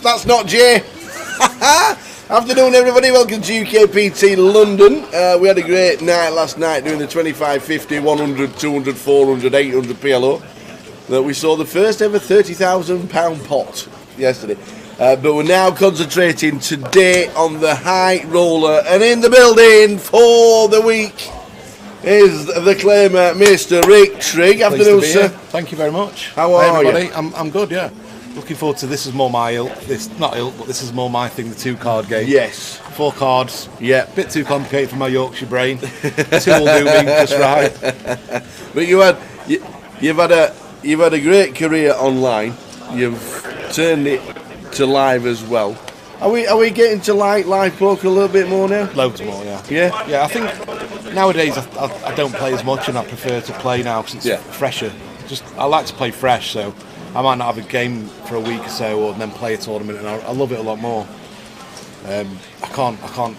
That's not Jay. Afternoon, everybody. Welcome to GUKPT London. We had a great night last night doing the 25, 50, 100, 200, 400, 800 PLO. That we saw the first ever £30,000 pot yesterday. But we're now concentrating today on the high roller. And in the building for the week is the claimer, Mr. Rick Trigg. Afternoon, sir. Thank you very much. How are you? I'm good, yeah. Looking forward to this. Is more my ilk. This is more my thing. The 2-card game. Yes. 4 cards. Yeah. Bit too complicated for my Yorkshire brain. 2 will do me just right. But you've had a great career online. You've turned it to live as well. Are we getting to like live poker a little bit more now? Loads more, yeah. Yeah. Yeah. I think nowadays I don't play as much, and I prefer to play now because it's fresher. I like to play fresh, so I might not have a game for a week or so, or then play a tournament, and I love it a lot more. I can't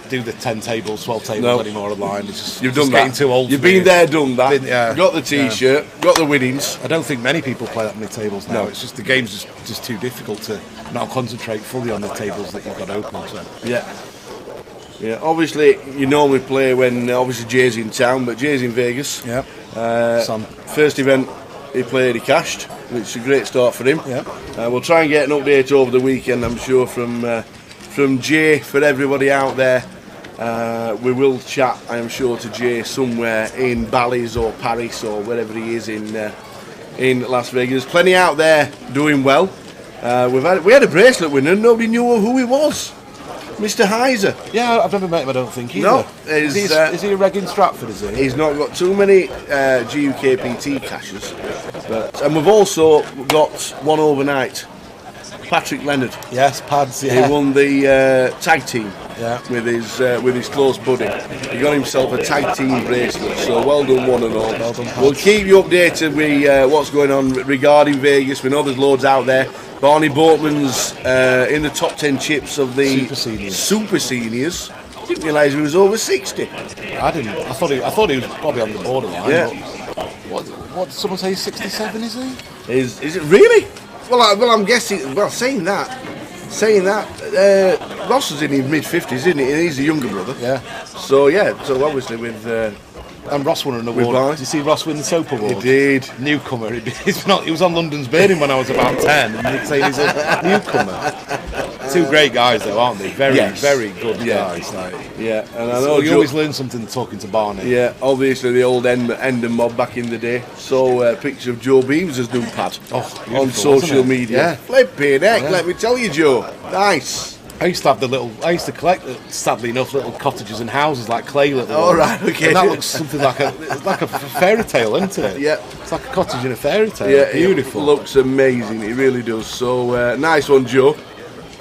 do the 10 tables, 12 tables anymore online. It's just, You've done getting that. Too old. You've been there, done that. Yeah. Got the T-shirt, got the winnings. I don't think many people play that many tables now. No. It's just the game's just too difficult to not concentrate fully on the tables that you've got open. So. Yeah. Obviously, you normally play when obviously Jay's in town, but Jay's in Vegas. Yeah. First event he played, he cashed, which is a great start for him. Yeah. We'll try and get an update over the weekend, I'm sure, from Jay for everybody out there. We will chat, I am sure, to Jay somewhere in Bally's or Paris or wherever he is in Las Vegas. Plenty out there doing well. We had a bracelet winner and nobody knew who he was. Mr. Heiser. Yeah, I've never met him, I don't think, either. No. Is he a reg in Stratford, is he? He's not got too many GUKPT cashes. And we've also got one overnight. Patrick Leonard. Yes, Pads, yeah. He won the tag team with his close buddy. He got himself a tag team bracelet, so well done one and all. Well done, Pads. We'll keep you updated with what's going on regarding Vegas. We know there's loads out there. Barney Boatman's in the top 10 chips of the Super Seniors. Didn't realise he was over 60. I didn't. I thought he was probably on the borderline. Yeah. What did someone say? 67, is he? Is it really? Well, I'm guessing. Well, saying that, Ross is in his mid-50s, isn't he? And he's a younger brother. Yeah. So obviously with. And Ross won an award. Did you see Ross win the Soap Award? He did. Newcomer. He was on London's Burning when I was about 10, and he'd say he's a newcomer. 2 great guys, though, aren't they? Very good guys. Yeah, and I know so you always learn something talking to Barney. Yeah, obviously the old Endon mob back in the day. Saw a picture of Joe Beams' new pad on social media. Yeah. Flipping heck, let me tell you, Joe. Nice. I used to collect, sadly enough, little cottages and houses, like clay little ones. Right, okay. And that looks something like a fairy tale, isn't it? Yeah. It's like a cottage in a fairy tale. Yeah, beautiful. It looks amazing, it really does. So, nice one, Joe.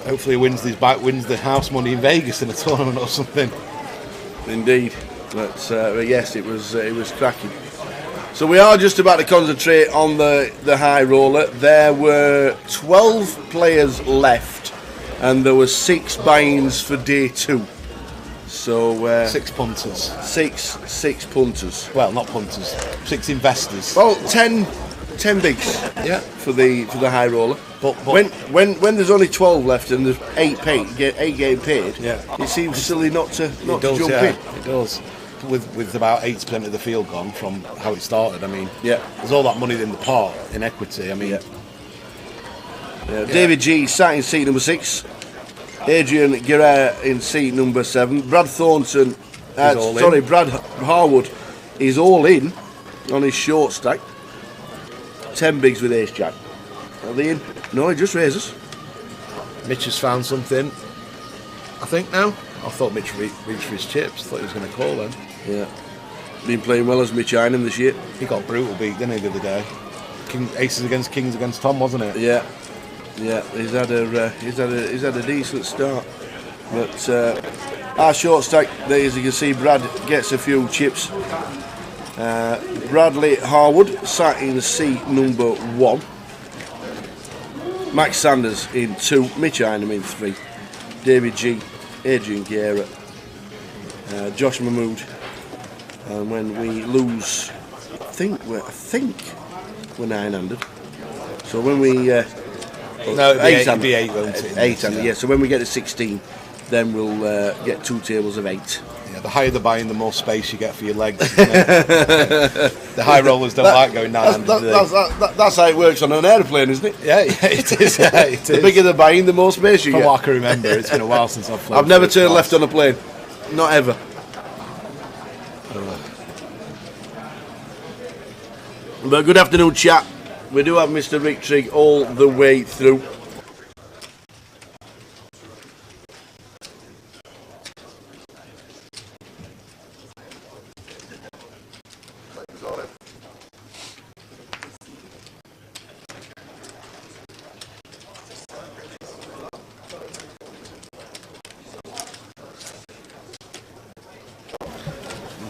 Hopefully he wins the house money in Vegas in a tournament or something. Indeed. But yes, it was cracking. So we are just about to concentrate on the high roller. There were 12 players left, and there were 6 buy-ins for day 2. So 6 punters. Six punters. Well, not punters. 6 investors. Well, 10 bigs. Yeah. For the high roller. But when there's only 12 left and there's 8 getting paid, Yeah. it seems silly not to jump in. It does. With about 80% of the field gone from how it started, I mean, Yeah. there's all that money in the pot in equity. I mean, Yeah. David G sat in seat number 6. Adrian Guerrero in seat number 7. Brad Thornton, Brad Harwood is all in on his short stack. 10 bigs with ace jack. Are they in? No, he just raises. Mitch has found something, I think now. I thought Mitch reached for his chips. Thought he was going to call then. Yeah. Been playing well as Mitch Einem this year. He got brutal beat, didn't he, the other day? Aces against kings against Tom, wasn't it? Yeah. Yeah, he's had a decent start, but our short stack, there, as you can see, Brad gets a few chips. Bradley Harwood sat in seat number 1. Max Sanders in 2. Mitch Einem in 3. David G, Adrian Guerra, Josh Mahmood, and when we lose, I think we're 9-handed. So when we no, it'd be 8, won't it? 8-handed, yeah. So when we get to 16, then we'll get 2 tables of 8. Yeah, the higher the buy-in, the more space you get for your legs, isn't it? The high rollers don't like going 9-handed. That's how it works on an aeroplane, isn't it? Yeah, it is. Yeah, it is. The bigger the buy-in, the more space you From get. what I can remember, it's been a while since I've flown. I've never turned left on a plane. Not ever. But good afternoon, chat. We do have Mr. Rick Trigg all the way through.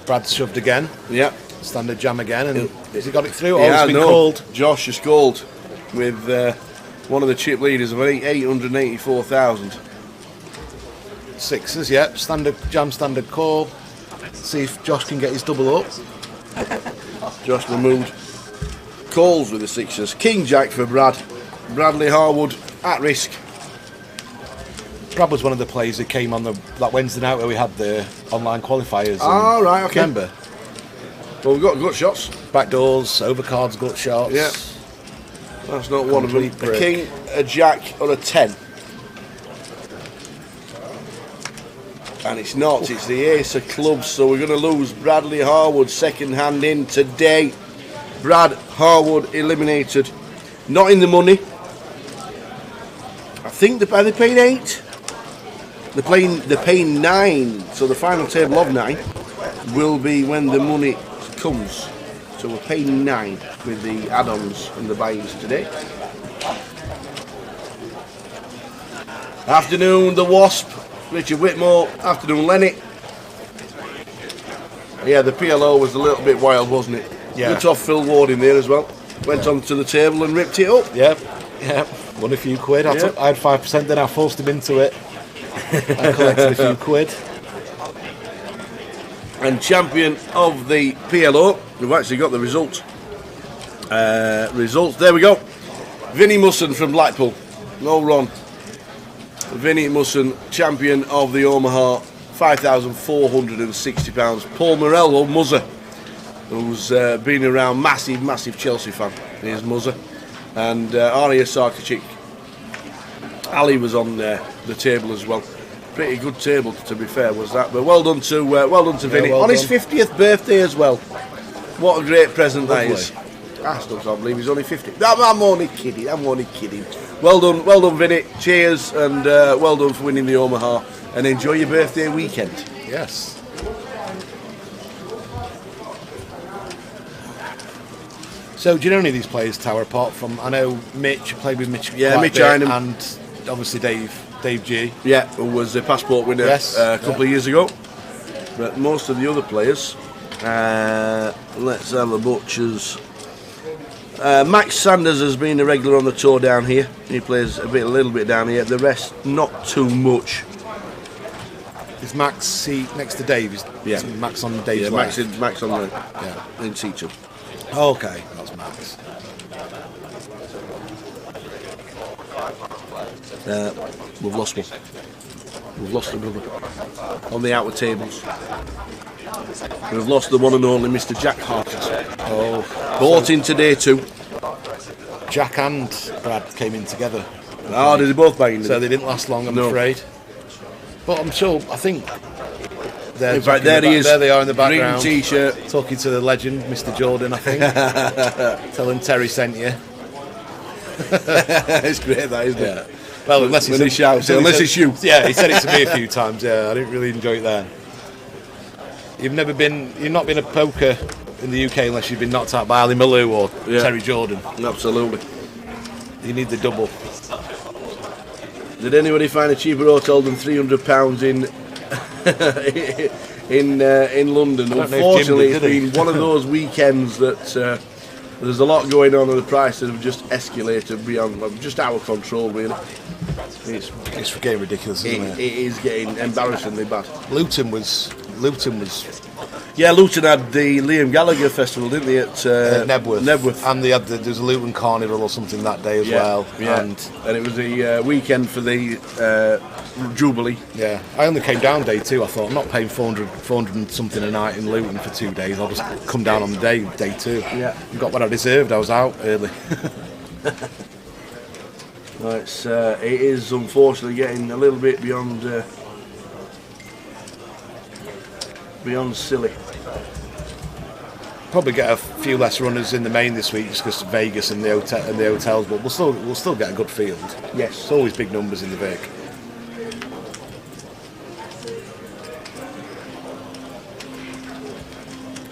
Brad's shoved again. Yeah. Standard jam again, and has he got it through? Yeah, It's been called. Josh has called with one of the chip leaders of 884,000. Sixes, yep. Standard jam, standard call. See if Josh can get his double up. Josh Mahmood calls with the sixes. King Jack for Brad. Bradley Harwood at risk. Brad was one of the players who came on that Wednesday night where we had the online qualifiers. Right, okay. Remember? Well, we've got gut shots. Backdoors, overcards, gut shots. Yeah. That's not one of them. Complete A king, a jack, or a 10. And it's not, it's the ace of clubs, so we're going to lose Bradley Harwood second hand in today. Brad Harwood eliminated. Not in the money. I think they're paying 8. They're paying 9, so the final table of 9 will be when the money comes. So we're paying 9 with the add-ons and the buy-ins today. Afternoon, the Wasp, Richard Whitmore. Afternoon, Lenny. Yeah, the PLO was a little bit wild, wasn't it? Yeah. Good off Phil Ward in there as well. Went onto the table and ripped it up. Yep. Won a few quid. I had 5%, then I forced him into it. I collected a few quid. And champion of the PLO, we've actually got the results. There we go. Vinnie Musson from Blackpool. No run. Vinnie Musson, champion of the Omaha, £5,460. Paul Morello, Muzzer, who's been around, massive Chelsea fan. Here's Muzzer. And Arya Sarkic. Ali was on the table as well. Pretty good table, to be fair, was that. But well done to Vinny well on his done. 50th birthday as well. What a great present Lovely. that is. I still can't believe he's only 50. I'm only kidding. Well done, Vinny. Cheers, and well done for winning the Omaha. And enjoy your birthday weekend. Yes. So, do you know any of these players, Tower, apart from, I know Mitch, played with Mitch. Yeah, quite Mitch a bit, Einem. and obviously Dave G. Yeah, who was the passport winner Yes, a couple of years ago. But most of the other players, let's have a butchers. Max Sanders has been a regular on the tour down here. He plays a little bit down here. The rest, not too much. Is Max next to Dave? Is Max on Dave's left? Max on the in situ. Okay, that's Max. We've lost one. We've lost another on the outer tables. We've lost the one and only Mr. Jack Hartett. Oh, bought into day 2. Jack and Brad came in together. Oh, did they both buy in? So they didn't last long, I'm afraid. But I'm sure, I think they're in fact, there he is. There they are in the background. Green t-shirt. Talking to the legend, Mr. Jordan, I think. Telling Terry sent you. It's great, that, isn't it? Well, unless he shouts, unless it's you. Yeah, he said it to me a few times. Yeah, I didn't really enjoy it there. You've not been a poker in the UK unless you've been knocked out by Ali Malou or Terry Jordan. Absolutely. You need the double. Did anybody find a cheaper hotel than £300 in London? Unfortunately, it's been one of those weekends that there's a lot going on, and the prices have just escalated beyond just our control, really. It's getting ridiculous, isn't it? It is getting embarrassingly bad. Luton was. Yeah, Luton had the Liam Gallagher festival, didn't they? At Nebworth. And there's a Luton Carnival or something that day as well. Yeah. And it was the weekend for the Jubilee. Yeah, I only came down day 2. I thought, I'm not paying 400 and something a night in Luton for 2 days. I'll just come down on the day 2. Yeah. And got what I deserved. I was out early. Well, it is unfortunately getting a little bit beyond silly. Probably get a few less runners in the main this week just because of Vegas and the hotels, but we'll still get a good field. Yes, it's always big numbers in the Vic.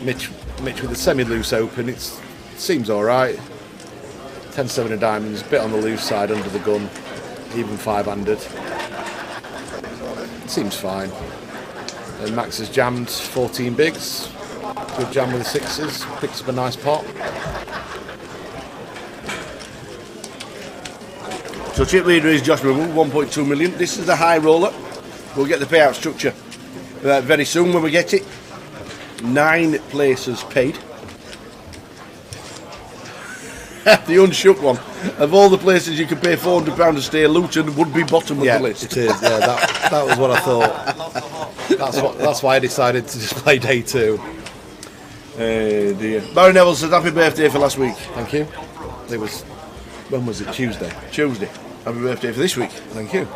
Mitch with a semi-loose open. It seems all right. 10-7 of diamonds, bit on the loose side under the gun, even 5-handed. Seems fine. And Max has jammed 14 bigs. Good jam with the 6s. Picks up a nice pot. So chip leader is Josh Revel, 1.2 million. This is the high roller. We'll get the payout structure very soon when we get it. 9 places paid. The unshook one. Of all the places you could pay £400 to stay, Luton would be bottom of the list. It is. Yeah, that was what I thought. That's why I decided to just play day 2. Dear. Barry Neville says happy birthday for last week. Thank you. When was it? Tuesday. Happy birthday for this week. Thank you.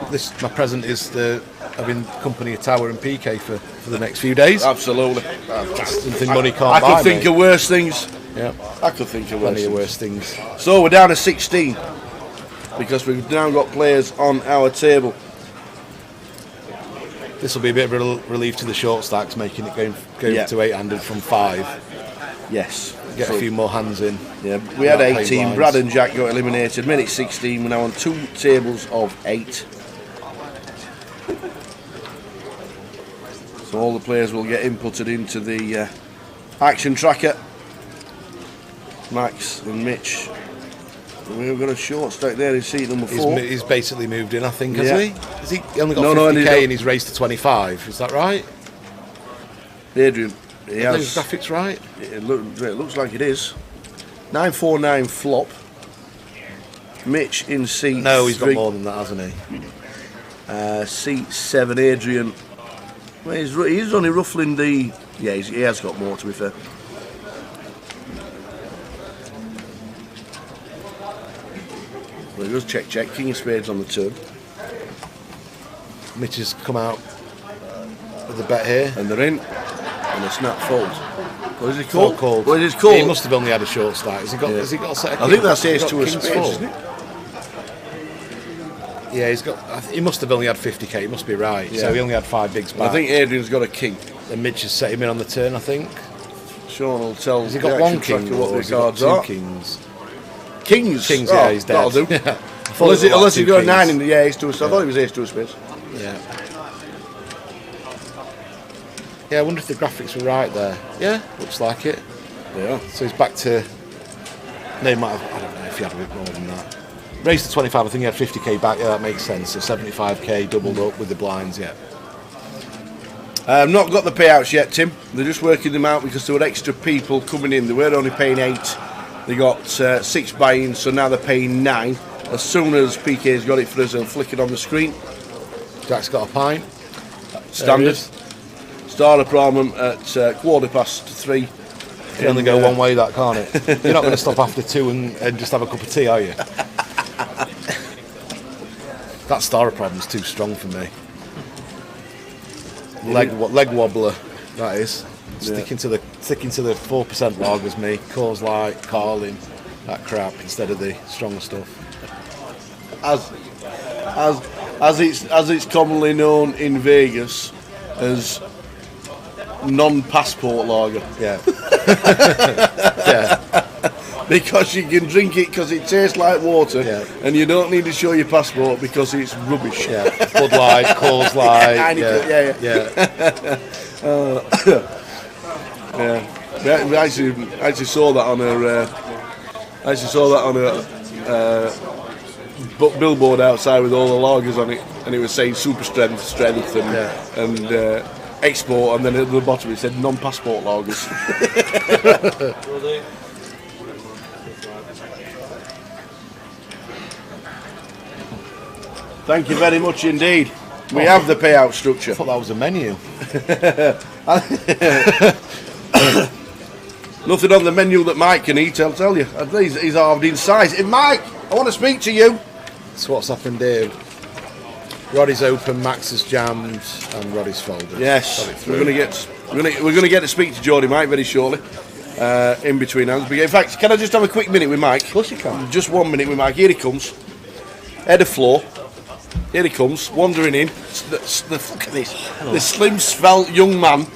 My present is having company of Tower and PK for the next few days. Absolutely. Something money can't buy. I could think of worse things. Yeah. I could think of worse things. So we're down to 16 because we've now got players on our table. This will be a bit of a relief to the short stacks, making it go to 800 from 5. Yes. Get a few more hands in. Yeah, we had 18. Brad and Jack got eliminated. Minute 16. We're now on 2 tables of 8. So all the players will get inputted into the action tracker. Max and Mitch. We've got a short stack there in seat number 4. He's basically moved in, I think, hasn't he? Has he only got 50k and he's raced to 25? Is that right? Adrian. Are those graphics right? It looks like it is. 949 flop. Mitch in seat 3. No, he's got more than that, hasn't he? Seat 7, Adrian. Well, he's only ruffling the... Yeah, he has got more, to be fair. Well, he does check. King of spades on the turn. Mitch has come out with the bet here. And they're in. And a snap fold. What is it called? What is it called? He must have only had a short stack. Has he got a set of I think that's ace to a spades, isn't it? Yeah, he must have only had 50k. He must be right. Yeah. So he only had 5 bigs back. I think Adrian's got a king. And Mitch has set him in on the turn, I think. Sean will tell. Has he got 1 king what the cards are? 2 kings. Kings, yeah, he's dead. That'll do. Yeah. Unless he's got a 9 in the ace to a spade. I thought it was ace to a spade. Yeah. Yeah, I wonder if the graphics were right there. Yeah, looks like it. Yeah. So he's back to... No, he might have... I don't know if he had a bit more than that. Raised to 25, I think he had 50k back. Yeah, that makes sense. So 75k doubled up with the blinds, yeah. I've not got the payouts yet, Tim. They're just working them out because there were extra people coming in. They were only paying 8. They got 6 buy-ins, so now they're paying 9. as soon as PK's got it for us, he'll flick it on the screen. Jack's got a pint. Standard. Start apartment at 3:15. It can only go one way, that, can't it? You're not going to stop after 2 and just have a cup of tea, are you? That Star Problem's too strong for me. Leg wobbler, that is. Sticking to the 4% lagers, me. Coors Light, Carling, that crap instead of the stronger stuff. As it's commonly known in Vegas as non-passport lager. Yeah. Yeah. Because you can drink it because it tastes like water, and you don't need to show your passport because it's rubbish. Yeah. Bud Light, Coors Light. Yeah. We actually saw that on a billboard outside with all the lagers on it, and it was saying super strength, and export, and then at the bottom it said non-passport lagers. Thank you very much indeed. We have the payout structure. I thought that was a menu. Nothing on the menu that Mike can eat, I'll tell you. He's halved in size. Hey, Mike, I want to speak to you. So what's happened here? Roddy's open, Max has jammed, and Roddy's folded. Yes, we're going to get to speak to Geordie Mike very shortly. In between hands. But in fact, can I just have a quick minute with Mike? Of course you can. Just 1 minute with Mike. Here he comes. Head of floor. Here he comes, wandering in. Look at this. Hello. This slim, svelte young man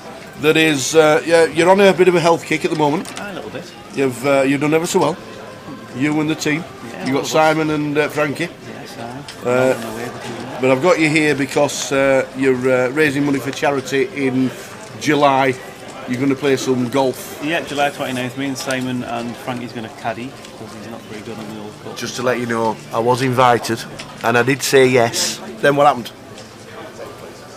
that is. You're on a bit of a health kick at the moment. A little bit. You've done ever so well. You and the team. Yeah, you got Simon and Frankie. Yes, but I've got you here because you're raising money for charity in July. You're going to play some golf. Yeah, July 29th. Me and Simon and Frankie's going to caddy because he's not very good on the old course. Just to let you know, I was invited and I did say yes. Then what happened?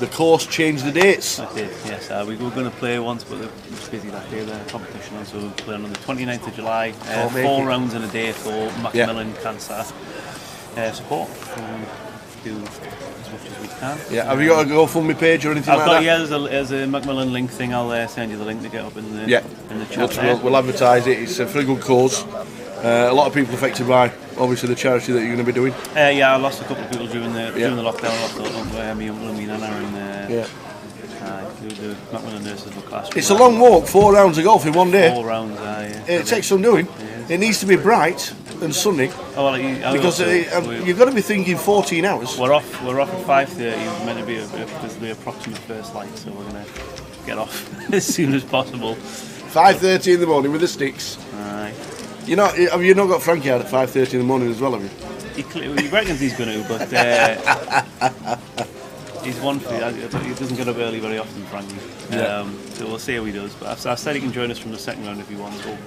The course changed the dates. I did, yes. We were going to play once, but it was busy that day, the competition, so we're playing on the 29th of July. 4 rounds in a day for Macmillan Cancer support. Do as much as we can. Yeah, have you got a GoFundMe page or anything like that? Yeah, there's a Macmillan link thing. I'll send you the link to get up in the chat. We'll advertise it. It's for a good cause. A lot of people affected by obviously the charity that you're going to be doing. Yeah, I lost a couple of people during the lockdown. I lost my uncle and me Nana and the Macmillan nurses were class. It's a long walk, 4 rounds of golf in one day. 4 rounds, It takes some doing. It needs to be bright and sunny. Oh, well, because you've got to be thinking 14 hours. We're off at 5:30. It's meant to be the approximate first light, so we're going to get off as soon as possible. 5:30 in the morning with the sticks. Aye. Have you not got Frankie out at 5:30 in the morning as well, have you? He reckons he's going to, but he's one for he doesn't get up early very often, Frankie. So we'll see how he does. But I've said he can join us from the second round if he wants to.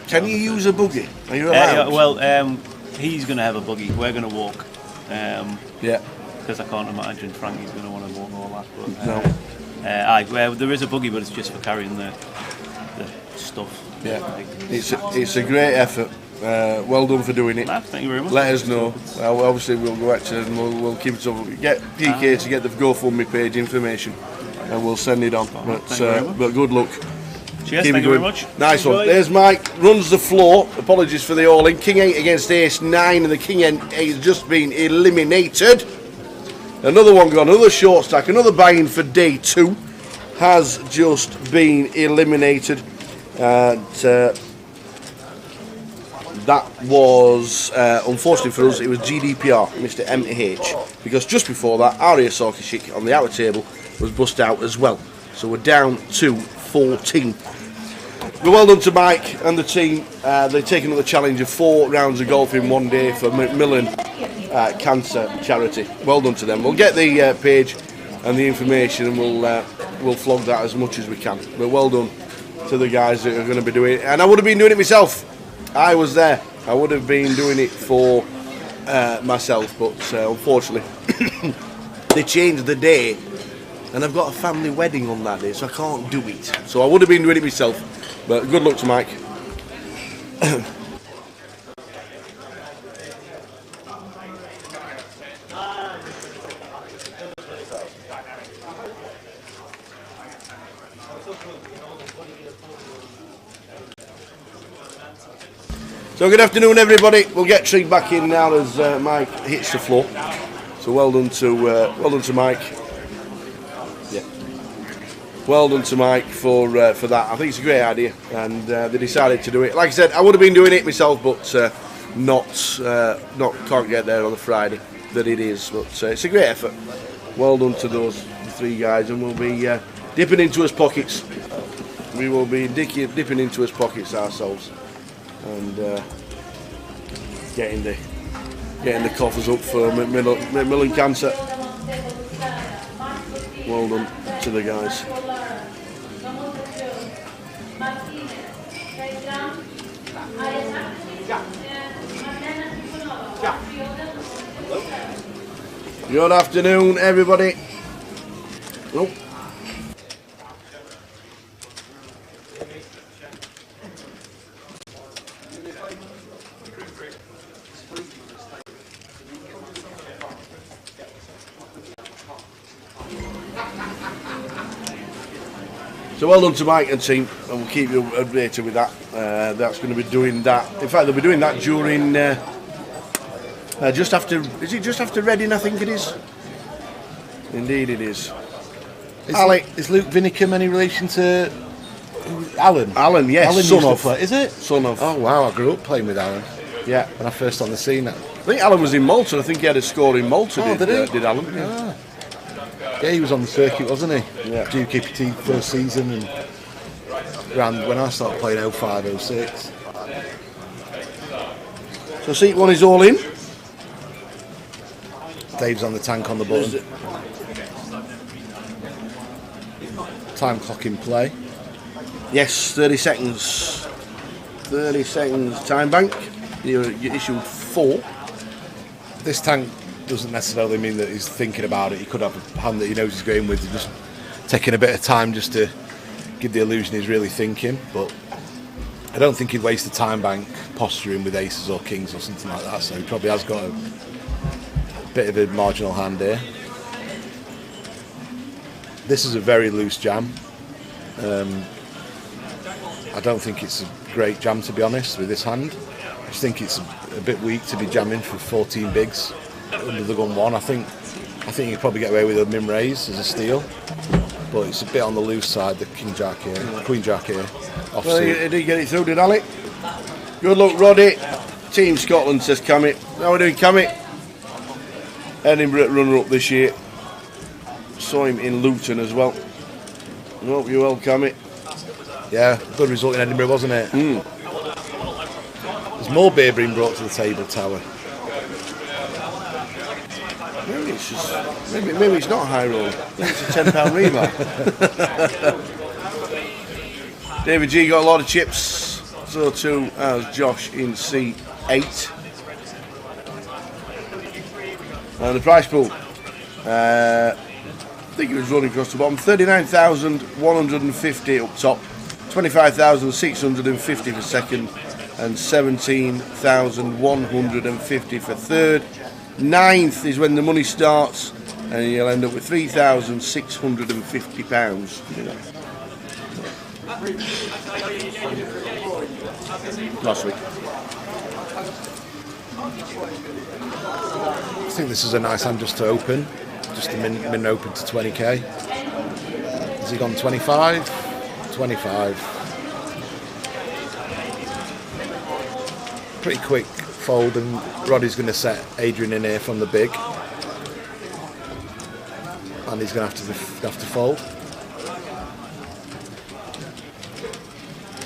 Can you use a buggy? Are you allowed? He's going to have a buggy. We're going to walk. Because I can't imagine Frankie's going to want to walk all that. But, no. There is a buggy, but it's just for carrying the stuff. Yeah, it's a great effort. Well done for doing it. Thank you very much. Let us know. Obviously, we'll go back to and we'll keep it up. Get PK to get the GoFundMe page information, and we'll send it on. But good luck. Cheers, thank you very much. Nice one. There's Mike, runs the floor. Apologies for the all-in. King 8 against Ace 9, and the King 8 has just been eliminated. Another one gone, another short stack, another buy-in for day 2 has just been eliminated. That was, unfortunately for us, it was GDPR, Mr. MH, because just before that, Arya Sarkisic on the outer table was bust out as well. So we're down to 14. But well done to Mike and the team. They've taken up the challenge of 4 rounds of golf in one day for Macmillan Cancer Charity. Well done to them. We'll get the page and the information, and we'll flog that as much as we can. But well done to the guys that are going to be doing it. And I would have been doing it myself. I was there. I would have been doing it for myself, but unfortunately they changed the day, and I've got a family wedding on that day, so I can't do it. So I would have been doing it myself, but good luck to Mike. So good afternoon, everybody. We'll get Trig back in now as Mike hits the floor. So well done to Mike. Yeah. Well done to Mike for that. I think it's a great idea, and they decided to do it. Like I said, I would have been doing it myself, but can't get there on the Friday that it is. But it's a great effort. Well done to those 3 guys, and we'll be dipping into his pockets. We will be dipping into his pockets ourselves, and getting the coffers up for Macmillan Cancer. Well done to the guys. Good afternoon, everybody. Oh. So well done to Mike and team, and we'll keep you updated with that. That's going to be doing that. In fact, they'll be doing that during just after. Is it just after Reading? I think it is. Indeed, it is. Is Luke Vinicum any relation to Alan? Alan, yes. Alan Son of. Is it? Son of. Oh wow! I grew up playing with Alan. Yeah. When I first on the scene. I think Alan was in Malta. I think he had a score in Malta. Oh, did Alan? Yeah. Ah. Yeah, he was on the circuit, wasn't he? Yeah. GUKPT first season, and around when I started playing 05, 06. So seat 1 is all in. Dave's on the tank on the button. Time clock in play. Yes, 30 seconds. 30 seconds time bank. You issued 4. This tank doesn't necessarily mean that he's thinking about it. He could have a hand that he knows he's going with, just taking a bit of time just to give the illusion he's really thinking. But I don't think he'd waste the time bank posturing with aces or kings or something like that. So he probably has got a bit of a marginal hand here. This is a very loose jam. I don't think it's a great jam, to be honest, with this hand. I just think it's a bit weak to be jamming for 14 bigs under the gun 1. I think you could probably get away with a min raise as a steal, but it's a bit on the loose side. The king jack here, queen jack here. Well, he did get it through, did Ali? Good luck, Roddy. Team Scotland says Cammit. How are we doing, Cammit? Edinburgh runner-up this year. Saw him in Luton as well. I hope you're well, Cammit. Yeah, good result in Edinburgh, wasn't it? There's more beer being brought to the table, Tower. Maybe it's not a high roll. Maybe it's a £10 rebar. David G got a lot of chips. So too has Josh in C8. And the prize pool. I think it was running across the bottom. 39,150 up top. 25,650 for second. And 17,150 for third. 9th is when the money starts, and you'll end up with £3,650. Last week. I think this is a nice hand just to open, just to min open to 20k. Has he gone 25? 25. Pretty quick fold, and Roddy's going to set Adrian in here from the big, and he's going to have to fold.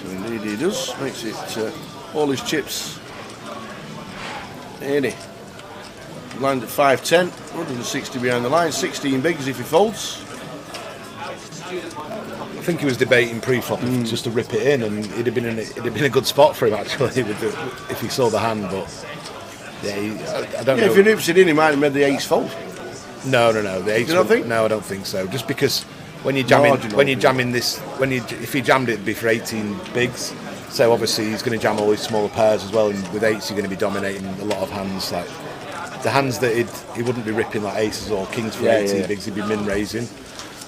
Indeed he does. Makes it all his chips 80. Lined at 510, 160 behind the line, 16 bigs if he folds. I think he was debating pre-flop just to rip it in, and it'd have been a good spot for him actually if he saw the hand. But yeah, I don't know. If he rips it in, he might have made the ace fold. No. The ace. You don't think? No, I don't think so. Just because when you're jamming this, if he jammed it, it'd be for 18 bigs. So obviously he's going to jam all his smaller pairs as well, and with eights you're going to be dominating a lot of hands. Like the hands that he wouldn't be ripping like aces or kings for 18 bigs, he'd be min raising.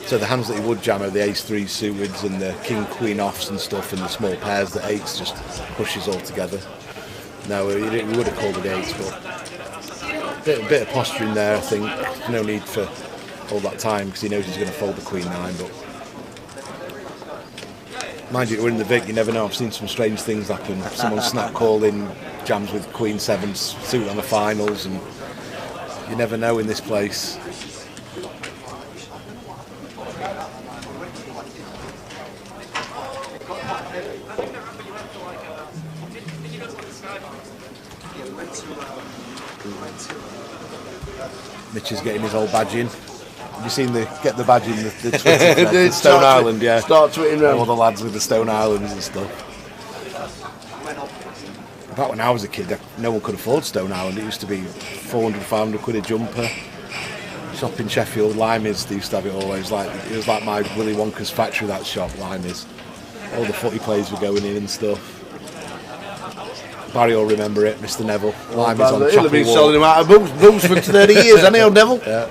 So the hands that he would jam are the ace-3 suiteds and the king-queen offs and stuff, and the small pairs that eights just pushes all together. No, we would have called it 8, but a bit of posturing there, I think. No need for all that time because he knows he's going to fold the Queen 9. But mind you, we're in the Vic, you never know. I've seen some strange things happen. Someone snap calling jams with Queen 7 suit on the finals, and you never know in this place. Mitch is getting his old badge in. Have you seen get the badge in the Twitter thread? The Stone Island, yeah. Start tweeting around. All the lads with the Stone Islands and stuff. Back when I was a kid, no one could afford Stone Island. It used to be 400, 500 quid a jumper. Shop in Sheffield, Limeys, they used to have it always. It was like my Willy Wonka's factory, that shop, Limeys. All the footy players were going in and stuff. Barry will remember it, Mr. Neville. Limeys on He'll have been Chapel selling him out of booze for 30 years, hasn't he, old Neville? Yeah.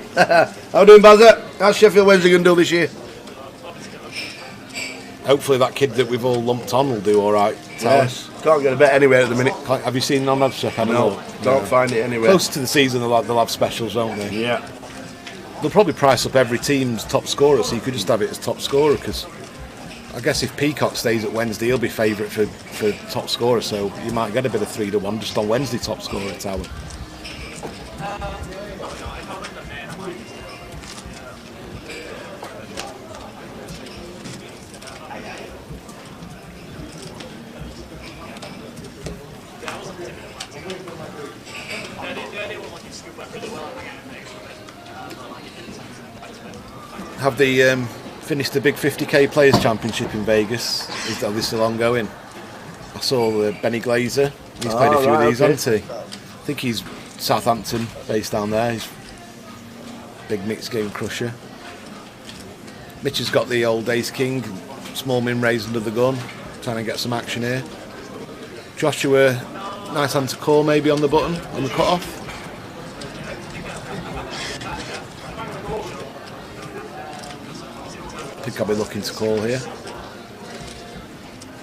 How you doing, Bazza? How's Sheffield Wednesday going to do this year? Hopefully that kid that we've all lumped on will do all right. Yes. Can't get a bet anywhere at the minute. Have you seen on Check? No, don't find it anywhere. Close to the season, they'll have specials, won't they? Yeah. They'll probably price up every team's top scorer, so you could just have it as top scorer, because I guess if Peacock stays at Wednesday, he'll be favourite for top scorer, so you might get a bit of 3-1 just on Wednesday top scorer at Tower. Have they finished the big 50k Players Championship in Vegas? Is that still ongoing? I saw Benny Glazer. He's played a few of these, hasn't he? I think he's Southampton, based down there. He's big mixed game crusher. Mitch has got the old Ace King, small min raise under the gun, trying to get some action here. Joshua, nice hand to call maybe on the button, on the cut-off. I think I'll be looking to call here.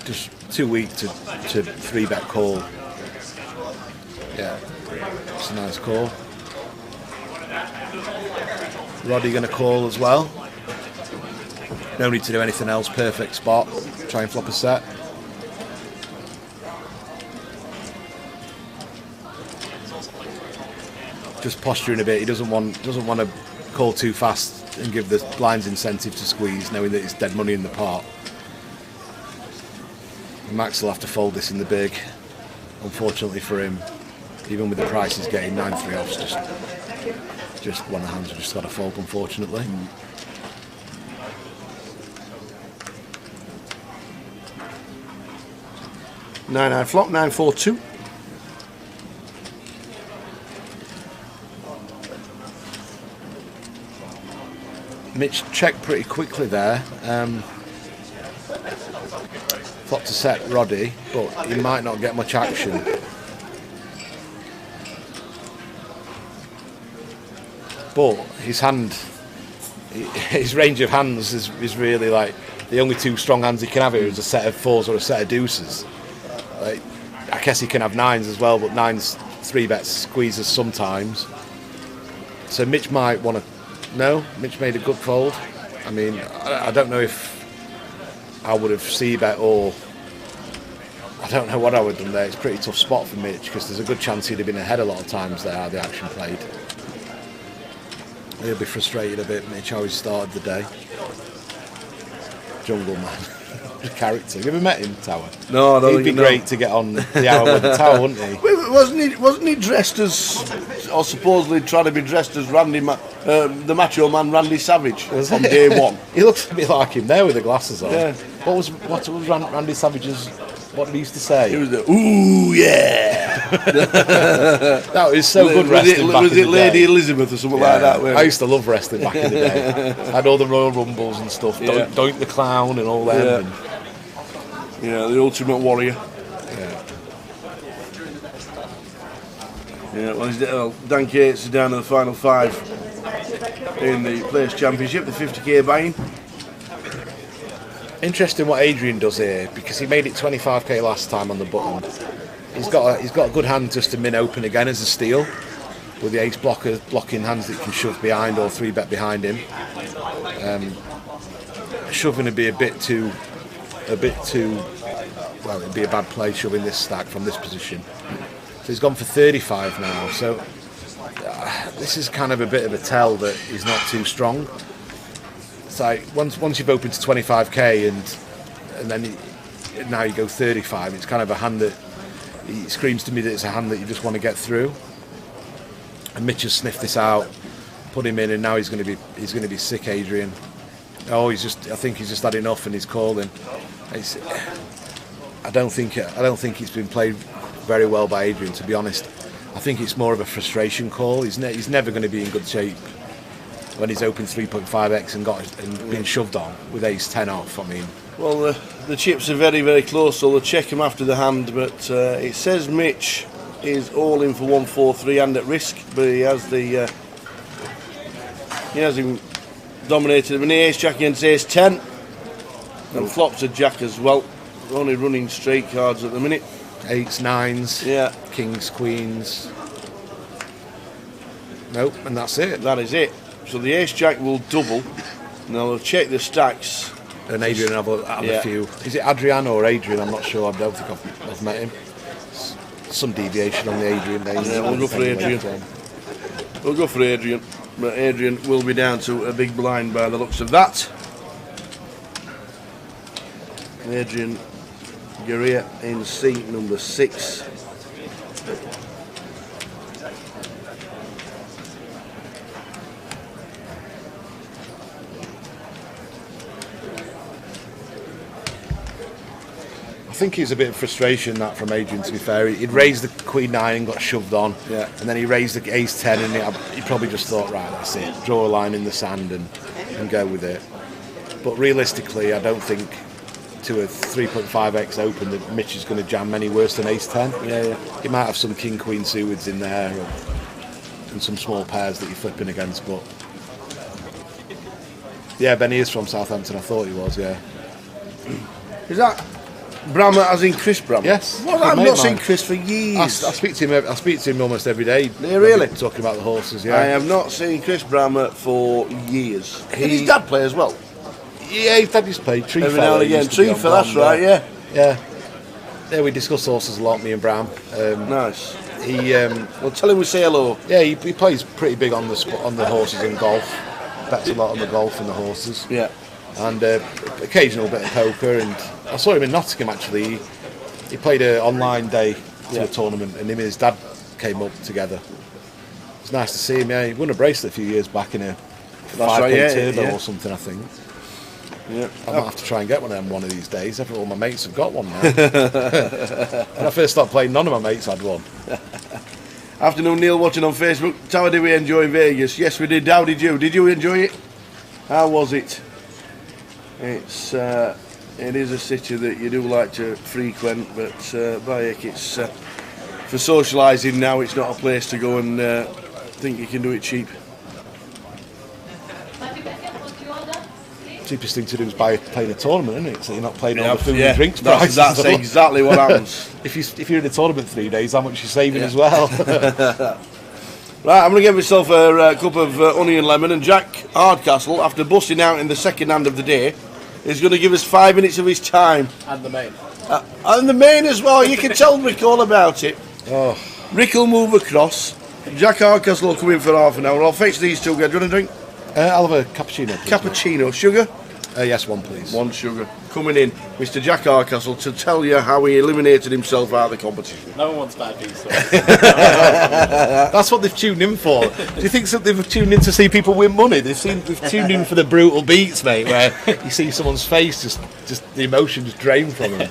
Just too weak to 3-bet call. Yeah, it's a nice call. Roddy going to call as well. No need to do anything else. Perfect spot. Try and flop a set. Just posturing a bit. He doesn't want to call too fast and give the blinds incentive to squeeze, knowing that it's dead money in the pot. And Max will have to fold this in the big. Unfortunately for him, even with the price he's getting, 9-3 offs, just one of the hands have just got to fold, unfortunately. 9-9 flop, 9-4-2. Mitch checked pretty quickly there. Flop to set Roddy, but he might not get much action. But his range of hands is really like the only two strong hands he can have here is a set of fours or a set of deuces. Like, I guess he can have nines as well, but nines 3-bet squeezes sometimes. So Mitch might want to. No, Mitch made a good fold. I mean, I don't know if I would have C-bet or I don't know what I would have done there. It's a pretty tough spot for Mitch because there's a good chance he'd have been ahead a lot of times there, how the action played. He'll be frustrated a bit, Mitch, how he started the day. Jungle man. Character. Have you ever met him, Tower? No, I don't. He'd be great to get on the hour with the Tower, wouldn't he? Wasn't he dressed as, or supposedly trying to be dressed as the Macho Man Randy Savage on day one? He looks a bit like him there with the glasses on. Yeah. What was Randy Savage's? What did he used to say? It was the ooh yeah. That was so good wrestling back in the day. Was it Lady Elizabeth or something like that? I used to love wrestling back in the day. I had all the Royal Rumbles and stuff. Yeah. Doink the Clown and all them. Yeah. Yeah, the Ultimate Warrior. Yeah, well, Dan Cates is down to the final 5 in the Players Championship, the 50k buy-in. Interesting what Adrian does here, because he made it 25k last time on the button. he's got a good hand just to min open again as a steal, with the ace blocker blocking hands that can shove behind or 3-bet behind him. Shoving would be a bit too. Well, it'd be a bad play shoving this stack from this position. So he's gone for 35 now. So this is kind of a bit of a tell that he's not too strong. It's like once you've opened to 25k and then now you go 35. It's kind of a hand that it screams to me that it's a hand that you just want to get through. And Mitch has sniffed this out, put him in, and now he's going to be sick, Adrian. Oh, I think he's just had enough and he's calling. I don't think it's been played very well by Adrian, to be honest. I think it's more of a frustration call. He's never going to be in good shape when he's opened 3.5x and been shoved on with ace 10 off. I mean, well, the chips are very, very close, so they'll check him after the hand. But it says Mitch is all in for 1-4-3 and at risk, but he has him dominated him in the ace jack against ace 10, and flops a jack as well. Only running straight cards at the minute. 8s, 9s, yeah, kings, queens. Nope, and that's it. That is it. So the ace jack will double. Now they'll check the stacks. And Adrian have a few. Is it Adrian or Adrian? I'm not sure. I don't think I've met him. Some deviation on the Adrian name. Yeah, we'll go for Adrian. We'll go for Adrian. But Adrian will be down to a big blind by the looks of that. Adrian Guerrier in seat number 6. I think it's a bit of frustration that from Adrian, to be fair. He'd raised the queen 9 and got shoved on, and then he raised the ace 10 and he probably just thought, right, that's it, draw a line in the sand and go with it. But realistically, I don't think to a 3.5x open that Mitch is going to jam any worse than ace 10. He might have some king queen suited in there and some small pairs that you're flipping against, but yeah, Benny is from Southampton. I thought he was. Yeah. Is that Brammer as in Chris Brammer? Yes. Well, I've not seen Chris for years. I speak to him. I speak to him almost every day. Yeah, really? Talking about the horses. Yeah. I have not seen Chris Brammer for years. Did his dad play as well? Yeah, his dad used to play. Tree Every now and again. Tree for that's right. Yeah. Yeah, we discuss horses a lot, me and Bram. Nice. He well, tell him we say hello. Yeah, he plays pretty big on the horses in golf. Bets a lot on the golf and the horses. Yeah. And occasional bit of poker. And I saw him in Nottingham actually. He played an online day to a tournament, and him and his dad came up together. It's nice to see him. Yeah, he won a bracelet a few years back in a 5K turbo or something, I think. Yeah. I might have to try and get one of them one of these days. All my mates have got one now. When I first started playing, none of my mates had one. Afternoon, Neil, watching on Facebook. How did we enjoy Vegas? Yes, we did. How did you? Did you enjoy it? How was it? It is a city that you do like to frequent, but Bayek, it's for socialising now. It's not a place to go and think you can do it cheap. Cheapest thing to do is playing a tournament, isn't it? So you're not playing all the food and drinks prices. That's exactly what happens. If you're in a tournament 3 days, how much are you saving as well? Right, I'm going to give myself a cup of onion lemon, and Jack Hardcastle, after busting out in the second hand of the day, is going to give us 5 minutes of his time. And the main. And the main as well. You can tell Rick all about it. Oh. Rick will move across. Jack Hardcastle will come in for half an hour. I'll fetch these two guys. Do you want a drink? I'll have a cappuccino, please. Cappuccino. Sugar? Yes, one please. One sugar. Coming in, Mr. Jack Hardcastle, to tell you how he eliminated himself out of the competition. No one wants bad news. That's what they've tuned in for. Do you think they've tuned in to see people win money? They've tuned in for the brutal beats, mate, where you see someone's face, just the emotion just drained from them.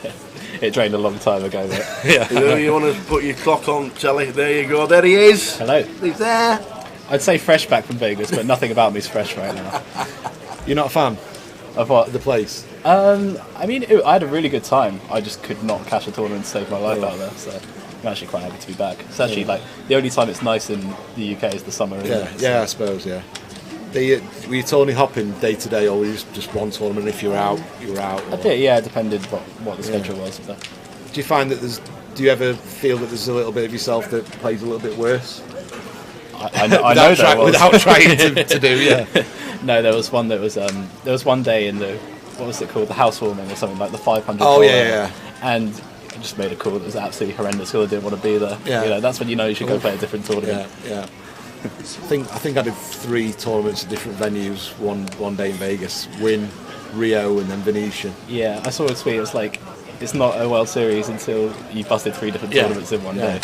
It drained a long time ago, mate. Yeah. You want to put your clock on, Telly? There you go. There he is. Hello. He's there. I'd say fresh back from Vegas, but nothing about me is fresh right now. You're not a fan of what? The place? I mean, I had a really good time. I just could not cash a tournament to save my life out there, so I'm actually quite happy to be back. It's actually like the only time it's nice in the UK is the summer, isn't it? Yeah, I suppose, yeah. Were you Tony hopping day to day, or were you just one tournament? If you were out, you were out? I did, yeah, it depended what the schedule was. But. Do you find that Do you ever feel that there's a little bit of yourself that plays a little bit worse? I know there was. Without trying to do, yeah. No, there was one that was there was one day in the, what was it called, the housewarming or something, like the 500. Oh yeah. And I just made a call that was absolutely horrendous because I didn't want to be there. Yeah. You know, that's when you know you should go play a different tournament. Yeah. I think I did 3 tournaments at different venues. One day in Vegas, Win, Rio, and then Venetian. Yeah, I saw a tweet. It was like, it's not a World Series until you busted 3 different tournaments in one day.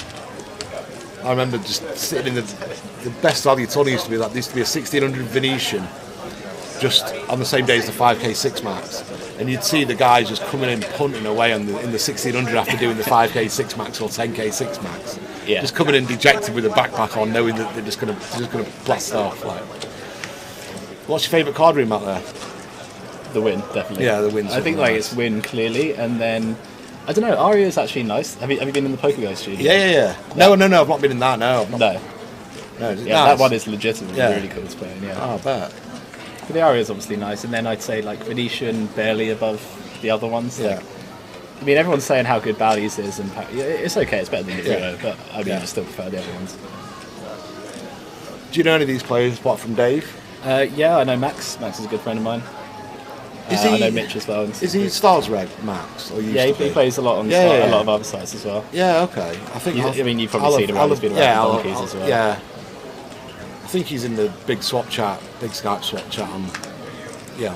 I remember just sitting in the best value tournament used to be like, there used to be a 1600 Venetian just on the same day as the 5k 6 max, and you'd see the guys just coming in punting away in the 1600 after doing the 5k 6 max or 10k 6 max. Yeah. Just coming in dejected with a backpack on, knowing that they're just gonna blast off. Like, what's your favourite card room out there? The Win, definitely. Yeah, the Win's I think like it's Win clearly, and then I don't know. Aria is actually nice. Have you been in the Poker Guys studio? Yeah. No, I've not been in that. No. No. No. Yeah, that one is legitimately really cool to play in. Yeah. Oh, I bet. But the Aria is obviously nice, and then I'd say like Venetian barely above the other ones. Yeah. Like, I mean, everyone's saying how good Bally's is, and it's okay. It's better than the Rio, but I mean, I still prefer the other ones. Do you know any of these players apart from Dave? Yeah, I know Max. Max is a good friend of mine. I know Mitch as well. Is he Stars Reg, Max? Or Yeah, he plays a lot on a lot of other sites as well. Yeah, okay. I think. You've probably seen him around. He's been around Donkeys as well. Yeah. I think he's in the big Skype swap chat on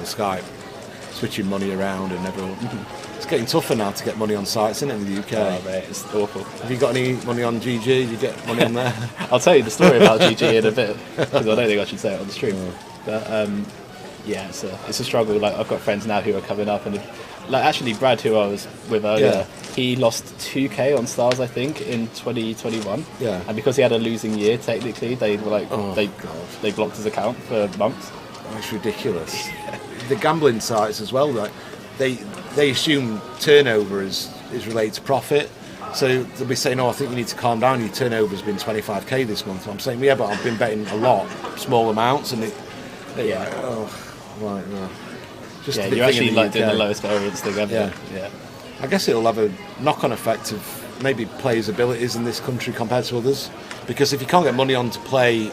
Skype, switching money around and everyone. It's getting tougher now to get money on sites, isn't it, in the UK? Oh, mate, it's awful. Have you got any money on GG? Do you get money on there? I'll tell you the story about GG in a bit, because I don't think I should say it on the stream. But yeah, it's a struggle. Like, I've got friends now who are coming up, and like actually Brad, who I was with earlier, he lost 2k on Stars, I think, in 2021. Yeah. And because he had a losing year, technically, they were like, they blocked his account for months. That's ridiculous. The gambling sites as well, like they assume turnover is related to profit. So they'll be saying, I think you need to calm down, your turnover's been 25k this month. I'm saying, yeah, but I've been betting a lot, small amounts, and you're actually like doing the lowest variance thing ever. Yeah. I guess it'll have a knock-on effect of maybe players' abilities in this country compared to others, because if you can't get money on to play,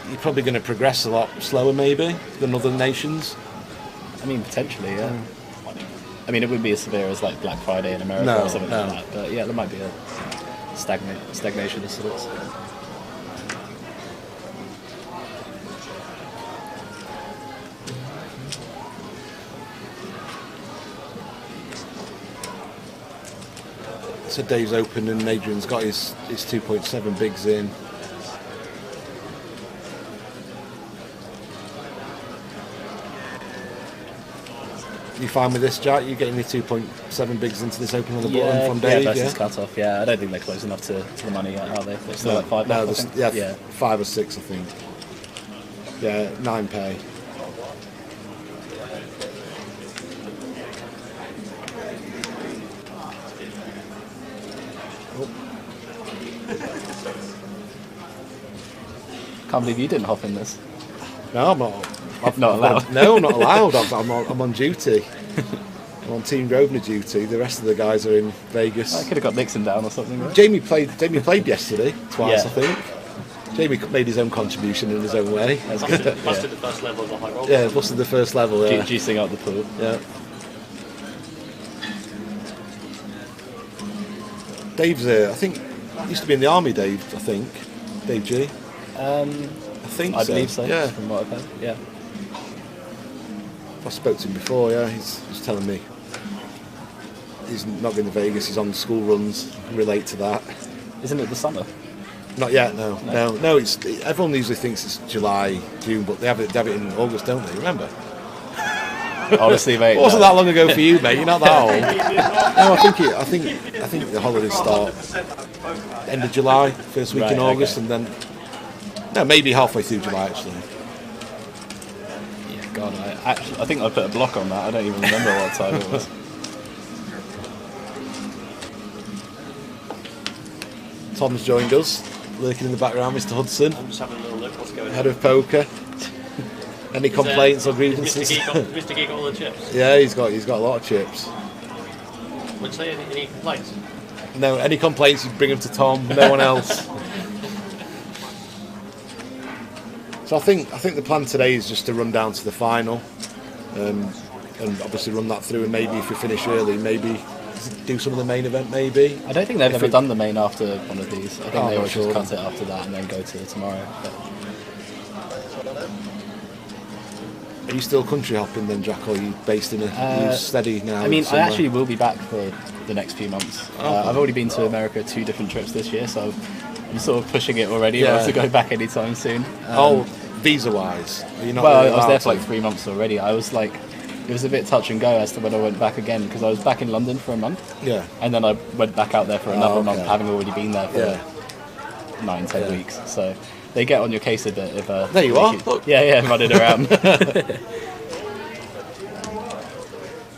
you're probably going to progress a lot slower maybe than other nations. I mean, potentially, yeah. I mean, it wouldn't be as severe as like Black Friday in America or something like that, but yeah, there might be a stagnation of sorts. So Dave's open and Adrian's got his 2.7 bigs in. You fine with this, Jack? You getting your 2.7 bigs into this open on the button from Dave? Yeah, versus cut off. Yeah, I don't think they're close enough to the money yet, are they? They're still like 5. No, 5 or 6, I think. Yeah, 9 pay. Can't believe you didn't hop in this. No, I'm not. Not allowed. No, not allowed. I'm on duty. I'm on Team Grosvenor duty. The rest of the guys are in Vegas. I could have got Nixon down or something. Right? Jamie played yesterday twice, I think. Jamie made his own contribution in his own way. Busted the first level of the high roll. Yeah, busted the first level. Yeah. Juicing out the pool. Yeah. Dave's I think used to be in the army. Dave G. I believe so. Yeah. From what I've heard. Yeah. I spoke to him before. Yeah, he's telling me he's not going to Vegas. He's on school runs. Relate to that. Isn't it the summer? Not yet. No. It's everyone usually thinks it's July, June, but they have it in August, don't they? Remember? Honestly, mate. It wasn't that long ago for you, mate. You're not that old. No, I think the holidays start end of July, first week in August, and then maybe halfway through July actually. Yeah, God, I think I put a block on that. I don't even remember what time it was. Tom's joined us, lurking in the background, Mr. Hudson. I'm just having a little look. What's going on? Head of poker. Any complaints or grievances? Mr. G got all the chips. Yeah, he's got a lot of chips. Would you say any complaints? No, any complaints, you bring them to Tom. No one else. So I think the plan today is just to run down to the final, and obviously run that through. And maybe if we finish early, maybe do some of the main event. Maybe. I don't think they've ever done the main after one of these. I think they always just cut it after that and then go to tomorrow. But. Are you still country hopping then, Jack, or are you based in a steady now? I mean, somewhere? I actually will be back for the next few months. I've already been to America 2 different trips this year, so I'm sort of pushing it already. I want to go back anytime soon. Visa-wise? Are you not well, really I was there for to? like 3 months already. I was like, it was a bit touch and go as to when I went back again, because I was back in London for a month. Yeah. And then I went back out there for another month, having already been there for 9-10 weeks. So they get on your case a bit if there you are. Look. Yeah, running around.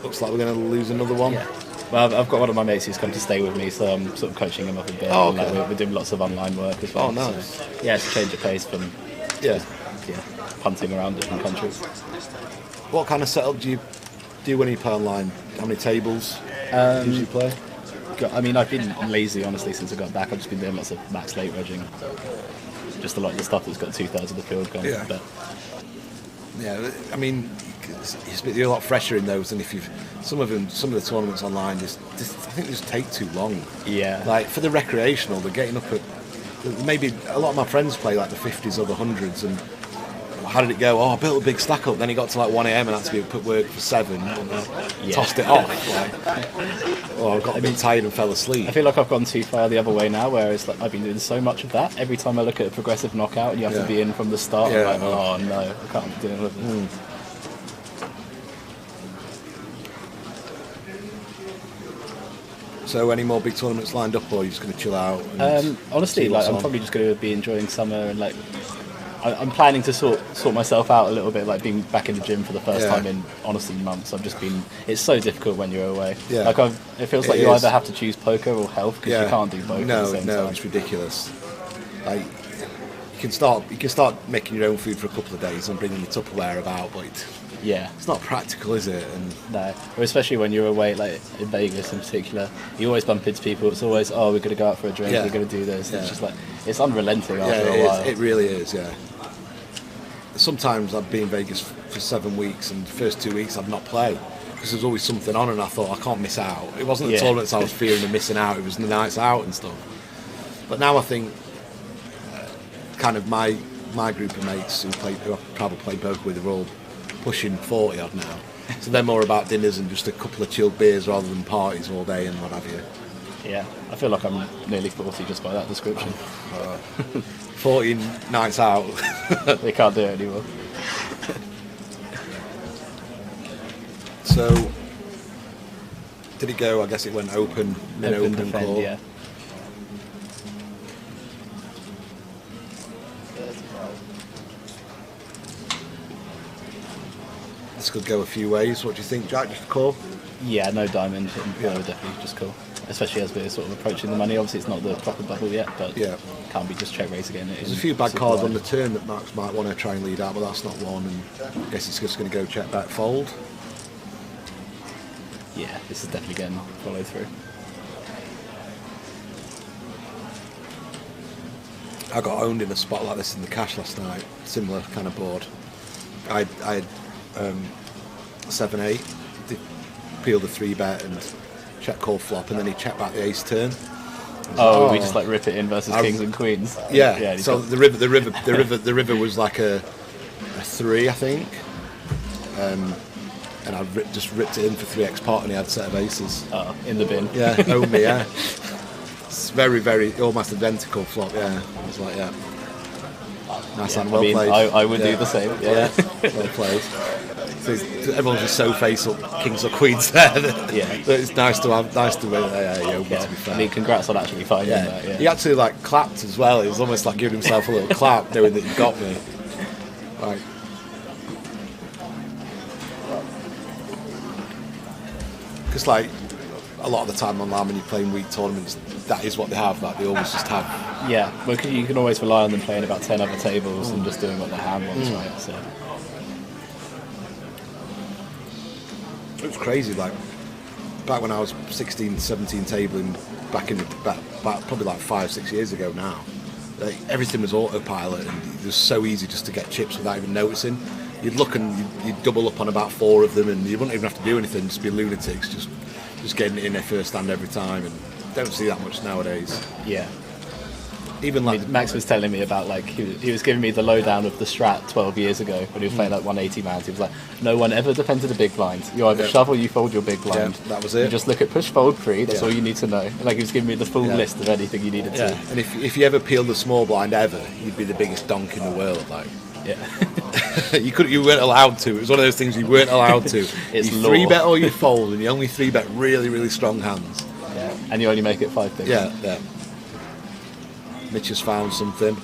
Looks like we're going to lose another one. Yeah. Well, I've got one of my mates who's come to stay with me, so I'm sort of coaching him up a bit. Oh, okay. And, like, we're doing lots of online work as well. Oh, nice. So, yeah, it's a change of pace from punting around different countries. What kind of setup do you do when you play online? How many tables do you usually play? I mean, I've been lazy, honestly, since I got back. I've just been doing lots of max late wedging. Just a lot of the stuff that's got 2/3 of the field gone. Yeah. But Yeah, I mean, you're a lot fresher in those than if you've... Some of the tournaments online, I think they just take too long. Yeah. Like, for the recreational, they're getting up at... Maybe a lot of my friends play like the 50s or the 100s, and how did it go? Oh, I built a big stack up, then it got to like 1 a.m. and had to be put work for 7 and tossed it off. I got a bit tired and fell asleep. I feel like I've gone too far the other way now, where it's like I've been doing so much of that. Every time I look at a progressive knockout and you have to be in from the start, I'm like, oh no, I can't be dealing with this. So any more big tournaments lined up, or are you just going to chill out? Honestly, like I'm probably just going to be enjoying summer, and like I'm planning to sort myself out a little bit, like being back in the gym for the first time in honestly months. I've just been. It's so difficult when you're away. Yeah. Like it feels like you either have to choose poker or health, because you can't do both at the same time. It's ridiculous. Like you can start making your own food for a couple of days and bringing your Tupperware about, but it's not practical, is it? And no, or especially when you're away, like in Vegas in particular, you always bump into people. It's always, oh, we're going to go out for a drink, we're going to do this. It's just like, it's unrelenting after a while. It really is, yeah. Sometimes I've been in Vegas for 7 weeks, and the first 2 weeks I've not played because there's always something on, and I thought I can't miss out. It wasn't the tournaments I was fearing of missing out, it was the nights out and stuff. But now I think kind of my group of mates who I travel play poker with are all pushing 40 odd now, so they're more about dinners and just a couple of chilled beers rather than parties all day and what have you. Yeah, I feel like I'm nearly 40 just by that description. 40 nights out. They can't do it anymore. So did it go? I guess it went open Defend, court. yeah. This could go a few ways. What do you think, Jack? Just a call? Yeah, no diamond. I would definitely just call. Especially as we're sort of approaching the money. Obviously, it's not the proper bubble yet, but can't be just check raise again. There's a few bad cards on the turn that Max might want to try and lead out, but that's not one. And I guess it's just going to go check back fold. Yeah, this is definitely getting followed through. I got owned in a spot like this in the cash last night. Similar kind of board. I had 7-8, peeled the 3-bet and check call flop, and then he checked back the ace turn. We just like rip it in versus kings and queens. Yeah. So the river was like a 3, I think, and I just ripped it in for 3x pot, and he had a set of aces. In the bin. Yeah, owned me. Yeah, it's very, very almost identical flop. Yeah, I was like, nice and well played. I would do the same. Yeah, well played. So everyone's just so face up, kings or queens there. It's nice to win. To be fair. I mean, congrats on actually finding that. Yeah. He actually like clapped as well. It was almost like giving himself a little clap, knowing that he got me. Like, because like a lot of the time online when you're playing week tournaments, that is what they have. Like they always just have. Yeah, well, you can always rely on them playing about 10 other tables and just doing what their hand wants, right? So. It was crazy, like back when I was 16, 17 tabling, back in probably like 5-6 years ago now. Like, everything was autopilot, and it was so easy just to get chips without even noticing. You'd look and you'd double up on about 4 of them, and you wouldn't even have to do anything, just be lunatics, just getting it in their first stand every time, and don't see that much nowadays. Yeah. Even like Max was telling me about, like, he was giving me the lowdown of the strat 12 years ago when he was playing like 180 mans. He was like, no one ever defended a big blind. You either shove or you fold your big blind. Yeah, that was it. You just look at push fold pre, that's all you need to know. Like, he was giving me the full list of anything you needed to. And if you ever peeled the small blind ever, you'd be the biggest donk in the world. Like, you weren't allowed to. It was one of those things you weren't allowed to. It's you law. 3-bet or you fold, and you only 3-bet really, really strong hands. Yeah. And you only make it 5 bigs. Yeah. Mitch has found something.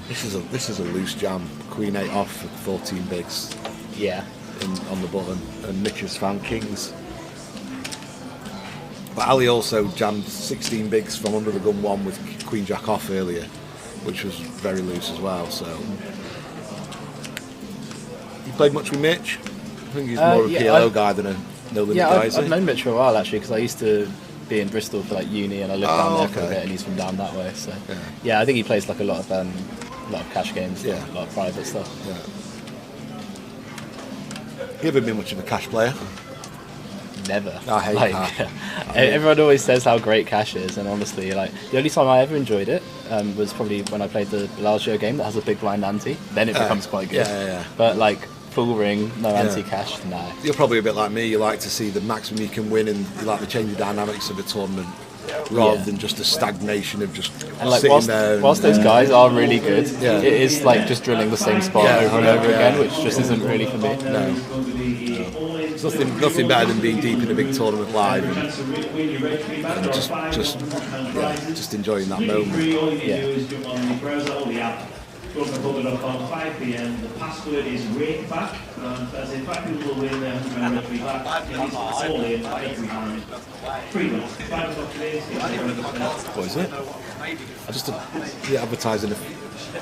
This is a loose jam. Queen 8 off for 14 bigs. Yeah. On the button, and Mitch has found kings. But Ali also jammed 16 bigs from under the gun 1 with Queen Jack off earlier, which was very loose as well. So, you played much with Mitch? I think he's more a PLO guy than a no limit guy. I've known Mitch for a while actually, because I used to be in Bristol for like uni, and I lived down there for a bit, and he's from down that way. So I think he plays like a lot of cash games, a lot of private stuff. Yeah. You ever been much of a cash player? Never. I hate cash. Everyone always says how great cash is, and honestly, like, the only time I ever enjoyed it was probably when I played the Bellagio game that has a big blind ante. Then it becomes quite good. Yeah. But like full ring, no anti-cash, nah. You're probably a bit like me. You like to see the maximum you can win, and you like the changing dynamics of a tournament rather than just a stagnation of just sitting there. Whilst those guys are really good, it is like just drilling the same spot over and over again, which just isn't really for me. No. There's nothing better than being deep in a big tournament live and just enjoying that moment. Yeah. We're going to hold it up on 5 p.m. The password is rake back, and as in fact people will win their rake back. It is all in every time. Free win. 5 o'clock today. What is it? I just advertising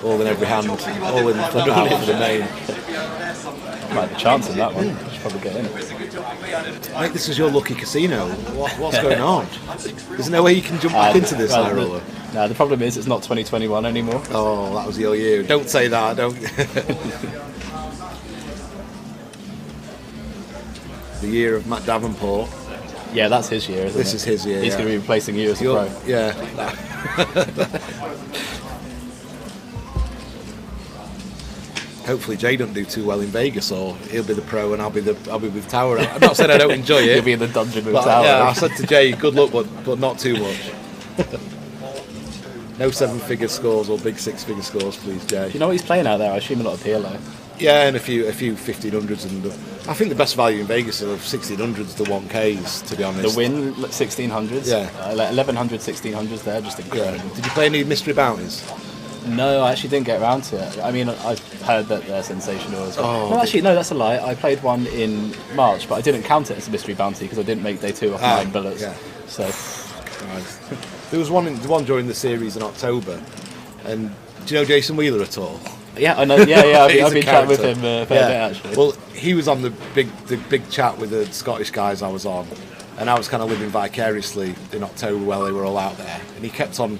all in every hand, all in flip out for the name. Might have a chance in that one. You should probably get in. Mate, this is your lucky casino. What's going on? There's no way you can jump back into this high roller. No, the problem is it's not 2021 anymore. Oh, that was your year. Don't say that. Don't. The year of Matt Davenport. Yeah, that's his year, isn't it? This is his year. He's going to be replacing you as a pro. Yeah. Hopefully Jay don't do too well in Vegas, or he'll be the pro and I'll be with Tower. I'm not saying I don't enjoy it. You'll be in the dungeon with but, Tower. Yeah, I said to Jay, good luck, but not too much. No 7-figure scores or big 6-figure scores, please, Jay. Do you know what he's playing out there? I assume a lot of PLO. Yeah, and a few 1500s, and I think the best value in Vegas are 1600s to 1Ks, to be honest. The win 1600s. Yeah, 1100 1600s there, just incredible. Yeah. Did you play any mystery bounties? No, I actually didn't get around to it. I mean, I've heard that they're sensational as well. Oh, no, actually, no, that's a lie. I played one in March, but I didn't count it as a mystery bounty because I didn't make day 2 off 9 bullets. Yeah. So, there was one during the series in October, and do you know Jason Wheeler at all? yeah, I know. Yeah, I've been chatting with character. him a fair bit actually. Well, he was on the big chat with the Scottish guys I was on, and I was kind of living vicariously in October while they were all out there, and he kept on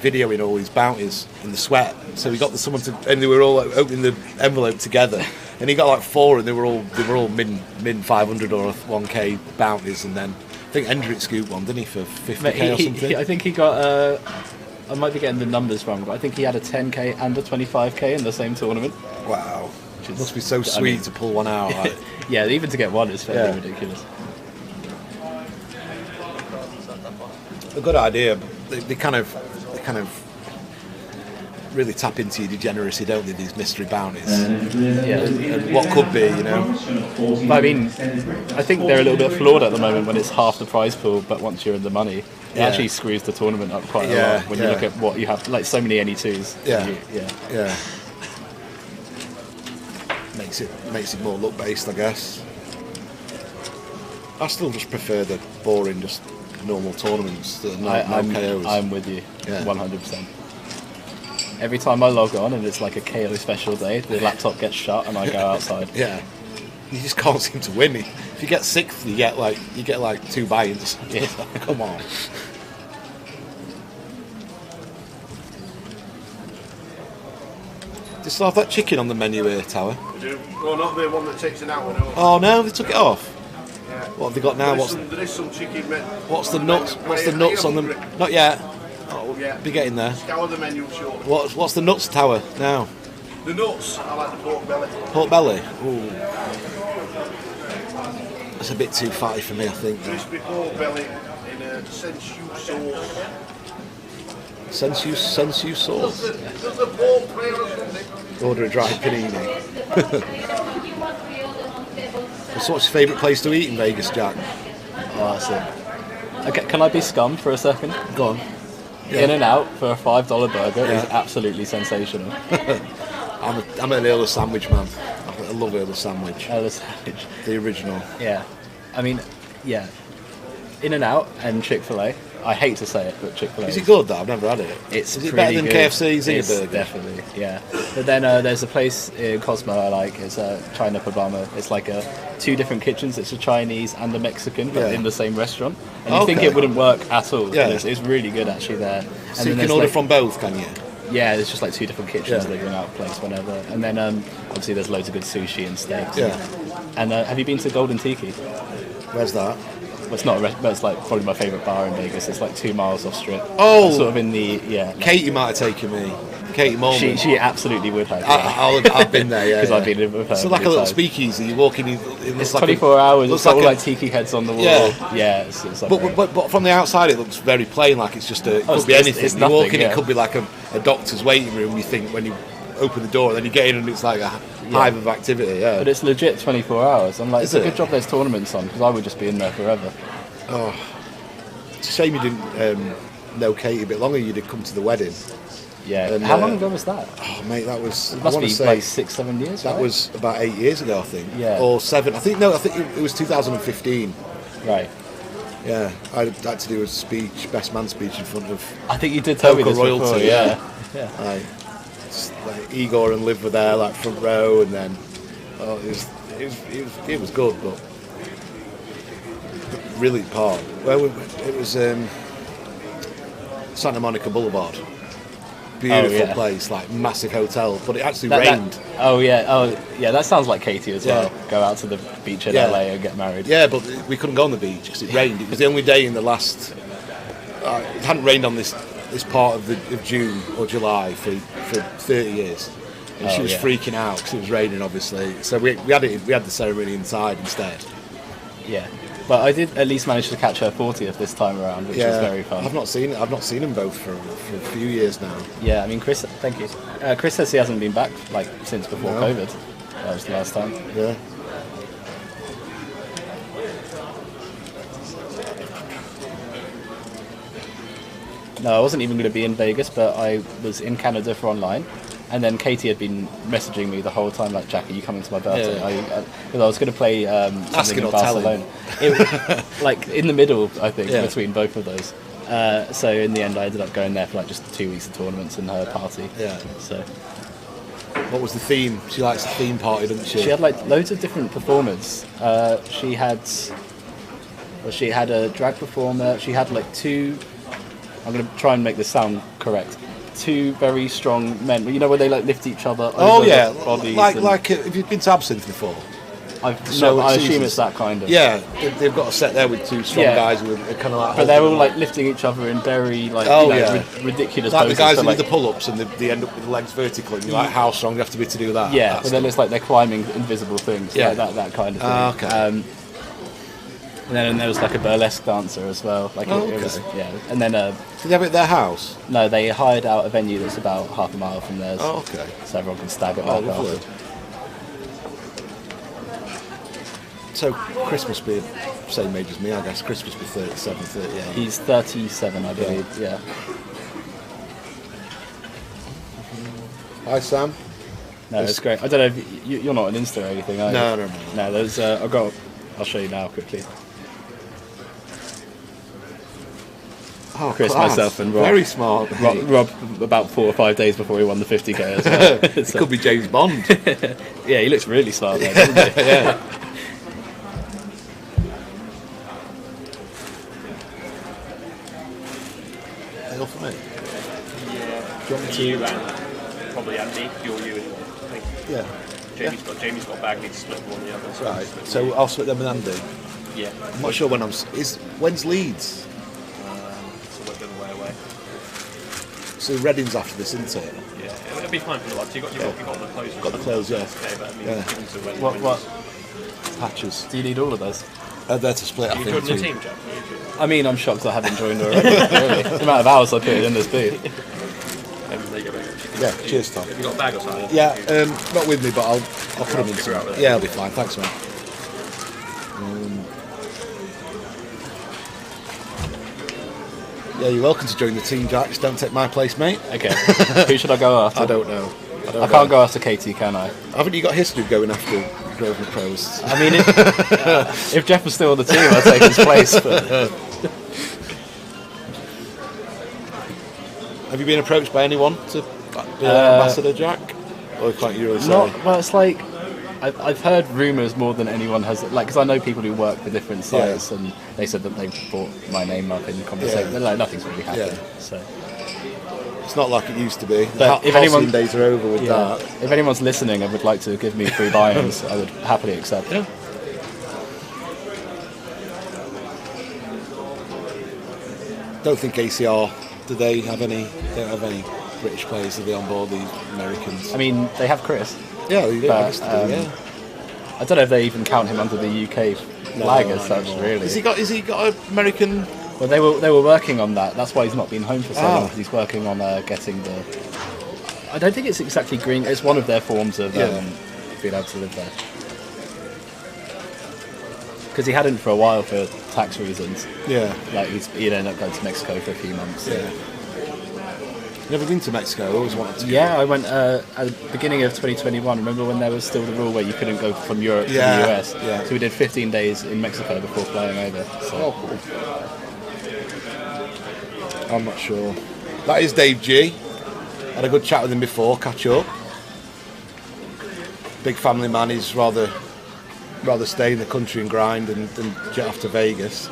videoing all these bounties in the sweat. So he got someone to, and they were all opening the envelope together, and he got like 4, and they were all min 500 or 1K bounties, and then I think Hendrick scooped one, didn't he, for 50K or something? I think he got. I might be getting the numbers wrong, but I think he had a 10K and a 25K in the same tournament. Wow, it must be so sweet to pull one out. Like. Yeah, even to get one is fairly ridiculous. A good idea, but they kind of really tap into your degeneracy, don't they, these mystery bounties? And what could be, you know? But I mean, I think they're a little bit flawed at the moment when it's half the prize pool, but once you're in the money, it actually screws the tournament up quite a lot when you look at what you have, like so many NE2s. Yeah. Makes it more luck based, I guess. I still just prefer the boring, just normal tournaments that are no KOs. I'm with you, 100%. Every time I log on and it's like a KO special day, the laptop gets shut and I go outside. Yeah, you just can't seem to win. If you get 6th, you get like 2 buy-ins. Yeah. Come on. They still have that chicken on the menu here, Tower. We do. Well, not the one that takes an hour, no. Oh no, they took it off. Yeah. What have they got now? There is some chicken. What's the nuts? What's the nuts on them? Not yet. Oh, we'll Yeah. be getting there. Scour the menu shortly. What's the nuts, Tower, now? The nuts, I like the pork belly. Pork belly? Ooh. That's a bit too fatty for me, I think. Crispy pork belly in a sensu sauce. Sensu sauce. Does the pork play or something? Order a dry panini. So what's your favourite place to eat in Vegas, Jack? Oh, that's it. Okay, can I be scum for a second? Go on. In and Out for a $5 burger is absolutely sensational. I'm an Earl sandwich man. I love Earl sandwich. Earl sandwich. The original. Yeah. I mean, yeah. In and Out and Chick-fil-A. I hate to say it, but Chick-fil-A. Is it good though? I've never had it. It's Is it pretty better than good. KFC's It's burger? definitely, yeah. But then there's a place in Cosmo I like. It's China Pabama. It's like two different kitchens. It's a Chinese and a Mexican, but in the same restaurant. And you think it wouldn't work at all. Yeah. It's really good actually there. And So you can order from both, can you? Yeah, there's just like two different kitchens. Yeah. They bring out place whenever. And then obviously there's loads of good sushi and steaks. Yeah. And have you been to Golden Tiki? Where's that? Well, it's not a but it's like probably my favourite bar in Vegas. It's like 2 miles off Strip. Oh! Sort of in the, Katie might have taken me. Katie Mormon. She absolutely would have. Yeah. I've been there, yeah. Because I've been with her. So like a little speakeasy. You walk in. It's 24 hours. It's got all like tiki heads on the wall. Yeah. Yeah. It's like but from the outside it looks very plain. Like it's just it could be anything. It's You nothing, walk in, yeah. it could be like a doctor's waiting room. You think when you open the door, and then you get in and it's like a hive of activity. Yeah. But it's legit 24 hours. I'm like, Is it's a it? good job there's tournaments on because I would just be in there forever. Oh, it's a shame you didn't know Katie a bit longer. You'd have come to the wedding. Yeah. And, How long ago was that? Oh, mate, that was. It I must want be to say like 6-7 years. that right? was about 8 years ago, I think. Yeah. Or 7. I think it was 2015. Right. Yeah, I had to do a speech, best man speech in front of I think you did tell me local this before. royalty. Yeah. Yeah. Like Igor and Liv were there, like front row, and then it was good, but really part. It was Santa Monica Boulevard, beautiful place, like massive hotel, but it actually rained. That sounds like Katie as well. Go out to the beach in LA and get married. Yeah, but we couldn't go on the beach because it rained. It was the only day in the last. It hadn't rained on this part of June or July for 30 years, and she was freaking out because it was raining, obviously. So we had the ceremony inside instead. Yeah, but I did at least manage to catch her 40th this time around, which was very fun. I've not seen them both for a few years now. Yeah, I mean, Chris, thank you. Chris says he hasn't been back like since before COVID. That was the last time. Yeah. No, I wasn't even going to be in Vegas, but I was in Canada for online. And then Katie had been messaging me the whole time, like, Jack, are you coming to my birthday? Because I was going to play something in Barcelona. Like, in the middle, I think, between both of those. So in the end, I ended up going there for like just 2 weeks of tournaments and her party. Yeah. So What was the theme? She likes the theme party, doesn't she? she had like loads of different performers. She had a drag performer. She had like two. I'm going to try and make this sound correct. 2 very strong men. You know where they like lift each other over their bodies. Like have you been to Absinthe before? I assume it's that kind of. Yeah, they've got a set there with 2 strong guys who are kind of like. But they're all like lifting each other in very like ridiculous like poses. the guys so, that like, do the pull-ups and they end up with the legs vertical. And you're like, how strong do you have to be to do that? yeah, but then it's like they're climbing invisible things. Yeah. Like that kind of thing. Okay. And then there was like a burlesque dancer as well. Like it was, And then Did they have it at their house? no, they hired out a venue that's about half a mile from theirs. Oh, okay. So everyone can stagger back Lovely. after. So Chris must be the same age as me, I guess. Chris must be 37, 38. He's 37, I believe. Yeah. Hi, Sam. No, it's great. I don't know if you're not on Insta or anything, are you? No. No, there's. I'll show you now quickly. Oh, Chris, class. myself, and Rob. Very smart. Rob about 4 or 5 days before he won the 50k as well. It could be James Bond. Yeah, he looks really smart there, doesn't he? Yeah. Anything else for me? Yeah. Do you want me to? Probably Andy. You and Yeah. Jamie's got Bagley to split one of the others. Right. So I'll split them with Andy. Yeah. I'm not sure when when's Leeds? So we're going away. So Reading's after this, isn't it? Yeah, it'll be fine for the lads. You've got the clothes. Got the clothes, yeah. Okay, but I mean, Yeah. given to Reading What Patches. do you need all of those? They're to split, I You think. joined the too. team, Jack? I mean, I'm shocked I haven't joined already. Really. The amount of hours I put in this booth. There you go, mate. Yeah, cheers, Tom. Have you got a bag or something? Yeah, not with me, but I'll put them in. figure out with it. Yeah, I'll be fine. Thanks, mate. Yeah, you're welcome to join the team, Jack. Just don't take my place, mate. Okay. Who should I go after? I don't know. I can't go after Katie, can I? Haven't you got history of going after Grosvenor Pros? I mean, if Jeff was still on the team, I'd take his place. But Have you been approached by anyone to be an ambassador, Jack? Or can't you really say? well, it's like I've heard rumours more than anyone has. Like, because I know people who work for different sites, and they said that they brought my name up in conversation. Yeah. Like, nothing's really happened. Yeah. So. It's not like it used to be. But The if halcyon anyone- days are over with Yeah. that. If anyone's listening and would like to give me free buy-ins, I would happily accept. Yeah. Don't think ACR. Do they have any? They don't have any British players. Do they on board the Americans? I mean, they have Chris. Yeah, they but, obviously do. Yeah. I don't know if they even count him under the UK flag as such, really. Has he got an American? Well, they were working on that. That's why he's not been home for so Ah. long, because he's working on getting the. I don't think it's exactly green. It's one of their forms of being able to live there. Because he hadn't for a while for tax reasons. Yeah. Like he'd end up going to Mexico for a few months. Yeah. Never been to Mexico. I always wanted to. Yeah, I went at the beginning of 2021. Remember when there was still the rule where you couldn't go from Europe to the US? Yeah. So we did 15 days in Mexico before flying over. So. Oh, cool. I'm not sure. That is Dave G. Had a good chat with him before. Catch up. Big family man. He's rather stay in the country and grind than jet off to Vegas.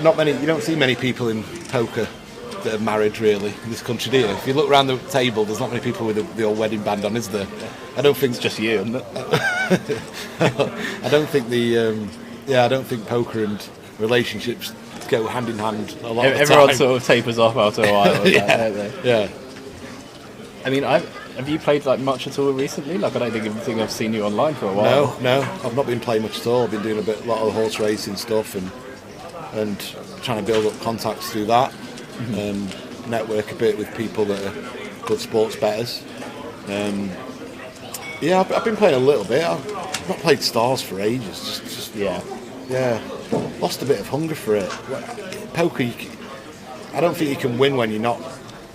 Not many. You don't see many people in poker that are married really in this country, do you? If you look around the table, there's not many people with the old wedding band on, is there? I don't think It's just you, isn't it? I don't think I don't think poker and relationships go hand in hand a lot of the Everyone time. sort of tapers off after a while. With Yeah. that, don't they? Yeah. I mean, have you played like much at all recently? Like, I don't think I've seen you online for a while. No, I've not been playing much at all. I've been doing a lot of horse racing stuff and trying to build up contacts through that. Network a bit with people that are good sports bettors. Yeah, I've been playing a little bit. I've not played Stars for ages. Just Yeah. lost a bit of hunger for it. Poker, I don't think you can win when you're not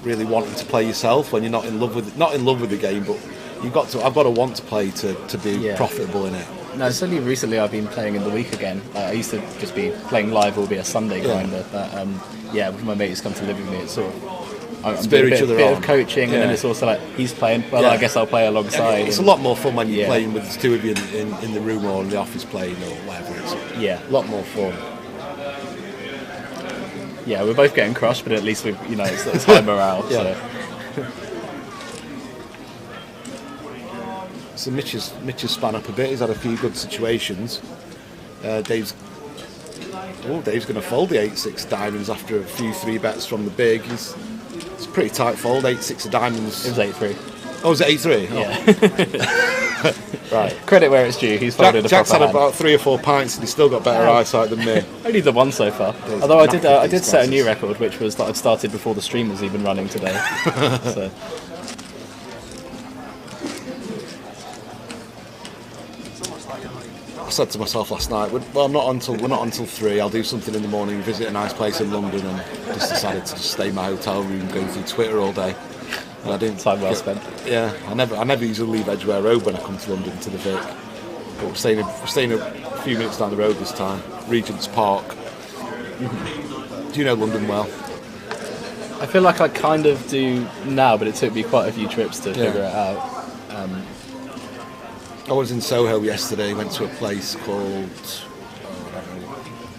really wanting to play yourself. When you're not in love with the game, but I've got to want to play to be profitable in it. No, it's only recently I've been playing in the week again. I used to just be playing live or be a Sunday grinder, but when my mates come to live with me, it's sort of I'm Spur doing each a other bit on. of coaching, and then it's also like he's playing. Well, I guess I'll play alongside. It's a lot more fun when you're playing with the two of you in the room or in the office playing or whatever. It's a lot more fun. Yeah, we're both getting crushed, but at least it's high morale. Yeah. So. So Mitch has span up a bit. He's had a few good situations. Dave's going to fold the 8-6 diamonds after a few 3-bets from the big. It's a pretty tight fold. 8-6 of diamonds. It was 8-3. Oh, was it 8-3? Yeah. Oh. Right. Credit where it's due. He's folded Jack's a had proper hand. about 3 or 4 pints and he's still got better eyesight than me. Only the one so far. There's Although I knackered did these set a new glasses. record, which was that I'd started before the stream was even running today. So. I said to myself last night, we're not until 3. I'll do something in the morning, visit a nice place in London, and just decided to just stay in my hotel room and go through Twitter all day. And I didn't. Time well spent. Yeah, I never usually leave Edgware Road when I come to London to the Vic. But we're staying a few minutes down the road this time, Regent's Park. Do you know London well? I feel like I kind of do now, but it took me quite a few trips to figure it out. I was in Soho yesterday. Went to a place called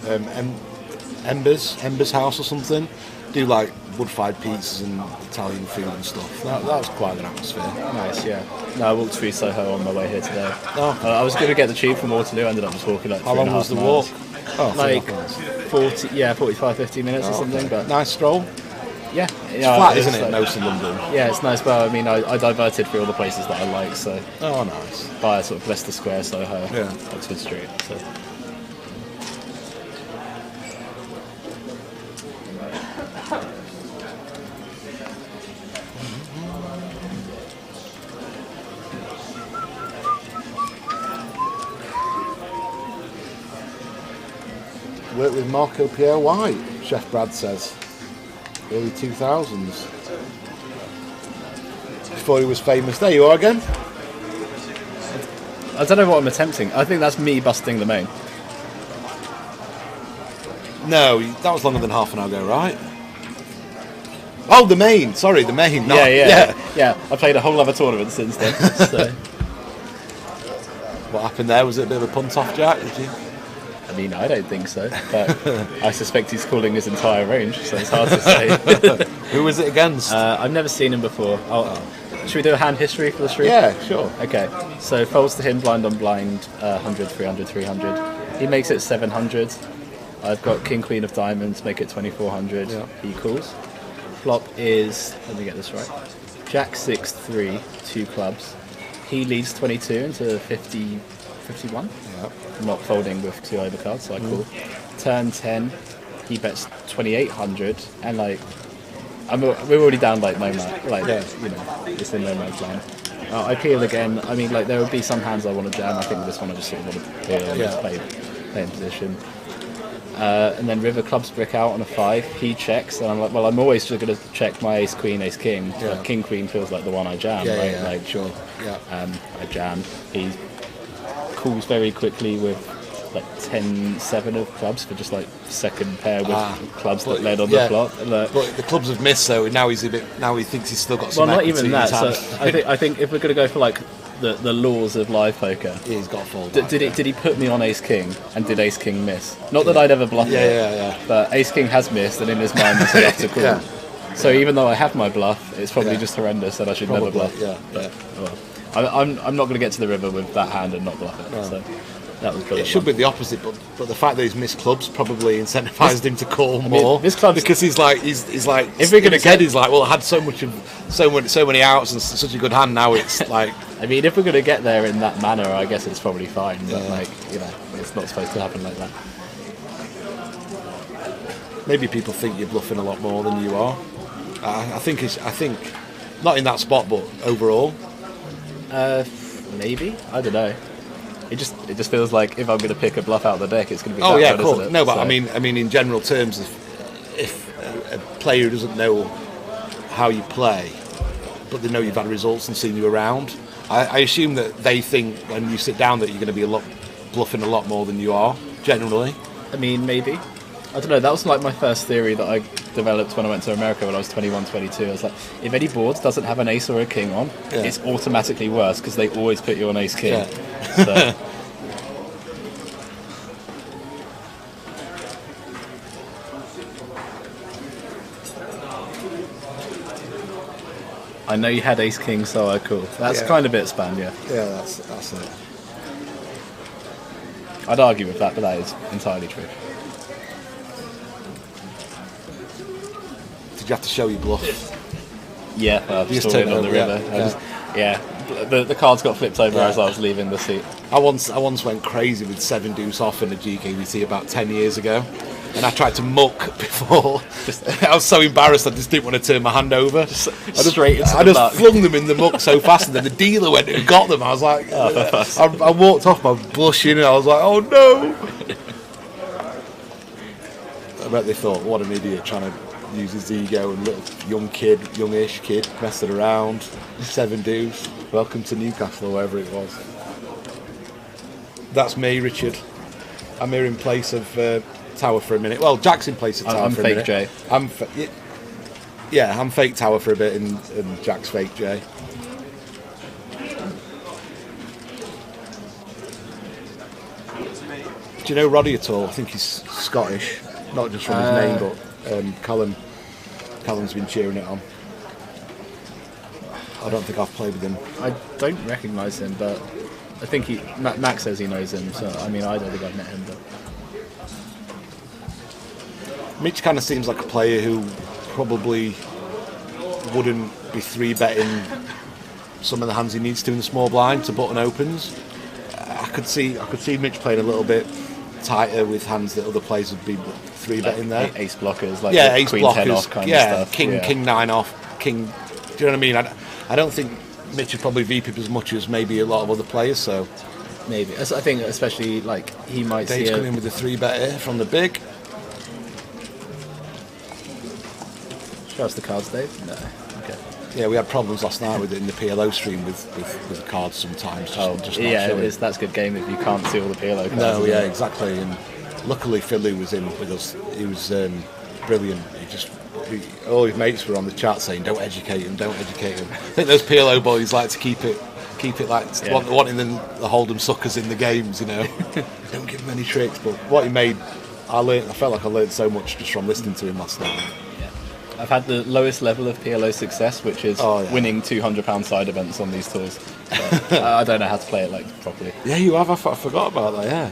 Embers House or something. Do like wood-fired pizzas and Italian food and stuff. That was quite an atmosphere. Nice, yeah. No, I walked through Soho on my way here today. Oh. I was going to get the tube from Waterloo. I ended up just walking like How long was the walk? Oh, like 45, 50 minutes or something. Okay. But nice stroll. Yeah, It's flat, isn't it? Most of London. Yeah, it's nice. Well, I mean, I diverted through all the places that I like. So. Oh, nice. By sort of Leicester Square, Soho, yeah. Oxford Street. So. Worked with Marco Pierre White, Chef Brad says. Early 2000s. Before he was famous. There you are again. I don't know what I'm attempting. I think that's me busting the main. No, that was longer than half an hour ago, right? Oh, the main. Sorry, the main. Yeah. I played a whole other tournament since then. So. What happened there? Was it a bit of a punt off, Jack? Did you? I mean, I don't think so, but I suspect he's calling his entire range, so it's hard to say. Who was it against? I've never seen him before. Should we do a hand history for the stream? Yeah, sure. Okay, so folds to him, blind on blind, 100, 300, 300. He makes it 700. I've got king, queen of diamonds, make it 2400. Yeah. He calls. Flop is, let me get this right, jack 6, 3, 2 clubs. He leads 22 into 50, 51. Yeah. Not folding with 2 overcards, so I call. Turn 10, he bets 2800, and like, we're already down like no man, like you know, it's in no man's land. I peel again. I mean, like there would be some hands I want to jam. I think this one I just sort of want to peel and just play in position. And then river clubs brick out on a 5. He checks, and I'm like, well, I'm always just going to check my ace queen, ace king. Yeah. Like, king queen feels like the one I jam, right? Yeah. Like sure. Yeah. I jam. He calls very quickly with like 10-7 of clubs for just like second pair with clubs that led on the flop. But the clubs have missed, so now he's a bit. Now he thinks he's still got some. Well, not equity even that. in his So hand. I think if we're going to go for like the laws of live poker, he's got a fold. Did he put me on ace king, and did ace king miss? Not that I'd ever bluff it. But ace king has missed, and in his mind he's enough to call. Yeah. So even though I have my bluff, it's probably just horrendous, and I should never bluff. Yeah. Well, I'm not going to get to the river with that hand and not bluff it. So that was brilliant. It should be the opposite, but the fact that he's missed clubs probably incentivized him to call more. This club, because he's like if we're going to get, he's like, well, I had so many outs and such a good hand. Now it's like, I mean, if we're going to get there in that manner, I guess it's probably fine. But like, you know, it's not supposed to happen like that. Maybe people think you're bluffing a lot more than you are. I think not in that spot, but overall. Maybe, I don't know. It just feels like if I'm going to pick a bluff out of the deck, it's going to be. Oh yeah, good, cool. isn't it? No, but so. I mean, in general terms, if a player doesn't know how you play, but they know you've had results and seen you around, I assume that they think when you sit down that you're going to be bluffing a lot more than you are generally. I mean, maybe. I don't know. That was like my first theory that I developed when I went to America when I was 21, 22. I was like, if any board doesn't have an ace or a king on, it's automatically worse because they always put you on ace king. Yeah. So. I know you had ace king, so I cool. That's kind of it, Span, yeah. Yeah, that's it. I'd argue with that, but that is entirely true. Did you have to show your bluff? Yeah, I just turned turned on the over, river. The cards got flipped over as I was leaving the seat. I once went crazy with 7 deuce off in a GKBT about 10 years ago, and I tried to muck before. I was so embarrassed I just didn't want to turn my hand over. I just flung them in the muck so fast, and then the dealer went and got them. I was like, I walked off my blushing, and I was like, oh no! I bet they thought, what an idiot trying to use his ego, and little youngish kid messing around. 7 deuce. Welcome to Newcastle, or wherever it was. That's me, Richard. I'm here in place of Tower for a minute. Well, Jack's in place of Tower for a minute. I'm fake Jay. I'm fake Tower for a bit, and Jack's fake Jay. Do you know Roddy at all? I think he's Scottish, not just from his name, but Callum Callum's been cheering it on. I don't think I've played with him. I don't recognise him, but I think Max says he knows him, so I mean, I don't think I've met him, but... Mitch kind of seems like a player who probably wouldn't be 3-betting some of the hands he needs to in the small blind to button opens. I could see Mitch playing a little bit tighter with hands that other players would be 3-betting there. Ace blockers, like ace Queen blockers, 10 off kind of stuff. King 9 off, King. Do you know what I mean? I don't think Mitch would probably VPip as much as maybe a lot of other players. So maybe I think especially like he might Dave's see coming in with a 3-bet here from the big. Show us the cards, Dave. No. Okay. Yeah, we had problems last night with it in the PLO stream with the cards sometimes. Just not showing. That's a good game if you can't see all the PLO cards. No, yeah, exactly. And luckily Phil was in with us. He was brilliant. All his mates were on the chat saying, "Don't educate him, don't educate him." I think those PLO boys like to keep it like wanting the Hold'em suckers in the games, you know. Don't give him any tricks. But what he made, I felt like I learned so much just from listening to him last night. I've had the lowest level of PLO success, which is winning £200 side events on these tours. So, I don't know how to play it like properly. Yeah, you have. I forgot about that. Yeah.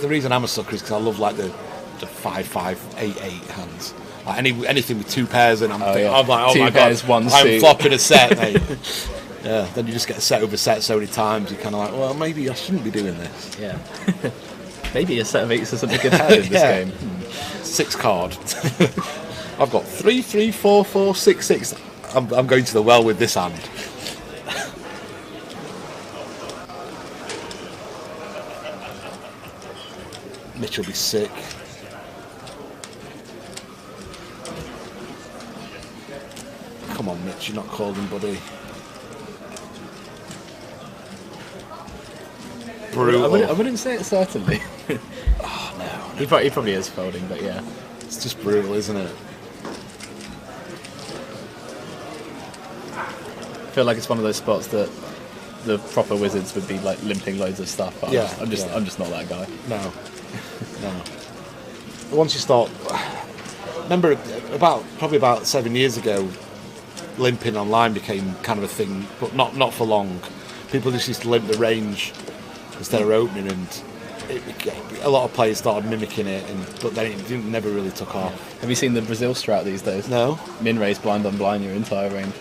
The reason I'm a sucker is because I love like the 5-5, 8-8 hands. Like anything with 2 pairs, and I'm like, oh two my pairs, god, one I'm suit. flopping a set, mate. Yeah. Then you just get set over set so many times. You're kind of like, well, maybe I shouldn't be doing this. Yeah. Maybe a set of 8s isn't a good hand in this game. 6 card. I've got 3, 3, 4, 4, 6, 6. I'm going to the well with this hand. Mitch will be sick. Come on, Mitch, you're not calling, buddy. Brutal. I wouldn't say it certainly. Oh, no. He probably is folding, but yeah. It's just brutal, isn't it? I feel like it's one of those spots that the proper wizards would be like limping loads of stuff. But I'm just not that guy. No. Once you start, remember probably about 7 years ago, limping online became kind of a thing, but not for long. People just used to limp the range instead of opening, and a lot of players started mimicking it, but then it never really took off. Have you seen the Brazil strat these days? No. Min raise blind on blind your entire range.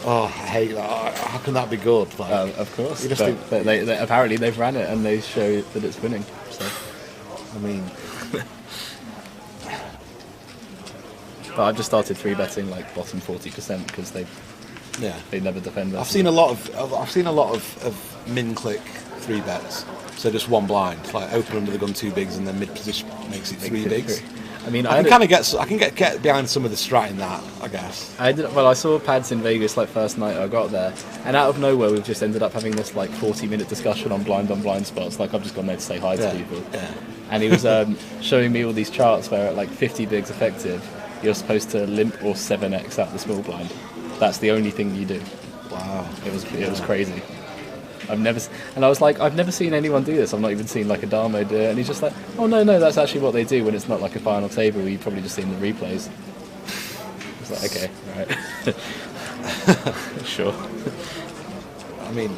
Oh, I hate that. How can that be good? Like, of course. But they apparently they've ran it and they show that it's winning. So. I mean, but I've just started 3-betting like bottom 40% because they never defend us. I've seen a lot of min click 3-bets. So just one blind, like open under the gun 2 bigs, and then mid position makes it 3 bigs. I mean, I can get behind some of the strat in that, I guess. I saw pads in Vegas like first night I got there, and out of nowhere we've just ended up having this like 40-minute discussion on blind spots. Like I've just gone there to say hi to people. Yeah. And he was showing me all these charts where at like 50 bigs effective, you're supposed to limp or 7x out the small blind. That's the only thing you do. Wow. It was crazy. I was like, I've never seen anyone do this. I've not even seen like a Damo do it. And he's just like, oh no, that's actually what they do when it's not like a final table where you've probably just seen the replays. It's like, okay, right. Sure. I mean,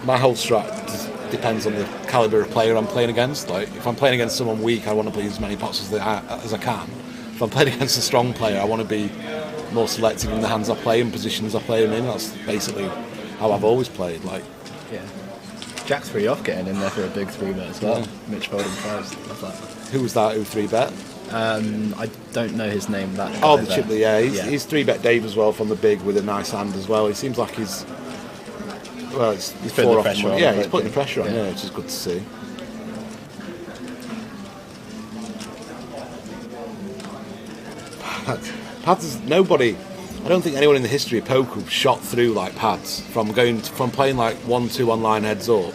my whole strat depends on the caliber of player I'm playing against. Like, if I'm playing against someone weak, I want to play as many pots as I can. If I'm playing against a strong player, I want to be more selective in the hands I play and positions I play them in. That's basically how I've always played. Like, yeah, Jack 3 off getting in there for a big 3-bet as well. Mitch folding 5s, love that. Who was that? Who 3-bet? I don't know his name. The Chipler. Yeah, he's 3-bet Dave as well from the big with a nice hand as well. He seems like he's putting the pressure on. Yeah, he's putting the pressure on. Yeah, which is good to see. Pads is nobody. I don't think anyone in the history of poker shot through like Pads from playing like 1-2 online heads up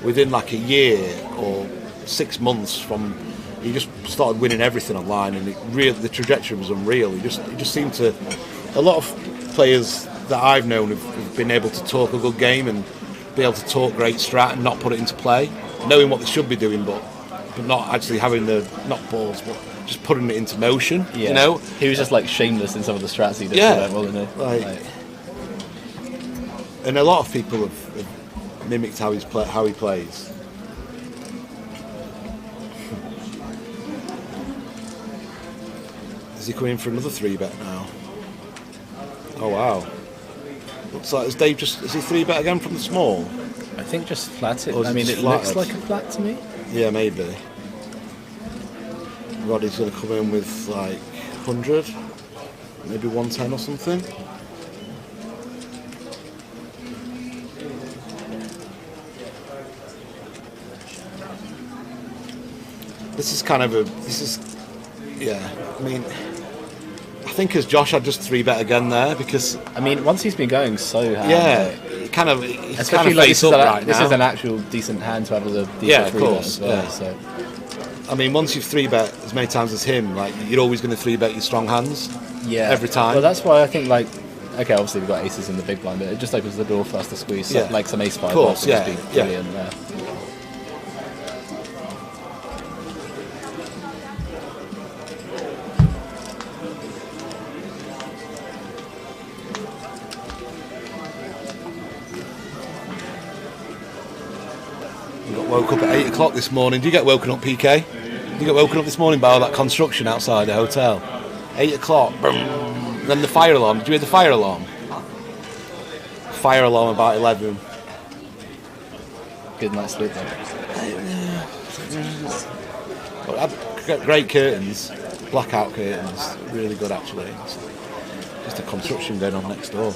within like a year or 6 months from. He just started winning everything online, and the trajectory was unreal. He just seemed to. A lot of players that I've known have been able to talk a good game and be able to talk great strat and not put it into play, knowing what they should be doing, but not actually having not balls, but just putting it into motion. Yeah. You know, he was just like shameless in some of the strats he did. Yeah. Wasn't he? Like, and a lot of people have mimicked how he plays. Is he coming for another 3-bet now? Oh wow! Looks like is he 3-bet again from the small? I think just flat it. Or is I mean, just it looks flattered? like a flat to me. Yeah, maybe. Roddy's going to come in with like 100, maybe 110 or something. Yeah, I mean, I think as Josh, I'd just 3-bet again there because I mean, once he's been going so hard, he's kind of especially face up right this now. is an actual decent hand to have as a decent Yeah, of 3-bet course, as well. yeah. So I mean, once you've 3-bet as many times as him, like you're always going to 3-bet your strong hands. yeah, every time. Well, that's why I think like. Okay, obviously we've got aces in the big blind, but it just opens the door for us to squeeze Yeah. like some ace-5 Of course, off would just yeah, be yeah. brilliant there. We got woke up at 8 o'clock this morning. Do you get woken up, PK? You get woken up this morning by all that construction outside the hotel. 8 o'clock. Boom. Then the fire alarm. Did you hear the fire alarm? Fire alarm about 11. Good night's sleep then. Great curtains. Blackout curtains. Really good, actually. It's just a construction going on next door.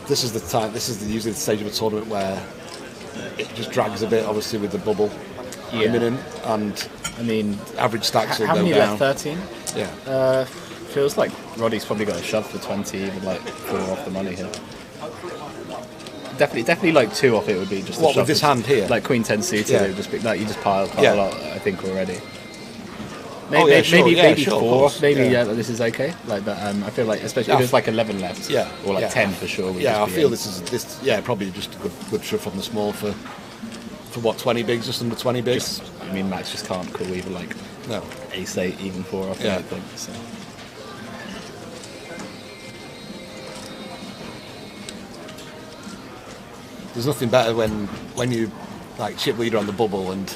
This is the time. This is usually the stage of a tournament where it just drags a bit, obviously, with the bubble imminent, and I mean, average stacks will how go many down. left? 13. Yeah. Feels like Roddy's probably got a shove for 20, even like 4 off the money here. Definitely like 2 off it would be just. What, a shove with this for- hand here? Like Queen 10 suited, Yeah. it would just be like you just pile quite Yeah. a lot. I think already. Oh, yeah, sure, yeah, maybe sure, of 4 course, off. Maybe yeah. this is okay. Like, but I feel like especially Yeah. if there's like 11 left. Yeah. Or like Yeah. 10 for sure. would Yeah, I just be feel in. this. Yeah, probably just a good shove on the small for what, 20 bigs, just under 20 bigs. I mean, Max just can't call even like No. ace 8, even 4 off. Yeah. I think so. There's nothing better when you like chip leader on the bubble and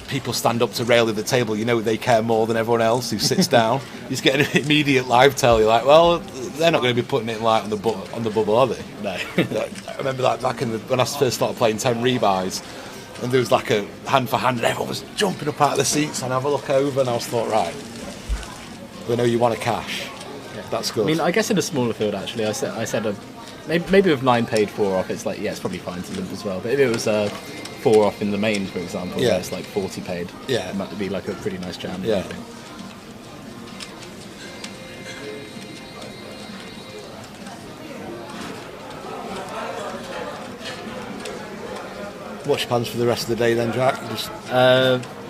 people stand up to rail at the table. You know they care more than everyone else who sits down. You just get an immediate live tell. You're like, well, they're not going to be putting it light on the bubble, are they? No. I remember that back when I first started playing 10 rebuys, and there was like a hand for hand, and everyone was jumping up out of the seats and have a look over, and I was thought, right, we know you want to cash. Yeah. That's good. I mean, I guess in a smaller field, actually, I said maybe with 9 paid 4 off, it's like, yeah, it's probably fine to limp as well. But if it was 4 off in the main, for example, Yeah. where it's like 40 paid, Yeah. it might be like a pretty nice jam. Yeah. I think. What's your plans for the rest of the day then, Jack? Just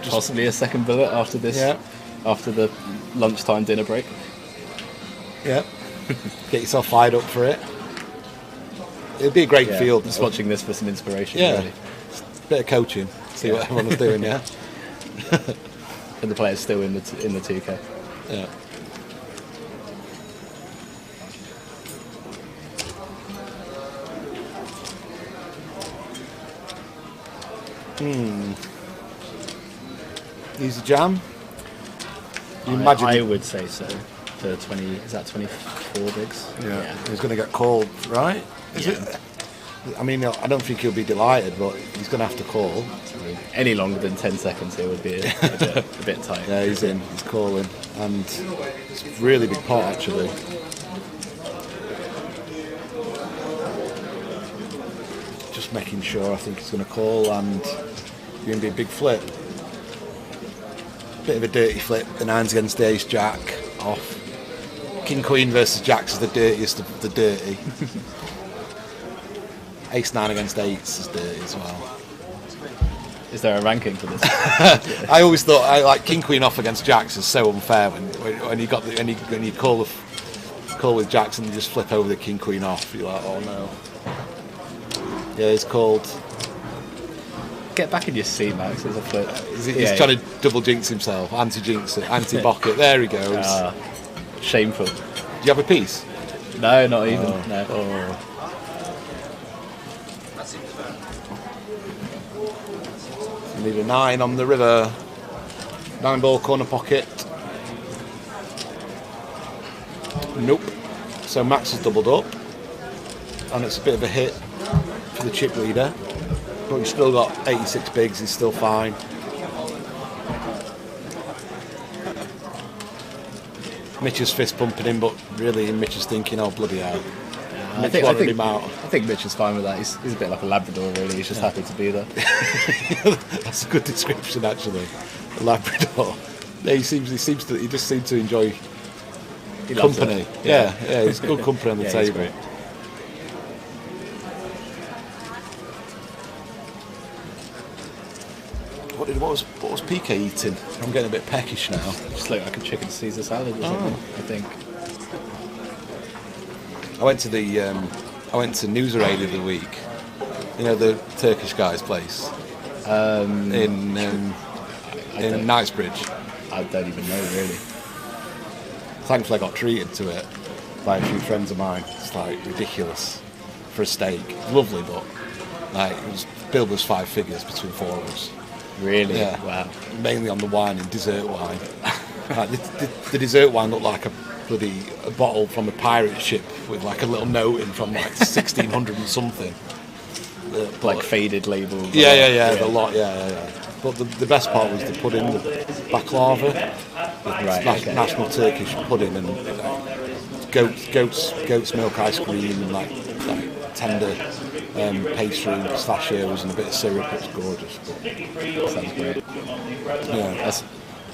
Possibly a second bullet after this, Yeah. after the lunchtime dinner break. yeah, get yourself fired up for it. It'd be a great Yeah, field. just watching this for some inspiration. Yeah. Really. Bit of coaching. See what everyone's doing. Yeah. And the players still in the 2K. Yeah. Use the jam. You imagine? I would say so. For 20, is that 24 bigs? Yeah. He's going to get called, right? Is it? I mean, I don't think he'll be delighted, but he's going to have to call. Any longer than 10 seconds here would be a bit tight. Yeah, he's in. He's calling, and it's a really big pot actually. Just making sure. I think he's going to call, and it's going to be a big flip. Bit of a dirty flip. The 9's against the ace jack off. King Queen versus jacks is the dirtiest of the dirty. Ace 9 against 8s is dirty as well. Is there a ranking for this? I always thought like King Queen off against jacks is so unfair when you got when you call with jacks and you just flip over the King Queen off. You're like, oh no. Yeah, it's called. Get back in your seat, Max. There's a foot. He's trying to double jinx himself, anti-jinx it, anti-bocket. There he goes. Shameful. Do you have a piece? No, not even. No. Need a 9 on the river. 9 ball corner pocket. Nope. So Max has doubled up, and it's a bit of a hit for the chip leader. But he's still got 86 bigs. He's still fine. Mitch is fist pumping him, but really Mitch is thinking, "Oh bloody hell!" I think Mitch is fine with that. He's a bit like a Labrador, really. He's just happy to be there. That's a good description, actually. A Labrador. Yeah, he just seems to enjoy company. Yeah, he's good company on the table. What was PK eating? I'm getting a bit peckish now. Just look like a chicken Caesar salad or something, I think. I went to Newsarray the other week. You know, the Turkish guy's place in Knightsbridge. I don't even know, really. Thankfully, I got treated to it by a few friends of mine. It's like ridiculous for a steak. Lovely, but like bill was 5 figures between 4 of us. Really? Yeah. Wow. Mainly on the wine and dessert wine. Like the dessert wine looked like a bottle from a pirate ship with like a little note in from like 1600 and something. Like faded labels. Yeah. The lot. Yeah. But the best part was the pudding, the baklava, national Turkish pudding, and goat's milk ice cream, and like tender pastry, pistachios, and a bit of syrup. It's gorgeous. Sounds great. Yeah. That's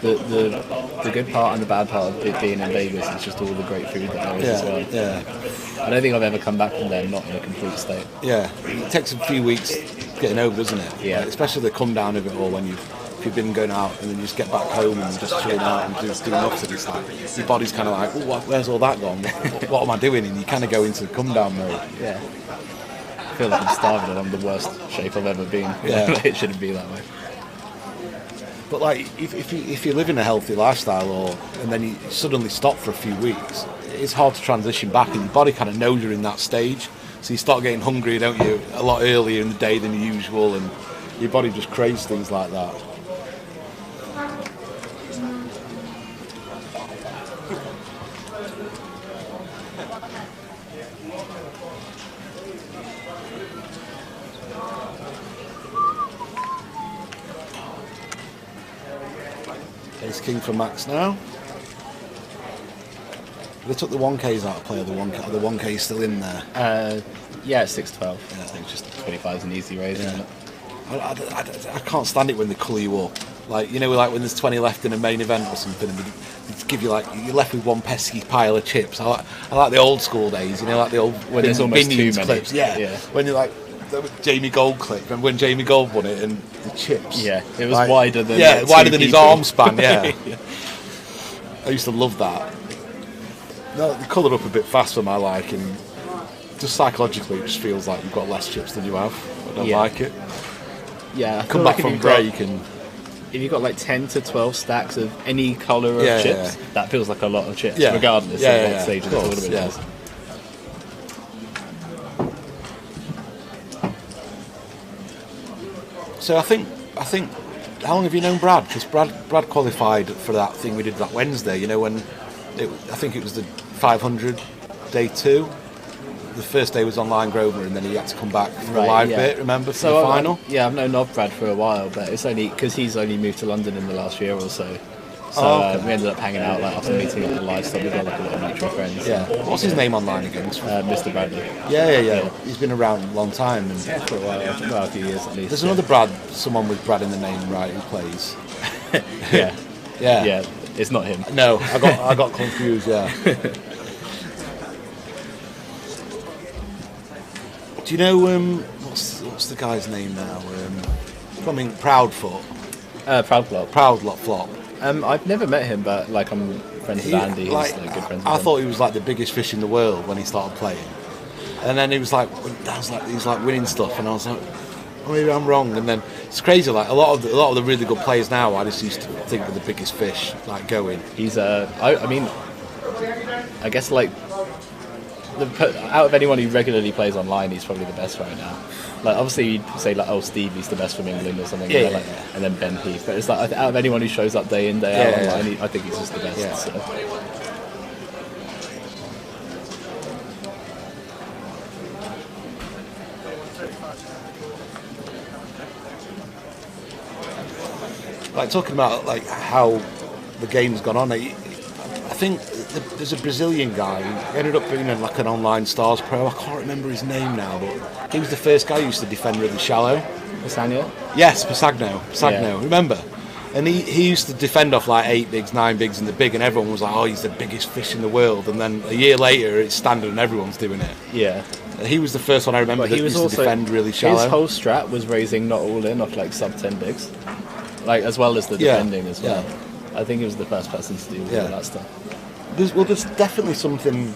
the good part and the bad part of it being in Vegas is just all the great food that there is as well. Yeah. I don't think I've ever come back from there not in a complete state. Yeah. It takes a few weeks getting over, doesn't it? Yeah. Like, especially the come down of it all when if you've been going out and then you just get back home and just chilling out and just doing nothing. It's like your body's kind of like, oh, where's all that gone? What am I doing? And you kind of go into the come down mode. Yeah. I feel like I'm starving and I'm the worst shape I've ever been. Yeah. It shouldn't be that way. But like, if you live in a healthy lifestyle, and then you suddenly stop for a few weeks, it's hard to transition back, and your body kind of knows you're in that stage. So you start getting hungry, don't you, a lot earlier in the day than usual, and your body just craves things like that. Ace King for Max now. They took the 1Ks out of play, or the 1K's still in there? Yeah, it's 6-12. Yeah. I think just 25 is an easy raise, isn't it? I can't stand it when they colour you up. Like, you know, like when there's 20 left in a main event or something, and they give you, like, you're left with one pesky pile of chips. I like the old school days, you know, like the old when there's almost too many clips. Yeah. When you're like Jamie Gold clip, remember when Jamie Gold won it and the chips? Yeah, it was like, wider than his arm span. Yeah. I used to love that. No, they colour up a bit fast for my liking. Just psychologically, it just feels like you've got less chips than you have. I don't like it. Yeah, come back from break and if you've got like 10 to 12 stacks of any colour of chips, that feels like a lot of chips, regardless of what stage of the tournament it is. So I think. How long have you known Brad? Because Brad qualified for that thing we did that Wednesday. You know, when I think it was the 500 day 2. The first day was online Grosvenor, and then he had to come back for the live bit. Remember, for the final. I've known of Brad for a while, but it's only because he's only moved to London in the last year or so. So we ended up hanging out after meeting at the live stuff. We've got like a lot of mutual friends. Yeah. What's his name online again? Mr. Bradley. Yeah. He's been around a long time. And for a while, well, a few years at least. There's another Brad, someone with Brad in the name, right? Who plays? Yeah. It's not him. No, I got confused. Yeah. Do you know what's the guy's name now? Something Proudfoot. Proudflop. I've never met him, but like I'm friends with Andy. He's like good friends with him. I thought he was like the biggest fish in the world when he started playing, and then he was like winning stuff, and I was like, maybe I'm wrong. And then it's crazy. Like a lot of the really good players now, I just used to think were the biggest fish like going. He's I mean, I guess like out of anyone who regularly plays online, he's probably the best right now. Like obviously you'd say like, oh, Stevie's the best from England or something, and then Ben Heath. But it's like out of anyone who shows up day in day out online, I think he's just the best. Yeah. So. Like talking about like how the game's gone on, I think there's a Brazilian guy who ended up being like an online Stars pro. I can't remember his name now, but he was the first guy who used to defend really shallow. Pisagno? Yes, Pisagno. Remember? And he used to defend off like 8 bigs, 9 bigs in the big, and everyone was like, oh, he's the biggest fish in the world. And then a year later, it's standard and everyone's doing it. Yeah. He was the first one I remember that used to defend really shallow. His whole strat was raising not all in off like sub 10 bigs, like as well as the defending as well. I think he was the first person to do all that stuff. There's definitely something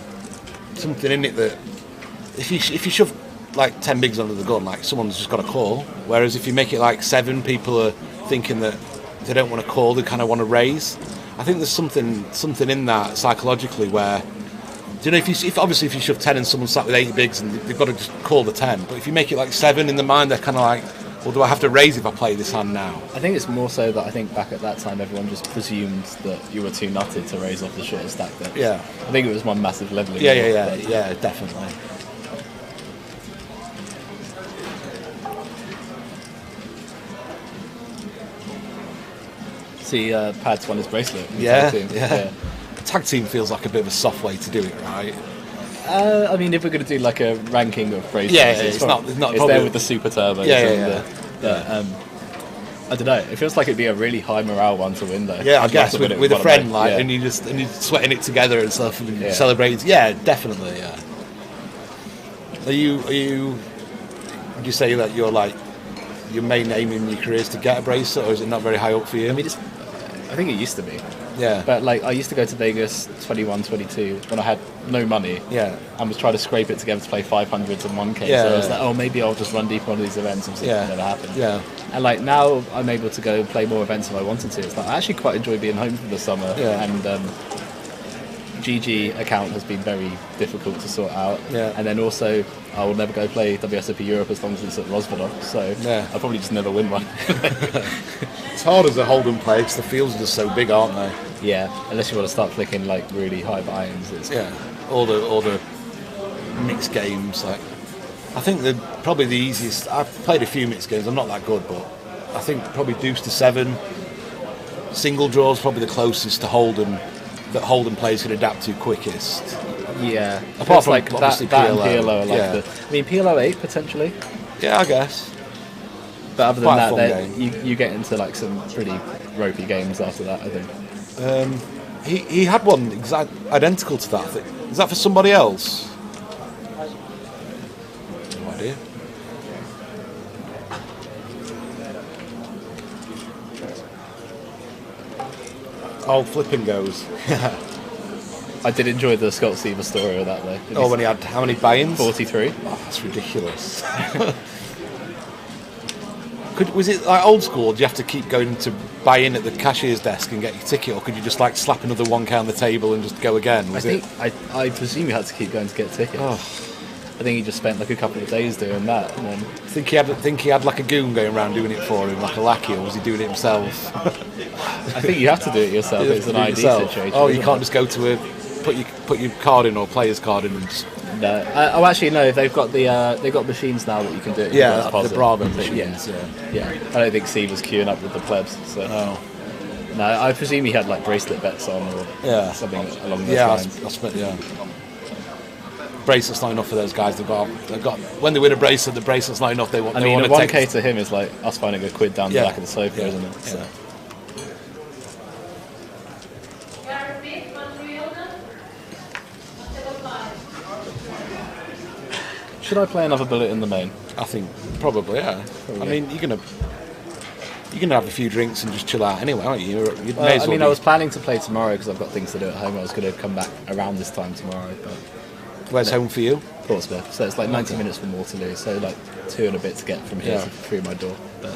in it that if you shove like 10 bigs under the gun, like someone's just got to call. Whereas if you make it like 7, people are thinking that they don't want to call, they kind of want to raise. I think there's something in that psychologically where, you know, if you shove 10 and someone's sat with 8 bigs and they've got to just call the 10, but if you make it like 7 in the mind, they're kind of like, well, do I have to raise if I play this hand now? I think it's more so that I think back at that time everyone just presumed that you were too nutted to raise off the shorter stack decks. Yeah. I think it was one massive leveling. Yeah, definitely. See, Pad's won his bracelet. Yeah. Tag team feels like a bit of a soft way to do it, right? I mean, if we're going to do like a ranking of bracelets, it's not there with the super turbos. I don't know. It feels like it'd be a really high morale one to win, though. Yeah, I guess with a friend, like, and you're sweating it together and stuff, and celebrating. Yeah, definitely. Yeah. Are you? Would you say that you're like your main aim in your career is to get a bracelet, or is it not very high up for you? I mean, I think it used to be. Yeah. But like, I used to go to Vegas 21, 22 when I had no money. Yeah. And was trying to scrape it together to play 500s and 1K. Yeah. So I was like, oh, maybe I'll just run deep on one of these events and see if it never happened. Yeah. And like now I'm able to go play more events if I wanted to. It's like I actually quite enjoy being home for the summer. Yeah. And GG account has been very difficult to sort out. Yeah. And then also I will never go play WSOP Europe as long as it's at Rosvadov. So I'll probably just never win one. It's hard as a Hold'em player because the fields are just so big, aren't they? Yeah, unless you want to start flicking like really high buy-ins. All the mixed games. Like, I think probably the easiest. I've played a few mixed games. I'm not that good, but I think probably deuce to 7 single draws probably the closest to Hold'em that Hold'em players can adapt to quickest. Yeah, apart from like obviously that PLO. And PLO are I mean PLO 8 potentially. Yeah, I guess. But other than that, you get into like some pretty ropey games after that, I think. He had one identical to that. Is that for somebody else? No idea. Oh, flipping goes. I did enjoy the Scott Seaver story of that though. When he had how many buy-ins? 43. Oh, that's ridiculous. Was it like old school? Do you have to keep going to buy in at the cashier's desk and get your ticket, or could you just like slap another 1K on the table and just go again? I presume you had to keep going to get tickets. Oh. I think he just spent like a couple of days doing that. And then think he had like a goon going around doing it for him, like a lackey, or was he doing it himself? I think you have to do it yourself. It's an ID situation. Oh, you can't just go to put your card in or player's card in and just. No. Actually, no. They've got machines now that you can do it. Yeah, the Bravo machines. Yeah. I don't think Steve was queuing up with the plebs. So. Oh. No, I presume he had like bracelet bets on or something along those lines. Yeah. Bracelet's not enough for those guys. They've got when they win a bracelet, the bracelet's not enough. They want. I mean, a 1K to him is like us finding a quid down the back of the sofa, isn't it? So. Should I play another bullet in the main? I think probably, yeah. I mean, you're gonna have a few drinks and just chill out anyway, aren't you? I was planning to play tomorrow because I've got things to do at home. I was going to come back around this time tomorrow. But where's home for you? Portsmouth, so it's like 90 minutes from Waterloo, so like 2 and a bit to get from here through my door. But I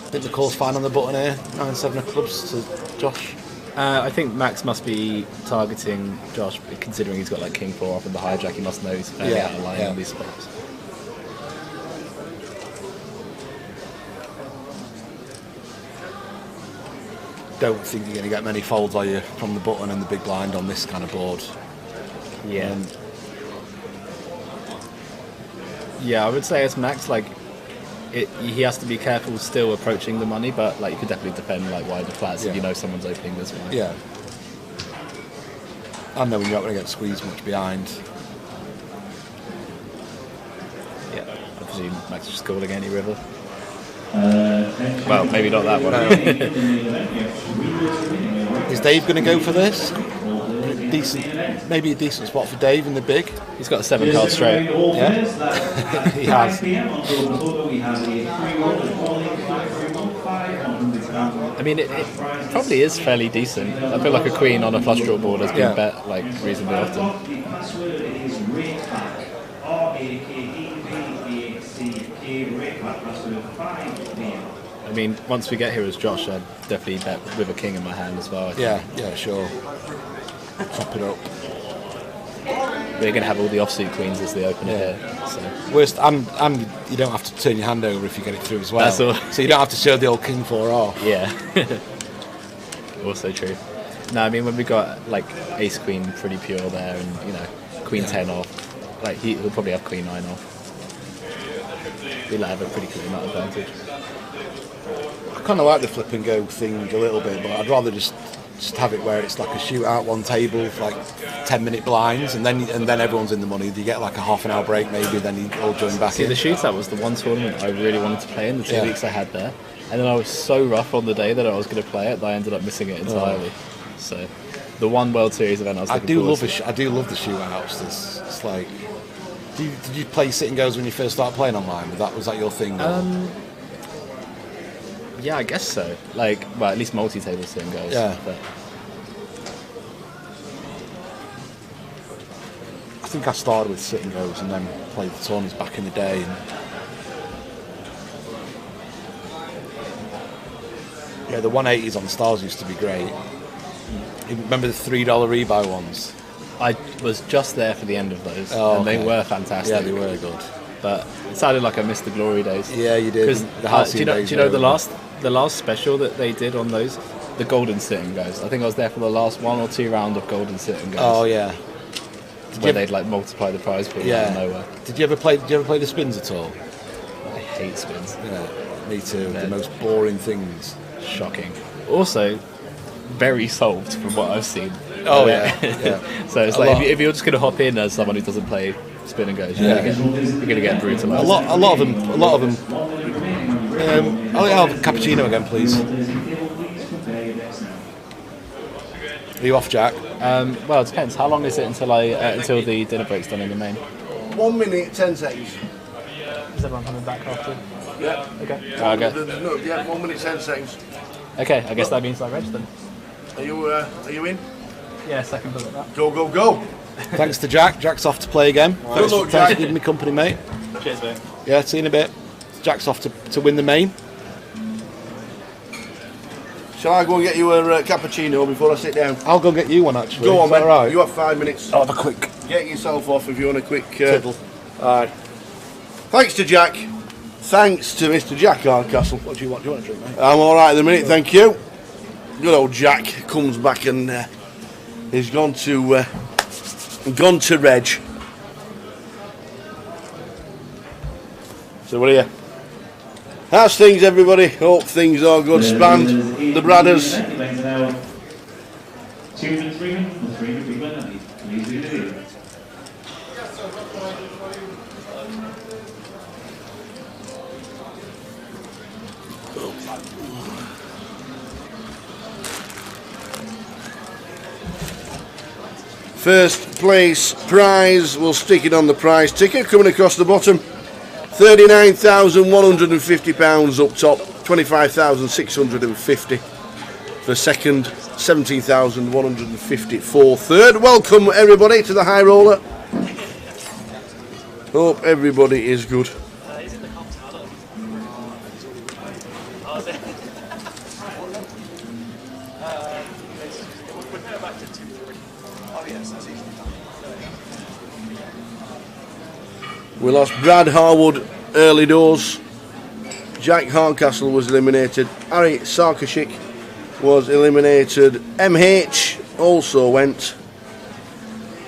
think the call's fine on the button here. 9-7 of clubs to Josh. I think Max must be targeting Josh, considering he's got like King 4 off in the hijack. He must know he's fairly out of line on these spots. Don't think you're going to get many folds, are you, from the button and the big blind on this kind of board? Yeah. Yeah, I would say as Max, like, he has to be careful still approaching the money, but like you could definitely defend like wider flats if you know someone's opening this way. Yeah. I know when you're not going to get squeezed much behind. Yeah, I presume Max is just calling any river. Well, maybe not that one. Is Dave going to go for this? Decent, maybe a decent spot for Dave in the big. He's got a 7 card straight. Yeah, he has. I mean, it probably is fairly decent. I feel like a queen on a flush draw board has been bet like reasonably often. I mean, once we get here as Josh, I'd definitely bet with a king in my hand as well. Yeah, sure. Top it up. We're going to have all the offsuit queens as the opener here. So. Worst, you don't have to turn your hand over if you get it through as well. That's all. So you don't have to show the old king 4 off. Yeah. Also true. No, I mean when we got like ace queen pretty pure there, and you know queen 10 off, like he'll probably have queen 9 off. He'll have a pretty clear nut advantage. I kind of like the flip and go thing a little bit, but I'd rather just have it where it's like a shootout, one table, like 10-minute blinds, and then everyone's in the money. You get like a half an hour break maybe, then you all join back in. The shootout was the one tournament I really wanted to play in the 2 weeks I had there, and then I was so rough on the day that I was going to play it that I ended up missing it entirely. So the one World Series event I was looking forward to. I do love the shootouts. It's like, did you play sit and goes when you first started playing online? Was that your thing? Yeah, I guess so. Like, well, at least multi-table sit and goes. Yeah. But I think I started with sit and goes and then played the tournaments back in the day. Yeah, the 180s on the Stars used to be great. You remember the $3 rebuy ones? I was just there for the end of those, they were fantastic. Yeah, they were good. But it sounded like I missed the glory days. Yeah, you did. Do you know the last special that they did on those? The golden sit and goes. I think I was there for the last 1 or 2 round of golden sit and goes. Oh yeah. Where they'd like multiply the prize pool out of nowhere. Did you ever play the spins at all? I hate spins. Yeah, me too. The most boring things. Shocking. Also, very solved from what I've seen. Oh yeah. So it's like if you're just going to hop in as someone who doesn't play spin and goes, you're going to get brutalized. A lot of them. I'll have cappuccino again, please. Are you off, Jack? Well, it depends. How long is it until the dinner break's done in the main? 1 minute, 10 seconds. Is everyone coming back after? Yeah. Okay. Yeah, 1 minute, 10 seconds. Okay, I guess that means I reg then. Are you in? Yeah, second bullet that. Go. Thanks to Jack. Jack's off to play again. Good luck, Thanks Jack. for giving me company, mate. Cheers, mate. Yeah, see you in a bit. Jack's off to win the main. Shall I go and get you a cappuccino before I sit down? I'll go get you one actually. Go on, Is that man. right? You have 5 minutes. I'll have a quick Get yourself off if you want a quick tiddle. Alright. Thanks to Jack. Thanks to Mr. Jack Hardcastle. What do you want? Do you want a drink, mate? I'm alright at the minute, thank you. Good old Jack comes back and he's gone to Reg. So what are you? How's things, everybody? Hope things are good. Spanned the Bradders. 200, 300, 300 people in it. Please do it. First place prize, we'll stick it on the prize ticket, coming across the bottom. £39,150 up top, 25,650 for second, 17,150 for third. Welcome everybody to the High Roller. Hope everybody is good. We lost Brad Harwood early doors. Jack Hardcastle was eliminated. Harry Sarkashik was eliminated. MH also went.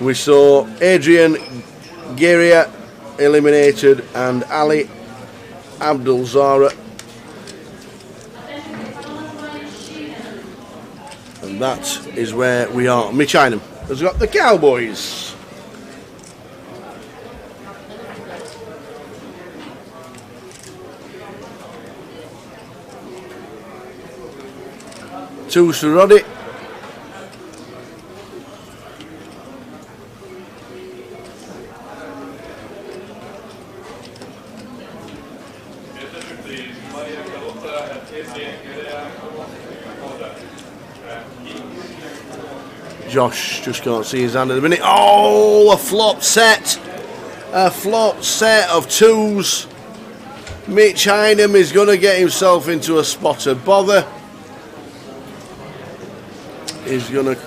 We saw Adrian Geria eliminated and Ali Abdul Zara. And that is where we are. Mitch Ingham has got the Cowboys. Two to Roddy. Josh just can't see his hand at the minute. Oh, a flop set. A flop set of twos. Mitch Ingham is going to get himself into a spot of bother. He's going to...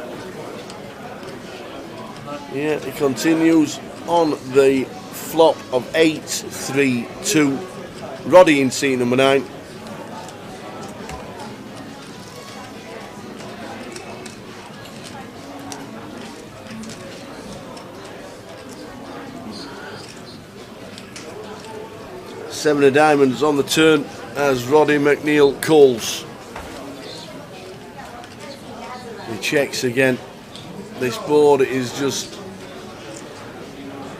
Yeah, he continues on the flop of 8-3-2. Roddy in seat number 9. Seven of diamonds on the turn as Roddy McNeil calls. He checks again. This board is just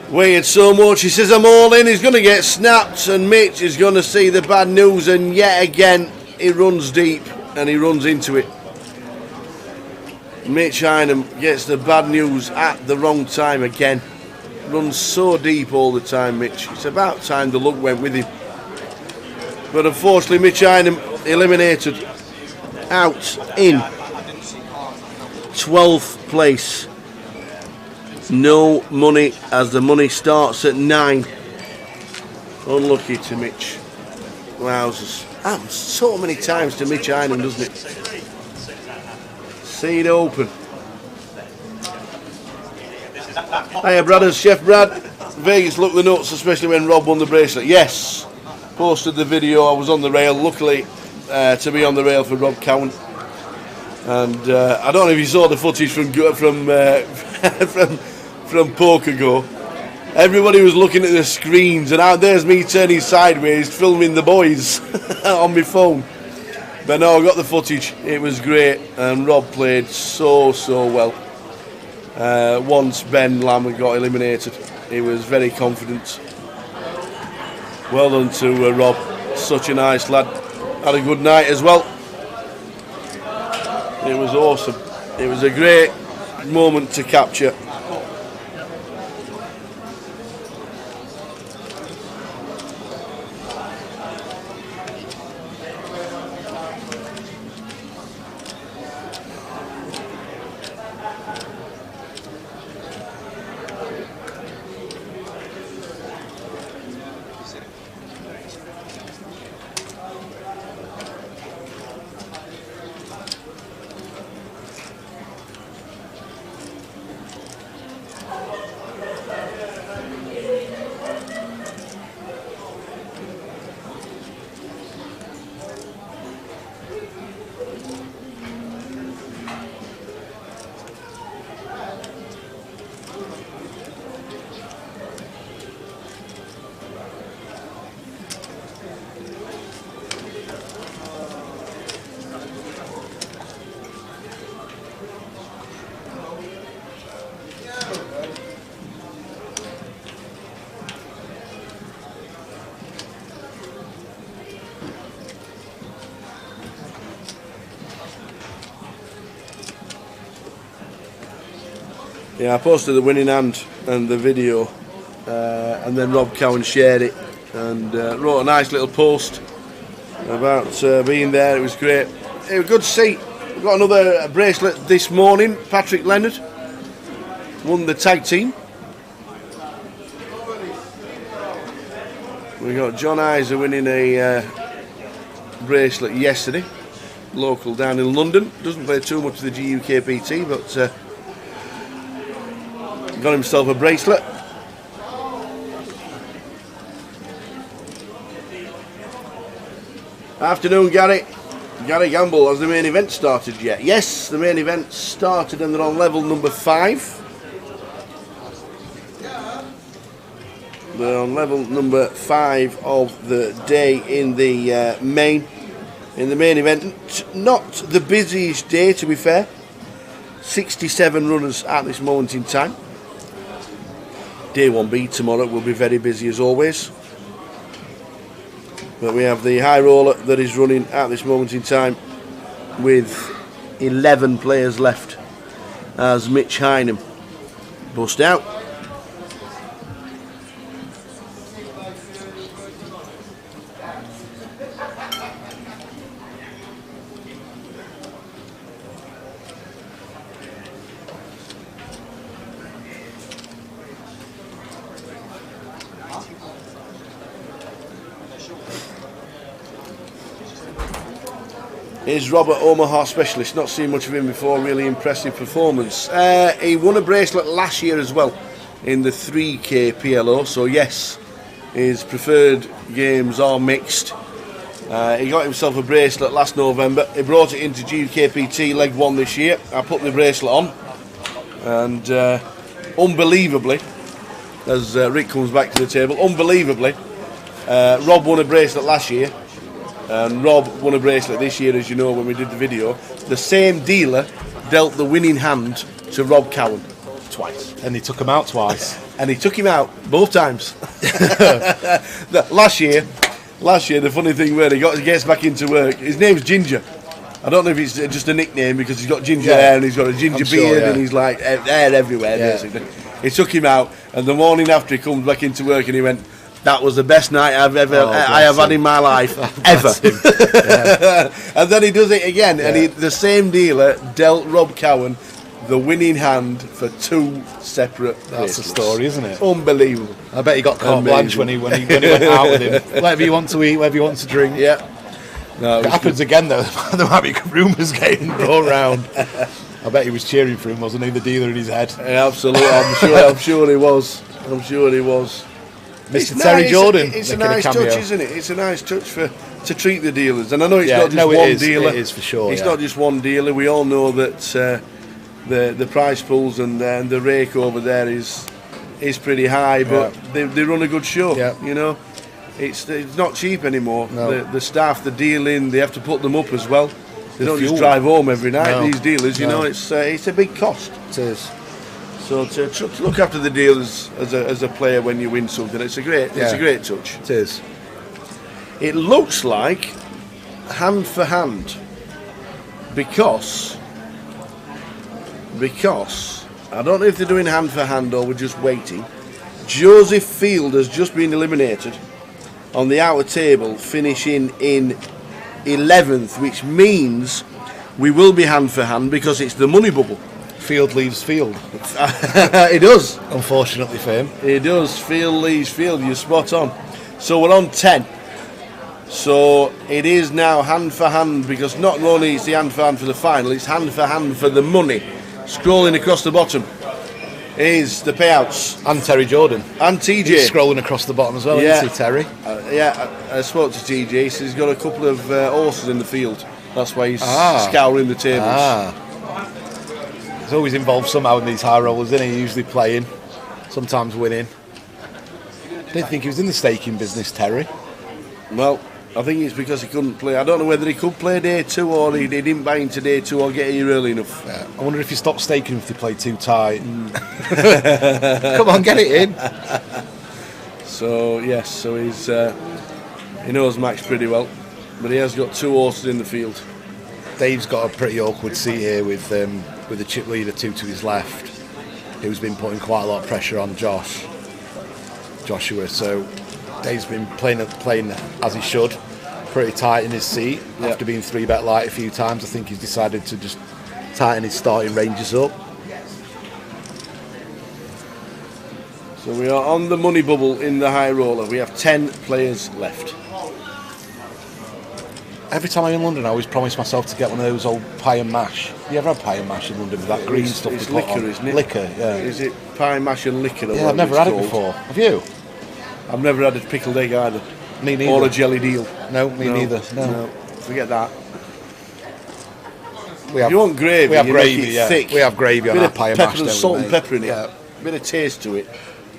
weighed so much. He says I'm all in. He's going to get snapped, and Mitch is going to see the bad news, and yet again he runs deep and he runs into it. Mitch Ingham gets the bad news at the wrong time again. Runs so deep all the time, Mitch. It's about time the luck went with him. But unfortunately, Mitch Ingham eliminated out in 12th place. No money as the money starts at 9. Unlucky to Mitch. Wowzers. Happens so many times to Mitch Ingham, doesn't it? See it open. Hiya, brothers. Chef Brad. Vegas looked the nuts, especially when Rob won the bracelet. Yes. Posted the video. I was on the rail. Luckily to be on the rail for Rob Cowan. And I don't know if you saw the footage from Poker Go. Everybody was looking at the screens, and out there's me turning sideways, filming the boys on my phone. But no, I got the footage. It was great, and Rob played so well. Once Ben Lamb got eliminated, he was very confident. Well done to Rob. Such a nice lad. Had a good night as well. It was awesome. It was a great moment to capture. Yeah, I posted the winning hand and the video, and then Rob Cowan shared it and wrote a nice little post about being there. It was great. It was good to see. We got another bracelet this morning. Patrick Leonard won the tag team. We got John Isa winning a bracelet yesterday, local down in London. Doesn't play too much with the GUKPT, but got himself a bracelet. Afternoon, Gary. Gary Gamble, has the main event started yet? Yes, the main event started and they're on level number 5. They're on level number 5 of the day in the main event. Not the busiest day, to be fair. 67 runners at this moment in time. Day 1B tomorrow will be very busy as always. But we have the high roller that is running at this moment in time with 11 players left as Mitch Hynam bust out. Is Robert Omaha specialist? Not seen much of him before. Really impressive performance. He won a bracelet last year as well in the 3K PLO. So yes, his preferred games are mixed. He got himself a bracelet last November. He brought it into GUKPT Leg 1 this year. I put the bracelet on, and unbelievably, as Rick comes back to the table, unbelievably, Rob won a bracelet last year. And Rob won a bracelet this year, as you know, when we did the video. The same dealer dealt the winning hand to Rob Cowan twice. And he took him out twice. And he took him out both times. Last year, the funny thing where he gets back into work, his name's Ginger. I don't know if it's just a nickname because he's got ginger hair and he's got a ginger beard and he's like hair everywhere, basically. He took him out, and the morning after he comes back into work and he went, "That was the best night I have had in my life ever." And then he does it again, and the same dealer dealt Rob Cowan the winning hand for 2 separate. That's the story, isn't it? Unbelievable. I bet he got carte blanche when he went out with him. Whatever you want to eat, whatever you want to drink. Yeah. No, it happens again though. There might be rumours getting going around. I bet he was cheering for him, wasn't he? The dealer in his head. Yeah, absolutely. I'm sure he was. Mr. Terry Jordan. It's a nice touch, isn't it? It's a nice touch to treat the dealers, and I know it's not just one dealer. It is for sure. It's not just one dealer. We all know that the price pools and the rake over there is pretty high, but they run a good show. Yeah. You know, it's not cheap anymore. No. The staff, the dealing, they have to put them up as well. They don't just drive home every night. No. These dealers, you know, it's a big cost. It is. So to look after the dealers as a player when you win something, it's a great touch. It is. It looks like hand for hand because I don't know if they're doing hand for hand or we're just waiting. Joseph Field has just been eliminated on the outer table, finishing in 11th, which means we will be hand for hand because it's the money bubble. Field leaves Field. It does. Unfortunately for him. It does. Field leaves Field. You're spot on. So we're on 10. So it is now hand for hand, because not only is the hand for hand for the final, it's hand for hand for the money. Scrolling across the bottom is the payouts. And Terry Jordan. And TJ. He's scrolling across the bottom as well, isn't he, Terry? I spoke to TJ. So he's got a couple of horses in the field. That's why he's scouring the tables. He's always involved somehow in these high rollers, isn't he? Usually playing, sometimes winning. I didn't think he was in the staking business, Terry. Well, I think it's because he couldn't play. I don't know whether he could play day 2 or he didn't buy into day 2 or get here early enough. Yeah. I wonder if he stopped staking if they played too tight. Come on, get it in. So he's he knows Max pretty well, but he has got 2 horses in the field. Dave's got a pretty awkward seat here with the chip leader 2 to his left. who's been putting quite a lot of pressure on Joshua. So Dave's been playing as he should, pretty tight in his seat. After being 3-bet light a few times, I think he's decided to just tighten his starting ranges up. So we are on the money bubble in the high roller. We have 10 players left. Every time I'm in London, I always promise myself to get one of those old pie and mash. You ever had pie and mash in London with that green stuff? It's they put liquor, on? isn't it? Liquor, yeah. Is it pie mash and liquor? Yeah, I've never had it before. Have you? I've never had a pickled egg either. Me neither. Or a jelly deal. No, me neither. No, forget that. We have, you want gravy? We have you gravy, make it yeah. thick. We have gravy on bit our of pie and pepper mash. and salt and pepper in it. Yeah. Bit of taste to it.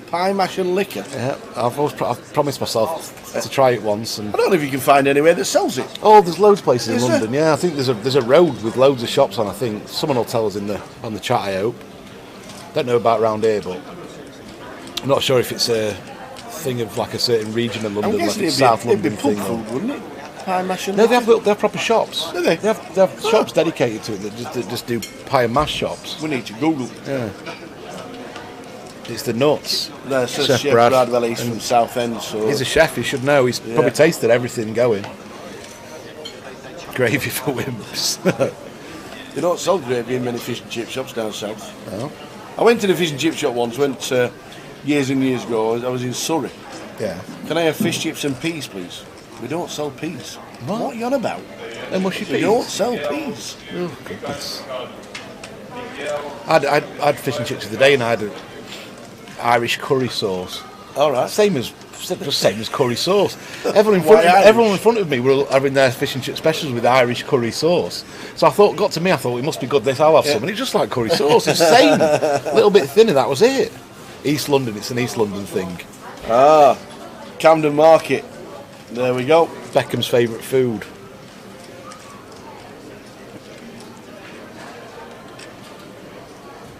Pie mash and liquor. Yeah, I've promised myself to try it once. And I don't know if you can find anywhere that sells it. oh, there's loads of places Is in there? London. Yeah, I think there's a road with loads of shops on. I think someone will tell us on the chat. I hope. Don't know about round here, but I'm not sure if it's a thing of like a certain region of I'm London, like guessing a it'd South be, it'd London be pub thing. food, wouldn't it? Pie mash and No, liquor. they have proper shops. Do they? They have shops dedicated to it that just do pie and mash shops. We need to Google. Yeah. It's the nuts. There's Chef Chef Brad. Brad. Well, he's from Southend, so He's a chef, he should know. He's probably tasted everything going. Gravy for wimps. they don't sell gravy in many fish and chip shops down south. Oh. I went to the fish and chip shop once. Went years and years ago. I was in Surrey. Yeah. Can I have fish chips and peas, please? We don't sell peas. What are you on about? And mushy We peas. don't sell peas. Oh, goodness. I had fish and chips the other day, and I had an Irish curry sauce. All right. Same as curry sauce. Everyone Irish? in front of me were having their fish and chip specials with Irish curry sauce. So I thought, it must be good. I'll have some, and it's just like curry sauce. It's the same, a little bit thinner. That was it. East London. It's an East London thing. Ah, Camden Market. There we go. Beckham's favourite food.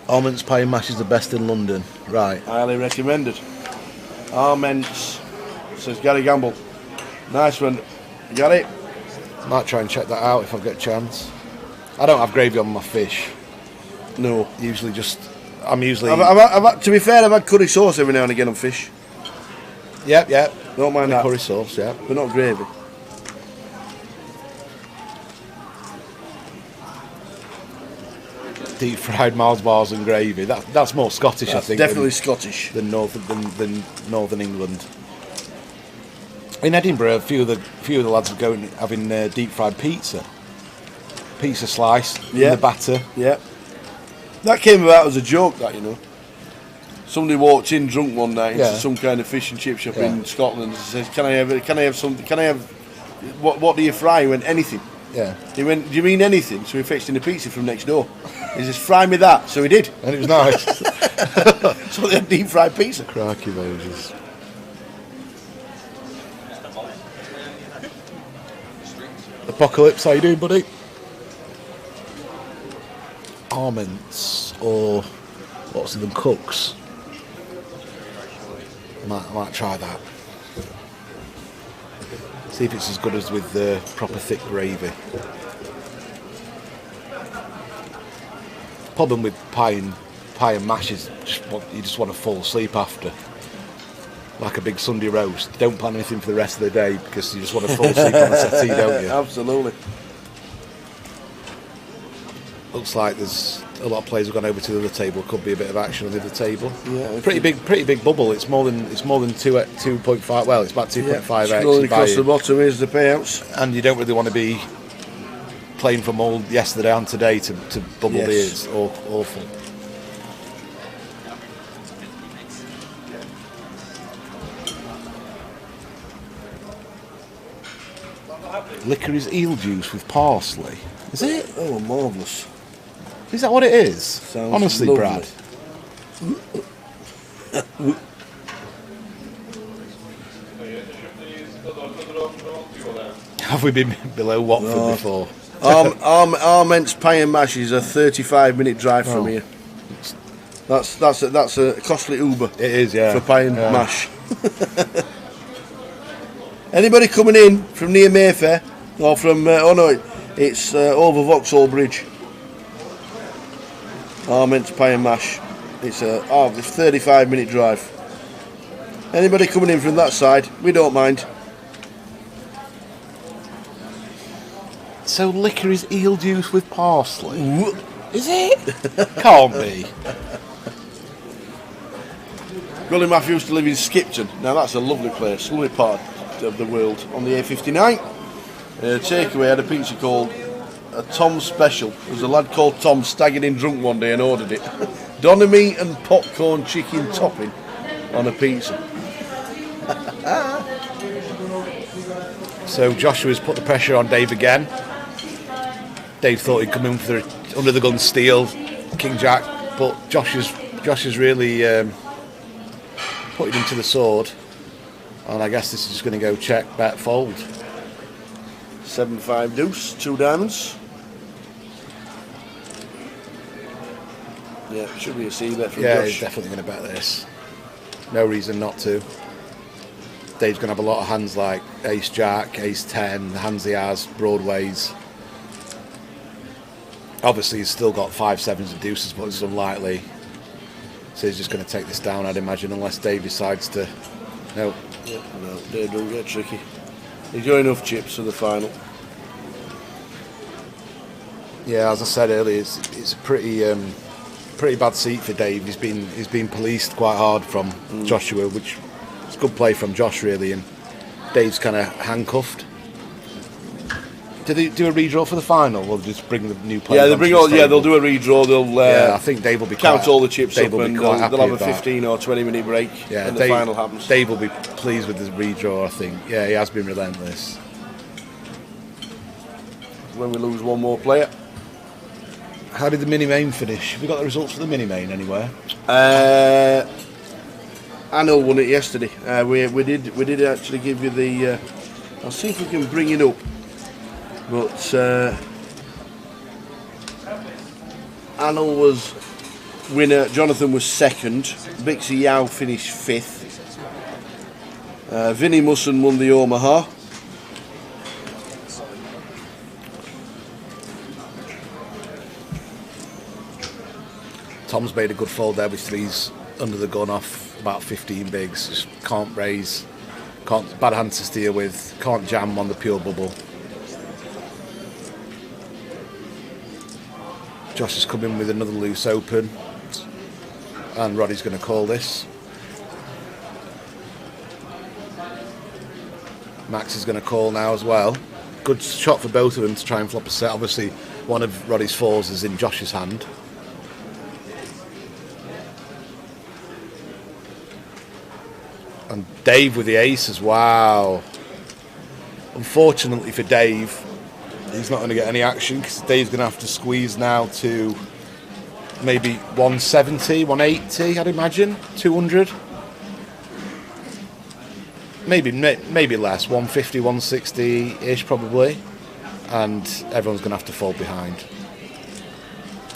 Almonds pie and mash is the best in London. Right. Highly recommended. Arments, says Gary Gamble. Nice one. You got it? Might try and check that out if I get a chance. I don't have gravy on my fish. No. I'm usually. To be fair, I've had curry sauce every now and again on fish. Yep. Don't mind that. Curry sauce, yeah. But not gravy. Deep fried Mars bars and gravy. That's more Scottish, That's I think. definitely Scottish. Than Northern England. In Edinburgh, a few of the lads are having deep fried pizza slice in the batter. Yeah. That came about as a joke, that, you know. Somebody walked in drunk one night into some kind of fish and chip shop in Scotland and says, Can I have what do you fry? He went, anything. Yeah. He went, do you mean anything? So he fetched in a pizza from next door. He says, fry me that. So he did. And it was nice. So they had deep fried pizza. Crikey Moses. Apocalypse, how you doing, buddy? Almonds or what's them cooks? I might try that. See if it's as good as with the proper thick gravy. Problem with pie and mash is you just want to fall asleep after. Like a big Sunday roast. Don't plan anything for the rest of the day because you just want to fall asleep on the settee, don't you? Absolutely. Looks like there's a lot of players have gone over to the other table. Could be a bit of action on the other table. Yeah, pretty big bubble. It's more than 2.5. Well, it's about 2.5x. Scrolling across the bottom is the payouts, and you don't really want to be playing from all yesterday and today to bubble beers. Awful. Liquor is eel juice with parsley. Is it? Oh, marvellous. Is that what it is? Sounds honestly, lovely. Brad. Have we been below Watford before? Arment's pie and mash is a 35-minute drive from here. That's a costly Uber. It is, yeah. For pie and mash. Anybody coming in from near Mayfair or from? It's over Vauxhall Bridge. Arment's pie and mash. It's a 35-minute drive. Anybody coming in from that side, we don't mind. So liquor is eel juice with parsley? Is it? Can't be. Gully Matthew used to live in Skipton. Now that's a lovely place, lovely part of the world on the A59. Takeaway had a pizza called a Tom Special. There was a lad called Tom staggered in drunk one day and ordered it. Doner meat and popcorn chicken topping on a pizza. So Joshua's put the pressure on Dave again. Dave thought he'd come in for the under the gun steal, King Jack, but Josh is really putting him to the sword. And I guess this is just going to go check, bet, fold. 7-5 deuce, 2 diamonds. Yeah, should be a C bet from Yeah, Josh. he's definitely going to bet this. No reason not to. Dave's going to have a lot of hands like Ace Jack, Ace 10, the hands he has, Broadways. Obviously, he's still got 5 sevens and deuces, but it's unlikely. So he's just going to take this down, I'd imagine, unless Dave decides to. No. Yeah, no, Dave don't get tricky. He's got enough chips for the final. Yeah, as I said earlier, it's a pretty bad seat for Dave. He's been policed quite hard from Joshua, which is good play from Josh really, and Dave's kind of handcuffed. Did they do a redraw for the final, or just bring the new players? Yeah, they'll do a redraw. They'll I think Dave will be count all the chips Dave up, and they'll have a 15 or 20 minute break. Yeah, when the final happens. Dave will be pleased with the redraw. I think. Yeah, he has been relentless. When we lose one more player. How did the mini main finish? Have we got the results for the mini main anywhere? Anil won it yesterday. We did actually give you the. I'll see if we can bring it up. But Anil was winner. Jonathan was second. Bixie Yao finished 5th. Vinny Musson won the Omaha. Tom's made a good fold there with 3s under the gun off about 15 bigs. Just can't raise, bad hands to steer with, can't jam on the pure bubble. Josh has come in with another loose open, and Roddy's going to call this. Max is going to call now as well. Good shot for both of them to try and flop a set. Obviously, one of Roddy's 4s is in Josh's hand. And Dave with the aces, wow. Unfortunately for Dave, he's not going to get any action because Dave's going to have to squeeze now to maybe 170, 180, I'd imagine, 200. Maybe less, 150, 160-ish probably. And everyone's going to have to fall behind.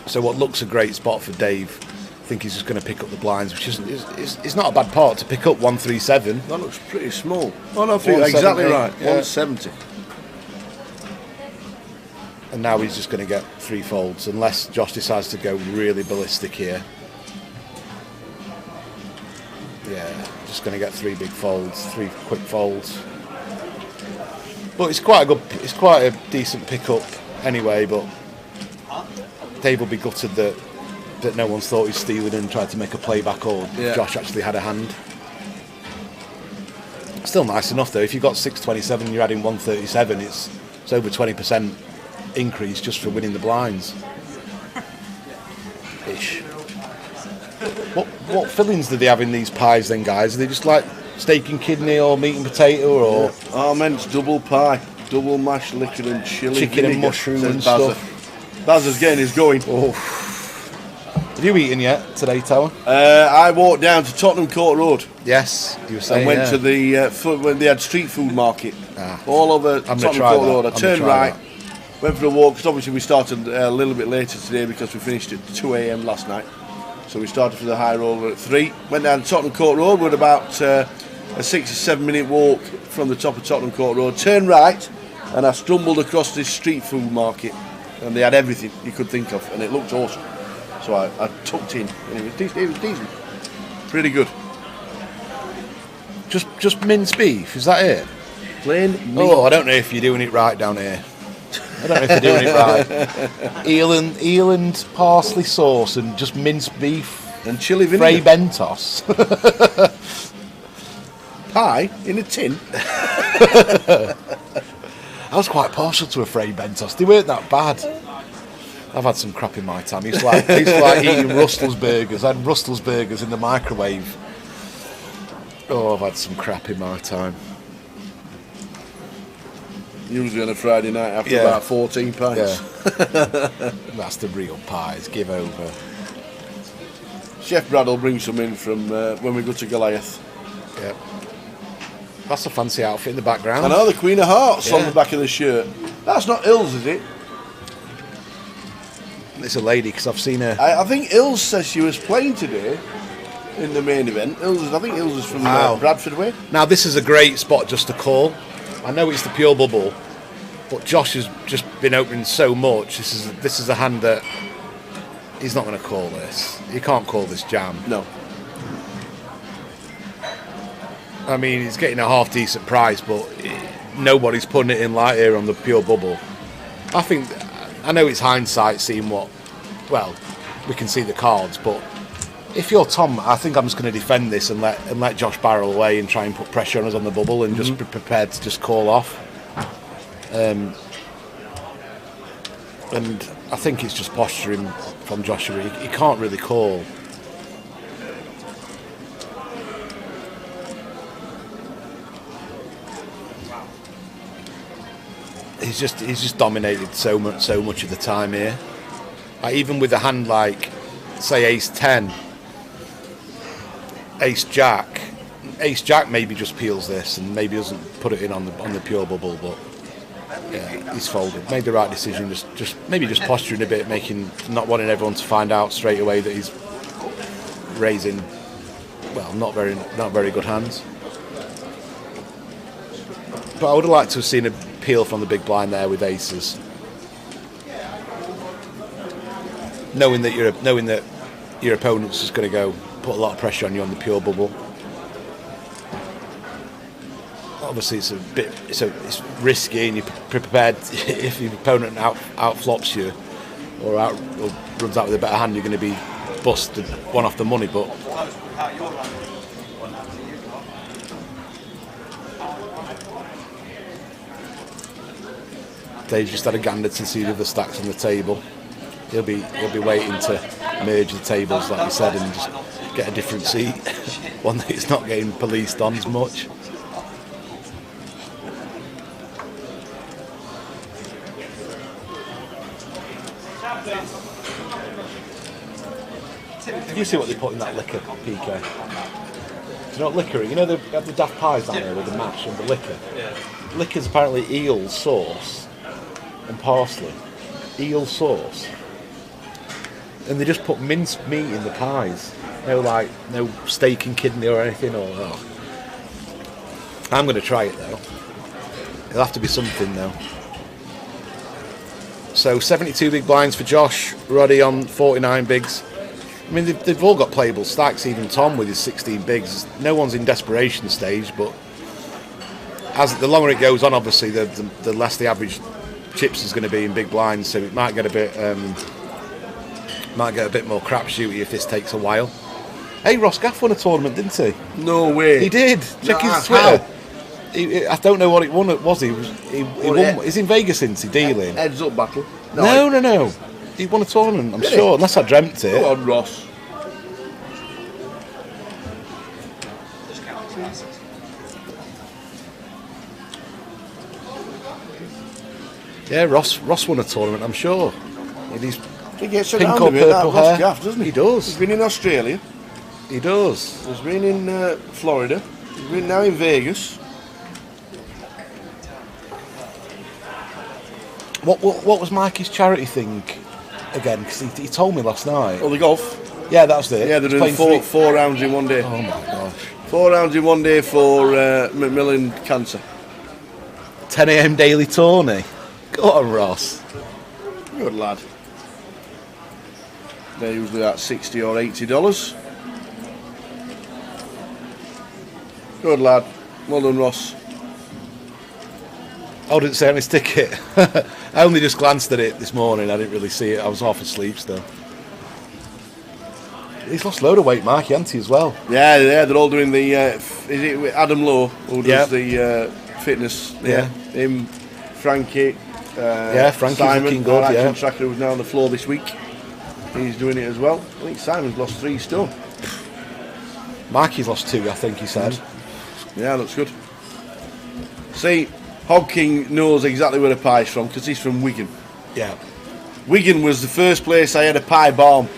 So what looks a great spot for Dave, I think he's just going to pick up the blinds, which is not a bad part to pick up 137. That looks pretty small. Oh no, exactly right. Yeah. 170. And now he's just going to get 3 folds, unless Josh decides to go really ballistic here. Yeah, just going to get 3 big folds, 3 quick folds. But it's quite a decent pickup anyway. But Dave will be gutted that no one's thought he's stealing and tried to make a playback, or Josh actually had a hand. Still nice enough though. If you've got 627 and you're adding 137, it's over 20% increase just for winning the blinds. Ish. What fillings do they have in these pies then, guys? Are they just like steak and kidney or meat and potato, or? Oh, men's double pie, double mashed liquor and chili chicken vinegar, and mushroom and stuff. Bazza's getting his going. Oh. Have you eaten yet today, Tower? I walked down to Tottenham Court Road. Yes, you were saying. And went to the when they had street food market all over Tottenham Court Road. I turned right, went for a walk, because obviously we started a little bit later today because we finished at 2 a.m. last night. So we started for the high roller at 3. Went down to Tottenham Court Road. We're about a 6 or 7 minute walk from the top of Tottenham Court Road. Turned right, and I stumbled across this street food market, and they had everything you could think of, and it looked awesome. So I tucked in, and it was decent. Pretty good. Just minced beef, is that it? Plain meat. Oh, I don't know if you're doing it right down here. I don't know if you're doing it right. Eel and parsley sauce and just minced beef. And chili vinegar. Fray Bentos. Pie in a tin. I was quite partial to a Fray Bentos. They weren't that bad. I've had some crap in my time. I used to like eating Russell's burgers. I had Russell's burgers in the microwave. Oh, I've had some crap in my time. Usually on a Friday night after about 14 pints. Yeah. That's the real pies. Give over. Chef Brad will bring some in from when we go to Goliath. Yeah. That's a fancy outfit in the background. I know, the Queen of Hearts on the back of the shirt. That's not Ills, is it? It's a lady, because I've seen her. I think Ills says she was playing today in the main event. I think Ills is from Bradford way. Now, this is a great spot just to call. I know it's the pure bubble, but Josh has just been opening so much. This is a hand that he's not going to call this. You can't call this jam. No. I mean, he's getting a half decent price, but nobody's putting it in light here on the pure bubble. I know it's hindsight seeing what. Well, we can see the cards, but if you're Tom, I think I'm just going to defend this and let Josh barrel away and try and put pressure on us on the bubble and just be prepared to just call off. And I think it's just posturing from Joshua. He can't really call. He's just dominated so much of the time here. Even with a hand like, say, Ace 10, Ace Jack maybe just peels this and maybe doesn't put it in on the pure bubble, but yeah, he's folded. Made the right decision, just posturing a bit, not wanting everyone to find out straight away that he's raising, well, not very good hands. But I would have liked to have seen a peel from the big blind there with aces, knowing that your opponent's just going to go put a lot of pressure on you on the pure bubble. Obviously, it's risky, and you're prepared if your opponent out flops you or runs out with a better hand, you're going to be busted one off the money. But Dave's just had a gander to see the other stacks on the table. He'll be waiting to merge the tables, like you said, and just get a different seat, one that he's not getting policed on as much. You see what they put in that liquor, PK? Do you know what liquor? You know they have the daft pies down there with the mash and the liquor. Liquor's apparently eel sauce and parsley. Eel sauce. And they just put minced meat in the pies. No steak and kidney or anything. I'm going to try it though. It'll have to be something though. So 72 big blinds for Josh. Roddy on 49 bigs. I mean, they've all got playable stacks. Even Tom with his 16 bigs. No one's in desperation stage, but as the longer it goes on, obviously, the less the average chips is going to be in big blinds. So it might get a bit more crapshooty if this takes a while. Hey, Ross Gaff won a tournament, didn't he? No way. He did. Check his Twitter. I don't know what it was. He won. He's in Vegas, isn't he? Dealing. Heads up battle. No. He won a tournament, I'm sure, unless I dreamt it. Go on, Ross. Yeah, Ross won a tournament, I'm sure. He gets pink around or a bit, purple that Ross hair. Gaff, doesn't he? He does. He's been in Australia. He does. He's been in Florida. He's been now in Vegas. What was Mikey's charity thing again? Because he told me last night. Oh, the golf? Yeah, that's it. Yeah, they're doing four rounds in one day. Oh my gosh. 4 rounds in one day for Macmillan Cancer. 10 a.m. daily tourney. Go on, Ross. Good lad. They're usually at $60 or $80. Good lad. Well done, Ross. I didn't say on his ticket. I only just glanced at it this morning. I didn't really see it. I was half asleep still. He's lost a load of weight, Marky, hasn't he, as well? Yeah, they're all doing the... is it Adam Lowe who does the fitness? Yeah. Him, Frankie, Frankie's Simon, looking good, our action tracker who's now on the floor this week. He's doing it as well. I think Simon's lost 3 stone. Marky's lost 2, I think he said. Yeah, looks good. See, Hog King knows exactly where the pie's from because he's from Wigan. Yeah. Wigan was the first place I had a pie bomb.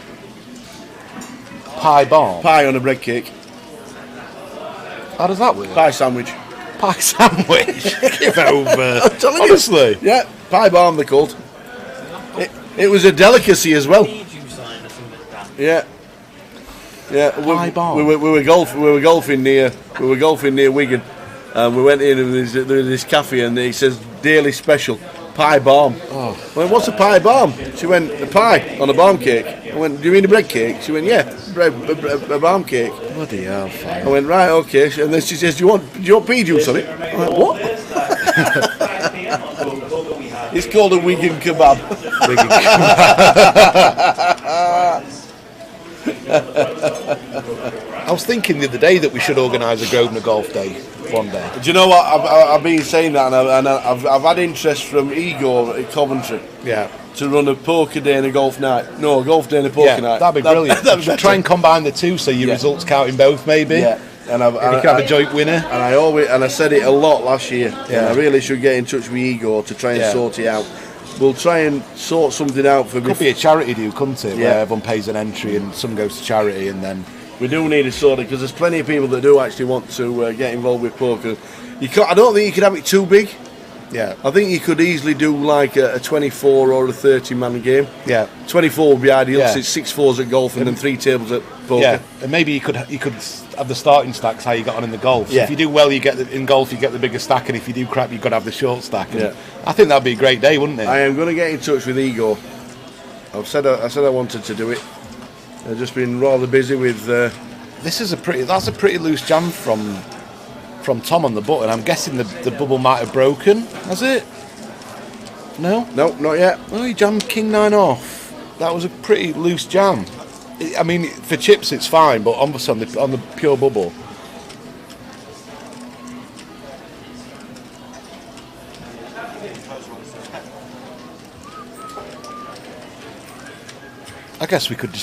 Pie bomb? Pie on a bread cake. How does that work? Pie sandwich. Pie sandwich? Give over. I'm telling you. Honestly? Yeah, pie bomb they're called. It was a delicacy as well. Yeah. Yeah, pie bomb. We were golfing near Wigan, and we went in and there was this cafe, and he says daily special pie bomb. Oh. I went, what's a pie bomb? She went, a pie on a bomb cake. I went, do you mean a bread cake? She went, yeah, a bomb cake. Bloody hell, fine. I went, right, okay. And then she says, do you want pea juice on it? I went, what? It's called a Wigan kebab. Wigan kebab. I was thinking the other day that we should organise a Grosvenor Golf Day one day. Do you know what? I've been saying that, and I've had interest from Igor at Coventry. Yeah. To run a poker day and a golf night. No, a golf day and a poker night. That'd be brilliant. Try and combine the two so your results count in both, maybe. Yeah. And you can have a joint winner. And I said it a lot last year. Yeah. I really should get in touch with Igor to try and sort it out. We'll try and sort something out for. Could be a charity do, couldn't it? Where everyone pays an entry and some goes to charity, and then we do need a sort of, because there's plenty of people that do actually want to get involved with poker. You can't. I don't think you could have it too big. Yeah. I think you could easily do like a 24 or a 30-man game. Yeah. 24 would be ideal. Yeah. It's 6 fours at golf and then 3 tables at poker. Yeah. And maybe you could have the starting stacks how you got on in the golf. So yeah. If you do well, in golf you get the bigger stack, and if you do crap, you've got to have the short stack. And yeah. I think that'd be a great day, wouldn't it? I am going to get in touch with Igor. I said I wanted to do it. I've just been rather busy with. That's a pretty loose jam from Tom on the button. I'm guessing the bubble might have broken. Has it? No? No, not yet. Oh, he jammed King 9 off. That was a pretty loose jam. I mean, for chips it's fine, but obviously on the pure bubble. I guess we could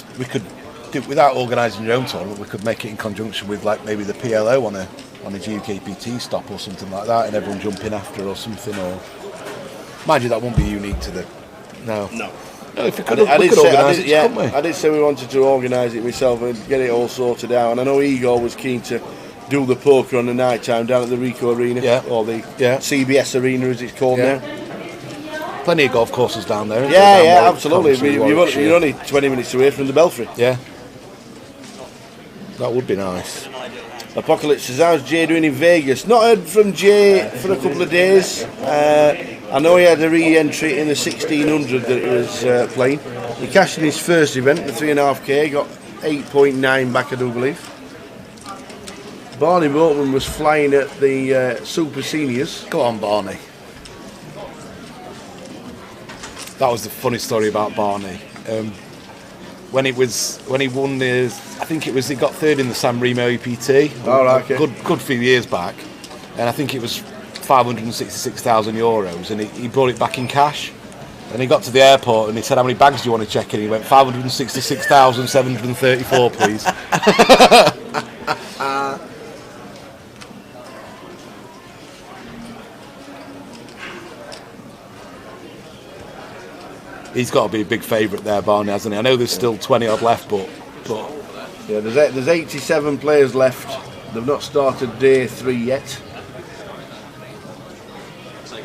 do without organising your own tournament. We could make it in conjunction with like maybe the PLO on a GUKPT stop or something like that, and everyone jump in after or something. Or mind you, that won't be unique to the. No. If we could organise it, couldn't we? I did say we wanted to organise it myself and get it all sorted out. And I know Igor was keen to do the poker on the night time down at the Rico Arena, or the CBS Arena as it's called now. Plenty of golf courses down there. Yeah, absolutely. You're only 20 minutes away from the Belfry. Yeah. That would be nice. Apocalypse says, how's Jay doing in Vegas? Not heard from Jay for a couple of days. I know he had a re-entry in the 1600 that he was playing. He cashed in his first event, the 3.5k, got 8.9 back, I do believe. Barney Boatman was flying at the Super Seniors. Go on, Barney. That was the funny story about Barney. When he won the, I think he got third in the San Remo EPT. Oh, right, okay. Good few years back, and I think it was 566,000 euros, and he brought it back in cash. And he got to the airport and he said, "How many bags do you want to check in?" He went, 566,734, please. He's got to be a big favourite there, Barney, hasn't he? I know there's still 20 odd left, but yeah, there's 87 players left. They've not started day 3 yet.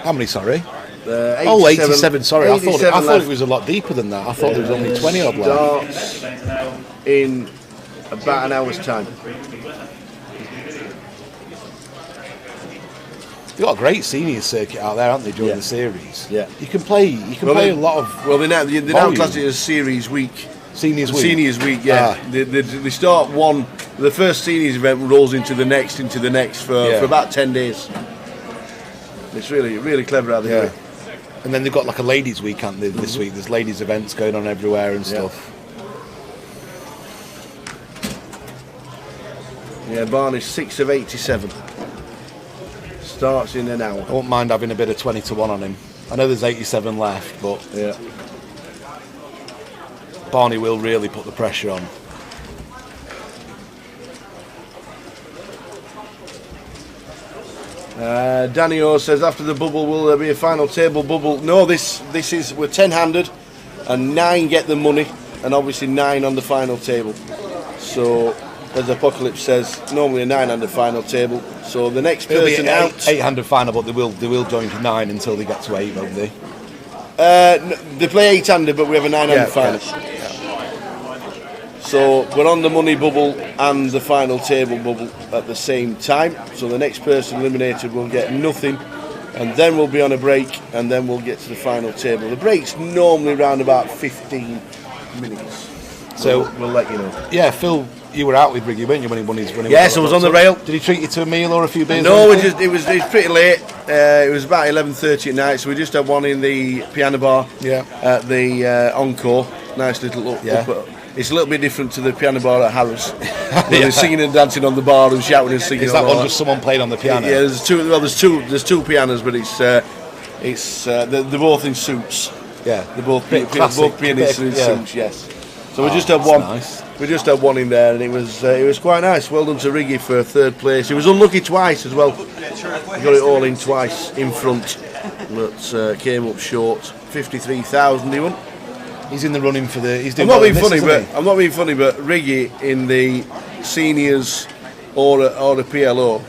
How many? Sorry. 87. Sorry, 87 I thought it was a lot deeper than that. I thought there was only 20 odd left. Starts in about an hour's time. You've got a great senior circuit out there, haven't they, during the series? Yeah. You can play a lot of. Well, they now class it as Series Week, Seniors week. Seniors week, yeah. They start one. The first seniors event rolls into the next, for about 10 days. It's really clever how they do it. And then they've got like a ladies' week, haven't they, this week? There's ladies' events going on everywhere and stuff. Yeah, Barney's 6 of 87. Starts in an hour. I won't mind having a bit of 20 to 1 on him. I know there's 87 left, but Barney will really put the pressure on. Danny O says, after the bubble, will there be a final table bubble? No, this is, we're 10-handed, and 9 get the money, and obviously 9 on the final table. So, as Apocalypse says, normally a 9-handed final table. So the next person out, 8-handed final, but they will join to 9 until they get to 8, won't they? They play 8-handed, but we have a 9-handed final. So we're on the money bubble and the final table bubble at the same time. So the next person eliminated will get nothing, and then we'll be on a break, and then we'll get to the final table. The break's normally around about 15 minutes. So we'll let you know. Yeah, Phil, you were out with Riggy, weren't you, when he won his running? Yes, I was on the rail. Did he treat you to a meal or a few beers? No, it was pretty late. It was about 11:30 at night, so we just had one in the piano bar at the Encore. Nice little up. It's a little bit different to the piano bar at Harris. They're singing and dancing on the bar and shouting and singing. Is that one just someone playing on the piano? Yeah, there's two pianos, but they're both in suits. Yeah, they're both pianists in suits. Yes. So we just had one. Nice. We just had one in there, and it was quite nice. Well done to Riggy for 3rd place. He was unlucky twice as well. He got it all in twice in front, but came up short. 53,000 he won. He's in the running for the. I'm not being funny, but Riggy in the seniors or a PLO,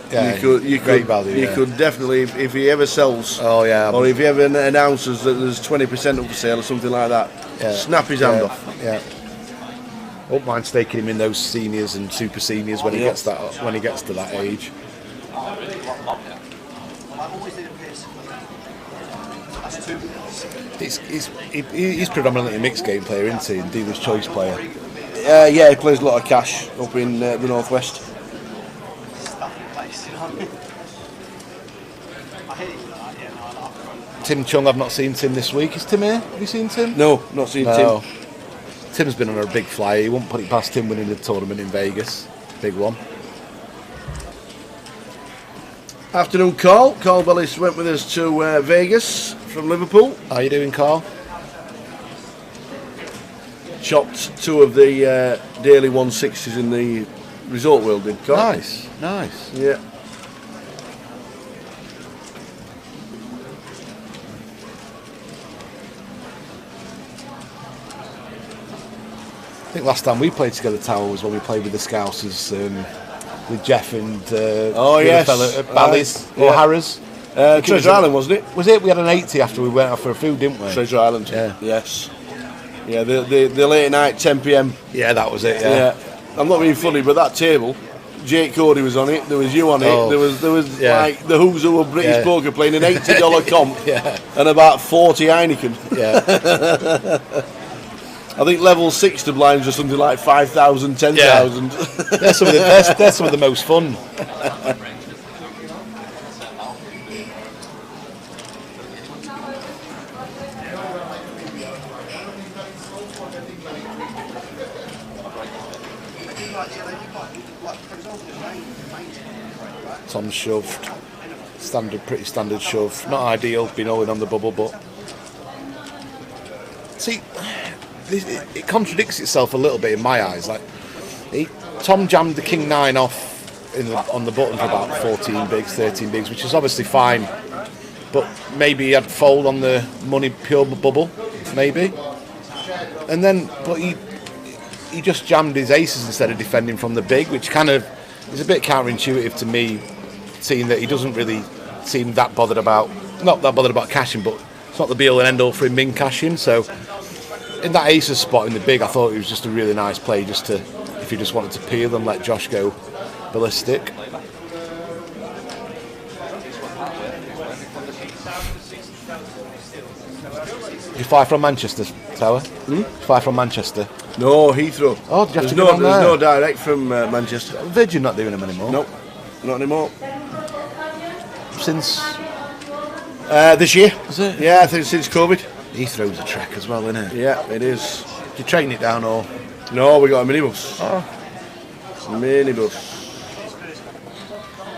you could definitely, if he ever sells, or if he ever announces that there's 20% up for sale or something like that, snap his hand off. Yeah. Won't mind staking him in those seniors and super seniors when he gets to that age. He's predominantly a mixed game player, isn't he? And dealer's choice player. He plays a lot of cash up in the northwest. Tim Chung, I've not seen Tim this week. Is Tim here? Have you seen Tim? No, not seen Tim. Tim's been on a big flyer. He won't put it past him winning the tournament in Vegas. Big one. Afternoon, Carl. Carl Bellis went with us to Vegas from Liverpool. How are you doing, Carl? Chopped 2 of the daily 160s in the Resort World, did Carl? Nice. Yeah. I think last time we played together, Tower, was when we played with the Scousers, with Jeff and fella at Bally's or Harris. Treasure Island, wasn't it? Was it? We had an 80 after we went out for a food, didn't we? Treasure Island. Yeah. Yes. Yeah, the late night 10 p.m. Yeah, that was it. Yeah. I'm not being funny, but that table, Jake Cody was on it. There was you on it. There was like the who's who of British poker playing an $80 comp and about 40 Heineken. Yeah. I think level 6 to blinds are something like 5,000, 10,000. They're some of the most fun. Tom shoved. Pretty standard shove. Not ideal, been all in on the bubble, but see, it contradicts itself a little bit in my eyes. Like Tom jammed the King 9 off on the button for about 14 bigs, 13 bigs, which is obviously fine. But maybe he had fold on the money pure bubble, maybe. And then, but he just jammed his aces instead of defending from the big, which kind of is a bit counterintuitive to me, seeing that he doesn't really seem not that bothered about cashing, but it's not the be all and end all for him min cashing. So in that aces spot in the big, I thought it was just a really nice play, just to, if you just wanted to peel and let Josh go ballistic. You fly from Manchester, Tower? You fly from Manchester? No, Heathrow. Oh, did you have there's to no, go down there's there? no direct from Manchester. Virgin not doing them anymore. Nope, not anymore. Since This year. is it? Yeah, I think since COVID. Heathrow's a trek as well, isn't it? Yeah, it is. Did you train it down or? No, we got a minibus. Oh. Minibus.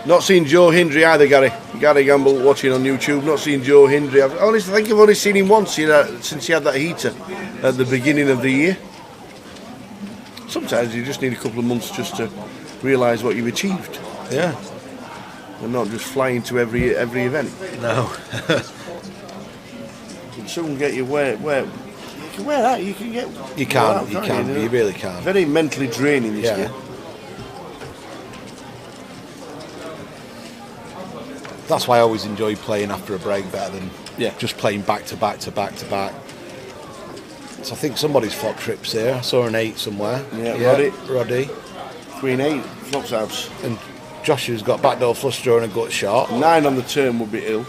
Not seen Joe Hindley either, Gary. Gary Gamble watching on YouTube. Not seen Joe Hindley. I think I've only seen him once since he had that heater at the beginning of the year. Sometimes you just need a couple of months just to realise what you've achieved. Yeah. And not just flying to every event. No. And someone get you where you can wear that. You can get. You can't. Well, You can't. You really can't. Very mentally draining this Yeah. year. That's why I always enjoy playing after a break better than Yeah. just playing back to back to back to back. So I think somebody's flop trips here. I saw an 8 somewhere. Yeah, Roddy. 3 and 8 flops house. And Joshua's got backdoor flush draw and a gut shot. 9 on the turn would be ill.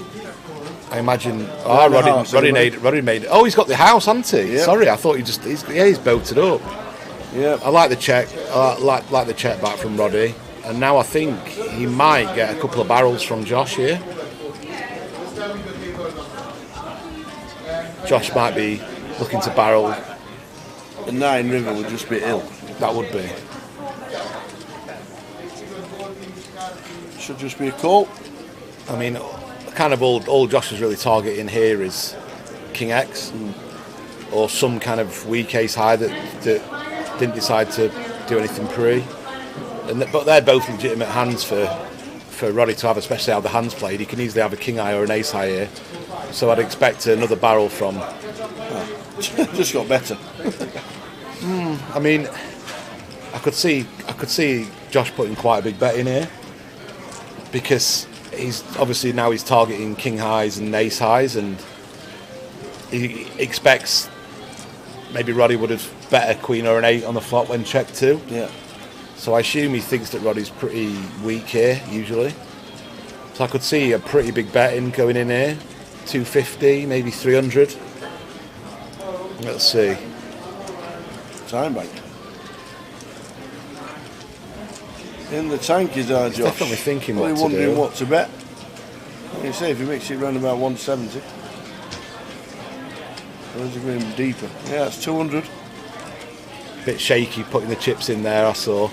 I imagine. Nine and a half, Roddy anyway. made it. Oh, he's got the house, hasn't he? Yeah. Sorry, I thought he's bolted up. Yeah. I like the check. I like the check back from Roddy. And now I think he might get a couple of barrels from Josh here. Josh might be looking to barrel. A 9 river would just be ill. That would be. Should just be a call. I mean, kind of all Josh is really targeting here is King X or some kind of weak ace high that didn't decide to do anything pre. But they're both legitimate hands for Roddy to have, especially how the hands played. He can easily have a king high or an ace high here. So I'd expect another barrel from. Just got better. I mean, I could see Josh putting quite a big bet in here because he's targeting king highs and ace highs, and he expects maybe Roddy would have bet a queen or an 8 on the flop when check too. Yeah. So I assume he thinks that Roddy's pretty weak here usually. So I could see a pretty big bet in going in here, 250, maybe 300. Let's see. Time bank. In the tank is our Josh. Definitely thinking what Probably to wondering do. what to bet. You say if he makes it round about 170. Or is it going deeper? Yeah, it's 200. Bit shaky putting the chips in there, I saw.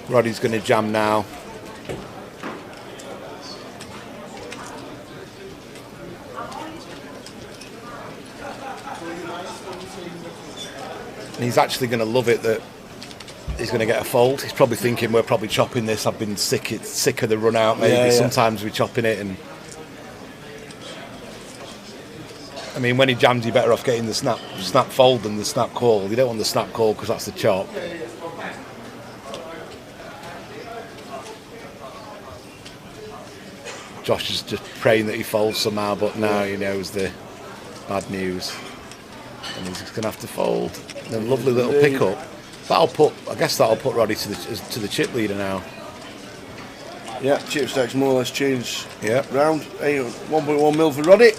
Roddy's going to jam now. And he's actually going to love it that he's going to get a fold. He's probably thinking we're probably chopping this. I've been sick of the run out. Maybe Yeah. sometimes we're chopping it, and I mean when he jams, you're better off getting the snap fold than the snap call. You don't want the snap call because that's the chop. Josh is just praying that he folds somehow, but now he knows the bad news, and he's just going to have to fold. And then lovely little pickup. I guess that'll put Roddy to the chip leader now. Yeah, chip stacks more or less changed. Yeah. Round 1.1 mil for Roddy.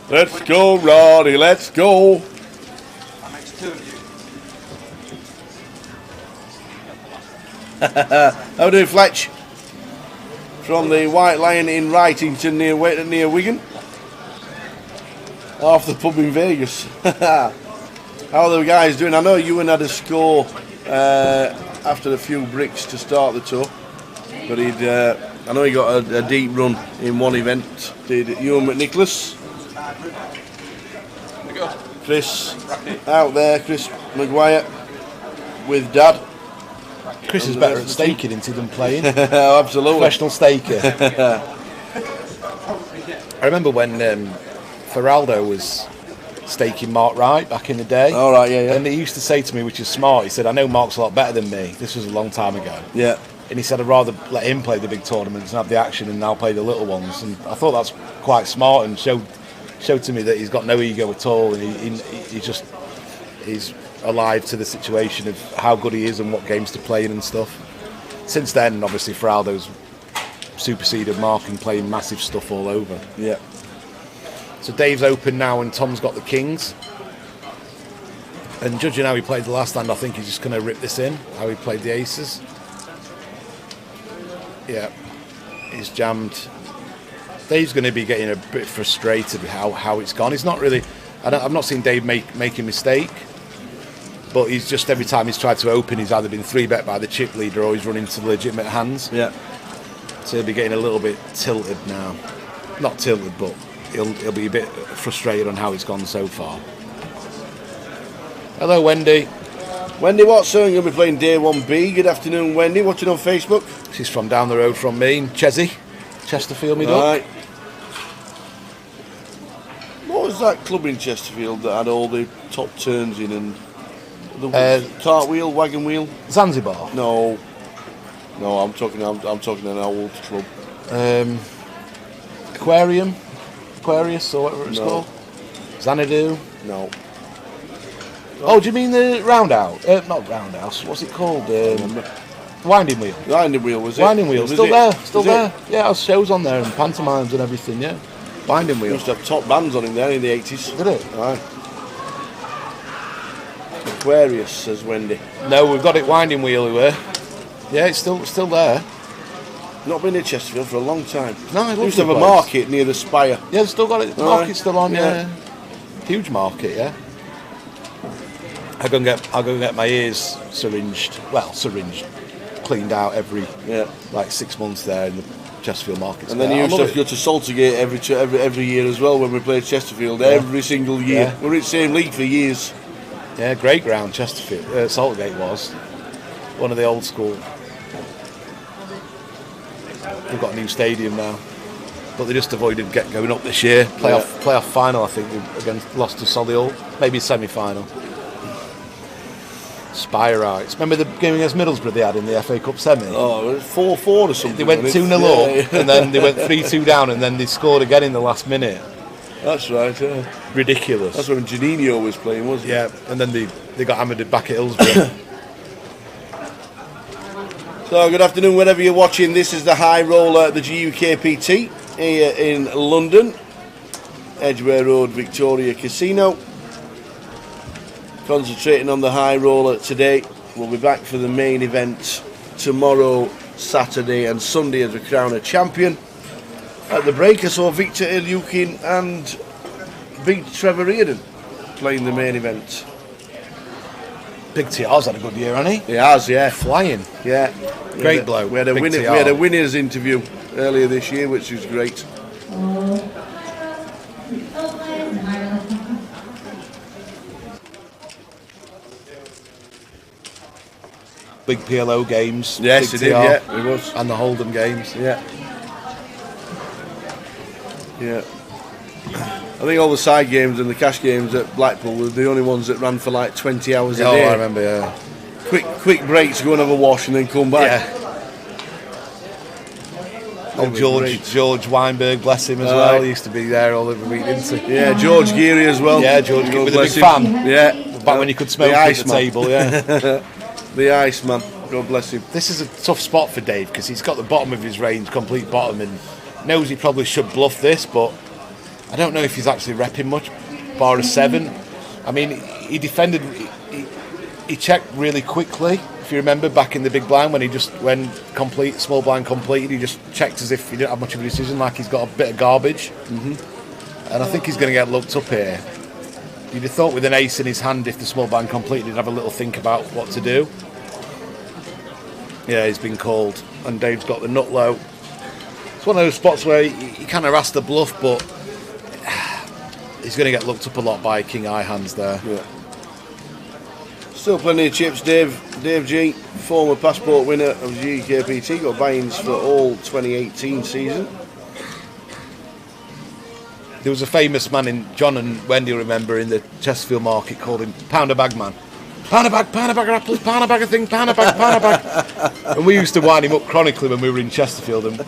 Let's go, Roddy. Let's go. How do you, Fletch? From the White Lion in Wrightington near Wigan. Half the pub in Vegas. How are the guys doing? I know Ewan had a score after a few bricks to start the tour, but I know he got a deep run in one event. Did Ewan McNicholas? Chris out there, Chris Maguire with Dad. Chris is better at staking into than playing. Absolutely. Professional staker. I remember when Feraldo was staking Mark Wright back in the day. All right, yeah. And he used to say to me, which is smart, he said, I know Mark's a lot better than me. This was a long time ago. Yeah. And he said, I'd rather let him play the big tournaments and have the action and I'll play the little ones. And I thought that's quite smart and showed to me that he's got no ego at all, and he's alive to the situation of how good he is and what games to play in and stuff. since then, obviously, Feraldo's superseded Mark and playing massive stuff all over. Yeah. So Dave's open now and Tom's got the kings. And judging how he played the last hand, I think he's just going to rip this in, how he played the aces. Yeah, he's jammed. Dave's going to be getting a bit frustrated with how it's gone. He's not really... I've not seen Dave make a mistake, but he's just, every time he's tried to open, he's either been 3-bet by the chip leader or he's run into legitimate hands. Yeah. So he'll be getting a little bit tilted now. Not tilted, but he'll be a bit frustrated on how it's gone so far. Hello, Wendy. Wendy Watson, you'll be playing day 1B. Good afternoon, Wendy. Watching on Facebook. She's from down the road from me, Chesney, Chesterfield, me duck. Right. What was that club in Chesterfield that had all the top turns in and the cartwheel, wagon wheel? Zanzibar. No, I'm talking an old club. Aquarius, or whatever it's called. Xanadu. No. Oh, do you mean the roundhouse? Not roundhouse. What's it called? Winding wheel. Winding wheel, was it? Winding wheel. Was Still it? there. Still Was there. it? Yeah, our shows on there and pantomimes and everything. Yeah. Winding wheel. Used to have top bands on him there in the 80s. Did it? Aye. Aquarius, says Wendy. No, we've got it. Winding wheel. We were. Yeah, it's still there. Not been in Chesterfield for a long time. No, I love used to the have a place. market near the Spire. Yeah, they've still got it. The Aye. market's still on. Yeah. Yeah. Huge market. Yeah. I go and get my ears syringed. Well, syringed, cleaned out every like 6 months there in the Chesterfield market. And then you used to have to go to Saltergate every year as well when we played Chesterfield. Every single year. Yeah. We were in the same league for years. Yeah, great ground, Chesterfield. Saltergate was one of the old school. We've got a new stadium now, but they just avoided going up this year. Playoff final, I think, against lost to Solihull, maybe semi-final. Spirites. Remember the game against Middlesbrough they had in the FA Cup semi? Oh, it was 4-4 or something. They went 2-0 up, and then they went 3-2 down, and then they scored again in the last minute. That's right, yeah. Ridiculous. That's when Janino was playing, wasn't it? Yeah, and then they got hammered back at Hillsborough. So, good afternoon, wherever you're watching. This is the high roller at the GUKPT here in London. Edgware Road, Victoria Casino. Concentrating on the high roller today. We'll be back for the main event tomorrow, Saturday and Sunday as we crown a champion. At the break, I saw Victor Ilyukin and Big Trevor Reardon playing the main event. Big TR's had a good year, hasn't he? He has, yeah. Flying. Yeah. Great bloke. We had a winners interview earlier this year, which was great. Big PLO games. Yes, Big it did, TR, yeah, it was. And the Hold'em games. Yeah. Yeah. I think all the side games and the cash games at Blackpool were the only ones that ran for like 20 hours a day. I remember, yeah. Quick breaks, go and have a wash and then come back. Yeah. Oh, George Weinberg, bless him as well. He used to be there all every week, didn't he? Yeah, George Geary as well. Yeah, George God with a big bless him. fan. Yeah. Back when you could smoke at the table, yeah. The Iceman. God bless him. This is a tough spot for Dave because he's got the bottom of his range, complete bottom, and knows he probably should bluff this, but I don't know if he's actually repping much, bar a 7. I mean, he defended, he checked really quickly. If you remember back in the big blind when small blind completed, he just checked as if he didn't have much of a decision, like he's got a bit of garbage. Mm-hmm. And I think he's going to get looked up here. You'd have thought with an ace in his hand, if the small blind completed, he'd have a little think about what to do. Yeah, he's been called, and Dave's got the nut low. It's one of those spots where he kind of has to bluff, but he's going to get looked up a lot by king eye hands there. Yeah. Still plenty of chips, Dave G, former passport winner of GUKPT, got buy-ins for all 2018 season. There was a famous man in John and Wendy remember in the Chesterfield market called him Pounder Bag Man. Pound a bag of apples, pound a bag of things, pound a bag. And we used to wind him up chronically when we were in Chesterfield, and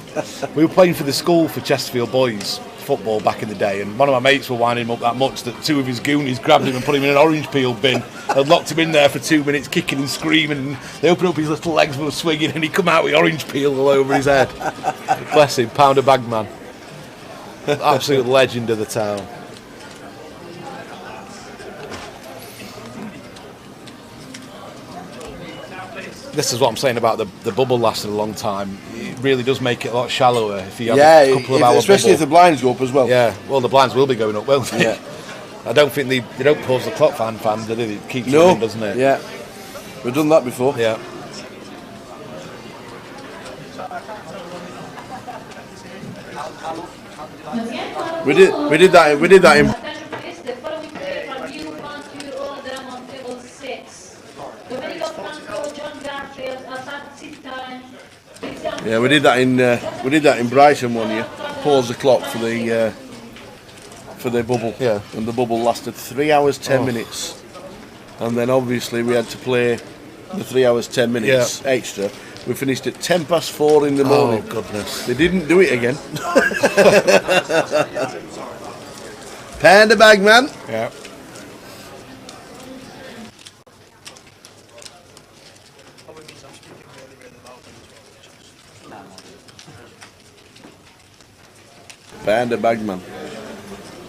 we were playing for the school for Chesterfield boys football back in the day, and one of my mates were winding him up that much that 2 of his goonies grabbed him and put him in an orange peel bin and locked him in there for 2 minutes, kicking and screaming, and they opened up his little legs and were swinging, and he come out with orange peel all over his head. Bless him, Pounder Bagman. Absolute legend of the town. This is what I'm saying about the bubble lasting a long time. It really does make it a lot shallower if you have a couple of hours. Especially bubble. if the blinds go up as well. Yeah, well, the blinds will be going up, won't they? Yeah. I don't think they don't pause the clock for fans, do they? It keeps running, doesn't it? Yeah. We've done that before. Yeah. We did that in Yeah, we did that in Brighton one year. Pause the clock for the bubble. Yeah. And the bubble lasted 3 hours 10 minutes. And then obviously we had to play the 3 hours 10 minutes extra. We finished at 4:10 in the morning. Oh goodness. They didn't do it again. Panda bag man. Yeah. Panda bagman.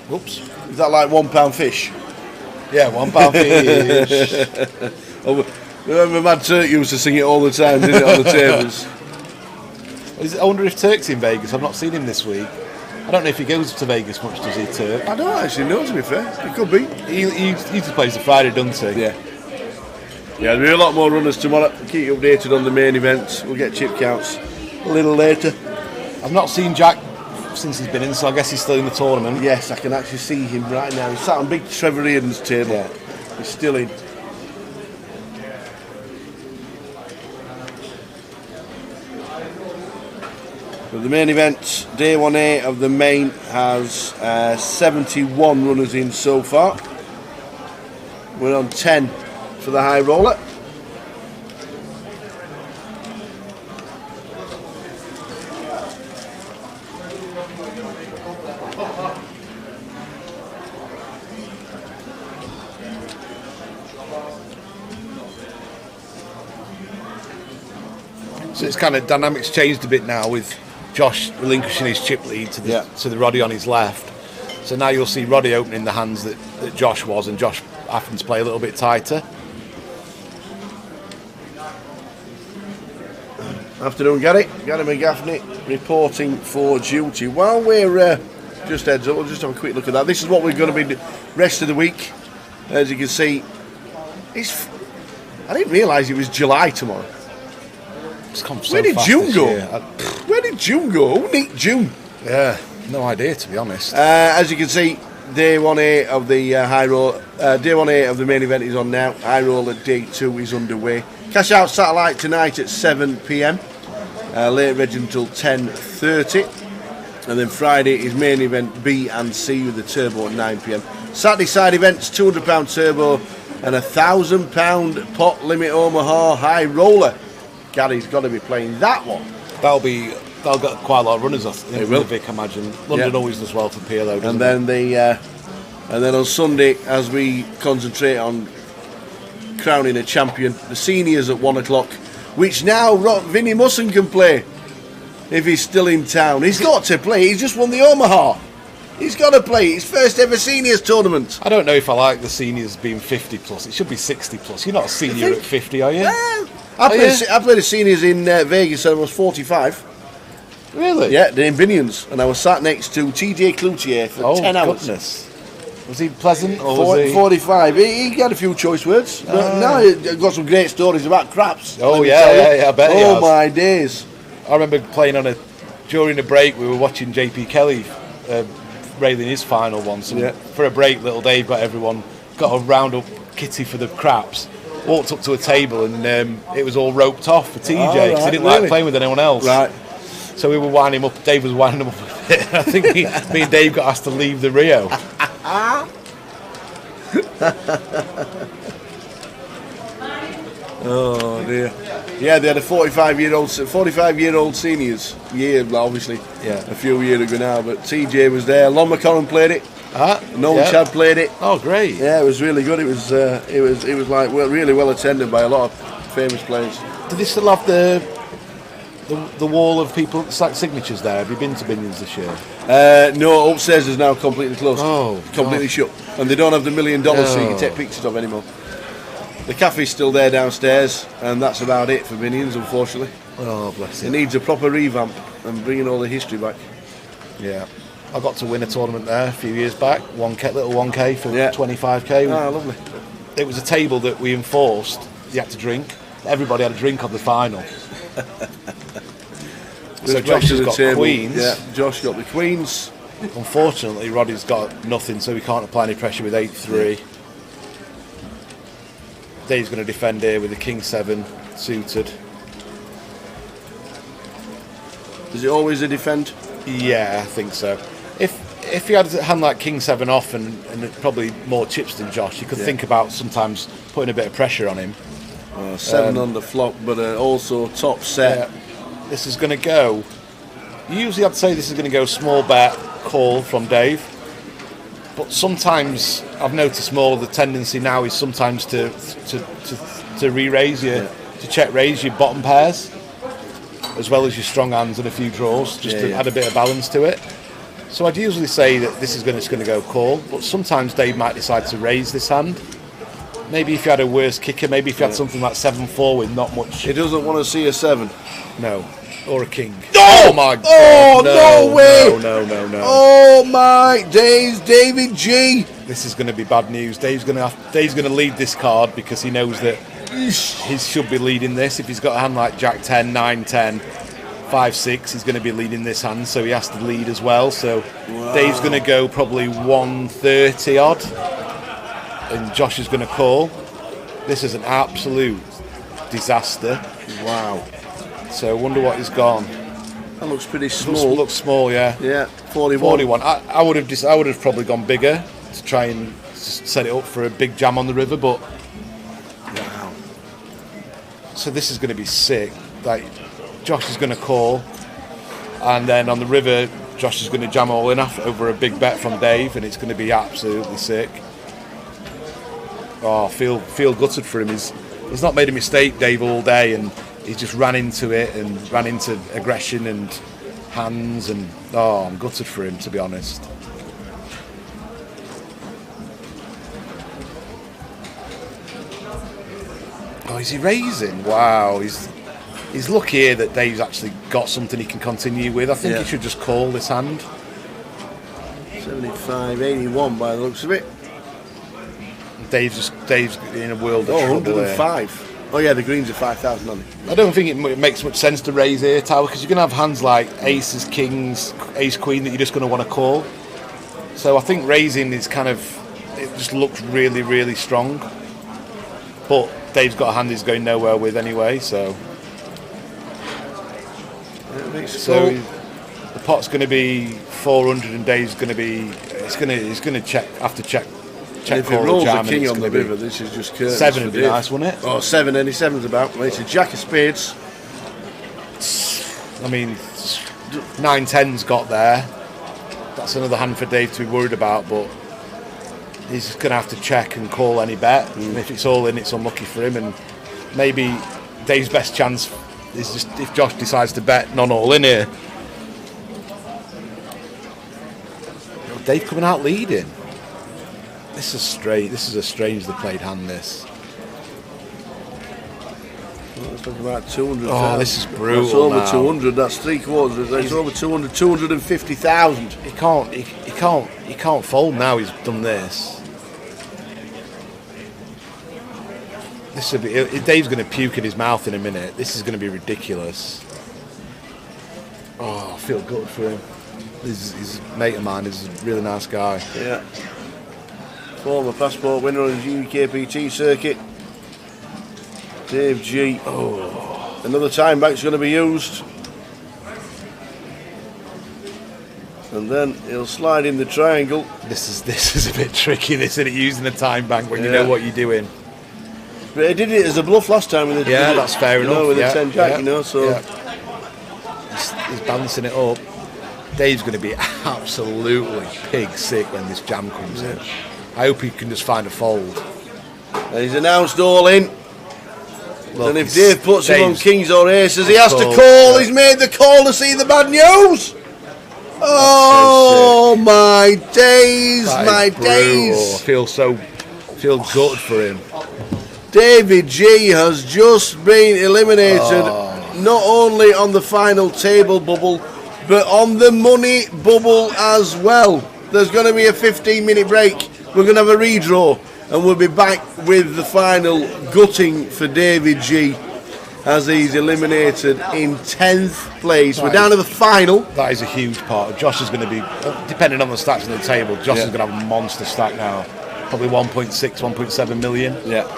Whoops. Is that like £1 fish? Yeah, £1 fish. Oh, remember Mad Turk used to sing it all the time, didn't it, on the tables? I wonder if Turk's in Vegas. I've not seen him this week. I don't know if he goes to Vegas much, does he, Turk? I don't actually know, to be fair. It could be. He usually plays the Friday, doesn't he? Yeah. Yeah, there'll be a lot more runners tomorrow. We'll keep you updated on the main events. We'll get chip counts a little later. I've not seen Jack since he's been in, so I guess he's still in the tournament. Yes, I can actually see him right now. He's sat on big Trevor Reardon's table. Yeah. He's still in. But the main event, day 1A of the main, has 71 runners in so far. We're on 10 for the high roller. So it's kind of dynamics changed a bit now with Josh relinquishing his chip lead to the Roddy on his left. So now you'll see Roddy opening the hands that Josh was, and Josh having to play a little bit tighter. Afternoon, Gary. Gary McGaffney reporting for duty. While we're just heads up, we'll just have a quick look at that. This is what we're going to be the rest of the week. As you can see, I didn't realise it was July tomorrow. Where did June go? Where did June go? Who nicked June? Yeah, no idea, to be honest. As you can see, day 1A of the high roll, day 1A of the main event is on now. High roll at day 2 is underway. Cash out satellite tonight at 7 p.m. Late reg until 10:30, and then Friday is main event B and C with the turbo at 9 p.m. Saturday side events, £200 turbo and £1,000 pot limit Omaha high roller. Gary's got to be playing that one. They'll get quite a lot of runners off. It will. Vic, I imagine. London always does well for PLO. And then and then on Sunday, as we concentrate on crowning a champion, the seniors at 1 o'clock, which now Vinnie Musson can play if he's still in town. He's got to play. He's just won the Omaha. He's got to play his first ever seniors tournament. I don't know if I like the seniors being 50 plus. It should be 60 plus. You're not a senior at 50, are you? I played the seniors in Vegas and I was 45. Really? Yeah, the Binions, and I was sat next to TJ Cloutier for 10 hours. Goodness. Was he pleasant? Or was he... 45. He had a few choice words. But now he's got some great stories about craps. Oh, yeah, I bet he has. Oh, my days. I remember playing during a break, we were watching JP Kelly railing his final once. And for a break, little Dave got a round up kitty for the craps. Walked up to a table and it was all roped off for TJ because he didn't like playing with anyone else. Right. So we were winding him up. Dave was winding him up a bit. I think me and Dave got asked to leave the Rio. Oh dear. Yeah, they had a 45-year-old seniors year, obviously. Yeah. A few years ago now, but TJ was there. Lon McCorran played it. Noel yeah. Chad played it. Oh, great. Yeah, it was really good. It was like really well attended by a lot of famous players. Do they still have the wall of people, it's like signatures there? Have you been to Binions this year? No, upstairs is now completely closed. Oh, completely shut. And they don't have the $1 million so you can take pictures of anymore. The cafe's still there downstairs, and that's about it for Binions, unfortunately. Oh, bless It it. needs a proper revamp and bringing all the history back. Yeah. I got to win a tournament there a few years back, little 1K for 25k. Ah, lovely. It was a table that we enforced, you had to drink. Everybody had a drink of the final. So Josh has got queens. Yeah, Josh got the queens. Unfortunately, Roddy's got nothing, so he can't apply any pressure with 8-3. Dave's going to defend here with the King 7 suited. Is it always a defend? Yeah, I think so. If he had a hand like King 7 off and probably more chips than Josh, you could think about sometimes putting a bit of pressure on him. 7 on the flop, but also top set. This is going to go. Usually, I'd say this is going to go small bet call from Dave. But sometimes I've noticed more the tendency now is sometimes to re-raise to check raise your bottom pairs, as well as your strong hands and a few draws, just to add a bit of balance to it. So I'd usually say that this is going to go call, but sometimes Dave might decide to raise this hand. Maybe if you had a worse kicker, maybe if you had something like 7-4 with not much. He doesn't want to see a 7. No. Or a king. Oh my God. Oh, no way. No. Oh my days, David G. This is going to be bad news. Dave's going to lead this card because he knows that he should be leading this. If he's got a hand like Jack 10, 9, 10, 5, 6, he's going to be leading this hand, so he has to lead as well. So Dave's going to go probably 130 odd, and Josh is going to call. This is an absolute disaster. Wow. So I wonder what he's gone. That looks pretty small. Looks small, yeah. Yeah, 41. 41. I would have probably gone bigger to try and set it up for a big jam on the river, but wow. So this is going to be sick. Like Josh is going to call, and then on the river, Josh is going to jam all in over a big bet from Dave, and it's going to be absolutely sick. Oh, feel gutted for him. He's not made a mistake, Dave, all day, and he just ran into it and ran into aggression and hands, and I'm gutted for him, to be honest. Oh, is he raising? Wow, he's lucky here that Dave's actually got something he can continue with. I think he should just call this hand. 75, 81 by the looks of it. Dave's in a world of trouble 105. here. Oh yeah, the greens are 5,000 on it. I don't think it makes much sense to raise here, Tower, because you're going to have hands like aces, kings, ace, queen that you're just going to want to call. So I think raising is it just looks really, really strong. But Dave's got a hand he's going nowhere with anyway, so. So the pot's going to be 400 and Dave's going to be. He's going to have to check. If it rolls a king on the river, this is just curtains. 7 would be nice, wouldn't it? Oh, 7, any 7's about. Well, it's a jack of spades. I mean, 9-10's got there. That's another hand for Dave to be worried about, but he's going to have to check and call any bet. And if it's all in, it's unlucky for him. And maybe Dave's best chance is just if Josh decides to bet non-all in here. Dave coming out leading. This is straight. This is a strangely played hand. This. Let's talk about 200. Oh, this is brutal. That's over now. 200. That's 3/4. That's over 200. 250,000. He can't fold now. He's done this. This will be. Dave's going to puke in his mouth in a minute. This is going to be ridiculous. Oh, I feel good for him. He's a mate of mine. He's a really nice guy. Yeah. Former passport winner on the GUKPT circuit. Dave G. Oh. Another time back's going to be used. And then he'll slide in the triangle. This is a bit tricky, this, isn't it? Using the time bank when you know what you're doing. But he did it as a bluff last time with the that's fair enough. With the 10 jack, so he's balancing it up. Dave's going to be absolutely pig sick when this jam comes in. I hope he can just find a fold. And he's announced all in. Look, and if Dave puts him on kings or aces, he has to call. Yeah. He's made the call to see the bad news. Oh my days, my days! I feel gutted for him. David G has just been eliminated, not only on the final table bubble, but on the money bubble as well. There's going to be a 15-minute break. We're going to have a redraw, and we'll be back with the final gutting for David G as he's eliminated in 10th place. We're down to the final. That is a huge part. Josh is going to be, depending on the stats on the table, Josh is going to have a monster stack now. Probably 1.6, 1.7 million. Yeah.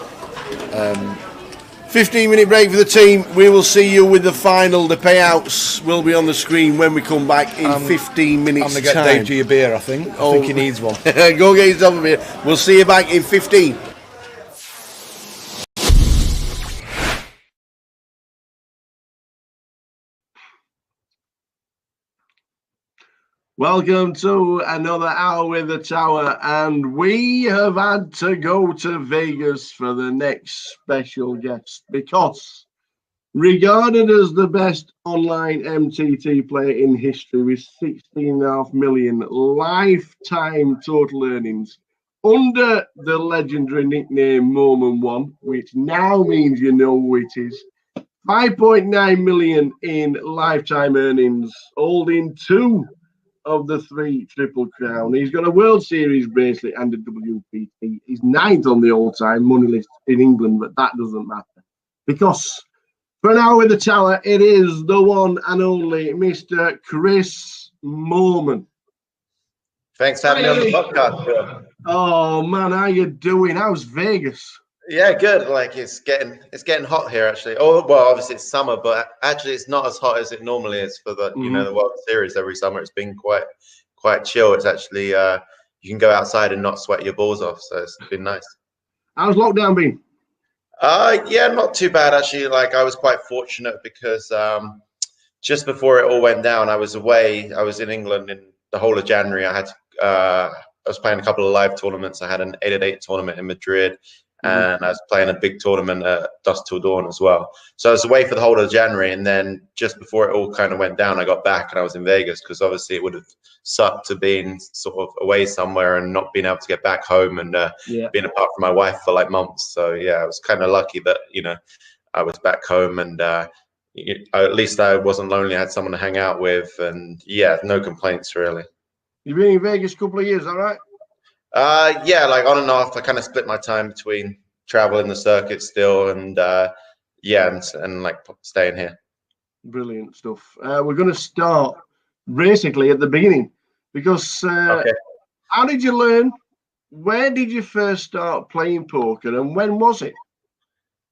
15-minute break for the team. We will see you with the final. The payouts will be on the screen when we come back in 15 minutes. I'm going to get Dave G a beer, I think. I think he needs one. Go get yourself a beer. We'll see you back in 15. Welcome to another hour with the Tower, and we have had to go to Vegas for the next special guest because, regarded as the best online MTT player in history with 16.5 million lifetime total earnings, under the legendary nickname Moment1, which now means you know who it is, 5.9 million in lifetime earnings, holding 2 of the 3 Triple Crown. He's got a World Series bracelet and a WPT. He's 9th on the all-time money list in England, but that doesn't matter. Because for an hour with the Tower, it is the one and only Mr. Chris Moorman. Thanks for having me on the podcast, Phil. Oh, man, how you doing? How's Vegas? Yeah, good. Like it's getting hot here actually. Oh well, obviously it's summer, but actually it's not as hot as it normally is for the the World Series every summer. It's been quite chill. It's actually you can go outside and not sweat your balls off, so it's been nice. How's lockdown been? Yeah, not too bad actually. Like I was quite fortunate because just before it all went down, I was away. I was in England in the whole of January. I was playing a couple of live tournaments. I had an 8-at-8 tournament in Madrid. And I was playing a big tournament at Dusk Till Dawn as well. So I was away for the whole of January, and then just before it all kind of went down, I got back and I was in Vegas because obviously it would have sucked to being sort of away somewhere and not being able to get back home and being apart from my wife for like months. So yeah, I was kind of lucky that I was back home and at least I wasn't lonely. I had someone to hang out with, and yeah, no complaints really. You've been in Vegas a couple of years, all right? Yeah, like on and off. I kind of split my time between traveling the circuit still and and like staying here. Brilliant stuff. We're going to start basically at the beginning because how did you learn? Where did you first start playing poker, and when was it?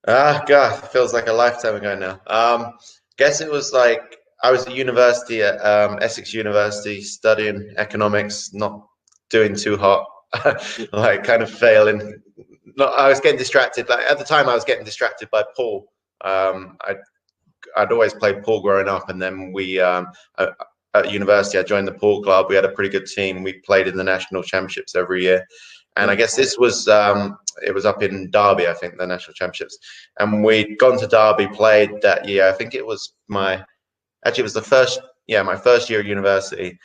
God, it feels like a lifetime ago now. Guess it was like I was at university at Essex University studying economics, not doing too hot. Like kind of failing. I was getting distracted. Like at the time, I was getting distracted by pool. I'd always played pool growing up, and then we at university I joined the pool club. We had a pretty good team. We played in the national championships every year, and I guess this was it was up in Derby, I think, the national championships, and we'd gone to Derby, played that year. I think it was my first year at university.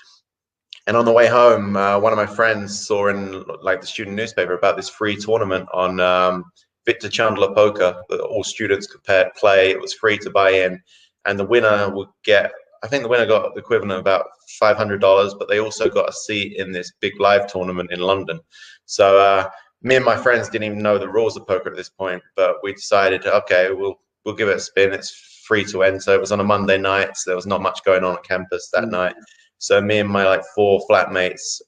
And on the way home, one of my friends saw in like the student newspaper about this free tournament on Victor Chandler Poker that all students could play. It was free to buy in, and the winner would get. I think the winner got the equivalent of about $500, but they also got a seat in this big live tournament in London. So me and my friends didn't even know the rules of poker at this point, but we decided, okay, we'll give it a spin. It's free to enter. It was on a Monday night, so there was not much going on campus that night. So me and my 4 flatmates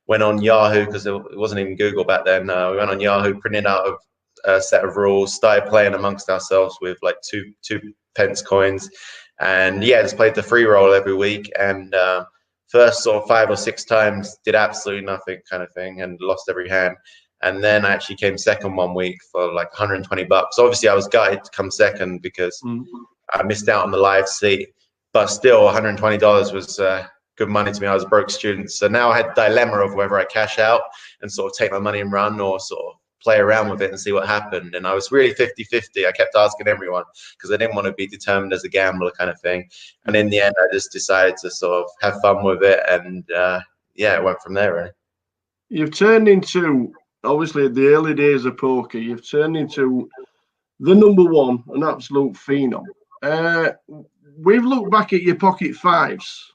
went on Yahoo, because it wasn't even Google back then. We went on Yahoo, printed out a set of rules, started playing amongst ourselves with like two pence coins, and just played the free roll every week. And first sort of 5 or 6 times did absolutely nothing kind of thing and lost every hand. And then I actually came second one week for like 120 bucks. Obviously, I was gutted to come second because I missed out on the live seat, but still $120 was good money to me. I was a broke student. So now I had the dilemma of whether I cash out and sort of take my money and run, or sort of play around with it and see what happened. And I was really 50-50. I kept asking everyone because I didn't want to be determined as a gambler kind of thing. And in the end, I just decided to sort of have fun with it. And yeah, it went from there, really. You've turned into, obviously, the early days of poker, you've turned into the number one, an absolute phenom. We've looked back at your pocket fives.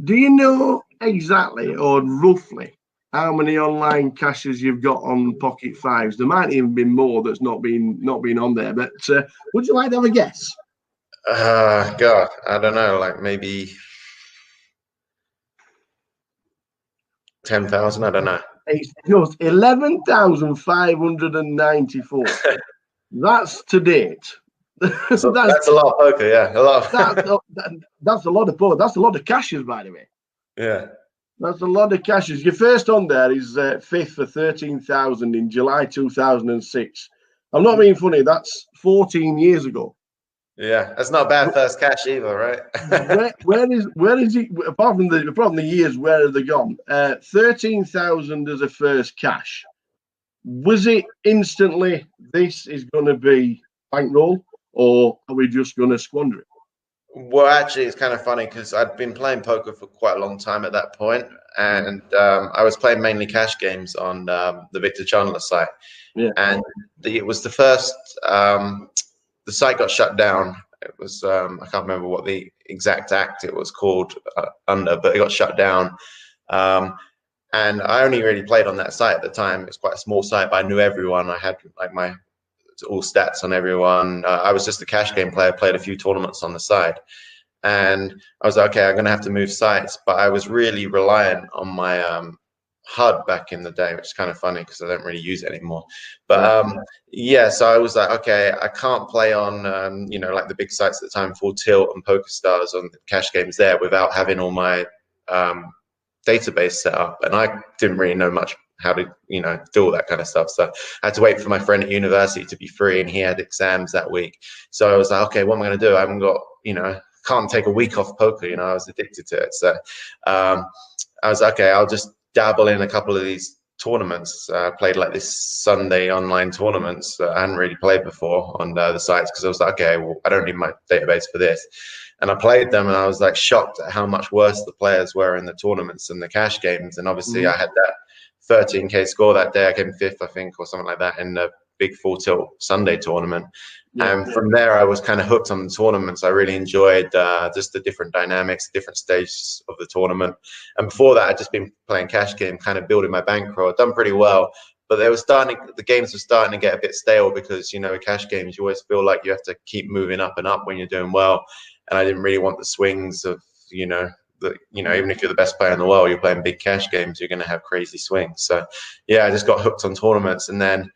Do you know exactly or roughly how many online cashes you've got on pocket fives? There might even be more that's not been on there, but would you like to have a guess? God, I don't know, like maybe 10,000. I don't know. It's just 11,594. That's to date. So that's a lot of poker, yeah. A lot. That's a lot of poker. That's a lot of cashes, by the way. Yeah. That's a lot of cashes. Your first on there is fifth for 13,000 in July 2006. I'm not being funny. That's 14 years ago. Yeah, that's not a bad first cash either, right? where is it? Apart from the years, where have they gone? 13,000 as a first cash. Was it instantly? This is going to be bankroll, or are we just going to squander it? Well, actually, it's kind of funny because I'd been playing poker for quite a long time at that point, and I was playing mainly cash games on the Victor Chandler site. Yeah. And it was the first. The site got shut down. It was I can't remember what the exact act it was called under, but it got shut down. And I only really played on that site at the time. It was quite a small site, but I knew everyone. I had like my all stats on everyone. I was just a cash game player, played a few tournaments on the side. And I was like, okay, I'm going to have to move sites. But I was really reliant on my HUD back in the day, which is kind of funny because I don't really use it anymore. But yeah, so I was like, okay, I can't play on, you know, like the big sites at the time, Full Tilt and PokerStars on the cash games there without having all my database set up. And I didn't really know much how to, you know, do all that kind of stuff. So I had to wait for my friend at university to be free, and he had exams that week. So I was like, okay, what am I going to do? I haven't got, you know, can't take a week off poker. You know, I was addicted to it. So I was like, okay, I'll just dabble in a couple of these tournaments. I played like this Sunday online tournaments that I hadn't really played before on the sites, because I was like, okay, well, I don't need my database for this. And I played them, and I was like shocked at how much worse the players were in the tournaments and the cash games. And obviously I had that 13K score that day. I came fifth, I think, or something like that in the big Full Tilt Sunday tournament. And from there, I was kind of hooked on the tournaments. I really enjoyed just the different dynamics, different stages of the tournament. And before that, I'd just been playing cash game, kind of building my bankroll. I'd done pretty well, but the games were starting to get a bit stale because, you know, with cash games, you always feel like you have to keep moving up and up when you're doing well. And I didn't really want the swings of, you know, even if you're the best player in the world, you're playing big cash games, you're going to have crazy swings. So yeah, I just got hooked on tournaments. And then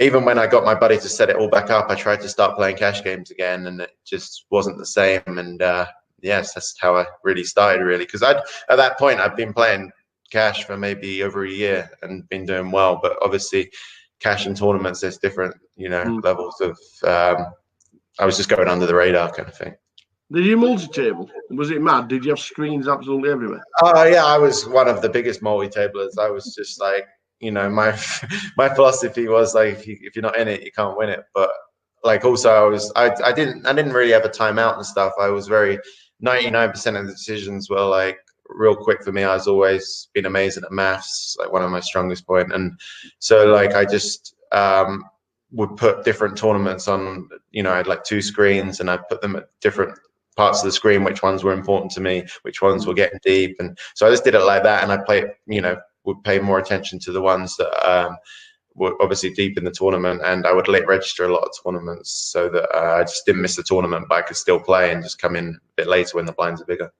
even when I got my buddy to set it all back up, I tried to start playing cash games again, and it just wasn't the same. And yes, that's how I really started, really, because at that point I'd been playing cash for maybe over a year and been doing well. But obviously, cash and tournaments, there's different, you know, levels of. I was just going under the radar kind of thing. Did you multi-table? Was it mad? Did you have screens absolutely everywhere? Oh yeah, I was one of the biggest multi-tablers. I was just like, you know, my philosophy was like, if you're not in it, you can't win it. But like also, I didn't really have a timeout and stuff. I was 99% of the decisions were like real quick for me. I was always been amazing at maths, like one of my strongest point. And so like I just would put different tournaments on. You know, I had like 2 screens, and I'd put them at different parts of the screen, which ones were important to me, which ones were getting deep. And so I just did it like that, and I played, you know, would pay more attention to the ones that were obviously deep in the tournament, and I would late register a lot of tournaments so that I just didn't miss the tournament, but I could still play and just come in a bit later when the blinds are bigger.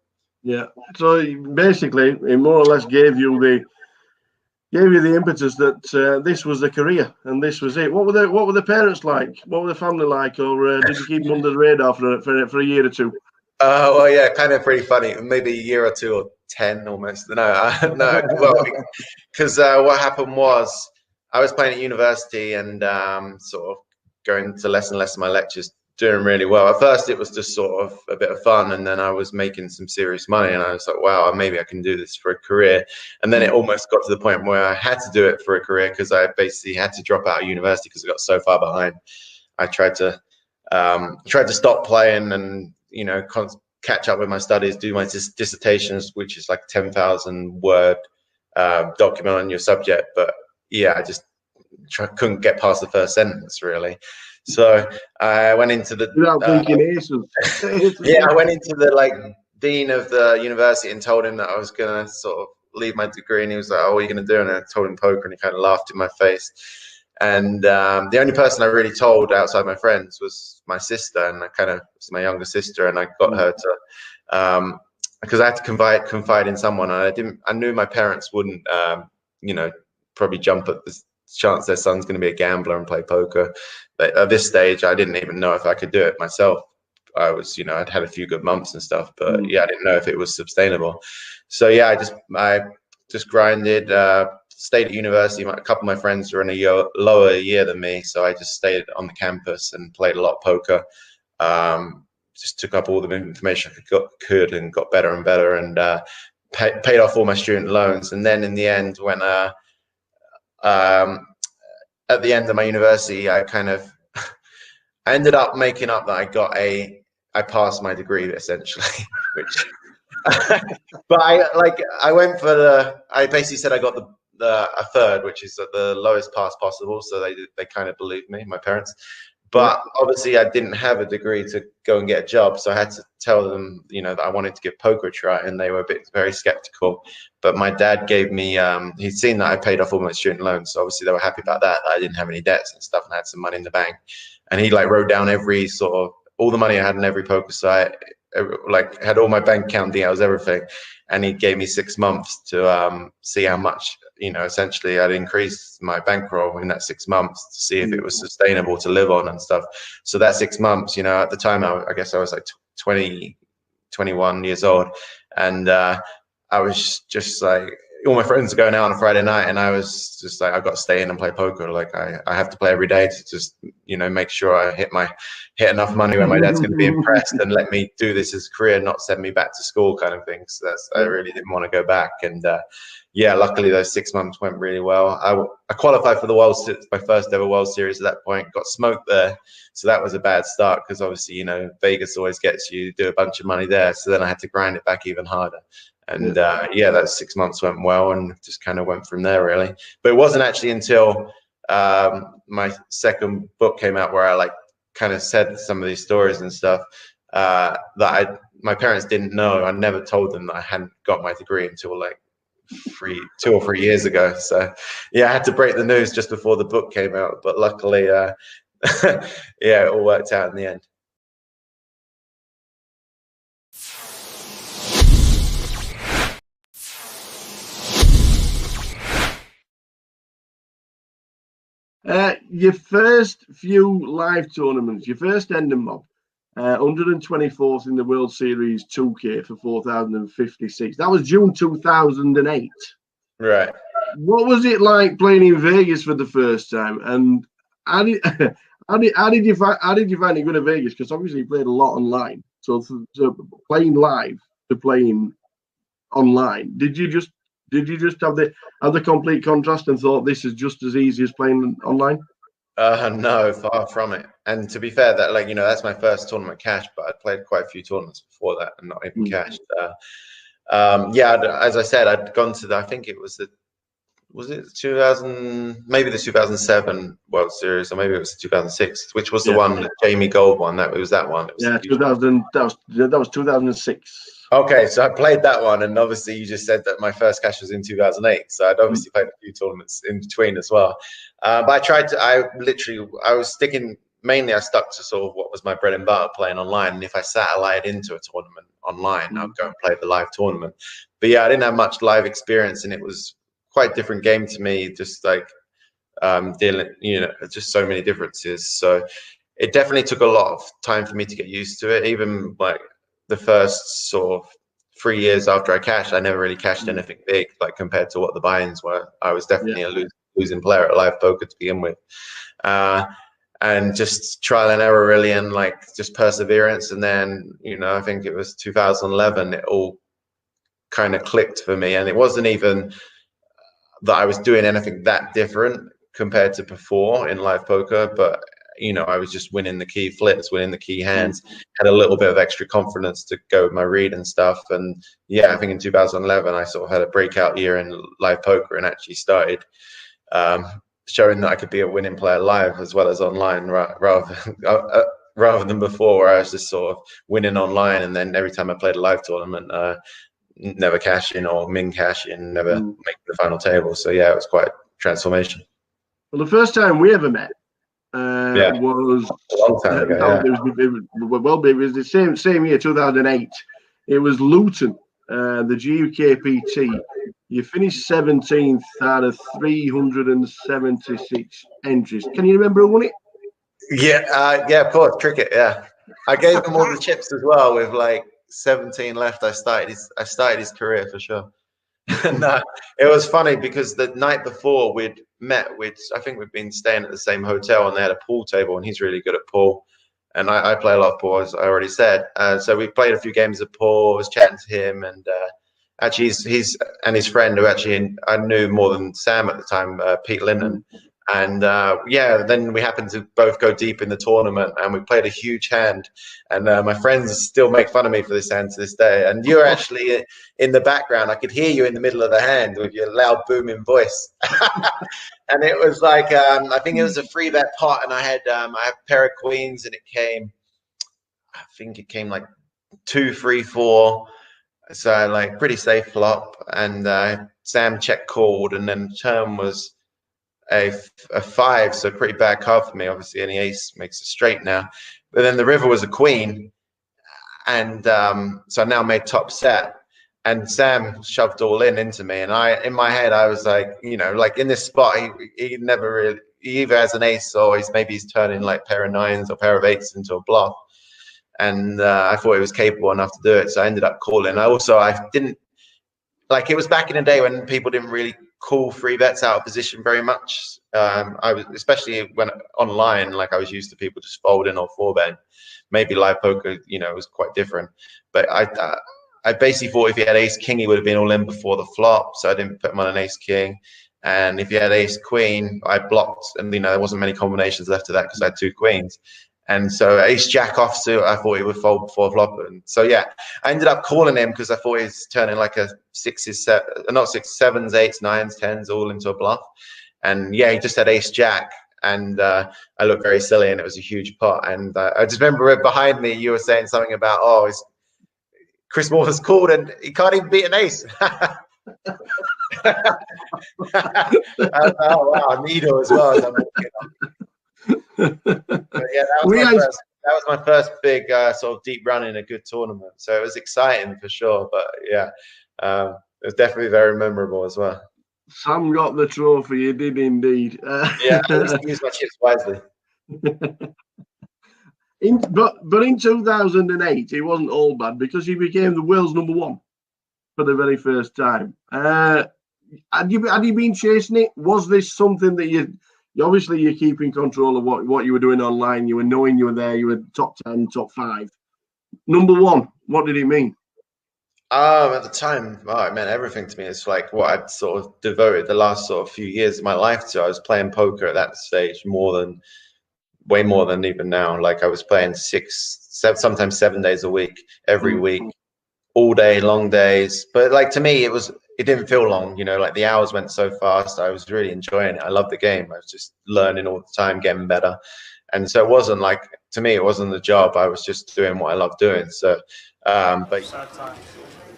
Yeah. So basically, it more or less gave you the impetus that this was a career and this was it. What were the parents like? What were the family like, or did you keep them under the radar for a year or two? Well, yeah, kind of pretty funny. Maybe a year or 2 or 10 almost. No, well, because what happened was I was playing at university and sort of going to less and less of my lectures, doing really well. At first, it was just sort of a bit of fun, and then I was making some serious money, and I was like, wow, maybe I can do this for a career. And then it almost got to the point where I had to do it for a career because I basically had to drop out of university because I got so far behind. I tried to stop playing and, you know, catch up with my studies, do my dissertations, which is like 10,000 word document on your subject. But yeah, I just couldn't get past the first sentence really. So I went into the yeah, I went into the like dean of the university and told him that I was gonna sort of leave my degree, and he was like, "Oh, what are you gonna do?" And I told him poker, and he kind of laughed in my face. And the only person I really told outside my friends was my sister, and I kind of was my younger sister, and I got her to because I had to confide in someone, and I knew my parents wouldn't you know, probably jump at the chance their son's going to be a gambler and play poker. But at this stage, I didn't even know if I could do it myself. I was, you know, I'd had a few good months and stuff, but yeah, I didn't know if it was sustainable. So yeah, I just grinded, stayed at university. A couple of my friends were in a lower year than me, so I just stayed on the campus and played a lot of poker. Just took up all the information I could and got better and better, and paid off all my student loans. And then in the end, when at the end of my university, I kind of I ended up making up that I passed my degree essentially, which but I went for I basically said I got a third, which is the lowest pass possible, so they kind of believed me, my parents. But obviously I didn't have a degree to go and get a job, so I had to tell them, you know, that I wanted to give poker a try, and they were very skeptical. But my dad gave me, he'd seen that I paid off all my student loans, so obviously they were happy about that I didn't have any debts and stuff, and I had some money in the bank. And he like wrote down every sort of all the money I had in every poker site, like had all my bank account details, everything. And he gave me 6 months to see how much, you know, essentially I'd increased my bankroll in that 6 months to see if it was sustainable to live on and stuff. So that 6 months, you know, at the time, I guess I was like 20, 21 years old. And I was just like, all my friends are going out on a Friday night, and I was just like, I've got to stay in and play poker. Like I have to play every day to just, you know, make sure I hit enough money where my dad's going to be impressed and let me do this as a career, not send me back to school kind of thing. So I really didn't want to go back. And yeah, luckily those 6 months went really well. I qualified for the my first ever World Series at that point, got smoked there. So that was a bad start because obviously, you know, Vegas always gets you, do a bunch of money there. So then I had to grind it back even harder. And yeah, that 6 months went well, and just kind of went from there really. But it wasn't actually until my second book came out where I like kind of said some of these stories and stuff that my parents didn't know. I never told them that I hadn't got my degree until like 2 or 3 years ago. So yeah, I had to break the news just before the book came out. But luckily, yeah, it all worked out in the end. Your first few live tournaments, your first Ending Mob, 124th in the World Series 2K for 4,056. That was June 2008. Right. What was it like playing in Vegas for the first time? And how did you find it going to Vegas? Because obviously you played a lot online. So playing live to playing online, did you just have the complete contrast and thought this is just as easy as playing online? No, far from it. And to be fair, that, like, you know, that's my first tournament cash, but I'd played quite a few tournaments before that and not even cashed. Yeah, as I said, I'd gone to I think it was the 2000, maybe the 2007 World Series, or maybe it was 2006, which was the one that Jamie Gold won. It was that one. It was 2000. That was 2006. Okay, so I played that one, and obviously you just said that my first cash was in 2008, so I'd obviously played a few tournaments in between as well. But I stuck to sort of what was my bread and butter, playing online. And if I satellite into a tournament online, I'd go and play the live tournament. But yeah, I didn't have much live experience, and it was quite a different game to me, just like dealing, you know, just so many differences. So it definitely took a lot of time for me to get used to it. Even like the first sort of 3 years after I cashed, I never really cashed anything big, like compared to what the buy-ins were. I was definitely a losing player at live poker to begin with. And just trial and error really, and like just perseverance. And then, you know, I think it was 2011, it all kind of clicked for me. And it wasn't even that I was doing anything that different compared to before in live poker, but you know, I was just winning the key flips, winning the key hands, had a little bit of extra confidence to go with my read and stuff. And yeah, I think in 2011, I sort of had a breakout year in live poker and actually started showing that I could be a winning player live as well as online, rather than before, where I was just sort of winning online, and then every time I played a live tournament, never cash in or min cash in, never make the final table. So yeah, it was quite a transformation. Well, the first time we ever met was a long time ago. It was the same year, 2008. It was Luton, the GUKPT. You finished 17th out of 376 entries. Can you remember who won it? Yeah, of course, cricket. Yeah, I gave him all the chips as well. With like 17 left, I started his career for sure. And it was funny because the night before we'd met, I think we'd been staying at the same hotel, and they had a pool table, and he's really good at pool, and I play a lot of pool, as I already said. So we played a few games of pool. I was chatting to him, and actually he's and his friend, who actually I knew more than Sam at the time, Pete Linden. And then we happened to both go deep in the tournament, and we played a huge hand. And my friends still make fun of me for this hand to this day. And you're actually in the background. I could hear you in the middle of the hand with your loud, booming voice. And it was like, I think it was a 3-bet pot, and I had a pair of queens, and I think it came like 2, 3, 4. So like pretty safe flop. And Sam check called, and then turn was a 5, so pretty bad card for me. Obviously, any ace makes a straight now. But then the river was a queen, and so I now made top set. And Sam shoved all into me, and in my head, I was like, you know, like in this spot, he never really, he either has an ace or he's turning like pair of 9s or pair of 8s into a bluff. And I thought he was capable enough to do it, so I ended up calling. I didn't like, it was back in the day when people didn't really call 3-bets out of position very much. I was, especially when online, like I was used to people just folding or 4-bet. Maybe live poker, you know, was quite different. But I basically thought if he had ace king, he would have been all in before the flop. So I didn't put him on an ace king. And if he had ace queen, I blocked. And, you know, there wasn't many combinations left of that because I had 2 queens. And so ace jack offsuit, I thought he would fold before flop. And so yeah, I ended up calling him because I thought he was turning like a 6s, 7s, 8s, 9s, 10s all into a bluff. And yeah, he just had ace jack, and I looked very silly, and it was a huge pot. And I just remember behind me, you were saying something about, Chris Moore has called and he can't even beat an ace. Oh wow, needle as well as I'm walking on. But yeah, that was my first big sort of deep run in a good tournament. So it was exciting for sure. But yeah, it was definitely very memorable as well. Sam got the trophy. He did indeed. Yeah, I used to use my chips wisely. But in 2008, it wasn't all bad because he became the world's #1 for the very first time. Had you been chasing it? Was this something that obviously you're keeping control of what you were doing online? You were knowing you were there. You were top 10, top 5. #1. What did it mean? At the time, it meant everything to me. It's like what I'd sort of devoted the last sort of few years of my life to. I was playing poker at that stage way more than even now. Like I was playing 6, 7, sometimes 7 days a week, every week, all day, long days. But like to me, it didn't feel long, you know, like the hours went so fast. I was really enjoying it. I loved the game. I was just learning all the time, getting better. And so it wasn't like, to me, it wasn't the job. I was just doing what I love doing. So, but sad times.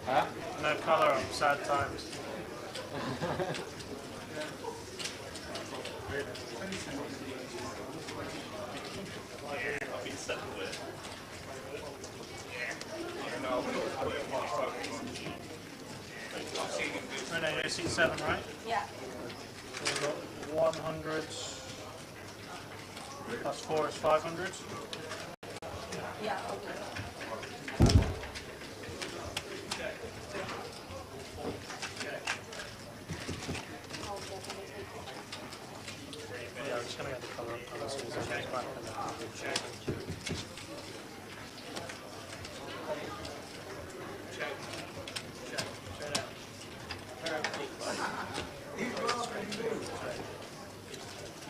Huh? No colour on sad times. Renee, seat 7, right? Yeah. So we've got 100 plus 4 is 500. Yeah, okay.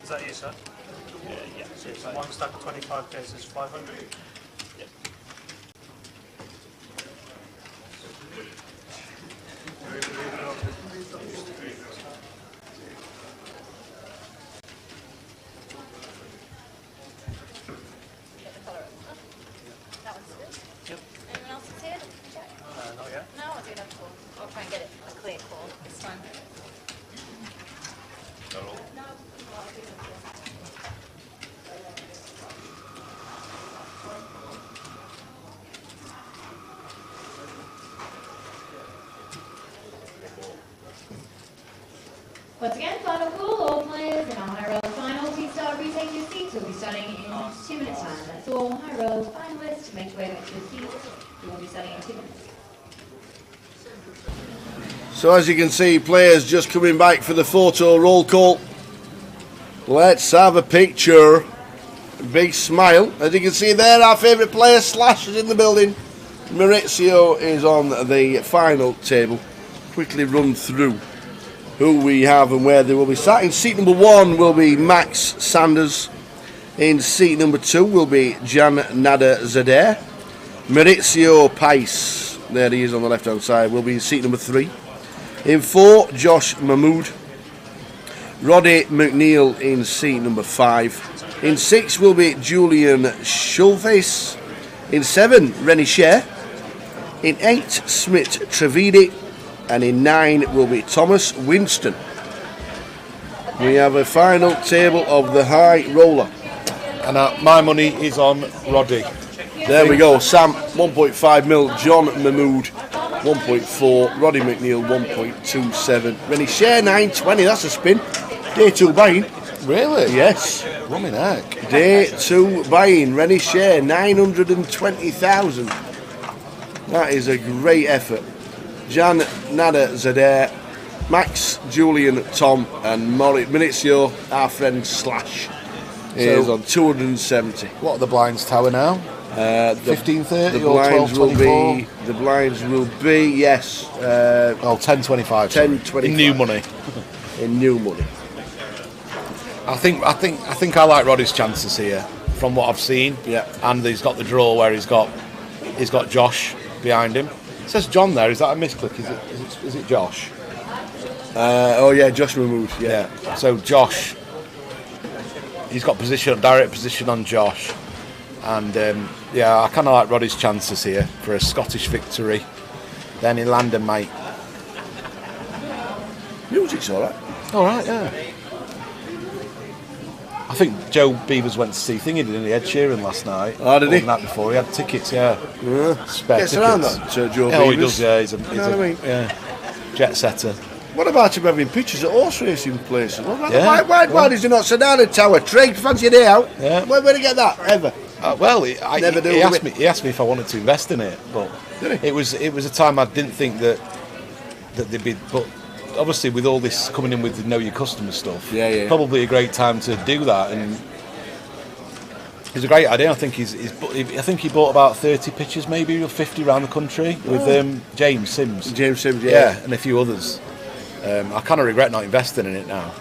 Is that you, sir? Yeah. So it's one stack of 25 cases, 500. Yep. That one's good. Yep. Anyone else is here? Check. Not yet. No, I'll do another call. I'll try and get it a clear call this time. Once again, final call, all players in our high roll final. Please start retake your seats. We'll be starting in 2 minutes time. That's all high roll finalists. Make your way back to your seats. We will be starting in 2 minutes. So as you can see, players just coming back for the photo roll call. Let's have a picture. Big smile. As you can see there, our favourite player, Slash, is in the building. Maurizio is on the final table. Quickly run through who we have and where they will be sat. In seat number 1 will be Max Sanders. In seat number 2 will be Jan Nader Zader. Maurizio Pais, there he is on the left hand side, will be in seat number 3. In 4, Josh Mahmood. Roddy McNeil in seat number 5. In 6 will be Julian Schulface. In 7, Rennie Scher. In 8, Smit Trevidi. And in 9 will be Thomas Winston. We have a final table of the high roller. And my money is on Roddy. There we go. Sam, 1.5 mil. John Mahmood, 1.4. Roddy McNeil, 1.27. Rennie Scher, 920. That's a spin. Day 2 buying. Really? Yes. Blooming heck. Day 2 buying. Rennie Scher, 920,000. That is a great effort. Jan Nader Zader, Max, Julian, Tom, and Maurizio, our friend Slash, is on 270. What are the blinds, Tower, now? 15.30 or 12.24? The blinds will be, yes. 10.25. 10.25. In new money. In new money. I think I like Roddy's chances here, from what I've seen. Yeah. And he's got the draw where he's got Josh behind him. It says John there. Is that a misclick? Is it Josh? Oh yeah, Josh Mahmood. Yeah. So Josh, he's got direct position on Josh, and I kind of like Roddy's chances here for a Scottish victory. Then in London, mate. Music's all right. All right, yeah. I think Joe Beavers went to see Thingy, didn't he? Ed Sheeran last night. Oh, did he? That before he had tickets, yeah. Spare Gets tickets. around that, Joe Oh, he Beavers. does, yeah. He's a what I mean? jet setter. What about him having pictures at horse racing places? Yeah. Why does he not sit down at Tower? Trade, fancy a day out? Yeah. Where did he get that, ever? He asked me if I wanted to invest in it, but Did he? it was a time I didn't think that they'd be. But obviously, with all this coming in with the know your customer stuff, probably a great time to do that. And it's a great idea. I think he bought about 30 pitches, maybe, or 50 around the country with James Sims. James Sims, yeah, and a few others. I kind of regret not investing in it now.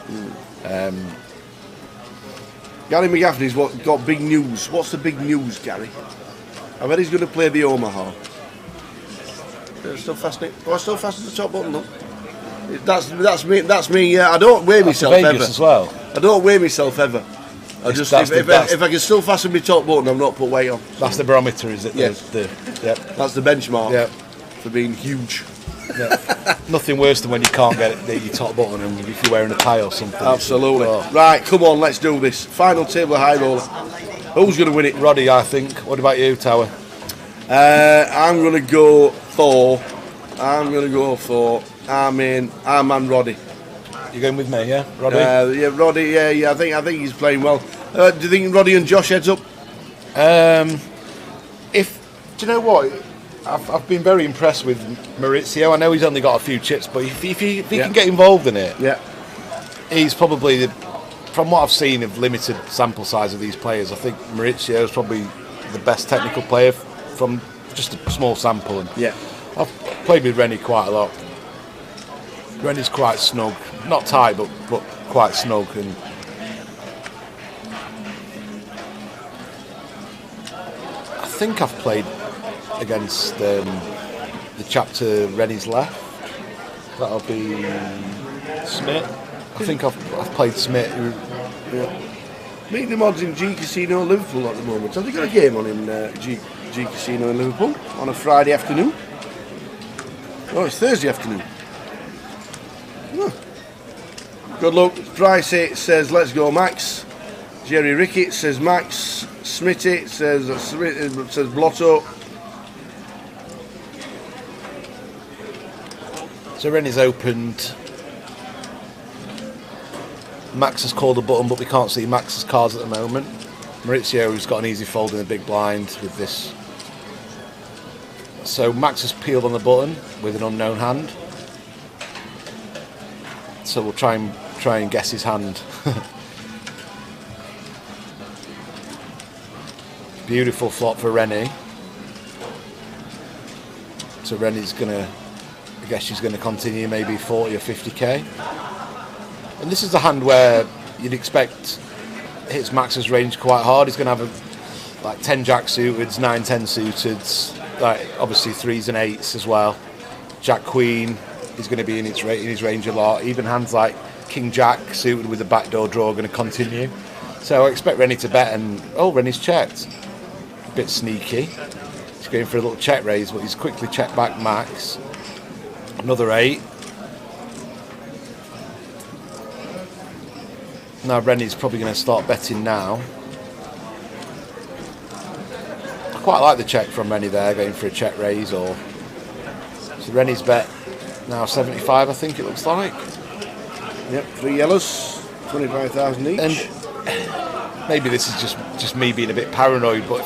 Gary McGaffney's got big news. What's the big news, Gary? I bet he's going to play the Omaha. Still fastening. Oh, still fastening the top button, look. That's me. That's me. I don't weigh myself Vegas ever. As well. I don't weigh myself ever. If I can still fasten my top button, I'm not put weight on. That's the barometer, is it? Yes. That's the benchmark for being huge. Yeah. Nothing worse than when you can't get your top button and if you're wearing a tie or something. Absolutely. Right, come on, let's do this. Final table of high roller. Who's going to win it? Roddy, I think. What about you, Tower? I'm going to go Thor. I'm on Roddy. You're going with me, yeah? Roddy? Roddy, yeah. I think he's playing well. Do you think Roddy and Josh heads up? Do you know what? I've been very impressed with Maurizio. I know he's only got a few chips, but if he can get involved in it, he's probably, from what I've seen of limited sample size of these players, I think Maurizio is probably the best technical player from just a small sample. And I've played with Rennie quite a lot. Rennie's quite snug, not tight, but quite snug, and think I've played against the chap to Rennie's left. That'll be Smith. I think I've played Smith. Yeah. Meet the mods in G Casino Liverpool at the moment. Have they got a game on in G Casino in Liverpool on a Friday afternoon? Oh, it's Thursday afternoon. Oh. Good luck. Pricey says, let's go, Max. Jerry Rickett says, Max. Smitty says Blotto. So Rennie's opened. Max has called a button, but we can't see Max's cards at the moment. Maurizio's got an easy fold in the big blind with this. So Max has peeled on the button with an unknown hand. So we'll try and guess his hand. Beautiful flop for Rennie. So Rennie's gonna, I guess she's gonna continue maybe 40 or 50k. And this is the hand where you'd expect hits Max's range quite hard. He's gonna have like 10 jack suited, 9-10 suited, like obviously 3s and 8s as well. Jack Queen is going to be in his range a lot. Even hands like King Jack suited with the backdoor draw are going to continue. So I expect Rennie to bet, and Rennie's checked. A bit sneaky. He's going for a little check raise, but he's quickly checked back Max. Another 8. Now Rennie's probably going to start betting now. I quite like the check from Rennie there, going for a check raise. So Rennie's bet now 75, I think it looks like. Yep, 3 yellows, 25,000 each. And maybe this is just me being a bit paranoid, but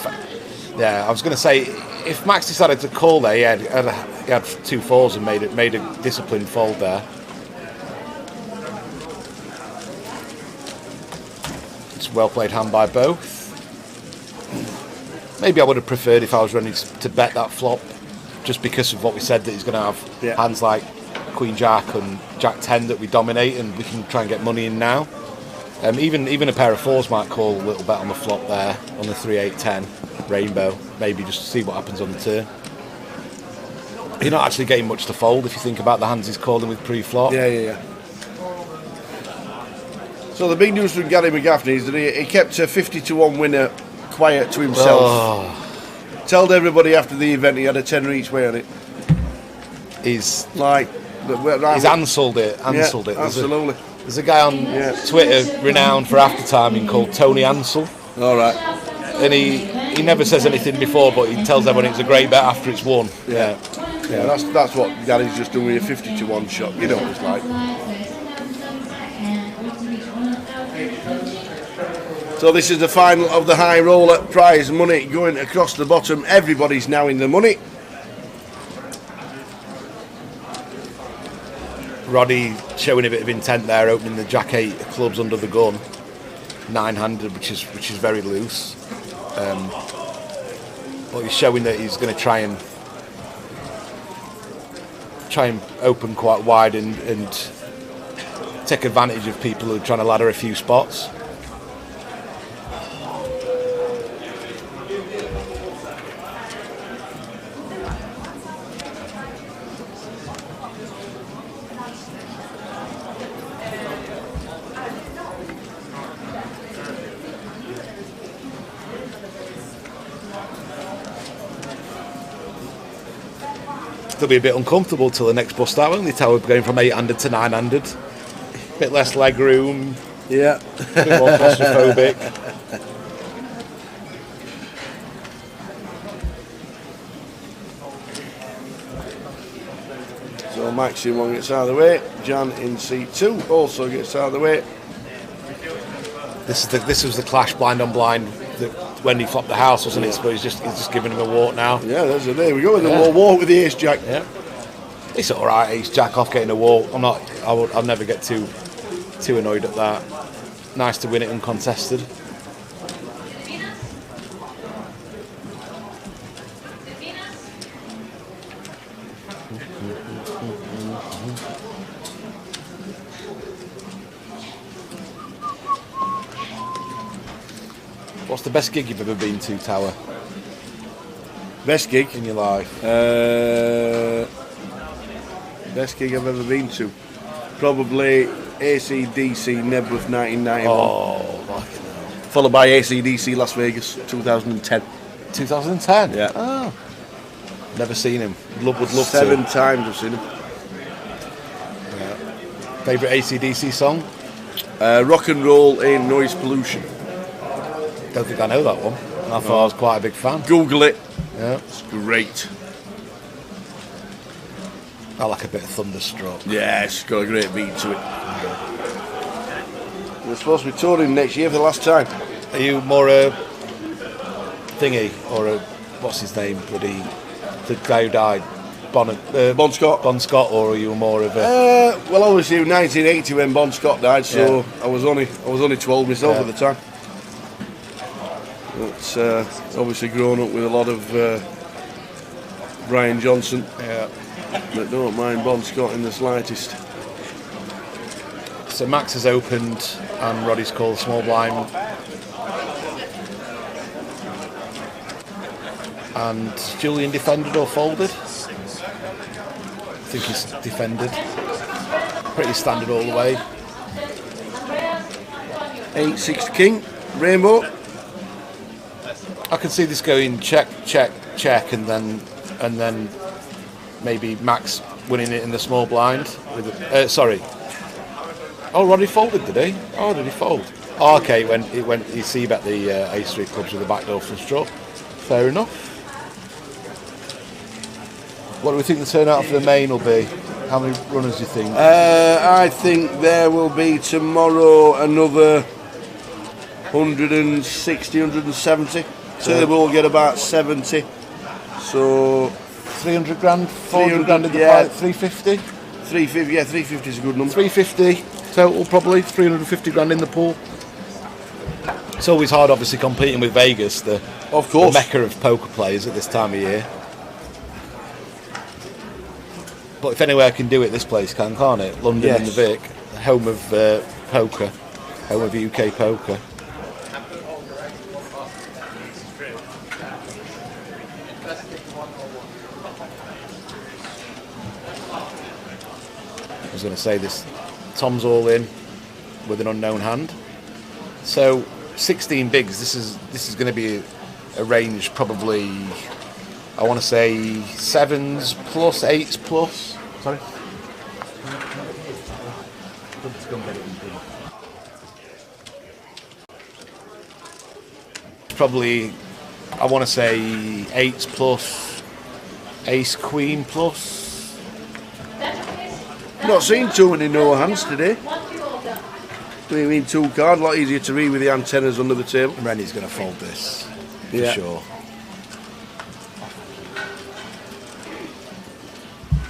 I was going to say, if Max decided to call there, he had 2 4s and made a disciplined fold there. It's a well played hand by both. Maybe I would have preferred if I was running to bet that flop, just because of what we said, that he's going to have hands like Queen Jack and Jack 10 that we dominate, and we can try and get money in now. Even a pair of 4s might call a little bet on the flop there, on the 3-8-10 rainbow, maybe just to see what happens on the turn. You're not actually getting much to fold if you think about the hands he's calling with pre-flop. Yeah. So the big news from Gary McGaffney is that he kept a 50-1 winner quiet to himself. Told everybody after the event he had a tenner each way on it. He's like, he's answered it. Absolutely. There's a guy on Twitter renowned for aftertiming called Tony Ansell. All right. And he never says anything before, but he tells everyone it's a great bet after it's won. Yeah. That's what Gary's just doing with a 50-1 shot. You know what it's like. So this is the final of the high roller prize money going across the bottom. Everybody's now in the money. Roddy showing a bit of intent there, opening the Jack 8 clubs under the gun, 9-handed, which is very loose. But he's showing that he's going to try and open quite wide and take advantage of people who are trying to ladder a few spots. They'll be a bit uncomfortable till the next bust out, won't they? Tower going from 8-handed to 9-handed. Bit less leg room. Yeah. A bit more claustrophobic. So Maxim one gets out of the way. Jan in C2 also gets out of the way. This was the clash blind on blind that when he flopped the house, wasn't it? So he's just giving him a walk now. Yeah, there we go with the walk with the ace jack. Yeah, it's all right. Ace jack off getting a walk. I'll never get too annoyed at that. Nice to win it uncontested. What's the best gig you've ever been to, Tower? Best gig? in your life? Best gig I've ever been to? Probably AC/DC Nebworth 1991. Oh, fucking hell. Followed by AC/DC Las Vegas 2010. 2010? Yeah. Oh. Never seen him. Would love 7 to. times I've seen him. Favourite AC/DC song? Rock and Roll Ain't Noise Pollution. Don't think I know that one. I thought I was quite a big fan. Google it. Yeah. It's great. I like a bit of Thunderstruck. Yeah, it's got a great beat to it. We're supposed to be touring next year for the last time. Are you more a thingy or a what's his name? Bloody the guy who died, Bon Scott. Bon Scott, or are you more of a? Well, obviously 1980 when Bon Scott died, so I was only 12 myself at the time. But obviously grown up with a lot of Brian Johnson. Yeah. But don't mind Bon Scott in the slightest. So Max has opened and Roddy's called small blind. And Julian defended or folded? I think he's defended. Pretty standard all the way. 8-6 king, rainbow. I can see this going check, check, check, and then maybe Max winning it in the small blind. With sorry. Oh, Roddy folded, did he? Oh, did he fold? Oh, okay, it went. He c-bet the ace-3 clubs with the backdoor flush draw. Fair enough. What do we think the turnout for the main will be? How many runners do you think? I think there will be tomorrow another 160, 170. Turbo will get about 70. So 300 grand, 400 grand in the fight, 350? 350, yeah, 350 is a good number. 350 total, probably 350 grand in the pool. It's always hard, obviously, competing with Vegas, the mecca of poker players at this time of year. But if anywhere can do it, this place can't it? London and the Vic, home of poker, home of UK poker. I was going to say this, Tom's all in with an unknown hand. So 16 bigs. This is going to be a range probably. I want to say 7s plus 8s plus. Sorry. Probably, I want to say 8s plus, ace queen plus. Not seen too many no hands today. We mean 2 card, a lot easier to read with the antennas under the table. Rennie's going to fold this, for sure.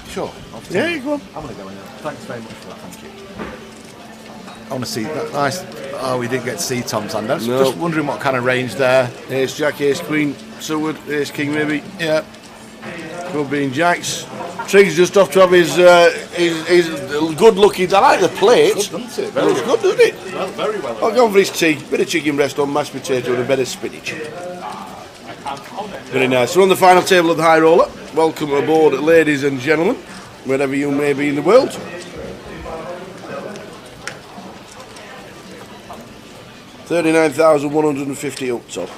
Sure. Yeah, go on. I'm going to go in there. Thanks very much for that, thank you. I want to see that. Nice. Oh, we didn't get to see Tom's hand. I was just wondering what kind of range there. Ace Jack, Ace Queen, Seward, Ace King maybe. Yeah. Could be in Jacks. Triggs just off to have his good looking. I like the plate. Good, doesn't it? Looks good, doesn't it? Well, very well. I'll go for his tea. Bit of chicken breast on mashed potato and a bit of spinach. Very nice. We're on the final table of the high roller. Welcome aboard, ladies and gentlemen, wherever you may be in the world. $39,150 up top.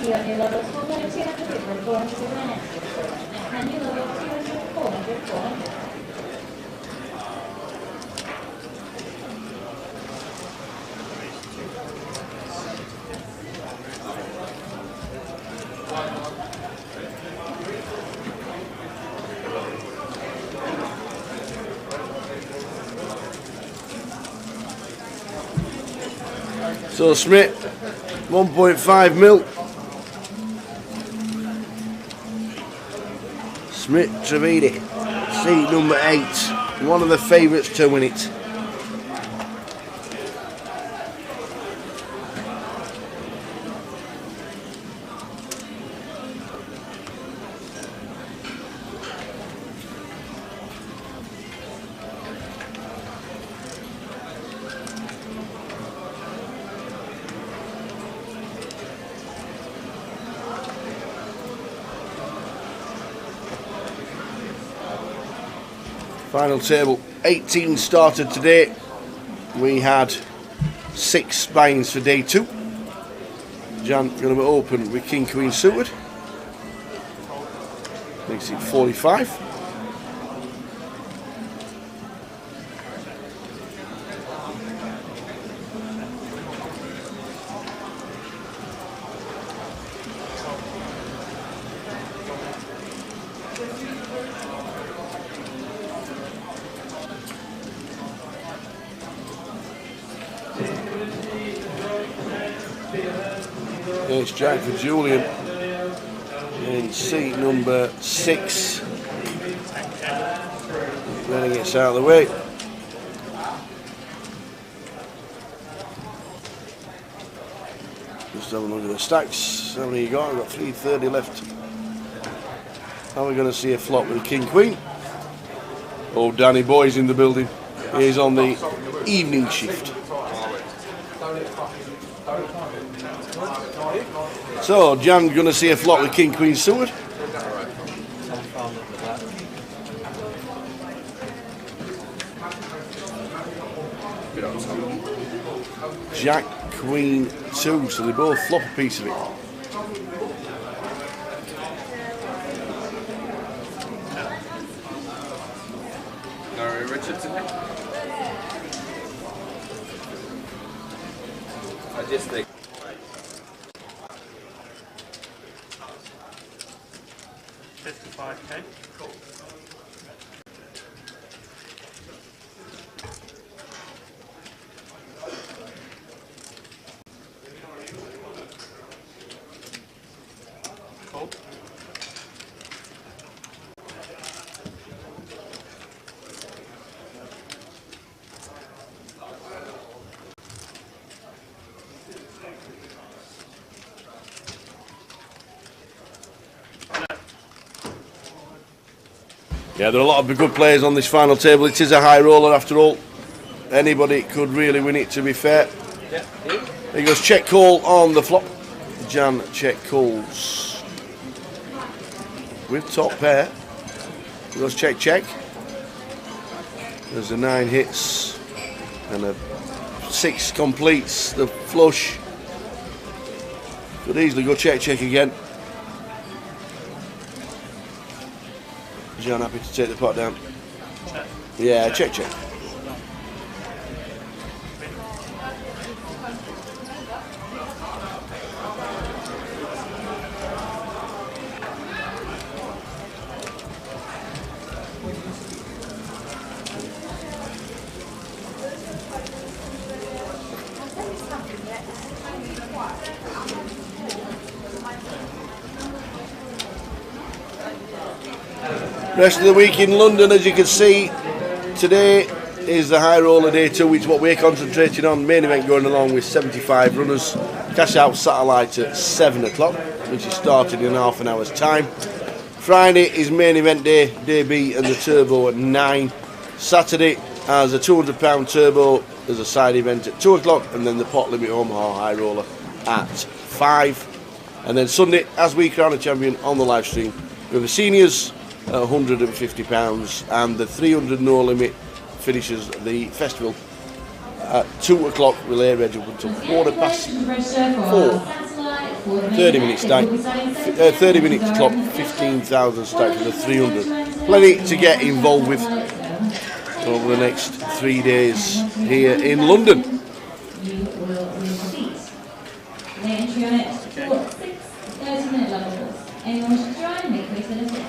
you got new levels 400, 200, 400, 400, and new level 200, 400, 400. So Smith, 1.5 mil. Smith Trevidi, seat number 8, one of the favourites to win it. Final table, 18 started today. We had 6 buy-ins for day 2. Jan going to open with King Queen suited. Makes it 45. It's Jack for Julian in seat number 6. Then he gets out of the way. Just have a look at the stacks. How many you got? I've got 330 left. Are we going to see a flop with a King Queen? Oh, Danny Boy's in the building. He's on the evening shift. So, Jan going to see a flop with King Queen suited. Jack Queen 2, so they both flop a piece of it. No, Richardson. I just think. $55K. Cool. Cool. Yeah, there are a lot of good players on this final table. It is a high roller after all. Anybody could really win it, to be fair. Yeah. There goes check call on the flop. Jan check calls with top pair. There goes check check. There's a 9 hits and a 6 completes the flush. Could easily go check check again. John happy to take the pot down. Yeah, check check. Rest of the week in London, as you can see, today is the high roller day 2, which is what we're concentrating on. Main event going along with 75 runners. Cash out satellite at 7 o'clock, which is starting in half an hour's time. Friday is main event day, day B and the turbo at 9. Saturday has a £200 turbo as a side event at 2 o'clock, and then the pot limit Omaha high roller at 5. And then Sunday, as we crown a champion on the live stream, with the seniors at £150, and the 300 no limit finishes the festival at 2 o'clock relay reg up until 4:15. 30 minutes start, 30 minutes clock, 15,000 start for the 300. Plenty to get involved with over the next 3 days here in London. You will receipt. The entry on it for 6 30-minute levels. Anyone wish to join, make way to the front.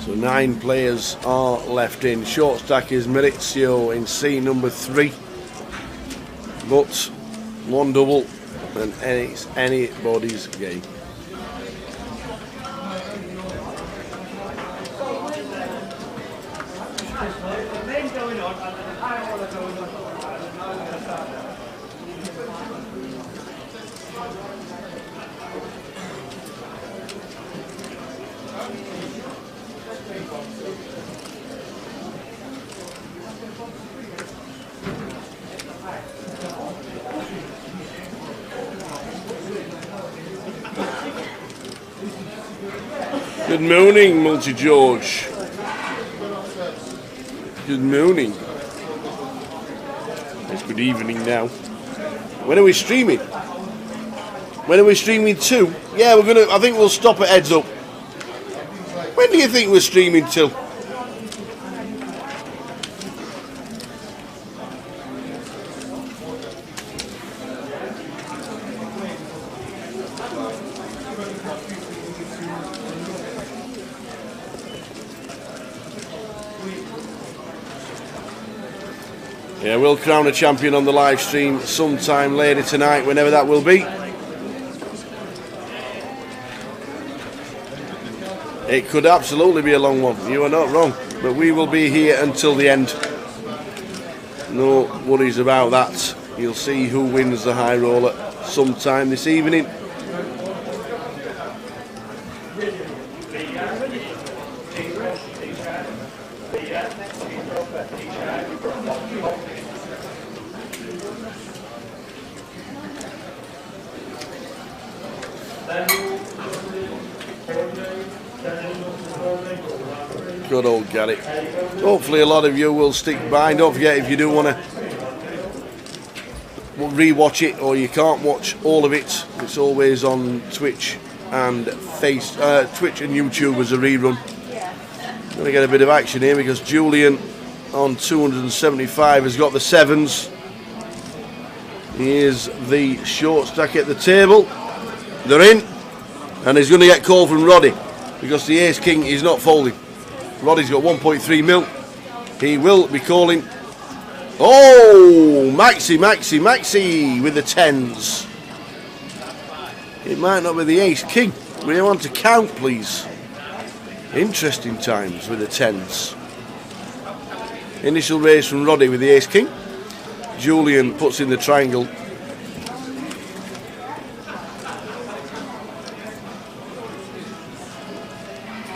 So 9 players are left in. Short stack is Maurizio in C number 3. But 1 double and it's anybody's game. Good morning, Multi-George. Good morning. It's good evening now. When are we streaming? When are we streaming to? Yeah, I think we'll stop at Heads Up. When do you think we're streaming till? Yeah, we'll crown a champion on the live stream sometime later tonight, whenever that will be. It could absolutely be a long one, you are not wrong, but we will be here until the end. No worries about that. You'll see who wins the high roller sometime this evening. Good old Gary. Hopefully a lot of you will stick by. And don't forget, if you do want to re-watch it or you can't watch all of it, it's always on Twitch and Twitch and YouTube as a rerun. Going to get a bit of action here because Julian on 275 has got the 7s. Here's the short stack at the table. They're in, and he's going to get called from Roddy because the ace king is not folding. Roddy's got 1.3 mil. He will be calling. Oh, Maxi with the 10s. It might not be the ace king. We want to count, please. Interesting times with the 10s. Initial raise from Roddy with the ace king. Julian puts in the triangle.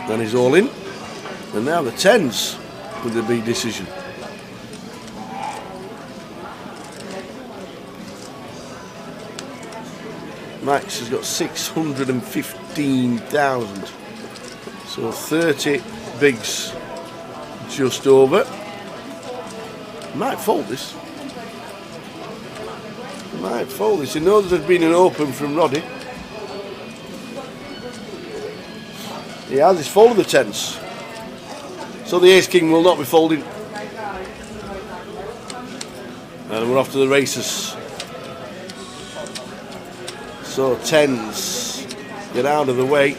Then he's all in. And now the 10s with the big decision. Max has got 615,000. So 30 bigs just over. Might fold this. Might fold this. He knows there's been an open from Roddy. He has. He's folded the 10s. So the ace king will not be folding. And we're off to the races. So 10s get out of the way.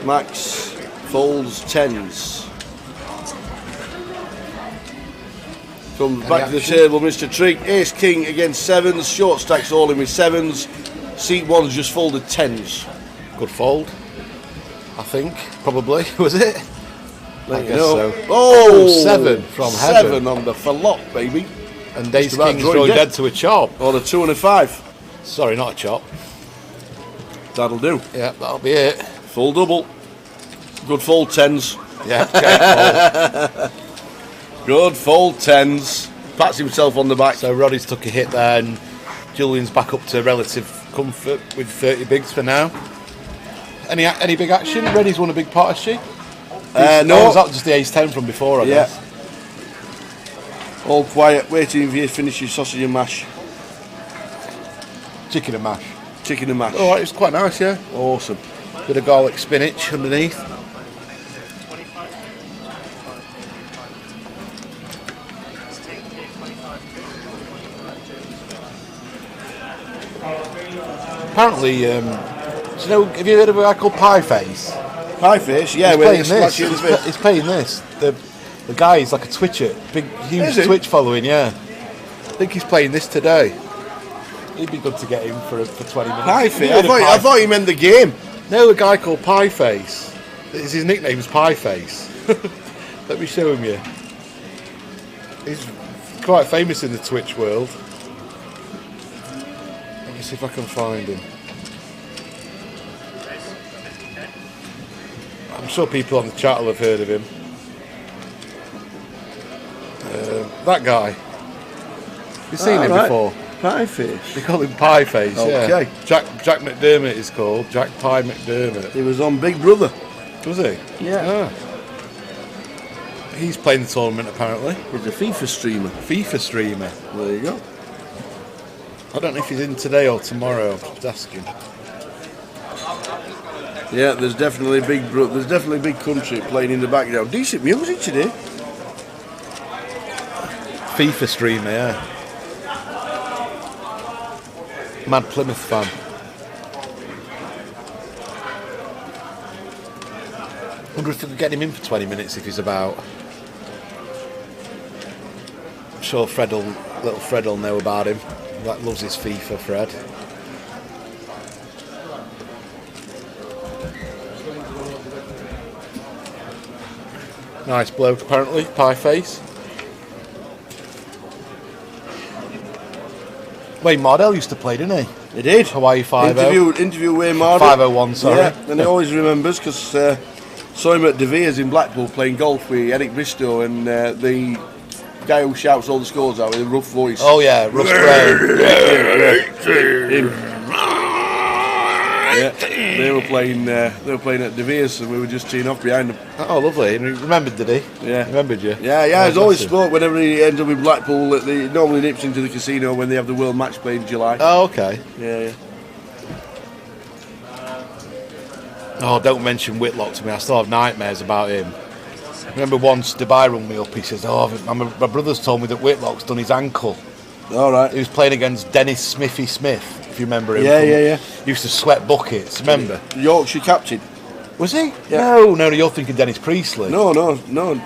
Max folds 10s. Comes back to the table, Mr. Treat. Ace King against sevens. Short stacks all in with sevens. Seat one's just folded tens. Good fold, I think. Probably, was it? I guess so. Oh, 7 from heaven. 7 on the fallop, baby. And Ace King's drawing dead to a chop. Or a 2 and a 5. Sorry, not a chop. That'll do. Yeah, that'll be it. Full double. Good fold tens. Yeah, great fold. Good fold tens. Pats himself on the back. So Roddy's took a hit there, and Julian's back up to relative comfort with 30 bigs for now. Any big action? Reddy's won a big pot, has she? No. Was that just the ace 10 from before, I guess? All quiet, waiting for you to finish your sausage and mash. Chicken and mash. Chicken and mash. All right, it's quite nice, yeah. Awesome. Bit of garlic spinach underneath. Apparently, do you know? Have you heard of a guy called Pie Face? Pie Face, yeah. He's playing this. The guy is like a Twitcher, huge Twitch following. Yeah, I think he's playing this today. It'd be good to get him for 20 minutes. Pie Face. I thought you meant the game. No, a guy called Pie Face. His nickname's Pie Face. Let me show him you. He's quite famous in the Twitch world. Let me see if I can find him. I'm sure people on the chat will have heard of him. That guy. You've seen him before? Pie Face. They call him Pie Face, okay. Yeah. Jack McDermott is called. Jack Pie McDermott. He was on Big Brother. Was he? Yeah. He's playing the tournament apparently. He's a FIFA streamer. FIFA streamer. There you go. I don't know if he's in today or tomorrow. I'm just asking. Yeah, there's definitely big country playing in the background. Decent music today. FIFA streamer, yeah. Mad Plymouth fan. Wonder if we could get him in for 20 minutes if he's about. I'm sure little Fred will know about him. That loves his FIFA, Fred. Nice bloke, apparently. Pie Face. Wayne Mardell used to play, didn't he? He did. Hawaii 5-0. Interview Wayne Mardell. 501, sorry. Yeah, and he always remembers because saw him at De Vere's in Blackpool playing golf with Eric Bristow and the guy who shouts all the scores out with a rough voice. Oh yeah, Russ Brown. Yeah, they were playing at De Vere's and we were just teeing off behind them. Oh, lovely. And he remembered, did he? Yeah. Remembered you? Yeah, he's always spoke whenever he ends up in Blackpool. He normally nips into the casino when they have the World Match Play in July. Oh, okay. Yeah. Oh, don't mention Whitlock to me. I still have nightmares about him. Remember once Dubai rung me up. He says, "Oh, my brother's told me that Whitlock's done his ankle." All right. He was playing against Dennis Smithy Smith, if you remember him. Yeah. He used to sweat buckets. Remember? Yorkshire captain. Was he? Yeah. No. You're thinking Dennis Priestley. No.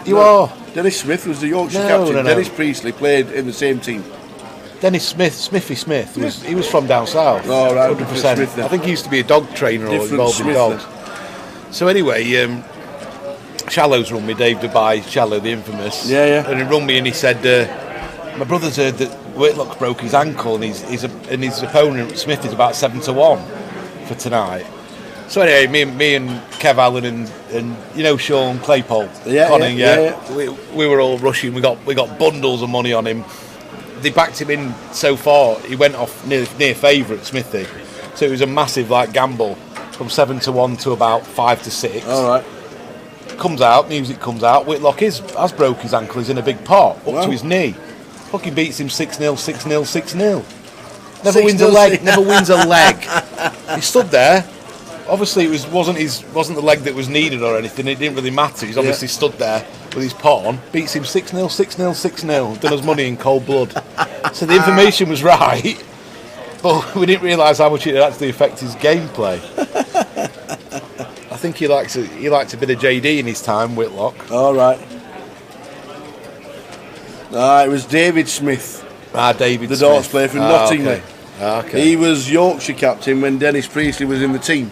You are. Dennis Smith was the Yorkshire captain. No. Dennis Priestley played in the same team. Dennis Smithy Smith he was from down south. Oh, right. 100%. I think he used to be a dog trainer or involved in dogs. So anyway, Shallow's run me, Dave Dubai, Shallow the infamous. Yeah. And he run me and he said, my brother's heard that Whitlock broke his ankle and his opponent Smith is about 7-1 for tonight. So anyway, me and Kev Allen and Sean Claypole, Conning, we were all rushing. We got bundles of money on him. They backed him in so far. He went off near favourite Smithy. So it was a massive gamble from 7-1 to about 5-6. All right. Music comes out. Whitlock has broke his ankle. He's in a big pot up to his knee. Fucking beats him 6-0, 6-0, 6-0. Never wins a leg. Never wins a leg. He stood there. Obviously, it wasn't the leg that was needed or anything. It didn't really matter. He's obviously stood there with his pot on. Beats him 6-0, 6-0, 6-0. Done his money in cold blood. So the information was right, but we didn't realise how much it actually affected his gameplay. I think he liked a bit of JD in his time, Whitlock. All right. It was David Smith. David the Smith. darts player from Nottingham. Okay. He was Yorkshire captain when Dennis Priestley was in the team.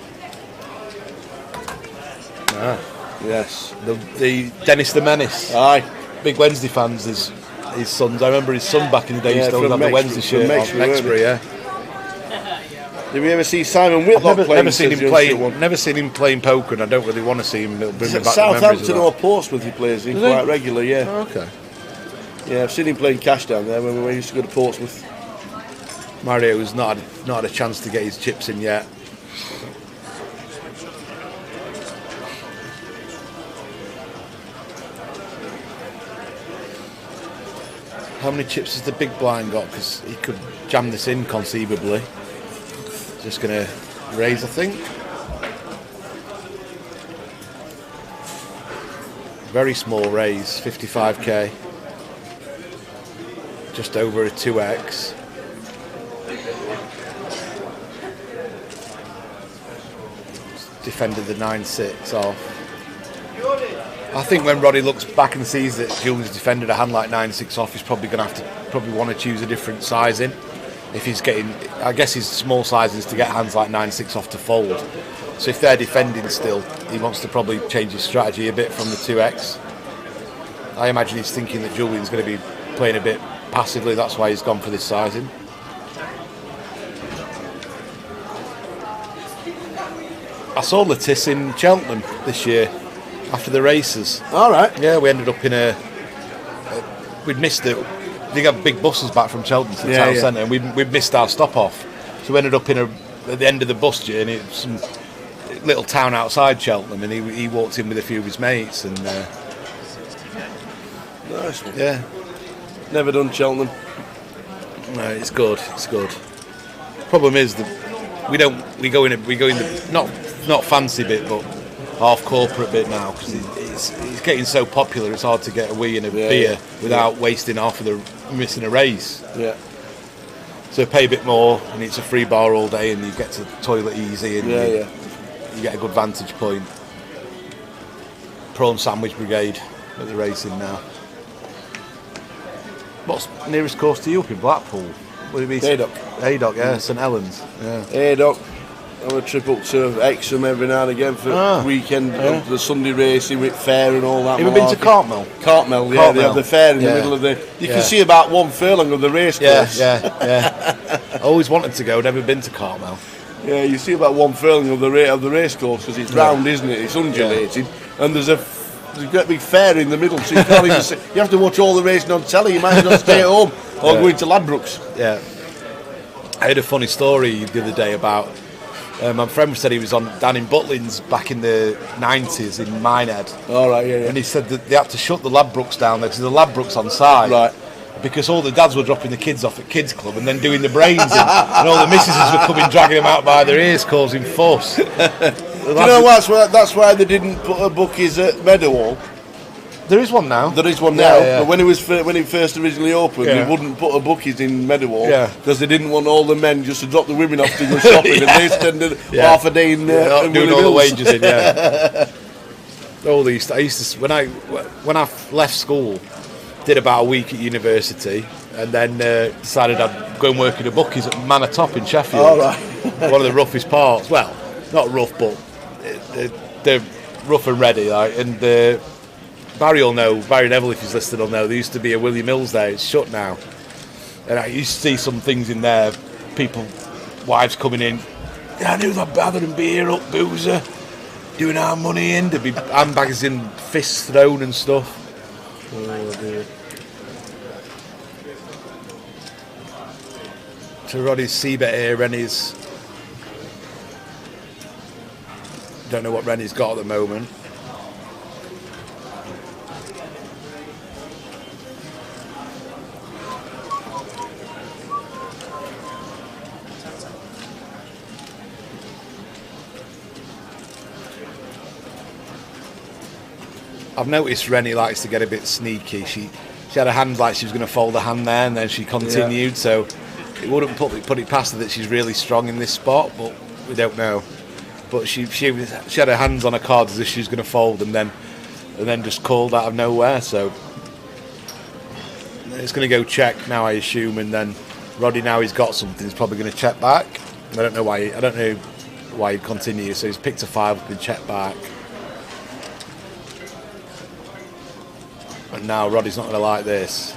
Yes. The Dennis the Menace. Aye. Big Wednesday fans, his sons. I remember his son back in the day used to always have the Wednesday shirt on. Mexbury, yeah. Did we ever see Simon Whitlock playing? Never seen him playing poker, and I don't really want to see him. It'll bring me back Southampton or Portsmouth he plays in quite regular, yeah. Oh, okay. Yeah, I've seen him playing cash down there when we used to go to Portsmouth. Mario's not had a chance to get his chips in yet. How many chips has the big blind got? Because he could jam this in conceivably. Just going to raise, I think. Very small raise, 55k. Just over a 2x. Defended the 9-6 off. I think when Roddy looks back and sees that Julian's defended a hand like 9-6 off, he's probably going to want to choose a different sizing. If he's getting, I guess his small sizing is to get hands like 9-6 off to fold. So if they're defending still, he wants to probably change his strategy a bit from the 2x. I imagine he's thinking that Julian's going to be playing a bit passively, that's why he's gone for this sizing. I saw Letice in Cheltenham this year after the races. All right. Yeah, we ended up in we'd missed it. They got big buses back from Cheltenham to the town centre, and we'd missed our stop off. So we ended up at the end of the bus journey, some little town outside Cheltenham, and he walked in with a few of his mates. And nice one. Yeah. Never done Cheltenham. No, it's good. It's good. Problem is that we go in the not fancy bit, but half corporate bit now, because it's getting so popular. It's hard to get a wee and a beer without wasting half of missing a race. Yeah. So pay a bit more, and it's a free bar all day, and you get to the toilet easy, and you get a good vantage point. Prawn Sandwich Brigade at the racing now. What's nearest course to you up in Blackpool? Would it be Haydock, yeah, St Helens. Yeah. Haydock. I'm a trip up to Exham every now and again for weekend, the Sunday racing with fair and all that. Have you been to Cartmel? Cartmel, yeah, they have the fair in the middle of the... You can see about one furlong of the race course. Yeah. I always wanted to go, never been to Cartmel. Yeah, you see about one furlong of the race course, because it's round, isn't it? It's undulating, and there's a great big fair in the middle, so you can't even see. You have to watch all the racing on telly, you might as well stay at home or go into Ladbrokes. Yeah. I heard a funny story the other day about... my friend said he was down in Butlins back in the 90s in Minehead. All right, yeah. And he said that they had to shut the Ladbrokes down there because the Ladbrokes on side. Right. Because all the dads were dropping the kids off at kids club and then doing the brains in, and all the missuses were coming dragging them out by their ears, causing fuss. Do you know that's why they didn't put a bookies at Meadowhall? There is one now. There is one now. But when it first originally opened, they wouldn't put a bookies in Meadowhall because they didn't want all the men just to drop the women off to go shopping, and they spend half a day in doing all the wages in. All these. I used to when I left school, did about a week at university, and then decided I'd go and work in the bookies at Manor Top in Sheffield. All right. One of the roughest parts. Well, not rough, but they're rough and ready. And Barry Neville, if he's listening, will know. There used to be a Willie Mills there. It's shut now. And I used to see some things in there. People, wives coming in. Yeah, I knew that bathering beer up, boozer, doing our money in. There'd be handbags in, fists thrown and stuff. Oh dear. To Roddy's Seabet here, Rennie's. Don't know what Rennie's got at the moment. I've noticed Rennie likes to get a bit sneaky. She had a hand like she was going to fold a hand there, and then she continued. So it wouldn't put it past her that she's really strong in this spot, but we don't know. But she had her hands on her cards as if she was going to fold, and then just called out of nowhere. So It's going to go check now, I assume, and then Roddy, now he's got something, he's probably going to check back. I don't know why he'd continue. So he's picked a 5 up and checked back. And now Roddy's not going to like this.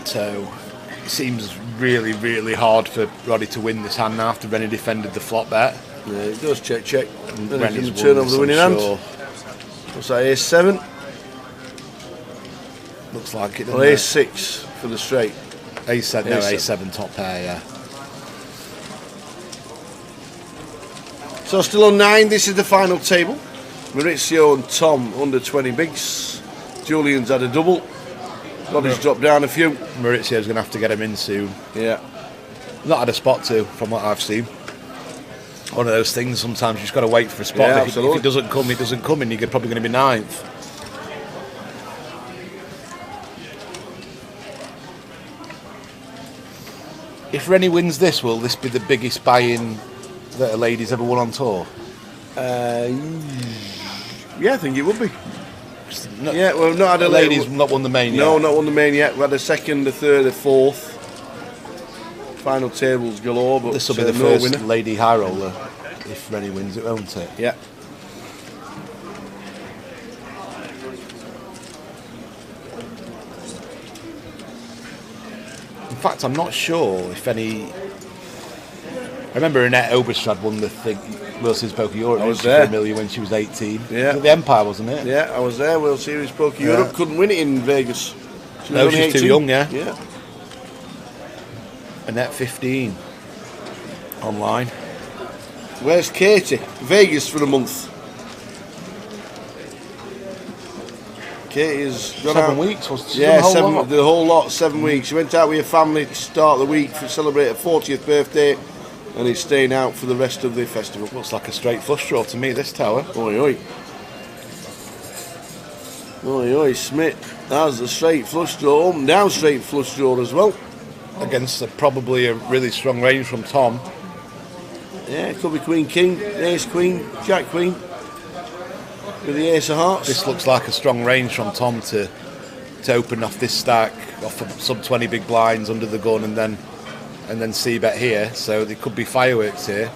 So it seems really, really hard for Roddy to win this hand now after Rennie defended the flop bet. Yeah, it does check. And then Rennie's he can turn over the winning hand. Sure. What's that, ace-7? Looks like it. Or ace-6 for the straight. Ace-7, no, ace-7 top pair, yeah. So still on 9, this is the final table. Maurizio and Tom under 20 bigs. Julian's had a double. Roddy's dropped down a few. Maurizio's going to have to get him in soon. Yeah. Not had a spot to, from what I've seen. One of those things, sometimes you've just got to wait for a spot. Yeah, if it doesn't come, it doesn't come, and you're probably going to be 9th. If Rennie wins this, will this be the biggest buy-in that a lady's ever won on tour? Yeah, I think it would be. Yeah, well, not had a lady's not won the main yet. No, not won the main yet. We had a 2nd, a 3rd, a 4th. Final tables galore, but this will be the first winner. Lady high roller if Rennie wins it, won't it? Yeah. In fact, I'm not sure if any. I remember Annette Oberstrad won the thing, World Series Poker Europe. I was there. For $1 million when she was 18. Yeah. The Empire, wasn't it? Yeah, I was there. World Series Poker Europe. Couldn't win it in Vegas. No, she's too young, yeah. Yeah. Annette 15. Online. Where's Katie? Vegas for a month. Katie's gone 7 out. weeks? Was Yeah, the whole lot, 7 weeks. She went out with her family to start the week to celebrate her 40th birthday, and he's staying out for the rest of the festival. Looks like a straight flush draw to me, this tower. Oi, oi. Oi, oi, Smith. That's a straight flush draw, up and down straight flush draw as well. Against probably a really strong range from Tom. Yeah, it could be Queen King, Ace Queen, Jack Queen, with the Ace of Hearts. This looks like a strong range from Tom to open off this stack, off of sub 20 big blinds under the gun, and then c-bet here. So there could be fireworks here.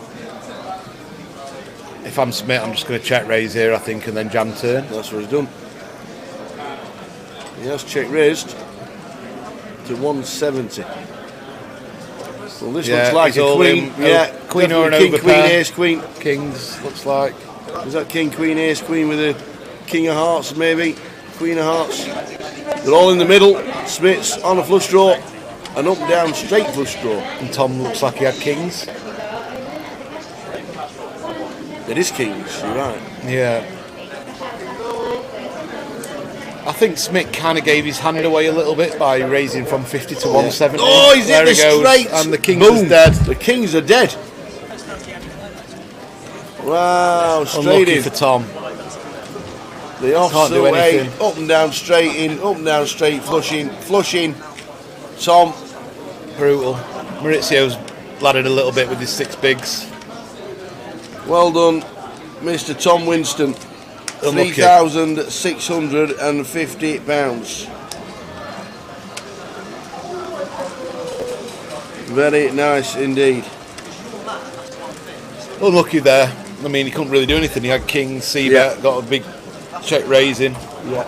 If I'm Smith, I'm just going to check raise here, I think, and then jam turn. That's what he's done. He has check raised to 170. Well, this looks like a queen. Queen or an king, overpair. Queen, Ace, Queen. Kings, looks like. Is that King, Queen, Ace, Queen with a King of Hearts, maybe? Queen of Hearts. They're all in the middle. Smith's on a flush draw. An up and down straight flush draw. And Tom looks like he had Kings. It is Kings, you're right. Yeah. I think Smith kind of gave his hand away a little bit by raising from 50 to 170. Oh, he's hit the straight. And the Kings Boom. is dead. The Kings are dead. Wow, straight Unlucky in. for Tom. The off Can't do way, anything. up and down straight in, up and down straight, flushing. Tom. Brutal. Maurizio's laddered a little bit with his 6 bigs. Well done, Mr. Tom Winston. Unlucky. £3,650. Very nice indeed. Unlucky there. I mean, he couldn't really do anything. He had King, c-bet, got a big check raising. Yeah.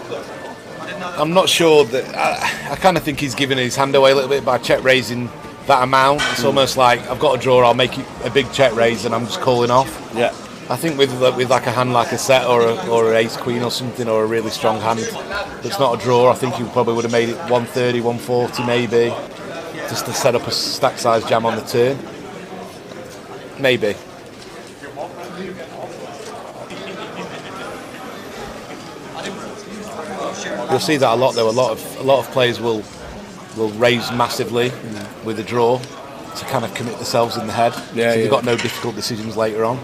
I'm not sure that. I kind of think he's giving his hand away a little bit by check raising that amount. It's almost like I've got a draw, I'll make it a big check raise, and I'm just calling off. Yeah. I think with like a hand like a set or a ace queen or something, or a really strong hand that's not a draw, I think he probably would have made it 130, 140 maybe, just to set up a stack size jam on the turn. Maybe. You'll see that a lot though. A lot of players will raise massively with a draw to kind of commit themselves in the head. Yeah, so they've got no difficult decisions later on.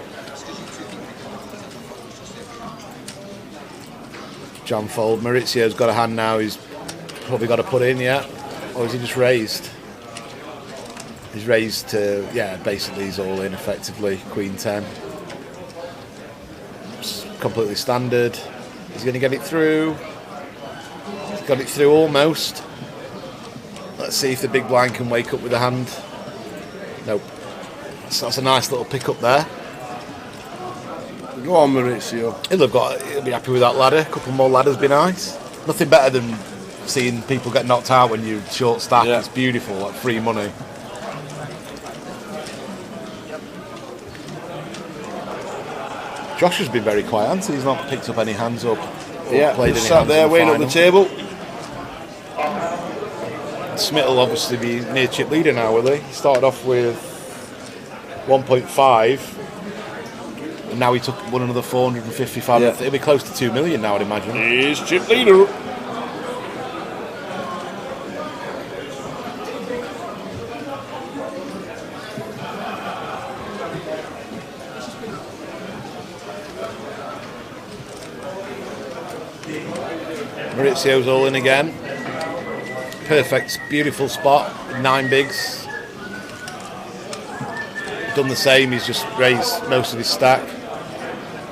Jam fold. Maurizio's got a hand now. He's probably got to put in, yeah. Or is he just raised? He's raised to, basically he's all in effectively. Queen 10. It's completely standard. He's going to get it through. He's got it through almost. Let's see if the big blind can wake up with a hand. Nope. So that's a nice little pick up there. Go on, Maurizio. He'll be happy with that ladder. A couple more ladders be nice. Nothing better than seeing people get knocked out when you're short stack. It's beautiful, like free money. Josh has been very quiet, hasn't he? He's not picked up any hands up. Played just sat there weighing up the table. Smith will obviously be near chip leader now, will he? He started off with 1.5 and now he won another 455. He'll be close to 2 million now, I'd imagine. He's chip leader. Maurizio's all in again. Perfect, beautiful spot. 9 bigs. Done the same, he's just raised most of his stack.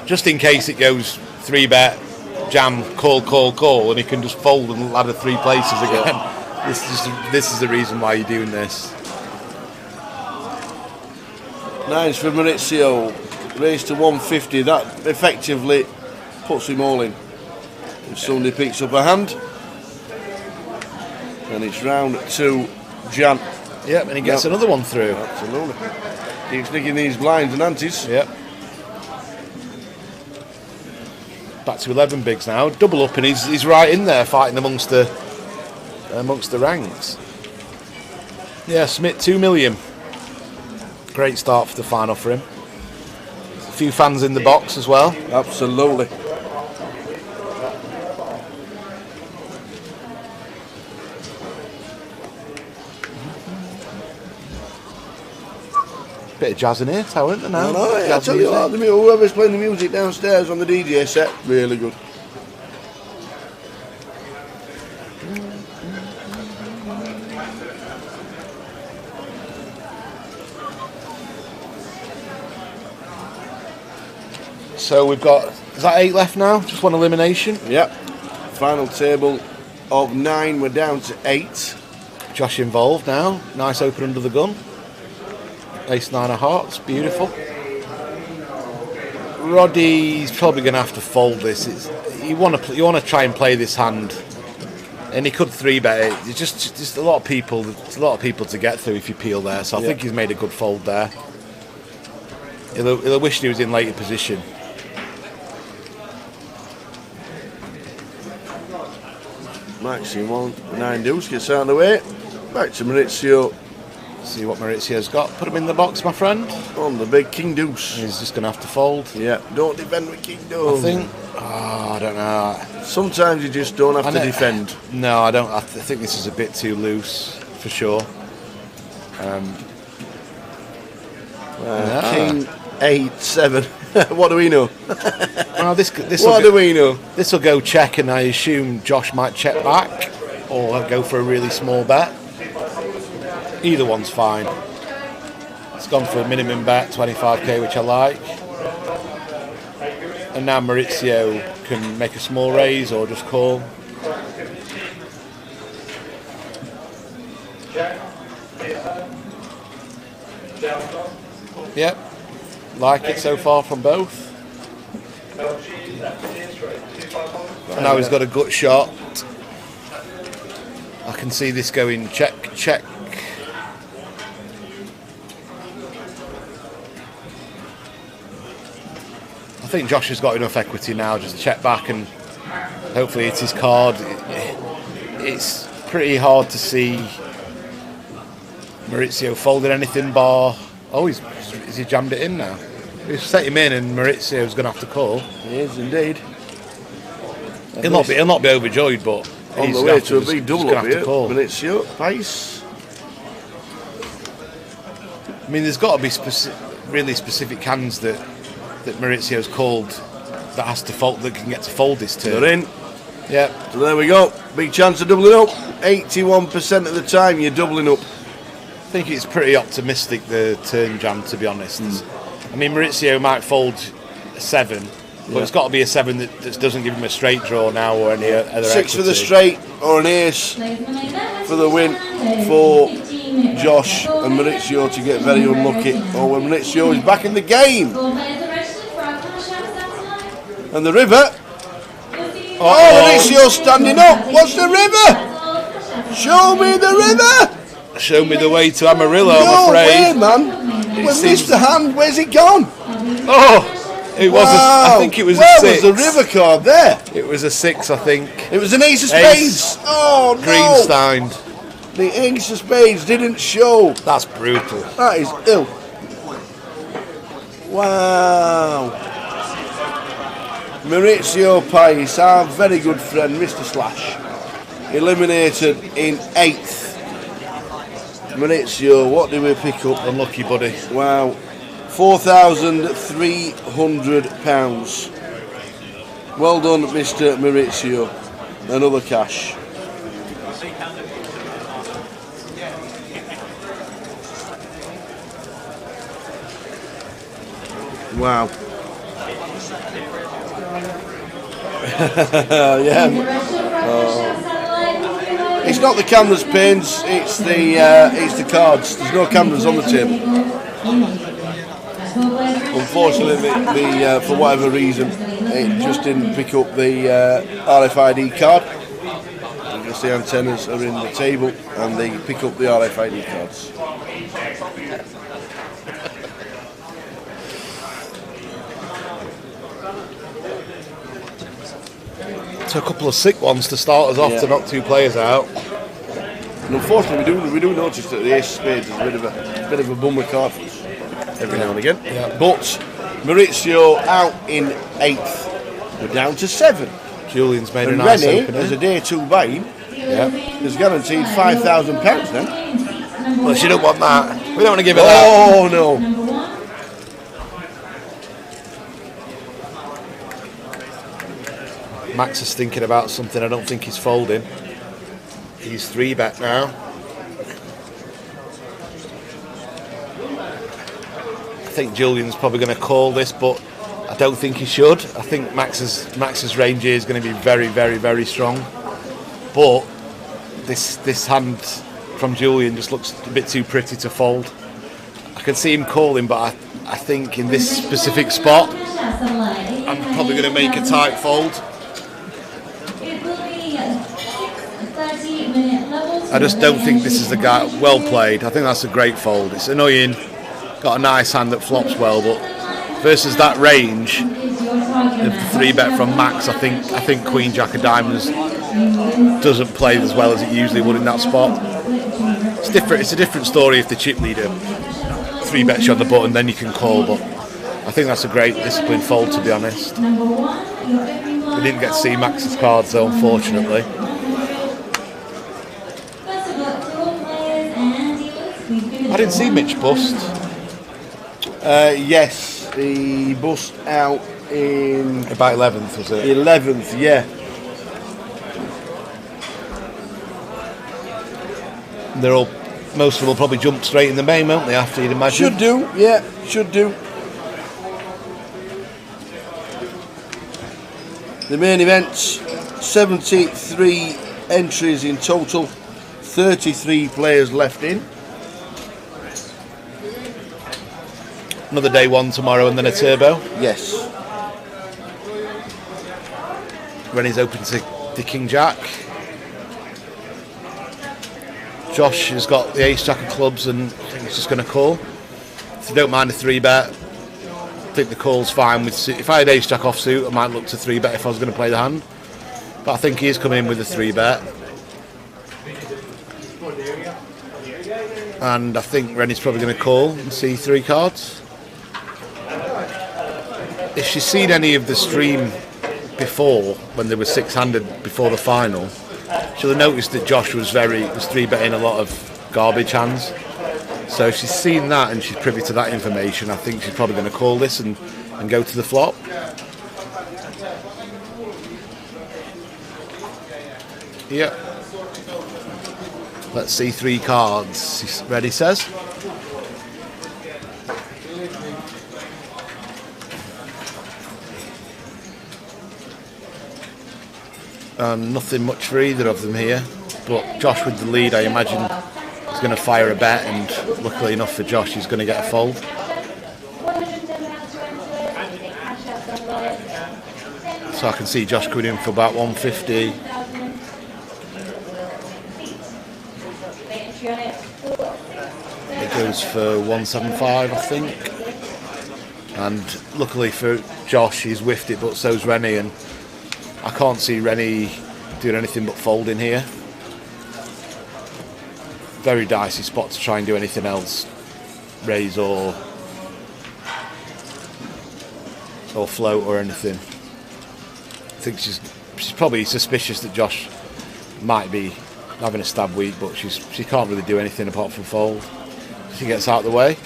Just in case it goes 3-bet, jam, call, and he can just fold and ladder 3 places again. This is the reason why you're doing this. 9s for Maurizio. Raised to 150. That effectively puts him all in. If somebody picks up a hand, and it's round to Jan. Yep, and he gets another one through. Absolutely. Keeps nicking these blinds and antes. Yep. Back to 11 bigs now. Double up, and he's right in there fighting amongst the ranks. Yeah, Smith 2 million. Great start for the final for him. A few fans in the box as well. Absolutely. Bit of jazz in here, isn't there now? I tell you what, whoever's playing the music downstairs on the DJ set, really good. So we've got, is that 8 left now? Just one elimination? Yep. Final table of 9, we're down to 8. Josh involved now. Nice open under the gun. Ace 9 of hearts, beautiful. Roddy's probably going to have to fold this. You want to try and play this hand, and he could 3-bet it. It's just a lot of people. It's a lot of people to get through if you peel there. So I think he's made a good fold there. He'll wish he was in later position. Maxi 9 deuce gets out of the way. Back to Maurizio. See what Maurizio's got. Put him in the box, my friend. On the big king deuce. He's just going to have to fold. Yeah, don't defend with king deuce. I think. I don't know. Sometimes you just don't have to defend. No, I don't. I think this is a bit too loose for sure. King 8 7. What do we know? Well, what do we know? This will go check, and I assume Josh might check back, or go for a really small bet. Either one's fine. It's gone for a minimum bet, 25k, which I like. And now Maurizio can make a small raise or just call. Yep, like it so far from both. And now he's got a gut shot. I can see this going check. I think Josh has got enough equity now, just check back and hopefully it's his card. It's pretty hard to see Maurizio folding anything bar. Oh, has he jammed it in now? He's set him in and Maurizio's going to have to call. He is indeed. He'll not be overjoyed, but on the way to a big double up here. Maurizio, pace. I mean, there's got to be really specific hands that Maurizio's called that has to fold, that can get to fold this turn. They're in. Yeah. So there we go. Big chance of doubling up. 81% of the time you're doubling up. think it's pretty optimistic, the turn jam, to be honest. I mean, Maurizio might fold a 7, but it's got to be a 7 that doesn't give him a straight draw now or any other 6 equity. for the straight or an ace for the win for Josh and Maurizio to get very unlucky. Oh, when Maurizio is back in the game. And the river. Oh, Maurizio standing up. What's the river? Show me the river. Show me the way to Amarillo, No I'm afraid. way, man. We've missed the hand. Where's it gone? Oh, it was. I think it was Where a 6. was the river card there? It was a 6, I think. It was an ace of spades. Oh no! Greenstein. The ace of spades didn't show. That's brutal. That is ill. Wow. Maurizio Pais, our very good friend, Mr. Slash, eliminated in 8th. Maurizio, what did we pick up? Unlucky, buddy. Wow. £4,300. Well done, Mr. Maurizio. Another cash. Wow. Yeah. It's not the cameras, Pains. It's the cards. There's no cameras on the table. Unfortunately, for whatever reason, it just didn't pick up the RFID card. You can see antennas are in the table, and they pick up the RFID cards. So a couple of sick ones to start us off to knock 2 players out. And unfortunately, we do notice that the ace of spades is a bit of a bummer card for us every now and again. Yeah. But Maurizio out in 8th. We're down to 7. Julian's made And a nice Rennie, opener. as a day 2 buy-in, is guaranteed £5,000 now. Well, she don't want that. We don't want to give her that. Oh no! Max is thinking about something. I don't think he's folding. He's 3-bet now. I think Julian's probably going to call this, but I don't think he should. I think Max's range here is going to be very, very, very strong. But this hand from Julian just looks a bit too pretty to fold. I can see him calling, but I think in this specific spot, I'm probably going to make a tight fold. I just don't think this is the guy. Well played. I think that's a great fold. It's annoying. Got a nice hand that flops well, but versus that range of the 3-bet from Max, I think Queen Jack of Diamonds doesn't play as well as it usually would in that spot. It's different. It's a different story if the chip leader 3-bets you on the button, then you can call. But I think that's a great disciplined fold, to be honest. We didn't get to see Max's cards though, unfortunately. I didn't see Mitch bust. Yes, he bust out in about 11th, was it? 11th, yeah. Most of them will probably jump straight in the main, won't they? After, you'd imagine. Should do, yeah, should do. The main events, 73 entries in total, 33 players left in. Another day 1 tomorrow and then a turbo. Yes. Rennie's open to King Jack. Josh has got the ace jack of clubs and I think he's just going to call. If you don't mind a 3-bet, I think the call's fine. If I had ace jack offsuit, I might look to 3-bet if I was going to play the hand. But I think he is coming in with a 3-bet. And I think Rennie's probably going to call and see 3 cards. If she's seen any of the stream before, when they were 6-handed before the final, she'll have noticed that Josh was 3-betting a lot of garbage hands. So if she's seen that and she's privy to that information, I think she's probably going to call this and go to the flop. Yeah. Let's see 3 cards. Ready, says. And nothing much for either of them here. But Josh with the lead, I imagine, is going to fire a bet, and luckily enough for Josh, he's going to get a fold. So I can see Josh coming in for about 150. It goes for 175, I think. And luckily for Josh, he's whiffed it, but so's Rennie, and I can't see Rennie doing anything but folding here. Very dicey spot to try and do anything else. Raise or float or anything. I think she's probably suspicious that Josh might be having a stab week, but she can't really do anything apart from fold. She gets out of the way.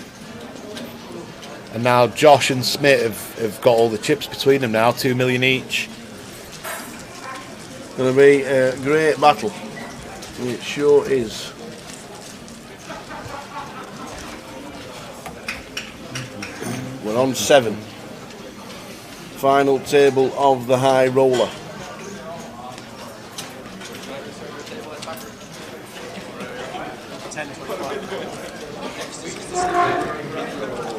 And now Josh and Smith have got all the chips between them now, 2 million each. Going to be a great battle. It sure is. We're on 7. Final table of the high roller.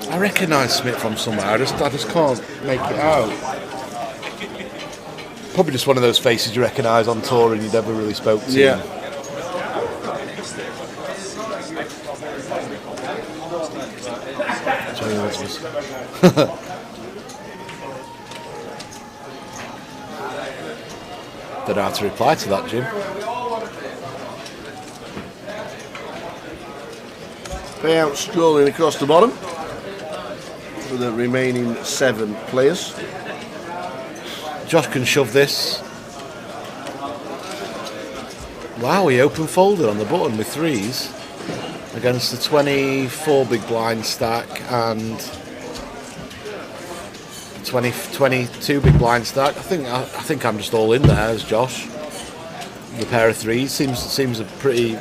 I recognise Smith from somewhere. I just can't make it out. Probably just one of those faces you recognise on tour and you never really spoke to. Yeah. Don't know how to reply to that, Jim. Payout scrolling across the bottom for the remaining 7 players. Josh can shove this. Wow, he open folded on the button with 3s against the 24 big blind stack and 22 big blind stack. I think I'm just all in there as Josh. The pair of 3s seems a pretty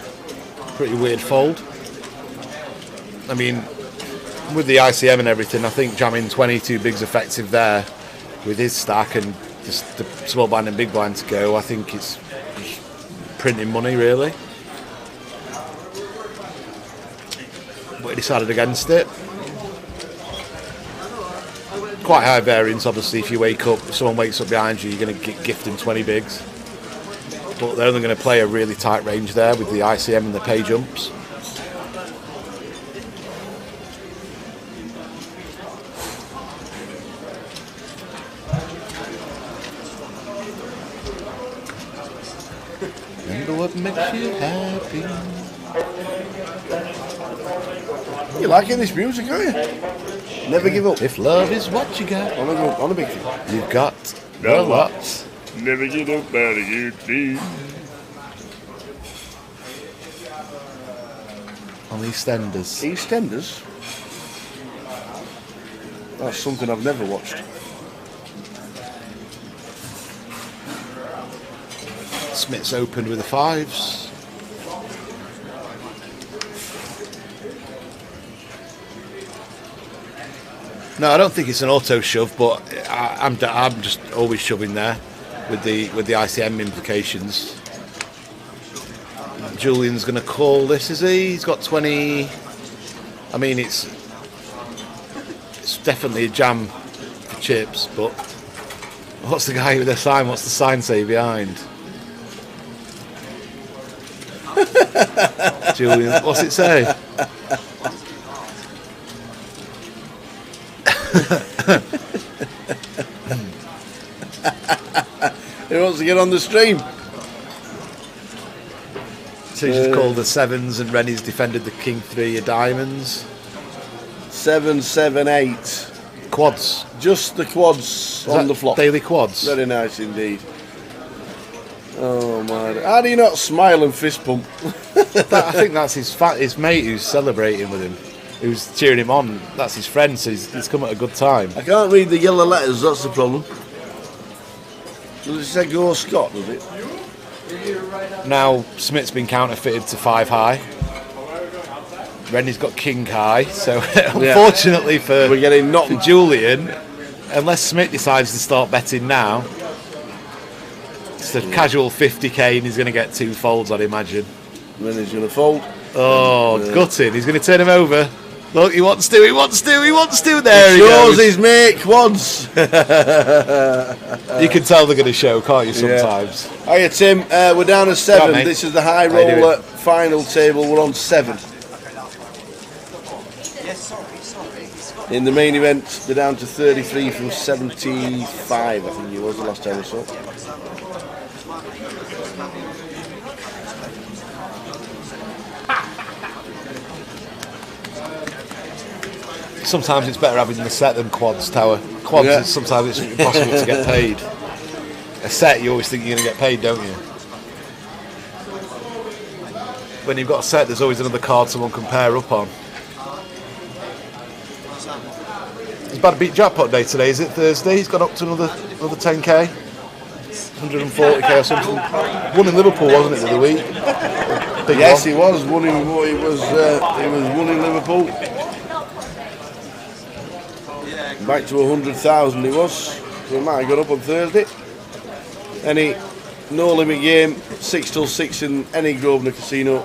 weird fold. I mean, with the ICM and everything, I think jamming 22 bigs effective there with his stack and just the small blind and big blind to go. I think it's printing money really. But he decided against it. Quite high variance, obviously. If someone wakes up behind you, you're going to gift them 20 bigs. But they're only going to play a really tight range there with the ICM and the pay jumps. Remember what makes you happy. You're liking this music, are you? Never give up. If love is what you got, on a big thing. You've got the lot. Never get up out of your dream. On EastEnders. EastEnders? That's something I've never watched. Smith's opened with the 5s. No, I don't think it's an auto shove, but I'm just always shoving there with the ICM implications. Julian's going to call this, is he? He's got 20. I mean, it's definitely a jam for chips, but what's the guy with the sign? What's the sign say behind? Julian, what's it say? Who wants to get on the stream? So he's just called the 7s and Rennie's defended the King 3 of diamonds. 7, 7, 8. Quads. Just the quads on the flop. Daily quads. Very nice indeed. Oh man. How do you not smile and fist pump? I think that's his mate who's celebrating with him. Who's cheering him on. That's his friend, so he's come at a good time. I can't read the yellow letters, that's the problem. Does it say Go Scott, does it? Now Smith's been counterfeited to 5 high. Rennie's got king high, so unfortunately for Julian, unless Smith decides to start betting now, it's a casual 50k and he's going to get 2 folds, I'd imagine. Rennie's going to fold. Oh, gutting. He's going to turn him over. Look, he wants to. There he shows goes. his mate quads. You can tell they're going to show, can't you, sometimes? Yeah. Hiya, Tim. We're down to 7. Right, this is the high roller final table. We're on 7. In the main event, they're down to 33 from 75, I think it was the last time I saw. Sometimes it's better having the set than quads, Tower. Quads, sometimes it's impossible to get paid. A set, you always think you're going to get paid, don't you? When you've got a set, there's always another card someone can pair up on. It's Bad Beat Jackpot Day today, is it Thursday? He's gone up to another 10k, 140k or something. Won in Liverpool, wasn't it, the other week? Yes, he was. He was won in Liverpool. Back to 100,000 he was. So he might have got up on Thursday. Any no limit game, 6 till 6 in any Grosvenor casino.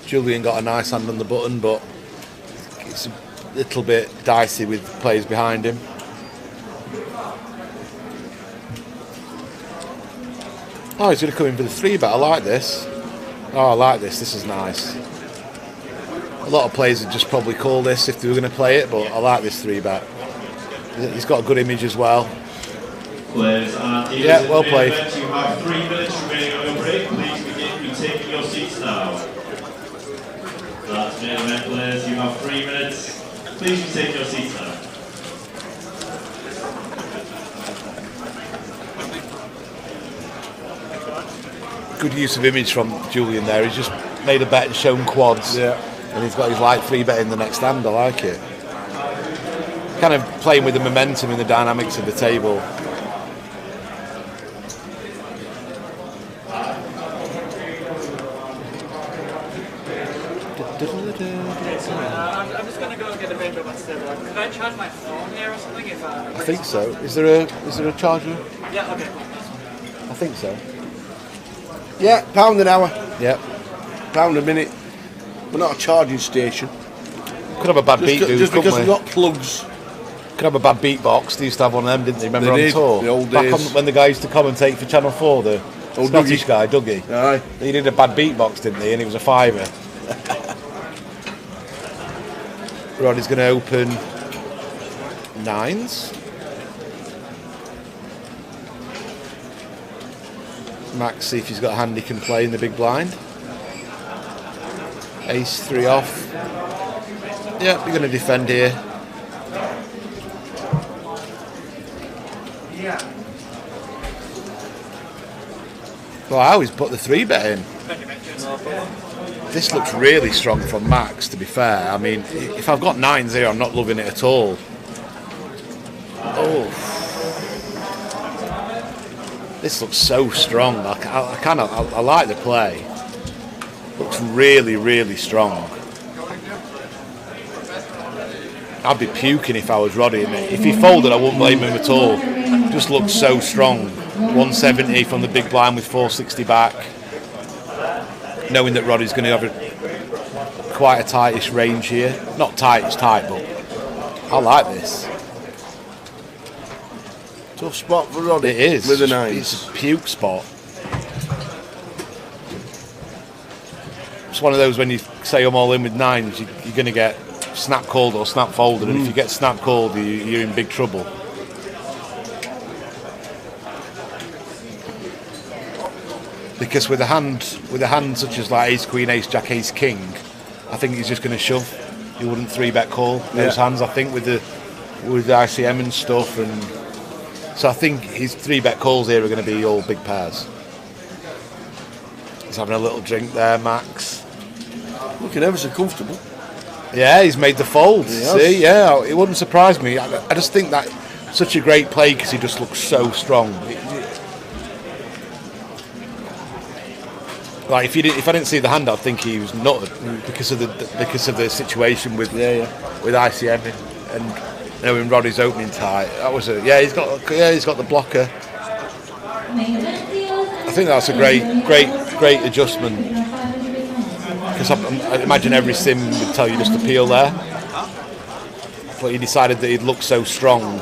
Julian got a nice hand on the button, but it's a little bit dicey with players behind him. Oh, he's going to come in for the 3-bet. I like this. Oh, I like this. This is nice. A lot of players would just probably call this if they were going to play it, but I like this 3-bet. He's got a good image as well. Yeah, well played. You have 3 minutes remaining on your break. Please begin taking your seats now. That's main event players. You have 3 minutes. Please take your seats now. Good use of image from Julian there. He's just made a bet and shown quads. Yeah. And he's got his light 3-bet in the next hand. I like it. Kind of playing with the momentum and the dynamics of the table. I'm just going to go and get a rainbow master. Could I charge my phone here or something? If I think so. Is there a charger? Yeah, okay. I think so. Yeah, £1 an hour. Yeah. £1 a minute. We're not a charging station. Could have a bad beat booth, just because we? we've got plugs. Could have a bad beatbox. They used to have one of them, didn't they? Remember They on did, tour? the old Back days. on, when the guy used to commentate for Channel 4, the Scottish Dougie. guy, Dougie. Aye. He did a bad beatbox, didn't he? And he was a fiver. Roddy's going to open 9s. Max, see if he's got a hand he can play in the big blind. Ace 3 off. Yeah, we're going to defend here. Wow, he's put the 3-bet in. This looks really strong from Max, to be fair. I mean, if I've got 9s here, I'm not loving it at all. Oh. This looks so strong. I like the play. Looks really, really strong. I'd be puking if I was Roddy. If he folded, I wouldn't blame him at all. Just looks so strong. 170 from the big blind with 460 back. Knowing that Roddy's going to have quite a tightish range here. Not tight, it's tight, but I like this. Tough spot for Roddy. It is. With the 9s. It's a puke spot. It's one of those when you say I'm all in with 9s, you're going to get snap called or snap folded, and if you get snap called, you're in big trouble. Because with a hand such as like Ace Queen, Ace Jack, Ace King, I think he's just going to shove. He wouldn't 3-bet call those hands. I think with the ICM and stuff, and so I think his 3-bet calls here are going to be all big pairs. He's having a little drink there, Max. Looking ever so comfortable. Yeah, he's made the fold. See, yeah, it wouldn't surprise me. I just think that such a great play because he just looks so strong. Like if I didn't see the hand, I'd think he was nutted because of the situation with ICM and when Roddy's opening tight. That was he's got the blocker. I think that's a great adjustment because I imagine every sim would tell you just to peel there, but he decided that he'd look so strong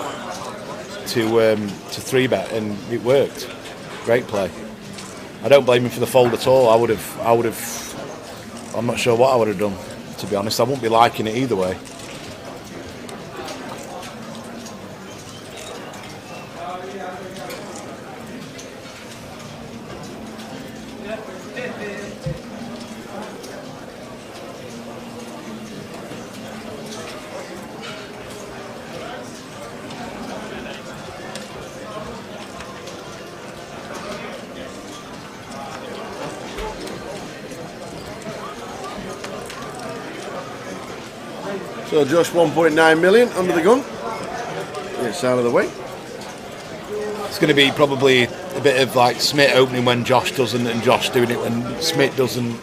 to 3-bet and it worked. Great play. I don't blame him for the fold at all. I would have. I'm not sure what I would have done, to be honest. I wouldn't be liking it either way. So Josh 1.9 million under the gun. It's out of the way. It's going to be probably a bit of like Smith opening when Josh doesn't and Josh doing it when Smith doesn't.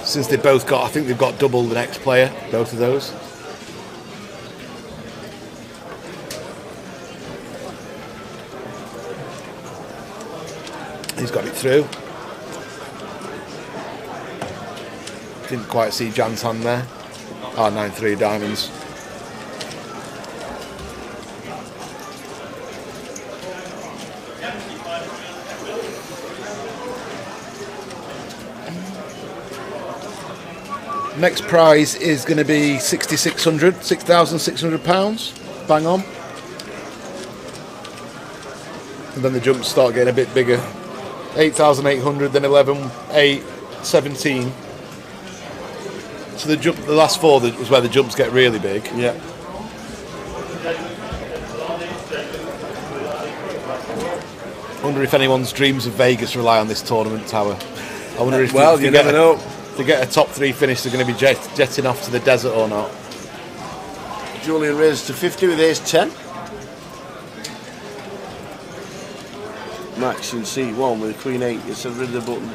Since they both got, I think they've got double the next player, both of those. He's got it through. Didn't quite see Jan's hand there. 9-3 diamonds. Next prize is going to be £6,600, bang on. And then the jumps start getting a bit bigger. 8,800, then 11, 8, 17. So the last four was where the jumps get really big. Yeah. Wonder if anyone's dreams of Vegas rely on this tournament tower. I wonder if you never know. If they get a top 3 finish, they're going to be jetting off to the desert or not. Julian raises to 50 with ace 10. Max in C1 with queen 8 gets rid of the button.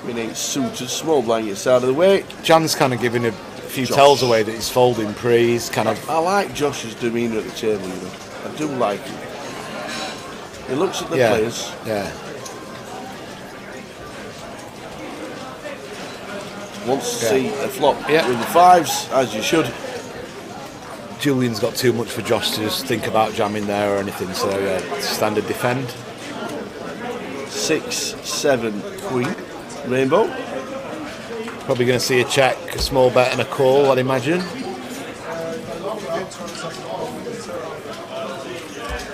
Queen 8 suited, small blind gets out of the way. Jan's kind of giving a few tells away that he's folding pre. He's kind of. I like Josh's demeanour at the table, you know. I do like him. He looks at the players. Yeah. Wants to see a flop with the 5s, as you should. Julian's got too much for Josh to just think about jamming there or anything, so standard defend. 6, 7, queen, rainbow. Probably going to see a check, a small bet and a call, I'd imagine.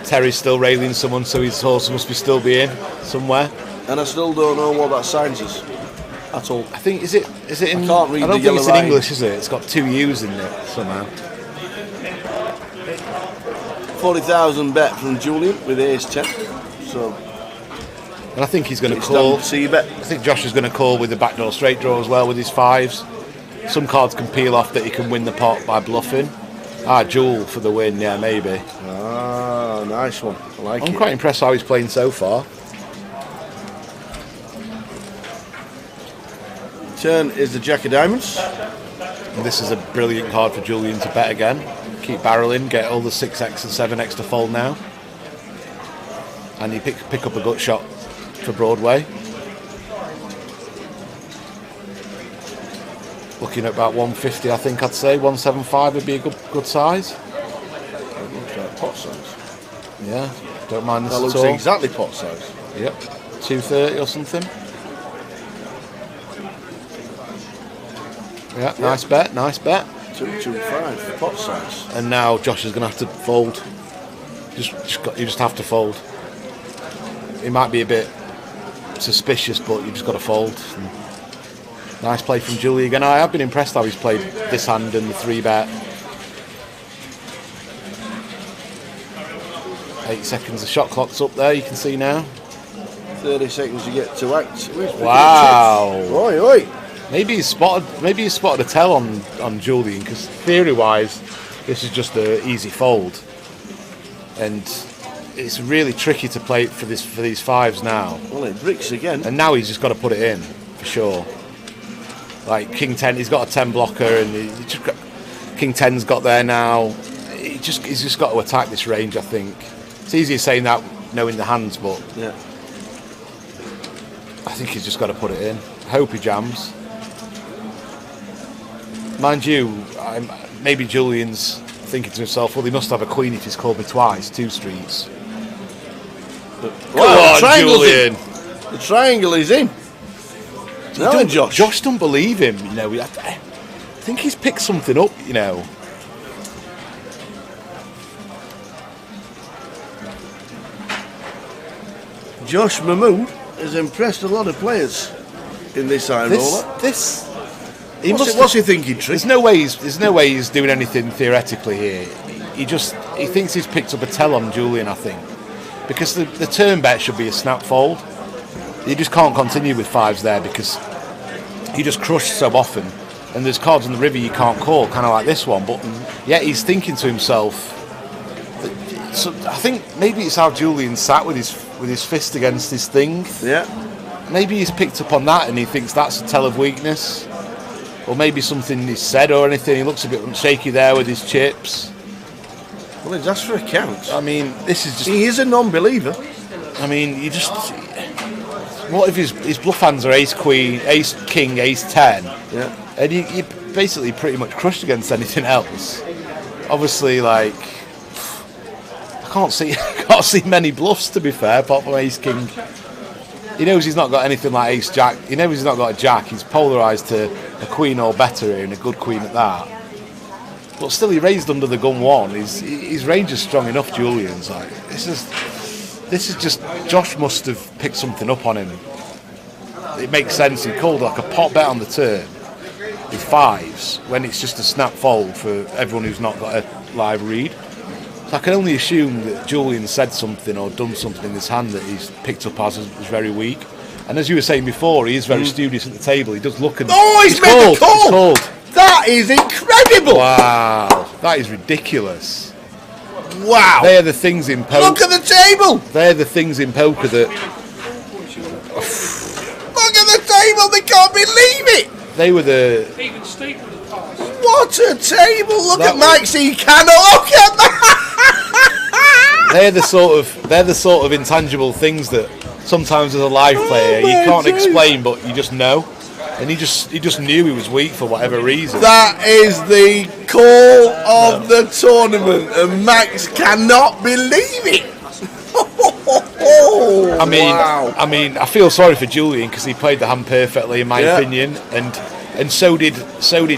Terry's still railing someone, so his horse must be still be in somewhere. And I still don't know what that signs is at all. I think is it in? I can't read I don't the think it's in yellow English, is it? It's got 2 U's in it somehow. 40,000 bet from Julian with ace 10. So. And I think he's going to call. See bet. I think Josh is going to call with the backdoor straight draw as well with his 5s. Some cards can peel off that he can win the pot by bluffing. Jewel for the win, yeah, maybe. Nice one. I like it. I'm quite impressed how he's playing so far. Turn is the Jack of Diamonds. And this is a brilliant card for Julian to bet again. Keep barreling, get all the 6x and 7x to fold now. And you pick up a gut shot for Broadway. Looking at about 150, I think I'd say. 175 would be a good size. That looks like pot size. Yeah, don't mind this that at all. That looks exactly pot size. Yep, 230 or something. Yeah, nice bet, nice bet. 225 pot size. And now Josh is going to have to fold. You just have to fold. It might be a bit suspicious, but you just got to fold. And nice play from Julie again. I have been impressed how he's played this hand and the 3-bet. 8 seconds, the shot clock's up there, you can see now. 30 seconds to get to act. Wow. Oi, oi. Maybe he's spotted a tell on Julian, because theory-wise, this is just an easy fold, and it's really tricky to play for these fives now. Well, it bricks again, and now he's just got to put it in for sure. Like King 10, he's got a 10 blocker, and King 10's got there now. He's just got to attack this range. I think it's easier saying that knowing the hands, but yeah, I think he's just got to put it in. I hope he jams. Mind you, maybe Julian's thinking to himself, well, he must have a queen if he's called me twice, 2 streets. But, well, come on, Julian. The triangle is in. No, Josh don't believe him, you know. I think he's picked something up, you know. Josh Mahmood has impressed a lot of players in this high roller. What's he thinking, Trick? There's no way he's doing anything theoretically here. He thinks he's picked up a tell on Julian, I think, because the turn bet should be a snap fold. You just can't continue with fives there because he just crushed so often, and there's cards in the river you can't call, kind of like this one. But yet he's thinking to himself. So I think maybe it's how Julian sat with his fist against his thing. Yeah. Maybe he's picked up on that and he thinks that's a tell of weakness. Or maybe something he's said or anything. He looks a bit shaky there with his chips. Well, he's asked for a count. I mean, this is just... He is a non-believer. I mean, you just... What if his bluff hands are ace queen, ace king, ace 10? Yeah. And you basically pretty much crushed against anything else. Obviously, like... I can't see many bluffs, to be fair, apart from ace king. He knows he's not got anything like ace jack. He knows he's not got a jack. He's polarised to a queen or better here, and a good queen at that. But still, he raised under the gun 1. His range is strong enough. Julian's like this is just Josh must have picked something up on him. It makes sense. He called like a pot bet on the turn with fives when it's just a snap fold for everyone who's not got a live read. So I can only assume that Julian said something or done something in this hand that he's picked up as very weak. And as you were saying before, he is very studious at the table. He does look and... Oh, he's made the call! He's called. That is incredible! Wow, that is ridiculous. Wow. They are the things in poker. Look at the table! They're the things in poker that... Look at the table, they can't believe it! They were the... Even Steve would have passed. What a table! Look at Mike C. Cannot look at that! They're the sort of intangible things that sometimes as a live player you can't explain, but you just know. And he just knew he was weak for whatever reason. That is the call of the tournament, and Max cannot believe it. I mean, I feel sorry for Julian because he played the hand perfectly, in my opinion, and so did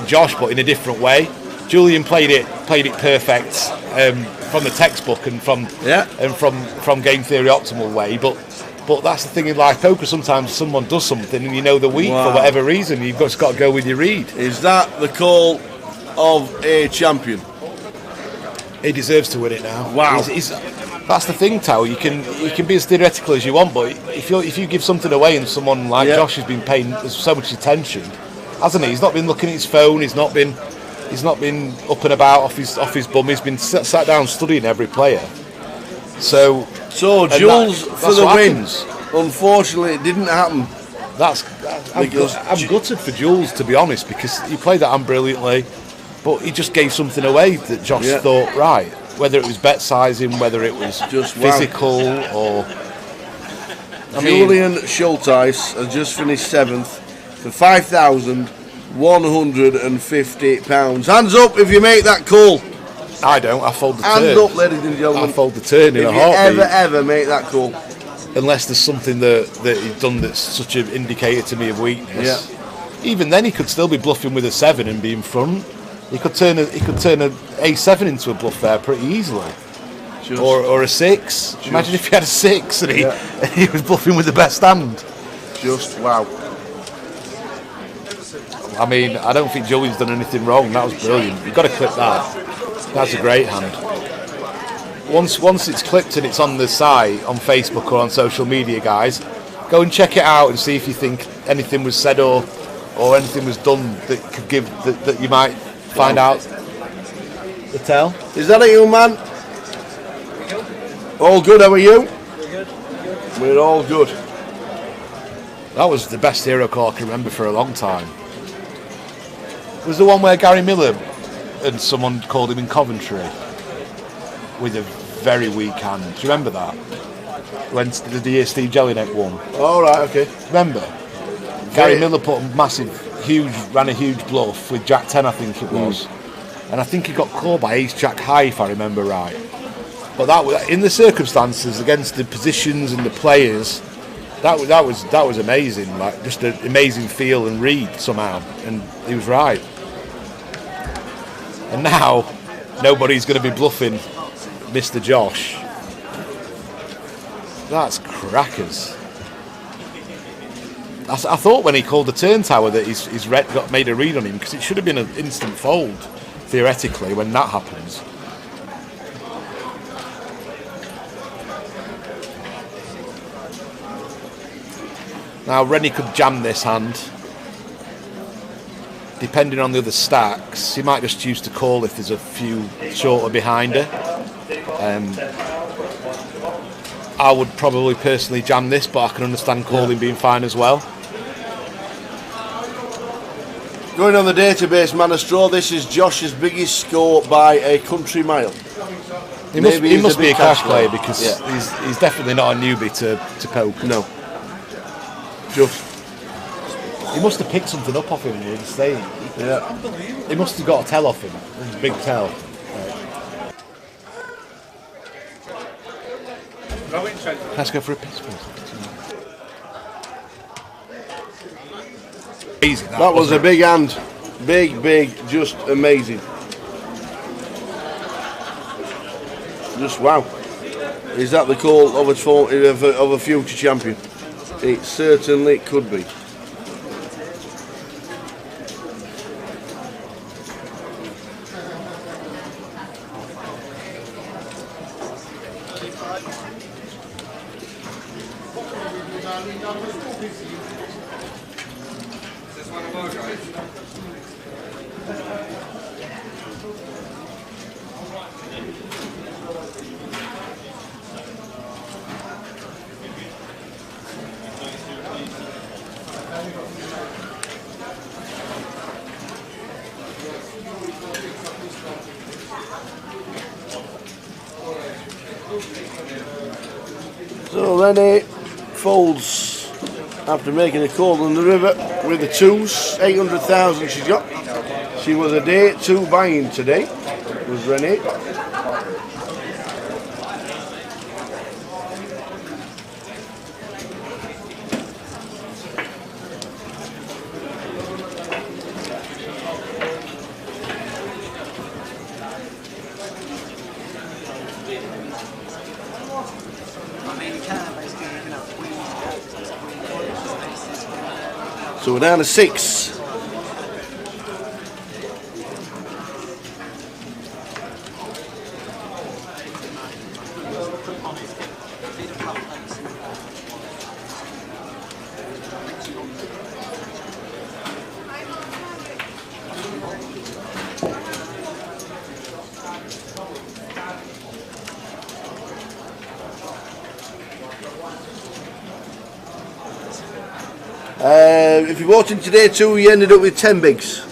Josh, but in a different way. Julian played it perfect from the textbook and from game theory optimal way, but that's the thing in live poker. Sometimes someone does something and you know they're weak for whatever reason. You've just got to go with your read. Is that the call of a champion? He deserves to win it now. Wow. That's the thing, Tao. You can be as theoretical as you want, but if you give something away and someone like Josh has been paying so much attention, hasn't he? He's not been looking at his phone. He's not been up and about off his bum. He's been sat down studying every player. So Jules for the wins. Unfortunately, it didn't happen. I'm gutted for Jules, to be honest, because he played that hand brilliantly, but he just gave something away that Josh thought right. Whether it was bet sizing, whether it was just physical or... Julian Schulteis has just finished 7th for £5,150. Hands up if you make that call. I don't. I fold the turn. Hands up, ladies and gentlemen. I fold the turn in a If heartbeat. you ever make that call. Unless there's something that he's done that's such an indicator to me of weakness. Yeah. Even then, he could still be bluffing with a 7 and be in front. He could turn a A7 into a bluff there pretty easily, or a 6. Imagine if he had a 6 and he was bluffing with the best hand. Just wow. I mean, I don't think Julian's done anything wrong. That was brilliant. You've got to clip that. That's a great hand. Once it's clipped and it's on the site on Facebook or on social media, guys, go and check it out and see if you think anything was said or or anything was done that could give that you might find out the tell? Is that it, you man? All good, how are you? We're all good. That was the best hero call I can remember for a long time. It was the one where Gary Miller and someone called him in Coventry with a very weak hand. Do you remember that? When the year Steve Jelinek won. Oh, right, okay. Remember? Gary Miller ran a huge bluff with Jack 10, I think it was. And I think he got called by Ace Jack High, if I remember right. But that was, in the circumstances, against the positions and the players, that was amazing. Like, just an amazing feel and read somehow. And he was right. And now, nobody's going to be bluffing Mr. Josh. That's crackers. I thought when he called the turn tower that his red made a read on him, because it should have been an instant fold, theoretically, when that happens. Now Rennie could jam this hand. Depending on the other stacks, he might just choose to call if there's a few shorter behind her. I would probably personally jam this, but I can understand calling being fine as well. Going on the database, Manastro, this is Josh's biggest score by a country mile. He must be a cash player because he's definitely not a newbie to poker. No. He must have picked something up off him when he was staying. Yeah. He must have got a tell off him. It was a big tell. Let's go for a piss. Easy, that was a big hand. Big, just amazing. Just wow. Is that the call of a future champion? It certainly could be. So Rennie folds after making a call on the river with the twos, 800,000 she's got. She was a day 2 buying today, was Rennie. So we're down to 6. If you're watching today too, you ended up with 10 bigs.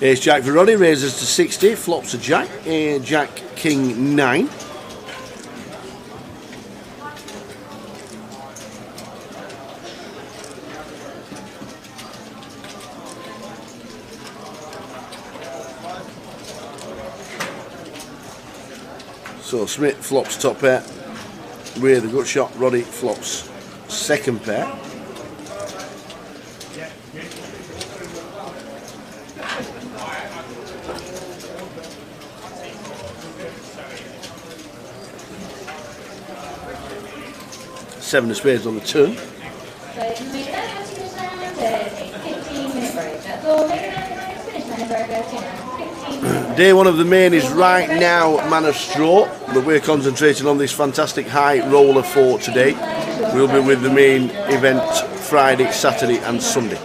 Ace Jack for Roddy, raises to 60, flops a Jack, Jack King 9. So Smith flops top pair. With the gut shot, Roddy flops second pair. Seven of spades on the turn. Day one of the main is right now Man of Straw, but we're concentrating on this fantastic high roller for today. We'll be with the main event Friday, Saturday and Sunday.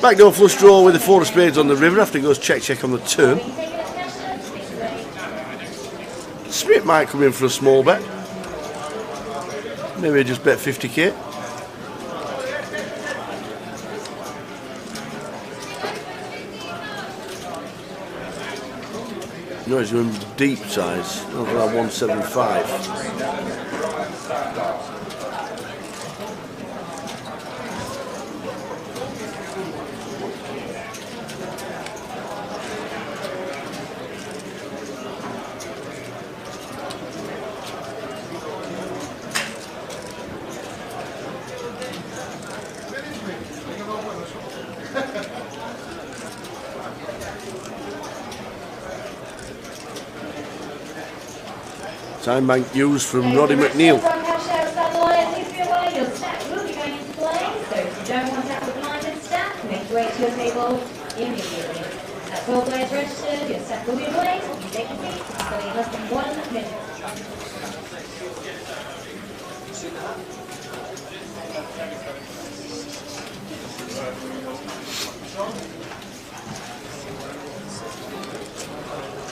Backdoor flush draw with the 4 of spades on the river after he goes check on the turn. Smith might come in for a small bet. Maybe just bet 50k. No, he's doing deep size, over at 175. Time bank used from Roddy McNeil.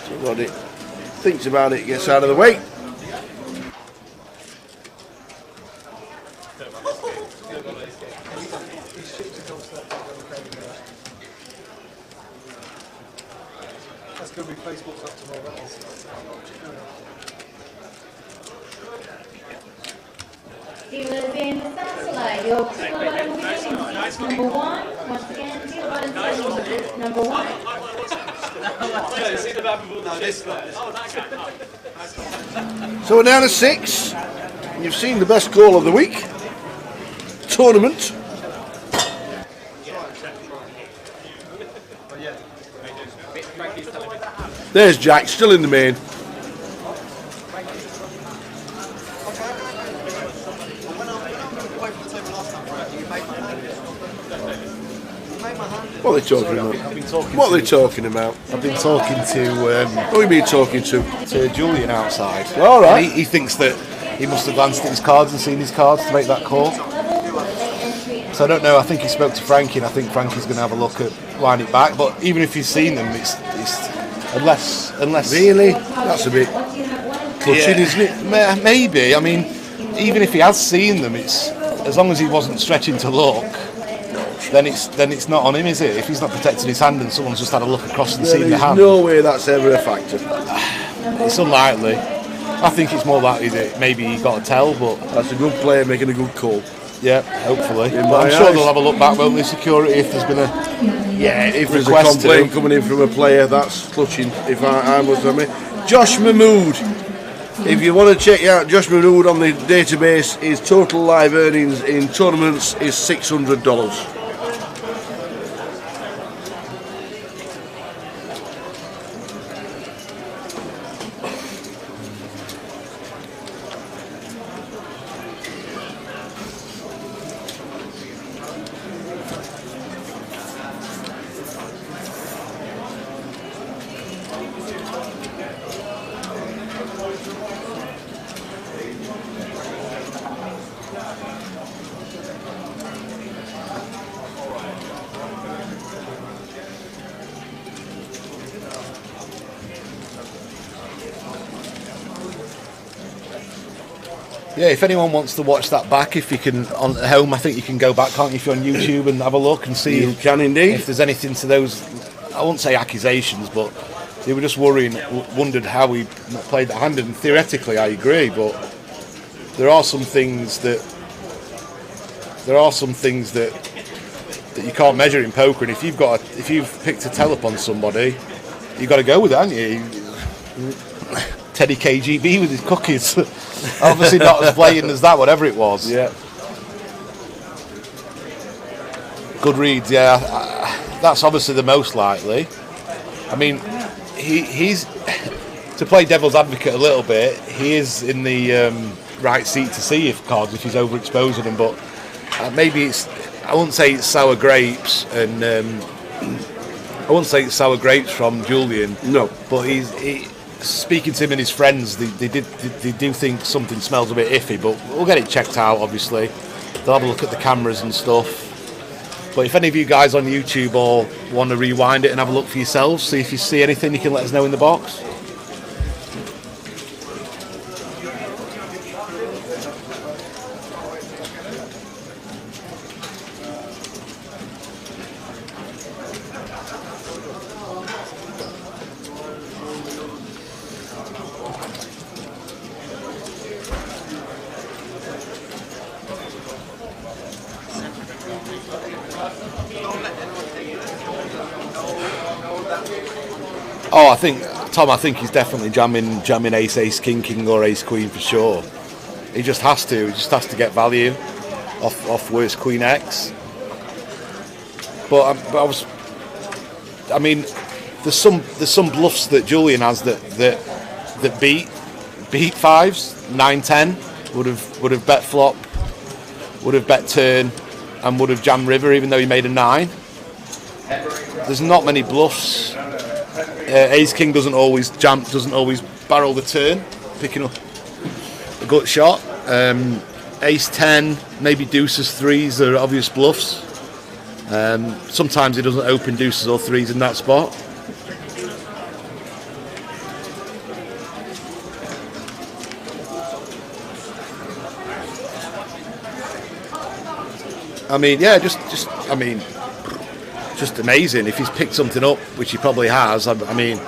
So Roddy thinks about it, gets out of the way. That's going to be Facebook's up tomorrow. Dealers in the satellite, your single button will be using number 1. Once again, dealer button number 1. So we're down to 6. You've seen the best call of the week. Tournament. There's Jack, still in the main. What are they talking about? What are they talking about? I've been talking to. Who have you been talking to? To Julian outside. All right. And he thinks that he must have glanced at his cards and seen his cards to make that call. So I don't know. I think he spoke to Frankie, and I think Frankie's going to have a look at line it back. But even if he's seen them, it's unless really, that's a bit clutching, isn't it? Maybe. I mean, even if he has seen them, it's as long as he wasn't stretching to look. Then it's not on him, is it? If he's not protecting his hand and someone's just had a look across and seen the hand. No way that's ever a factor. It's unlikely. I think it's more likely that maybe he got a tell, but that's a good player making a good call. Yeah, hopefully. I'm sure they'll have a look back, won't they? Security, if there's been a if there's a complaint coming in from a player, that's clutching. If I must admit, Josh Mahmood. If you want to check out Josh Mahmood on the database, his total live earnings in tournaments is $600. Yeah, if anyone wants to watch that back, if you can on at home, I think you can go back, can't you, if you're on YouTube and have a look and see. You can indeed. If there's anything to those, I won't say accusations, but they were just wondered how he played that hand. And theoretically, I agree, but there are some things that you can't measure in poker. And if you've picked a tell up on somebody, you've got to go with it, haven't you? Teddy KGB with his cookies. Obviously not as blatant as that, whatever it was. Yeah. Good reads, yeah. That's obviously the most likely. I mean, he's to play devil's advocate a little bit. He is in the right seat to see if he's overexposing them, but maybe it's. I wouldn't say it's sour grapes, and I wouldn't say it's sour grapes from Julian. No, but he's speaking to him and his friends. They do think something smells a bit iffy, but we'll get it checked out. Obviously, they'll have a look at the cameras and stuff. But if any of you guys on YouTube or want to rewind it and have a look for yourselves, see if you see anything, you can let us know in the box. Oh, I think he's definitely jamming ace king or ace queen for sure. He just has to. He just has to get value off worst queen X. But I mean, there's some bluffs that Julian has that beat fives. 9-10 would have bet flop, would have bet turn, and would have jammed river even though he made a 9. There's not many bluffs. Ace king doesn't always barrel the turn, picking up a gut shot. Ace 10, maybe deuces 3s are obvious bluffs. Sometimes he doesn't open deuces or 3s in that spot. I mean, yeah, just amazing. If he's picked something up, which he probably has, I mean,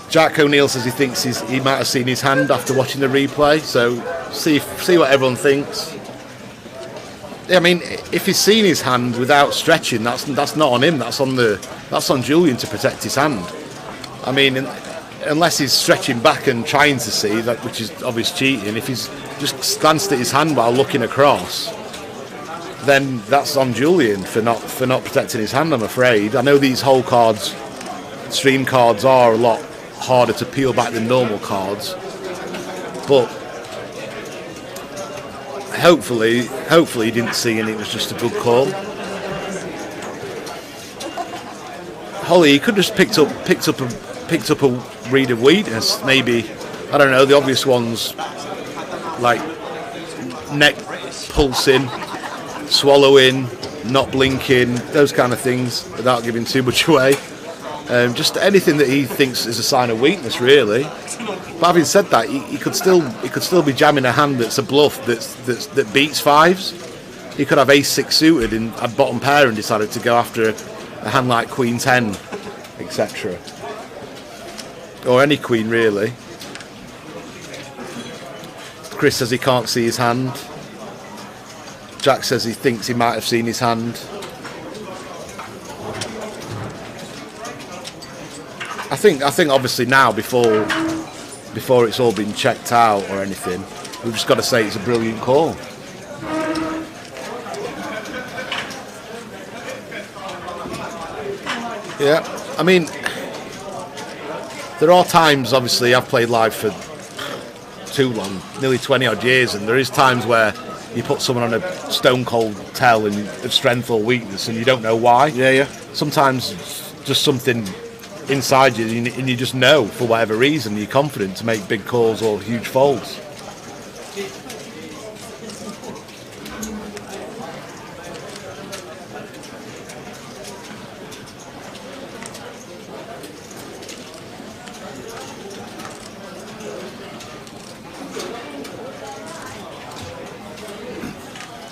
Jack O'Neill says he thinks he might have seen his hand after watching the replay. So see what everyone thinks. I mean, if he's seen his hand without stretching, that's not on him. That's on Julian to protect his hand. I mean, unless he's stretching back and trying to see that, which is obvious cheating. If he's just glanced at his hand while looking across, then that's on Julian for not protecting his hand, I'm afraid. I know these hole cards, stream cards, are a lot harder to peel back than normal cards, but hopefully he didn't see and it was just a good call. Holly, he could have just picked up a read of weakness, maybe. I don't know, the obvious ones like neck pulsing, swallowing, not blinking, those kind of things, without giving too much away. Just anything that he thinks is a sign of weakness, really. But having said that, he could still be jamming a hand that's a bluff that beats fives. He could have ace 6 suited in a bottom pair and decided to go after a hand like queen 10, etc. Or any queen, really. Chris says he can't see his hand. Jack says he thinks he might have seen his hand. I think obviously now, before it's all been checked out or anything, we've just got to say it's a brilliant call. Yeah, I mean, there are times, obviously, I've played live for too long, nearly 20 odd years, and there is times where you put someone on a stone cold tell and of strength or weakness and you don't know why. Yeah. Sometimes it's just something inside you and you just know for whatever reason you're confident to make big calls or huge folds.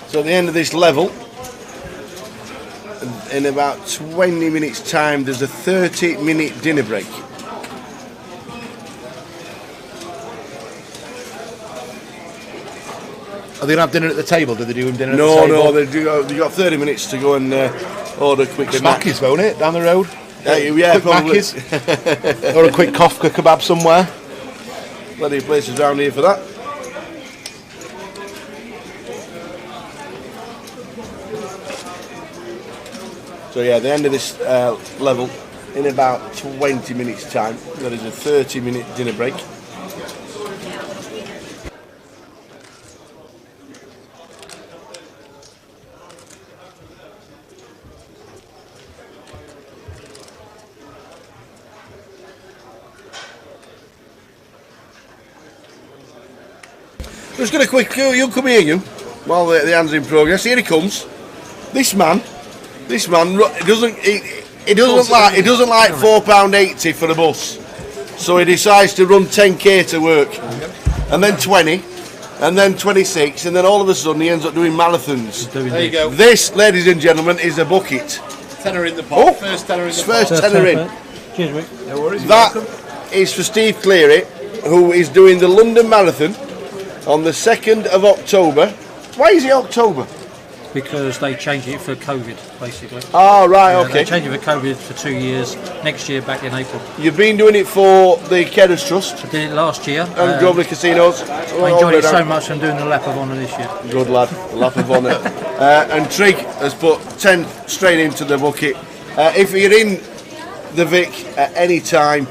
So at the end of this level, in about 20 minutes time, there's a 30-minute dinner break. Are they going to have dinner at the table? Do they do dinner at the table? No, they've got 30 minutes to go and order quick snacks. Mackies, won't it, down the road? Yeah, quick probably. Mackies. Or a quick Kafka kebab somewhere. Plenty of places around here for that. So yeah, the end of this level in about 20 minutes time. There is a 30-minute dinner break. Just got a quick, you'll come here, you, while the hand's in progress. Here he comes. This man doesn't like £4.80 for a bus, so he decides to run 10k to work, and then 20, and then 26, and then all of a sudden he ends up doing marathons. There you go. This, ladies and gentlemen, is a bucket. Tenner in the pot. Oh, First tenner in the first pot. tenner in. Cheers, Rick. No worries. That is for Steve Cleary, who is doing the London Marathon on the 2nd of October. Why is it October? Because they changed it for COVID, basically. Ah, right, Yeah, okay. They changed it for COVID for 2 years. Next year, back in April. You've been doing it for the Carers Trust I did it last year. and Grosvenor Casinos. I enjoyed it so much. I'm doing the lap of honour this year. Good lad, lap of honour. And Trig has put 10 straight into the bucket. If you're in the Vic at any time,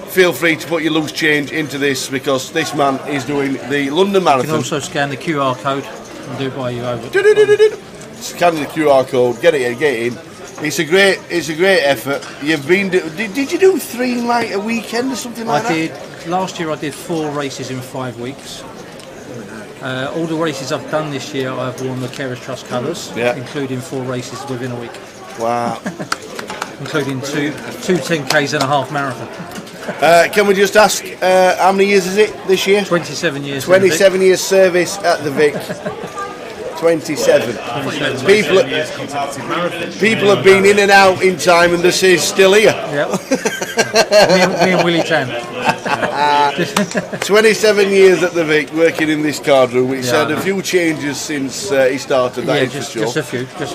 feel free to put your loose change into this, because this man is doing the London You can Marathon. also scan the QR code and do it while you're over. Scan the QR code, get it in. It's a great effort. You've been did you do 3 in like a weekend or something like that? Last year I did 4 races in 5 weeks. All the races I've done this year, I've worn the Carers Trust colours, including 4 races within a week. Wow. Including two 10Ks and a half marathon. Can we just ask, how many years is it this year? 27 years. 27 years service at the Vic. 27. People have been in and out in time, and this is still here. Yep. me and Willie Chan. 27 years at the Vic, working in this card room. It's had a few changes since he started, that is for sure. Just a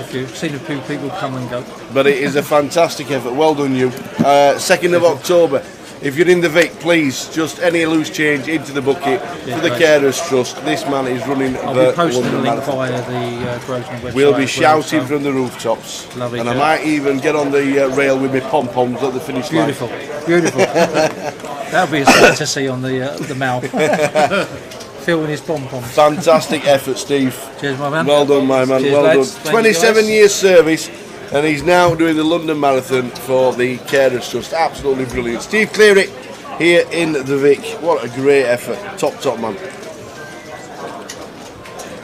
few. Seen a few people come and go. But it is a fantastic effort. Well done, you. 2nd of October. If you're in the Vic, please, just any loose change into the bucket for the Carers Trust. This man is running I'll the be posting the London link Marathon. via the Grosvenor website. We'll be as shouting well, so. from the rooftops. Lovely And I job. might even get on the rail with my pom-poms at the finish line. Beautiful. That would be a sight to see on the mouth. Phil and his pom-poms. Fantastic effort, Steve. Cheers, my man. Well done, my man. Cheers, well lads. done. Thank you, 27 guys. years service, and he's now doing the London Marathon for the Carers Trust. Absolutely brilliant. Steve Cleary here in the Vic. What a great effort. Top man.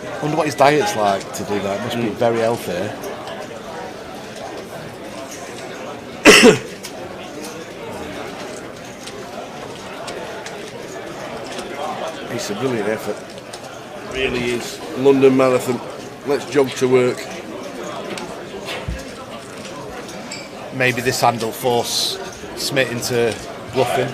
I wonder what his diet's like to do that. It must be very healthy. It's a brilliant effort. Really is. London Marathon. Let's jog to work. Maybe this hand will force Smith into bluffing.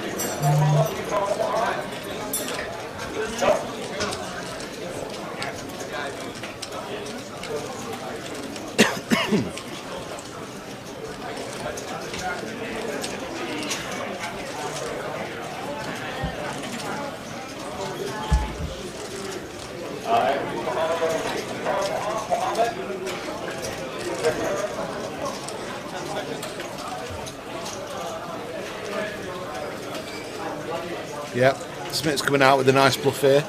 Yep, Smith's coming out with a nice bluff here.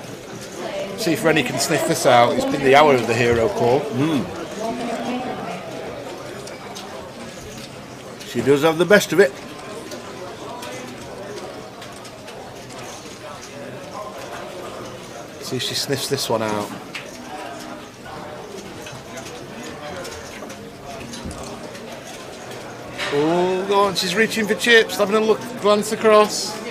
See if Rennie can sniff this out. It's been the hour of the hero call. She does have the best of it. See if she sniffs this one out. Oh, go on, she's reaching for chips, having a look, glance across.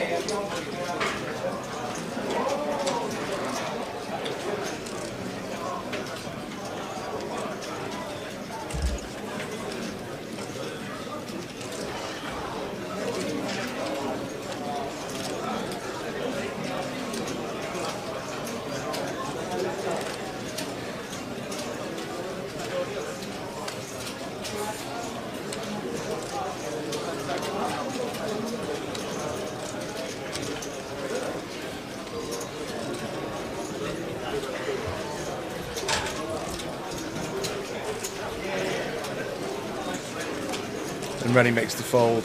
and Rennie makes the fold.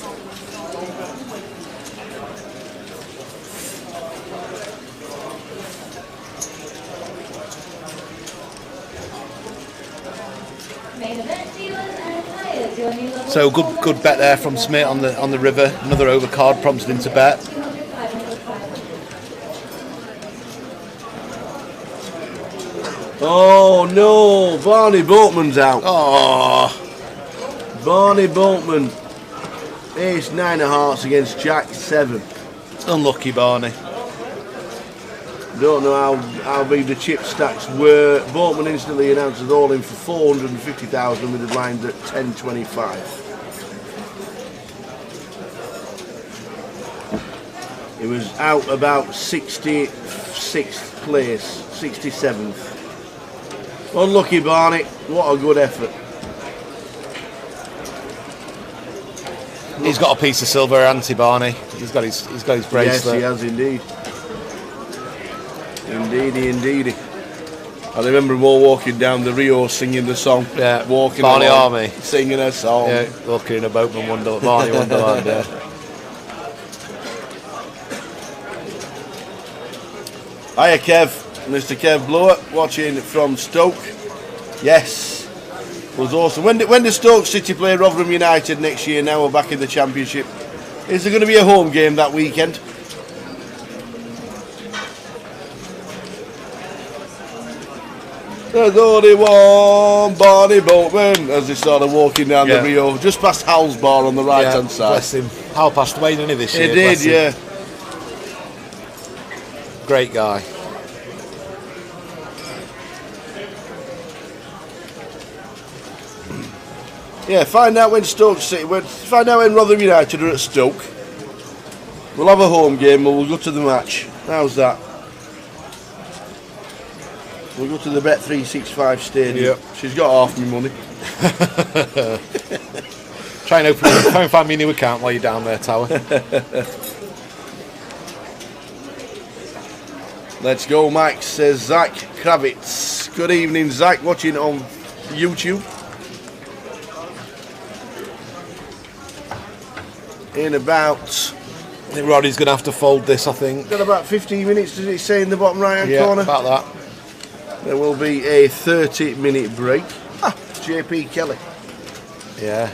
So good bet there from Smith on the river. Another overcard prompted him to bet. Oh no, Barney Boatman's out. Oh, Barney Boatman. Ace 9 of hearts against Jack 7. Unlucky Barney. Don't know how big the chip stacks were. Boatman instantly announces all in for 450,000 with the lines at 10.25. It was out about 66th place, 67th. Unlucky Barney, what a good effort. He's got a piece of silver, hasn't he, Barney? He's got his bracelet. Yes, he has indeed. Indeedy. I remember them all walking down the Rio singing the song. Yeah, walking Barney along, Army. Singing a song. Yeah, walking in a boatman wonderland, Barney Wonderland, yeah. Hiya Kev, Mr. Kev Blower, watching from Stoke. Yes, was awesome. When does Stoke City play Rotherham United next year? Now we're back in the Championship. Is there going to be a home game that weekend? There's only one Barney Boatman as they started walking down the Rio, just past Hal's bar on the right hand side. Bless him. Hal passed away, didn't he, this year? He did, yeah. Great guy. Yeah, find out when Stoke City, find out when Rotherham United are at Stoke. We'll have a home game and we'll go to the match. How's that? We'll go to the Bet365 stadium. Yep. She's got half my money. Try and find me a new account while you're down there, Tower. Let's go, Max, says Zach Kravitz. Good evening, Zach, watching on YouTube. In about... I think Roddy's going to have to fold this, I think. Got about 15 minutes, does it say in the bottom right-hand corner? Yeah, about that. There will be a 30-minute break. Ah, JP Kelly. Yeah.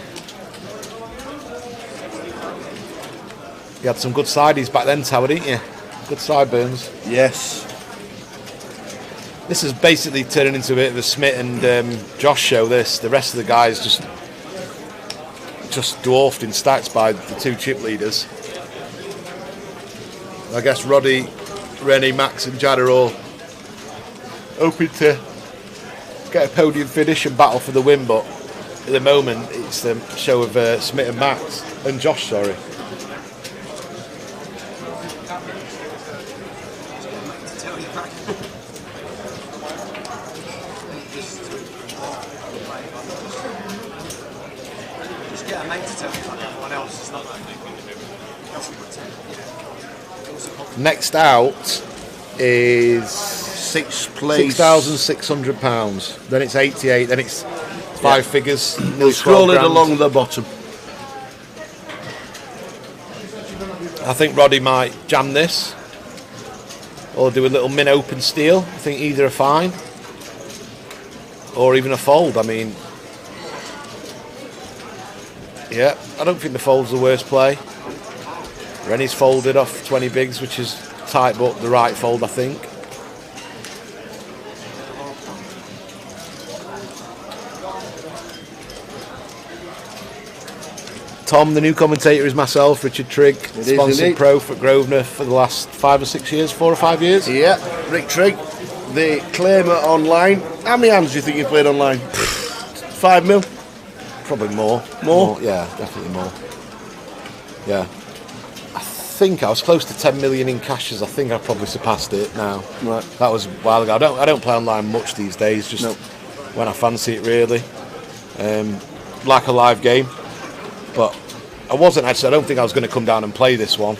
You had some good sideys back then, Tower, didn't you? Good sideburns. Yes. This is basically turning into a bit of a Smith and Josh show, this. The rest of the guys just dwarfed in stats by the two chip leaders. I guess Roddy, Rennie, Max and Jad are all hoping to get a podium finish and battle for the win, but at the moment it's the show of Smith and Max and Josh, sorry. Just get a mate to tell me like everyone else. It's not like Next out is £6,600. Then it's 88. Then it's five figures. We'll scroll it along the bottom. I think Roddy might jam this, or do a little min open steal. I think either are fine, or even a fold. I mean, yeah, I don't think the fold's the worst play. Rennie's folded off 20 bigs, which is tight, but the right fold, I think. Tom, the new commentator, is myself, Richard Trigg, sponsored pro for Grosvenor for the last 5 or 6 years, 4 or 5 years. Yeah, Rick Trigg, the claimer online. How many hands do you think you played online? 5 mil? Probably more. More? Yeah, definitely more. Yeah. I think I was close to 10 million in cashes. I think I probably surpassed it now. Right. That was a while ago. I don't play online much these days, just when I fancy it, really. Like a live game. But I wasn't actually, I don't think I was going to come down and play this one.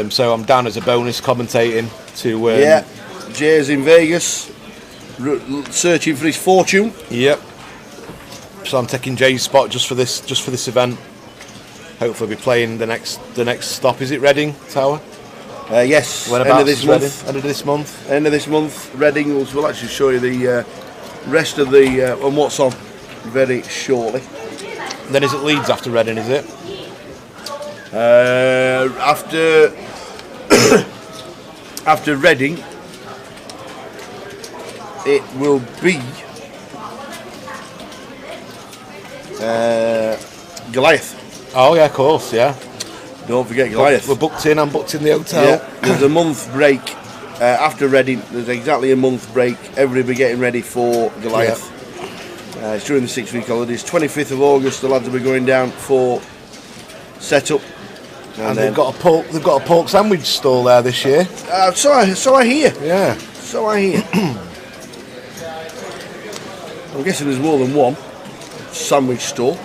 So I'm down as a bonus commentating to... yeah, Jay's in Vegas, searching for his fortune. Yep. So I'm taking Jay's spot just for this event. hopefully be playing the next stop. Is it Reading Tower? Yes. When End of this month. End of this month. End of this month. Reading. We'll actually show you the rest of the on what's on very shortly. Then is it Leeds after Reading? Is it? After after Reading, it will be Goliath. Oh yeah, of course, yeah. Don't forget Goliath. We're booked in. I'm booked in the hotel. Yeah, there's a month break after Reading. There's exactly a month break. Everybody will be getting ready for Goliath. Yeah. It's during the 6-week holidays. 25th of August, the lads will be going down for setup. And they've got a pork sandwich stall there this year. So I hear. Yeah. So I hear. I'm guessing there's more than one sandwich stall.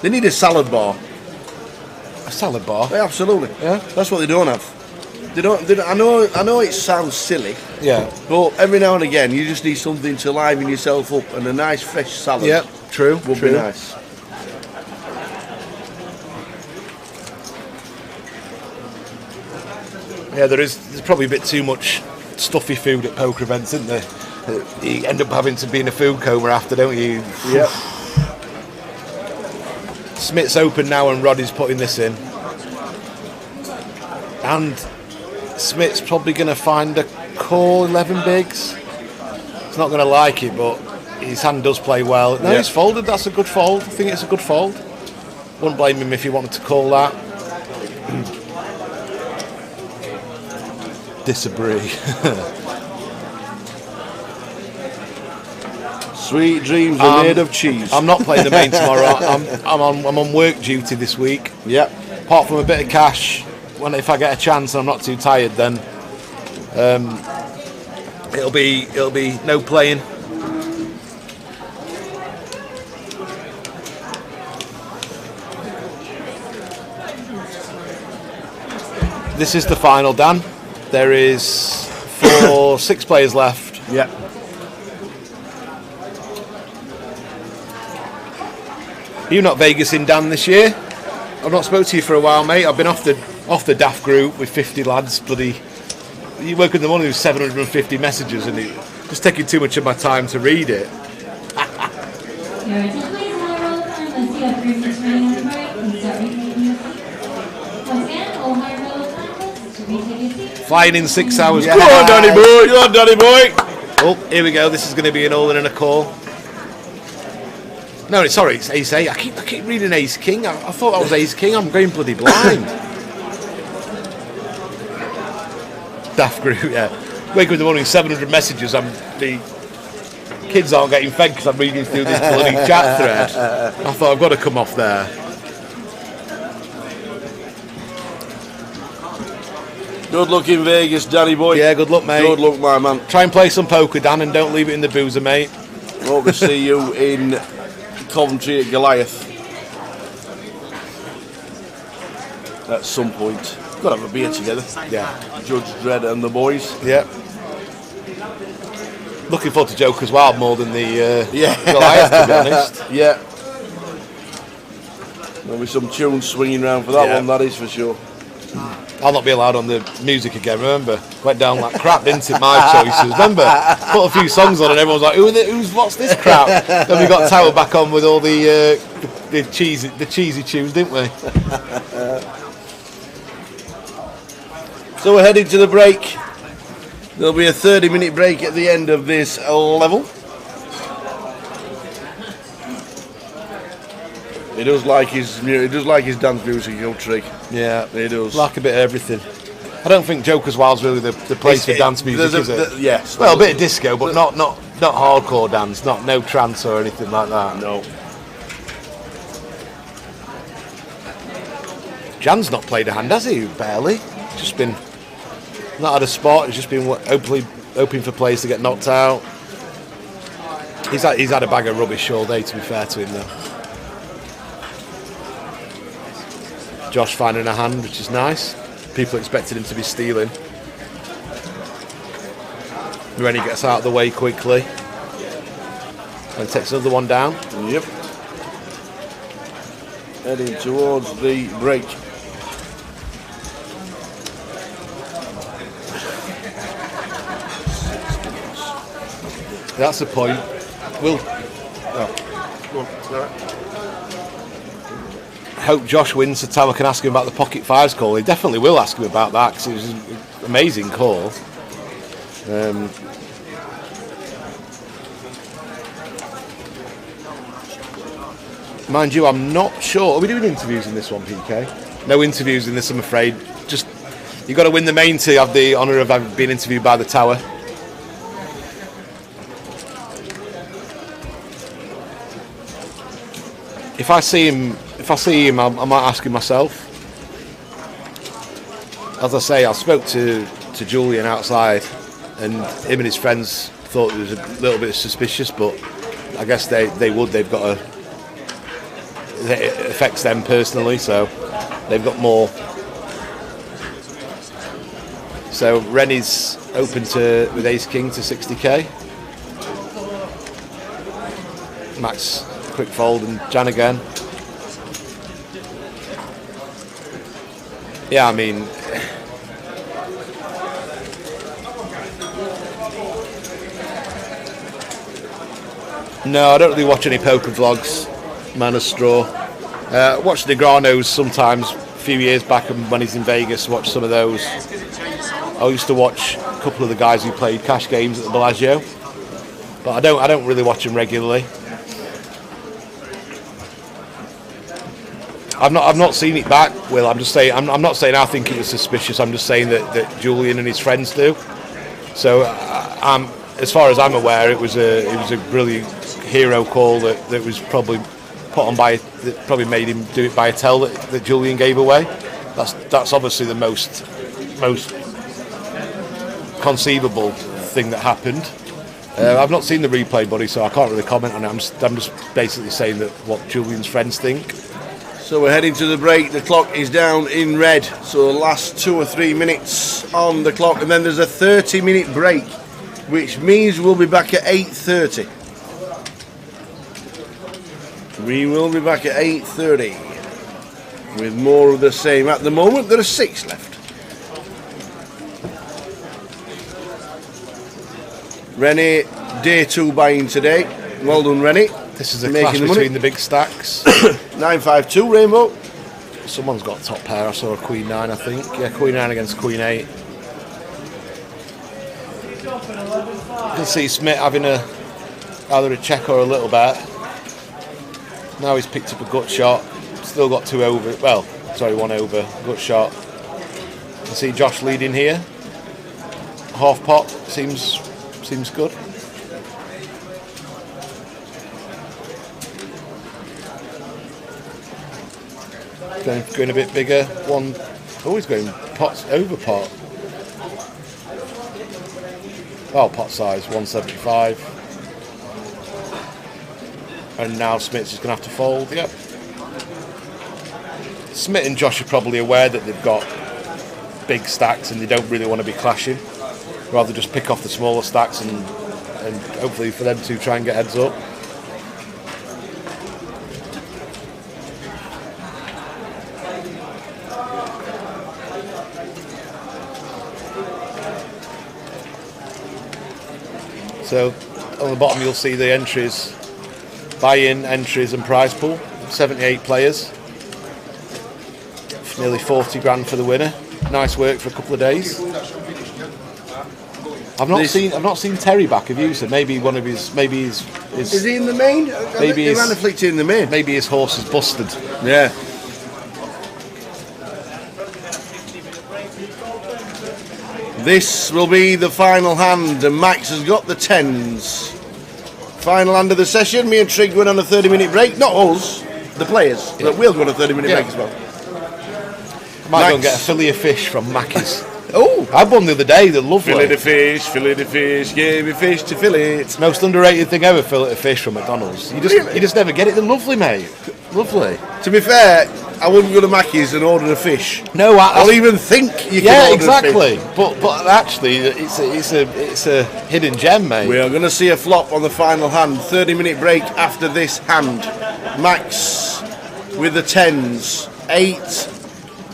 They need a salad bar. A salad bar? Yeah, absolutely. Yeah. That's what they don't have. They don't. I know it sounds silly. Yeah. But every now and again, you just need something to liven yourself up, and a nice fresh salad. Yeah. True. Would be nice. Yeah, there's probably a bit too much stuffy food at poker events, isn't there? You end up having to be in a food coma after, don't you? Yeah. Smith's open now and Roddy's putting this in. And Smith's probably going to find a call 11 bigs. He's not going to like it, but his hand does play well. No, he's folded. That's a good fold. I think it's a good fold. Wouldn't blame him if he wanted to call that. Disagree. Sweet dreams are made of cheese. I'm not playing the main tomorrow. I'm on work duty this week. Yep. Apart from a bit of cash, if I get a chance and I'm not too tired, then it'll be no playing. This is the final, Dan. There is 6 players left. Yeah. You're not Vegasing, Dan, this year? I've not spoke to you for a while, mate. I've been off the daft group with 50 lads. Bloody, you work in the morning with 750 messages, and it's just taking too much of my time to read it. Flying in 6 hours. Yeah. Go on, Danny boy. Go on, Danny boy. Oh, here we go. This is going to be an all-in and a call. No, sorry, it's Ace 8. I keep reading Ace King. I thought that was Ace King. I'm going bloody blind. Daft group, yeah. Wake up in the morning, 700 messages. The kids aren't getting fed because I'm reading through this bloody chat thread. I thought I've got to come off there. Good luck in Vegas, Danny boy. Yeah, good luck, mate. Good luck, my man. Try and play some poker, Dan, and don't leave it in the boozer, mate. Hope to see you in Coventry at Goliath at some point. Got to have a beer together. Yeah. Judge Dredd and the boys. Yeah. Looking forward to Joker's Wild more than the Goliath, to be honest. Yeah. There'll be some tunes swinging around for that one, that is for sure. I'll not be allowed on the music again, remember? Went down like crap, didn't it, my choices? Remember? Put a few songs on and everyone was like, what's this crap? Then we got Tower back on with all the cheesy tunes, didn't we? So we're heading to the break. There'll be a 30-minute break at the end of this level. He does like his dance music, old trick. Yeah, he does. Like a bit of everything. I don't think Joker's Wild's really the place for dance music, is it? Yes. Well, a bit of disco, but not hardcore dance, no trance or anything like that. No. Jan's not played a hand, has he? Barely. Just been not had a spot. He's just been hoping for players to get knocked out. He's had a bag of rubbish all day, to be fair to him, though. Josh finding a hand, which is nice. People expected him to be stealing. Rennie gets out of the way quickly and takes another one down. Yep. heading towards the break. That's the point. We'll hope Josh wins so Tower can ask him about the pocket fives call. He definitely will ask him about that because it was an amazing call. Mind you, I'm not sure. Are we doing interviews in this one, PK? No interviews in this, I'm afraid. Just you've got to win the main to have the honour of having been interviewed by the Tower. If I see him, I might ask him myself. As I say, I spoke to Julian outside, and him and his friends thought it was a little bit suspicious, but I guess they would. They've got it affects them personally, so they've got more. So Rennie's open with Ace King to 60k. Max quick fold and Jan again. Yeah, I mean, no, I don't really watch any poker vlogs. Man of straw. Watch Negranos sometimes. A few years back when he's in Vegas, watch some of those. I used to watch a couple of the guys who played cash games at the Bellagio, but I don't really watch them regularly. I've not seen it back. Will, I'm just saying. I'm not saying I think it was suspicious. I'm just saying that Julian and his friends do. So, as far as I'm aware, it was a brilliant hero call that was probably put on that probably made him do it by a tell that Julian gave away. That's obviously the most conceivable thing that happened. I've not seen the replay, buddy, so I can't really comment on it. I'm just basically saying that what Julian's friends think. So we're heading to the break. The clock is down in red. So the last 2 or 3 minutes on the clock, and then there's a 30-minute break, which means we'll be back at 8:30. We will be back at 8:30 with more of the same. At the moment, there are 6 left. Rennie, day 2 buying today. Well done, Rennie. This is a clash between the big stacks. 9-5-2 Rainbow. Someone's got top pair. I saw a Queen 9, I think. Yeah, Queen 9 against Queen 8. You can see Smith having either a check or a little bet. Now he's picked up a gut shot. Still got 2 over. Well, sorry, 1 over. Gut shot. You can see Josh leading here. Half pot seems good. Going a bit bigger. Always going pots over pot. Oh, pot size 175. And now Smith's just going to have to fold. Yep. Smith and Josh are probably aware that they've got big stacks and they don't really want to be clashing. Rather just pick off the smaller stacks and hopefully for them to try and get heads up. So on the bottom you'll see the entries, buy-in, entries and prize pool. 78 players. Nearly 40 grand for the winner. Nice work for a couple of days. I've not seen Terry back. Have you? So maybe one of his is he in the main? Maybe he ran a flick in the main. Maybe his horse is busted. Yeah. This will be the final hand, and Max has got the 10s. Final hand of the session. Me and Trig went on a 30-minute break. Not us, the players. Yeah. But we'll go on a 30-minute break as well. I might go and get a fillet of fish from Mackie's. Oh, I had one the other day. They're lovely. Fillet the fish, gave me fish to fillet. It's the most underrated thing ever. Fillet of fish from McDonald's. You just never get it. They're lovely, mate. Lovely. To be fair, I wouldn't go to Mackie's and order a fish. No, I'll even think you can order exactly. a fish. But actually, it's a hidden gem, mate. We are going to see a flop on the final hand. 30-minute break after this hand. Max with the 10s. 8,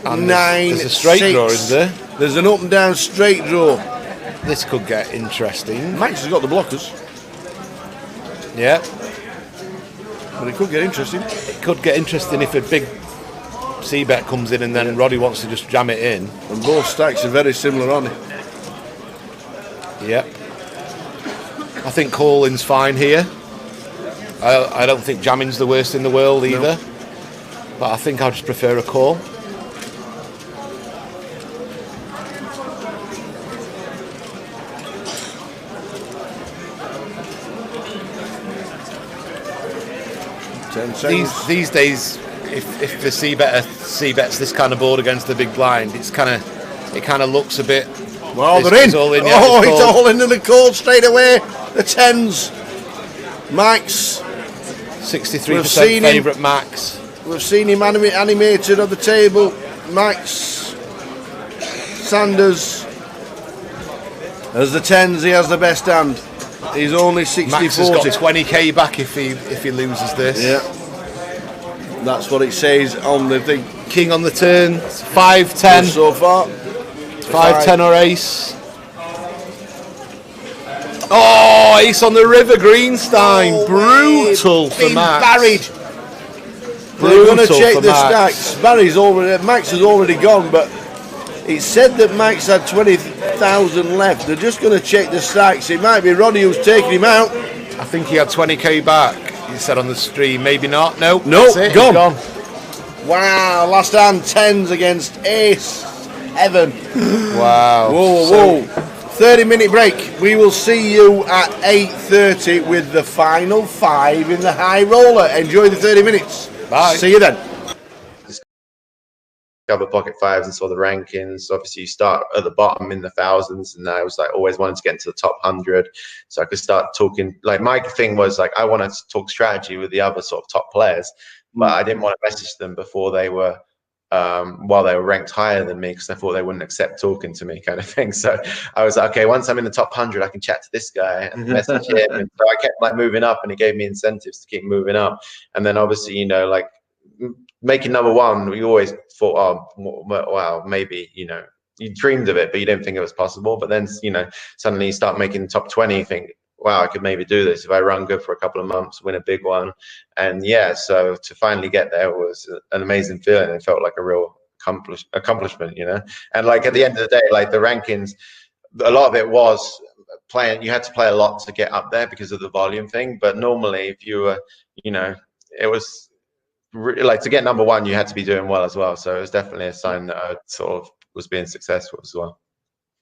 And 9, there's a straight 6. draw, is there? There's an up and down straight draw. This could get interesting. Max has got the blockers. Yeah. But it could get interesting. It could get interesting if a big C-bet comes in and then Roddy wants to just jam it in. And both stacks are very similar, aren't they? Yep. I think calling's fine here. I don't think jamming's the worst in the world either. No. But I think I just prefer a call. These days, if the C-bets this kind of board against the big blind, it kind of looks a bit. Well, they're in. It's all in. Yeah, it's all into the call straight away. The 10s. Max. 63% favourite Max. We've seen him animated on the table. Max. Sanders. As the 10s, he has the best hand. He's only 60-40. Max has got 20k back if he loses this. Yeah. That's what it says on the thing. King on the turn. 5-10 so far. 5-10 or ace. Oh, ace on the river, Greenstein. Oh, brutal for Max. Buried. They're going to check the stacks. Max has already gone, but it said that Max had 20,000 left. They're just going to check the stacks. It might be Roddy who's taking him out. I think he had 20k back. He said on the stream, maybe not. Nope, gone. Wow, last hand 10s against ace. Evan. Wow. Whoa. 30-minute break. We will see you at 8:30 with the final 5 in the high roller. Enjoy the 30 minutes. Bye. See you then. Couple of pocket 5s and saw the rankings. Obviously, you start at the bottom in the thousands, and I was like always wanted to get into the top 100, so I could start talking. Like my thing was like I wanted to talk strategy with the other sort of top players, but I didn't want to message them before they were while they were ranked higher than me, because I thought they wouldn't accept talking to me, kind of thing. So I was like, okay, once I'm in the top 100, I can chat to this guy and message him. And so I kept like moving up, and it gave me incentives to keep moving up. And then obviously, you know, like making number 1, we always thought, oh wow, maybe, you know, you dreamed of it, but you didn't think it was possible. But then, you know, suddenly you start making top 20, you think, wow, I could maybe do this if I run good for a couple of months, win a big one. And yeah, so to finally get there was an amazing feeling. It felt like a real accomplishment, you know. And like at the end of the day, like the rankings, a lot of it was playing. You had to play a lot to get up there because of the volume thing. But normally, if you were, you know, it was like to get number 1, you had to be doing well as well. So it was definitely a sign that I sort of was being successful as well.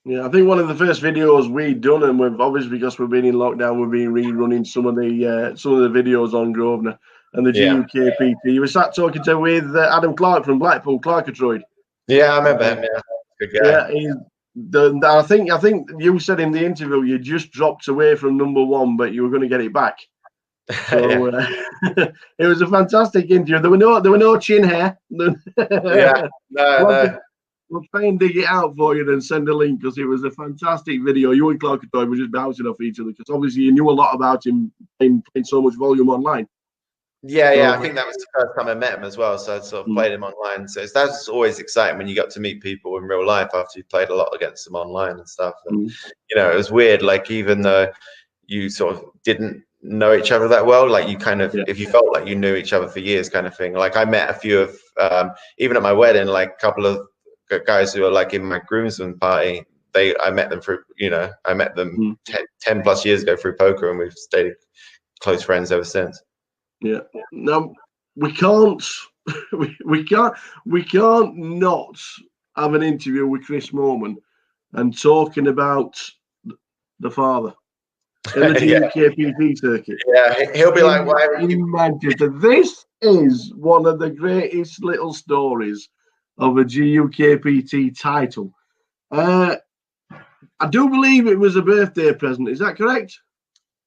Yeah, I think one of the first videos we'd done, and we've obviously, because we've been in lockdown, we've been rerunning some of the videos on Grosvenor and the GUKPT. You were sat talking with Adam Clark from Blackpool, Clarkatroid. Yeah, I remember him. Yeah, good guy. Yeah, I think you said in the interview you just dropped away from number 1, but you were going to get it back. So it was a fantastic interview. There were no chin hair. Yeah, no. We'll try and dig it out for you and send a link, because it was a fantastic video. You and Clark were just bouncing off each other, because obviously you knew a lot about him playing so much volume online. Yeah, I think that was the first time I met him as well. So I sort of played him online. So that's always exciting when you got to meet people in real life after you played a lot against them online and stuff. And you know, it was weird. Like even though you sort of didn't know each other that well, like you kind of if you felt like you knew each other for years, kind of thing. Like I met a few of even at my wedding, like a couple of guys who are like in my groomsmen party. I met them through, you know, I met them 10 plus years ago through poker, and we've stayed close friends ever since. Yeah. Now we can't we can't not have an interview with Chris Moorman and talking about the father in the GUKPT circuit. Yeah, he'll be like, why are you in Manchester? This is one of the greatest little stories of a GUKPT title. I do believe it was a birthday present. Is that correct?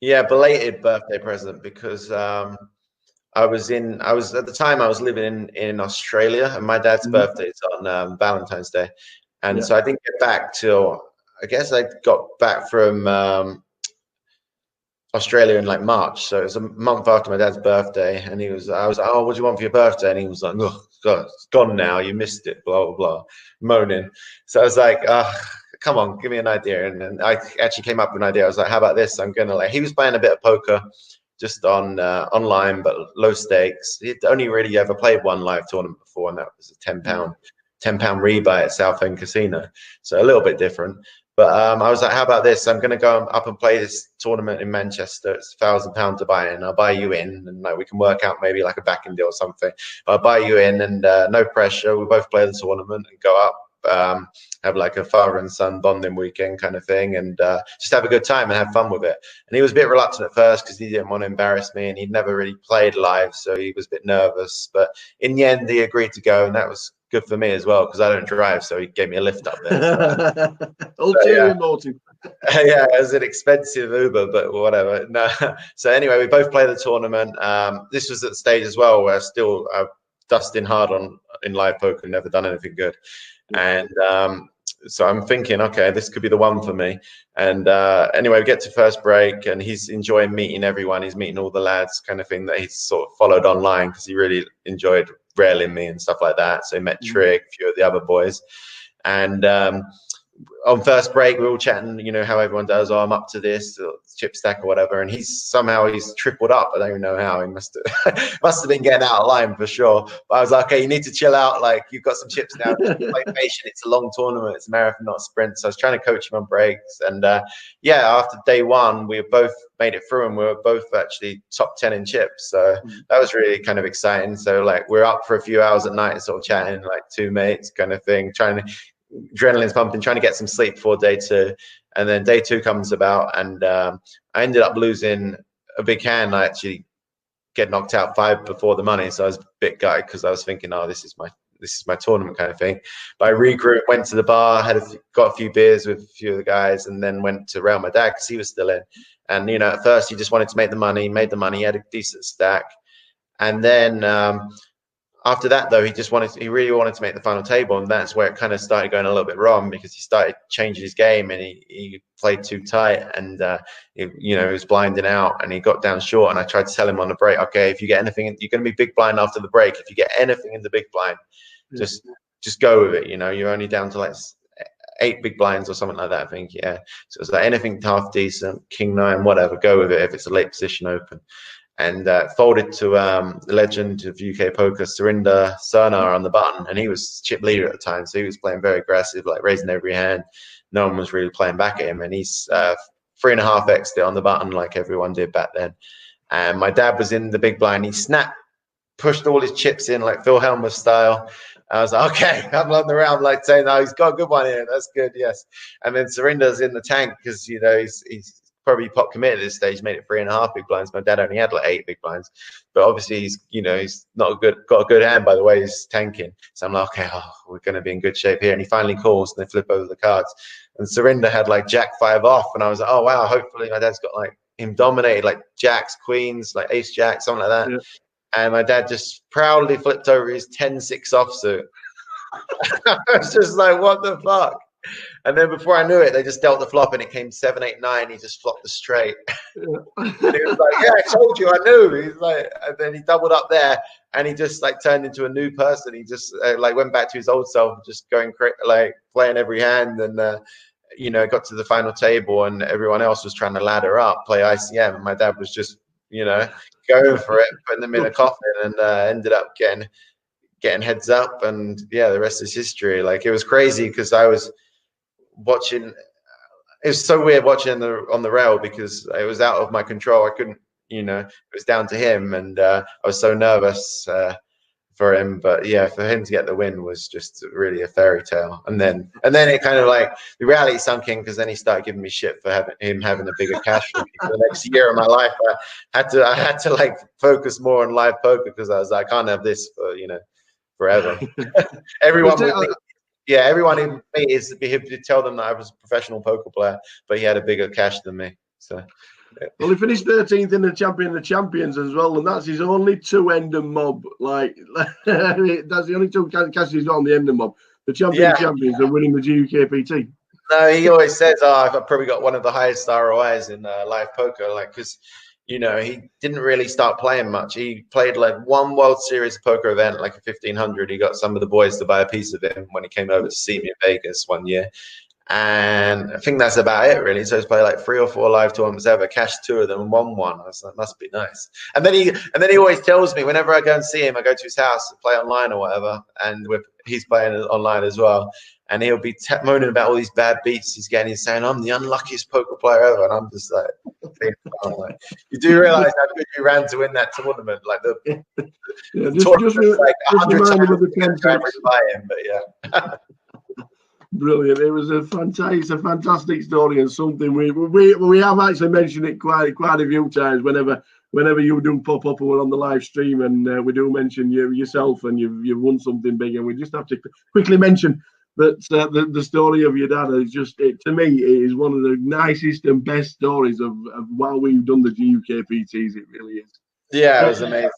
Yeah, belated birthday present, because I was at the time I was living in Australia, and my dad's birthday is on Valentine's Day, and so I didn't get back till, I guess I got back from Australia in like March, so it was a month after my dad's birthday, and I was like, oh, what do you want for your birthday? And he was like, oh God, it's gone now, you missed it, blah blah blah, moaning. So I was like, come on, give me an idea. And then I actually came up with an idea. I was like, how about this? I'm gonna he was playing a bit of poker just on online, but low stakes. He'd only really ever played one live tournament before, and that was a £10 rebuy at Southend Casino, so a little bit different. But I was like, how about this? I'm going to go up and play this tournament in Manchester. It's £1,000 to buy in. I'll buy you in, and like we can work out maybe like a backing deal or something. I'll buy you in, and no pressure. We both play the tournament and go up, have like a father and son bonding weekend kind of thing, and just have a good time and have fun with it. And he was a bit reluctant at first because he didn't want to embarrass me, and he'd never really played live, so he was a bit nervous. But in the end, he agreed to go, and that was good for me as well because I don't drive, so he gave me a lift up there. Ulterior motive. Yeah, it was an expensive Uber, but whatever. No. So anyway, we both played the tournament. This was at the stage as well where I'm dusting hard in live poker, never done anything good. And so I'm thinking, okay, this could be the one for me. And anyway, we get to first break, and he's enjoying meeting everyone. He's meeting all the lads, kind of thing that he's sort of followed online because he really enjoyed railing me and stuff like that. So he met Trick, a few of the other boys. And on first break, we were all chatting, you know, how everyone does. Oh, I'm up to this chip stack or whatever. And he's tripled up. I don't even know how. He must have been getting out of line for sure. But I was like, okay, you need to chill out. Like, you've got some chips now. Just play patient. It's a long tournament. It's a marathon, not a sprint. So I was trying to coach him on breaks. And yeah, after day one, we both made it through, and we were both actually top 10 in chips. So that was really kind of exciting. So like, we're up for a few hours at night, sort of chatting like two mates kind of thing, adrenaline's pumping, trying to get some sleep before day two. And then day two comes about, and I ended up losing a big hand. I actually get knocked out 5 before the money, so I was a bit gutted because I was thinking, oh, this is my tournament kind of thing. But I regrouped, went to the bar, got a few beers with a few of the guys, and then went to rail my dad because he was still in. And you know, at first he just wanted to make the money, made the money, he had a decent stack, and then after that, though, he really wanted to make the final table, and that's where it kind of started going a little bit wrong because he started changing his game, and he played too tight, and he was blinding out, and he got down short. And I tried to tell him on the break, okay, if you get anything, you're going to be big blind after the break. If you get anything in the big blind, just go with it. You know, you're only down to like 8 big blinds or something like that, I think. Yeah, so it's like anything half decent, king 9, whatever, go with it if it's a late position open. And folded to the legend of UK poker, Surinder Sarnar, on the button, and he was chip leader at the time, so he was playing very aggressive, like raising every hand. No one was really playing back at him, and he's 3.5x'd it on the button like everyone did back then. And my dad was in the big blind. He pushed all his chips in like Phil Hellmuth style. I was like, okay, I'm on the round, like saying, "No, he's got a good one here. That's good, yes." And then Surinder's in the tank because you know he's probably pot committed at this stage, made it 3.5 big blinds. My dad only had like 8 big blinds, but obviously he's not got a good hand by the way he's tanking. So I'm like, okay, we're going to be in good shape here. And he finally calls, and they flip over the cards, and Surinder had like Jack 5 off, and I was like, oh wow, hopefully my dad's got like him dominated, like jacks, queens, like ace jack, something like that. Yeah. And my dad just proudly flipped over his 10-6 offsuit. I was just like, what the fuck? And then before I knew it, they just dealt the flop, and it came 7-8-9. He just flopped the straight. And he was like, "Yeah, I told you, I knew." He's like, and then he doubled up there, and he just like turned into a new person. He just like went back to his old self, just going like playing every hand, and got to the final table, and everyone else was trying to ladder up, play ICM, and my dad was just going for it, putting them in a coffin, and ended up getting heads up, and yeah, the rest is history. Like, it was crazy because I was watching. It was so weird watching on the rail because it was out of my control. I couldn't, it was down to him, and I was so nervous for him. But yeah, for him to get the win was just really a fairy tale. And then it kind of like the reality sunk in, because then he started giving me shit for having a bigger cash for the next year of my life. I had to like focus more on live poker because I was like, I can't have this for forever. Everyone in me is to tell them that I was a professional poker player, but he had a bigger cash than me. So yeah. Well, he finished 13th in the Champion of Champions as well, and that's his only 2 Ender mob. Like, that's the only 2 cashes he's got on the Ender mob. The Champion of Champions are winning the GUKPT. No, he always says, "Oh, I've probably got one of the highest ROIs in live poker." Like, because he didn't really start playing much. He played like one World Series poker event, like a 1500. He got some of the boys to buy a piece of him when he came over to see me in Vegas one year. And I think that's about it, really. So he's played like 3 or 4 live tournaments ever, cashed 2 of them, and won one. I was like, must be nice. And then he always tells me whenever I go and see him, I go to his house to play online or whatever, and he's playing online as well. And he'll be moaning about all these bad beats he's getting. He's saying, "I'm the unluckiest poker player ever," and I'm just like, you do realize how good you ran to win that tournament? Like the tournament was like 100 times by him, but yeah. Brilliant! It was a fantastic story, and something we have actually mentioned it quite a few times. Whenever you do pop up and we're on the live stream, and we do mention yourself, and you've won something big, and we just have to quickly mention that the story of your dad is just to me it is one of the nicest and best stories of while we've done the GUKPTs. It really is. Yeah, it was amazing.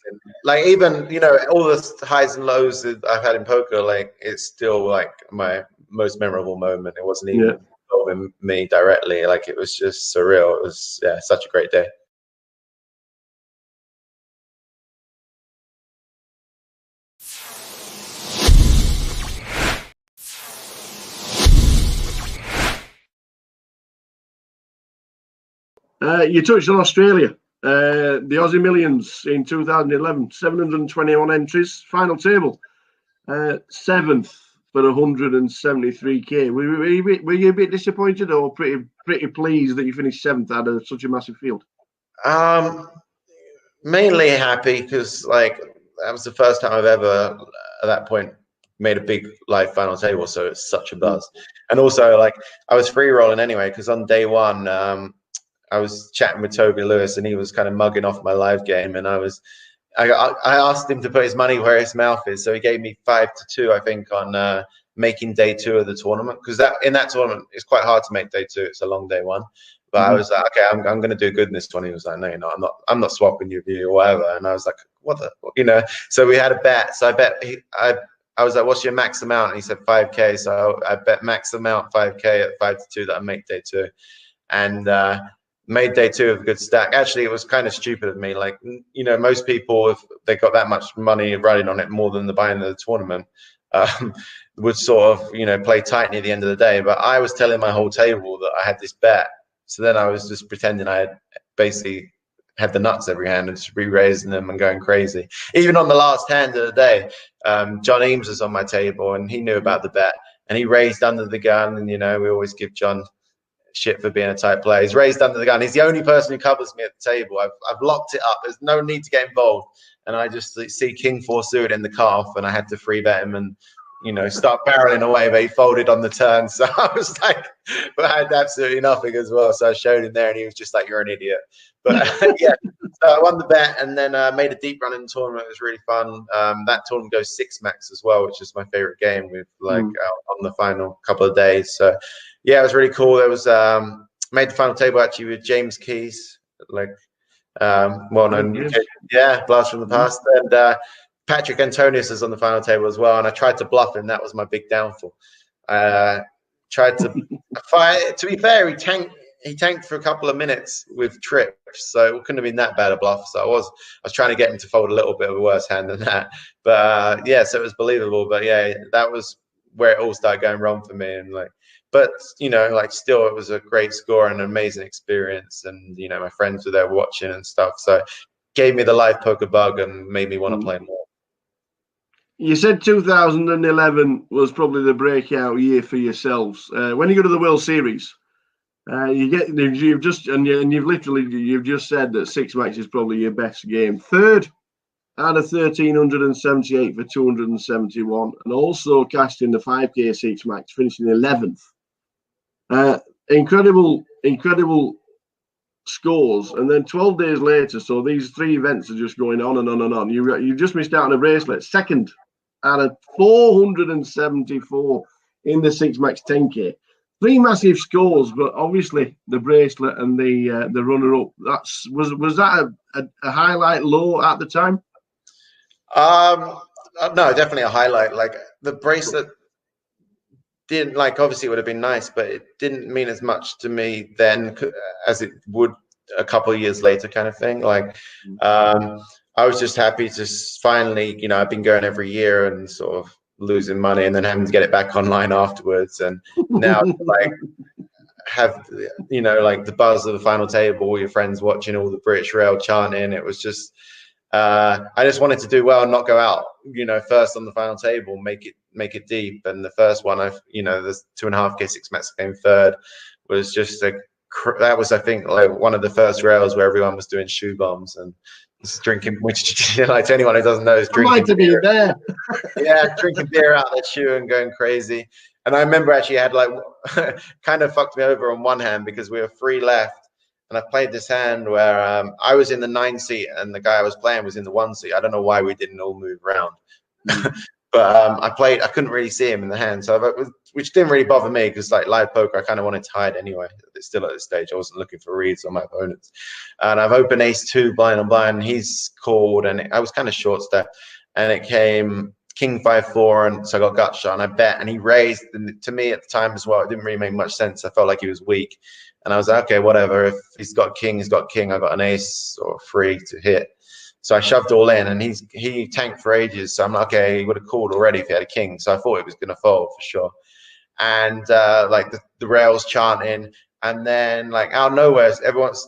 Like, even all the highs and lows that I've had in poker, like, it's still like my most memorable moment. It wasn't even involving me directly. Like, it was just surreal. It was such a great day. You touched on Australia. The Aussie Millions in 2011, 721 entries, final table, 7th for 173k. Were you a bit disappointed or pretty pleased that you finished 7th out of such a massive field? Mainly happy because, like, that was the first time I've ever at that point made a big live final table, so it's such a buzz. And also, like, I was free rolling anyway because on day one I was chatting with Toby Lewis, and he was kind of mugging off my live game, and I asked him to put his money where his mouth is, so he gave me 5-2, I think, on making day 2 of the tournament, because in that tournament it's quite hard to make day 2. It's a long day 1, but I was like, okay, I'm going to do good in this 20. He was like, no, you're not. I'm not swapping you or whatever. And I was like, what the, So we had a bet. So I bet I was like, what's your max amount? And he said 5k. So I bet max amount 5k at 5-2 that I make day 2, and made day 2 of a good stack. Actually, it was kind of stupid of me. Like, most people, if they got that much money riding on it more than the buying of the tournament, would sort of, play tight near the end of the day. But I was telling my whole table that I had this bet. So then I was just pretending I had basically had the nuts every hand and just re-raising them and going crazy. Even on the last hand of the day, John Eames was on my table, and he knew about the bet, and he raised under the gun. And, we always give John shit for being a tight player. He's raised under the gun. He's the only person who covers me at the table. I've locked it up. There's no need to get involved. And I just see King 4 suited in the cutoff, and I had to free bet him and, start barreling away, but he folded on the turn. So I was like, but I had absolutely nothing as well. So I showed him there, and he was just like, "You're an idiot." But yeah, so I won the bet, and then made a deep run in the tournament. It was really fun. That tournament goes 6 max as well, which is my favorite game with on the final couple of days. So yeah, it was really cool. There was made the final table actually with James Keys, like well-known UK, blast from the past, and Patrick Antonius is on the final table as well. And I tried to bluff him. That was my big downfall. Tried to fight. To be fair, he tanked for a couple of minutes with trips, so it couldn't have been that bad a bluff. So I was trying to get him to fold a little bit of a worse hand than that. But yeah, so it was believable. But yeah, that was where it all started going wrong for me. And but still, it was a great score and an amazing experience. And my friends were there watching and stuff, so it gave me the live poker bug and made me want to play more. You said 2011 was probably the breakout year for yourselves. When you go to the World Series, you've just said that 6 max is probably your best game. 3rd out of 1,378 for 271, and also cashed in the 5k 6 max, finishing 11th. Incredible scores. And then 12 days later, so these 3 events are just going on and on and on. You just missed out on a bracelet. 2nd out of 474 in the 6 max 10k. 3 massive scores, but obviously the bracelet and the runner up. Was that a highlight low at the time? No, definitely a highlight. Like, the bracelet didn't like. Obviously, it would have been nice, but it didn't mean as much to me then as it would a couple of years later, kind of thing. Like, I was just happy to finally, you know, I've been going every year and sort of losing money and then having to get it back online afterwards, and now like have, you know, like the buzz of the final table, all your friends watching, all the British Rail chanting. It was just I just wanted to do well and not go out, you know, first on the final table, make it deep. And the first one, you know, the 2.5K 6 Mets came third, was just that was, I think, like one of the first rails where everyone was doing shoe bombs and drinking, which, like, to anyone who doesn't know, is drinking beer. There. Yeah, drinking beer out their shoe and going crazy. And I remember actually had like kind of fucked me over on one hand because we were 3 left, and I played this hand where I was in the 9 seat and the guy I was playing was in the 1 seat. I don't know why we didn't all move around. But I couldn't really see him in the hand, so which didn't really bother me because, like, live poker, I kind of wanted to hide anyway. Still at this stage, I wasn't looking for reads on my opponents. And I've opened ace-2 blind on blind, and he's called, and I was kind of short step, and it came king 5-4, and so I got gut shot, and I bet, and he raised. And to me at the time as well, it didn't really make much sense. I felt like he was weak, and I was like, okay, whatever. If he's got king, he's got king. I got an ace or 3 to hit. So I shoved all in, and he tanked for ages. So I'm like, okay, he would have called already if he had a king. So I thought it was going to fold for sure. And like the rails chanting, and then like out of nowhere,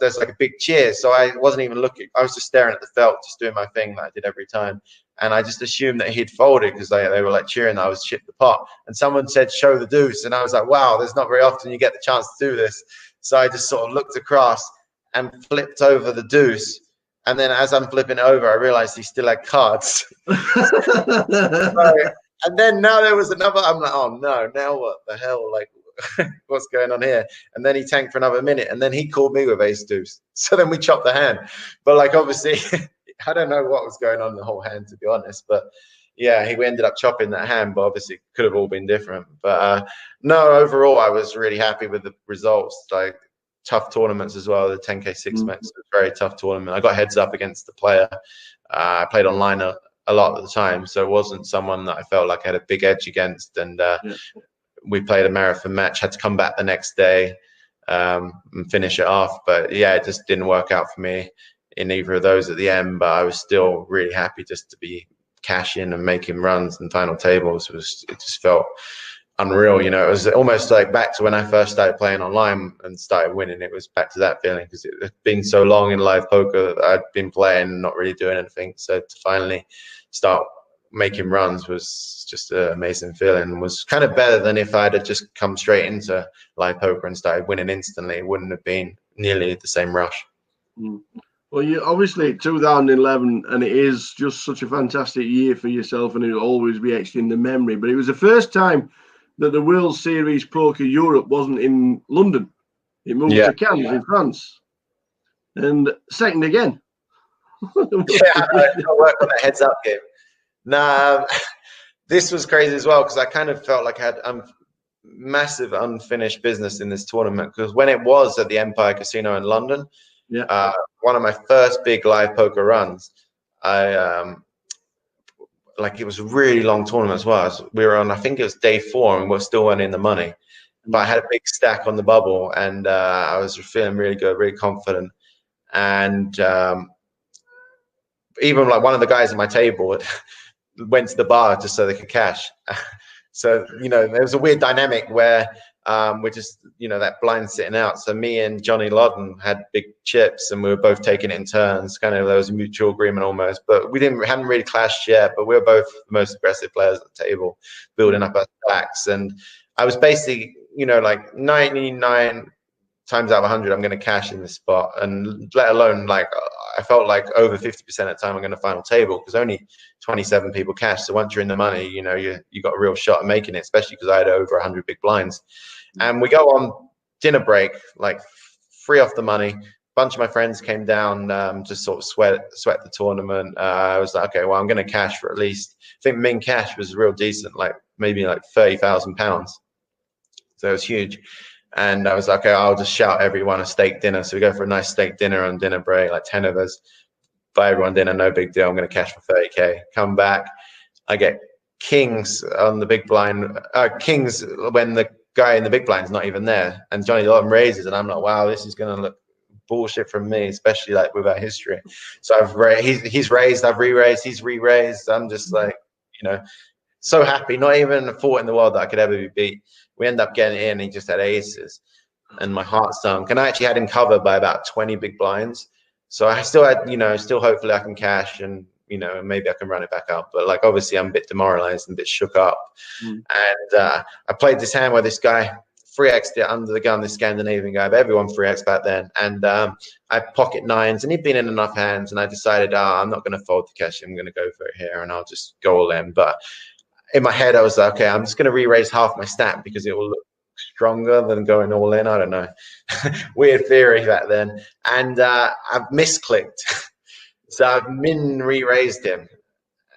there's like a big cheer. So I wasn't even looking. I was just staring at the felt, just doing my thing that I did every time. And I just assumed that he'd folded because they were like cheering that I was chipped the pot. And someone said, show the deuce. And I was like, wow, there's not very often you get the chance to do this. So I just sort of looked across and flipped over the deuce. And then as I'm flipping over, I realized he still had cards. And then now there was another. I'm like, oh no, now what the hell? Like, what's going on here? And then he tanked for another minute, and then he called me with ace deuce. So then we chopped the hand. But like, obviously, I don't know what was going on in the whole hand, to be honest. But yeah, we ended up chopping that hand. But obviously, it could have all been different. But no, overall, I was really happy with the results. Like, tough tournaments as well. The 10K 6 Mets was a very tough tournament. I got heads up against the player. I played online a lot at the time, so it wasn't someone that I felt like I had a big edge against. And we played a marathon match, had to come back the next day and finish it off. But yeah, it just didn't work out for me in either of those at the end. But I was still really happy just to be cashing and making runs and final tables. It just felt unreal, you know. It was almost like back to when I first started playing online and started winning. It was back to that feeling because it had been so long in live poker that I'd been playing and not really doing anything. So to finally start making runs was just an amazing feeling. It was kind of better than if I'd have just come straight into live poker and started winning instantly. It wouldn't have been nearly the same rush. Well, you obviously 2011, and it is just such a fantastic year for yourself, and it'll always be etched in the memory. But it was the first time that the World Series Poker Europe wasn't in London. It moved to Cannes in France. And second again. Yeah, I work on that heads up game. Nah, this was crazy as well because I kind of felt like I had massive unfinished business in this tournament because when it was at the Empire Casino in London, one of my first big live poker runs, like, it was a really long tournament as well. We were on, I think it was day 4, and we're still winning the money. But I had a big stack on the bubble, and I was feeling really good, really confident. And even like one of the guys at my table went to the bar just so they could cash. So, you know, there was a weird dynamic where we're just, you know, that blind sitting out. So me and Johnny Lodden had big chips, and we were both taking it in turns. Kind of, there was a mutual agreement almost, but we hadn't really clashed yet. But we were both the most aggressive players at the table, building up our stacks. And I was basically, you know, like 99 times out of 100, I'm going to cash in this spot, and let alone, like, I felt like over 50% of the time I'm going to final table because only 27 people cash. So once you're in the money, you know, you got a real shot at making it, especially because I had over 100 big blinds. And we go on dinner break, like free off the money. A bunch of my friends came down, just sort of sweat the tournament. I was like, okay, well, I'm going to cash for at least, I think min cash was real decent, like maybe like £30,000. So it was huge. And I was like, okay, I'll just shout everyone a steak dinner. So we go for a nice steak dinner on dinner break, like 10 of us. Buy everyone dinner, no big deal. I'm going to cash for 30K. Come back, I get kings on the big blind, kings when the guy in the big blind is not even there, and Johnny Lawton raises, and I'm like, wow, this is gonna look bullshit from me, especially like with our history. So he's raised, I've re-raised, he's re-raised. I'm just like, you know, so happy. Not even a thought in the world that I could ever be beat. We end up getting in. He just had aces, and my heart sunk. And I actually had him covered by about 20 big blinds. So I still had, you know, still hopefully I can cash, and you know, maybe I can run it back up. But like, obviously, I'm a bit demoralized and a bit shook up. And I played this hand where this guy 3x'd it under the gun, this Scandinavian guy, but everyone 3x back then. And I pocket nines, and he'd been in enough hands, and I decided, I'm not going to fold the cash. I'm going to go for it here, and I'll just go all in. But in my head, I was like, okay, I'm just going to re-raise half my stack because it will look stronger than going all in. I don't know. Weird theory back then. And I've misclicked. So I've re-raised him.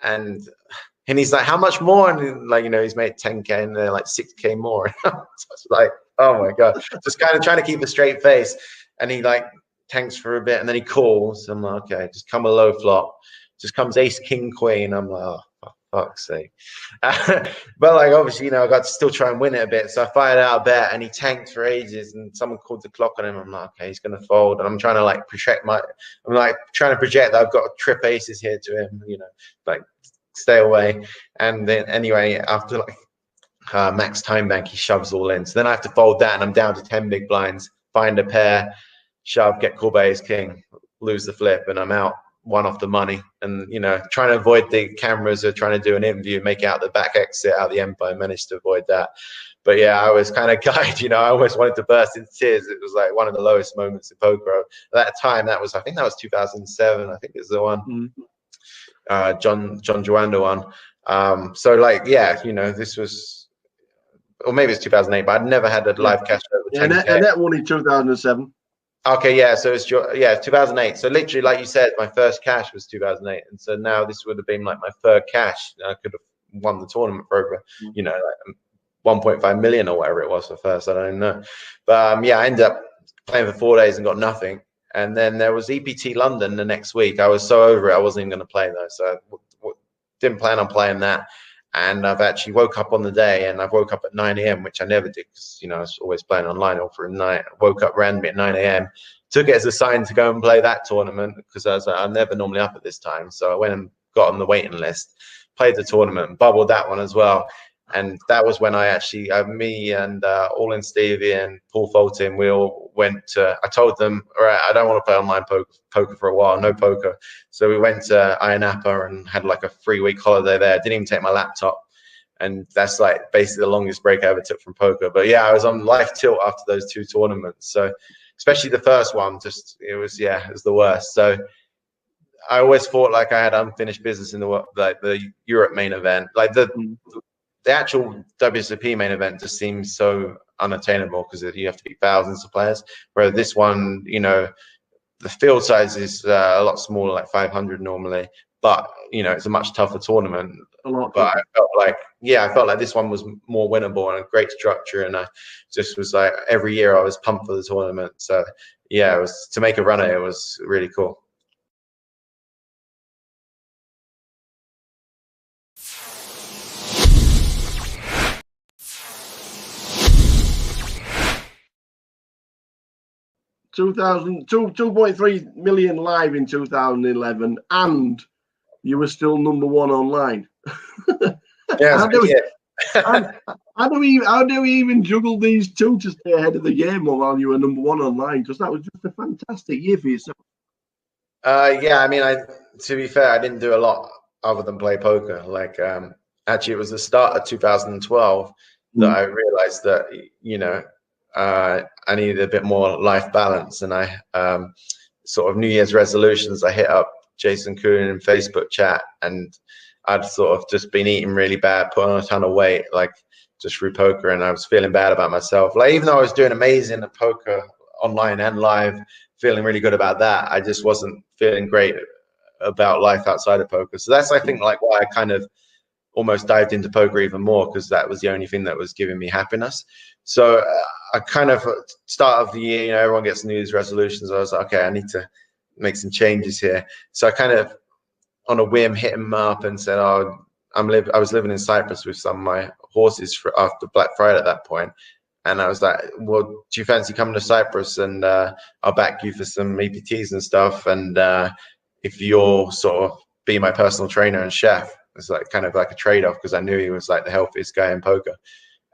And he's like, how much more? And like, you know, he's made 10K and they're like 6K more. So it's like, oh my God. Just kind of trying to keep a straight face. And he like tanks for a bit and then he calls. I'm like, okay, just come a low flop. Just comes ace, king, queen. I'm like, oh, for fuck's sake. But like, obviously, you know, I got to still try and win it a bit. So I fired out a bet and he tanked for ages and someone called the clock on him. I'm like, okay, he's going to fold. And I'm trying to like project that I've got trip aces here to him, you know, like stay away. And then anyway, after like max time bank, he shoves all in. So then I have to fold that and I'm down to 10 big blinds, find a pair, shove, get called by ace king, lose the flip, and I'm out one off the money. And you know, trying to avoid the cameras or trying to do an interview, make out the back exit out the empire, managed to avoid that. But yeah, I was kind of gutted, you know, I almost wanted to burst into tears. It was like one of the lowest moments in poker. At that time, I think that was 2007, I think it's the one. John Joanda one. So like, yeah, you know, this was, or maybe it's 2008, but I'd never had a live cash over 10K. And that won in 2007. Okay, yeah, so it's 2008. So literally, like you said, my first cash was 2008, and so now this would have been like my third cash. I could have won the tournament for over, you know, like 1.5 million or whatever it was for first. I don't know, but yeah, I ended up playing for 4 days and got nothing. And then there was EPT London the next week. I was so over it, I wasn't even going to play though, so I didn't plan on playing that. And I've actually woke up on the day, and I've woke up at 9 a.m., which I never did because, you know, I was always playing online all through the night. I woke up randomly at 9 a.m., took it as a sign to go and play that tournament because I was like, I'm never normally up at this time. So I went and got on the waiting list, played the tournament, bubbled that one as well. And that was when I actually, me and All In Stevie and Paul Fulton, we all went to, I told them, all right, I don't want to play online poker for a while, no poker. So we went to Ayia Napa and had like a 3-week holiday there. Didn't even take my laptop. And that's like basically the longest break I ever took from poker. But yeah, I was on life tilt after those 2 tournaments. So especially the first one, it was the worst. So I always thought like I had unfinished business in the Europe main event. Like the actual WSOP main event just seems so unattainable because you have to beat thousands of players. Whereas this one, you know, the field size is a lot smaller, like 500 normally. But you know, it's a much tougher tournament. But I felt like this one was more winnable and a great structure. And I just was like, every year I was pumped for the tournament. So yeah, it was to make a run at it. It was really cool. $2.3 million live in 2011, and you were still number 1 online. Yeah, how do we even juggle these two to stay ahead of the game while you were number 1 online? Because that was just a fantastic year for yourself. Yeah, I mean, to be fair, I didn't do a lot other than play poker. Like, actually, it was the start of 2012 that I realized that, you know, I needed a bit more life balance, and I sort of New Year's resolutions. I hit up Jason Kuhn in Facebook chat, and I'd sort of just been eating really bad, put on a ton of weight, like just through poker, and I was feeling bad about myself. Like even though I was doing amazing at poker, online and live, feeling really good about that, I just wasn't feeling great about life outside of poker. So that's, I think, like why I kind of almost dived into poker even more, because that was the only thing that was giving me happiness. So I kind of, start of the year, you know, everyone gets New Year's resolutions. I was like, okay, I need to make some changes here. So I kind of, on a whim, hit him up and said, oh, I was living in Cyprus with some of my horses after Black Friday at that point, and I was like, well, do you fancy coming to Cyprus, and I'll back you for some EPTs and stuff, and if you'll sort of be my personal trainer and chef. It's like kind of like a trade-off, because I knew he was like the healthiest guy in poker.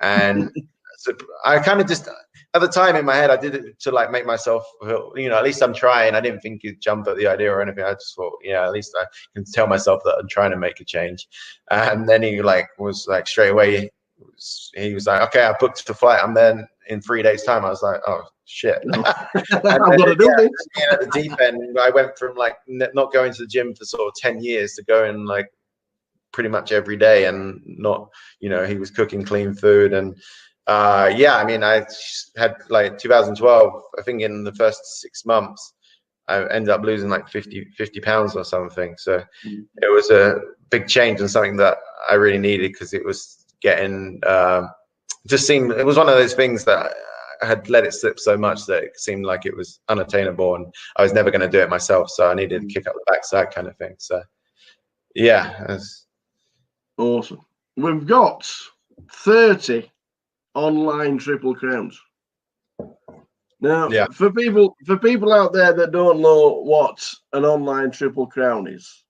And so I kind of just, at the time in my head, I did it to like make myself, at least I'm trying. I didn't think he'd jump at the idea or anything. I just thought, at least I can tell myself that I'm trying to make a change. And then he was like straight away, he was like, okay, I booked the flight. I'm then in 3 days time. I was like, oh shit. I've got to do this. At the deep end, I went from like not going to the gym for sort of 10 years to going like pretty much every day, and not, he was cooking clean food. And I had like 2012, I think in the first 6 months, I ended up losing like 50 pounds or something. So it was a big change, and something that I really needed, because it was getting, it was one of those things that I had let it slip so much that it seemed like it was unattainable, and I was never going to do it myself. So I needed to kick up the backside kind of thing. So yeah. Awesome. We've got 30 online Triple Crowns. Now, for people out there that don't know what an online Triple Crown is,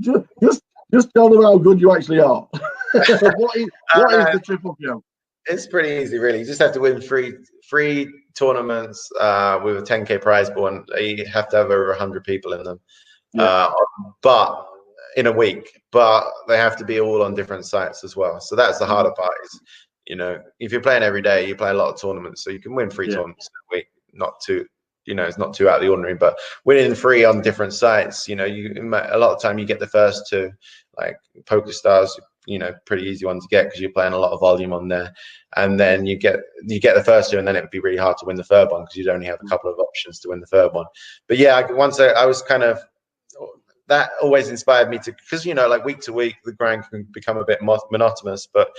just tell them how good you actually are. What is the Triple Crown? It's pretty easy, really. You just have to win three tournaments with a 10K prize pool, and you have to have over 100 people in them. But in a week, but they have to be all on different sites as well. So that's the harder part. Is, if you're playing every day, you play a lot of tournaments, so you can win 3 tournaments in a week. Not too, it's not too out of the ordinary, but winning 3 on different sites, a lot of time you get the first 2, like Poker Stars, pretty easy one to get, because you're playing a lot of volume on there, and then you get the first 2, and then it would be really hard to win the third one, because you'd only have a couple of options to win the third one. But yeah, once I was kind of, that always inspired me to, because like week to week the grind can become a bit monotonous. But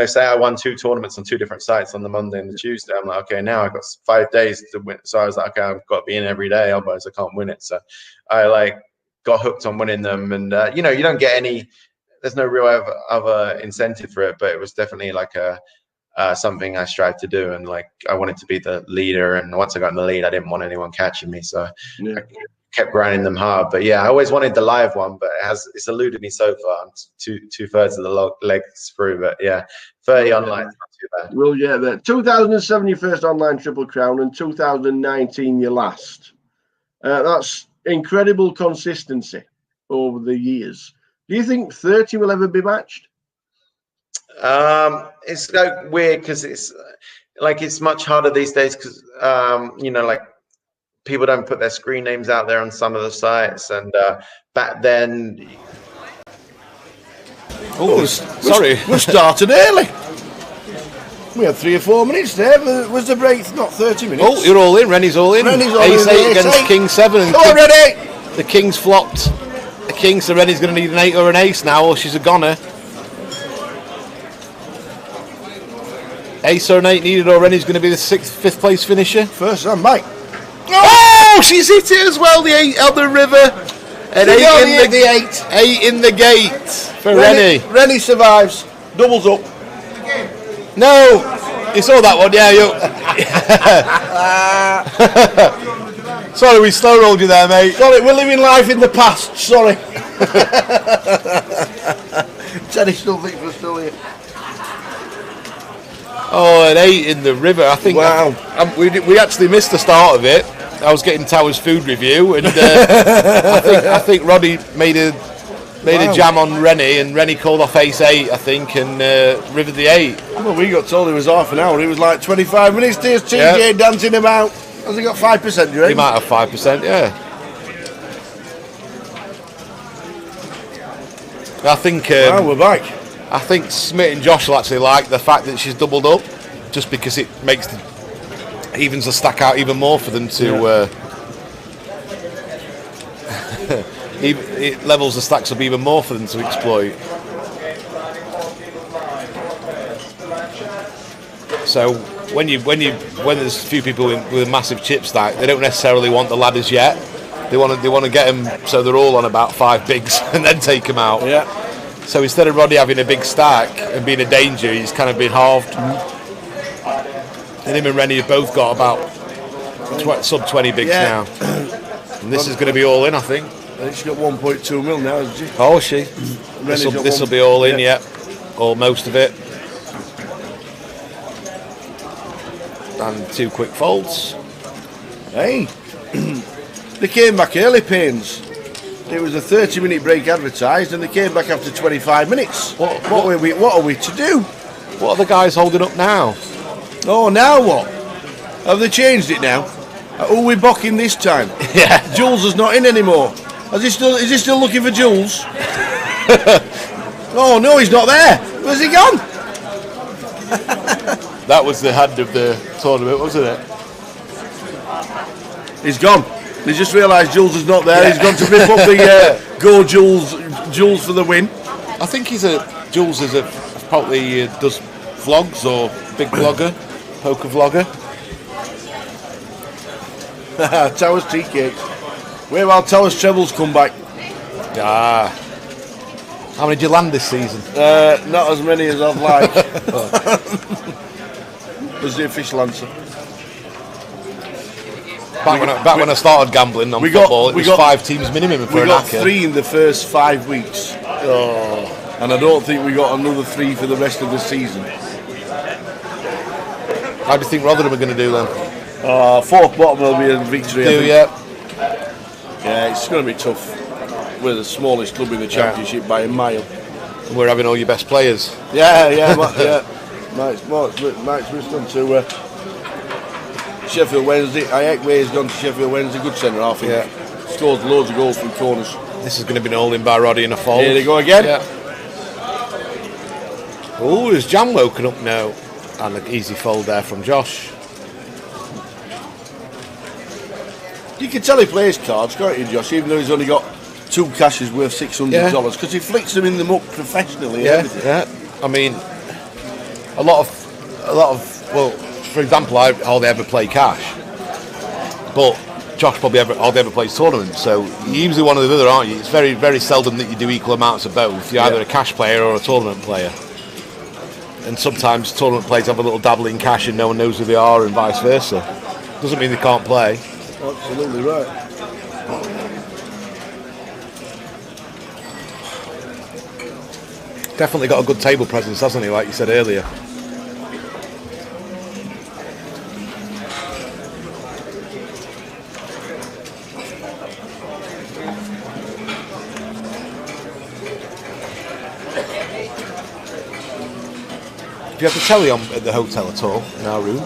say I won 2 tournaments on 2 different sites on the Monday and the Tuesday, I'm like, okay, now I've got 5 days to win. So I was like, okay, I've got to be in every day, otherwise I can't win it. So I like got hooked on winning them, and you don't get any, there's no real other incentive for it, but it was definitely like something I strived to do, and like I wanted to be the leader. And once I got in the lead, I didn't want anyone catching me, so I kept grinding them hard. But yeah, I always wanted the live one, but it's eluded me so far. I'm two-thirds of the legs through, but yeah, 30 online is not too bad. We'll get there. 2007 your first online Triple Crown, and 2019 your last. That's incredible consistency over the years. Do you think 30 will ever be matched? It's like weird, because it's much harder these days, because like people don't put their screen names out there on some of the sites, and back then. Oh, sorry, we started early. We had 3 or 4 minutes there. Was the break not 30 minutes? Oh, you're all in. Rennie's all in. Rennie's all Ace in. 8 against King 7. And Come on, Rennie! The King's flopped a King, so Rennie's going to need an 8 or an Ace now, or she's a goner. Ace or an 8 needed, or Rennie's going to be the 5th place finisher. First time, Mike. Oh, she's hit it as well, the 8 on the river. And 8 in the 8. 8 in the gate for Rennie. Rennie survives. Doubles up. No, you saw that one, yeah. Sorry, we slow rolled you there, mate. Sorry, we're living life in the past. Sorry. Teddy still thinks we're still here. Oh, an 8 in the river. I think. Wow. We actually missed the start of it. I was getting Tower's food review, and I think Roddy made a jam on Rennie, and Rennie called off Ace 8, I think, and River the 8. Well, we got told it was half an hour. It was like 25 minutes. There's TJ dancing about. Has he got 5%? Do you reckon? He might have 5%, yeah. I think. We're back. I think Smith and Josh will actually like the fact that she's doubled up, just because it makes evens the stack out even more for them to. It levels the stacks up even more for them to exploit. So when there's a few people with a massive chip stack, they don't necessarily want the ladders yet. They want to get them so they're all on about 5 bigs and then take them out. Yeah. So instead of Roddy having a big stack and being a danger, he's kind of been halved. And him and Rennie have both got about sub 20 bigs now. And this is going to be all in, I think. She's got 1.2 mil now, hasn't she? Oh, is she? This will be all in, yeah. Or most of it. And 2 quick folds. Hey, they came back early, Pains. It was a 30-minute break advertised, and they came back after 25 minutes. What are we to do? What are the guys holding up now? Oh, now what? Have they changed it now? Who are we bocking this time? Yeah. Jules is not in anymore. Is he still looking for Jules? Oh no, he's not there. Where's he gone? That was the hand of the tournament, wasn't it? He's gone. They just realised Jules is not there. Yeah. He's gone to rip up the go Jules for the win. I think Jules is probably does vlogs or big vlogger, poker vlogger. Towers tea cakes. Where will Towers trebles come back? Ah. How many did you land this season? Not as many as I'd like. Was the official answer. Back when I started gambling on football, it was 5 teams minimum for an We got 3 in the first 5 weeks. Oh. And I don't think we got another 3 for the rest of the season. How do you think Rotherham are going to do then? 4th bottom will be a victory. Yeah, it's going to be tough. We're the smallest club in the Championship by a mile. And we're having all your best players. Yeah. Mike's Wisdom to Sheffield Wednesday. Ayekwe has gone to Sheffield Wednesday. Good centre half. Yeah. Scored loads of goals from corners. This is going to be an all in by Roddy and a fold. Here they go again. Yeah. Oh, is Jan woken up now? And an easy fold there from Josh. You can tell he plays cards, can't you, Josh? Even though he's only got 2 cashes worth $600, because he flicks them in them up professionally. Yeah. I mean, a lot of. Well, for example, I hardly ever play cash, but Josh probably hardly ever plays tournaments. So you're usually one or the other, aren't you? It's very, very seldom that you do equal amounts of both. You're either a cash player or a tournament player. And sometimes tournament players have a little dabble in cash and no one knows who they are, and vice versa. Doesn't mean they can't play. Absolutely right. Definitely got a good table presence, hasn't he, like you said earlier? Do you have the telly on at the hotel at all in our room?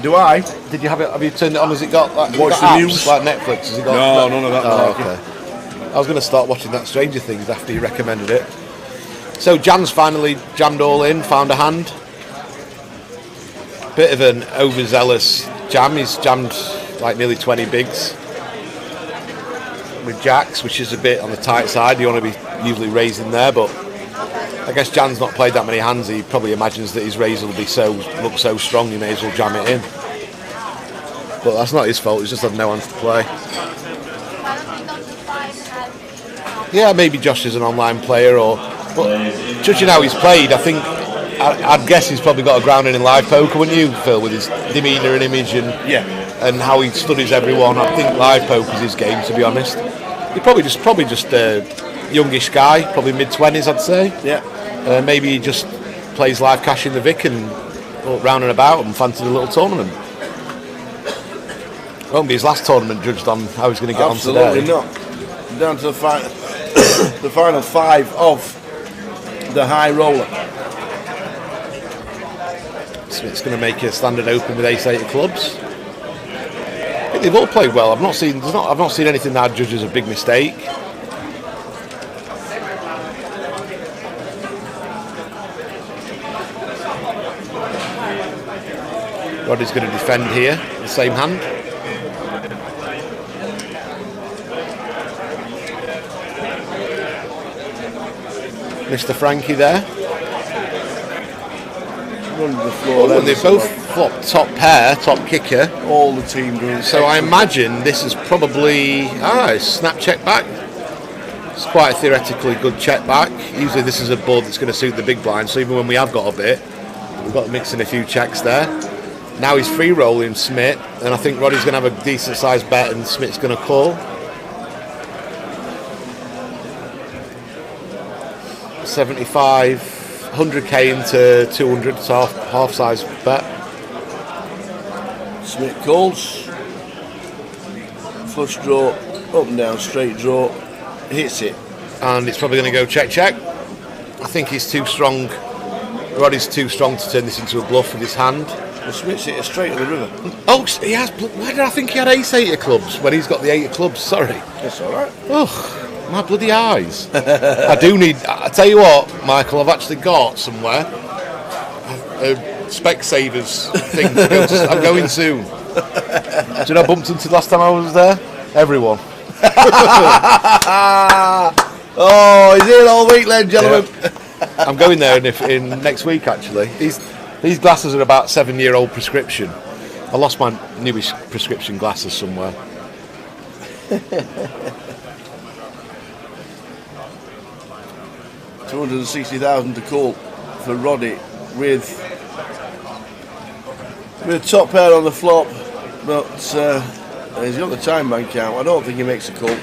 Do I? Did you have it? Have you turned it on? Has it got like watch the apps, news like Netflix? Has it got? No, none of that. Oh, okay. I was going to start watching that Stranger Things after you recommended it. So Jan's finally jammed all in, found a hand. Bit of an overzealous jam. He's jammed like nearly 20 bigs with jacks, which is a bit on the tight side. You want to be usually raising there, but I guess Jan's not played that many hands. He probably imagines that his raise will be look so strong, he may as well jam it in. But that's not his fault. He's just had no hands to play. Yeah, maybe Josh is an online player, but judging how he's played, I think I'd guess he's probably got a grounding in live poker, wouldn't you, Phil, with his demeanour and image and how he studies everyone. I think live poker's his game, to be honest. He's probably just a youngish guy, probably mid-20s, I'd say. Yeah. Maybe he just plays live cash in the Vic and round and about and fancies a little tournament. Won't be his last tournament judged on how he's going to get on today. Absolutely not. Down to the final 5 of the high roller. Smith's going to make a standard open with ace-8 of clubs. I think they've all played well. I've not seen anything that I'd judge as a big mistake. Roddy's going to defend here, the same hand. Mr. Frankie there. The floor, and they both flopped top pair, top kicker. All the team doing. So I imagine this is probably snap check back. It's quite a theoretically good check back. Usually this is a board that's going to suit the big blind, so even when we have got a bit, we've got to mix in a few checks there. Now he's free rolling Smith, and I think Roddy's going to have a decent sized bet and Smith's going to call. 75, 100k into 200, so half size bet. Smith calls. Flush draw, up and down, straight draw, hits it. And it's probably going to go check, check. I think he's too strong. Roddy's too strong to turn this into a bluff with his hand. Well, Smith's hit it straight to the river. Oh, he has. Why did I think he had ace-8 of clubs when he's got the 8 of clubs? Sorry. That's all right. Oh, my bloody eyes. I do need. I tell you what, Michael, I've actually got somewhere a Specsavers thing to go to. I'm going soon. Do you know I bumped into last time I was there? Everyone. Oh, he's here all week, ladies and gentlemen. Yeah. I'm going there in next week, actually. These glasses are about 7-year-old prescription. I lost my newish prescription glasses somewhere. $260,000 to call for Roddy with top pair on the flop, but he's got the time bank out. I don't think he makes a call.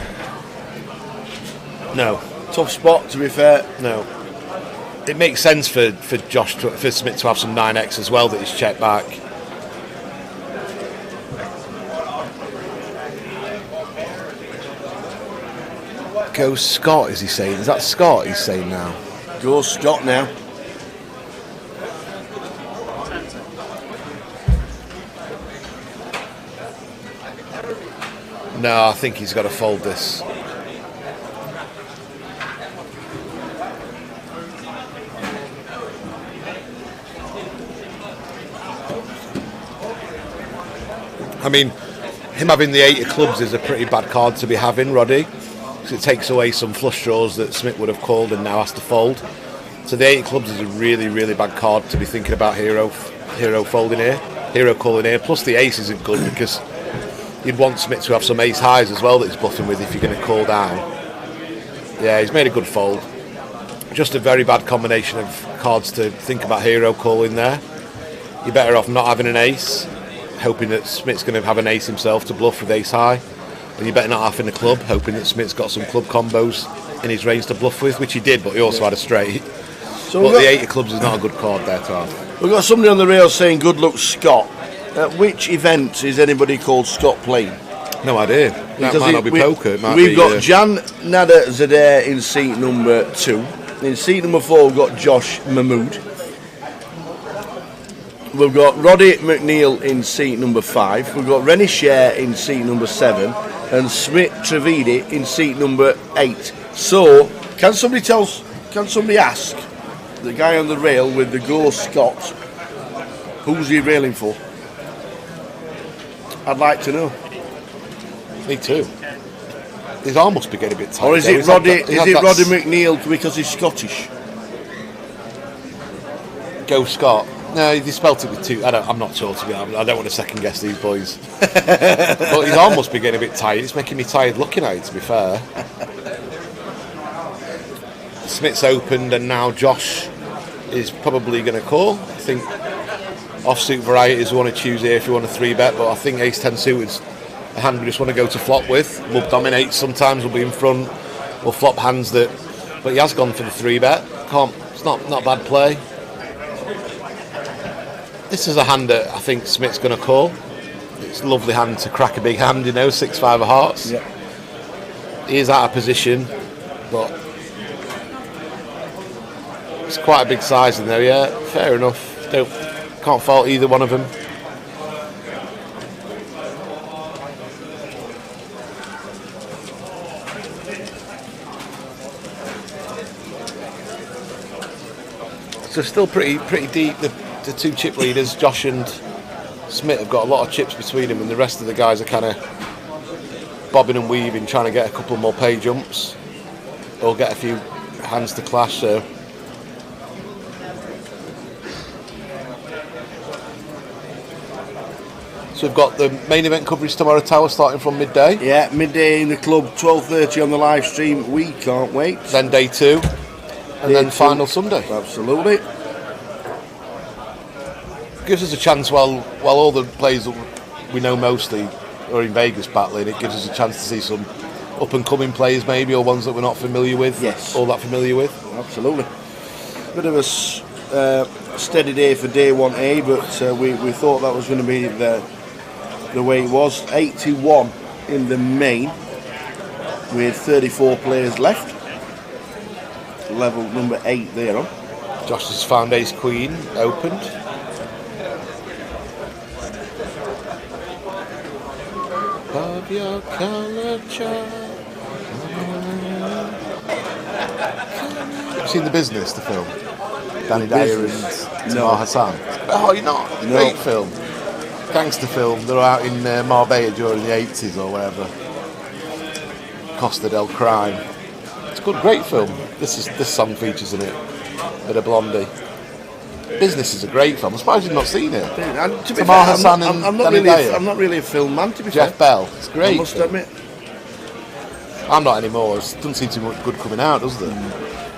No. Tough spot, to be fair. No. It makes sense for Smith to have some 9x as well that he's checked back. Go Scott, is he saying? Is that Scott he's saying now? Go Scott now. No, I think he's got to fold this. I mean, him having the 8 of clubs is a pretty bad card to be having, Roddy, because it takes away some flush draws that Smith would have called and now has to fold. So the 8 of clubs is a really, really bad card to be thinking about hero folding here, hero calling here. Plus the ace isn't good because you'd want Smith to have some ace highs as well that he's bluffing with if you're going to call down. Yeah, he's made a good fold. Just a very bad combination of cards to think about hero calling there. You're better off not having an ace, hoping that Smith's going to have an ace himself to bluff with ace high. And you better not having a club, hoping that Smith's got some club combos in his range to bluff with, which he did, but he also had a straight. So but the 8 of clubs is not a good card there to have. We've got somebody on the rail saying good luck Scott. At which event is anybody called Scott playing? No idea. That might not be poker. We've got Jan Nader Zadeh in seat number 2. In seat number 4 we've got Josh Mahmood. We've got Roddy McNeil in seat number 5. We've got Rennie Share in seat number 7. And Smith Trevidi in seat number 8. So, can somebody ask the guy on the rail with the Go Scott, who's he railing for? I'd like to know. Me too. His arm must be getting a bit tight. Or is it Roddy? Roddy McNeil because he's Scottish? Go Scott. No, he spelt it with 2. I'm not sure to be honest. I don't want to second guess these boys. But his arm must be getting a bit tight. It's making me tired looking at it, to be fair. Smith's opened and now Josh is probably going to call. I think offsuit varieties we want to choose here if you want a 3-bet, but I think ace-10 suited is a hand we just want to go to flop with. We'll dominate sometimes, we'll be in front, we'll flop hands that... But he has gone for the 3-bet. It's not a bad play. This is a hand that I think Smith's going to call. It's a lovely hand to crack a big hand, 6-5 of hearts. Yeah. He is out of position, but it's quite a big size in there, yeah. Fair enough. Can't fault either one of them. So still pretty deep. The 2 chip leaders, Josh and Smith, have got a lot of chips between them, and the rest of the guys are kind of bobbing and weaving, trying to get a couple more pay jumps or get a few hands to clash. So So we've got the main event coverage tomorrow, Tower, starting from midday. Yeah, midday in the club, 12:30 on the live stream. We can't wait. Then day 2, and then final Sunday. Absolutely. Gives us a chance while all the players that we know mostly are in Vegas battling. It gives us a chance to see some up and coming players maybe, or ones that we're not familiar with. Yes. All that familiar with. Absolutely. Bit of a steady day for day 1A, but we thought that was going to be the way it was. 81 in the main with 34 players left. Level number 8 there on. Josh's found ace queen opened. Of your colour chart. Have you seen The Business, the film? Danny Dyer and Tamar Hassan. Oh, you're not? No. Great film. Gangster film. They're out in Marbella during the 80s or whatever. Costa del Crime. It's a good, great film. This song features in it. Bit of Blondie. Business is a great film. I'm surprised you've not seen it. And to be Tamar fair, Hassan I'm not Danny really Dyer. I'm not really a film man, to be Jeff fair. Bell. It's great. I must admit. I'm not anymore. It doesn't seem too much good coming out, does there?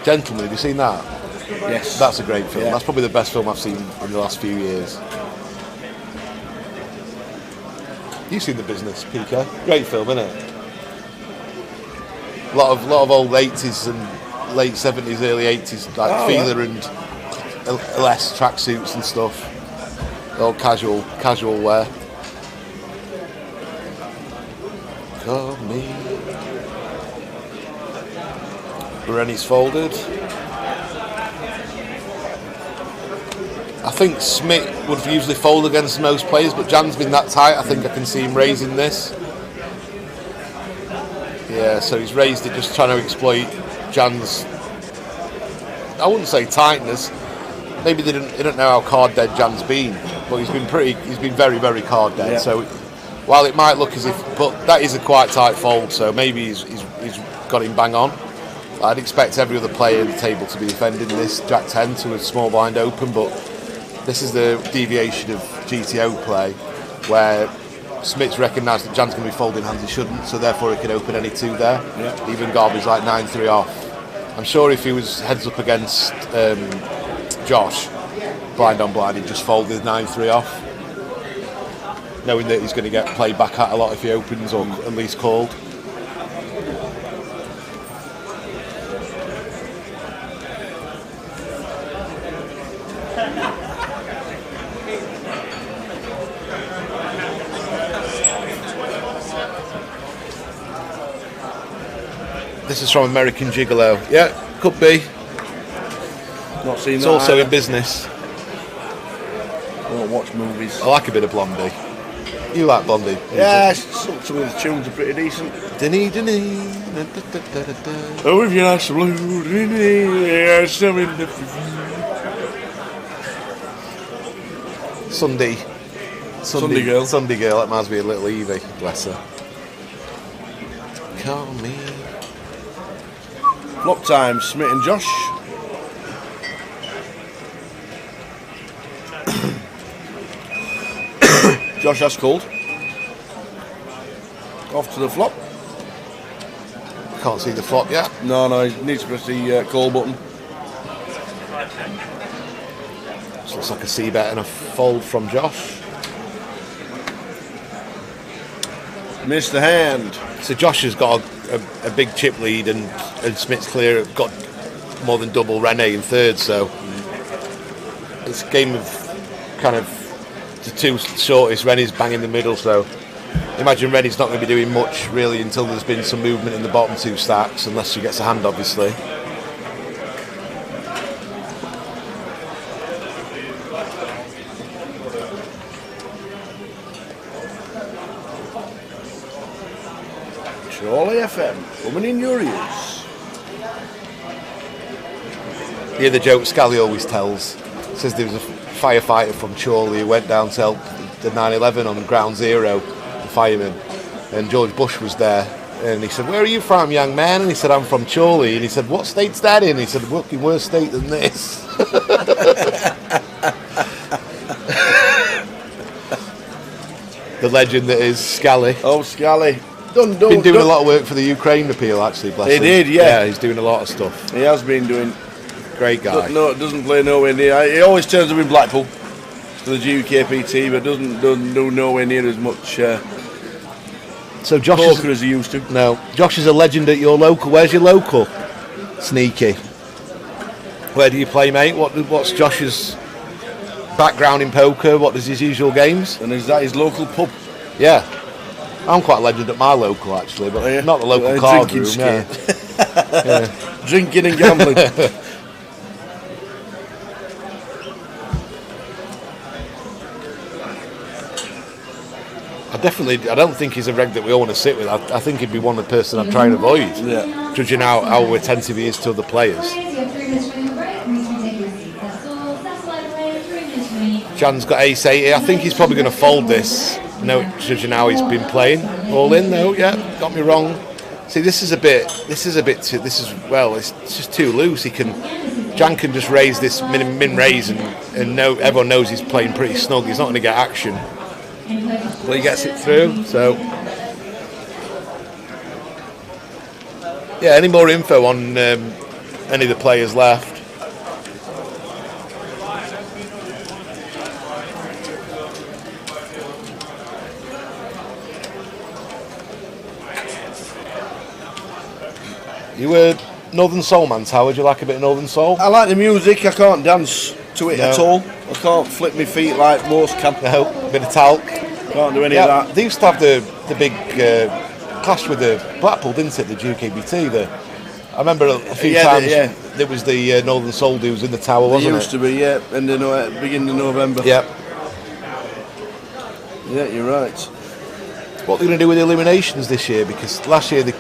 Gentlemen, have you seen that? Yes. That's a great film. Yeah. That's probably the best film I've seen in the last few years. You've seen The Business, PK? Great film, isn't it? A lot of old 80s and late 70s, early 80s, like Feeler and LS tracksuits and stuff. All casual wear. Call me. Rennie's folded. I think Smith would usually fold against most players, but Jan's been that tight. I think I can see him raising this. Yeah, so he's raised it, just trying to exploit Jan's, I wouldn't say tightness. Maybe they don't know how card dead Jan's been, but he's been very, very card dead. Yeah. So while it might look as if, but that is a quite tight fold. So maybe he's got him bang on. I'd expect every other player at the table to be defending this Jack 10 to a small blind open, but this is the deviation of GTO play where Smith's recognised that Jan's going to be folding hands he shouldn't, so therefore he can open any 2 there. Yeah. Even Garby's like 9-3 off. I'm sure if he was heads up against Josh, blind on blind, he'd just fold with 9-3 off, knowing that he's going to get played back at a lot if he opens, or at least called. This is from American Gigolo. Yeah, could be. Not seen it's that. It's also either. in business. I don't watch movies. I like a bit of Blondie. You like Blondie? Yeah, some of the tunes are pretty decent. Oh, if you like some blue, Sunday girl. Sunday girl. That reminds me of little Evie. Bless her. Call me. Flop time, Smith and Josh. Josh has called. Off to the flop. Can't see the flop yet. No, he needs to press the call button. This looks like a C bet and a fold from Josh. Missed the hand. So Josh has got a big chip lead, and Smith's clear, got more than double Rene in third, so it's a game of kind of the 2 shortest. Rene's bang in the middle, so imagine Rene's not going to be doing much really until there's been some movement in the bottom 2 stacks, unless she gets a hand obviously. Surely FM, coming in your ears. Yeah, the joke Scally always tells. Says there was a firefighter from Chorley who went down to help the 9/11 on Ground Zero, the fireman, and George Bush was there. And he said, "Where are you from, young man?" And he said, "I'm from Chorley." And he said, "What state's that in?" And he said, "Fucking worse state than this." the legend that is Scally. Oh, Scally. Been doing a lot of work for the Ukraine appeal, actually, bless him. He did, yeah. Yeah, he's doing a lot of stuff. He has been doing. Great guy. No, doesn't play nowhere near. He always turns up in Blackpool for the GUKPT, but doesn't do nowhere near as much so Josh poker as he used to. No, Josh is a legend at your local. Where's your local? Sneaky. Where do you play, mate? What's Josh's background in poker? What is his usual games? And is that his local pub? Yeah. I'm quite a legend at my local, actually, but not the local card room. Yeah. Drinking and gambling. I don't think he's a reg that we all want to sit with. I think he'd be one of the person I'd try and avoid, judging how attentive he is to other players. Jan's got ace 80. I think he's probably going to fold this. No, judging how he's been playing. All in though, yeah, got me wrong. See, it's just too loose. Jan can just raise this min raise and everyone knows he's playing pretty snug. He's not going to get action. Well, he gets it through, so yeah. Any more info on any of the players left? You were Northern Soul man, Tower. Do you like a bit of Northern Soul? I like the music. I can't dance to it at all. I can't flip my feet like most can. No, bit of talc. Can't do any of that. They used to have the big clash with the Blackpool, didn't it? The GUKPT. I remember a few times. There was the Northern Soul dudes in the Tower, wasn't it? It used to be, yeah. Beginning of November. Yep. Yeah, you're right. What are they going to do with the eliminations this year? Because last year they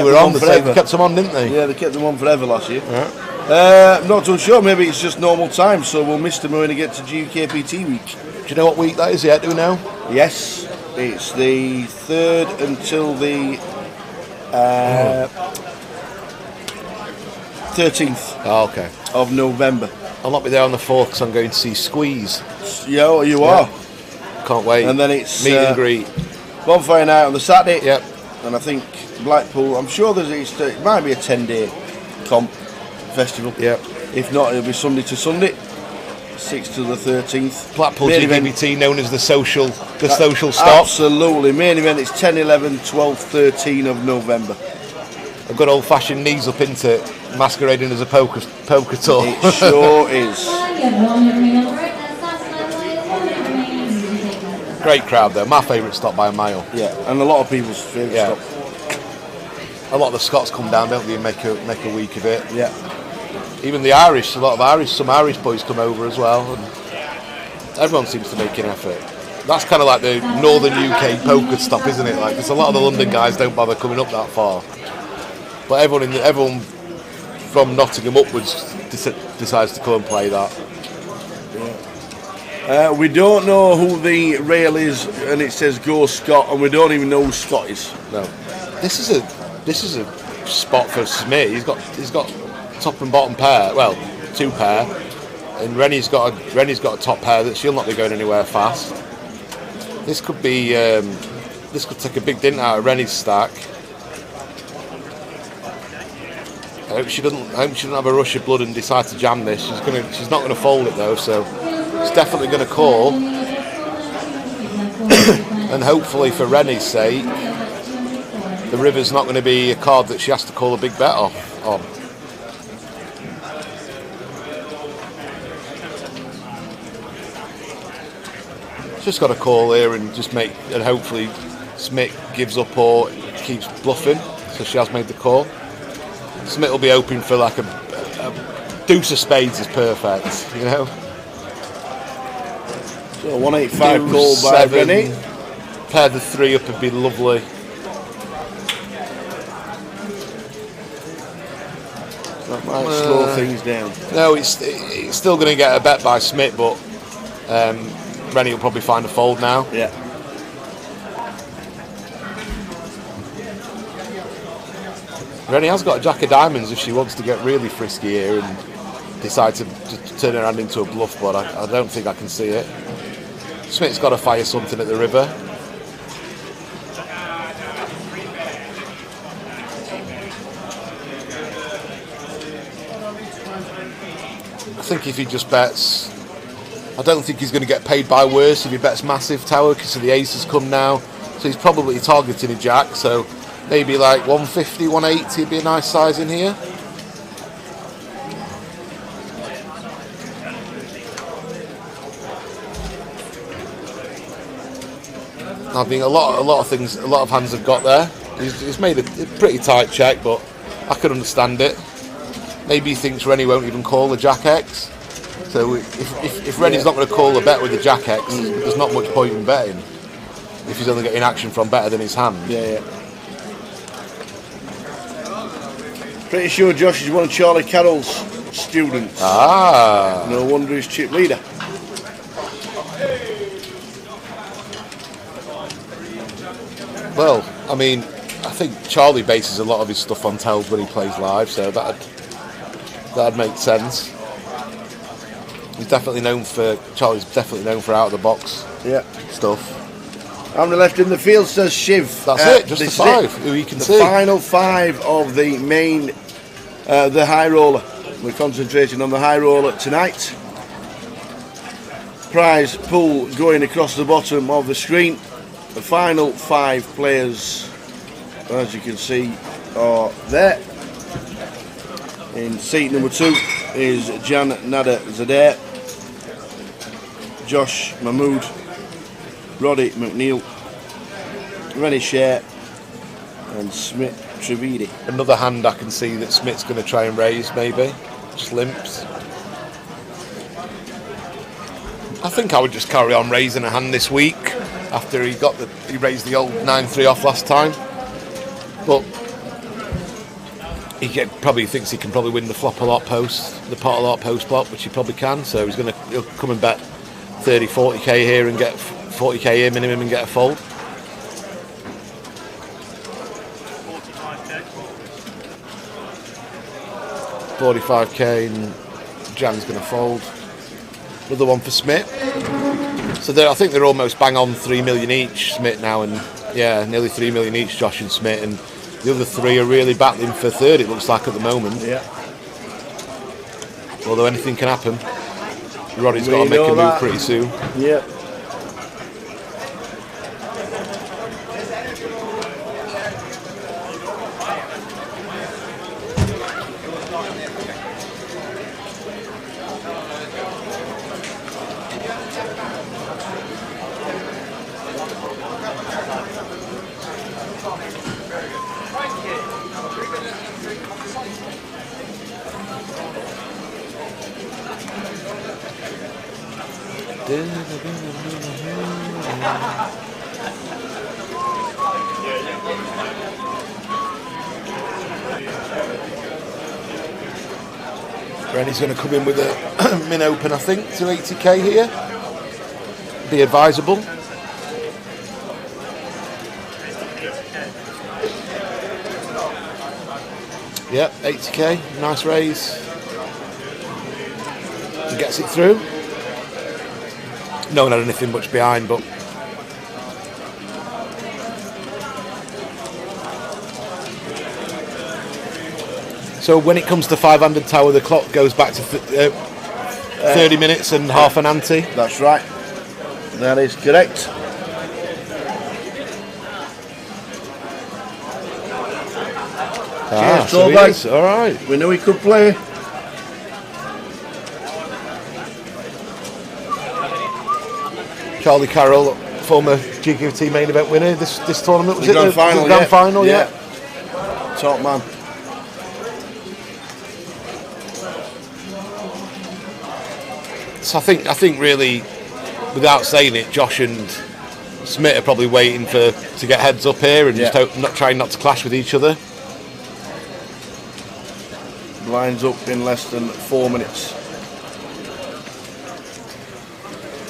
were on forever. They kept them on, didn't they? Yeah, they kept them on forever last year. Right. Not too sure. Maybe it's just normal time, so we'll miss them when we get to GUKPT week. Do you know what week that is yet? Do we know? Yes, it's the 3rd until the 13th. Oh, okay. Of November. I'll not be there on the 4th because I'm going to see Squeeze. Yeah, you are. Can't wait. And then it's meet and greet. Bonfire night on the Saturday. Yep. And I think Blackpool. I'm sure it might be a 10-day comp festival. Yep. If not, it'll be Sunday to Sunday, 6th to the 13th. Blackpool GUKPT, known as the social stop. Absolutely. Main event is 10, 11, 12, 13 of November. A good old-fashioned knees up into it, masquerading as a poker tour. It sure is. Great crowd though. My favourite stop by a mile. Yeah, and a lot of people's favourite stop. A lot of the Scots come down, don't they, and make a week of it. Yeah. Even the Irish, some Irish boys come over as well, and everyone seems to make an effort. That's kind of like the northern UK poker stop, isn't it? Like, because a lot of the London guys don't bother coming up that far, but everyone from Nottingham upwards decides to come and play that. We don't know who the rail is, and it says "Go Scott," and we don't even know who Scott is. No, this is a spot for Smith. He's got top and bottom pair. Well, 2 pair, and Rennie's got a top pair that she'll not be going anywhere fast. This could be this could take a big dent out of Rennie's stack. I hope she doesn't have a rush of blood and decide to jam this. She's not gonna fold it though, so it's definitely gonna call. And hopefully for Rennie's sake, the river's not going to be a card that she has to call a big bet off on. Just got to call here and hopefully Smith gives up or keeps bluffing. So she has made the call. Smith will be hoping for like a deuce of spades is perfect, you know. So 185 call by Rennie. Pair the 3 up would be lovely. That might slow things down. No, it's still going to get a bet by Smith, but Rennie will probably find a fold now. Yeah. Rennie has got a jack of diamonds if she wants to get really frisky here and decide to turn her hand into a bluff, but I don't think I can see it. Smith's got to fire something at the river. I think if he just bets, I don't think he's going to get paid by worse if he bets massive tower, because the ace has come now. So he's probably targeting a jack, so maybe like 150, 180 would be a nice size in here. I think a lot of hands have got there. He's made a pretty tight check, but I could understand it. Maybe he thinks Rennie won't even call the Jack X. So if Rennie's not going to call a bet with the Jack X, there's not much point in betting if he's only getting action from better than his hand. Yeah. Pretty sure Josh is one of Charlie Carroll's students. Ah. No wonder he's chip leader. Well, I mean, I think Charlie bases a lot of his stuff on tells when he plays live, so that'd make sense. Charlie's definitely known for out of the box stuff. On the left in the field, says Shiv. That's it, just the 5, who you can see. The final 5 of the main, the high roller. We're concentrating on the high roller tonight. Prize pool going across the bottom of the screen. The final 5 players, as you can see, are there. In seat number 2 is Jan Nader Zadeh, Josh Mahmood, Roddy McNeil, Rennie Share, and Smith Trivedi. Another hand I can see that Smith's going to try and raise, maybe. Just limps. I think I would just carry on raising a hand this week after he raised the old 9-3 off last time. But he probably thinks he can probably win the flop a lot post, the pot a lot post flop, which he probably can. So he'll come and bet 30, 40k here and get 40k here minimum and get a fold. 45k and Jan's going to fold. Another one for Smith. So I think they're almost bang on 3 million each, Smith now, and nearly 3 million each, Josh and Smith, and the other 3 are really battling for third, it looks like, at the moment. Yeah. Although anything can happen. Roddy's got to make a move pretty soon. Yeah. Rennie's going to come in with a min open, I think, to 80k here. Be advisable. Yep, 80k, nice raise. He gets it through. No one had anything much behind, but so when it comes to 500 tower, the clock goes back to 30 minutes and half an ante. That's right. That is correct. So he is. All right. We knew he could play. Charlie Carroll, former GUKPT main event winner this tournament, was the grand final, grand final, yeah. Top man. So I think really, without saying it, Josh and Smith are probably waiting to get heads up here and just trying not to clash with each other. Blinds up in less than 4 minutes.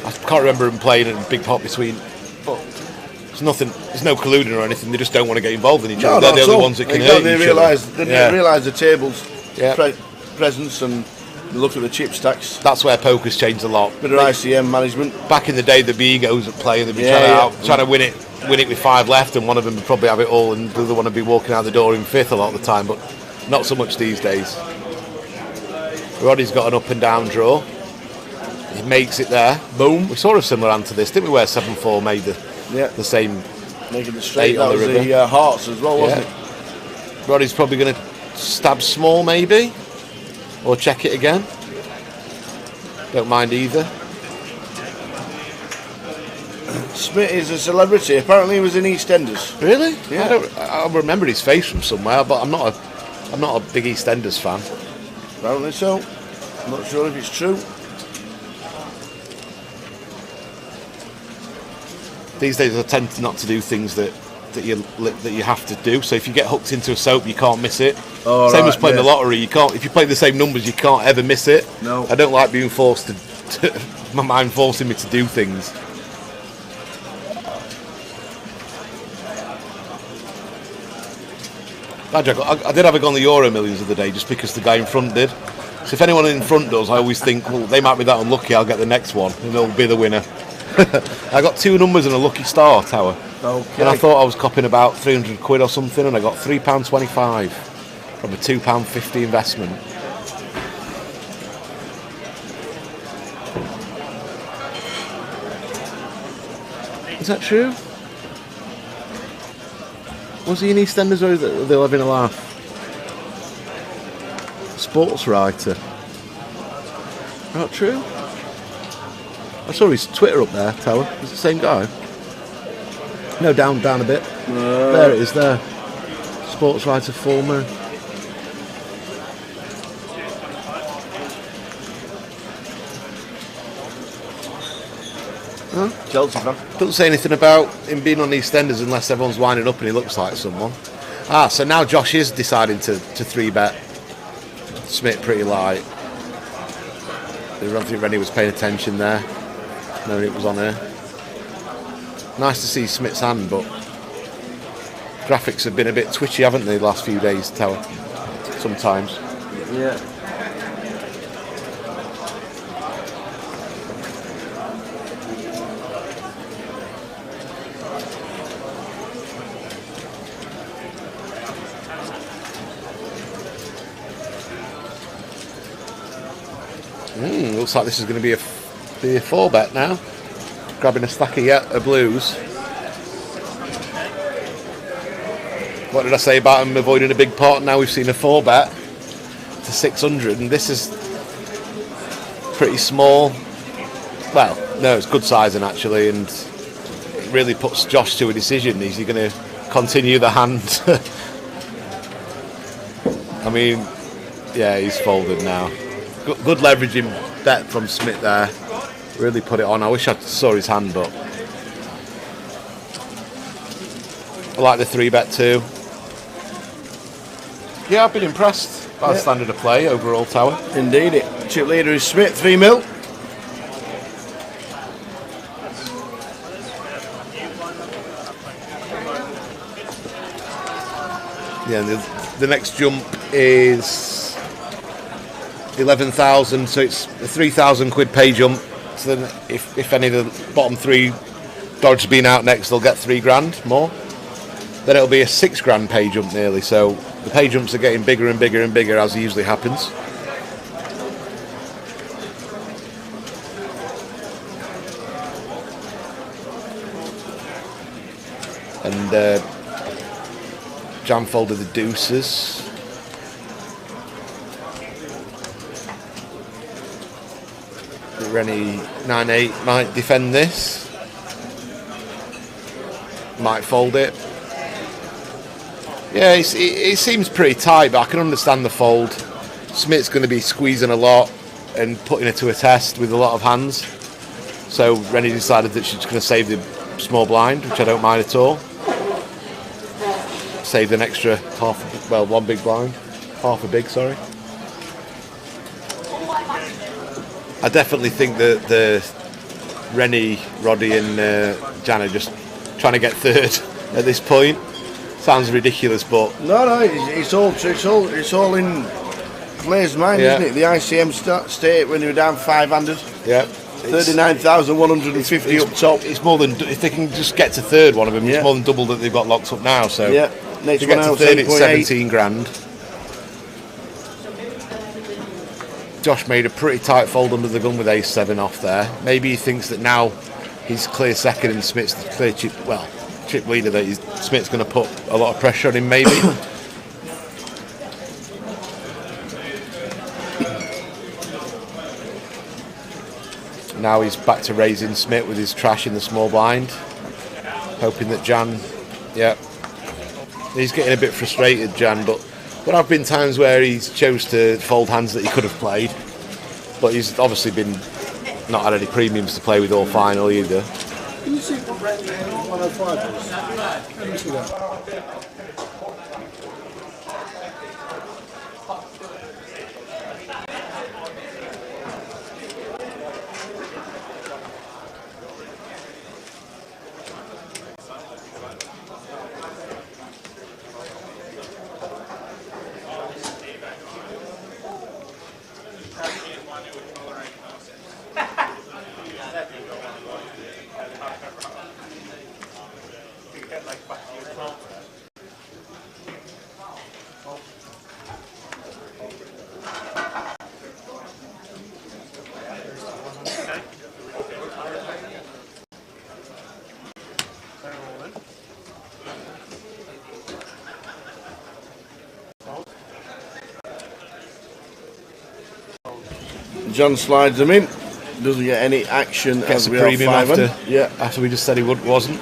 I can't remember him playing a big pot between, but there's no colluding or anything. They just don't want to get involved in each other. They're the only ones that can hurt each other. They realise the table's presence and Look at the chip stacks. That's where poker's changed a lot. Bit of ICM management. Back in the day, there'd be egos at play, and they'd be trying to win it with 5 left, and one of them would probably have it all, and the other one would be walking out the door in 5th a lot of the time, but not so much these days. Roddy's got an up and down draw. He makes it there. Boom. We saw a similar hand to this, didn't we, where 7-4 made the same. Making the straight. That was the hearts as well, wasn't it? Roddy's probably going to stab small, maybe, or check it again. Don't mind either. Smith is a celebrity. Apparently, he was in EastEnders. Really? Yeah. I remember his face from somewhere, but I'm not a big EastEnders fan. Apparently so. I'm not sure if it's true. These days, I tend not to do things that you have to do. So if you get hooked into a soap, you can't miss it. Oh, same as playing the lottery. You can't. If you play the same numbers, you can't ever miss it. No. I don't like being forced to my mind forcing me to do things. I did have a go on the Euro Millions of the day just because the guy in front did. So if anyone in front does, I always think, well, they might be that unlucky, I'll get the next one and they'll be the winner. I got 2 numbers and a lucky star, Tower. Okay. And I thought I was copping about 300 quid or something, and I got £3.25 from a £2.50 investment. Is that true? Was he in EastEnders or are they living a laugh? Sports writer. Not true? I saw his Twitter up there, Tower. Is it the same guy? No, down a bit. There it is, there. Sports writer, former. Huh? Chelsea fan. Doesn't say anything about him being on EastEnders unless everyone's winding up and he looks like someone. So now Josh is deciding to 3-bet Smith pretty light. I don't think Rennie was paying attention there. No, it was on here. Nice to see Smith's hand, but graphics have been a bit twitchy, haven't they, the last few days, Tower? Sometimes. Yeah. Looks like this is going to be a 4-bet now. Grabbing a stack of blues. What did I say about him avoiding a big pot? Now we've seen a 4-bet to 600, and this is pretty small. Well, no, it's good sizing actually, and it really puts Josh to a decision. Is he going to continue the hand? I mean, yeah, he's folded now. Good leveraging bet from Smith there. Really put it on. I wish I saw his hand, but I like the 3-bet too. Yeah, I've been impressed by the standard of play overall, Tower. Indeed, it. Chip leader is Smith, 3 mil. Yeah, the next jump is 11,000, so it's a 3,000 quid pay jump. So then if any of the bottom 3 dodge being out next, they'll get 3 grand more. Then it'll be a 6 grand pay jump nearly. So the pay jumps are getting bigger and bigger and bigger, as usually happens. And Jam folded the deuces. Rennie 9-8 might defend this. Might fold it. Yeah, it seems pretty tight, but I can understand the fold. Smith's going to be squeezing a lot and putting it to a test with a lot of hands. So Rennie decided that she's going to save the small blind, which I don't mind at all. Saved an extra one big blind. Half a big, sorry. I definitely think that the Rennie, Roddy and Jan are just trying to get third at this point. Sounds ridiculous, but no, it's all in Clears mind, isn't it? The ICM state when they were down 500. Yeah. 39,150 up top. It's more than, if they can just get to third, one of them, it's more than double that they've got locked up now. So yeah, next to get one to out, third, it's 7.8. 17 grand. Josh made a pretty tight fold under the gun with ace-7 off there. Maybe he thinks that now he's clear second and Smith's the clear chip leader, that Smith's going to put a lot of pressure on him, maybe. Now he's back to raising Smith with his trash in the small blind, hoping that Jan, he's getting a bit frustrated, Jan, but there have been times where he's chose to fold hands that he could have played, but he's obviously been not had any premiums to play with all final either. Can you see what red 105 is? Let me see that. John slides them in. Doesn't get any action. Gets as a we premium are 5 after we just said he wasn't.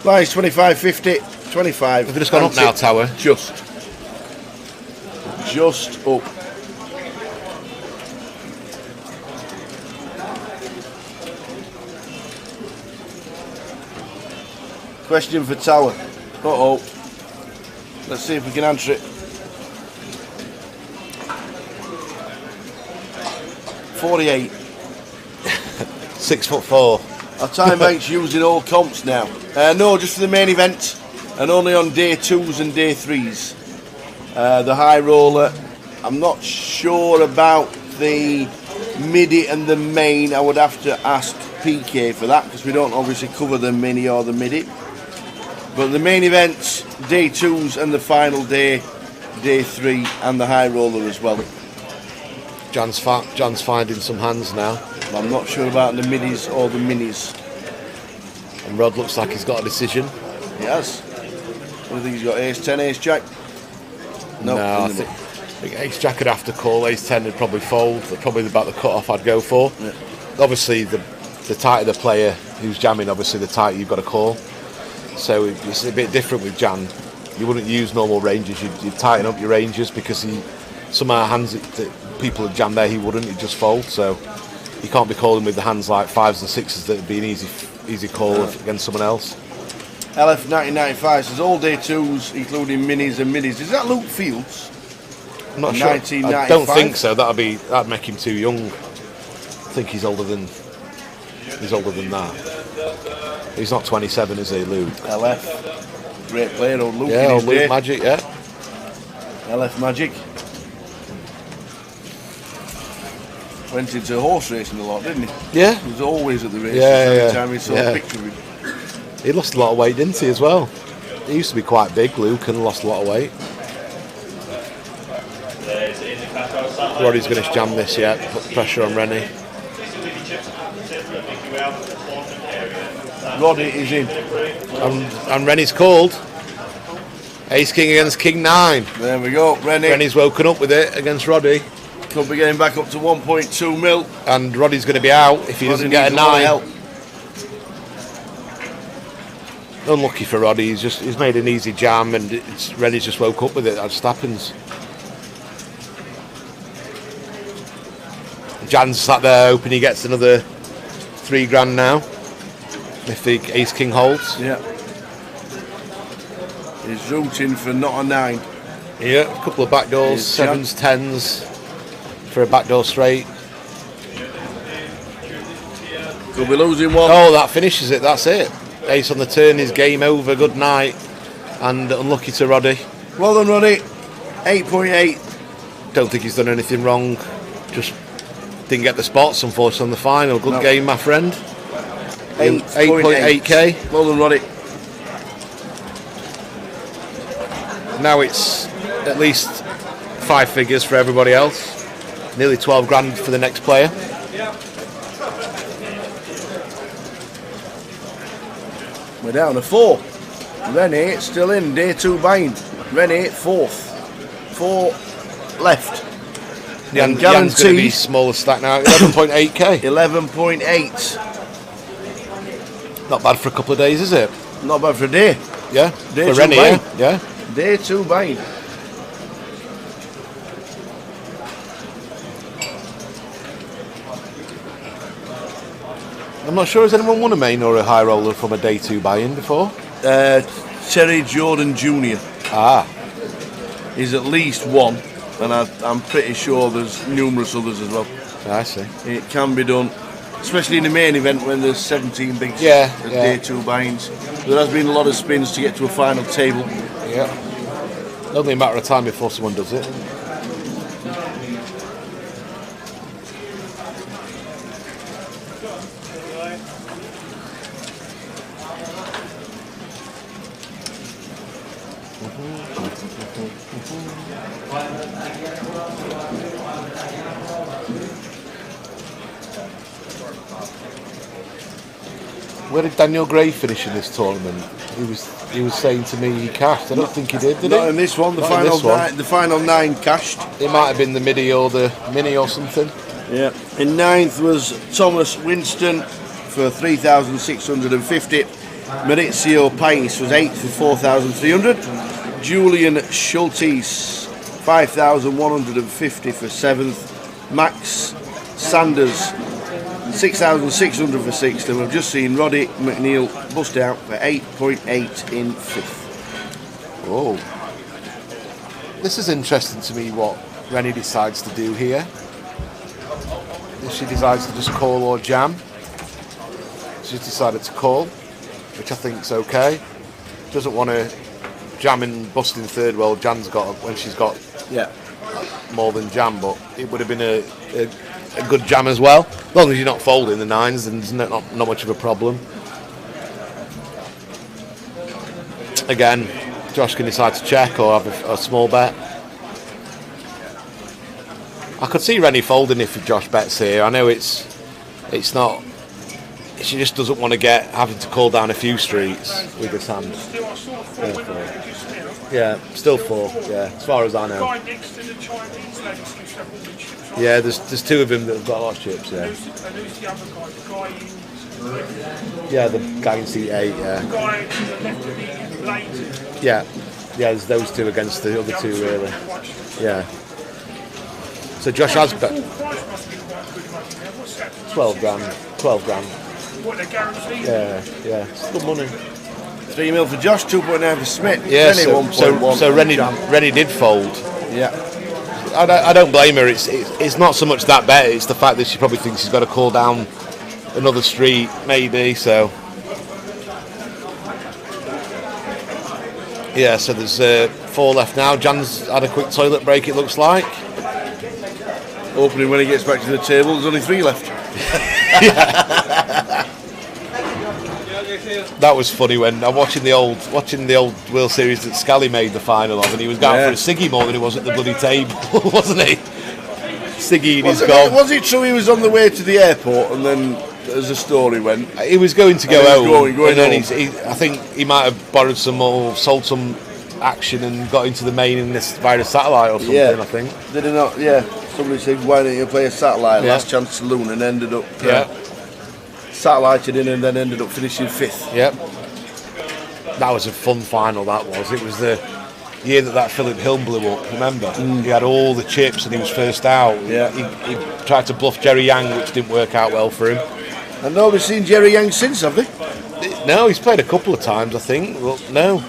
Right, 25.50, 25. Have they just gone up now, Tower? Just up. Question for Tower. Let's see if we can answer it. 48. 6'4". Our time bank's using all comps now. No, just for the main event, and only on day 2s and day 3s. The high roller, I'm not sure about the midi and the main. I would have to ask PK for that, because we don't obviously cover the mini or the midi. But the main events, day 2s and the final day, day 3, and the high roller as well. John's finding some hands now. I'm not sure about the middies or the minis. And Rod looks like he's got a decision. He has. What do you think he's got? Ace 10, ace jack? No, I think ace jack would have to call. Ace 10 would probably fold. Probably about the cut off I'd go for. Yeah. Obviously, the tighter the player who's jamming, obviously the tighter you've got to call. So it's a bit different with Jan. You wouldn't use normal ranges. You'd tighten up your ranges, because some of our hands that people have jammed there, he wouldn't. He'd just fold. So you can't be calling with the hands like 5s and 6s that would be an easy call against someone else. LF 1995 says all day 2s, including minis and middies. Is that Luke Fields? I'm not sure. I don't think so. That'd make him too young. I think he's older than that. He's not 27, is he, Luke? LF, great player, old Luke. Yeah, old Luke day. Magic, yeah. LF Magic. Went into horse racing a lot, didn't he? Yeah. He was always at the races. Every time we saw a picture of him. He lost a lot of weight, didn't he, as well? He used to be quite big, Luke, and lost a lot of weight. Roddy's going to jam this yet, put pressure on Rennie. Roddy is in. And Rennie's called. Ace King against King 9. There we go, Rennie's woken up with it against Roddy. Could be getting back up to 1.2 mil. And Roddy's going to be out if he doesn't get a 9. Unlucky for Roddy, he's made an easy jam, and Rennie's just woke up with it. That just happens. Jan's sat there hoping he gets another 3 grand now, if the Ace King holds. Yeah. He's rooting for not a 9. Yeah, a couple of backdoors, 7s, 10s for a backdoor straight. Could be losing one. Oh, that finishes it, that's it. Ace on the turn is game over, good night. And unlucky to Roddy. Well done, Roddy. 8.8. Don't think he's done anything wrong. Just didn't get the spots, unfortunately, on the final. Good game, my friend. 8.8k. Well done, Roddy. Now it's at least 5 figures for everybody else. Nearly 12 grand for the next player. We're down to 4. Rennie still in, day 2 buying. Rennie 4th. 4 left. Jan's going to be smaller stack now, 11.8k. 11.8. Not bad for a couple of days, is it? Not bad for a day. Yeah, day for 2 Rennie, buying. yeah. Day 2 buying. I'm not sure, has anyone won a main or a high roller from a day 2 buy-in before? Terry Jordan Jr. Ah. He's at least one, and I'm pretty sure there's numerous others as well. I see. It can be done, especially in the main event when there's 17 bigs. Day 2 buy-ins. There has been a lot of spins to get to a final table. Yeah. Only a matter of time before someone does it. Where did Daniel Gray finish in this tournament? He was saying to me he cashed. I don't think he did he? Not in this one. The final 9 cashed. It might have been the midi or the mini or something. Yeah. In 9th was Thomas Winston for 3,650. Maurizio Pais was 8th for 4,300. Julian Schultes 5,150 for 7th. Max Sanders 6,600 for 6th, and we've just seen Roddy McNeil bust out for 8.8 in 5th. Oh. This is interesting to me what Rennie decides to do here. If she decides to just call or jam. She's decided to call, which I think is okay. Doesn't want to jam and bust in third. Well, Jan's got when she's got more than jam, but it would have been a good jam as well. As long as you're not folding the 9s, then there's not much of a problem. Again, Josh can decide to check or have a small bet. I could see Rennie folding if Josh bets here. I know it's not. She just doesn't want to having to call down a few streets with this hand. Yeah, still 4. Yeah, as far as I know. Yeah, there's 2 of them that have got a lot of chips. Yeah. Yeah, the guy in seat 8. Yeah. Yeah, there's those 2 against the other 2 really. Yeah. So Josh has bet 12 grand. 12 grand. Yeah, it's good money. 3 mil for Josh, 2.9 for Smith. Yeah, so Rennie did fold. Yeah. I don't blame her. It's not so much that bet. It's the fact that she probably thinks she's got to call down another street, maybe. So yeah. So there's 4 left now. Jan's had a quick toilet break. It looks like. Opening when he gets back to the table. There's only 3 left. That was funny when I'm watching the old World Series that Scally made the final of, and he was going for a ciggy more than he was at the bloody table, wasn't he? Ciggy in his gob. Was it true he was on the way to the airport and then, as the story went, he was going to go home, going and then home. I think he might have borrowed some or sold some action and got into the main in this via a satellite or something. I think. Did he not? Yeah. Somebody said, "Why don't you play a satellite?" Last chance saloon, and ended up. Satellited in and then ended up finishing 5th. Yep. That was a fun final, that was. It was the year that Philip Hill blew up, remember? He had all the chips and he was first out. Yeah. He tried to bluff Jerry Yang, which didn't work out well for him. And nobody's seen Jerry Yang since, have they? No, he's played a couple of times, I think. Well, no.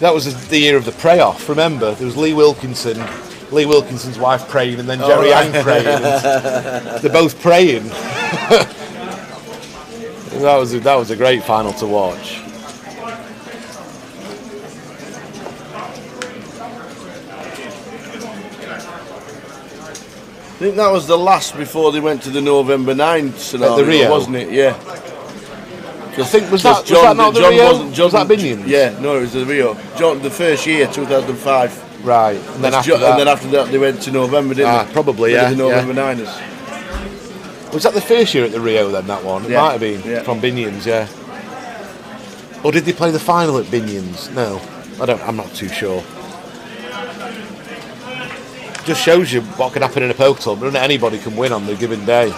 That was the year of the pray-off, remember? There was Lee Wilkinson's wife praying, and then Jerry Yang praying. They're both praying. That was a great final to watch. think that was the last before they went to the November 9 scenario, At the Rio, wasn't it? Yeah. I think was that not the Rio? Was that Binions? Yeah, no, it was the Rio. John, the first year, 2005. Right, and then after that they went to November, didn't they? Probably, yeah. The November Niners. Was that the first year at the Rio then? That one, it might have been from Binions, yeah. Or did they play the final at Binions? No, I'm not too sure. Just shows you what can happen in a poker tournament. Anybody can win on the given day.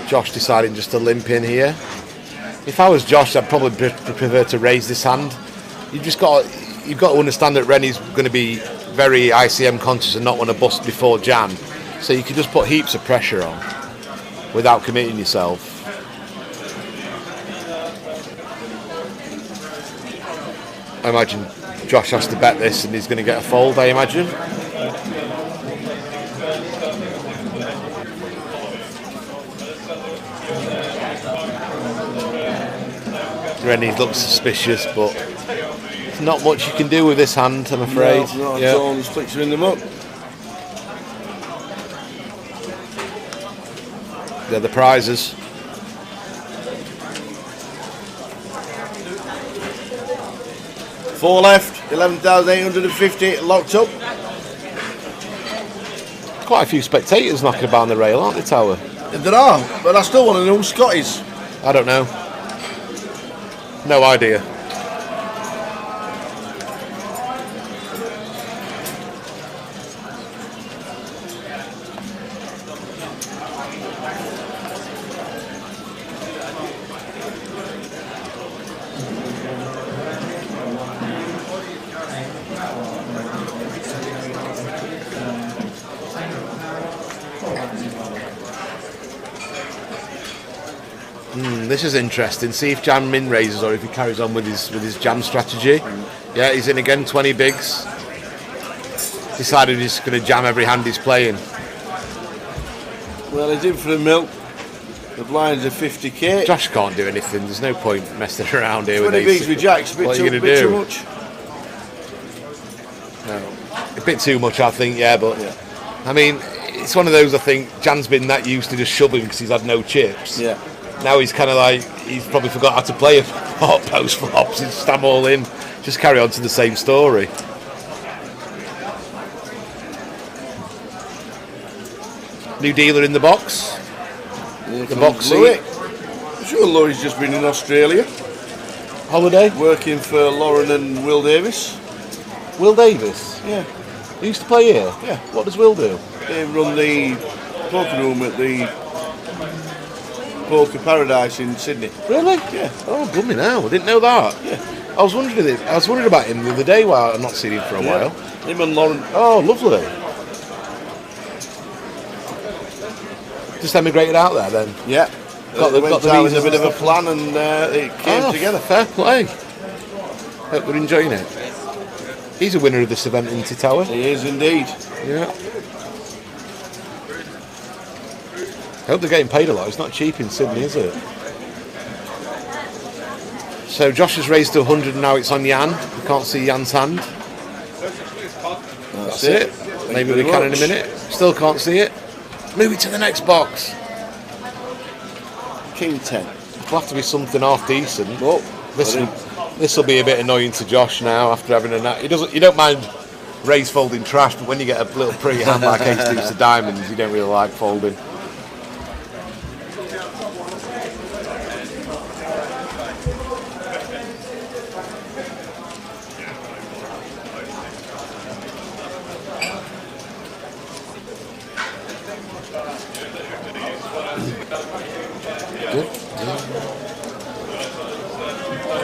Josh deciding just to limp in here. If I was Josh, I'd probably prefer to raise this hand. You've got to understand that Rennie's going to be very ICM conscious and not want to bust before Jan. So you could just put heaps of pressure on without committing yourself. I imagine Josh has to bet this and he's going to get a fold, I imagine. Rennie looks suspicious, but there's not much you can do with this hand, I'm afraid. No, not at all, just flicks her in the muck. They're the prizes. Four left, 11,850 locked up. Quite a few spectators knocking about on the rail, aren't they, Tower? There are, but I still want to know who Scott is. I don't know. No idea. This is interesting. See if Jan min raises or if he carries on with his jam strategy. Yeah, he's in again, 20 bigs. Decided he's going to jam every hand he's playing. Well, he's in for a milk. The blinds are 50k. Josh can't do anything. There's no point messing around here 20 with bigs with jacks. What are you going to do? Too much. No, a bit too much, I think. Yeah, but I mean, it's one of those. I think Jan's been that used to just shoving because he's had no chips. Yeah. Now he's kind of like, he's probably forgot how to play a hot post flops. He's stam all in. Just carry on to the same story. New dealer in the box. The box seat. I'm sure Laurie's just been in Australia. Holiday? Working for Lauren and Will Davis. Will Davis? Yeah. He used to play here? Yeah. What does Will do? They run the poker room at the Poker Paradise in Sydney. Really? Yeah. Oh, blimey now. I didn't know that. Yeah. I was wondering about him the other day while I've not seen him for a while. Him and Lauren. Oh, lovely. Just emigrated out there then? Yeah. Got the with a bit of a plan and it came together. Fair play. Hope they're enjoying it. He's a winner of this event, isn't he, Tower? He is indeed. Yeah. Hope they're getting paid a lot. It's not cheap in Sydney, is it? So Josh has raised to 100 and now it's on Jan. We can't see Jan's hand. That's it. Maybe we can in a minute. Still can't see it. Move it to the next box. King 10. It'll have to be something half decent. Oh, this will be a bit annoying to Josh now after having a nap. You don't mind raise folding trash, but when you get a little pretty hand like ace deuce of diamonds, you don't really like folding.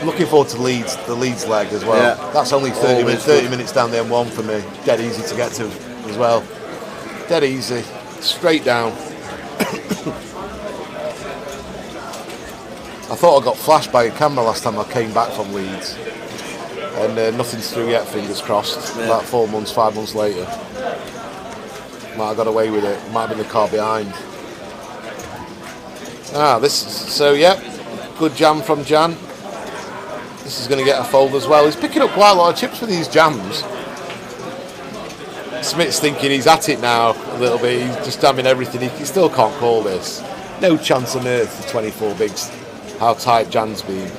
Looking forward to the Leeds leg as well. Yeah. That's only 30 minutes down the M1 for me. Dead easy to get to as well. Dead easy. Straight down. I thought I got flashed by a camera last time I came back from Leeds. And nothing's through yet, fingers crossed. Yeah. About 5 months later. Might have got away with it. Might have been the car behind. Good jam from Jan. This is going to get a fold as well. He's picking up quite a lot of chips for these jams. Smith's thinking he's at it now a little bit. He's just jamming everything. He still can't call this. No chance on earth for 24 bigs. How tight Jan's been.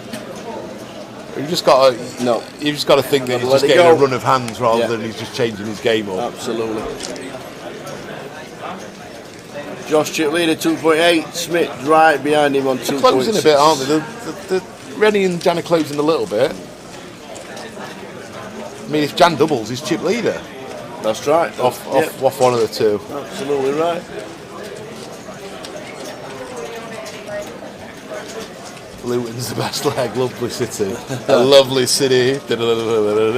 You've just got to You've just got to think that he's just getting a run of hands rather than he's just changing his game up. Absolutely. Josh chip leader 2.8. Smith right behind him on 2.6. They're closing a bit, aren't they? The Rennie and Jan are closing a little bit. I mean, if Jan doubles, he's chip leader. That's right. Off one of the two. Absolutely right. Luton's the best leg. Lovely city. A lovely city.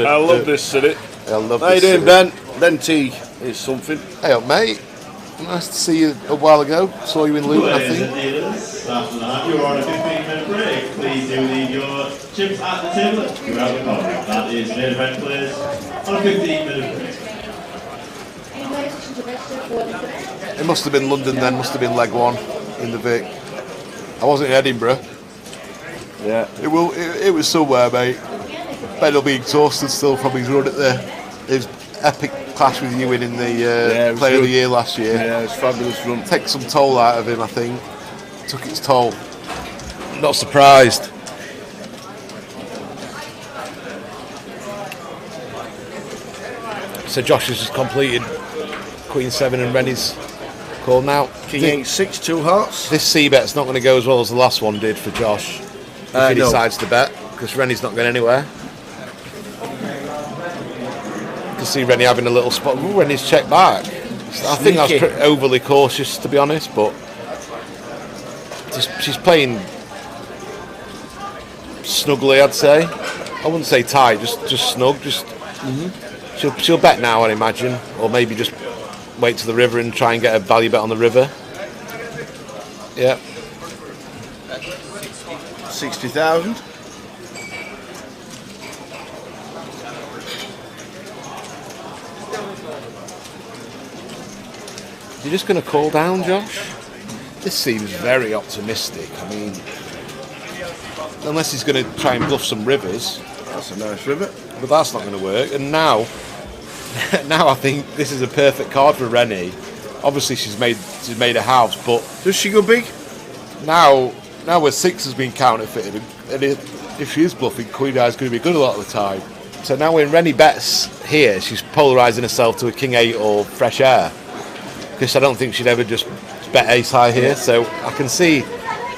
I love this city. I love How you doing, Ben? Ben T is something. Hey up, mate. Nice to see you a while ago. Saw you in Luton, I think. After that, you're on a 15-minute break. Please do leave your chips at the table throughout the corner. That is main event players on a 15-minute break. It must have been London then. Must have been leg one in the Vic. I wasn't in Edinburgh. Yeah. It was somewhere, mate. Ben will be exhausted still from his run at his epic clash with Ewan in the Player of the Year last year. Yeah, it was fabulous run. Take some toll out of him, I think. Took its toll. Not surprised. So Josh has just completed Queen 7 and Rennie's call now. King 8-6, 2 hearts. This C-bet's not going to go as well as the last one did for Josh. If he decides to bet, because Rennie's not going anywhere. You can see Rennie having a little spot. Ooh, Rennie's checked back. I think I was overly cautious, to be honest, but she's playing snugly, I'd say. I wouldn't say tight, just snug. She'll bet now, I imagine, or maybe just wait to the river and try and get a value bet on the river. Yeah. 60,000. You're just going to call down, Josh? This seems very optimistic. I mean, unless he's going to try and bluff some rivers. That's a nice river. But that's not going to work. And now I think this is a perfect card for Rennie. Obviously, she's made a house, but does she go big? Now where 6 has been counterfeited, and if she is bluffing, Queen Eye is going to be good a lot of the time. So now when Rennie bets here, she's polarising herself to a King 8 or fresh air, because I don't think she'd ever just bet ace high here. So I can see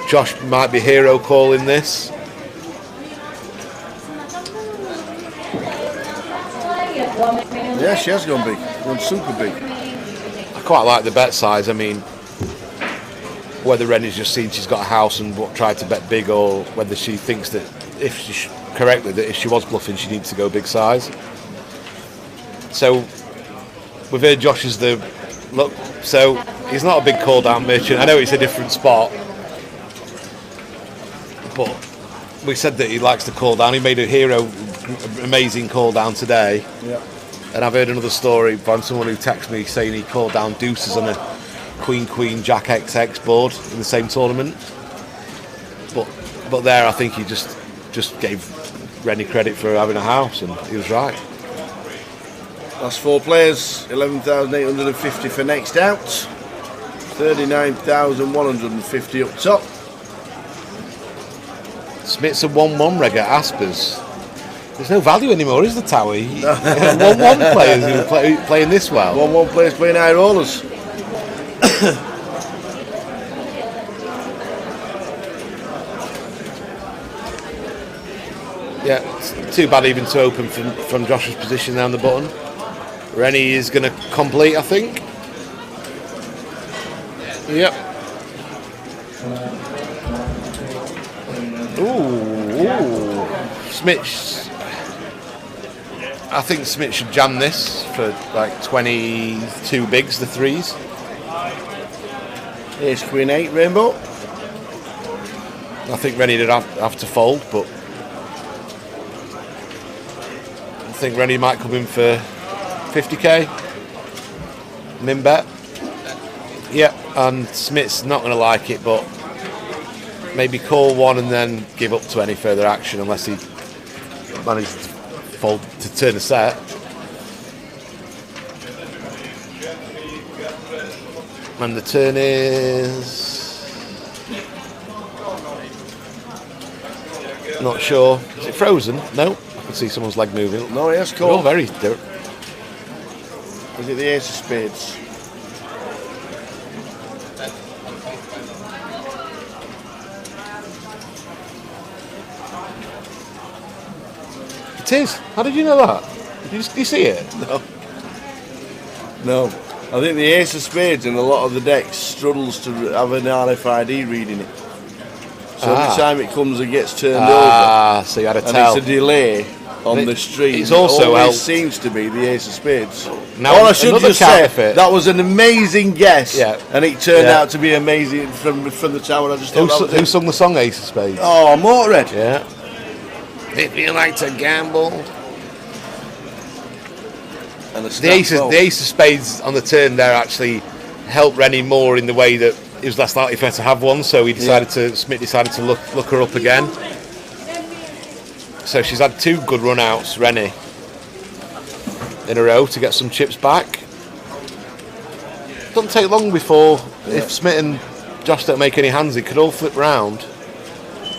Josh might be hero calling this. Yeah, she has gone big. Gone super big. I quite like the bet size. I mean, whether Rennie's just seen she's got a house and tried to bet big, or whether she thinks that if she was bluffing, she needs to go big size. So we've heard Josh is the look. So he's not a big call down merchant. I know it's a different spot, but we said that he likes to call down. He made a hero, amazing call down today. Yeah. And I've heard another story from someone who texted me saying he called down deuces on a Queen Jack XX board in the same tournament. But there, I think he just gave Rennie credit for having a house, and he was right. Last 4 players, 11,850 for next out, 39,150 up top. Smith's a 1-1 reg at Aspers. There's no value anymore, is there, Towie? 1-1 players who are playing this well. 1-1 players playing high rollers. Yeah, it's too bad even to open from Josh's position down the button. Rennie is going to complete, I think. Yep. Ooh. Smith. I think Smith should jam this for like 22 bigs, the 3s. Here's Queen 8, Rainbow. I think Rennie did have to fold, but I think Rennie might come in for 50k. Min bet. Yep, and Smith's not going to like it, but maybe call 1 and then give up to any further action unless he managed to fold to turn a set. And the turn is not sure. Is it frozen? No. I can see someone's leg moving. No, yes, cool. All very. Is it the ace of spades? It is. How did you know that? Did you see it? No. I think the ace of spades in a lot of the decks struggles to have an RFID reading it. So every time it comes and gets turned over, so you had to and tell. it's a delay on the stream. It's also always seems to be the ace of spades. Now, all I should just say, counterfeit. that was an amazing guess, and it turned Yeah. out to be amazing from the tower. I just thought Who sung the song Ace of Spades? Oh, Motorhead. Yeah. If you like to gamble. And The ace of spades on the turn there actually helped Rennie more in the way that it was less likely for her to have one, so Smith decided to look her up again. So she's had 2 good run outs, Rennie, in a row to get some chips back. Doesn't take long before, if Smith and Josh don't make any hands, it could all flip round.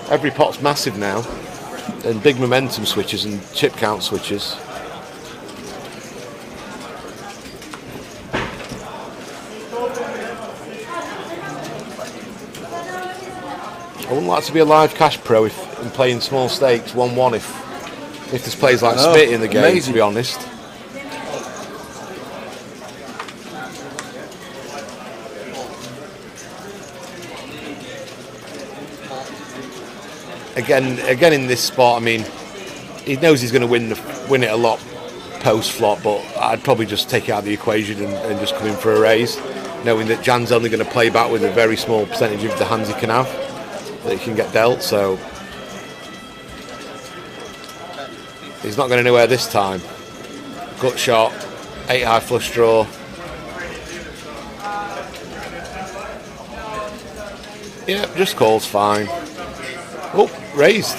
Every pot's massive now, and big momentum switches and chip count switches. I wouldn't like to be a live cash pro if I'm playing small stakes 1-1 if this plays like Spit in the game, amazing. To be honest. Again in this spot, I mean, he knows he's going to win it a lot post flop, but I'd probably just take it out of the equation and just come in for a raise, knowing that Jan's only going to play back with a very small percentage of the hands he can have that he can get dealt, so he's not going anywhere this time. Gut shot, 8 high flush draw. Yeah, just calls fine. Oh, raised.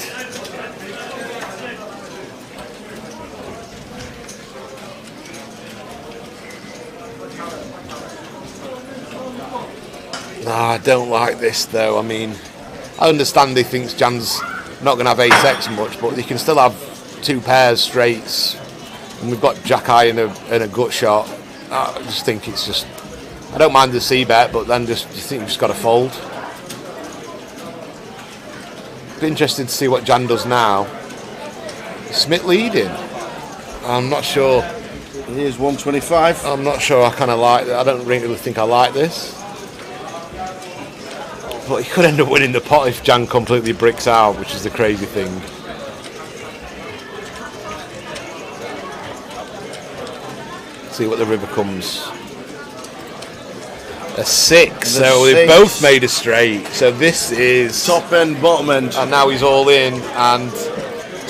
No, I don't like this though. I mean, I understand he thinks Jan's not going to have ace-X much, but he can still have 2 pairs straights, and we've got Jack High and a gut shot. I just think it's just, I don't mind the C-bet, but then you think you've just got to fold. Be interesting to see what Jan does now. Smith leading. I'm not sure. Here's 125. I'm not sure I kind of like that. I don't really think I like this. But he could end up winning the pot if Jan completely bricks out, which is the crazy thing. See what the river comes. A 6, so they've both made a straight. So this is top end, bottom end, and now he's all in. And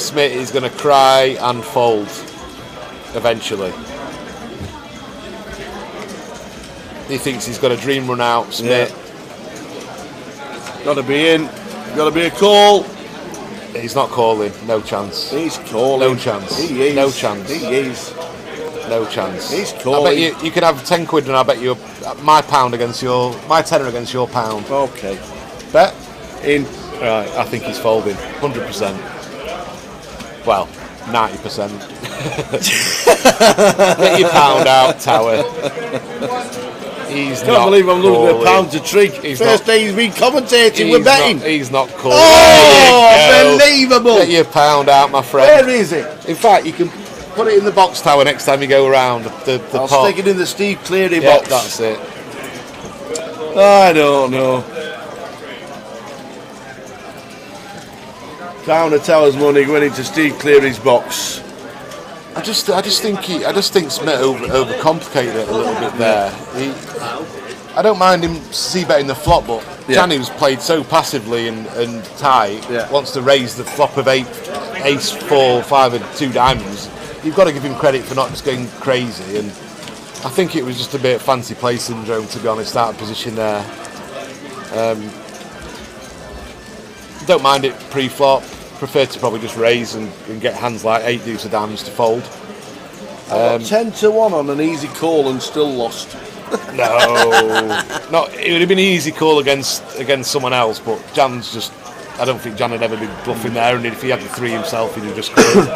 Smith is going to cry and fold eventually. He thinks he's got a dream run out. Smith. Yeah. Got to be in. Got to be a call. He's not calling. No chance. He's calling. No chance. He is. No chance. He is. No chance. He's calling. I bet you can have 10 quid and I bet you my pound against my tenner against your pound. Okay. Bet? In. Right, I think he's folding. 100%. Well, 90%. Get your pound out, Tower. He's Can't believe I'm losing a pound to Trig. First day he's been commentating, we're betting. He's not calling. Oh, unbelievable. Get your pound out, my friend. Where is it? In fact, you can put it in the box, Tower, next time you go around. I'll pot. stick it in the Steve Cleary Yeah, box. that's it. I don't know. Pound of Tower's money going into Steve Cleary's box. I just think Smith overcomplicated it a little bit there. I don't mind him c-betting the flop, but Jan, who's played so passively and tight, wants to raise the flop of ace, 4, 5 and 2 diamonds. You've got to give him credit for not just going crazy, and I think it was just a bit of fancy play syndrome, to be honest, out of position there. Don't mind it pre-flop. prefer to probably just raise and get hands like 8 deuce of diamonds to fold. 10-1 on an easy call and still lost. No, it would have been an easy call against someone else, but Jan's just. I don't think Jan had ever been bluffing there, and if he had the 3 himself, he'd have just called.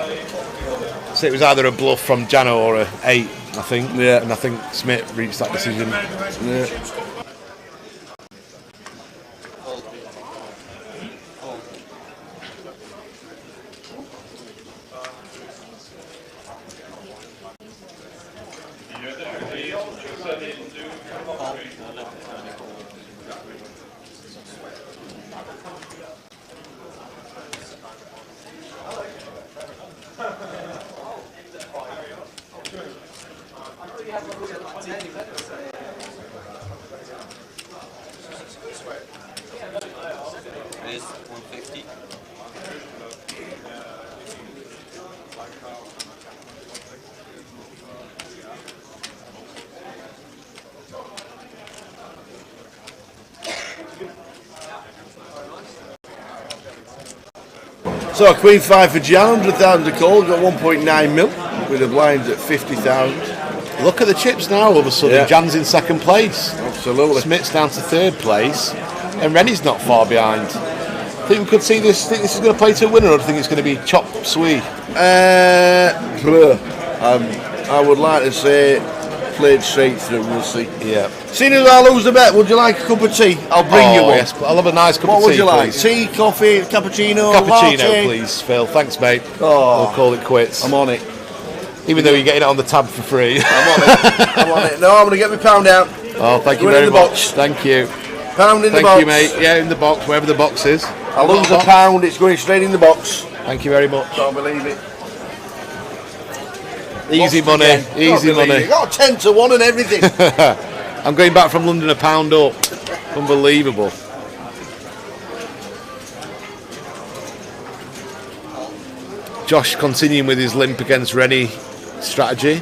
So it was either a bluff from Jan or a 8, I think. Yeah. And I think Smith reached that decision. Yeah. So Queen 5 for Jan, 100,000 to call, got 1.9 mil with the blinds at 50,000. Look at the chips now, all of a sudden. Yeah. Jan's in second place. Absolutely. Smith's down to third place, and Rennie's not far behind. Think we could see this? Think this is going to play to a winner, or do you think it's going to be chop suey? I would like to say played straight through. We'll see. Yeah. Seeing as I lose the bet, would you like a cup of tea? I'll bring you one. Yes, I'll have a nice cup what of tea. What would you like? Please. Tea, coffee, cappuccino, Cappuccino, latte? please, Phil. Thanks, mate. Oh, we'll call it quits. I'm on it. Even though you're getting it on the tab for free. I'm on it. I'm on it. No, I'm going to get my pound out. Oh, thank you Go very in the much. box. Thank you. Pound in the Thank box. you, mate. Yeah, in the box, wherever the box is. I lose a pound, it's going straight in the box. Thank you very much. Can't believe it. Easy Lost money. again. Easy Can't believe money. it. Got 10-1 and everything. I'm going back from London a pound up. Unbelievable. Josh continuing with his limp against Rennie strategy.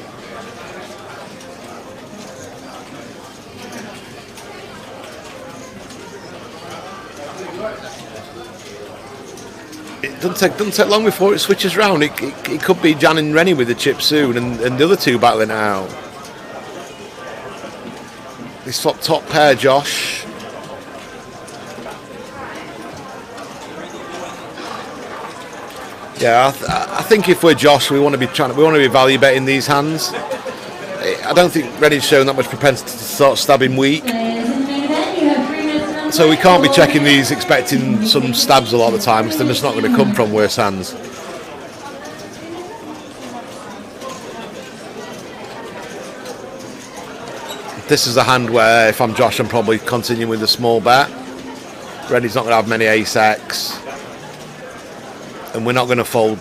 It doesn't take long before it switches round. It could be Jan and Rennie with the chip soon, and the other two battling it out. This top pair, Josh. Yeah, I think if we're Josh, we want to be value betting these hands. I don't think Rennie's shown that much propensity to start stabbing weak. So we can't be checking these expecting some stabs a lot of the time, because they're just not going to come from worse hands. This is a hand where if I'm Josh, I'm probably continuing with a small bet. Rennie's not going to have many ace-X. And we're not going to fold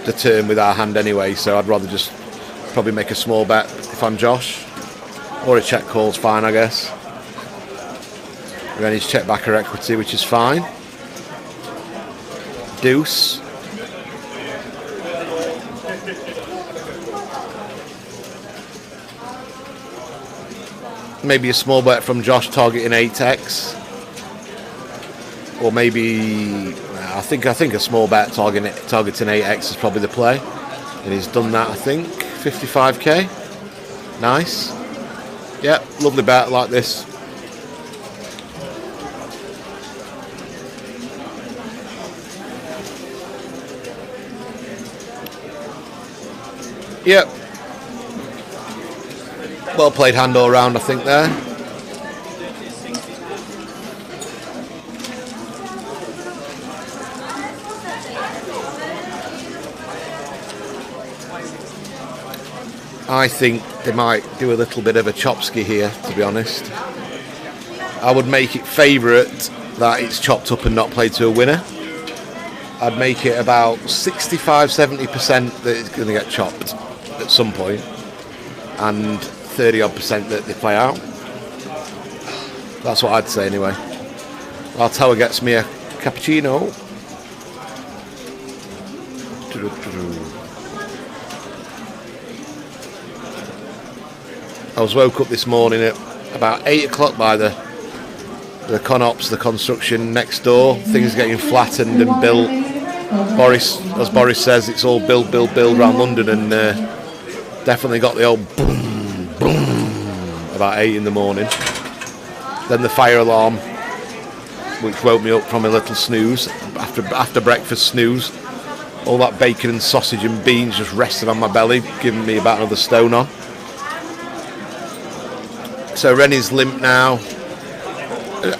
the turn with our hand anyway, so I'd rather just probably make a small bet if I'm Josh. Or a check call's fine, I guess. Rennie's check back her equity, which is fine. Deuce. Maybe a small bet from Josh targeting 8x. Or maybe I think a small bet targeting 8x is probably the play. And he's done that, I think. 55k. Nice. Yep, lovely bet like this. Yep. Well played hand all round, I think, there. I think they might do a little bit of a chopski here, to be honest. I would make it favourite that it's chopped up and not played to a winner. I'd make it about 65-70% that it's going to get chopped at some point, and 30-odd% that they play out. That's what I'd say anyway. Our tower gets me a cappuccino. I was woke up this morning at about 8 o'clock by the con ops, the construction next door. Things getting flattened and built. Boris, as Boris says, it's all build around London, and definitely got the old boom, boom about 8 in the morning. Then the fire alarm, which woke me up from a little snooze, after breakfast snooze. All that bacon and sausage and beans just rested on my belly, giving me about another stone on. So Rennie's limp now.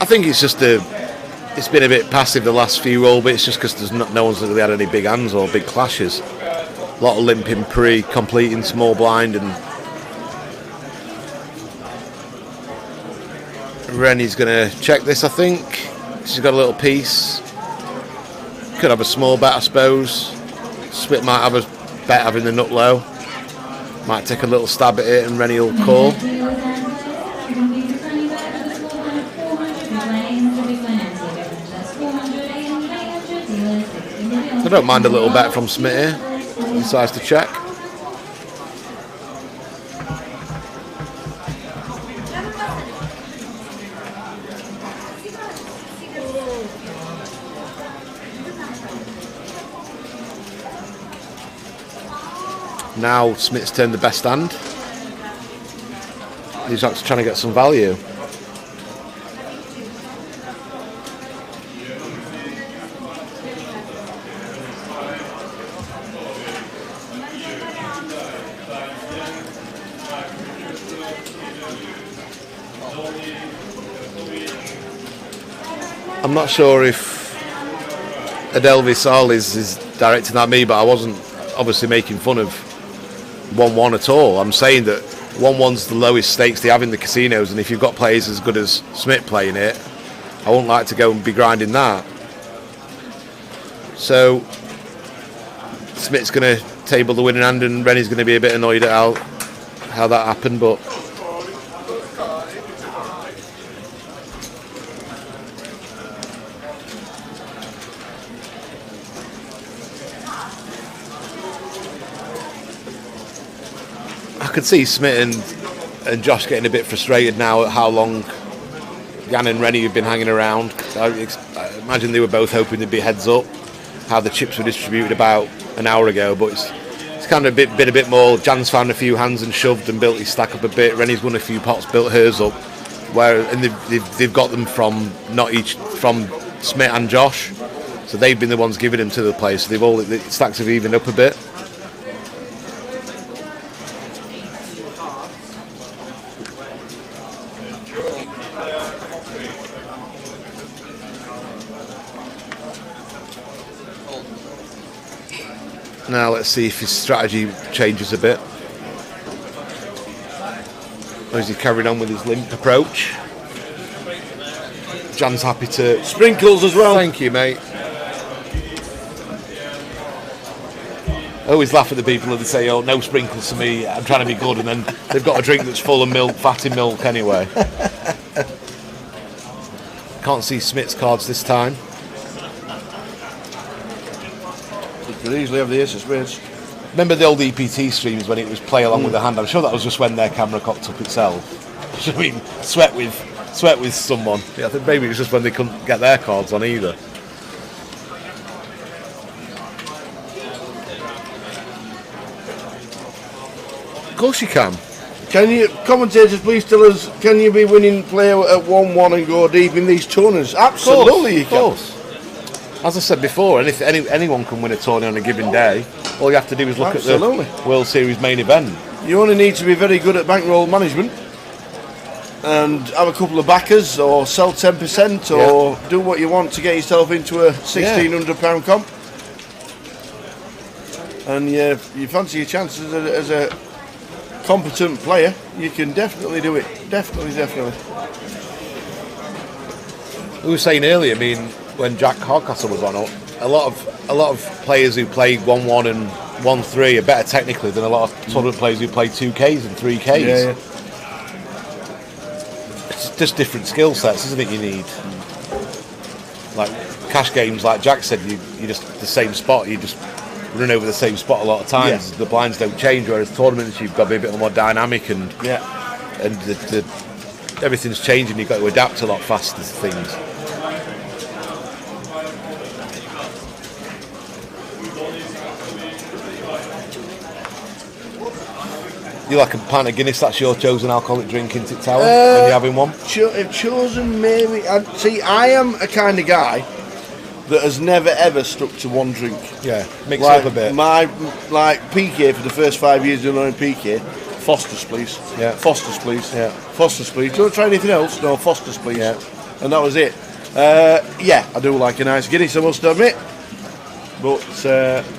I think it's just it's been a bit passive the last few roll bits, just because no one's really had any big hands or big clashes. A lot of limping completing small blind, and Rennie's going to check this, I think. She's got a little piece. Could have a small bet, I suppose. Smith might have a bet having the nut low. Might take a little stab at it and Rennie will call. I don't mind a little bet from Smith here. He decides to check. Now Smith's turned the best hand. He's actually trying to get some value. I'm not sure if Adelvis All is directing at me, but I wasn't obviously making fun of 1-1 at all. I'm saying that 1-1's the lowest stakes they have in the casinos, and if you've got players as good as Smith playing it, I wouldn't like to go and be grinding that. So Smith's going to table the winning hand, and Rennie's going to be a bit annoyed at how that happened, but I could see Smith and Josh getting a bit frustrated now at how long Jan and Rennie have been hanging around. I imagine they were both hoping to be heads up, how the chips were distributed about an hour ago, but it's kind of been a bit more. Jan's found a few hands and shoved and built his stack up a bit. Rennie's won a few pots, built hers up, and they've got them from Smith and Josh, so they've been the ones giving them to the place. So the stacks have evened up a bit. Now let's see if his strategy changes a bit. Or is he carrying on with his limp approach? Jan's happy to... Sprinkles as well. Thank you, mate. I always laugh at the people that say, oh, no sprinkles to me, I'm trying to be good, and then they've got a drink that's full of milk, fatty milk anyway. Can't see Smith's cards this time. Could easily have the ace of spades. Remember the old EPT streams when it was play along with the hand? I'm sure that was just when their camera cocked up itself. I mean, sweat with someone. Yeah, I think maybe it was just when they couldn't get their cards on either. Of course you can. Can you, commentators, please tell us, can you be winning play at 1-1 and go deep in these tournaments? Absolutely, you can. Of course. As I said before, anyone can win a tournament on a given day. All you have to do is look at the World Series main event. You only need to be very good at bankroll management and have a couple of backers, or sell 10%, or do what you want to get yourself into a £1,600 comp. And you fancy your chances as a competent player, you can definitely do it. Definitely. We were saying earlier, I mean, when Jack Hardcastle was on, a lot of players who play 1-1 and 1-3 are better technically than a lot of tournament players who play 2Ks and 3Ks. Yeah. It's just different skill sets, isn't it? You need, like cash games, like Jack said, you just the same spot. You just run over the same spot a lot of times. The blinds don't change, whereas tournaments you've got to be a bit more dynamic and the everything's changing. You've got to adapt a lot faster to things. You like a pint of Guinness? That's your chosen alcoholic drink, isn't it, Tower? When you're having one? Chosen, maybe. See, I am a kind of guy that has never ever stuck to one drink. Yeah, mix like, it up a bit. My PK for the first 5 years doing my own PK. Foster's, please. Yeah. Foster's, please. Yeah. Foster's, please. Don't try anything else. No, Foster's, please. Yeah. And that was it. Yeah, I do like a nice Guinness, I must admit. But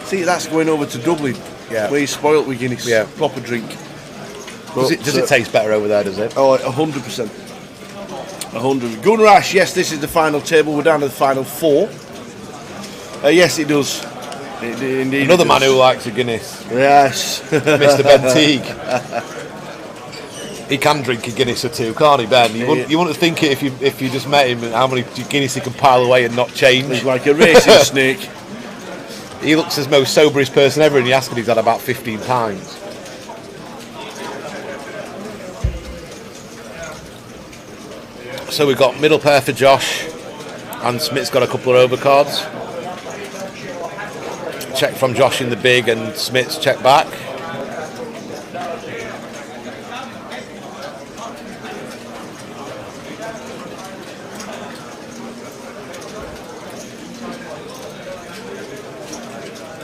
see, that's going over to Dublin. Yeah. Where you spoilt with Guinness. Yeah. Proper drink. Does it taste better over there, does it? Oh, 100%. 100. Gunrash, yes, this is the final table. We're down to the final 4. Yes, it does. Indeed. Another man who likes a Guinness. Yes. Mr. Ben Teague. He can drink a Guinness or two, can't he, Ben? You wouldn't think it if you just met him and how many Guinness he can pile away and not change. He's like a racing snake. He looks as most soberest person ever, and he's had about 15 pints. So we've got middle pair for Josh, and Smith's got a couple of overcards. Check from Josh in the big, and Smith's check back.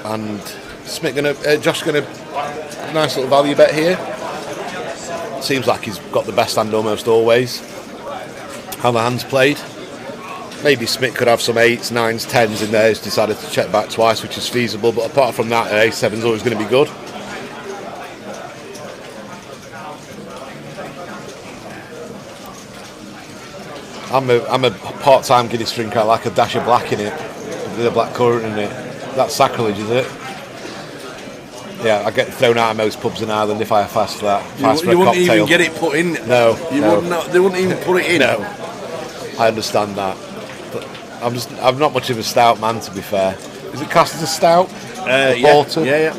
And Josh gonna nice little value bet here. Seems like he's got the best hand almost always. How the hand's played. Maybe Smith could have some 8s, 9s, 10s in there. He's decided to check back twice, which is feasible. But apart from that, A7's always going to be good. I'm a part-time Guinness drinker. I like a dash of black in it, with a black currant in it. That's sacrilege, is it? Yeah, I get thrown out of most pubs in Ireland if I fast for that. You wouldn't even get it put in. No, they wouldn't even put it in. No, I understand that. But I'm not much of a stout man, to be fair. Is it classed as a stout? Porter? Yeah.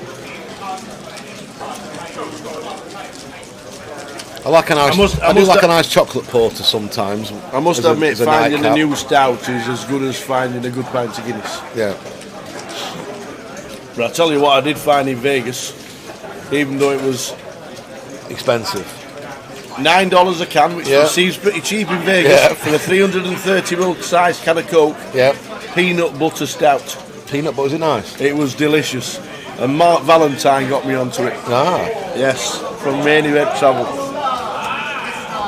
I like a nice. I do like a nice chocolate porter sometimes. I must admit, finding a new stout is as good as finding a good pint of Guinness. Yeah. But I tell you what, I did find in Vegas, even though it was expensive, $9 a can, which seems pretty cheap in Vegas for a 330ml size can of Coke. Yeah. Peanut butter stout. Peanut butter, is it nice? It was delicious, and Mark Valentine got me onto it. Ah. Yes, from Rainy Red Travel.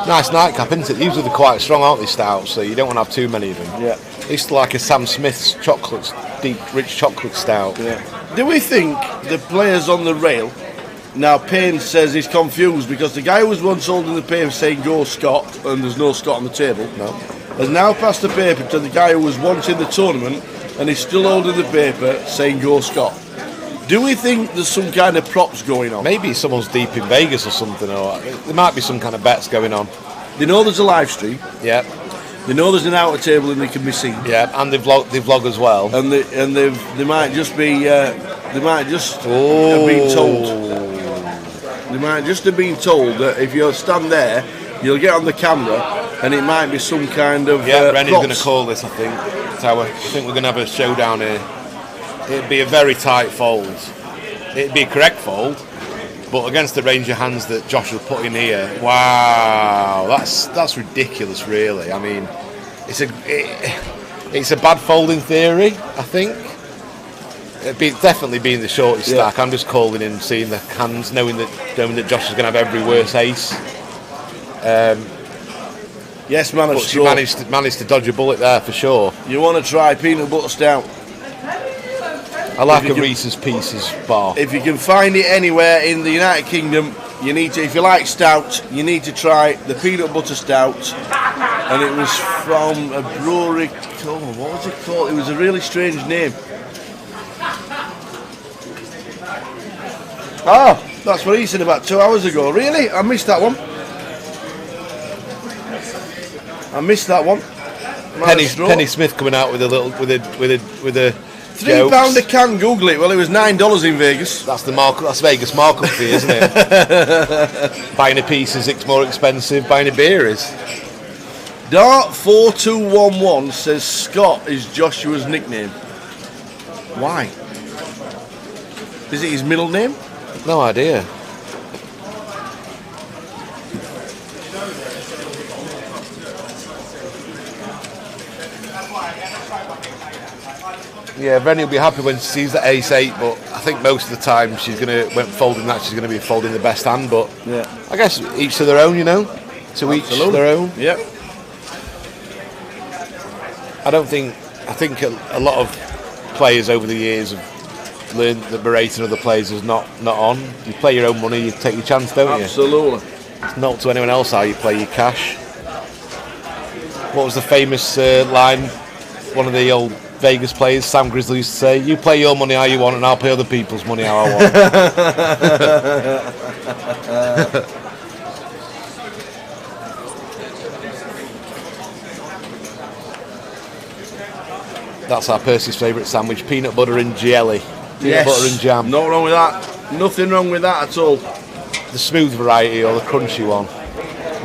Nice nightcap, isn't it? Usually they're quite strong, aren't they, stouts? So you don't want to have too many of them. Yeah. It's like a Sam Smith's chocolate, deep, rich chocolate stout. Yeah. Do we think the players on the rail, now Payne says he's confused because the guy who was once holding the paper saying go Scott, and there's no Scott on the table, has now passed the paper to the guy who was once in the tournament and he's still holding the paper saying go Scott. Do we think there's some kind of props going on? Maybe someone's deep in Vegas or something, or there might be some kind of bets going on. They know there's a live stream. Yeah. They know there's an outer table and they can be seen. Yeah, and they vlog as well. And they might just be have been told. They might just have been told that if you stand there, you'll get on the camera, and it might be some kind of Rennie's going to call this, I think. Tower. I think we're going to have a showdown here. It'd be a very tight fold. It'd be a correct fold, but against the range of hands that Josh will put in here, wow, that's ridiculous, really. I mean, it's a bad fold in theory, I think. It'd definitely be in the shortest stack. I'm just calling in, seeing the hands, knowing that Josh is going to have every worse ace. Yes, man. But she managed to dodge a bullet there for sure. You want to try peanut butter stout? I like a Reese's Pieces bar. If you can find it anywhere in the United Kingdom, you need to. If you like stout, you need to try the peanut butter stout. And it was from a brewery. What was it called? It was a really strange name. Oh, that's what he said about 2 hours ago. Really? I missed that one. Penny Smith coming out with a £3 a can. Google it. Well, it was $9 in Vegas. That's Vegas markup fee, isn't it? Buying a piece is more expensive. Buying a beer is. Dart 4211 says Scott is Joshua's nickname. Why? Is it his middle name? No idea. Yeah, Rennie will be happy when she sees the ace-8, but I think most of the time she's going to, when folding that, she's going to be folding the best hand. But yeah, I guess each to their own, you know. To each their own. Yep. I think a lot of players over the years have learned that berating other players is not on. You play your own money, you take your chance, don't you? Absolutely. It's not up to anyone else how you play your cash. What was the famous line one of the old Vegas players, Sam Grizzly, used to say? You play your money how you want and I'll play other people's money how I want. That's our Percy's favourite sandwich, peanut butter and jelly. Peanut butter and jam. Not wrong with that. Nothing wrong with that at all. The smooth variety or the crunchy one?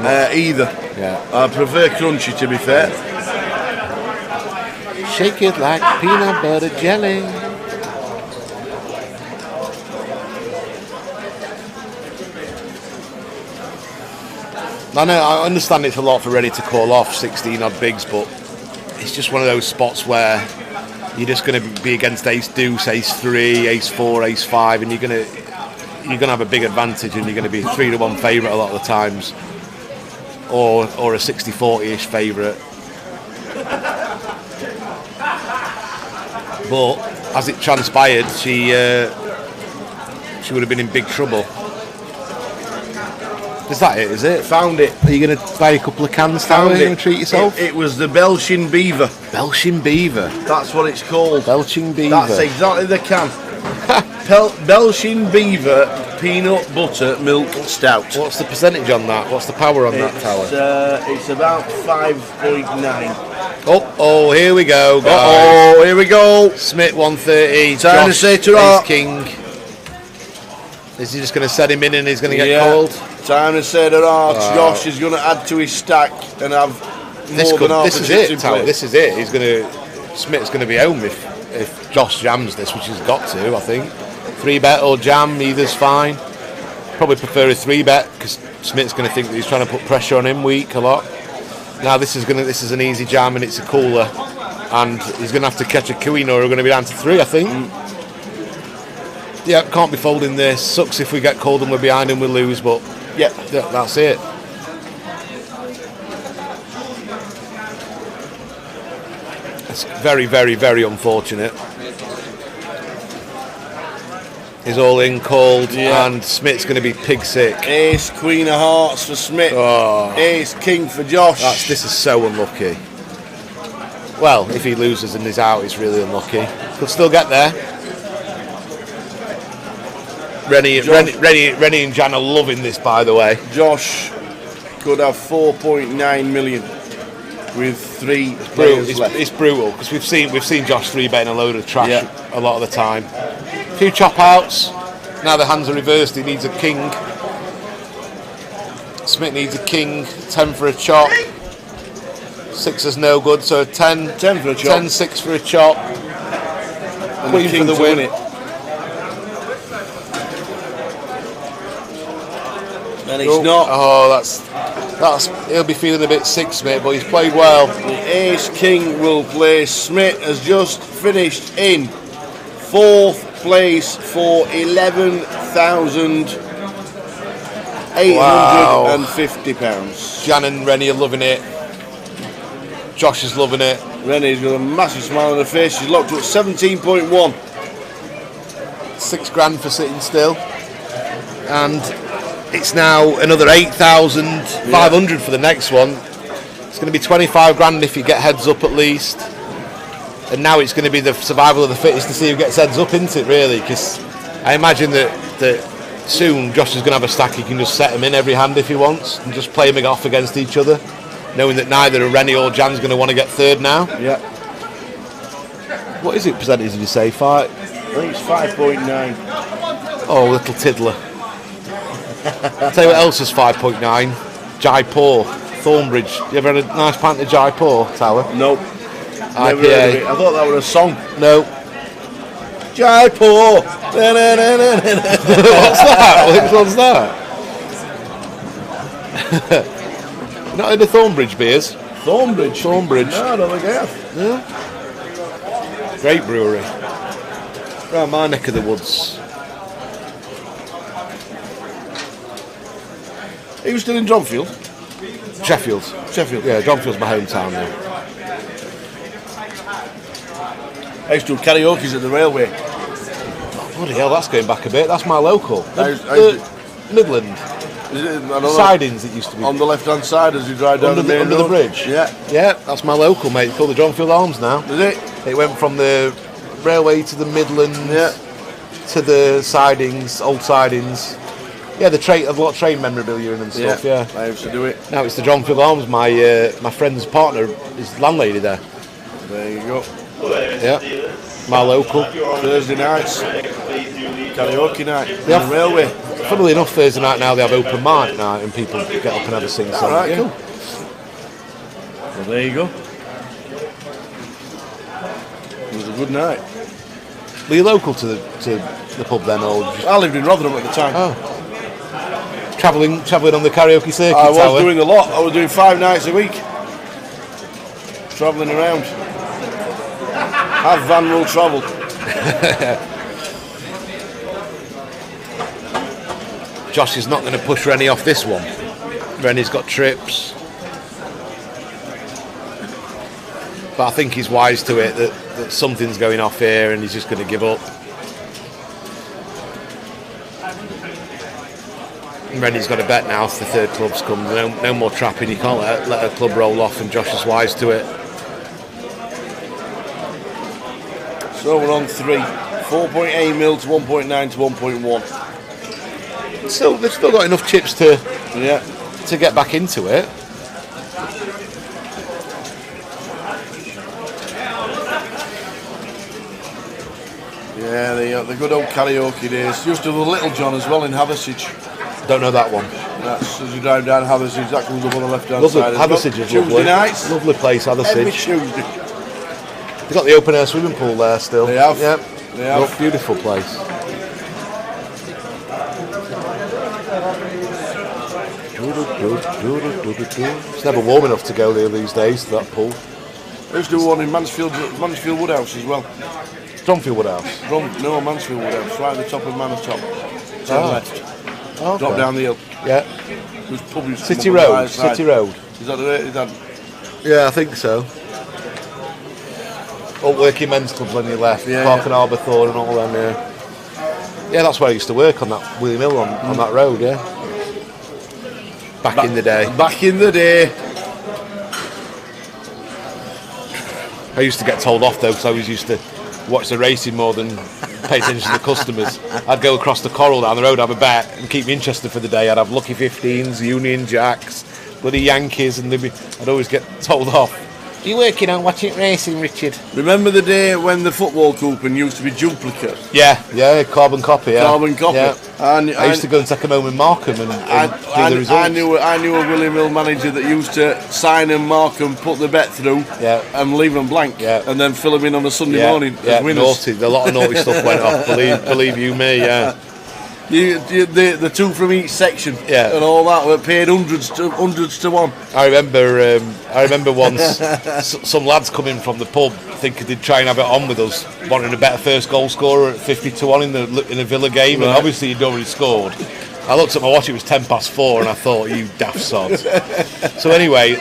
Either. Yeah. I prefer crunchy, to be fair. Shake it like peanut butter jelly. I know, I understand it's a lot for Ready to call off 16 odd bigs, but it's just one of those spots where you're just going to be against ace deuce, ace 3, ace 4, ace 5, and you're going to have a big advantage, and you're going to be 3-1 favourite a lot of the times, or a 60-40ish favourite. But as it transpired, she would have been in big trouble. Is that it, is it? Found it. Are you going to buy a couple of cans, Tower, and treat yourself? It was the Belching Beaver. Belching Beaver? That's what it's called. Belching Beaver. That's exactly the can. Belching Beaver Peanut Butter Milk Stout. What's the percentage on that? What's the power on that, Tower? It's about 5.9. Oh, here we go, guys. Oh, here we go. Smith 130. Time to say ta-ra. Ace King. Is he just going to set him in and he's going to get called? Time to say that Josh is going to add to his stack and have more than half this is it, Tower. This is it. Smith's going to be home if Josh jams this, which he's got to, I think. 3-bet or jam, either's fine. Probably prefer a 3-bet because Smith's going to think that he's trying to put pressure on him weak a lot. Now this is an easy jam and it's a cooler, and he's going to have to catch a queen or we're going to be down to 3, I think. Yeah, can't be folding this. Sucks if we get called and we're behind and we lose, but yeah, that's it. It's very, very, very unfortunate. He's all in called, and Smith's going to be pig sick. Ace, Queen of Hearts for Smith. Oh. Ace, King for Josh. This is so unlucky. Well, if he loses and he's out, it's really unlucky. Could still get there. Rennie and Jan are loving this, by the way. Josh could have 4.9 million with 3 players left. It's brutal because we've seen Josh 3-betting a load of trash a lot of the time. A few chop outs. Now the hands are reversed. He needs a king. Smith needs a king. 10 for a chop. 6 is no good, so 10 for a chop. 10, 6 for a chop. And Queen for the win. And it's not. Oh, that's. He'll be feeling a bit sick, Smith, but he's played well. The Ace King will play. Smith has just finished in 4th place for £11,850. Jan and Rennie are loving it. Josh is loving it. Rennie's got a massive smile on her face. She's locked up 17.1. £6,000 for sitting still, and it's now another 8,500 for the next one. It's going to be 25 grand if you get heads up at least. And now it's going to be the survival of the fittest to see who gets heads up, isn't it, really? Because I imagine that soon Josh is going to have a stack he can just set him in every hand if he wants and just play them off against each other, knowing that neither Rennie or Jan's going to want to get third now. Yeah. What is it percentage did you say? 5? I think it's 5.9. Oh, little tiddler. I'll tell you what else is 5.9. Jaipur, Thornbridge. You ever had a nice pint of Jaipur, Tower? Nope. Never IPA. heard of it. I thought that was a song. No. Jaipur. What's that? Which one's that? Not in the Thornbridge beers? Thornbridge? Thornbridge. No, I don't think I have. Yeah. Great brewery. Around my neck of the woods. Are you still in Dronfield? Sheffield. Sheffield. Yeah, Dronfield's my hometown now. I used to do karaoke's at the railway. Oh, bloody hell, that's going back a bit. That's my local. Midland. Is it, I don't know. Sidings it used to be. On the left-hand side as you drive down under the bridge. Yeah. Yeah, that's my local, mate. It's called the Dronfield Arms now. Is it? It went from the railway to the Midlands, to the sidings, old sidings. Yeah, there's a lot of train memorabilia and stuff. Yeah, I used to do it. Now it's the Dronfield Arms. My friend's partner is landlady there. There you go. Yeah, my local. Thursday nights, karaoke night. They on the railway. Funnily enough, Thursday night now they have open mic night and people get up and have a sing song. Alright, cool. Well, there you go. It was a good night. Were you local to the pub then, or? I lived in Rotherham at the time. Oh. Travelling on the karaoke circuit. I was doing a lot. I was doing 5 nights a week. Travelling around. Have van will travel. Josh is not going to push Rennie off this one. Rennie's got trips. But I think he's wise to it that something's going off here and he's just going to give up. Rennie's got a bet now if the third club's come. No more trapping. You can't let a club roll off, and Josh is wise to it. So we're on 3. 4.8 mil to 1.9 to 1.1. They've still got enough chips to get back into it. Yeah, the good old karaoke days. Used to do the Little John as well in Hathersage. Don't know that one. That's as you drive down Hathersage, that comes up on the left-hand side. Hathersage is lovely. Tuesday nights. Lovely place, Hathersage. Every Tuesday. They've got the open air swimming pool there still. They have. Yep. They have. Beautiful place. It's never warm enough to go there these days, to that pool. I used to do one in Mansfield Woodhouse as well. Dronfield Woodhouse? No, Mansfield Woodhouse, right at the top of Manor Top. Turn left. Okay. Drop down the hill. Yeah. There's pubs City Road. City Road. Is that the Yeah, I think so. Up working men's clubs when you left. Park and Harbour Thorn and all them, Yeah, that's where I used to work, on that William Hill on that road, yeah. Back in the day. Back in the day. I used to get told off though, because I always used to watch the racing more than pay attention to the customers. I'd go across the Coral down the road, have a bet, and keep me interested for the day. I'd have Lucky 15s, Union Jacks, bloody Yankees, and I'd always get told off. Are you working on watching racing, Richard? Remember the day when the football coupon used to be duplicate? Yeah, carbon copy. Yeah. Carbon copy. Yeah. I used to go and take them home in Markham and do the results. I knew a William Hill manager that used to sign and mark them, put the bet through, and leave them blank, and then fill them in on a Sunday morning as winners. Naughty. A lot of naughty stuff went off. Believe you me. Yeah. The two from each section, and all that were paid hundreds to one. I remember once some lads coming from the pub thinking they'd try and have it on with us, wanting to bet a first goal scorer at 50 to 1 in a Villa game, and obviously he'd already scored. I looked at my watch; it was 4:10, and I thought, "You daft sods." So anyway,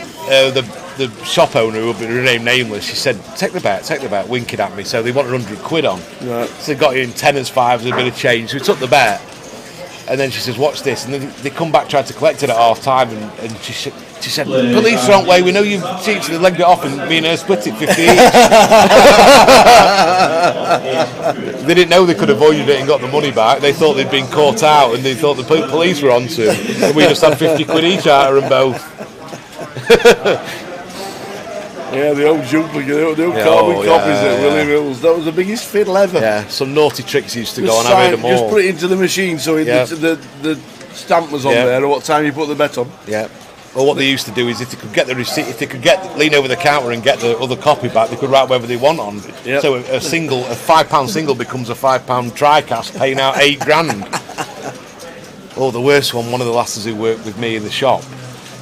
the shop owner, who will remain nameless, she said, take the bet, winking at me. So they wanted 100 quid on. Right. So they got you in 10s, 5s, a bit of change. So we took the bet. And then she says, watch this. And then they come back, tried to collect it at half time. And she said, police are on way. We know you've cheated. They legged it off and me and her split it 50 each. They didn't know they could have avoided it and got the money back. They thought they'd been caught out and they thought the police were onto them. And we just had 50 quid each out of them both. Yeah, the old duplicate, the old carbon copies at William Hills. That was the biggest fiddle ever. Yeah, some naughty tricks used to go on. I made them all. Just put it into the machine so the stamp was on there, or what time you put the bet on. Yeah. Well, what they used to do is if they could get the receipt, if they could lean over the counter and get the other copy back, they could write whatever they want on. Yep. So a £5 single becomes a £5 tri-cast, paying out £8,000. Oh, the worst one of the lasses who worked with me in the shop,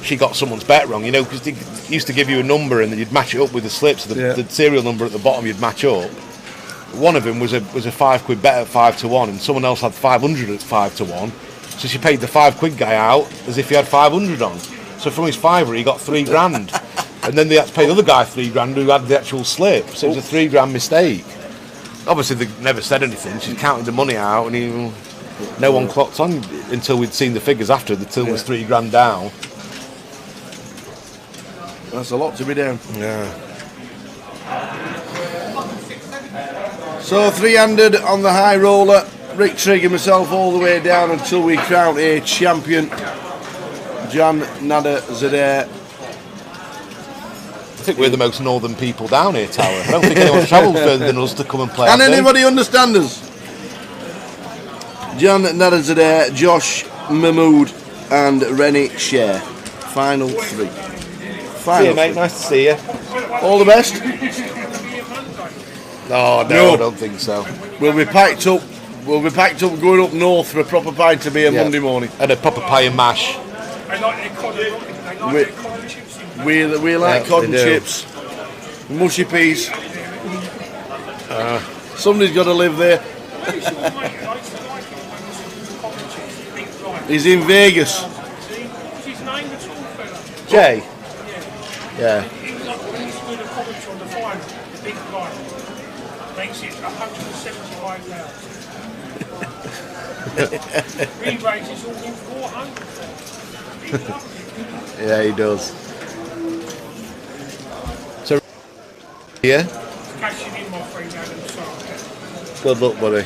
she got someone's bet wrong, because they used to give you a number and then you'd match it up with the slips, the serial number at the bottom you'd match up. one of them was a £5 bet at 5 to 1, and someone else had 500 at 5 to 1. So she paid the £5 guy out as if he had 500 on. So from his fiver, he got £3,000, and then they had to pay the other guy £3,000 who had the actual slip. So it was a £3,000 mistake. Obviously, they never said anything. She counted the money out, and no one clocked on until we'd seen the figures after. The till was £3,000 down. That's a lot to be down. Yeah. So 300 on the high roller. Rick Trigg and myself all the way down until we crown a champion. Jan Nader Zadeh. I think we're the most northern people down here, Tower. I don't think anyone's travelled further than us to come and play. Can anybody understand us? Jan Nader Zadeh, Josh Mahmood, and Rennie Sher. Final 3. See you, mate. Nice to see you. All the best. No, I don't think so. We'll be packed up. We'll be packed up going up north for a proper pint to beer Monday morning. And a proper pie and mash. We like cod and chips. Mushy peas. Somebody's got to live there. He's in Vegas. Jay? Yeah. Makes it 175 pounds. Rebate is all in 400. Yeah, he does. So, yeah? Cashing in my £3,000 Good luck, buddy.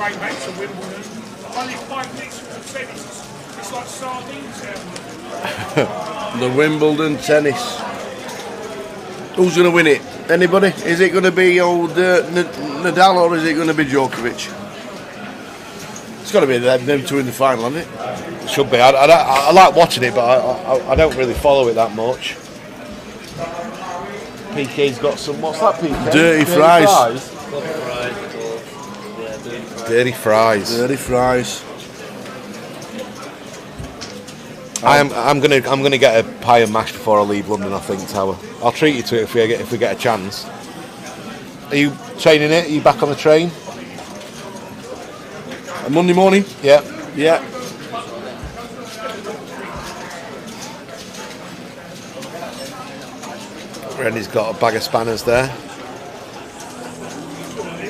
train back to Wimbledon. I live 5 minutes from the tennis. It's like sardines down The Wimbledon tennis. Who's going to win it? Anybody? Is it going to be old Nadal or is it going to be Djokovic? It's got to be them two in the final, hasn't it? It should be. I like watching it, but I don't really follow it that much. PK's got some. What's that, PK? Dirty fries. Dirty fries. Dirty fries. I'm gonna get a pie and mash before I leave London. I think, Tower. I'll treat you to it if we get a chance. Are you training it? Are you back on the train? Monday morning? Yeah. Yeah. Rennie's got a bag of spanners there.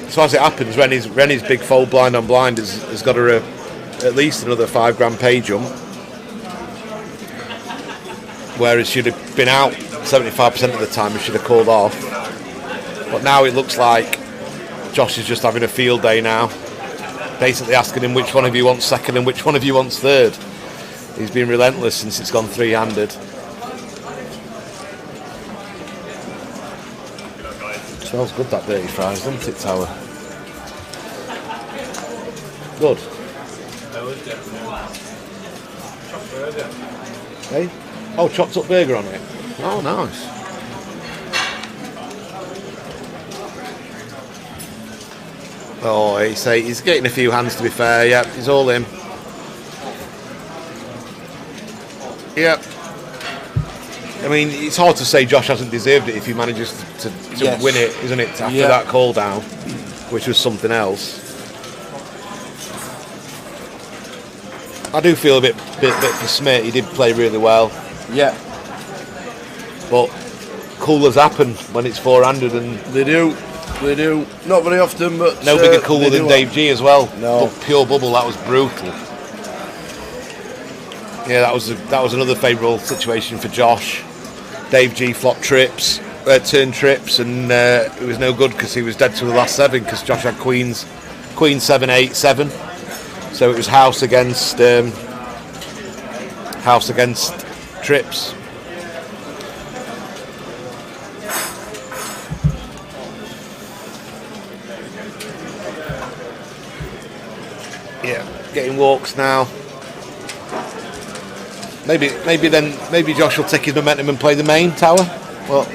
So as it happens, Rennie's big fold blind on blind has got her at least another £5 pay jump. Whereas she'd have been out 75% of the time if she'd have called off. But now it looks like Josh is just having a field day now. Basically asking him which one of you wants second and which one of you wants third. He's been relentless since it's gone three-handed. Smells good, that dirty fries, doesn't it, Tower? Good. Hey? Oh, chopped up burger on it. Oh, nice. Oh, he's getting a few hands, to be fair. Yep, he's all in. Yep. I mean, it's hard to say Josh hasn't deserved it if he manages to Yes. win it, isn't it? After that call down, which was something else. I do feel a bit for Smith. He did play really well. Yeah. But coolers happen when it's four-handed, and they do. They do. Not very often, but no bigger cooler than Dave G as well. No. But pure bubble, that was brutal. Yeah, that was another favourable situation for Josh. Dave G flopped trips, turn trips, and it was no good because he was dead to the last 7 because Josh had queens 7, 8, 7. So it was house against trips. Yeah, getting walks now. Maybe Josh will take his momentum and play the main Tower. Well,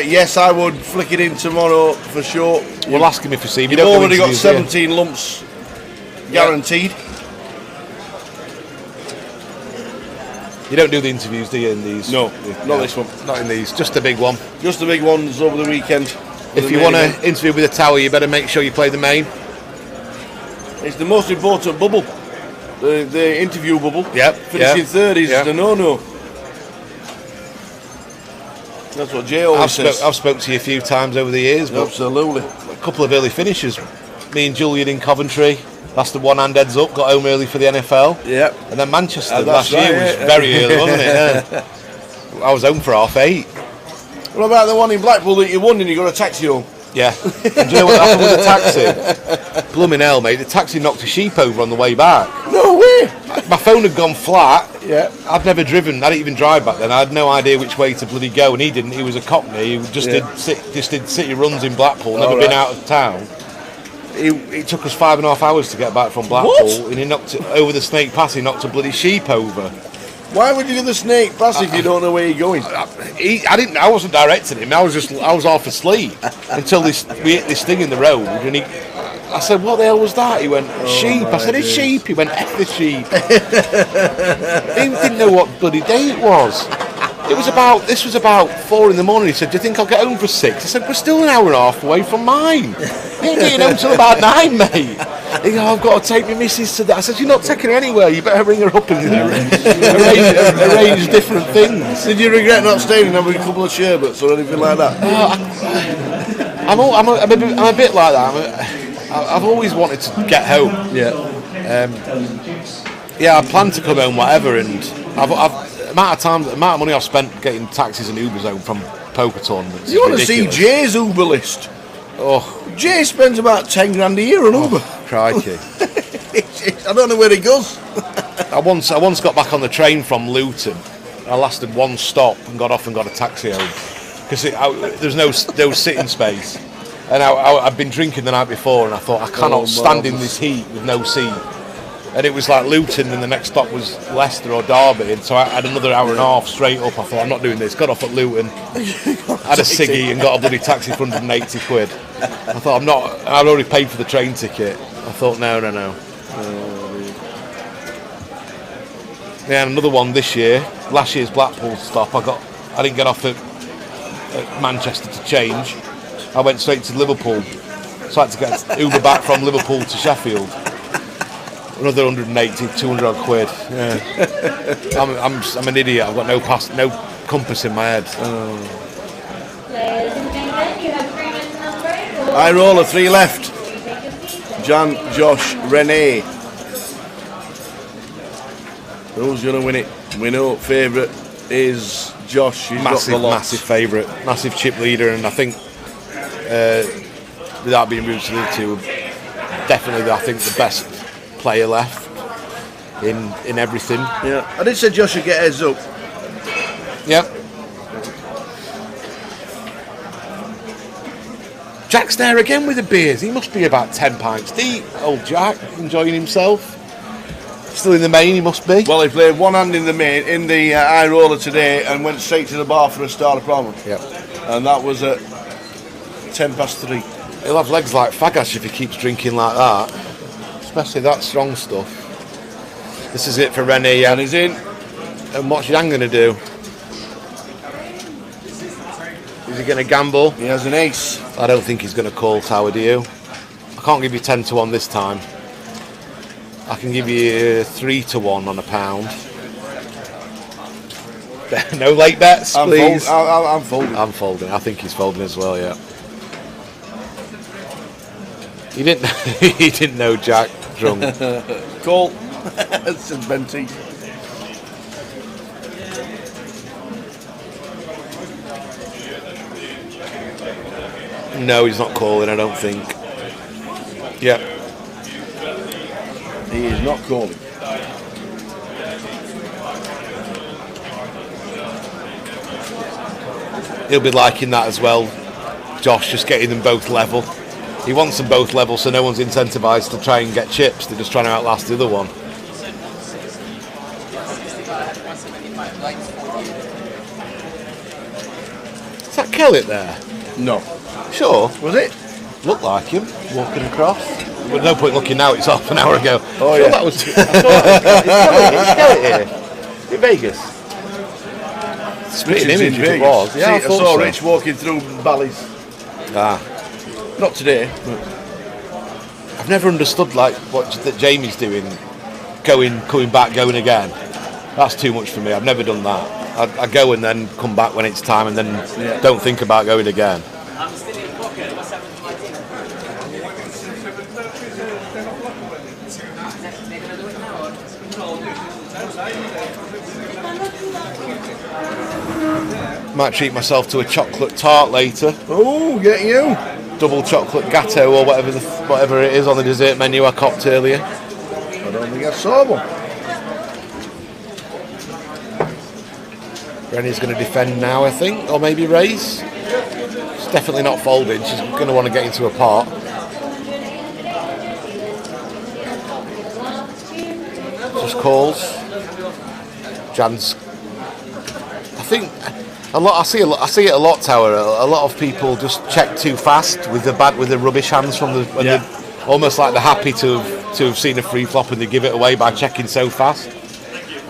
yes, I would flick it in tomorrow for sure. We'll ask him if we see him. You've already got 17 lumps guaranteed. You don't do the interviews, do you, in these? No, not this one. Not in these. Just the big one. Just the big ones over the weekend. If you want to interview with a tower, you better make sure you play the main. It's the most important bubble. The interview bubble. Yep. Finishing third is the no-no. That's what Jay always says. I've spoke to you a few times over the years. But absolutely. A couple of early finishes. Me and Julian in Coventry. Lasted one hand heads up. Got home early for the NFL. Yeah. And then Manchester last year was very early, wasn't it? Yeah. I was home for 8:30. What about the one in Blackpool that you won and you got a taxi home? Yeah. And do you know what happened with the taxi? Blooming hell, mate. The taxi knocked a sheep over on the way back. No way. My phone had gone flat. Yeah. I'd never driven. I didn't even drive back then. I had no idea which way to bloody go, and he didn't. He was a Cockney. He just did city runs in Blackpool. Never been out of town. It took us 5.5 hours to get back from Blackpool, and he knocked it over the Snake Pass. He knocked a bloody sheep over. Why would you do the Snake Pass if you don't know where you're going? I wasn't directing him. I was half asleep until we hit this thing in the road, and I said, "What the hell was that?" He went, "Sheep." I said, "It's sheep." He went, "F the sheep." He didn't know what bloody day it was. This was about 4 in the morning. He said, "Do you think I'll get home for 6?" I said, "We're still an hour and a half away from mine. You ain't getting home till about 9, mate." He goes, "I've got to take my missus to that." I said, "You're not taking her anywhere. You better ring her up and arrange different things." Did you regret not staying and having a couple of sherbets or anything like that? I'm a bit like that. I've always wanted to get home. Yeah. I plan to come home, whatever, and the amount of money I've spent getting taxis and Ubers home from poker tournaments. You want to see Jay's Uber list? Oh, Jay spends about 10 grand a year on Uber. Crikey! I don't know where he goes. I once got back on the train from Luton. I lasted one stop and got off and got a taxi home because there's no sitting space. And I'd been drinking the night before, and I thought I cannot stand in this heat with no seat. And it was like Luton, and the next stop was Leicester or Derby, and so I had another hour and a half straight up. I thought, I'm not doing this. Got off at Luton, had a ciggy, and got a bloody taxi for 180 quid. I thought, I'd already paid for the train ticket. I thought, no. Yeah, and another one this year. Last year's Blackpool stop, I didn't get off at Manchester to change. I went straight to Liverpool, so I had to get Uber back from Liverpool to Sheffield. Another 180, 200 odd quid. Yeah. I'm an idiot. I've got no compass in my head. Ladies and gentlemen, you have 3 minutes number. I roll a 3 left. Jan, Josh, Renee. Who's going to win it? We know favourite is Josh. He's massive favourite, massive chip leader, and I think without being rude to the two, definitely I think the best player left in everything. Yeah, I did say Josh should get heads up. Yep. Jack's there again with the beers. He must be about 10 pints deep. Old Jack, enjoying himself. Still in the main, he must be. Well, he played one hand in the main, in the high roller today, and went straight to the bar for a starter problem. Yep. And that was at 3:10. He'll have legs like Fagash if he keeps drinking like that. Especially that strong stuff. This is it for Rennie. And he's in. And what's Jan going to do? Is he going to gamble? He has an ace. I don't think he's going to call Tower, do you? I can't give you 10-1 this time. I can give you 3-1 on £1. No late bets, please. I'm folding. I'm folding. I think he's folding as well, yeah. He didn't know Jack drunk. Call. Said Benty. No, he's not calling, I don't think. Yeah. He is not calling. He'll be liking that as well. Josh, just getting them both level. He wants them both level, so no one's incentivised to try and get chips. They're just trying to outlast the other one. Is that Kellett there? No. Sure. Was it? Looked like him, walking across. But no point looking now, it's half an hour ago. Oh, yeah. That was, I thought it's Kellett here. In Vegas. Spitting image if it was. Yeah, I saw Rich walking through Bally's. Not today. I've never understood like what that Jamie's doing, coming back, going again. That's too much for me. I've never done that. I go and then come back when it's time, and then don't think about going again. I'm still in pocket. What's happened to my team? Might treat myself to a chocolate tart later. Oh, get you! Double chocolate gatto or whatever it is on the dessert menu I copped earlier. I don't think I saw one. Rennie's going to defend now, I think, or maybe raise. She's definitely not folding. She's going to want to get into a part. Just calls. Jan's. I think I see it a lot, Tower. A lot of people just check too fast with the rubbish hands from the when they're almost like they're happy to have seen a free flop and they give it away by checking so fast.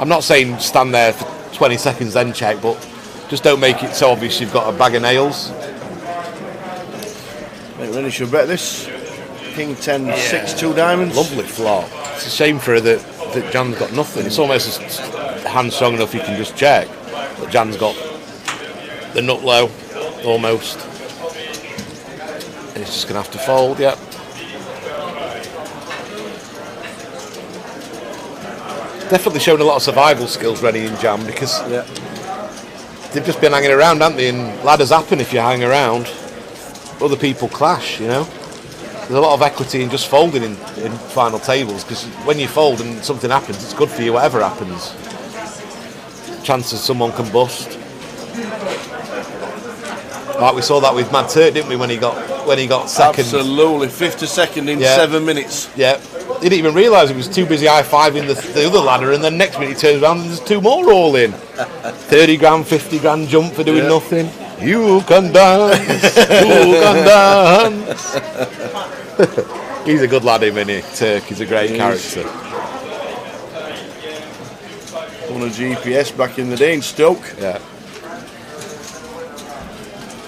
I'm not saying stand there for 20 seconds then check, but just don't make it so obvious you've got a bag of nails. Right, Rennie should bet this. King 10, 6, 2 diamonds. Lovely flop. It's a shame for her that Jan's got nothing. It's almost a hand strong enough you can just check, but Jan's got the nut low, almost. And he's just going to have to fold, yeah. Definitely shown a lot of survival skills, Rennie and Jan, because they've just been hanging around, haven't they? And ladders happen if you hang around. Other people clash, you know. There's a lot of equity in just folding in final tables, because when you fold and something happens, it's good for you, whatever happens. Chances someone can bust. Like we saw that with Mad Turk, didn't we, when he got second? Absolutely, 52nd in 7 minutes. Yeah, he didn't even realise he was too busy high-fiving the other ladder, and then next minute he turns around and there's 2 more all in. 30 grand, 50 grand jump for doing nothing. You can dance, you can dance. He's a good lad, him, isn't he? Turk, he's a great character. Won a GPS back in the day in Stoke. Yeah.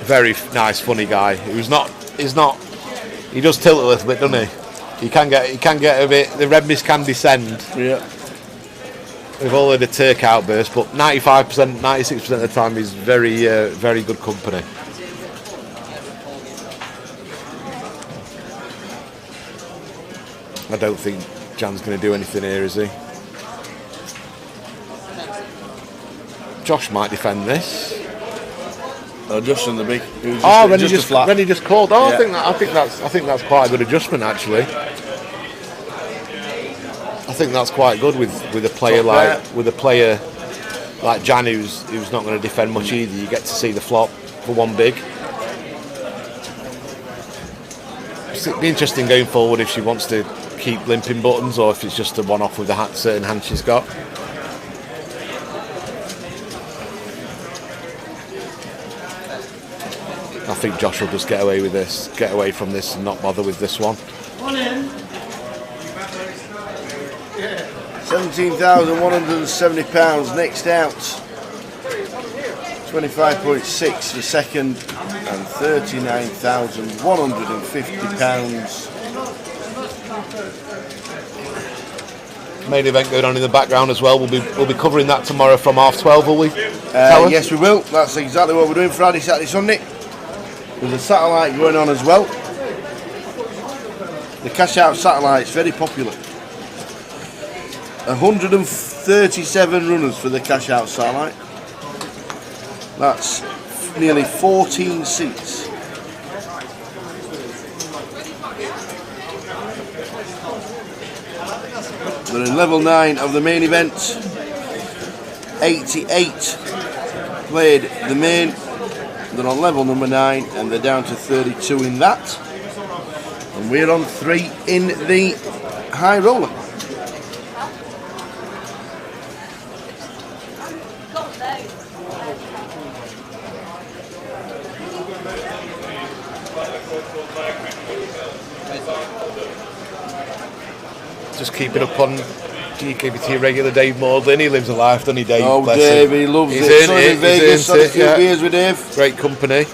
Very nice, funny guy. He's not. He does tilt a little bit, doesn't he? He can get a bit. The red mist can descend. Yeah. We've all had a Turk outburst, but 95%, 96% of the time he's very good company. I don't think Jan's going to do anything here, is he? Josh might defend this. Just in the big. Rennie just called. Oh, Yeah. I think that's quite a good adjustment, actually. I think that's quite good with a player like Jan, who's not going to defend much either. You get to see the flop for one big. It'd be interesting going forward if she wants to keep limping buttons or if it's just a one-off with the certain hand she's got. I think Josh will just get away with this, get away from this and not bother with this one. £17,170 next out. 25.6 for second and £39,150. Main event going on in the background as well. We'll be covering that tomorrow from 12:30, will we? Yes, we will. That's exactly what we're doing Friday, Saturday, Sunday. There's a satellite going on as well. The cash out satellite's very popular. 137 runners for the cash out satellite. That's nearly 14 seats. They're in level 9 of the main event. 88 played the main. They're on level number 9 and they're down to 32 in that. And we're on 3 in the high roller. Just keeping up on GUKPT regular Dave Maudlin. He lives a life, doesn't he, Dave? Oh, Bless Dave, him. he loves He's it. in Vegas, had a few beers with Dave. Great company.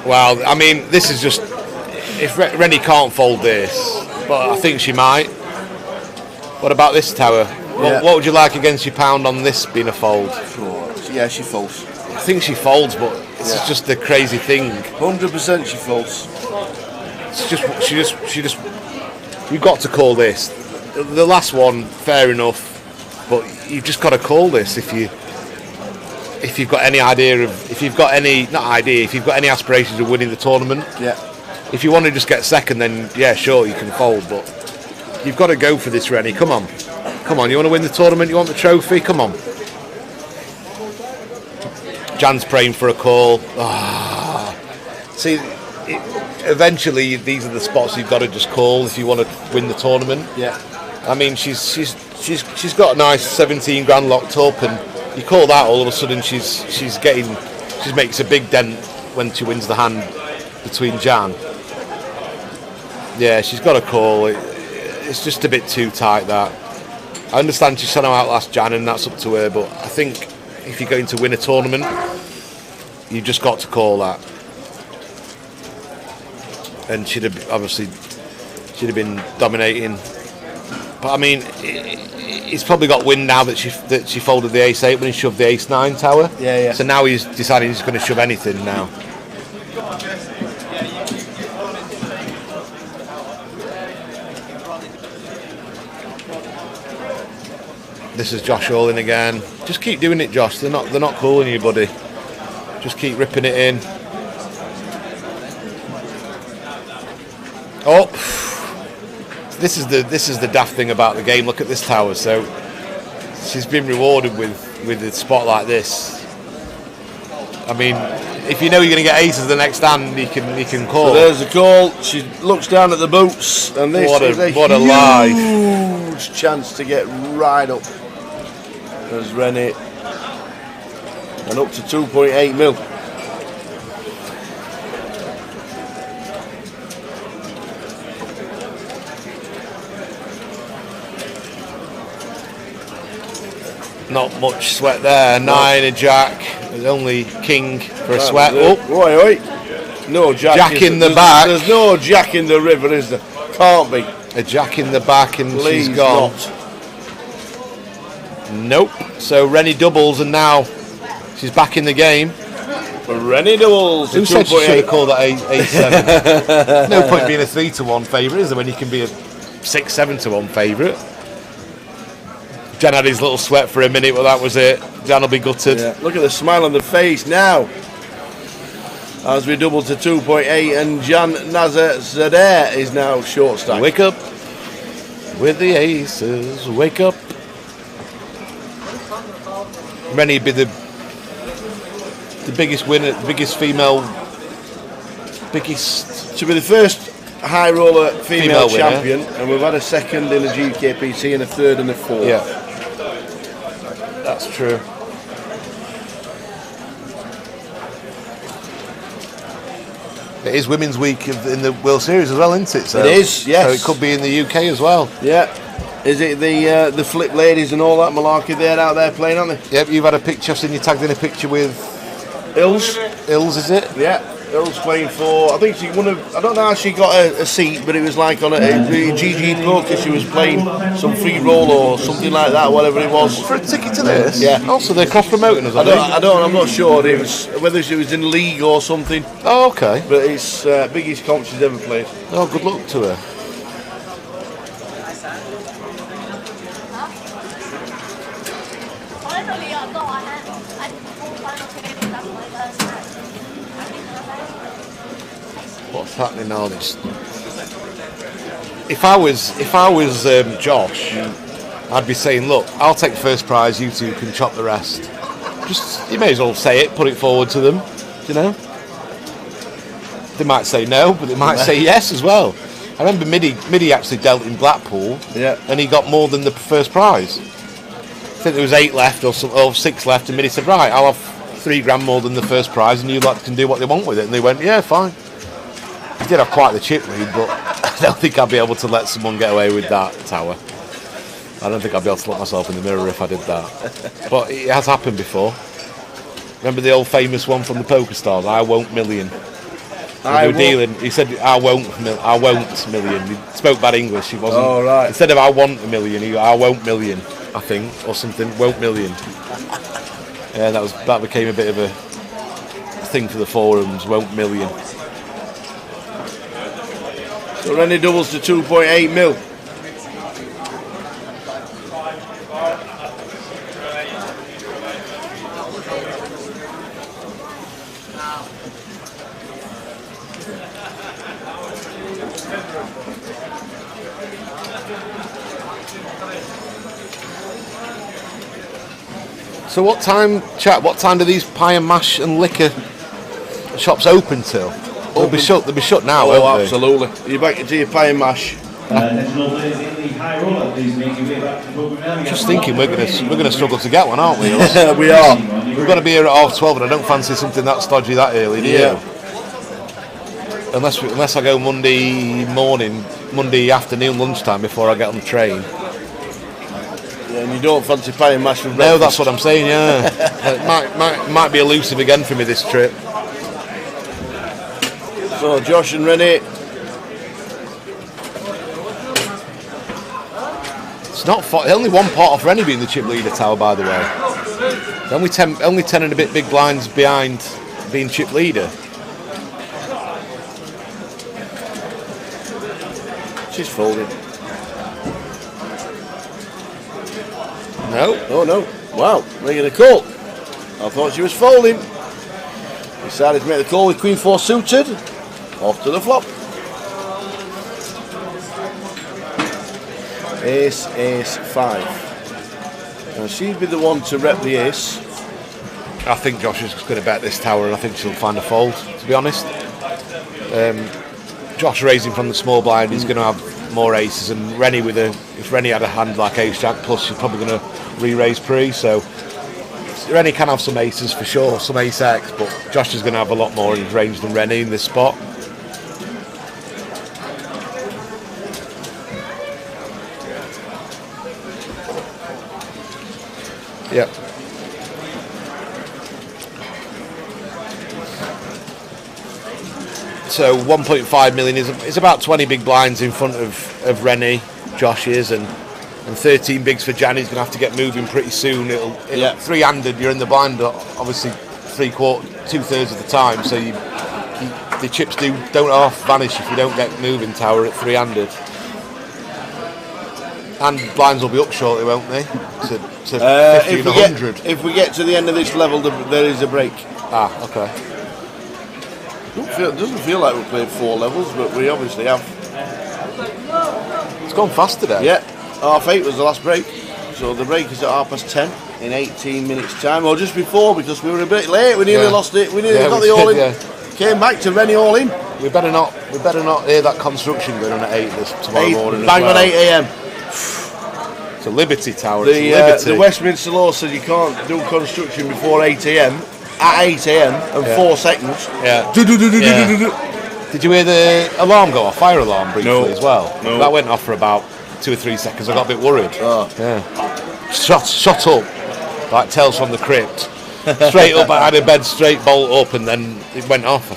Well, I mean, this is just if Rennie can't fold this, but I think she might. What about this tower? What would you like against your pound on this being a fold? Yeah, she folds. I think she folds, but this is just the crazy thing. 100% she folds. She just. You've got to call this. The last one, fair enough, but you've just got to call this if you've got any idea of if you've got any aspirations of winning the tournament. Yeah. If you want to just get second, then yeah, sure, you can fold, but you've got to go for this, Rennie. Come on. You want to win the tournament? You want the trophy? Come on. Jan's praying for a call. See, eventually these are the spots you've got to just call if you want to win the tournament. Yeah. I mean, she's got a nice 17 grand locked up, and you call that, all of a sudden she makes a big dent when she wins the hand between Jan. Yeah, she's got a call. It's just a bit too tight, that. I understand she's trying to outlast Jan, and that's up to her, but I think if you're going to win a tournament, you've just got to call that. And she'd have been dominating. But I mean, he's probably got wind now that she folded the ace-8 when he shoved the ace-9 tower. Yeah. So now he's deciding he's going to shove anything now. This is Josh all in again. Just keep doing it, Josh. They're not calling you, buddy. Just keep ripping it in. Oh, this is the daft thing about the game. Look at this tower. So she's been rewarded with a spot like this. I mean, if you know you're going to get aces the next hand, you can call. So there's a call. She looks down at the boots, and this is a huge chance to get right up. There's Rennie, and up to 2.8 mil. Not much sweat there. 9 a jack. There's only king for a sweat. Oi. No jack. Jack in the back. There's no jack in the river, is there? Can't be. A jack in the back, and Please she's gone. Not. Nope. So Rennie doubles, and now she's back in the game. Rennie doubles. Who said she should have called that a 7? No point being a 3-1 favourite, is there, when you can be a 6-7-1 favourite? Jan had his little sweat for a minute, but that was it. Jan will be gutted. Yeah. Look at the smile on the face now. As we double to 2.8, and Jan Nazar-Zadeh is now short stack. Wake up with the aces. Wake up. Rennie be the biggest winner, biggest female, biggest. To be the first high roller female champion, winner. and we've had a second in the GUKPT and a third and a fourth. Yeah, that's true. It is Women's Week in the World Series as well, isn't it? So, it is, yes. So it could be in the UK as well. Yeah. Is it the flip ladies and all that malarkey they're out there playing, aren't they? Yep, you've had a picture. I've seen you tagged in a picture with Ills, is it? Yeah, Ills playing for. I think she won I don't know how she got a seat, but it was like on a GG poker. She was playing some free roll or something like that, whatever it was. For a ticket to this? Yeah. Also, they're cross promoting us. I'm not sure. It was whether she was in league or something. Oh, okay. But it's biggest comp she's ever played. Oh, good luck to her. What's happening now? If I was Josh, I'd be saying, look, I'll take first prize. You two can chop the rest. Just you may as well say it, put it forward to them. You know, they might say no, but they might say yes as well. I remember Midi actually dealt in Blackpool, and he got more than the first prize. I think there was 8 left or 6 left, and Midi said, right, I'll have £3 more than the first prize, and you lot can do what they want with it. And they went, yeah, fine. He did have quite the chip lead, but I don't think I'd be able to let someone get away with that tower. I don't think I'd be able to look myself in the mirror if I did that. But it has happened before. Remember the old famous one from the Poker Stars, I won't million. They were dealing. He said, "I won't million." He spoke bad English. He wasn't. Oh, right. Instead of "I want a million," he "I won't million," I think, or something. Won't million. Yeah, that became a bit of a thing for the forums. Won't million. So Rennie doubles to 2.8 mil. So what time, chat? What time do these pie and mash and liquor shops open till? They'll be shut. They'll be shut now. Oh, won't absolutely. You're back to your pie and mash. Just thinking, we're gonna struggle to get one, aren't we? We are. We've got to be here at 12:30, and I don't fancy something that stodgy that early, do you? Unless I go Monday morning, Monday afternoon, lunchtime before I get on the train. Yeah, and you don't fancy pie and mash for breakfast? No, that's what I'm saying. Yeah, it might be elusive again for me this trip. So Josh and Rennie. It's not only one part off Rennie being the chip leader tower, by the way. Only 10 and a bit big blinds behind being chip leader. She's folded. No. Oh no. Wow, making a call. I thought she was folding. Decided to make the call with Queen 4 suited. Off to the flop. Ace, ace, 5. Now she'd be the one to rep the ace. I think Josh is going to bet this tower, and I think she'll find a fold, to be honest. Josh raising from the small blind, he's going to have more aces, and Rennie if Rennie had a hand like ace jack plus, she's probably going to re-raise pre. So Rennie can have some aces for sure, some ace X, but Josh is going to have a lot more in his range than Rennie in this spot. Yep. So 1.5 million is about 20 big blinds in front of Rennie, Josh is, and 13 bigs for Jan. He's going to have to get moving pretty soon. It'll three-handed. You're in the blind, obviously 2/3 of the time. So the chips don't half vanish if you don't get moving tower at three-handed. And blinds will be up shortly, won't they? To 50 and 100. If we get to the end of this level, there is a break. Ah, okay. It doesn't feel like we've played 4 levels, but we obviously have. It's gone fast today. Yeah, 8:30 was the last break. So the break is at 10:30 in 18 minutes time, or just before, because we were a bit late. We nearly lost it. We nearly got the all in. Came back to Rennie all in. We better not hear that construction going on at 8 tomorrow morning. Bang on 8 a.m. It's a Liberty Tower. The Westminster law says you can't do construction before 8 a.m. At 8 a.m. and 4 seconds. Yeah. Did you hear the alarm go off? Fire alarm briefly as well. No. That went off for about 2 or 3 seconds. I got a bit worried. Oh. Yeah. Shot up like Tales from the Crypt. Straight up. I had a bed straight bolt up, and then it went off.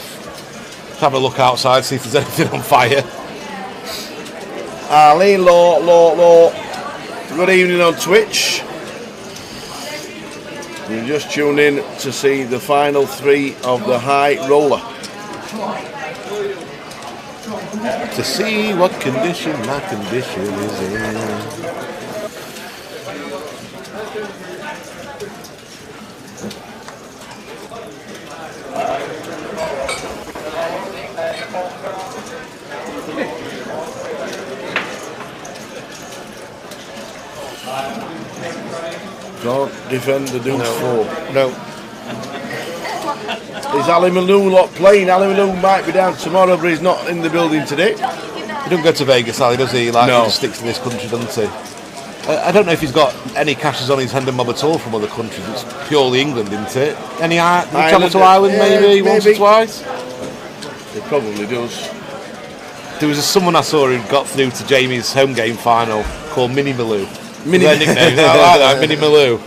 Let's have a look outside, see if there's anything on fire. Arlene Law. Good evening on Twitch. You just tuned in to see the final 3 of the high roller. To see what condition my condition is in. Can't defend the deuce 4. No. Is Ali Malou lot playing? Ali Malou might be down tomorrow, but he's not in the building today. He doesn't go to Vegas, Ali, does he? He just sticks to this country, doesn't he? I don't know if he's got any cashes on his hand and mob at all from other countries. It's purely England, isn't it? Any travel to Ireland maybe once or twice? It probably does. There was someone I saw who got through to Jamie's home game final called Mini Malou. Their nickname. I like that, Mini Malou.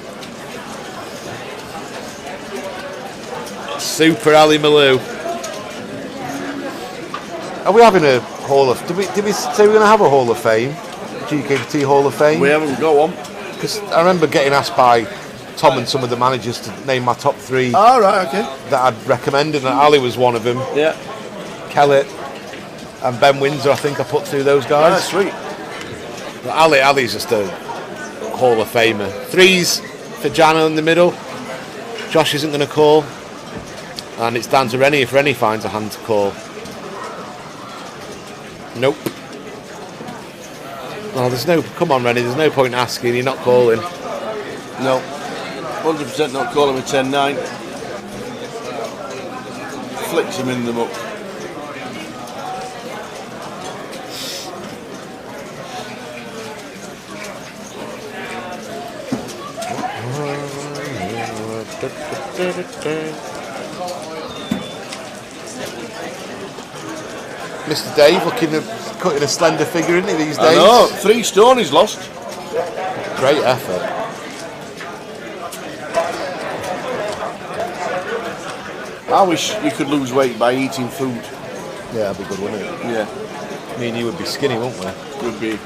Super Ali Malou. Are we having a Hall of... Did we say we're going to have a Hall of Fame? GUKPT Hall of Fame? We haven't got one. Because I remember getting asked by Tom and some of the managers to name my top 3 right, okay. that I'd recommend, and Ali was one of them. Yeah. Kellett and Ben Windsor, I think I put through those guys. Ah, sweet. But Ali's just a Hall of Famer. 3s for Jano in the middle. Josh isn't going to call. And it's down to Rennie if Rennie finds a hand to call. Nope. Oh, there's no... Come on, Rennie, there's no point asking. You're not calling. No. 100% not calling with 10-9. Flicks him in the muck. Mr. Dave looking at cutting a slender figure, isn't he, these days? I know, 3 stone he's lost. Great effort. I wish you could lose weight by eating food. Yeah, that'd be good, wouldn't it? Yeah. Me and you would be skinny, wouldn't we? Would be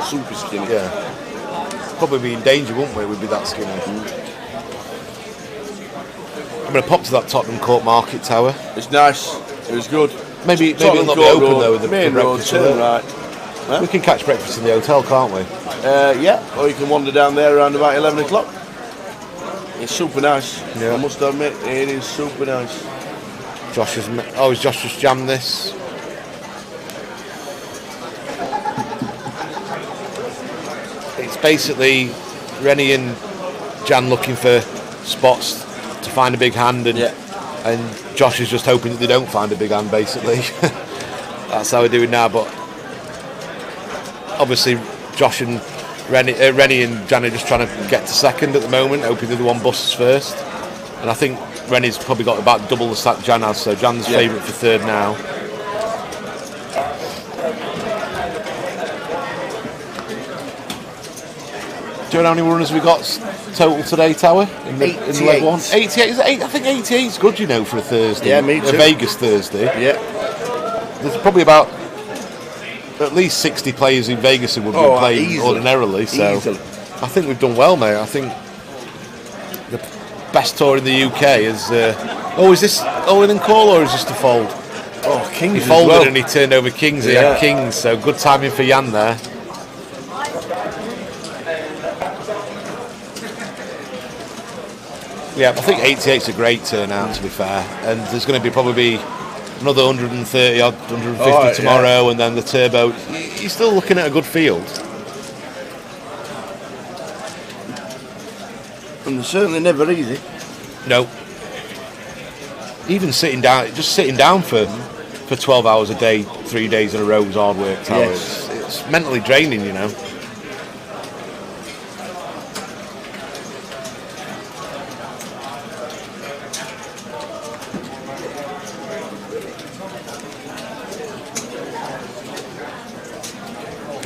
super skinny. Yeah. Probably be in danger, wouldn't we? We'd be that skinny. I'm going to pop to that Tottenham Court Market Tower. It's nice. It was good. Maybe it'll not be open though with the main road, turn right. Huh? We can catch breakfast in the hotel, can't we? Yeah, or you can wander down there around about 11 o'clock. It's super nice. Yeah. I must admit, it is super nice. Josh just jammed this. It's basically Rennie and Jan looking for spots to find a big hand, and Josh is just hoping that they don't find a big hand, basically. That's how we're doing now, but obviously Josh and Rennie and Jan are just trying to get to second at the moment, hoping they're the one busts first. And I think Rennie's probably got about double the stack Jan has, so Jan's favourite for third now. Do you know how many runners we got total today, Tower? In leg 1? 88. I think 88 is good, you know, for a Thursday. Yeah, me too. A Vegas Thursday. Yeah. There's probably about at least 60 players in Vegas who would be playing ordinarily, so I think we've done well, mate. I think the best tour in the UK is... is this Owen and Call, or is this the fold? Oh, Kings. He folded and he turned over Kings. He had Kings, so good timing for Jan there. Yeah, I think 88's a great turnout, to be fair, and there's going to be probably another 130 odd, 150 tomorrow, and then the turbo. You're still looking at a good field. And they're certainly never easy. No. Even sitting down for 12 hours a day, 3 days in a row is hard work. Yes. It's mentally draining, you know.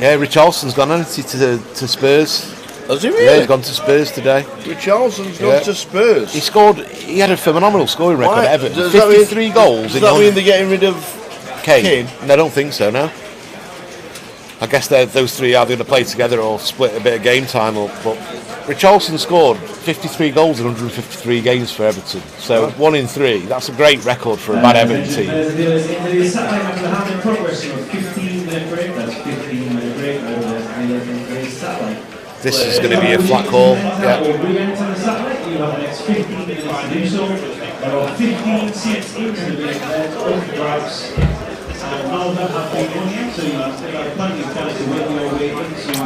Yeah, Richarlison's gone, hasn't he, to Spurs? Has he really? Yeah, he's gone to Spurs today. Richarlison's gone to Spurs? He had a phenomenal scoring record at Everton. Does 53 goals. Does that mean they're getting rid of Kane? No, I don't think so, no. I guess those three are either going to play together or split a bit of game time up. But Richarlison scored 53 goals in 153 games for Everton. So 1 in 3. That's a great record for a bad Everton team. This is going to be a flat call. Yeah.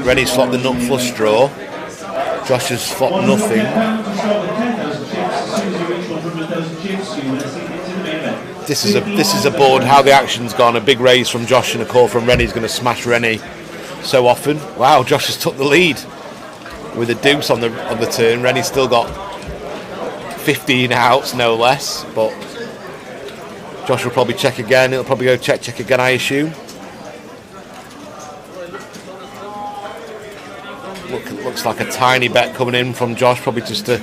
Rennie's flopped the nut flush draw. Josh has flopped nothing. This is a board. How the action's gone. A big raise from Josh and a call from Rennie's going to smash Rennie so often. Wow, Josh has took the lead with a deuce on the turn. Rennie's still got 15 outs, no less. But Josh will probably check again. It'll probably go check again, I assume. Looks like a tiny bet coming in from Josh, probably just to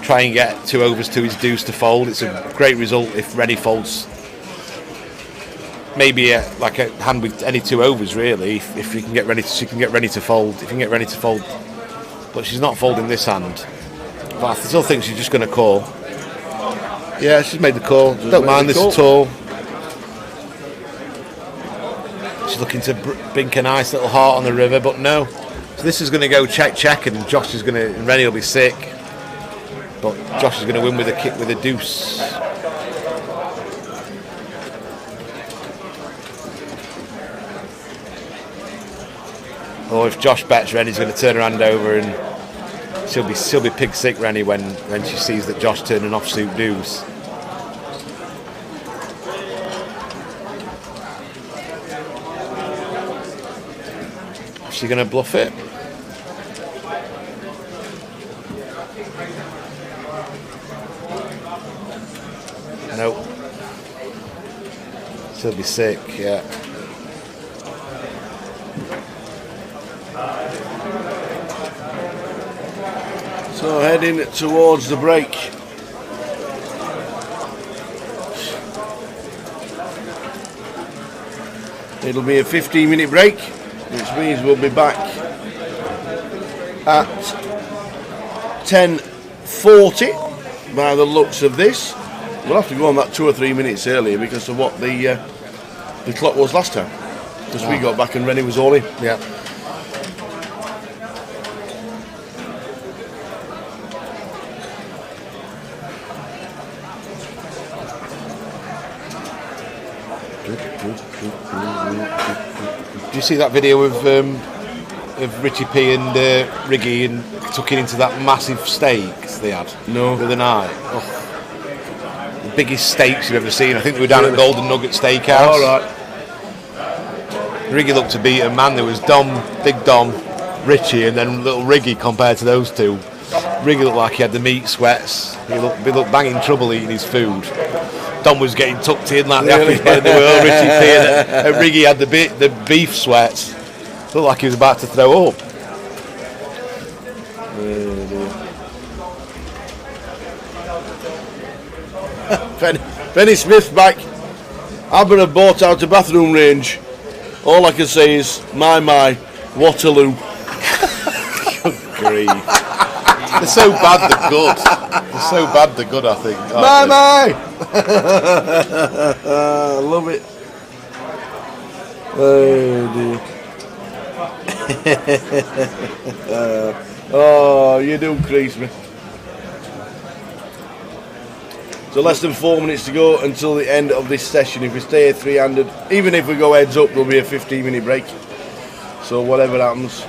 try and get 2 overs to his deuce to fold. It's a great result if Rennie folds maybe like a hand with any 2 overs really. If you can get ready, she can get ready to fold. If you can get ready to fold, but she's not folding this hand. But I still think she's just going to call. Yeah, she's made the call. Don't mind this at all. She's looking to blink a nice little heart on the river, but no. So this is going to go check, and Josh is going to, and Rennie will be sick. But Josh is going to win with a kick with a deuce. Or if Josh bets, Rennie's going to turn her hand over, and she'll be pig sick, Rennie, when she sees that Josh turned an offsuit deuce. Is she going to bluff it? Nope. She'll be sick, yeah. So heading towards the break. It'll be a 15-minute break, which means we'll be back at 10:40 by the looks of this. We'll have to go on that 2 or 3 minutes earlier because of what the clock was last time. Because we got back and Rennie was all in. Yeah. Did you see that video of Richie P and Riggy and tucking into that massive steaks they had? No. The other night. Oh. The biggest steaks you've ever seen. I think they were down at Golden Nugget Steakhouse. All right. Riggy looked to beat a man. There was Big Dom, Richie, and then little Riggy compared to those two. Riggy looked like he had the meat sweats. He looked banging trouble eating his food. Dom was getting tucked in like the happiest man in the world. Richie P and Riggy had the beef sweats. Looked like he was about to throw up. Benny Smith's back. Abba have bought out a bathroom range. All I can say is, my, Waterloo. Good grief. They're so bad they're good. They're so bad they're good, I think. My. I love it. Oh dear. Oh, you do crease me. So less than 4 minutes to go until the end of this session. If we stay 3-handed, even if we go heads up, there'll be a 15-minute break. So whatever happens.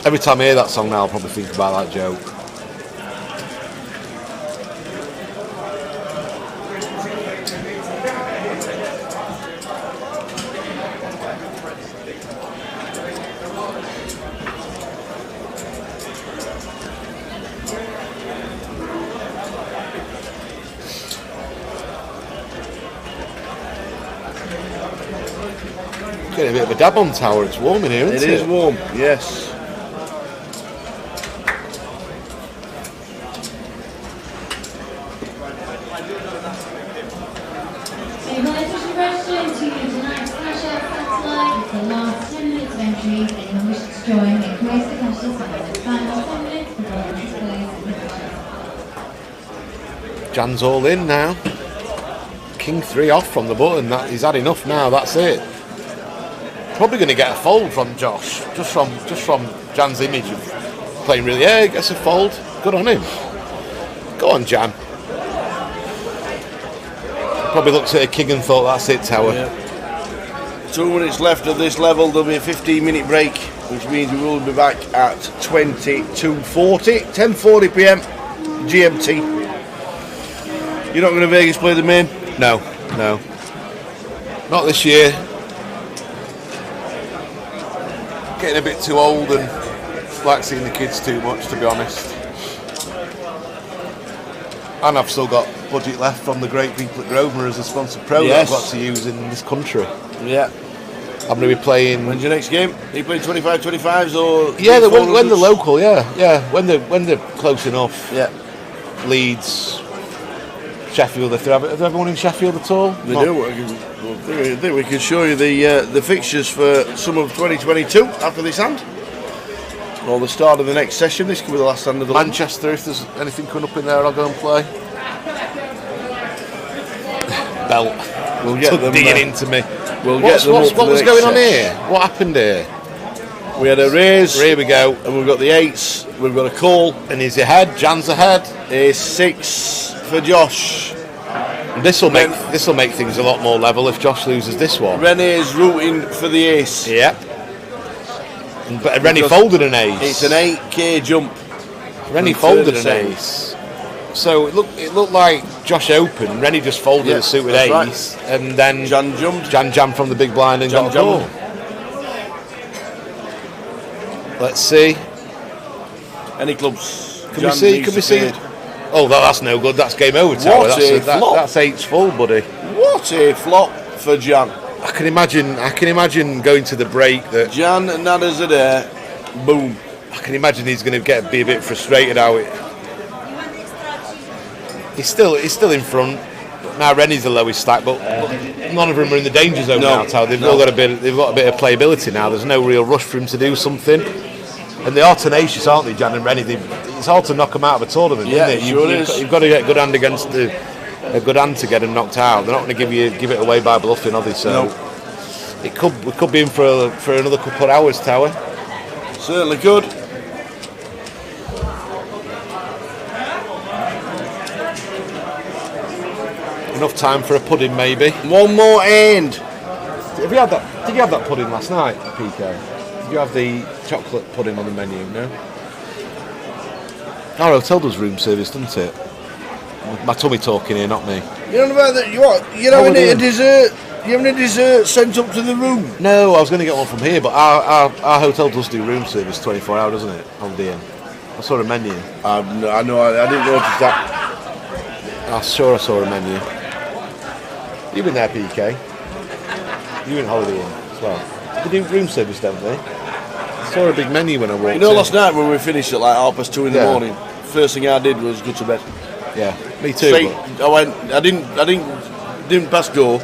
Every time I hear that song now, I'll probably think about that joke. Getting a bit of a dab on tower. It's warm in here, isn't it? It is warm, yes. Jan's all in now. King 3 off from the button. He's had enough now. That's it. Probably going to get a fold from Josh, just from Jan's image of playing really. Yeah, gets a fold. Good on him. Go on, Jan. Probably looked at a king and thought, that's it, Tower. Yeah. 2 minutes left of this level. There'll be a 15-minute break, which means we will be back at 10:40 p.m. GMT. You're not going to Vegas play the main? No. Not this year. Getting a bit too old and like seeing the kids too much, to be honest. And I've still got budget left from the great people at Grosvenor as a sponsored pro that I've got to use in this country. Yeah. I'm going to be playing. When's your next game? Are you playing 25-25s or? Yeah, when they're local. Yeah. When they're close enough. Yeah. Leeds, Sheffield. Have they ever won in Sheffield at all? They do. I think we can show you the fixtures for some of 2022 after this hand. Or the start of the next session. This could be the last hand of the Manchester, if there's anything coming up in there, I'll go and play. Belt. We'll get them into me. We'll what was going on here? What happened here? We had a raise. Here we go. And we've got the 8s. We've got a call. And he's ahead. Jan's ahead. A 6 for Josh. This will make things a lot more level if Josh loses this one. Rene's rooting for the ace. Yep. But Rennie folded an ace. It's an 8k jump. Rennie folded an ace. So it looked like Josh opened. Rennie just folded a suited ace, right. And then Jan jumped. Jan jammed from the big blind and got a call. Let's see. Any clubs? Can we see? Oh, that's no good. That's game over, Tower. That's 8's full, buddy. What a flop for Jan. I can imagine going to the break that Jan Nadas are there. Boom. I can imagine he's going to be a bit frustrated how it. He's still in front. Now Rennie's the lowest stack, but none of them are in the danger zone now. Tower. They've got a bit of playability now. There's no real rush for him to do something. And they are tenacious, aren't they, Jan and Rennie? It's hard to knock them out of a tournament, isn't it? You've got to get a good hand against a good hand to get them knocked out. They're not going to give it away by bluffing, are they? So we could be in for another couple of hours, Tower. Certainly could. Enough time for a pudding, maybe. One more end. Did you have that pudding last night, PK? Did you have the chocolate pudding on the menu? No. Our hotel does room service, doesn't it? My tummy talking here, not me. You know about that? You're having a dessert. You having a dessert sent up to the room? No, I was going to get one from here, but our hotel does do room service 24 hours, doesn't it? On the end. I saw a menu. I know. I didn't notice that. I'm sure I saw a menu. You've been there, PK. You in Holiday Inn as well. They do room service, don't they? I saw a big menu when I walked in. Last night when we finished at like 2:30 in the morning, first thing I did was go to bed. Yeah, me too. I didn't pass go.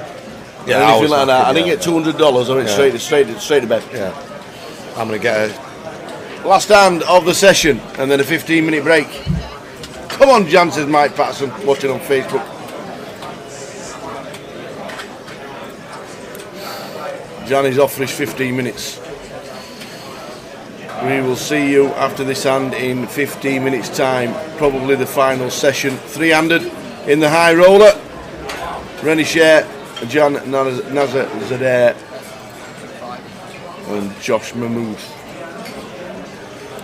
Yeah, anything like that. I didn't get $200. I went straight to bed. Yeah, I'm gonna get a last hand of the session and then a 15-minute break. Come on, Jan, says Mike Patterson, watching on Facebook. Jan is off for his 15 minutes. We will see you after this hand in 15 minutes time. Probably the final session. 3-handed in the high roller. Rennie Share, Jan Nazar Zadeh and Josh Mahmood.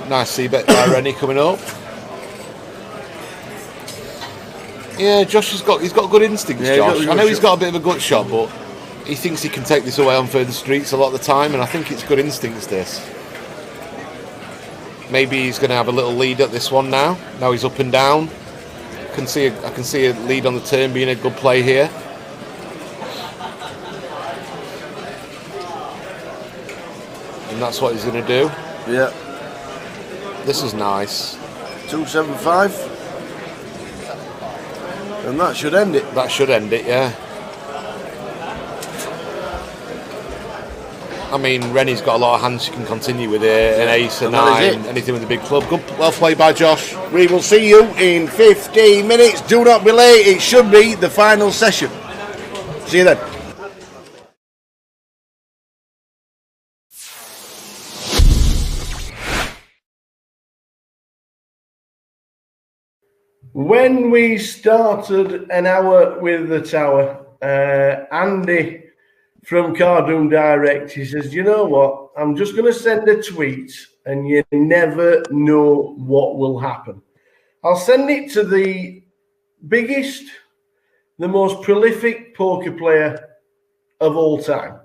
Nice C-bet by Rennie coming up. Yeah, Josh he's got good instincts, Josh. I know he's got a bit of a gut shot, but he thinks he can take this away on further streets a lot of the time, and I think it's good instincts, this. Maybe he's going to have a little lead at this one now. Now he's up and down. I can see a lead on the turn being a good play here. And that's what he's going to do. Yeah. This is nice. 275. And that should end it. That should end it, yeah. I mean, Rennie's got a lot of hands you can continue with here. An ace, a 9, anything with a big club. Good, well played by Josh. We will see you in 15 minutes. Do not be late. It should be the final session. See you then. When we started an hour with the Tower, Andy from Cardoon Direct, he says, you know what, I'm just going to send a tweet and you never know what will happen. I'll send it to the biggest, the most prolific poker player of all time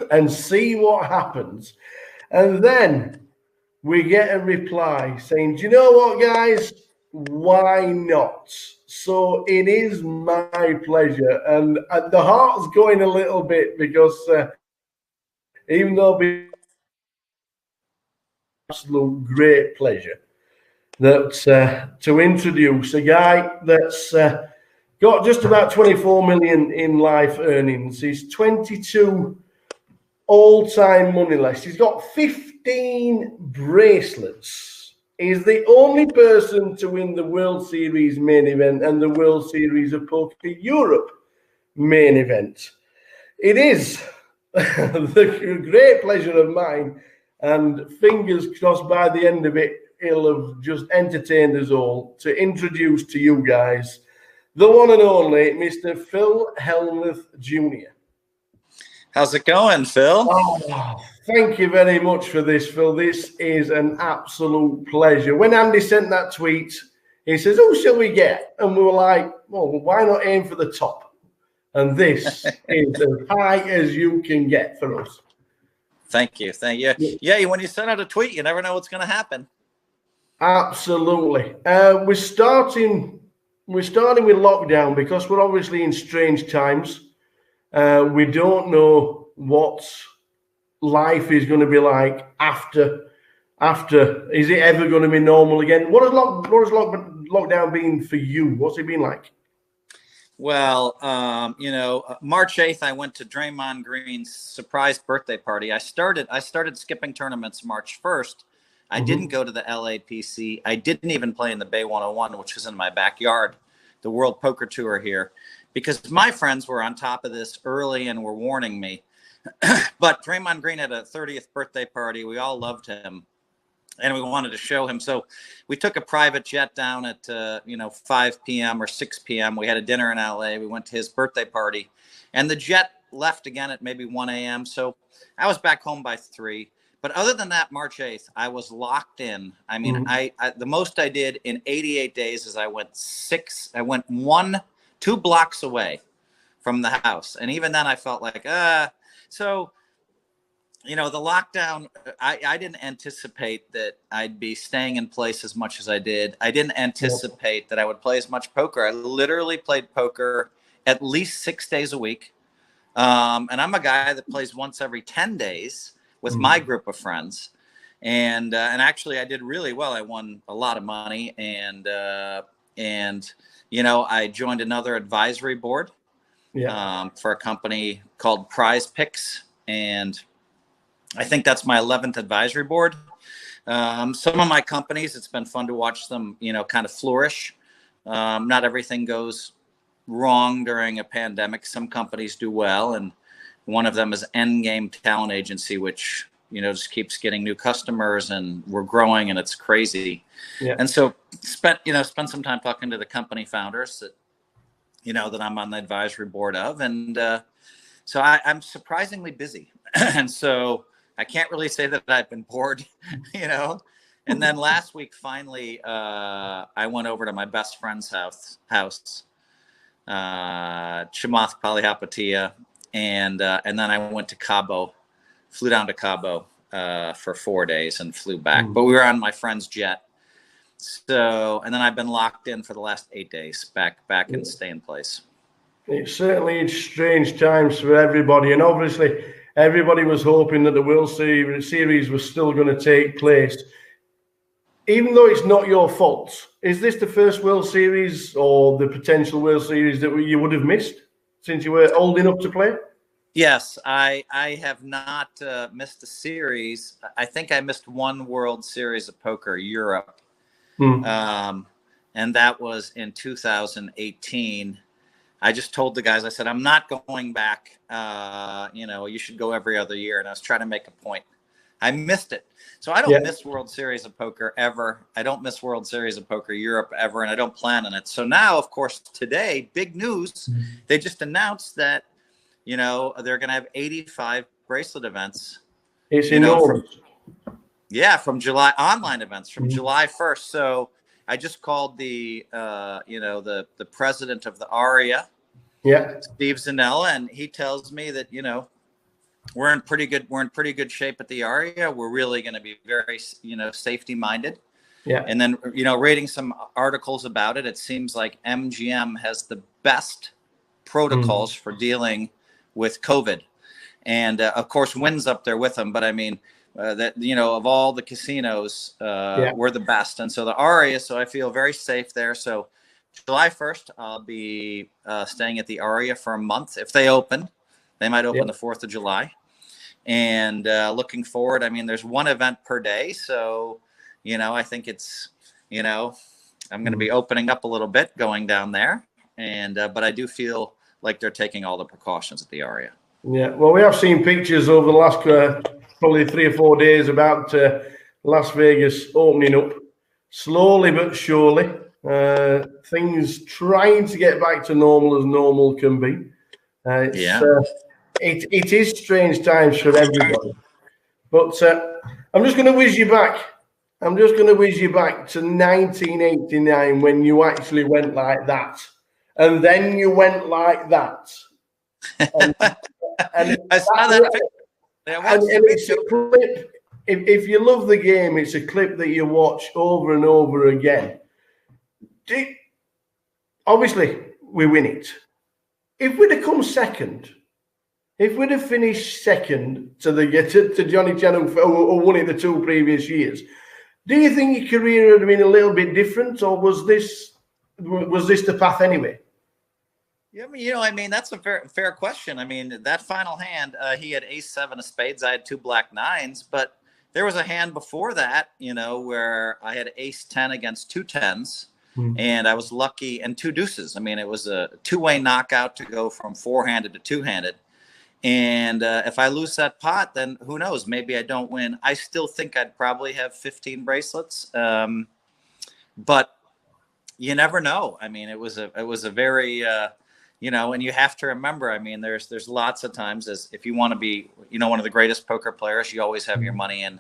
and see what happens. And then we get a reply saying, do you know what, guys? Why not? So it is my pleasure, and the heart's going a little bit because even though it's absolute great pleasure that to introduce a guy that's got just about 24 million in life earnings. He's 22 all-time moneyless. He's got 15 bracelets. He's the only person to win the World Series main event and the World Series of Poker Europe main event. It is the great pleasure of mine, and fingers crossed by the end of it, he'll have just entertained us all, to introduce to you guys the one and only Mr. Phil Hellmuth Jr. How's it going, Phil? Oh, thank you very much for this, Phil. This is an absolute pleasure. When Andy sent that tweet, he says, "Who shall we get?" And we were like, well, why not aim for the top? And this is as high as you can get for us. Thank you. Thank you. Yeah, when you send out a tweet, you never know what's going to happen. Absolutely. We're starting with lockdown because we're obviously in strange times. We don't know what life is going to be like after. Is it ever going to be normal again? What has lockdown been for you? What's it been like? Well, March 8th, I went to Draymond Green's surprise birthday party. I started skipping tournaments March 1st. I didn't go to the LAPC. I didn't even play in the Bay 101, which was in my backyard, the World Poker Tour here, because my friends were on top of this early and were warning me. But Draymond Green had a 30th birthday party. We all loved him, and we wanted to show him. So we took a private jet down at 5 p.m. or 6 p.m. We had a dinner in LA. We went to his birthday party, and the jet left again at maybe 1 a.m. So I was back home by 3. But other than that, March 8th, I was locked in. I mean, I the most I did in 88 days is I went 2 blocks away from the house. And even then I felt like, so, the lockdown, I didn't anticipate that I'd be staying in place as much as I did. I didn't anticipate that I would play as much poker. I literally played poker at least 6 days a week. And I'm a guy that plays once every 10 days with my group of friends. And actually I did really well. I won a lot of money, and I joined another advisory board for a company called Prize Picks. And I think that's my 11th advisory board. Some of my companies, it's been fun to watch them, kind of flourish. Not everything goes wrong during a pandemic. Some companies do well. And one of them is Endgame Talent Agency, which, just keeps getting new customers, and we're growing, and it's crazy. Yeah. And so spent some time talking to the company founders that, that I'm on the advisory board of. And so I'm surprisingly busy. And so I can't really say that I've been bored, And then last week, finally, I went over to my best friend's house, Chamath Palihapitiya, and then I went to Cabo, flew down to Cabo for 4 days and flew back. But we were on my friend's jet. So, and then I've been locked in for the last 8 days, back and stay in place. It certainly is strange times for everybody, and obviously everybody was hoping that the World Series was still going to take place. Even though it's not your fault, is this the first World Series or the potential World Series that you would have missed since you were old enough to play? Yes, I have not missed a series. I think I missed one World Series of Poker Europe, and that was in 2018. I just told the guys, I said, I'm not going back. You should go every other year. And I was trying to make a point. I missed it. So I don't miss World Series of Poker ever. I don't miss World Series of Poker Europe ever, and I don't plan on it. So now, of course, today, big news. They just announced that, they're going to have 85 bracelet events. It's enormous. From July, online events from July 1st. So I just called the president of the ARIA, Steve Zanella, and he tells me that, we're in pretty good shape at the ARIA. We're really going to be very, safety minded. Yeah. And then, reading some articles about it, it seems like MGM has the best protocols for dealing with COVID. And of course, Wynn's up there with them. But I mean, of all the casinos, we're the best. And so the ARIA, so I feel very safe there. So July 1st, I'll be staying at the Aria for a month. If they open, they might open the 4th of July. And looking forward, I mean, there's one event per day. So, I think it's, I'm going to be opening up a little bit going down there. And but I do feel like they're taking all the precautions at the Aria. Yeah, well, we have seen pictures over the last probably 3 or 4 days about Las Vegas opening up slowly but surely. Things trying to get back to normal as normal can be. It is strange times for everybody. But I'm just going to whiz you back. I'm just going to whiz you back to 1989 when you actually went like that. And then you went like that. And I saw that picture. And it's a clip. If you love the game, it's a clip that you watch over and over again. Obviously, we win it. If we'd have come second, if we'd have finished second to Johnny Chen who won it the 2 previous years, do you think your career would have been a little bit different, or was this the path anyway? Yeah, I mean, that's a fair question. I mean, that final hand, he had ace-7 of spades. I had 2 black nines, but there was a hand before that, where I had ace-10 against 2 10s, and I was lucky, and 2 deuces. I mean, it was a 2-way knockout to go from 4-handed to 2-handed. And if I lose that pot, then who knows? Maybe I don't win. I still think I'd probably have 15 bracelets, but you never know. I mean, it was a very and you have to remember, I mean, there's lots of times as if you want to be, one of the greatest poker players, you always have your money in,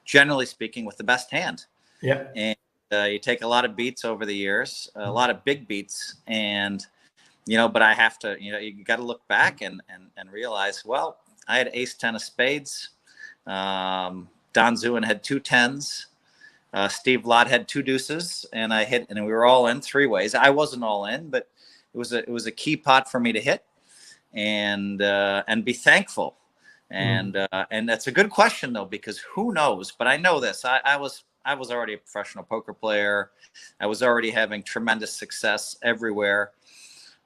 generally speaking, with the best hand. Yeah. And you take a lot of beats over the years, a lot of big beats, and but I have to, you got to look back and realize, well, I had ace-10 of spades. Don Zuin had 2 10s. Steve Lott had 2 deuces, and I hit, and we were all in 3 ways. I wasn't all in, but it was a key pot for me to hit, and be thankful. And that's a good question though, because who knows? But I know this. I was already a professional poker player. I was already having tremendous success everywhere,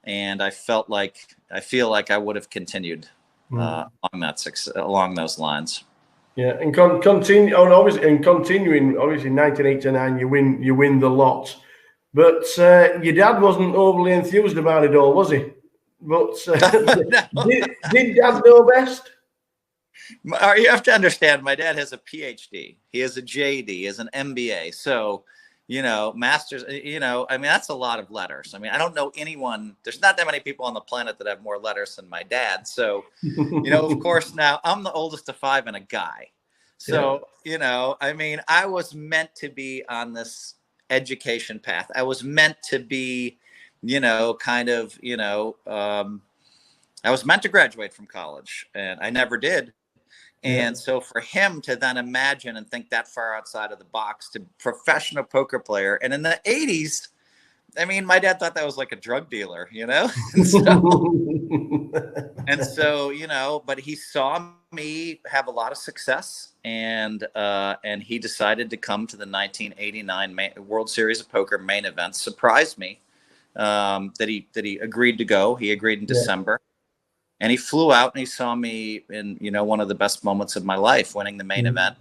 and I feel like I would have continued along those lines. Yeah, and continuing, obviously, in 1989, you win the lot. But your dad wasn't overly enthused about it all, was he? But did Dad know best? You have to understand, my dad has a PhD. He has a JD. He has an MBA. So, masters, I mean, that's a lot of letters. I mean, I don't know anyone. There's not that many people on the planet that have more letters than my dad. So, of course, now I'm the oldest of 5 and a guy. So, I mean, I was meant to be on this education path. I was meant to be, I was meant to graduate from college, and I never did. And so for him to then imagine and think that far outside of the box, to professional poker player. And in the 80s, I mean, my dad thought that was like a drug dealer, and so, but he saw me have a lot of success, and he decided to come to the 1989 World Series of Poker main event. Surprised me that he agreed to go. He agreed in December, and he flew out and he saw me in one of the best moments of my life, winning the main event.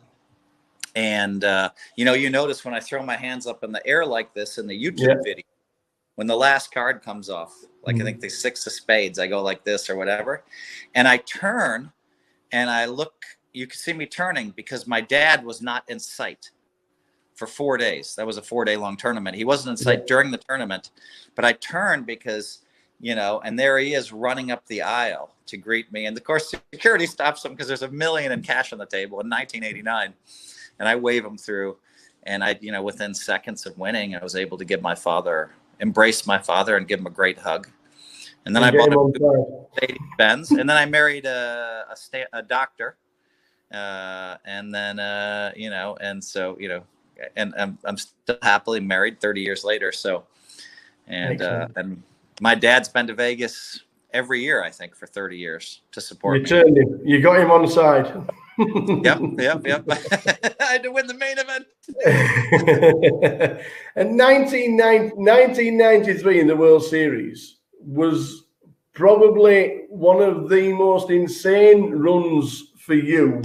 And you notice when I throw my hands up in the air like this in the YouTube video, when the last card comes off, like I think the 6 of spades, I go like this or whatever, and I turn and I look. You can see me turning because my dad was not in sight for 4 days. That was a 4-day long tournament. He wasn't in sight during the tournament, but I turned because, and there he is running up the aisle to greet me. And of course, security stops him because there's $1 million in cash on the table in 1989. And I wave him through, and within seconds of winning, I was able to embrace my father and give him a great hug. And then I bought a Mercedes Benz, and then I married a doctor. And then, and so, and I'm still happily married 30 years later. So, and my dad's been to Vegas every year, I think, for 30 years to support me. You turned him. You got him on the side. Yep. I had to win the main event. And 1993 in the World Series was probably one of the most insane runs for you.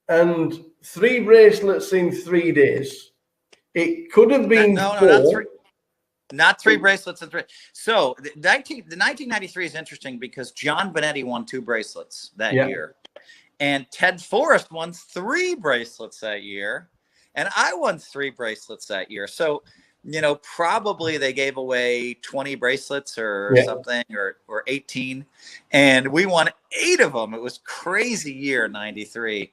And 3 bracelets in 3 days. It could have been no, 4. not 3. Not 3 bracelets and 3. So the 1993 is interesting because John Benetti won 2 bracelets that year. And Ted Forrest won 3 bracelets that year. And I won 3 bracelets that year. So, probably they gave away 20 bracelets or something, or 18. And we won 8 of them. It was crazy year, 93.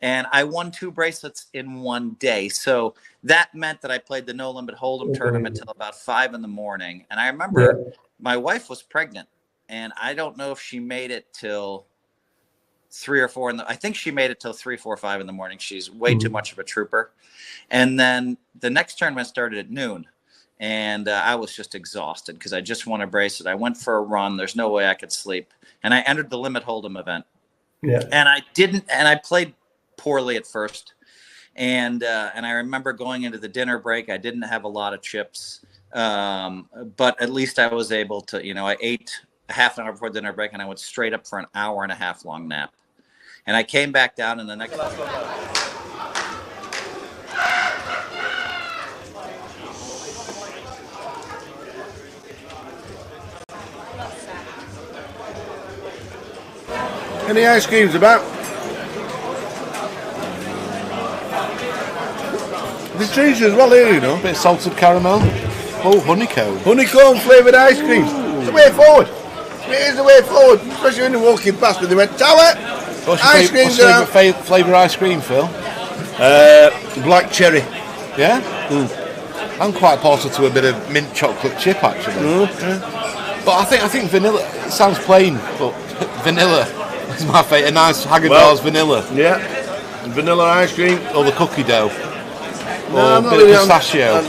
And I won 2 bracelets in 1 day. So that meant that I played the No Limit Hold'em tournament till about 5 in the morning. And I remember my wife was pregnant. And I don't know if she made it till 3 or 4 I think she made it till 3, 4, 5 in the morning. She's way too much of a trooper. And then the next tournament started at noon, and I was just exhausted because I just won a bracelet. I went for a run. There's no way I could sleep, and I entered the Limit Hold'em event. And I didn't, and I played poorly at first, and I remember going into the dinner break. I didn't have a lot of chips, but at least I was able to. I ate a half an hour before dinner break, and I went straight up for an hour-and-a-half long nap. And I came back down in the next. Any ice creams about? There's cheese as well here, A bit of salted caramel. Oh, honeycomb. Honeycomb flavoured ice cream. It's the way forward. It is the way forward. Especially when you're walking past and they went, Tower! What's Ice cream's your favourite flavour ice cream, Phil? Black cherry. Yeah? I'm quite partial to a bit of mint chocolate chip, actually. But I think vanilla, it sounds plain, but vanilla is my favourite. A nice Haagen-Dazs vanilla. Yeah. Vanilla ice cream. Or the cookie dough. No, or a bit of pistachio.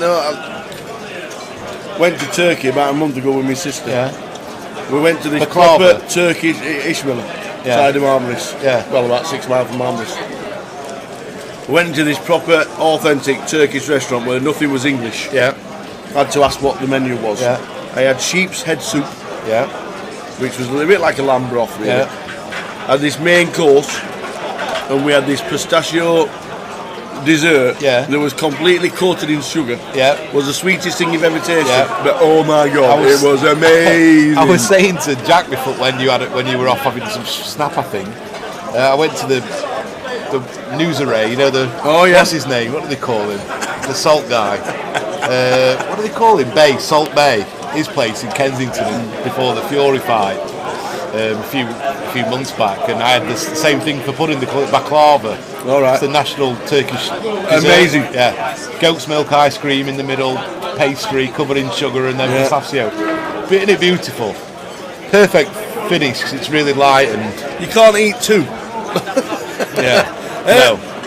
I went to Turkey about a month ago with my sister. Yeah. We went to this proper Turkish Ishmael side of Marmaris. Yeah. Well, about 6 miles from Marmaris. We went into this proper, authentic Turkish restaurant where nothing was English. Yeah. I had to ask what the menu was. Yeah. I had sheep's head soup. Yeah. Which was a little bit like a lamb broth, really. Yeah. I had this main course, and we had this pistachio dessert that was completely coated in sugar. Yeah. Was the sweetest thing you've ever tasted. Yeah. But oh my god, it was amazing. I was saying to Jack before when you were off having some snap, I think. I went to the news array, what's his name? What do they call him? The salt guy. What do they call him? Salt Bay. His place in Kensington before the Fury fight a few months back, and I had the same thing for pudding. They call it baklava. All right. It's the national Turkish dessert. Amazing. Yeah. Goat's milk ice cream in the middle, pastry covered in sugar, and then pistachio. Isn't it beautiful? Perfect finish because it's really light and you can't eat 2. Yeah.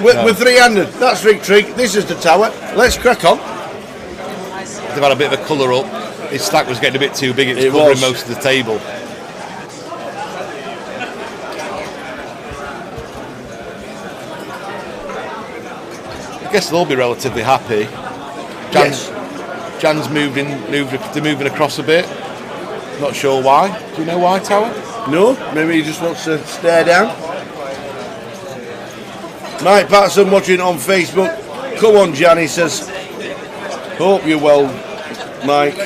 We're 3-handed. That's Rick Trigg. This is the Tower. Let's crack on. They've had a bit of a colour up. His stack was getting a bit too big. It was covering most of the table. I guess they'll all be relatively happy. Jan's they're moving across a bit. Not sure why. Do you know why, Tower? No, maybe he just wants to stare down. Mike Patterson watching on Facebook. Come on, Jan, he says. Hope you're well, Mike.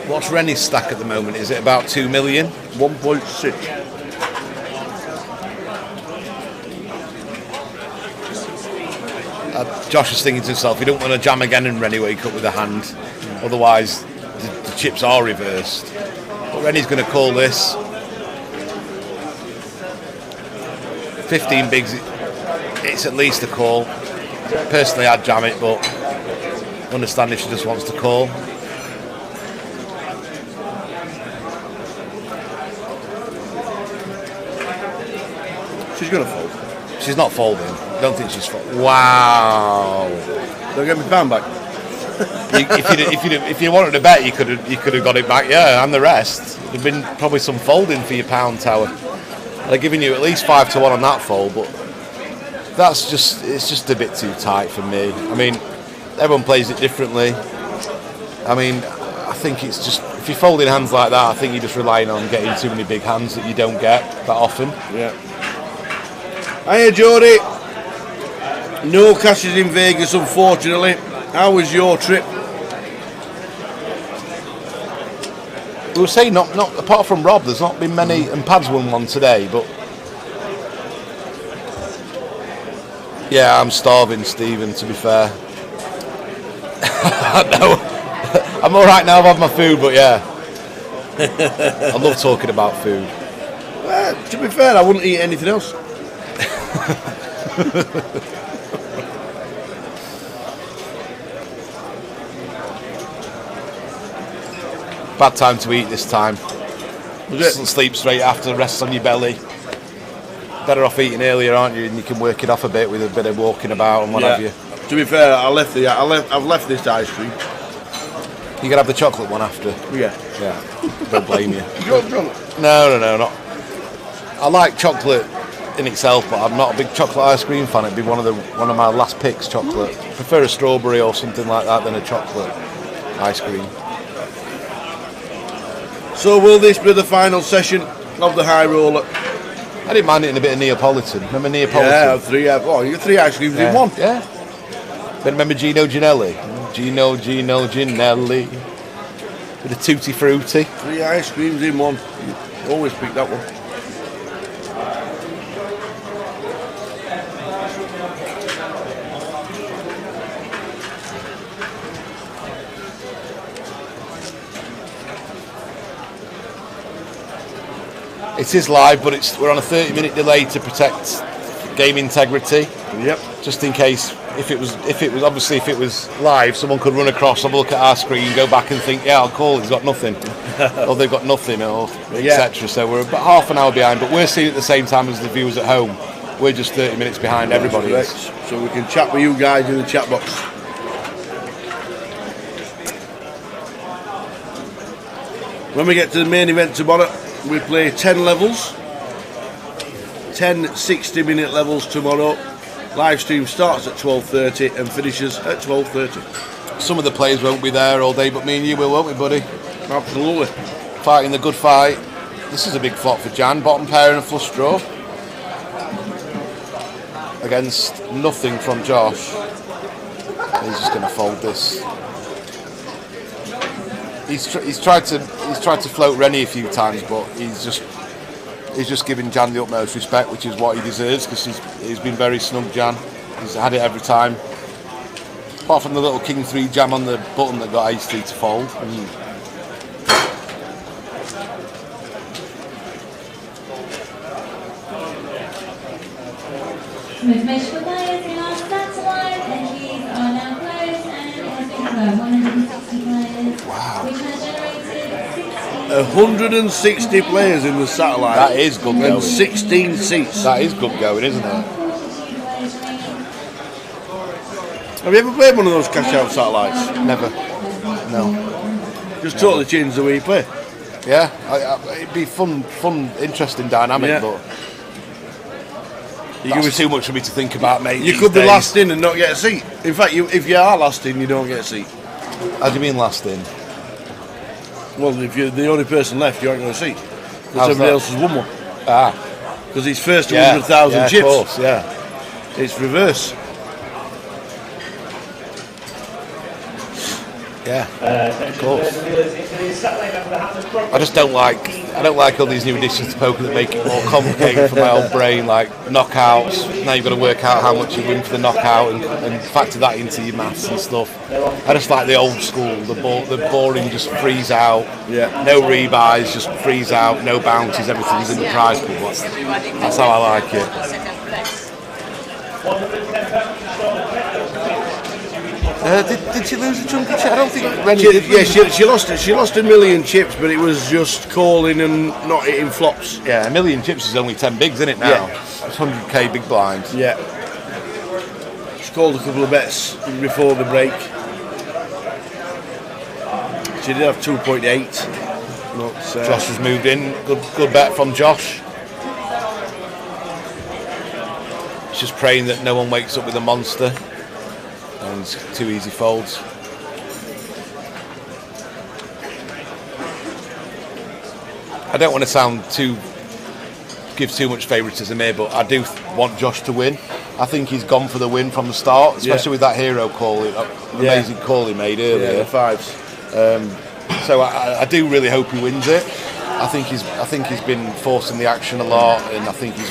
What's Rennie's stack at the moment? Is it about 2 million? 1.6. Josh is thinking to himself, you don't want to jam again and Rennie wake up with a hand. Otherwise, the chips are reversed. But Rennie's going to call this. 15 bigs, it's at least a call. Personally, I'd jam it, but understand if she just wants to call. She's going to fold. She's not folding. I don't think she's folding. Wow. Don't get me pound back. If you wanted to bet, you could have got it back, yeah, and the rest. There'd been probably some folding for your pound, Tower. They're giving you at least 5 to 1 on that fold, but it's just a bit too tight for me. I mean, everyone plays it differently. I mean, I think it's just, if you're folding hands like that, I think you're just relying on getting too many big hands that you don't get that often. Yeah. Hiya, Jody. No cashes in Vegas, unfortunately. How was your trip? We were saying, not apart from Rob, there's not been many, and Pad's won one today, but yeah, I'm starving, Stephen, to be fair. No, I'm alright now, I've had my food, but yeah. I love talking about food. Well, to be fair, I wouldn't eat anything else. Bad time to eat this time. Sleep straight after, rests on your belly. Better off eating earlier, aren't you? And you can work it off a bit with a bit of walking about and what have you. To be fair, I've left this ice cream. You can have the chocolate one after. Yeah. Yeah. Don't blame you. You don't chocolate? No, not. I like chocolate in itself, but I'm not a big chocolate ice cream fan. It'd be one of my last picks. Chocolate. I prefer a strawberry or something like that than a chocolate ice cream. So will this be the final session of the high roller? I didn't mind it in a bit of Neapolitan. Remember Neapolitan? Yeah, you got 3 ice creams in one. Yeah. But remember Gino Ginelli? Gino Ginelli. With a tutti frutti. 3 ice creams in one. You always pick that one. It is live, but we're on a 30-minute delay to protect game integrity. Yep. Just in case, if it was live, someone could run across, have a look at our screen, go back and think, yeah, I'll call. He's got nothing, or they've got nothing, or etc. So we're about half an hour behind, but we're seeing it at the same time as the viewers at home. We're just 30 minutes behind everybody else. So we can chat with you guys in the chat box. When we get to the main event tomorrow, we play 10 levels, 10 60-minute levels tomorrow. Live stream starts at 12:30 and finishes at 12:30. Some of the players won't be there all day, but me and you will, won't we, buddy? Absolutely. Fighting the good fight. This is a big flop for Jan. Bottom pair and a flush draw. Against nothing from Josh. He's just going to fold this. He's tried to float Rennie a few times, but he's just giving Jan the utmost respect, which is what he deserves, because he's been very snug, Jan. He's had it every time. Apart from the little King 3 jam on the button that got Ace 3 to fold. Information for players who are stats alive, entries are now closed, and it has been confirmed 160 players, which has generated 160 players in the satellite. That is good going. And 16 seats. That is good going, isn't it? Have you ever played one of those cash out satellites? Never. No. Just totally change the way you play. Yeah, it'd be fun, interesting dynamic, but that's too much for me to think about, mate. You could be last in and not get a seat. In fact, if you are last in, you don't get a seat. How do you mean last in? Well, if you're the only person left, you aren't going to see. Because everybody else has won one. Because he's first to 100,000 chips. Of course, yeah. It's reverse. Yeah, of course. I just don't like all these new additions to poker that make it more complicated for my old brain, like knockouts. Now you've got to work out how much you win for the knockout and factor that into your maths and stuff. I just like the old school, the boring just freeze out. Yeah. No rebuys, just freeze out, no bounties, everything's in the prize pool. That's how I like it. Did she lose the chunky chip? I don't think Rennie did. Yeah, she lost it. She lost 1 million chips, but it was just calling and not hitting flops. Yeah, 1 million chips is only 10 bigs, isn't it now? Yeah. It's 100k big blinds. Yeah. She called a couple of bets before the break. She did have 2.8. Josh has moved in. Good bet from Josh. It's just praying that no one wakes up with a monster. And it's 2 easy folds. I don't want to give too much favouritism here, but I do want Josh to win. I think he's gone for the win from the start, especially with that hero call, amazing call he made earlier. Yeah, the 5s. So I do really hope he wins it. I think he's been forcing the action a lot, and I think he's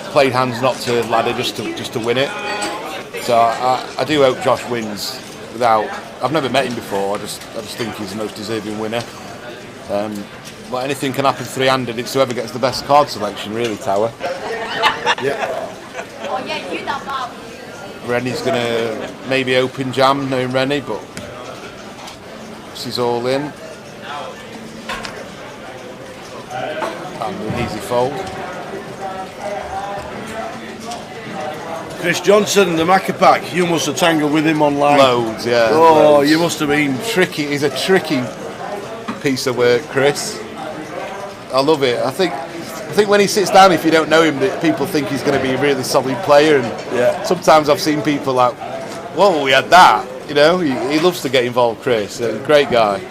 played hands not to ladder just to win it. So I do hope Josh wins. I've never met him before. I just think he's the most deserving winner. But anything can happen 3-handed. It's whoever gets the best card selection, really, Tower. Yeah. Oh yeah, you that Bob. Rennie's gonna maybe open jam, knowing Rennie, but she's all in. And an easy fold. Chris Johnson, the Macapac, you must have tangled with him online. Loads, yeah. Oh, loads. You must have been tricky. He's a tricky piece of work, Chris. I love it. I think when he sits down, if you don't know him, that people think he's going to be a really solid player. And sometimes I've seen people like, "Whoa, we had that." You know, he loves to get involved. Chris, great guy.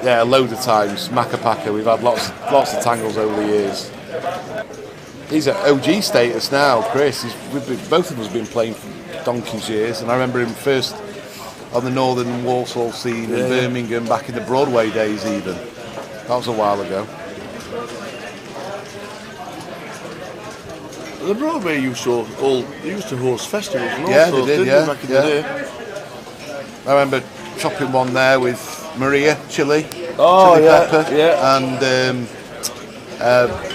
Yeah, loads of times. Macapaca, we've had lots of tangles over the years. He's at OG status now, Chris. Both of us have been playing for donkey's years, and I remember him first on the Northern Walsall scene in Birmingham back in the Broadway days even. That was a while ago. The Broadway used to host festivals and all yeah, sorts, they did, didn't they, back in the day? I remember chopping one there with Maria Chili. Oh, Chili yeah, Pepper. yeah. And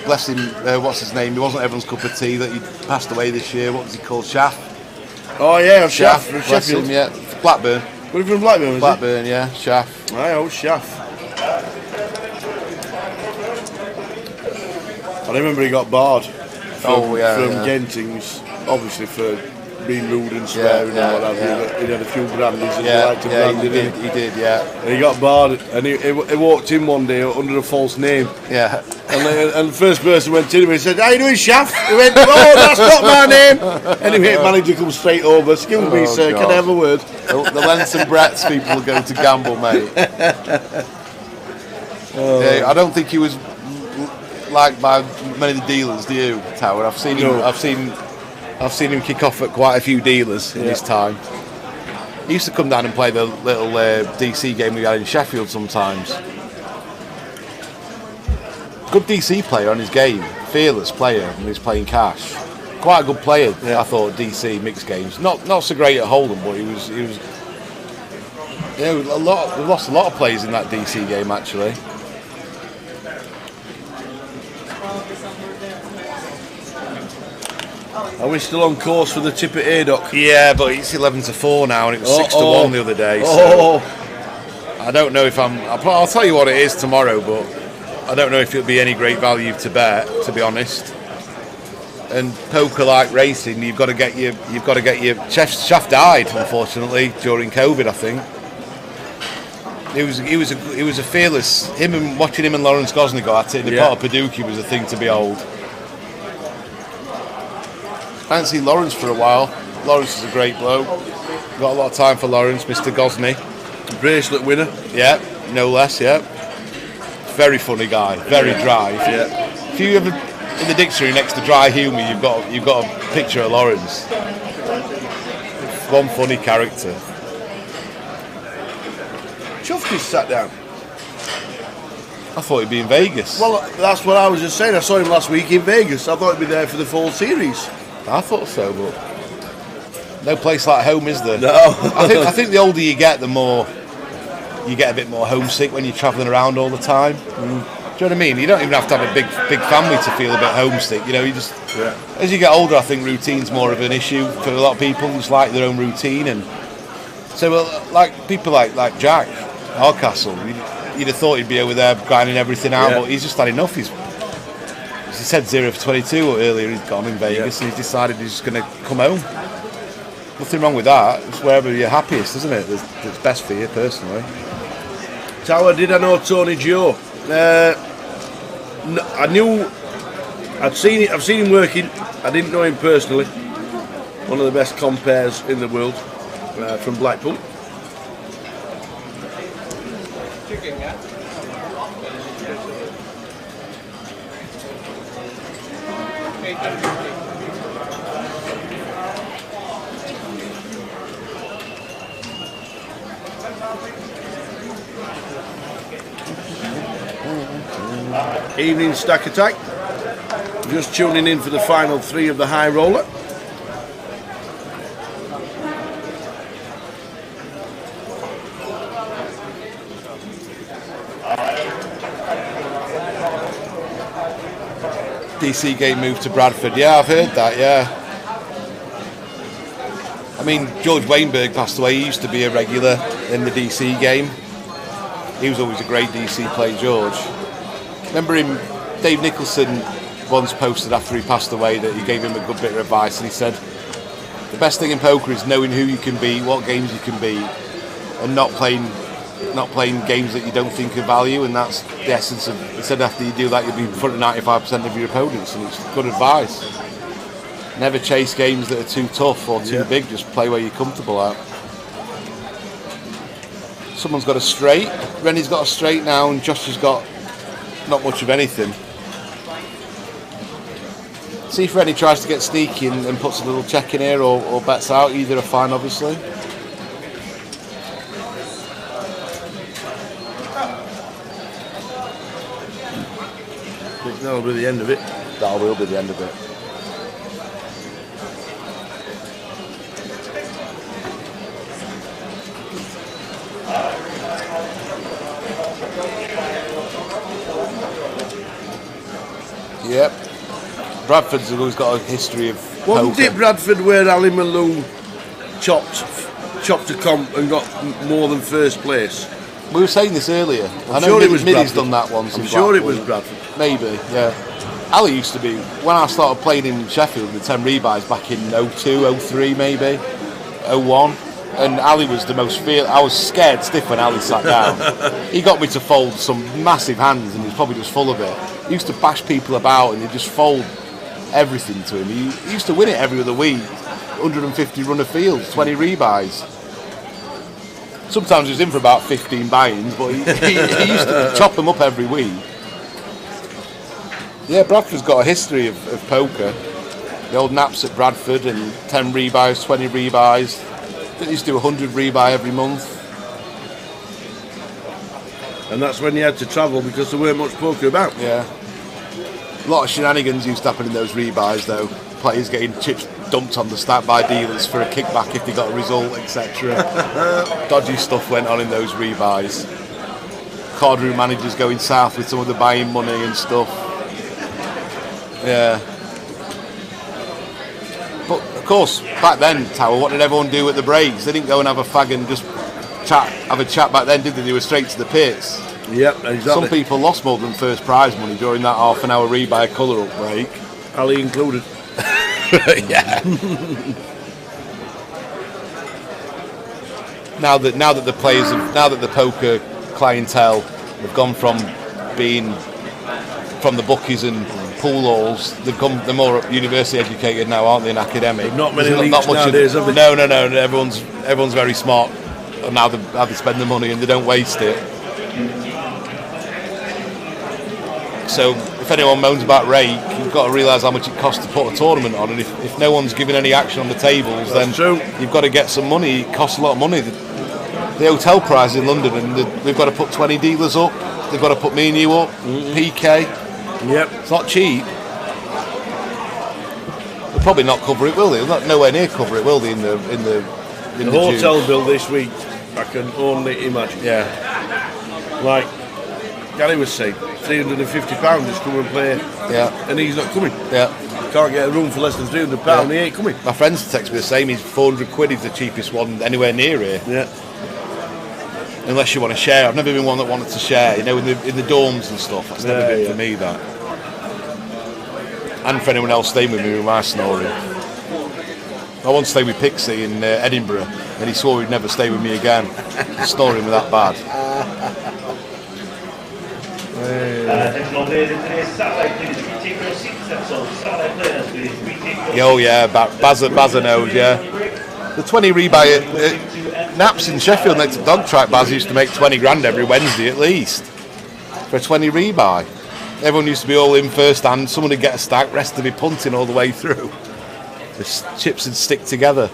bless him, what's his name? He wasn't everyone's cup of tea that he passed away this year. What was he called? Shaff? Oh, yeah, Shaff from Bless Sheffield. him, yeah. Blackburn. Were he from Blackburn, was Blackburn, yeah. Shaff. Aye, old Shaff. I remember he got barred from Gentings, obviously for being rude and swearing and what have you. He had a few brandies and he liked to brand he did, yeah. And he got barred, and he walked in one day under a false name. Yeah. And the first person went in and he said, "How you doing, Shaft?" He went, "Oh, that's not my name." Anyway, the manager comes straight over. "Excuse me, sir, God. can I have a word?" The lengths and breadths people will go to gamble, mate. I don't think he was liked by many of the dealers, do you, Tower? I've seen him. I've seen him kick off at quite a few dealers in his time. He used to come down and play the little DC game we had in Sheffield sometimes. Good DC player on his game, fearless player when he was playing cash. Quite a good player, I thought. DC mixed games, not so great at Hold'em, but he was. We've lost a lot of players in that DC game actually. Are we still on course for the tip at Aydock? Yeah, but it's 11-4 now, and it was 6-1 the other day. So I don't know if I'll tell you what it is tomorrow, but I don't know if it'll be any great value to bet, to be honest. And poker like racing, you've got to get your Shaft died, unfortunately, during COVID, I think. He was a fearless. Watching him and Lawrence Gosney go at it in the pot of Paducah was a thing to behold. I haven't seen Lawrence for a while. Lawrence is a great bloke. Got a lot of time for Lawrence, Mr. Gosney. Bracelet winner. Yeah, no less, yeah. Very funny guy, very dry. If you ever in the dictionary next to dry humour, you've got a picture of Lawrence. One funny character. Chuffky's sat down. I thought he'd be in Vegas. Well, that's what I was just saying. I saw him last week in Vegas. I thought he'd be there for the fall series. I thought so, but no place like home, is there? No. I think the older you get, the more you get a bit more homesick when you're travelling around all the time. Do you know what I mean? You don't even have to have a big family to feel a bit homesick. You know, you just as you get older, I think routine's more of an issue for a lot of people. Just like their own routine, and so like people like Jack Hardcastle, you'd have thought he'd be over there grinding everything out, but he's just had enough. He said 0 for 22 earlier. He's gone in Vegas, and he's decided he's just going to come home. Nothing wrong with that. It's wherever you're happiest, isn't it? That's best for you personally. Tower, did I know Tony Joe? I knew. I've seen him working I didn't know him personally. One of the best compares in the world from Blackpool. Evening Stack Attack. Just tuning in for the final 3 of the high roller. DC game moved to Bradford. Yeah, I've heard that, yeah. I mean, George Weinberg passed away. He used to be a regular in the DC game. He was always a great DC player, George. Remember him, Dave Nicholson once posted after he passed away that he gave him a good bit of advice, and he said, the best thing in poker is knowing who you can beat, what games you can beat, and not playing games that you don't think of value, and that's the essence of, he said after you do that you'll be in front of 95% of your opponents, and it's good advice. Never chase games that are too tough or too big, just play where you're comfortable at. Someone's got a straight, Rennie's got a straight now, and Josh has got not much of anything. See if Rennie tries to get sneaky and puts a little check in here or bets out, either are fine obviously. That'll be the end of it. That will be the end of it. Yep. Bradford's always got a history of Wasn't poker. it Bradford where Ali Malone chopped a comp and got more than first place? We were saying this earlier. I'm sure it was Middy's Bradford. done that once. I'm in sure it Blackpool. was Bradford. Maybe, yeah. Ali used to be, when I started playing in Sheffield with 10 rebuys back in 02, 03 maybe, 01, and Ali was the most I was scared stiff when Ali sat down. He got me to fold some massive hands and he was probably just full of it. He used to bash people about and he'd just fold everything to him. He used to win it every other week, 150 run of fields, 20 rebuys. Sometimes he was in for about 15 buy-ins, but he used to chop them up every week. Yeah, Bradford's got a history of poker. The old naps at Bradford and 10 rebuys, 20 rebuys. They used to do 100 rebuy every month. And that's when you had to travel because there weren't much poker about. Yeah. A lot of shenanigans used to happen in those rebuys though. Players getting chips dumped on the stack by dealers for a kickback if they got a result, etc. Dodgy stuff went on in those rebuys. Card room managers going south with some of the buying money and stuff. Yeah. But of course, back then, Tower, what did everyone do at the breaks? They didn't go and have a fag and just have a chat back then, did they? They were straight to the pits. Yep, exactly. Some people lost more than first prize money during that half an hour rebuy colour up break. Ali included. Yeah. Now that the players now that the poker clientele have gone from being from the bookies and pool halls, they're more university educated now, aren't they, and academic? Not many leaks nowadays, have they? No. Everyone's very smart on how they spend the money and they don't waste it. So if anyone moans about rake, you've got to realise how much it costs to put a tournament on, and if no one's giving any action on the tables, then you've got to get some money. It costs a lot of money. The hotel prize in London, and we've got to put 20 dealers up. They've got to put me and you up. PK. Yep. It's not cheap. They'll probably not cover it, will they? They'll nowhere near cover it, will they? In the hotel bill this week, I can only imagine. Yeah. Like Gary was saying, £350 just come and play. Yeah. And he's not coming. Yeah. Can't get a room for less than £300. He ain't coming. My friends text me the same. He's 400 quid. He's the cheapest one anywhere near here. Yeah. Unless you want to share. I've never been one that wanted to share. You know, in the dorms and stuff. That's never been for me, that. And for anyone else staying with me with my snoring. I once stayed with Pixie in Edinburgh, and he swore he'd never stay with me again. Snoring was that bad. Attention all players in today's satellite, please retake your seats. That's all. Satellite players, please retake your Oh yeah, Bazza knows, yeah. The 20 rebuy Naps in Sheffield next to Dog Track. Baz used to make 20 grand every Wednesday at least for a 20 rebuy. Everyone used to be all in first hand. Someone would get a stack, rest would be punting all the way through. The chips would stick together.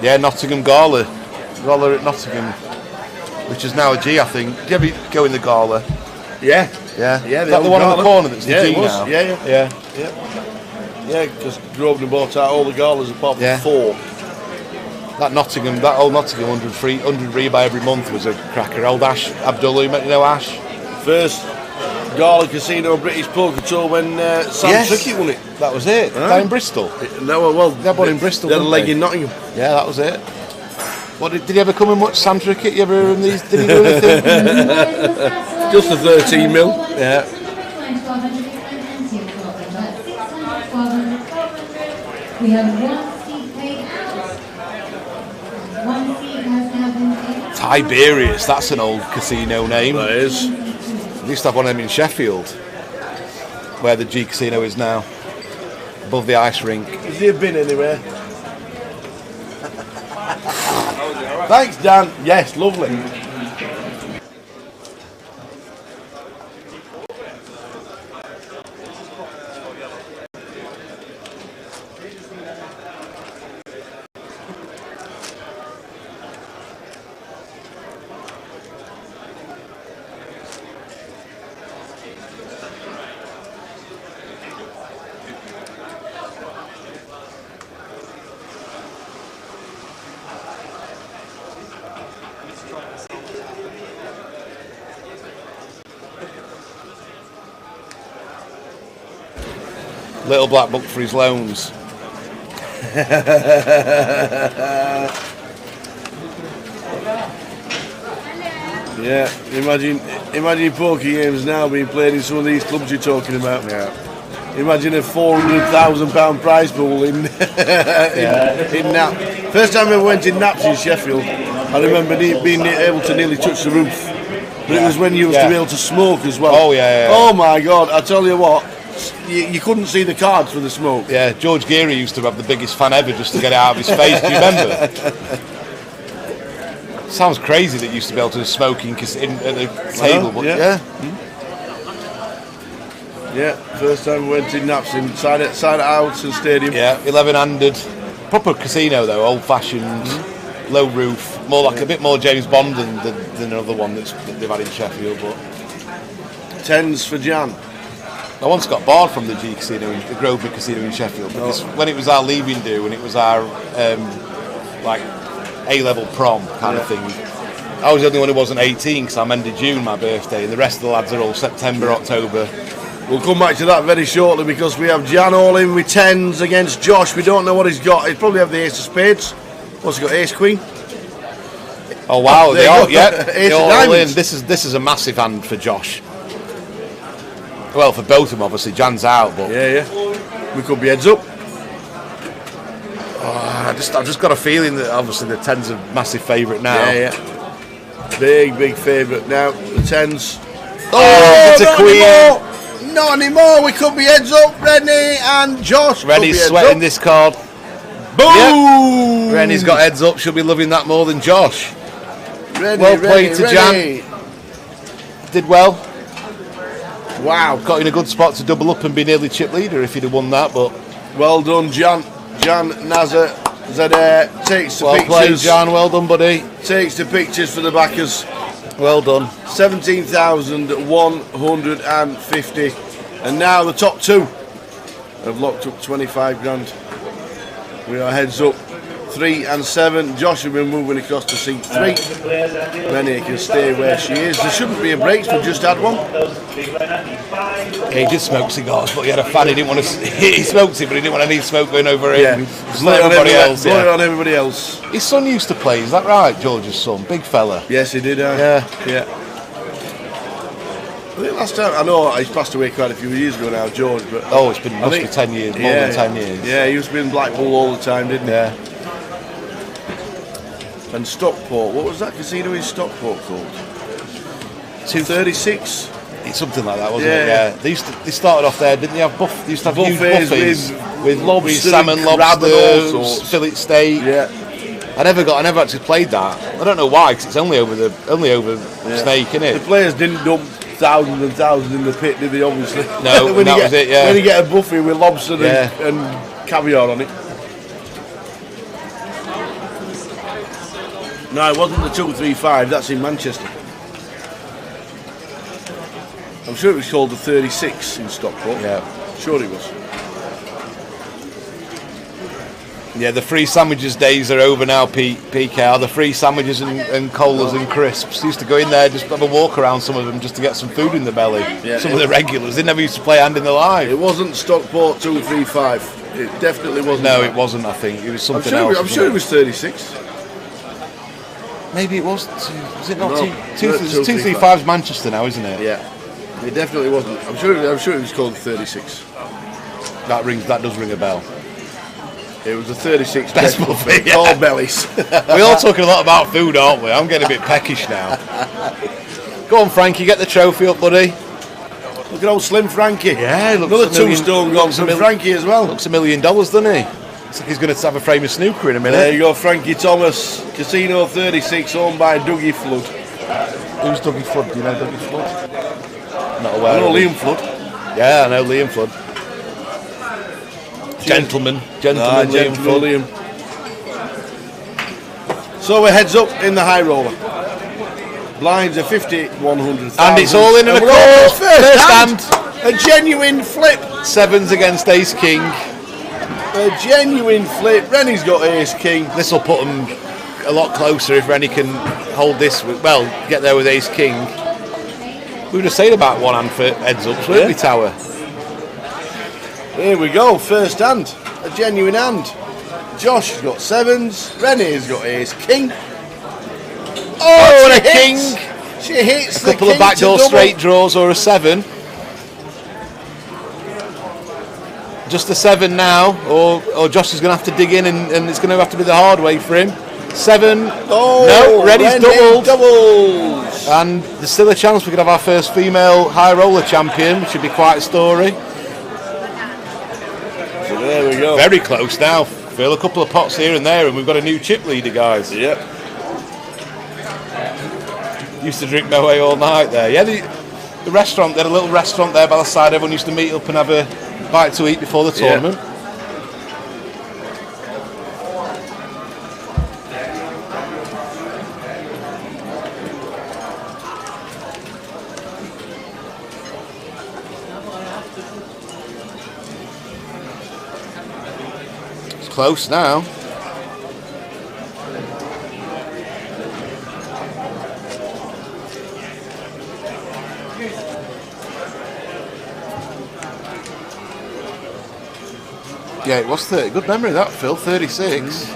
Yeah, Nottingham Gala at Nottingham, which is now a G, I think. Did you ever go in the Gala? Yeah. Yeah. Yeah. Is that the one on the corner that's the G it was. now? Yeah. Yeah, because Grosvenor bought out all the galas apart from 4. That old Nottingham 100 rebuy every month was a cracker. Old Ash Abdullah, you know Ash? First Gala Casino British Poker Tour when Sam Trickett won it. That was it. Down in Bristol. No, well, they had one in Bristol. They had a leg in Nottingham. Yeah, that was it. What did he ever come and watch Sam Trickett? You ever hear him these? Did he do anything? Just the 13 mil. Yeah. We have 1 seat paid out. 1 seat has now been paid out. Tiberius, that's an old casino name. That is. We used to have one of them in Sheffield, where the G Casino is now, above the ice rink. Has he been anywhere? Thanks, Dan. Yes, lovely. Little black book for his loans. Yeah, imagine poker games now being played in some of these clubs you're talking about. Yeah. Imagine a £400,000 prize pool in Nap. First time I ever went in Naps in Sheffield, I remember being able to nearly touch the roof. But it was when you used to be able to smoke as well. Oh yeah. Oh my God! I tell you what, you couldn't see the cards for the smoke. Yeah, George Geary used to have the biggest fan ever just to get it out of his face. Do you remember? Sounds crazy that you used to be able to smoke at the table, but yeah. Yeah, first time we went in Naps inside Alton Stadium. Yeah, 11-handed. Proper casino though, old-fashioned, low roof, more like a bit more James Bond than another one that they've had in Sheffield. But 10s for Jan. I once got barred from the G Casino, the Grosvenor Casino in Sheffield, because when it was our leaving do and it was our like A-level prom kind of thing, I was the only one who wasn't 18 because I'm ended June, my birthday, and the rest of the lads are all September, October. We'll come back to that very shortly because we have Jan all in with 10s against Josh. We don't know what he's got. He'll probably have the ace of spades. What's he got? Ace queen. Oh wow! They all, yeah, ace of all diamonds. in. This is a massive hand for Josh. Well, for both of them, obviously. Jan's out, but yeah. We could be heads up. I've just got a feeling that obviously the 10's a massive favourite now. Yeah. Big favourite now. The 10s. Oh, it's a queen. Not anymore. We could be heads up. Rennie and Josh. Rennie's sweating this card. Boom! Yep. Rennie's got heads up. She'll be loving that more than Josh. Rennie, well played to Rennie. Jan. Did well. Wow. Got in a good spot to double up and be nearly chip leader if he'd have won that. But well done, Jan. Jan Nazar takes the well pictures. Well played, Jan. Well done, buddy. Takes the pictures for the backers. Well done. 17,150. And now the top two have locked up 25 grand. We are heads up 3 and 7. Josh will be moving across to seat 3. Rennie can stay where she is. There shouldn't be a break, we've just had one. He did smoke cigars, but he had a fan. He didn't want to. He smoked it, but he didn't want any smoke going over him. Yeah, just like everybody else. Yeah. On everybody else. His son used to play. Is that right, George's son? Big fella. Yes, he did. Yeah. I think last time, I know he's passed away quite a few years ago now, George, but it's been must be 10 years, more than 10 years. Yeah, he used to be in Blackpool all the time, didn't he? Yeah. And Stockport, what was that casino in Stockport called? 36. It's something like that, wasn't it? Yeah. They started off there, didn't they? They used to have huge buffets with lobster, salmon, lobster, fillet steak. Yeah. I never actually played that. I don't know why, because it's only over steak, isn't it? The players didn't dump thousands and thousands in the pit, did they? Obviously. No, was it. Yeah. When you get a buffet with lobster and caviar on it. No, it wasn't the 235. That's in Manchester. I'm sure it was called the 36 in Stockport. Yeah, sure it was. Yeah, the free sandwiches days are over now, PK. The free sandwiches and colas and crisps. Used to go in there, just have a walk around some of them just to get some food in the belly. Yeah, some of the regulars. They never used to play hand in the live. It wasn't Stockport 235. It definitely wasn't. No, it wasn't, I think. It was something else. I'm sure it was 36. Maybe it was. Was it not? No, 235's Manchester now, isn't it? Yeah. It definitely wasn't. I'm sure it was called 36. That does ring a bell. It was a 36 best buffet. All bellies. We're all talking a lot about food, aren't we? I'm getting a bit peckish now. Go on, Frankie, get the trophy up, buddy. Look at old Slim Frankie. Yeah, another two-stone gone from Frankie as well. Looks $1 million, doesn't he? Looks like he's going to have a frame of snooker in a minute. There you go, Frankie Thomas, Casino 36, owned by Dougie Flood. Who's Dougie Flood? Do you know Dougie Flood? Not aware. I know Liam Flood. Yeah, I know Liam Flood. Gentleman Liam Flood. So we're heads up in the high roller. Blinds are 50, 100,000. And it's all in the course. First hand. A genuine flip. Sevens against Ace King. A genuine flip. Rennie's got Ace King. This will put them a lot closer if Rennie can hold this. Get there with Ace King. We were just saying about one hand for heads ups, weren't we, Tower? Here we go, first hand, a genuine hand. Josh has got sevens, Rennie's got Ace King. Oh, and a king! She hits a couple of backdoor straight draws or a 7. Just a 7 now, or Josh is going to have to dig in and it's going to have to be the hard way for him. 7. No, Rennie's doubles. And there's still a chance we could have our first female high roller champion, which would be quite a story. So there we go. Very close now. Phil, a couple of pots here and there, and we've got a new chip leader, guys. Yep. Used to drink my way all night there. Yeah, the restaurant, they had a little restaurant there by the side. Everyone used to meet up and have a bite to eat before the tournament. Yeah. Close now. Yeah, it was 30. Good memory that, Phil. 36.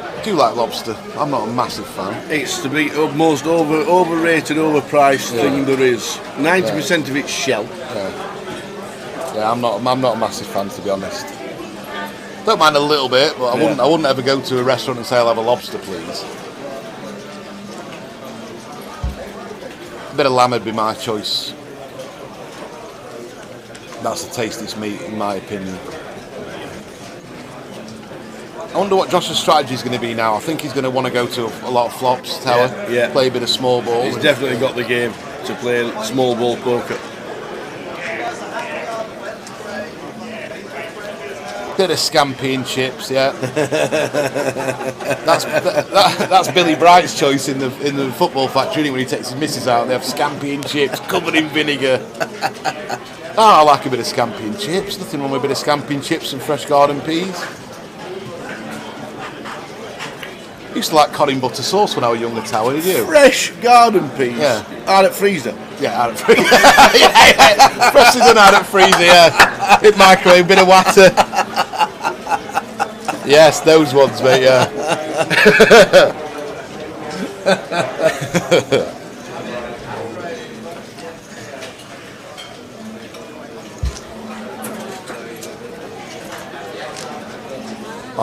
I do like lobster. I'm not a massive fan. It's the most overrated, overpriced thing there is. 90% of it's shell. Yeah, I'm not a massive fan, to be honest. Don't mind a little bit, but I wouldn't ever go to a restaurant and say I'll have a lobster, please. A bit of lamb would be my choice. That's the tastiest meat, in my opinion. I wonder what Josh's strategy is going to be now. I think he's going to want to go to a lot of flops, Tower. Yeah. Play a bit of small ball. He's definitely got the game to play small ball poker. Bit of scampi and chips, yeah. That's Billy Bright's choice in the football factory when he takes his missus out. They have scampi and chips covered in vinegar. I like a bit of scampi and chips. Nothing wrong with a bit of scampi and chips and fresh garden peas. Used to like cod butter sauce when I was younger, Tower, did you? Fresh garden peas? Yeah. Out at freezer? Yeah, out at freezer. yeah. Freshly done out at freezer, yeah. Hit microwave, bit of water. Yes, those ones, mate, yeah.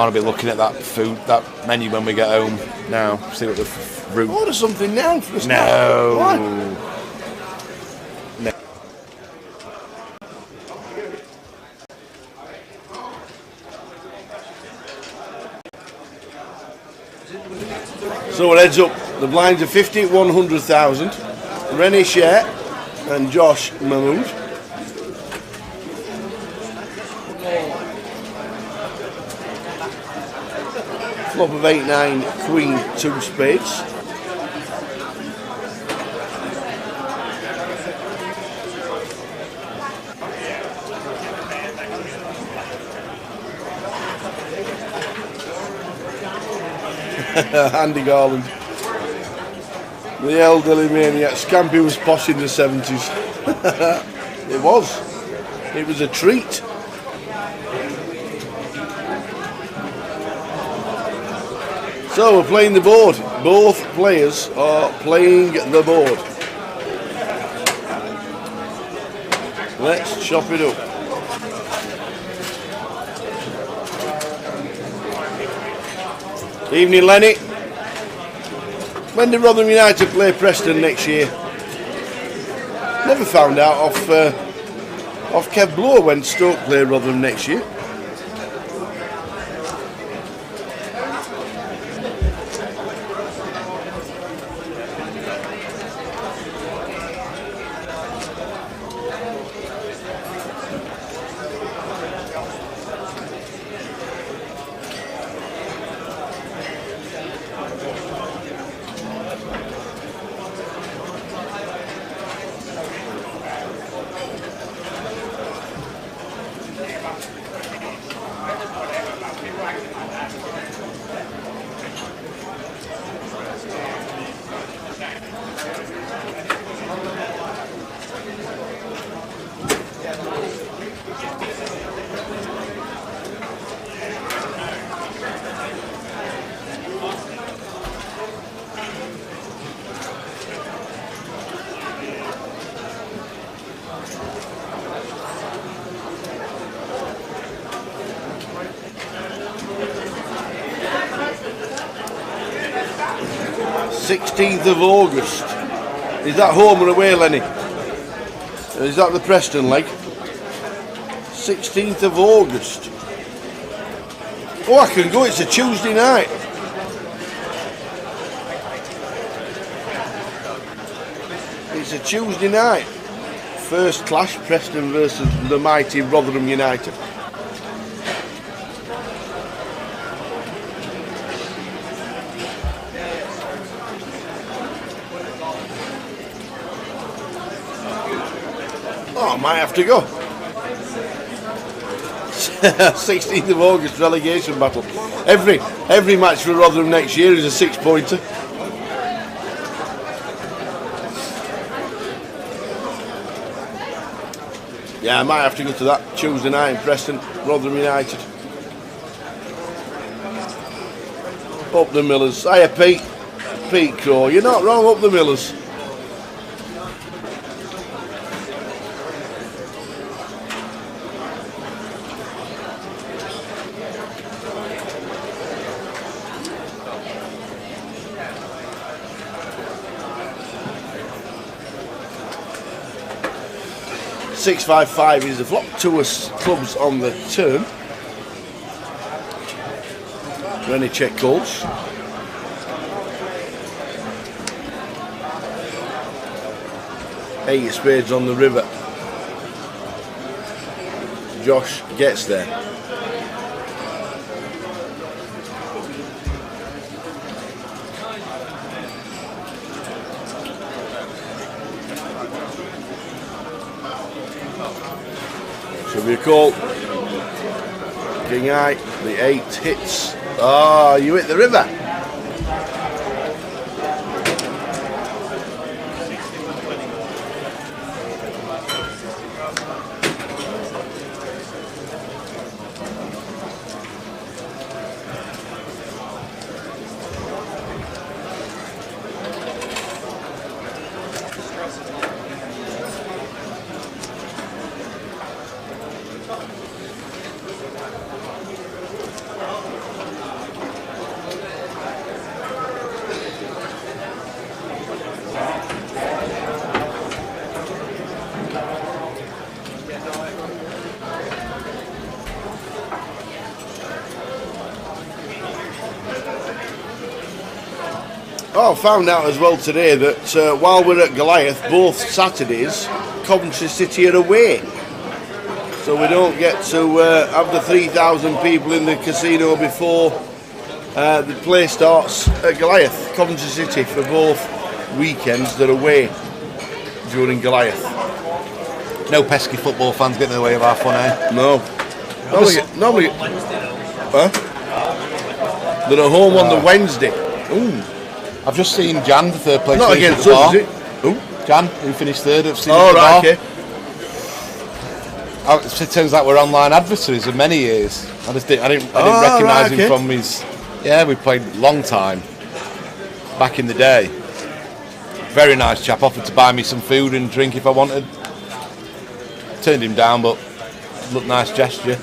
I'll be looking at that menu when we get home now. See what the route. Order something now for us. No. What? No. So it heads up. The blinds are 50, 100,000. Rennie Share and Josh Mahmood. Flop of 8-9, Queen, 2 spades. Andy Garland. The elderly maniac. Scampy was posh in the 70s. It was. It was a treat. So we're playing the board. Both players are playing the board. Let's chop it up. Evening, Lenny. When did Rotherham United play Preston next year? Never found out off Kev Bloor when Stoke play Rotherham next year. of August. Is that home or away, Lenny? Is that the Preston leg? 16th of August. Oh, I can go. It's a Tuesday night. It's a Tuesday night. First clash, Preston versus the mighty Rotherham United. Oh, I might have to go. 16th of August relegation battle. Every match for Rotherham next year is a 6-pointer. Yeah, I might have to go to that Tuesday night in Preston, Rotherham United. Up the Millers. Hiya, Pete Crow. You're not wrong, up the Millers. .655 is the flop. 2 clubs on the turn. Any check calls. Eight of spades on the river. Josh gets there. Should be a call. King Eye, the 8 hits. Ah, you hit the river. Oh, I found out as well today that while we're at Goliath, both Saturdays, Coventry City are away. So we don't get to have the 3,000 people in the casino before the play starts at Goliath. Coventry City for both weekends, they're away during Goliath. No pesky football fans getting in the way of our fun, eh? No. Normally, huh? They're at home on the Wednesday. Ooh. I've just seen Jan, the third place. Not against us, is it? Ooh. Jan, who finished third. I've seen oh, right, okay. It turns out we're online adversaries of many years. I didn't recognise him from his. Yeah, we played a long time back in the day. Very nice chap. Offered to buy me some food and drink if I wanted. Turned him down, but looked nice gesture.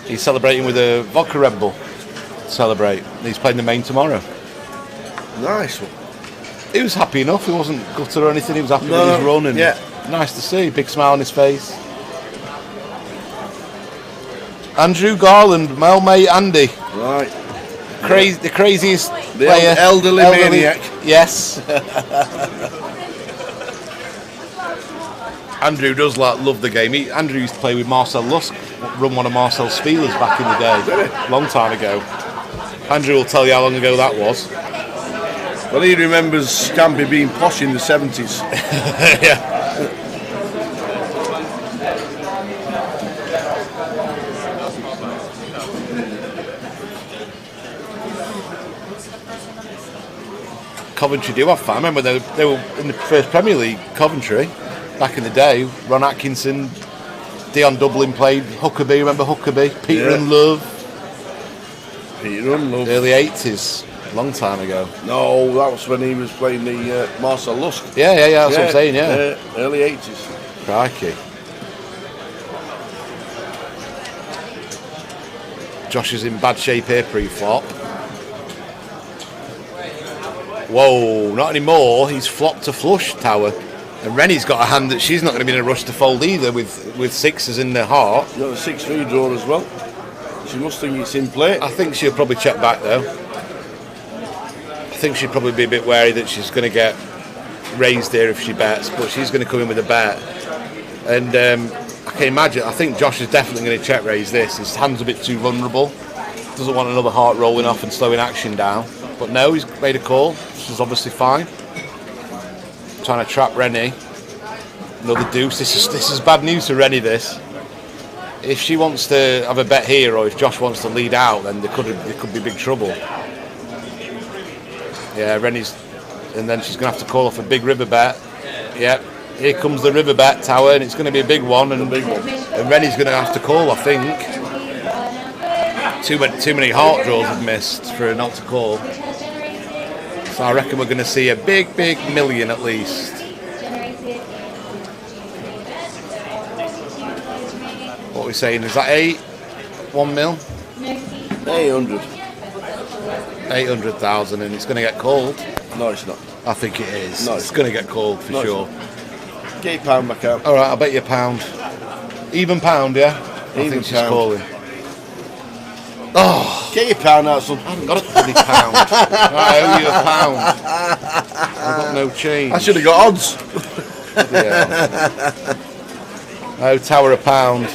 He's celebrating with a vodka Red Bull. Celebrate. He's playing the main tomorrow. Nice one. He was happy enough. He wasn't gutted or anything. He was happy with his run, and nice to see. Big smile on his face. Andrew Garland, my old mate Andy. Right. The craziest player. Elderly maniac. Yes. Andrew does love the game. Andrew used to play with Marcel Lusk, run one of Marcel's Spielers back in the day, long time ago. Andrew will tell you how long ago that was. Well, he remembers Scampy being posh in the 70s. Yeah. Coventry do have fun. I remember they were in the first Premier League, Coventry, back in the day. Ron Atkinson, Dion Dublin played, Huckabee, remember Huckabee? Peter and Love. Peter and Love. Early 80s, long time ago. No, that was when he was playing the Marcel Lusk. Yeah, that's what I'm saying, early 80s. Crikey. Josh is in bad shape here pre-flop. Whoa, not anymore. He's flopped to flush, Tower. And Rennie's got a hand that she's not going to be in a rush to fold either with sixes in the heart. You've got a 6-3 draw as well. She must think it's in play. I think she'll probably check back though. I think she'd probably be a bit wary that she's going to get raised here if she bets, but she's going to come in with a bet. And I can imagine, I think Josh is definitely going to check raise this. His hand's a bit too vulnerable. Doesn't want another heart rolling off and slowing action down. But no, he's made a call, which is obviously fine. Trying to trap Rennie. Another deuce. This is bad news for Rennie, this. If she wants to have a bet here, or if Josh wants to lead out, then there could be big trouble. Yeah, Rennie's... And then she's going to have to call off a big river bet. Yep. Here comes the river bet, Tower, and it's going to be a big one. And Rennie's going to have to call, I think. Too many heart draws have missed for her not to call. So I reckon we're going to see a big million at least. What are we saying? Is that 8? 1 mil? 800. 800,000, and it's going to get called. No, it's not. I think it is. No, it's going to get called for sure. Get your pound back out. All right, I'll bet you a pound. Even pound, yeah? I think she's calling. Oh, get your pound out, son. I haven't got a bloody pound. I owe you a pound. I've got no change. I should have got odds. I owe Tower a pound.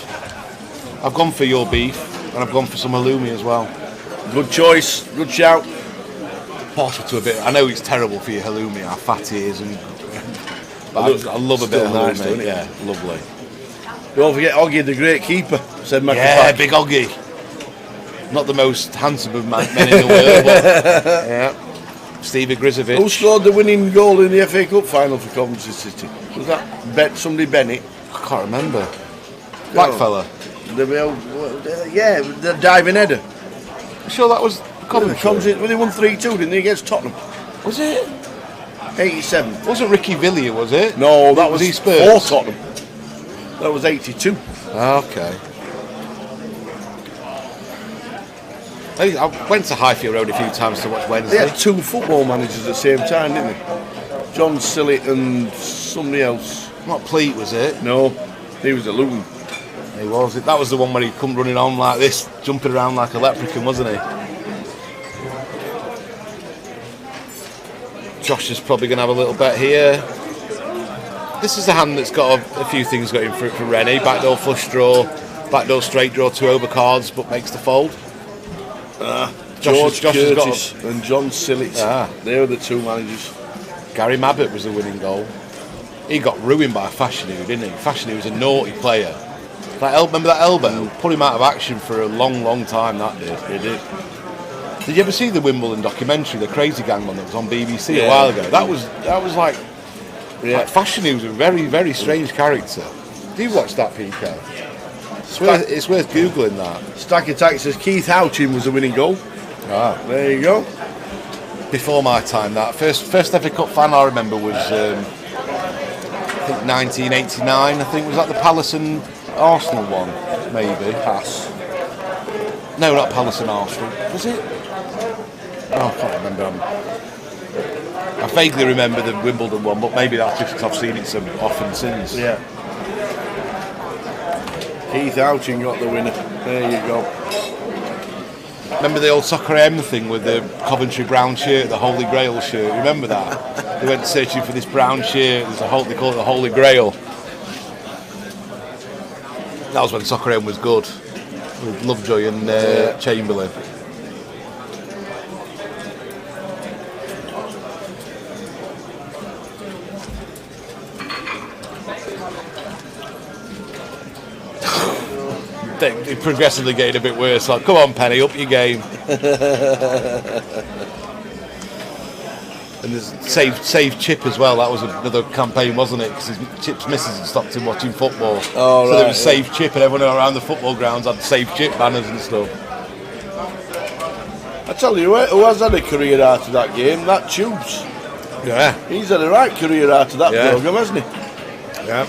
I've gone for your beef, and I've gone for some halloumi as well. Good choice. Good shout. Partial to a bit. I know it's terrible for your halloumi, how fat it is, but I love a bit of halloumi. Nice, yeah, lovely. Don't forget Oggy, the great keeper, said McApack. Yeah, big Oggy. Not the most handsome of men in the world, but yeah. Stevie Grizovic. Who scored the winning goal in the FA Cup final for Coventry City? Was that somebody Bennett? I can't remember. Black fella. Yeah, the diving header. I'm sure that was Coventry. Well, they won 3-2, didn't they, against Tottenham? Was it? 87. Wasn't Ricky Villiers, was it? No, that was he Spurs? for Tottenham. That was 82. Okay. I went to Highfield Road a few times to watch Wednesday. They had 2 football managers at the same time, didn't they? John Sillett and somebody else. Not Pleat, was it? No, he was at Luton. He was. That was the one where he come running on like this, jumping around like a leprechaun, wasn't he? Josh is probably going to have a little bet here. This is a hand that's got a few things going for it for Rennie. Backdoor flush draw, backdoor straight draw, 2 overcards, but makes the fold. George Curtis and John Sillett. They were the 2 managers. Gary Mabbott was the winning goal. He got ruined by Fashanu, didn't he? Fashanu was a naughty player. Remember that elbow? Put him out of action for a long, long time, that did. He did. Did you ever see the Wimbledon documentary, the Crazy Gang one that was on BBC a while ago? That was like Fashanu was a very, very strange character. Do you watch that, PK? It's worth Googling that. Stack Attack says Keith Houchin was the winning goal. There you go. Before my time, that first FA Cup final I remember was I think 1989. I think was that the Palace and Arsenal one, maybe. Pass. No, not Palace and Arsenal. Was it? Oh, I can't remember. I vaguely remember the Wimbledon one, but maybe that's just because I've seen it so often since. Yeah. Keith Houchin got the winner. There you go. Remember the old Soccer M thing with the Coventry brown shirt, the Holy Grail shirt? Remember that? They went searching for this brown shirt. They call it the Holy Grail. That was when Soccer M was good, with Lovejoy and Chamberlain. They're progressively getting a bit worse. Like, come on, Penny, up your game. And there's save Chip as well. That was another campaign, wasn't it? Because Chip's missus had stopped him watching football. Oh, so there was Save Chip, and everyone around the football grounds had Save Chip banners and stuff. I tell you who has had a career out of that game, that Tubes. Yeah. He's had a right career out of that programme, hasn't he? Yeah.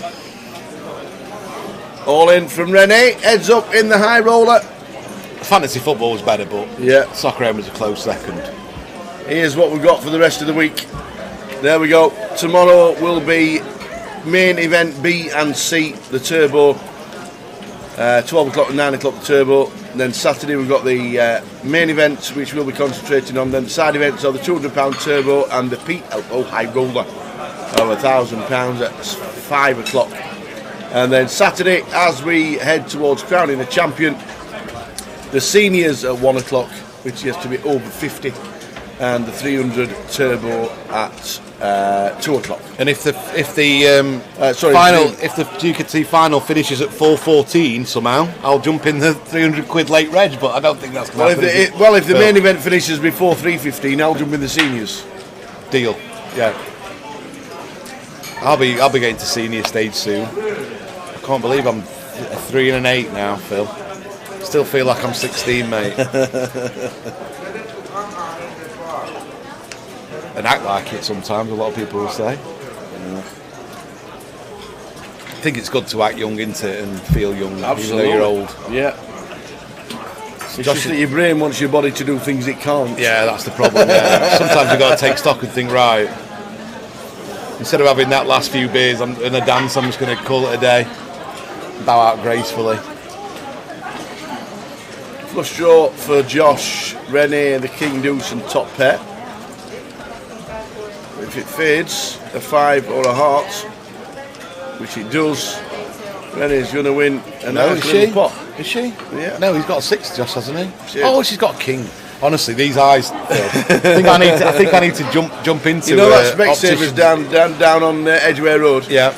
All in from Rennie, heads up in the high roller. Fantasy football was better, but Soccer M was a close second. Here's what we've got for the rest of the week. There we go. Tomorrow will be main event B and C, the turbo. 12 o'clock and 9 o'clock the turbo. And then Saturday we've got the main events, which we'll be concentrating on. Then the side events are the £200 turbo and the PLO high roller of £1,000 at 5 o'clock. And then Saturday, as we head towards crowning a champion, the seniors at 1 o'clock, which has to be over 50, and the 300 turbo at 2 o'clock. And if the GUKPT final finishes at 4:14 somehow, I'll jump in the 300 quid late reg, but I don't think that's going to happen. If the main event finishes before 3:15, I'll jump in the seniors. Deal. Yeah. I'll be getting to senior stage soon. I can't believe I'm 3 and an 8 now, Phil. Still feel like I'm 16, mate. And act like it sometimes, a lot of people will say. Yeah. I think it's good to act young, isn't it, and feel young, Absolutely. even though you're old. Yeah. It's just that your brain wants your body to do things it can't. Yeah, that's the problem. Yeah. Sometimes you've got to take stock and think, right, instead of having that last few beers and a dance, I'm just going to call it a day. Bow out gracefully. Flush draw for Josh, Rennie, the King Deuce and top pair. If it fades, a 5 or a heart, which it does, Rennie's going to win a nice little pot. Is she? Yeah. No, he's got a 6, Josh, hasn't he? Yeah. Oh, she's got a king. Honestly, these eyes. I think I need to jump into. You know that Specsavers down on Edgware Road. Yeah.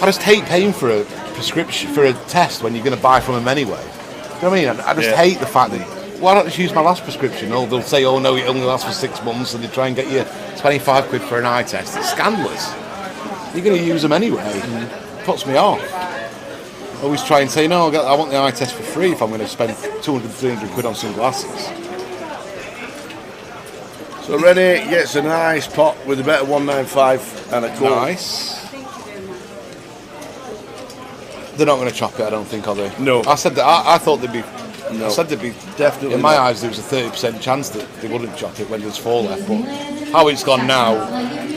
I just hate paying for a prescription for a test when you're going to buy from them anyway. You know what I mean? I just hate the fact that. Why don't I just use my last prescription? Oh, they'll say, oh no, it only lasts for 6 months, and they try and get you 25 quid for an eye test. It's scandalous. You're going to use them anyway. It puts me off. Always try and say, no, I want the eye test for free if I'm going to spend 200, 300 quid on sunglasses. So Rennie gets a nice pot with a bet of 195 and a call. Nice. They're not going to chop it, I don't think, are they? No. I said that. I thought they'd be. No. I said they'd be. Definitely. In my eyes, there was a 30% chance that they wouldn't chop it when there's 4 left. But how it's gone now,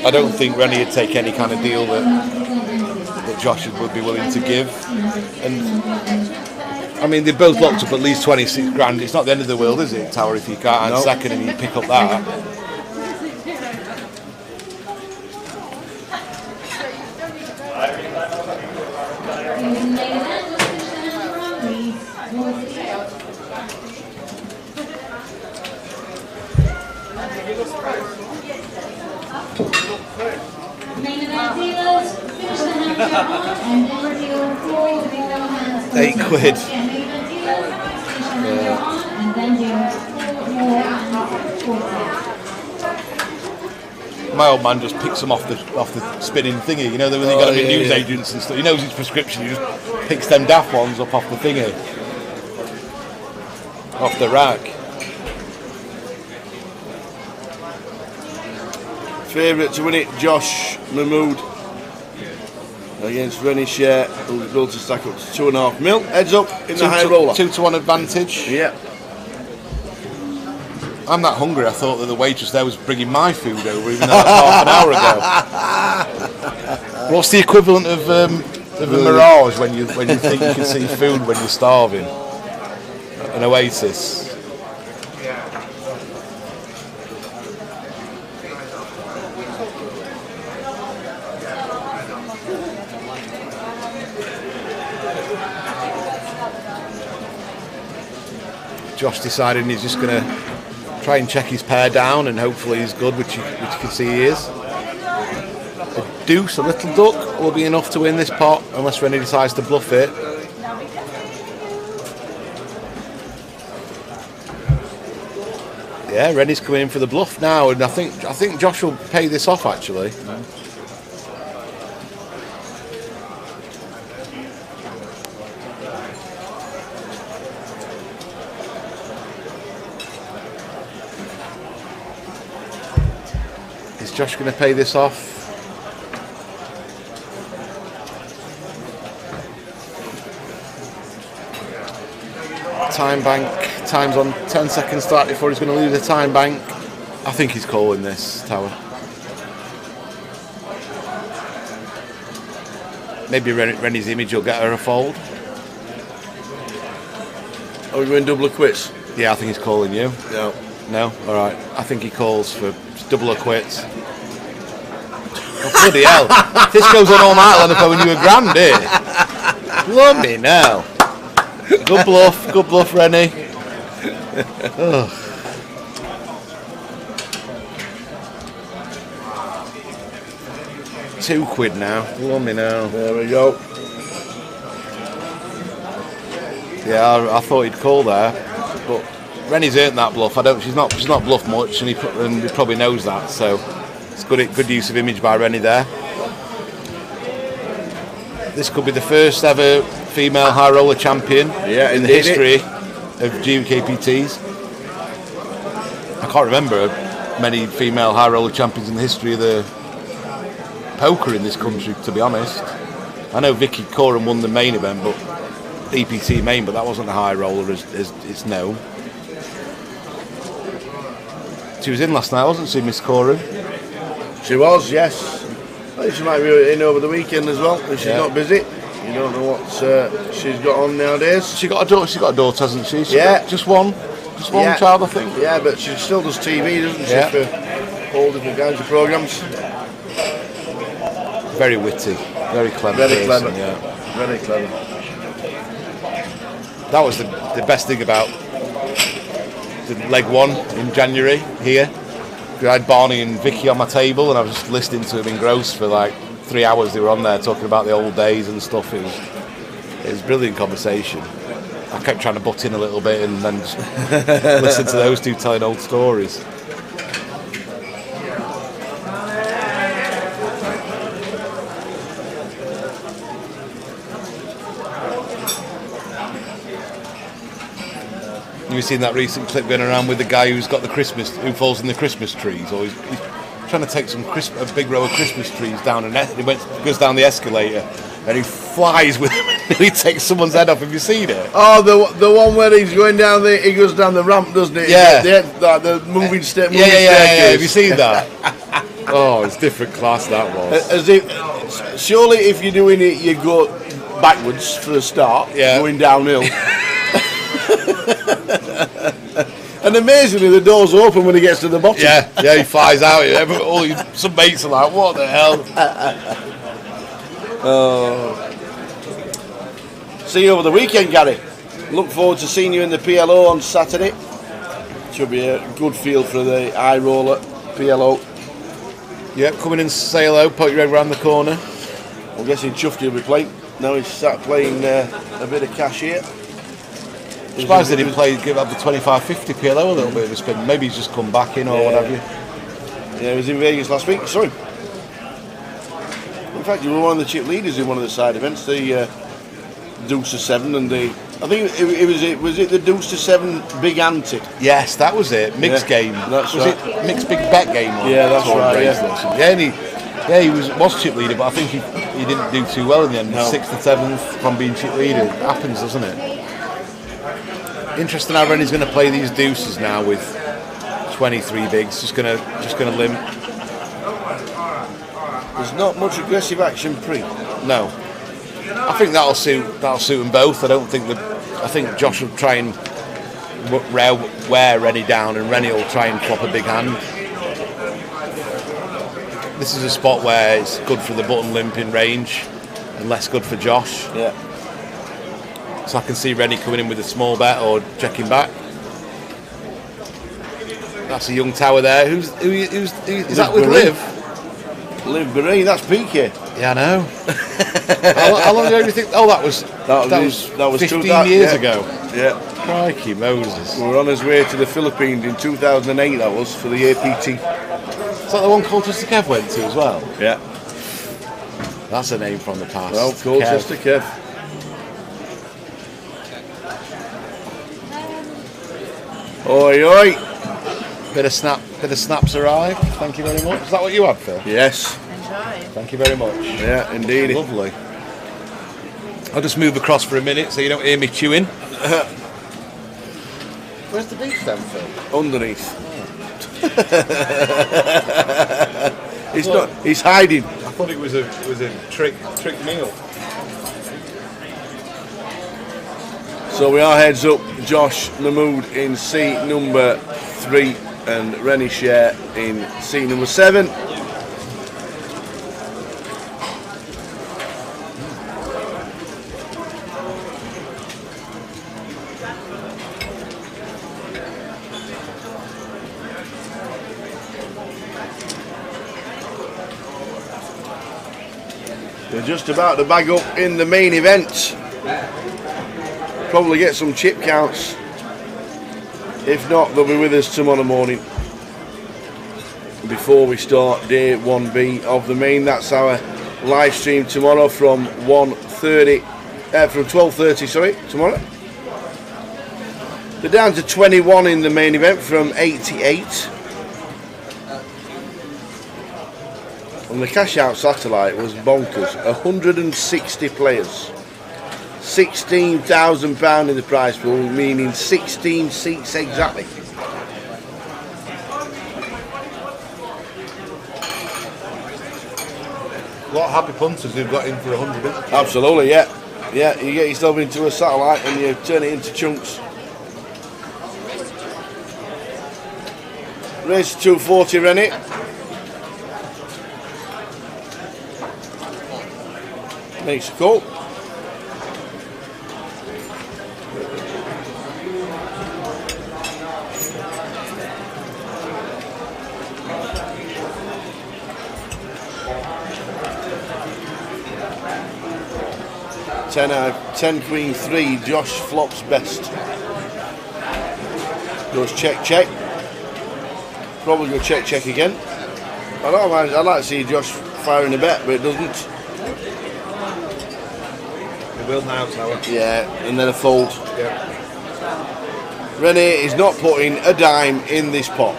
I don't think Rennie would take any kind of deal that Josh would be willing to give. And I mean, they both locked up at least 26 grand. It's not the end of the world, is it, Tower? If you can't hand second and you pick up that. £8. My old man just picks them off the spinning thingy. You know, when you got to be news agents and stuff. He knows his prescription. He just picks them daft ones up off the thingy, off the rack. Favourite to win it, Josh Mahmood against Rennie Share, who's able to stack up to 2.5 mil. Heads up in the high roller. 2-1 advantage. Yeah. I'm that hungry. I thought that the waitress there was bringing my food over, even though that's half an hour ago. What's the equivalent of a mirage when you think you can see food when you're starving? An oasis. Josh deciding he's just going to try and check his pair down, and hopefully he's good, which you can see he is. A deuce, a little duck, will be enough to win this pot, unless Rennie decides to bluff it. Yeah, Rennie's coming in for the bluff now, and I think Josh will pay this off actually. Is Josh going to pay this off? Time bank, time's on 10 seconds start before he's going to lose the time bank. I think he's calling this tower. Maybe Rennie's image will get her a fold. Are we going double or quits? Yeah, I think he's calling you. No. No? Alright. I think he calls for double or quits. Oh, bloody hell. If this goes on all night, I'll end up owing you £1,000, eh? Lummy now. Good bluff, Rennie. Oh. £2 now. Lummy now. There we go. Yeah, I thought he'd call there, but Rennie's earned that bluff. She's not bluffed much, and he probably knows that. So it's good use of image by Rennie there. This could be the first ever female high roller champion in the history of GUKPTs. I can't remember many female high roller champions in the history of the poker in this country, to be honest. I know Vicky Coram won the main event, but EPT main, but that wasn't a high roller as it's known. She was in last night, wasn't she, Miss Coram? She was, yes. I think she might be in over the weekend as well, if she's not busy. You don't know what she's got on nowadays. She got a daughter, hasn't she? Just one child, I think. Yeah, but she still does TV, doesn't she, for all different kinds of programmes. Very witty, very clever. Very clever. Yeah. Very clever. That was the best thing about the leg one in January here. I had Barney and Vicky on my table, and I was just listening to them engrossed for like 3 hours. They were on there talking about the old days and stuff. It was brilliant conversation. I kept trying to butt in a little bit and then just listen to those two telling old stories. You've seen that recent clip going around with the guy who falls in the Christmas trees, or he's trying to take a big row of Christmas trees down, and he goes down the escalator, and he flies with them, and he takes someone's head off. Have you seen it? Oh, the one where he goes down the ramp, doesn't he? Yeah. The moving staircase. Yeah. Have you seen that? Oh, it's different class, that was. Surely if you're doing it, you go backwards for a start, going downhill. And amazingly, the door's open when he gets to the bottom. Yeah, he flies out. Some mates are like, what the hell? See you over the weekend, Gary. Look forward to seeing you in the PLO on Saturday. Should be a good field for the high roller PLO. Yep, come in and say hello, poke your head around the corner. I'm guessing Chuffy will be playing. Now he's started playing a bit of cash here. I'm surprised they didn't give up the 25-50 PLO a little bit of a spin. Maybe he's just come back in or what have you. Yeah, he was in Vegas last week. Sorry. In fact, you were one of the chip leaders in one of the side events, the Deuce to 7 and the. I think was it the Deuce to 7 big ante? Yes, that was it. Mixed game. That's was right. It mixed big bet game? Yeah, that's right. Yeah, he was chip leader, but I think he didn't do too well in the end. No. 6th and 7th from being chip leader. It happens, doesn't it? Interesting how Rennie's going to play these deuces now with 23 bigs. Just gonna limp. There's not much aggressive action pre. No. I think that'll suit them both. I think Josh will try and wear Rennie down, and Rennie will try and flop a big hand. This is a spot where it's good for the button limp in range, and less good for Josh. Yeah. So I can see Rennie coming in with a small bet or checking back. That's a young tower there. Who's that with Liv? Liv Barry, that's PK. Yeah, I know. how long ago do you think? Oh, that was 15 years ago. Yeah. Crikey Moses. We were on his way to the Philippines in 2008. That was for the APT. Is that the one Colchester Kev went to as well? Yeah. That's a name from the past. Well, Colchester Kev. Oi, oi. Bit of snaps arrived. Thank you very much. Is that what you had, Phil? Yes. Thank you very much. Yeah, indeed. Lovely. I'll just move across for a minute so you don't hear me chewing. Where's the beef then, Phil? Underneath. He's hiding. I thought it was a trick meal. So we are heads up. Josh Mahmood in seat number 3 and Rennie Share in seat number 7. They're just about to bag up in the main event. Probably get some chip counts. If not, they'll be with us tomorrow morning before we start day 1B of the main. That's our live stream tomorrow from 12:30. Sorry, tomorrow. They're down to 21 in the main event from 88. And the cash out satellite was bonkers. 160 players. £16,000 in the prize pool, meaning 16 seats exactly. A lot of happy punters who've got in for 100. Absolutely, yeah. Yeah, you get yourself into a satellite and you turn it into chunks. Race 240, Rennie. Makes a call. Ten queen 3, Josh flops best. Goes check check. Probably go check check again. I don't mind, I'd like to see Josh firing a bet, but it doesn't. It will now, Tower. Yeah, and then a fold. Yeah. Rennie is not putting a dime in this pot.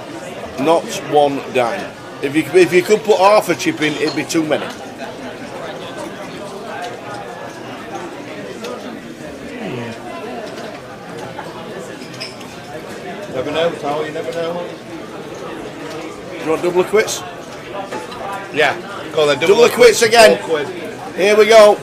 Not one dime. If you could put half a chip in, it'd be too many. Never know, Tower, you never know. Do you want double of quits? Yeah. Go on then, double of quits again. Here we go.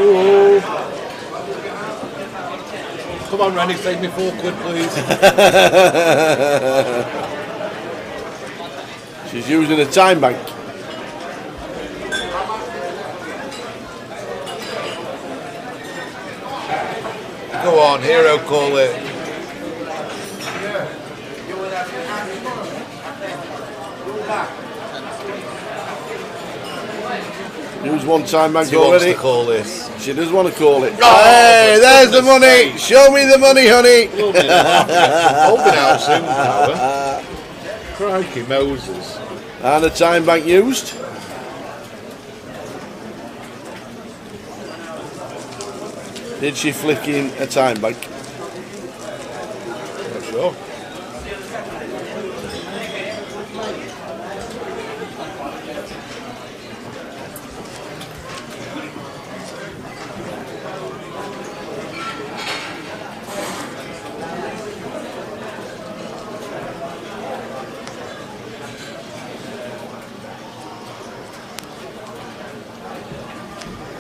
Ooh. Come on, Randy, save me £4, please. She's using a time bank. Go on, hero, call it. Who's one time bank She already? wants to call this. She does want to call it. Oh, hey, there's the money. sake. Show me the money, honey. Holding out soon, Power. Crikey Moses. And a time bank used. Did she flick in a time bank? Not sure.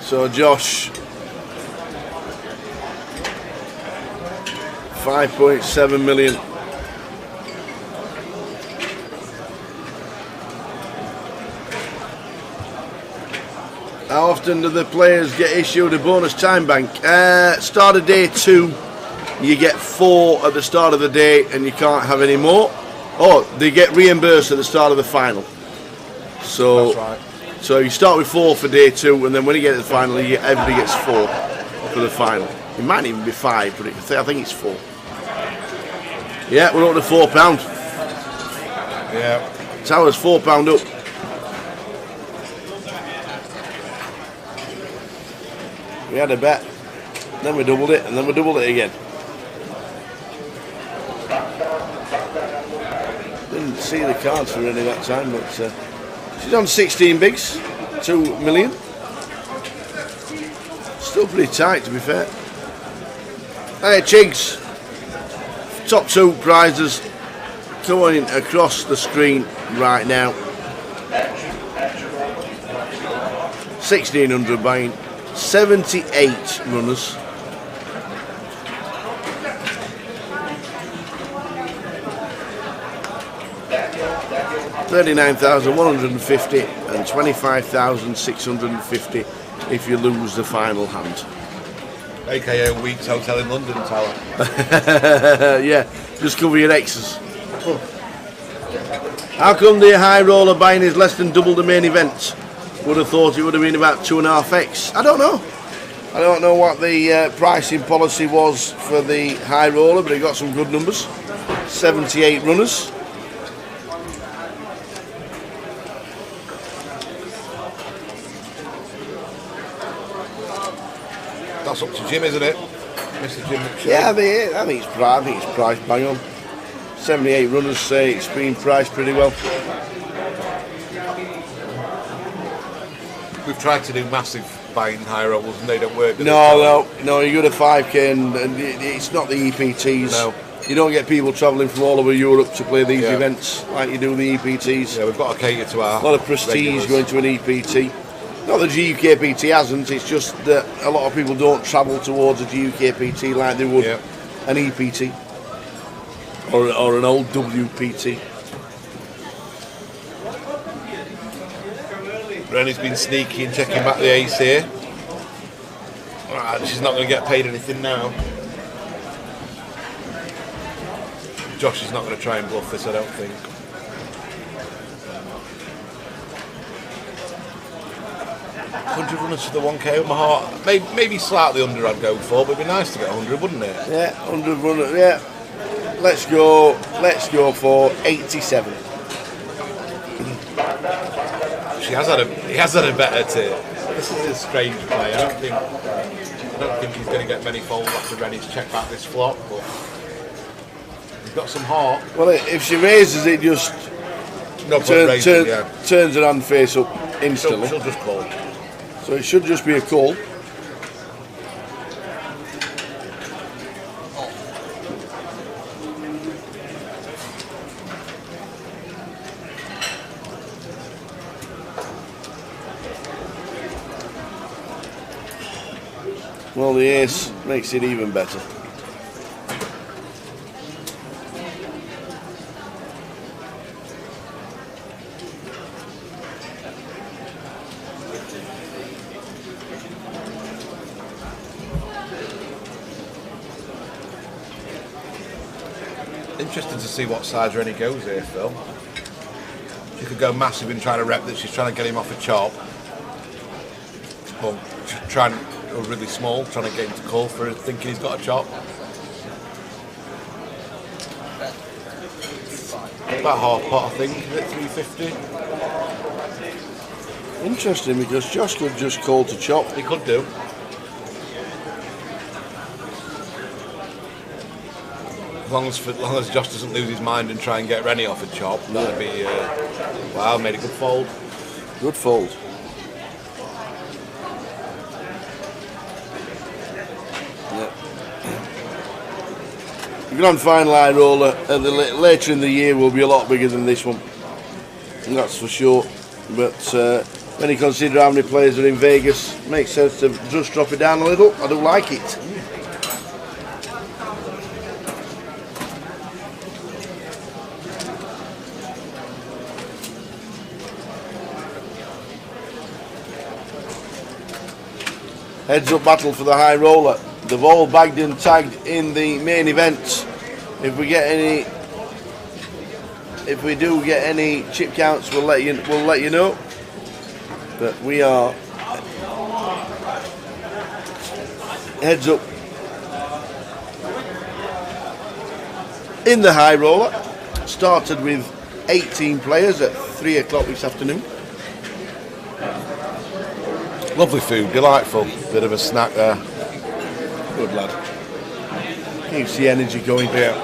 So Josh, 5.7 million. How often do the players get issued a bonus time bank? Start of day 2, you get 4 at the start of the day and you can't have any more. Oh, they get reimbursed at the start of the final. So, that's right. So you start with 4 for day 2, and then when you get to the final, everybody gets 4 for the final. It might even be 5, but I think it's 4. Yeah, we're up to £4. Yeah. Towers £4 up. We had a bet, then we doubled it, and then we doubled it again. Didn't see the cards for any that time, but she's on 16 bigs, 2 million. Still pretty tight, to be fair. Hey, Chigs. Top 2 prizes going across the screen right now. 1,600 buying. 78 runners. $39,150 and $25,650 if you lose the final hand. AKA a week's hotel in London, Tower. Yeah, just cover your X's. How come the high roller buying is less than double the main event? Would have thought it would have been about 2.5x. I don't know. I don't know what the pricing policy was for the high roller, but it got some good numbers. 78 runners. That's up to Jim, isn't it? Mr. Jim McShay. Yeah, I think it's priced bang on. 78 runners say it's been priced pretty well. We've tried to do massive buying high rolls and they don't work. No, you go to 5k and it's not the EPTs. No. You don't get people travelling from all over Europe to play these events like you do the EPTs. Yeah, we've got to cater to our a lot of prestige going to an EPT. Not that GUKPT hasn't, it's just that a lot of people don't travel towards a GUKPT like they would an EPT or an old WPT. Rennie's been sneaky and checking back the ace here. She's not going to get paid anything now. Josh is not going to try and bluff this, I don't think. $100 runners for the 1k. My heart, maybe slightly under I'd go for, but it'd be nice to get 100, wouldn't it? Yeah, 100 runners, yeah. Let's go for 87. He has had a better tip. This is a strange play. I don't think he's going to get many folds after Rennie's check back this flop, but he's got some heart. Well, if she raises it, just turns her hand face up instantly. She'll just call. So it should just be a call. Well, the ace makes it even better. Interested to see what size Rennie goes here, Phil. She could go massive in trying to rep that she's trying to get him off a chop. Or trying to go really small, trying to get him to call for it, thinking he's got a chop. About half pot, I think, at 350. Interesting, because Josh could just call to chop. He could do. As long as Josh doesn't lose his mind and try and get Rennie off a chop, that'd be wow. Made a good fold. Good fold. Yeah. The grand final high roller later in the year will be a lot bigger than this one, and that's for sure. But when you consider how many players are in Vegas, it makes sense to just drop it down a little. I do like it. Heads up battle for the high roller. They've all bagged and tagged in the main event. If we do get any chip counts, we'll let you know. But we are heads up in the high roller. Started with 18 players at 3 o'clock this afternoon. Lovely food, delightful. Bit of a snack there. Good lad. Keeps the energy going. Yeah.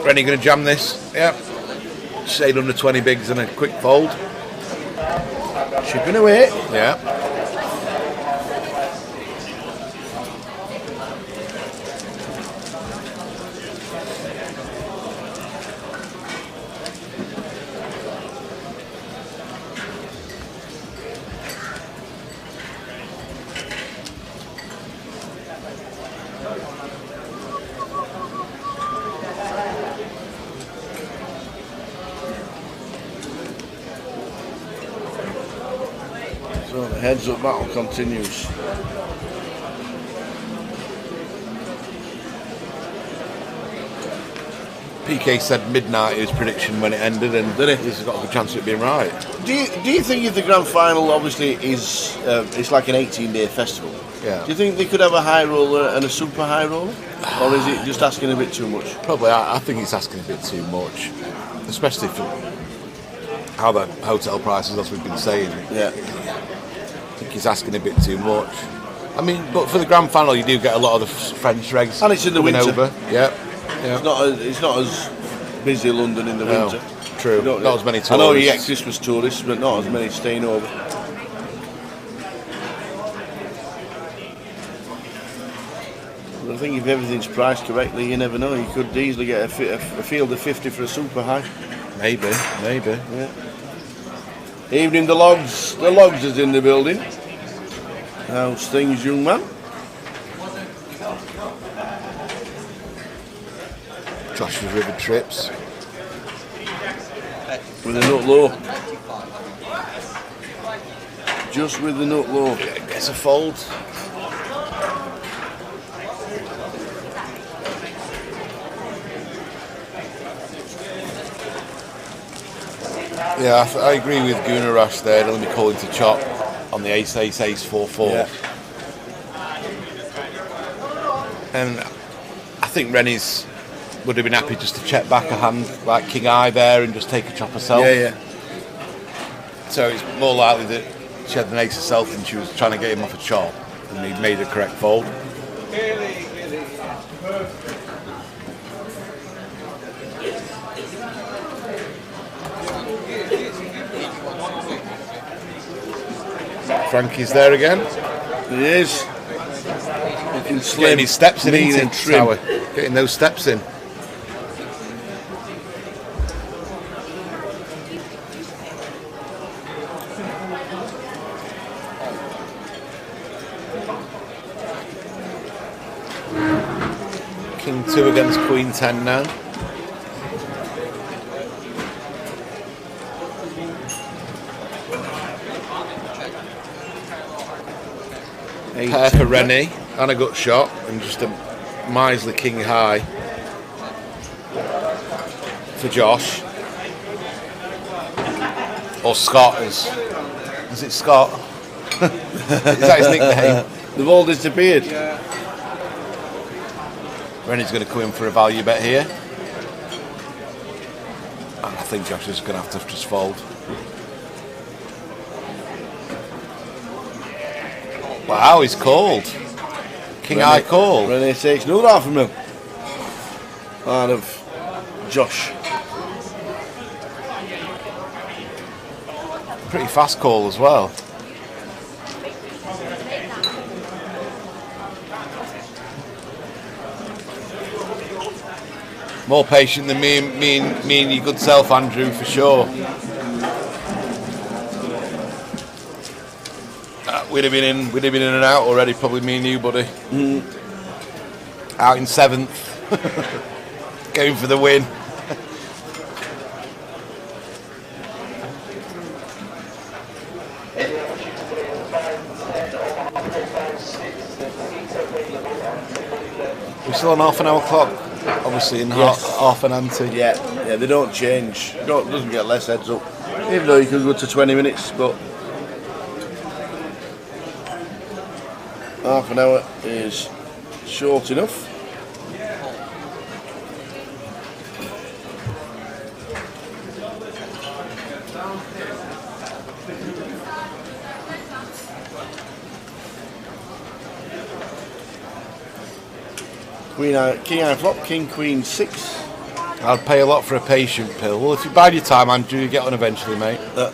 Rennie going to jam this? Yeah. Shade under 20 bigs and a quick fold. Chipping away. Yeah. So the heads up battle continues. PK said midnight his prediction when it ended, and he's got a good chance of it being right. Do you think if the grand final obviously is it's like an 18-day festival? Yeah. Do you think they could have a high roller and a super high roller, or is it just asking a bit too much? Probably. I think he's asking a bit too much, especially for how the hotel prices, as we've been saying. Yeah. I think he's asking a bit too much. I mean, but for the grand final, you do get a lot of the French regs. And it's in the winter. Over. Yeah. It's not as busy London in the winter. True. Not as many tourists. I know you get Christmas tourists, but not as many staying over. But I think if everything's priced correctly, you never know. You could easily get a field of 50 for a super high. Maybe. Yeah. Evening, the logs is in the building. How's things, young man? Josh's River Trips. With a nut low. Just with the nut low. Gets a fold. Yeah, I agree with Gunarash there. They'll be calling to chop on the ace 4-4. Yeah. And I think Rennie's would have been happy just to check back a hand like King Eye there and just take a chop herself. Yeah. So it's more likely that she had an ace herself and she was trying to get him off a chop and he made the correct fold. Frankie's there again. He is. Looking slim. Getting his steps in, mean and trim. Getting those steps in. King 2 against Queen 10 now. Pair for Rennie and a gut shot and just a Misley King High for Josh. Or Scott, is it Scott? Is that his nickname? They've all disappeared. Rennie's going to come in for a value bet here. And I think Josh is going to have to just fold. Wow, he's called. King High call. Rennie takes another $500,000 out of Josh. Pretty fast call as well. More patient than me and your good self, Andrew, for sure. We'd have been in and out already, probably me and you, buddy. Out in 7th, going for the win. We're still on half an hour clock, obviously in half an ante. Yeah, they don't change. Doesn't get less heads up. Even though you could go to 20 minutes, but half an hour is short enough. King high flop, king queen 6. I'd pay a lot for a patient pill. Well, if you bide your time, Andrew, you get on eventually, mate. Up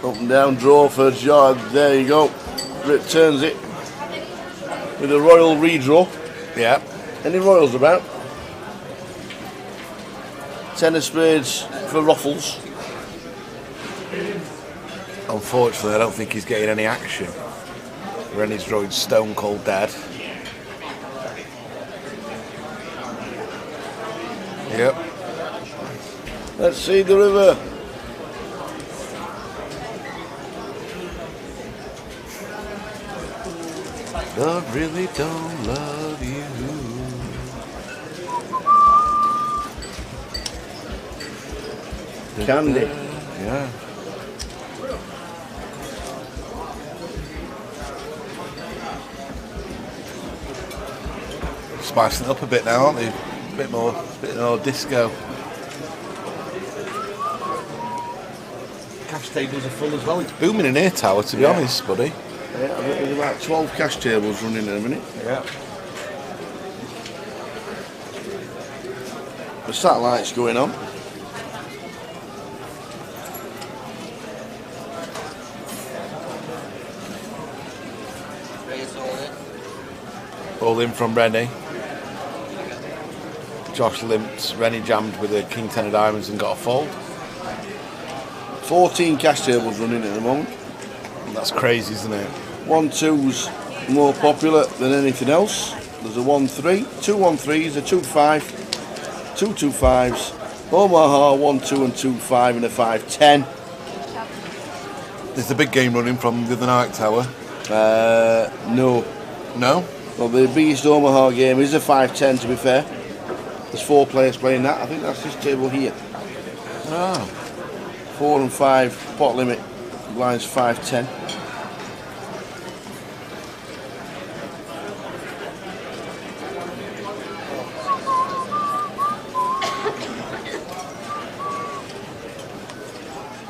and down draw for Jard. There you go. Turns it with a royal redraw. Yeah. Any royals about? 10 of spades for Ruffles. Unfortunately, I don't think he's getting any action. Rennie's drawing stone cold dead. Yep. Let's see the river. I really don't love you. Candy. Yeah. Spicing it up a bit now, aren't they? A bit more disco. Cash tables are full as well. It's booming in here, Tower, to be honest, buddy. Yeah, I think there's about 12 cash tables running in a minute. Yeah. The satellite's going on. All in from Rennie. Josh limped. Rennie jammed with a king 10 of diamonds and got a fold. 14 cash tables running at the moment. That's crazy, isn't it? 1-2's more popular than anything else. There's a 1-3, 2 1-3s, a 2-5, 2 2-5s, Omaha 1-2 and 2-5 and a 5-10. There's the big game running from the other night, Tower. No. No? Well, the biggest Omaha game is a 5-10, to be fair. There's 4 players playing that. I think that's this table here. Oh. 4 and 5 pot limit. Blinds 5-10.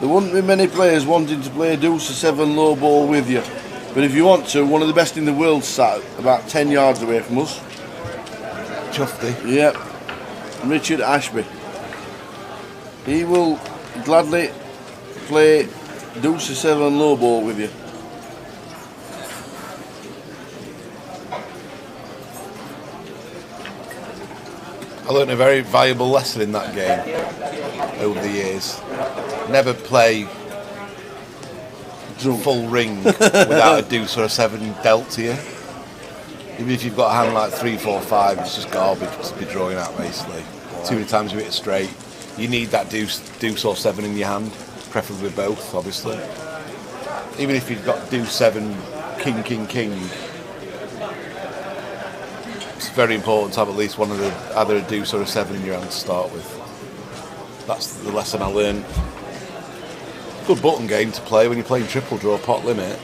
There wouldn't be many players wanting to play a deuce or 7 low ball with you. But if you want to, one of the best in the world sat about 10 yards away from us. Chuffy. Yep. Richard Ashby. He will gladly play deuce or 7 low ball with you. I learned a very valuable lesson in that game over the years. Never play full ring without a deuce or a 7 dealt to you. Even if you've got a hand like 3, 4, 5, it's just garbage to be drawing out basically. Too many times you hit it straight. You need that deuce or 7 in your hand, preferably both, obviously. Even if you've got deuce 7, king, king, king. very important to have at least one of the either a deuce or a 7 in your hand to start with. That's the lesson I learned. Good button game to play when you're playing triple draw pot limit.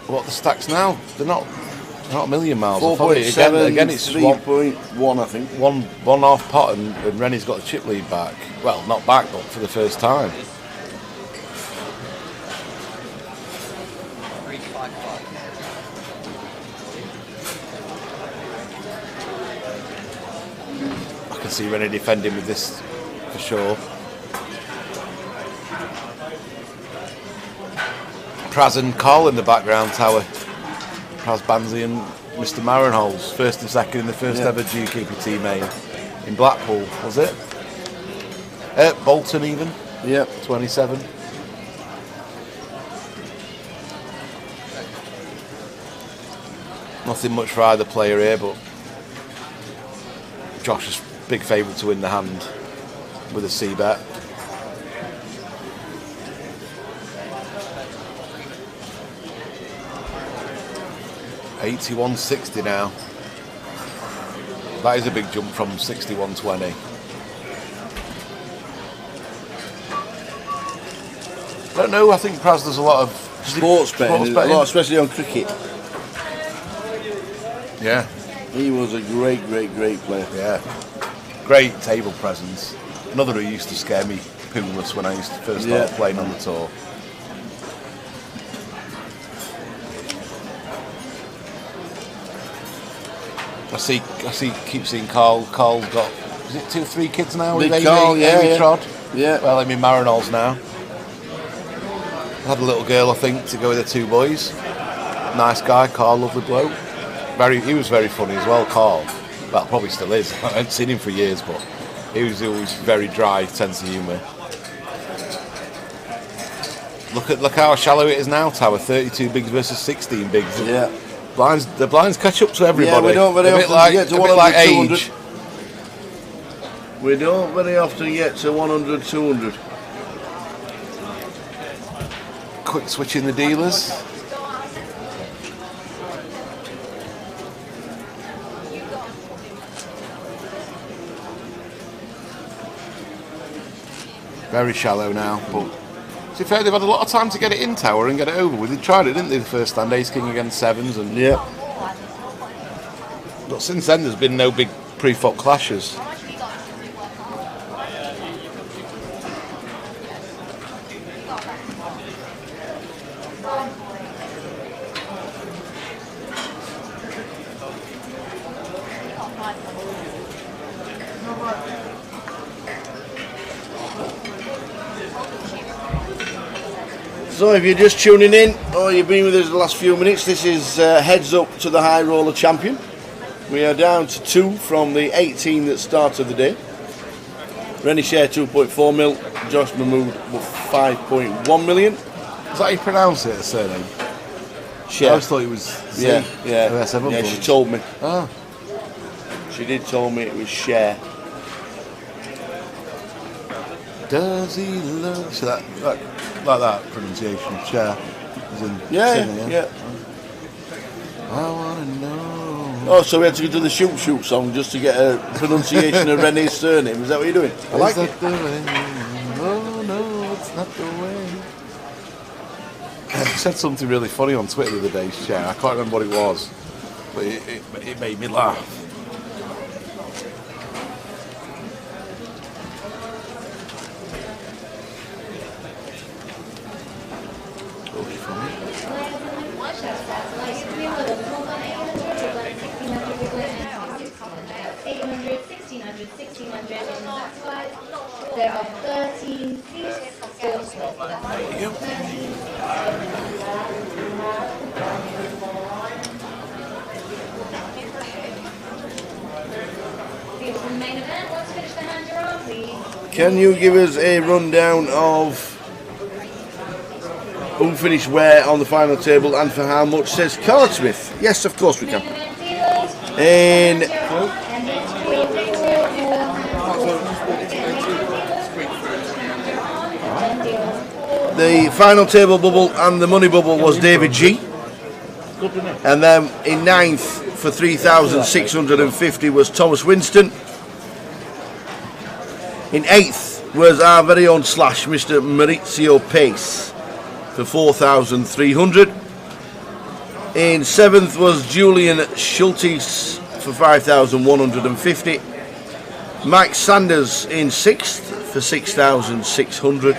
What are the stacks now? They're not a million miles. 4.7 again, it's 3.1, I think. One half pot, and Rennie's got the chip lead back. Well, not back, but for the first time. I can see Rennie defending with this for sure. Praz and Carl in the background tower. Praz Banzi and Mr. Marinholz, first and second in the first ever GUKPT main in Blackpool, was it? Bolton even. Yeah, 27. Nothing much for either player here, but Josh is big favourite to win the hand with a C bet. $81.60 now. That is a big jump from $61.20. I don't know. I think Praz does a lot of sports betting, a lot, especially on cricket. Yeah, he was a great player. Yeah, great table presence. Another who used to scare me pooless when I used to first start playing on the tour. Keep seeing Carl. Carl's got, is it 2 or 3 kids now? Big Carl, Amy Trod. Yeah. Well, I mean Marinholz now. Had a little girl, I think, to go with the 2 boys. Nice guy, Carl, lovely bloke. He was very funny as well, Carl. Well, probably still is. I haven't seen him for years, but he was always very dry sense of humour. Look how shallow it is now, Tower. 32 bigs versus 16 bigs. Yeah. The blinds catch up to everybody. Yeah, we don't very often get to 100, 200. We don't very often get to 100, 200. Quick switch in the dealers. Very shallow now, but to be fair, they've had a lot of time to get it in Tower and get it over with. They tried it, didn't they, the first stand, Ace King against 7s, and but since then there's been no big pre-flop clashes. So if you're just tuning in, or you've been with us the last few minutes, this is heads up to the high roller champion. We are down to 2 from the 18 that started the day. Rennie Share 2.4 mil, Josh Mahmood 5.1 million. Is that how you pronounce it, a surname? Share. I always thought it was Z. Yeah, she told me. Ah. She did tell me it was Share. Does he love... So that like that pronunciation, Share. As in Yeah. I want to know. Oh, so we had to go to the Shoot Shoot song just to get a pronunciation of Rennie's surname. Is that what you're doing? I like it. The way? Oh no, it's not the way. He said something really funny on Twitter the other day, Share. I can't remember what it was, but it made me laugh. There are 13 seats. Can you give us a rundown of who finished where on the final table and for how much, says Carl Smith? Yes, of course we can. In the final table bubble and the money bubble was David G. And then in 9th for 3,650 was Thomas Winston. In 8th was our very own Slash, Mr. Maurizio Pace, for 4,300. In 7th was Julian Schultes for 5,150. Max Sanders in 6th for 6,600.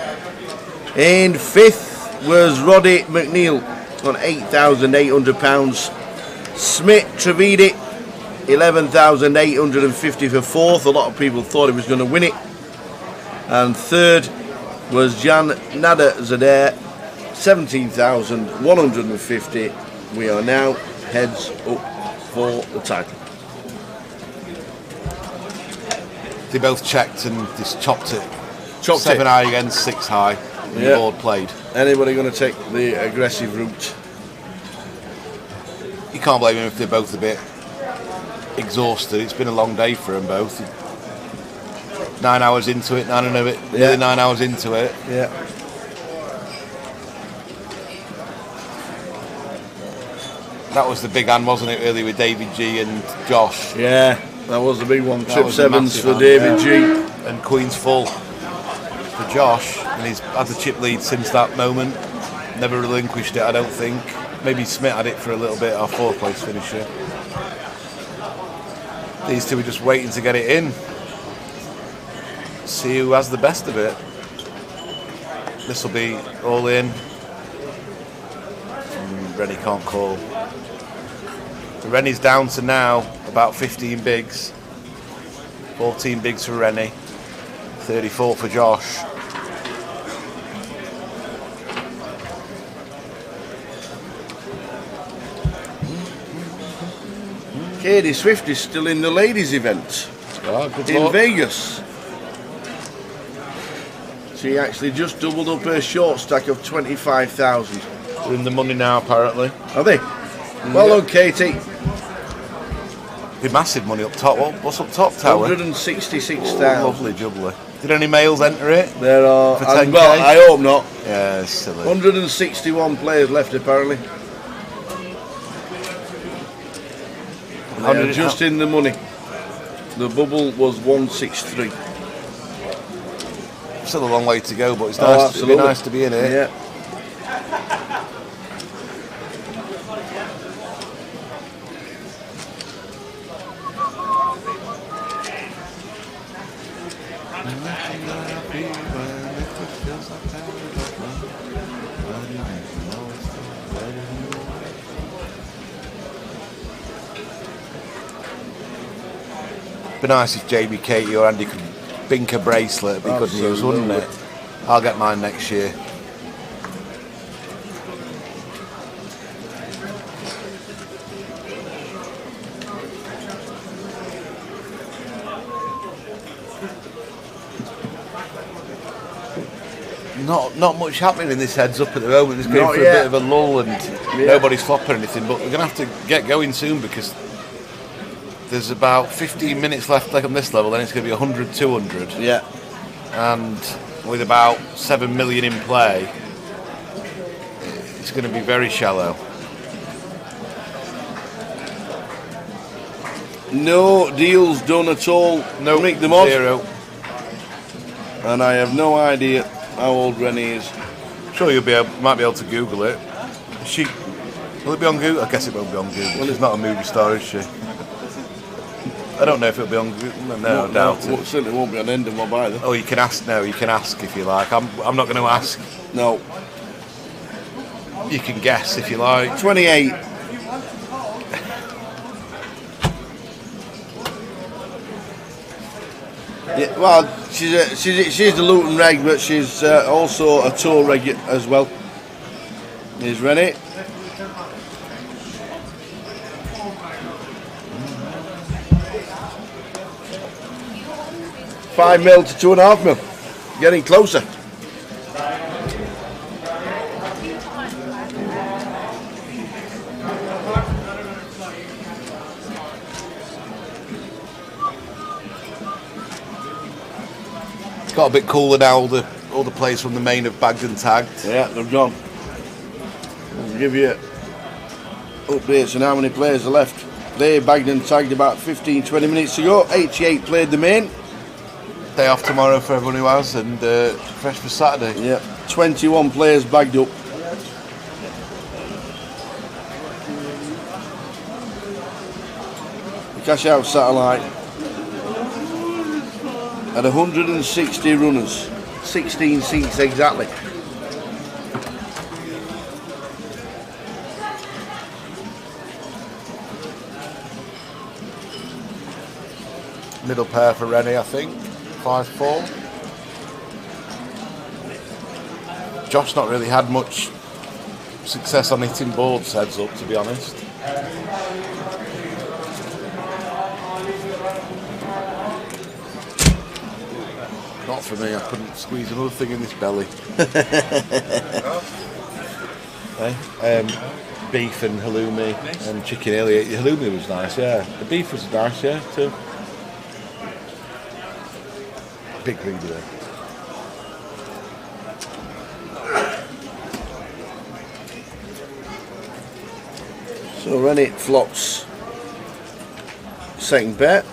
In 5th was Roddy McNeil on £8,800. Smith Trevidi 11,850 for 4th. A lot of people thought he was going to win it. And 3rd was Jan Nader Zadeh, 17,150. We are now heads up for the title. They both checked and just chopped it. Chopped 7 it. high against 6 high. And the board played. Anybody going to take the aggressive route? You can't blame them if they're both a bit exhausted. It's been a long day for them both. 9 hours into it, nearly 9 hours into it. Yeah. That was the big hand, wasn't it, earlier with David G and Josh? Yeah, that was the big one. That Trip was a sevens massive for hand, David G. And Queen's full for Josh, and he's had the chip lead since that moment. Never relinquished it, I don't think. Maybe Smith had it for a little bit, our 4th place finisher. These two are just waiting to get it in. See who has the best of it. This will be all in. Rennie can't call. So Rennie's down to now about 15 bigs. 14 bigs for Rennie. 34 for Josh. Katie Swift is still in the ladies' event in luck. Vegas. She actually just doubled up her short stack of 25,000. They're in the money now, apparently. Are they? Well done, Katie. Be massive money up top. What's up top, Tower? 166,000. Lovely jubbly. Did any males enter it? There are. For 10K? Well, I hope not. Yeah, it's silly. 161 players left, apparently. They're just in the money. The bubble was 163. Still a long way to go, but it's nice. It'd be nice to be in it. Yeah. Be nice if Jamie, Katie or Andy could bink a bracelet. It'd be good news, wouldn't it? I'll get mine next year. Not much happening in this heads up at the moment. It's going for a bit of a lull and nobody's flopping anything, but we're going to have to get going soon because there's about 15 minutes left on this level, then it's going to be 100, 200. Yeah. And with about 7 million in play, it's going to be very shallow. No deals done at all. No, Mick the Mod. 0. And I have no idea how old Rennie is. I'm sure might be able to Google it. Will it be on Google? I guess it won't be on Google. Well, she's not a movie star, is she? I don't know if it'll be on Google. No, I doubt it. Certainly won't be on End of Mob either. Oh, you can ask now. You can ask if you like. I'm not going to ask. No. You can guess if you like. 28. Yeah, well, she's a Luton reg, but she's also a tour reg as well. Here's Rennie. $5 mil to $2.5 mil. Getting closer. got a bit cooler now. All the players from the main have bagged and tagged. Yeah, they've gone. I'll give you updates on how many players are left. They bagged and tagged about 15-20 minutes ago. 88 played the main. Day off tomorrow for everyone who has, and fresh for Saturday. Yeah, 21 players bagged up. The cash out satellite at 160 runners, 16 seats exactly. Middle pair for Rennie, I think. 5-4. Josh not really had much success on hitting boards heads up, to be honest. Not for me, I couldn't squeeze another thing in this belly. Beef and halloumi and chicken earlier. The halloumi was nice, yeah. The beef was nice, yeah, too. Big greedy there. So Rennie flops second bet,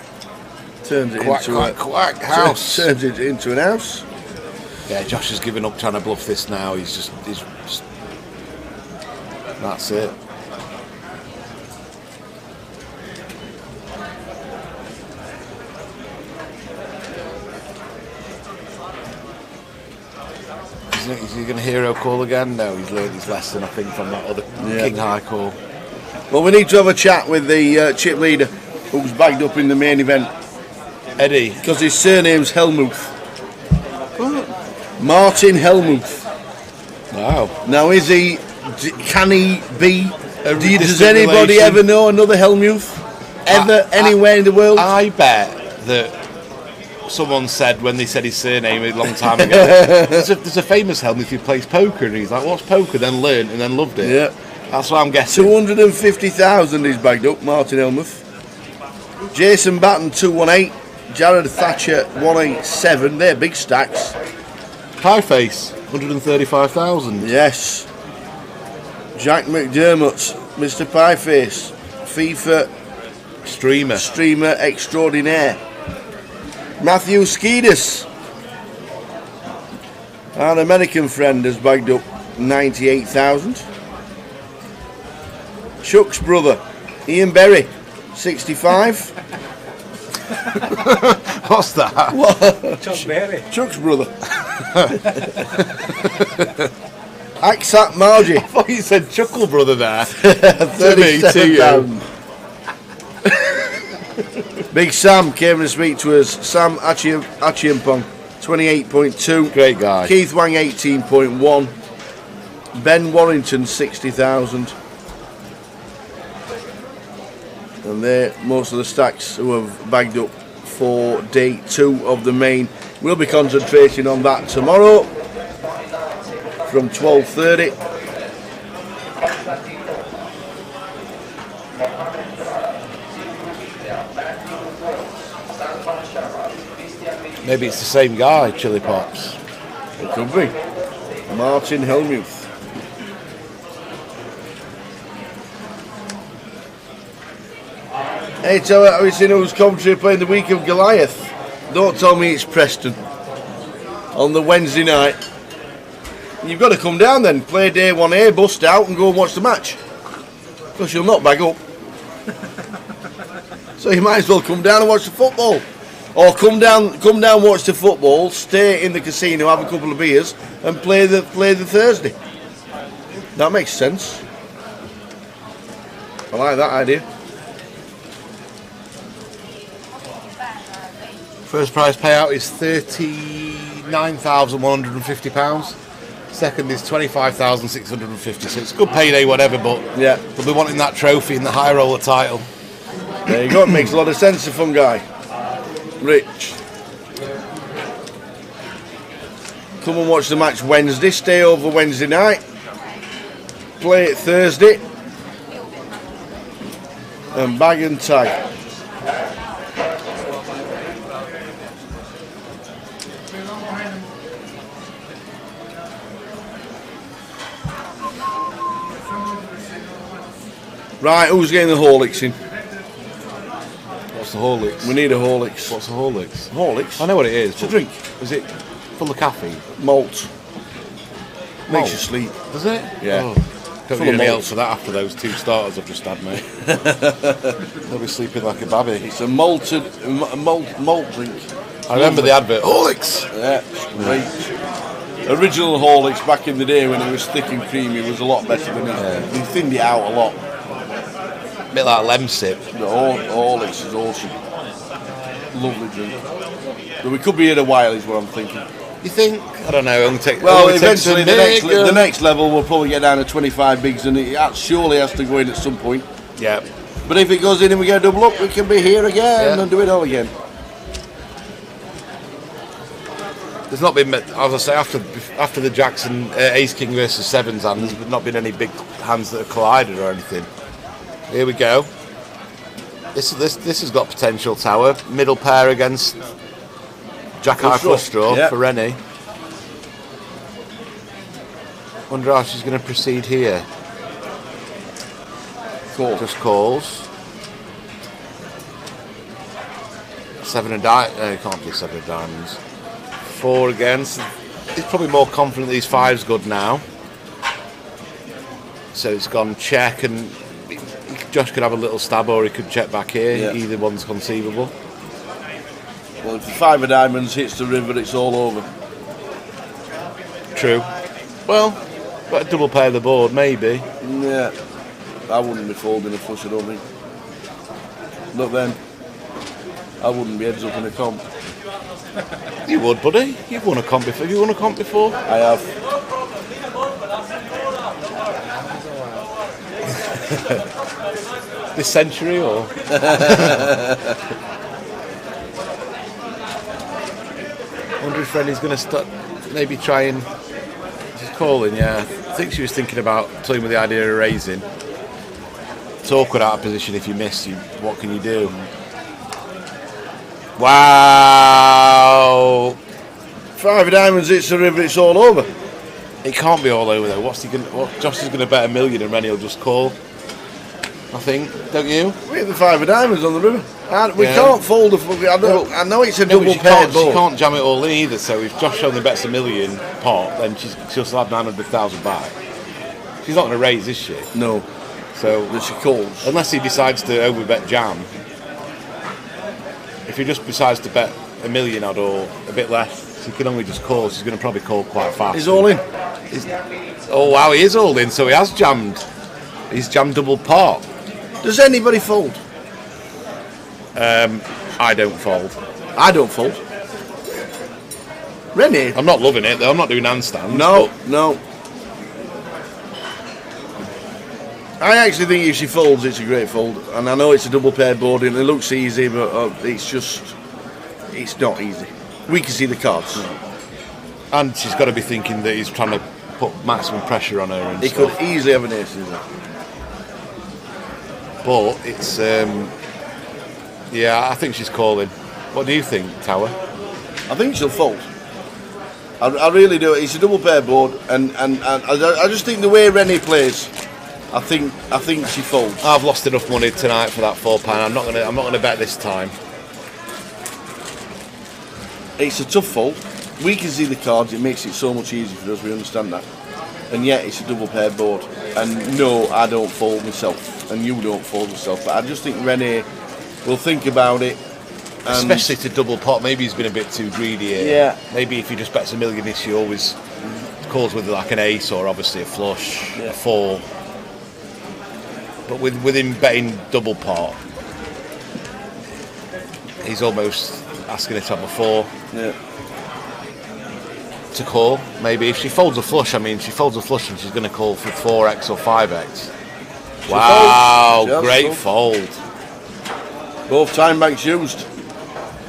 turns it quack, house. Turns it into an house. Yeah, Josh has given up trying to bluff this now. He's just that's it. Is he going to hero call again? No, he's learned his lesson, I think, from that other King High call. Well, we need to have a chat with the chip leader who's bagged up in the main event. Eddie. Because his surname's Hellmuth. Martin Hellmuth. Wow. Now, can he be... Does anybody relation? ever know another Hellmuth? Anywhere in the world? I bet that someone said when they said his surname a long time ago, there's a famous Hellmuth who plays poker, and he's like, what's poker? Then learned and then loved it. Yeah. That's what I'm guessing. 250,000 he's bagged up, Martin Hellmuth. Jason Batten, 218. Jared Thatcher, 187. They're big stacks. Pie Face, 135,000. Yes. Jack McDermott, Mr. Pieface, FIFA streamer extraordinaire. Matthew Skeedis, our American friend, has bagged up 98,000. Chuck's brother, Ian Berry, 65. What's that? What? Chuck Berry. Chuck's brother. Aksat Margie. I thought you said Chuckle brother there. 37,000. Big Sam came to speak to us. Sam Achiampong, 28.2. Great guy. Keith Wang, 18.1. Ben Warrington, 60,000. And they're most of the stacks who have bagged up for day 2 of the main. We'll be concentrating on that tomorrow from 12:30. Maybe it's the same guy, Chili Pops. It could be. Martin Hellmuth. Hey, have you seen who's commentary playing the week of Goliath? Don't tell me it's Preston. On the Wednesday night. You've got to come down then, play day 1A, bust out and go and watch the match. Because you'll not bag up. So you might as well come down and watch the football. Or come down, watch the football, stay in the casino, have a couple of beers, and play the Thursday. That makes sense. I like that idea. First prize payout is £39,150. Second is £25,650. So it's a good payday, whatever. But yeah, we'll be wanting that trophy and the high roller title. There you go. It makes a lot of sense. A fun guy. Rich. Come and watch the match Wednesday. Stay over Wednesday night. Play it Thursday. And bag and tag. Right, who's getting the Horlicks in? What's the Horlicks? We need a Horlicks. What's a Horlicks? Horlicks? I know what it is. It's a drink. Is it full of caffeine? Malt. Malt? Makes you sleep. Does it? Yeah. Oh. Don't need any else for that after those 2 starters I've just had, mate. They'll be sleeping like a babby. It's a malt drink. I remember the advert. Horlicks! Yeah, great. Original Horlicks back in the day when it was thick and creamy was a lot better than it. They thinned it out a lot. A bit like Lemsip. The Horlicks is awesome. Lovely drink. But we could be here a while is what I'm thinking. You think? I don't know. Well, eventually the next level will probably get down to 25 bigs, and it surely has to go in at some point. Yeah. But if it goes in and we get a double up, we can be here again and do it all again. There's not been, as I say, after the Jackson Ace King versus Sevens hand, there's not been any big hands that have collided or anything. Here we go. This has got potential, Tower. Middle pair against Jack High Flush Draw for Rennie. Wonder how she's going to proceed here. Just calls. 7 of diamonds. No, it can't be 7 of diamonds. 4 against. He's probably more confident that his 5's good now. So it's gone check, and Josh could have a little stab, or he could check back here. Yeah. Either one's conceivable. Well, if the 5 of diamonds hits the river, it's all over. True. Well, got a double pair of the board, maybe. Yeah. I wouldn't be folding a flush, I don't think. Look then. I wouldn't be heads up in a comp. You would, buddy. You've won a comp before. Have you won a comp before? I have. This century, or? I wonder if Rennie's going to start, maybe try and. She's calling, yeah. I think she was thinking about toying with the idea of raising. It's awkward out of position if you miss. What can you do? Wow! 5 of diamonds hits the river, it's all over. It can't be all over though. What's he going? What Josh is going to bet $1 million, and Rennie will just call. I think, don't you? We hit the 5 of diamonds on the river. We can't fold a. I know it's a double pair board. She can't jam it all in either. So if Josh only bets $1 million pot, then she'll still have 900,000 back. She's not going to raise, is she? No. So but she calls unless he decides to overbet jam. If he just decides to bet $1 million odd or a bit less, he can only just call. She's going to probably call quite fast. He's all in. Oh wow, he is all in. So he has jammed. He's jammed double pot. Does anybody fold? I don't fold. I don't fold. Rennie? I'm not loving it though. I'm not doing handstands. No. I actually think if she folds, it's a great fold. And I know it's a double pair board and it looks easy, but it's not easy. We can see the cards. And she's got to be thinking that he's trying to put maximum pressure on her. And he could easily have an ace, isn't it? But it's, yeah, I think she's calling. What do you think, Tower? I think she'll fold. I really do. It's a double pair board, and I just think the way Rennie plays, I think she folds. I've lost enough money tonight for that £4. I'm not gonna bet this time. It's a tough fold. We can see the cards. It makes it so much easier for us. We understand that. And yet it's a double pair board. And no, I don't fold myself, and you don't fold yourself. But I just think Rennie will think about it. Especially to double pot. Maybe he's been a bit too greedy here. Yeah. Maybe if he just bets $1 million, he always calls with like an ace or obviously a flush, a 4. But with him betting double pot, he's almost asking her to have a 4. Yeah. To call, maybe. If she folds a flush, she folds a flush and she's going to call for 4x or 5x. Wow, great fold. Both time banks used.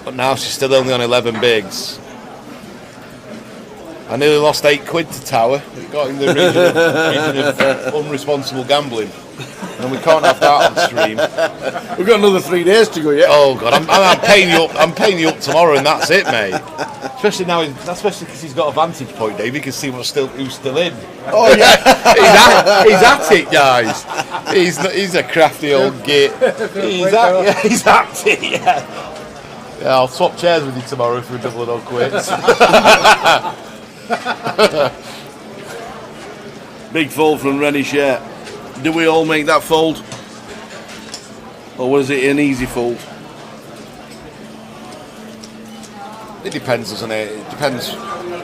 But now she's still only on 11 bigs. I nearly lost £8 to Tower. It got in the region of unresponsible gambling. and we can't have that on stream. We've got another 3 days to go yet. Oh God, I'm paying you up. I'm paying you up tomorrow, and that's it, mate. Especially now, especially because he's got a vantage point, Dave. He can see who's still in. Oh yeah, he's at it, guys. He's a crafty old git. He's at it. Yeah. Yeah, I'll swap chairs with you tomorrow if we double it or quits. Big fold from Rennie Share. Do we all make that fold? Or was it an easy fold? It depends, doesn't it? It depends.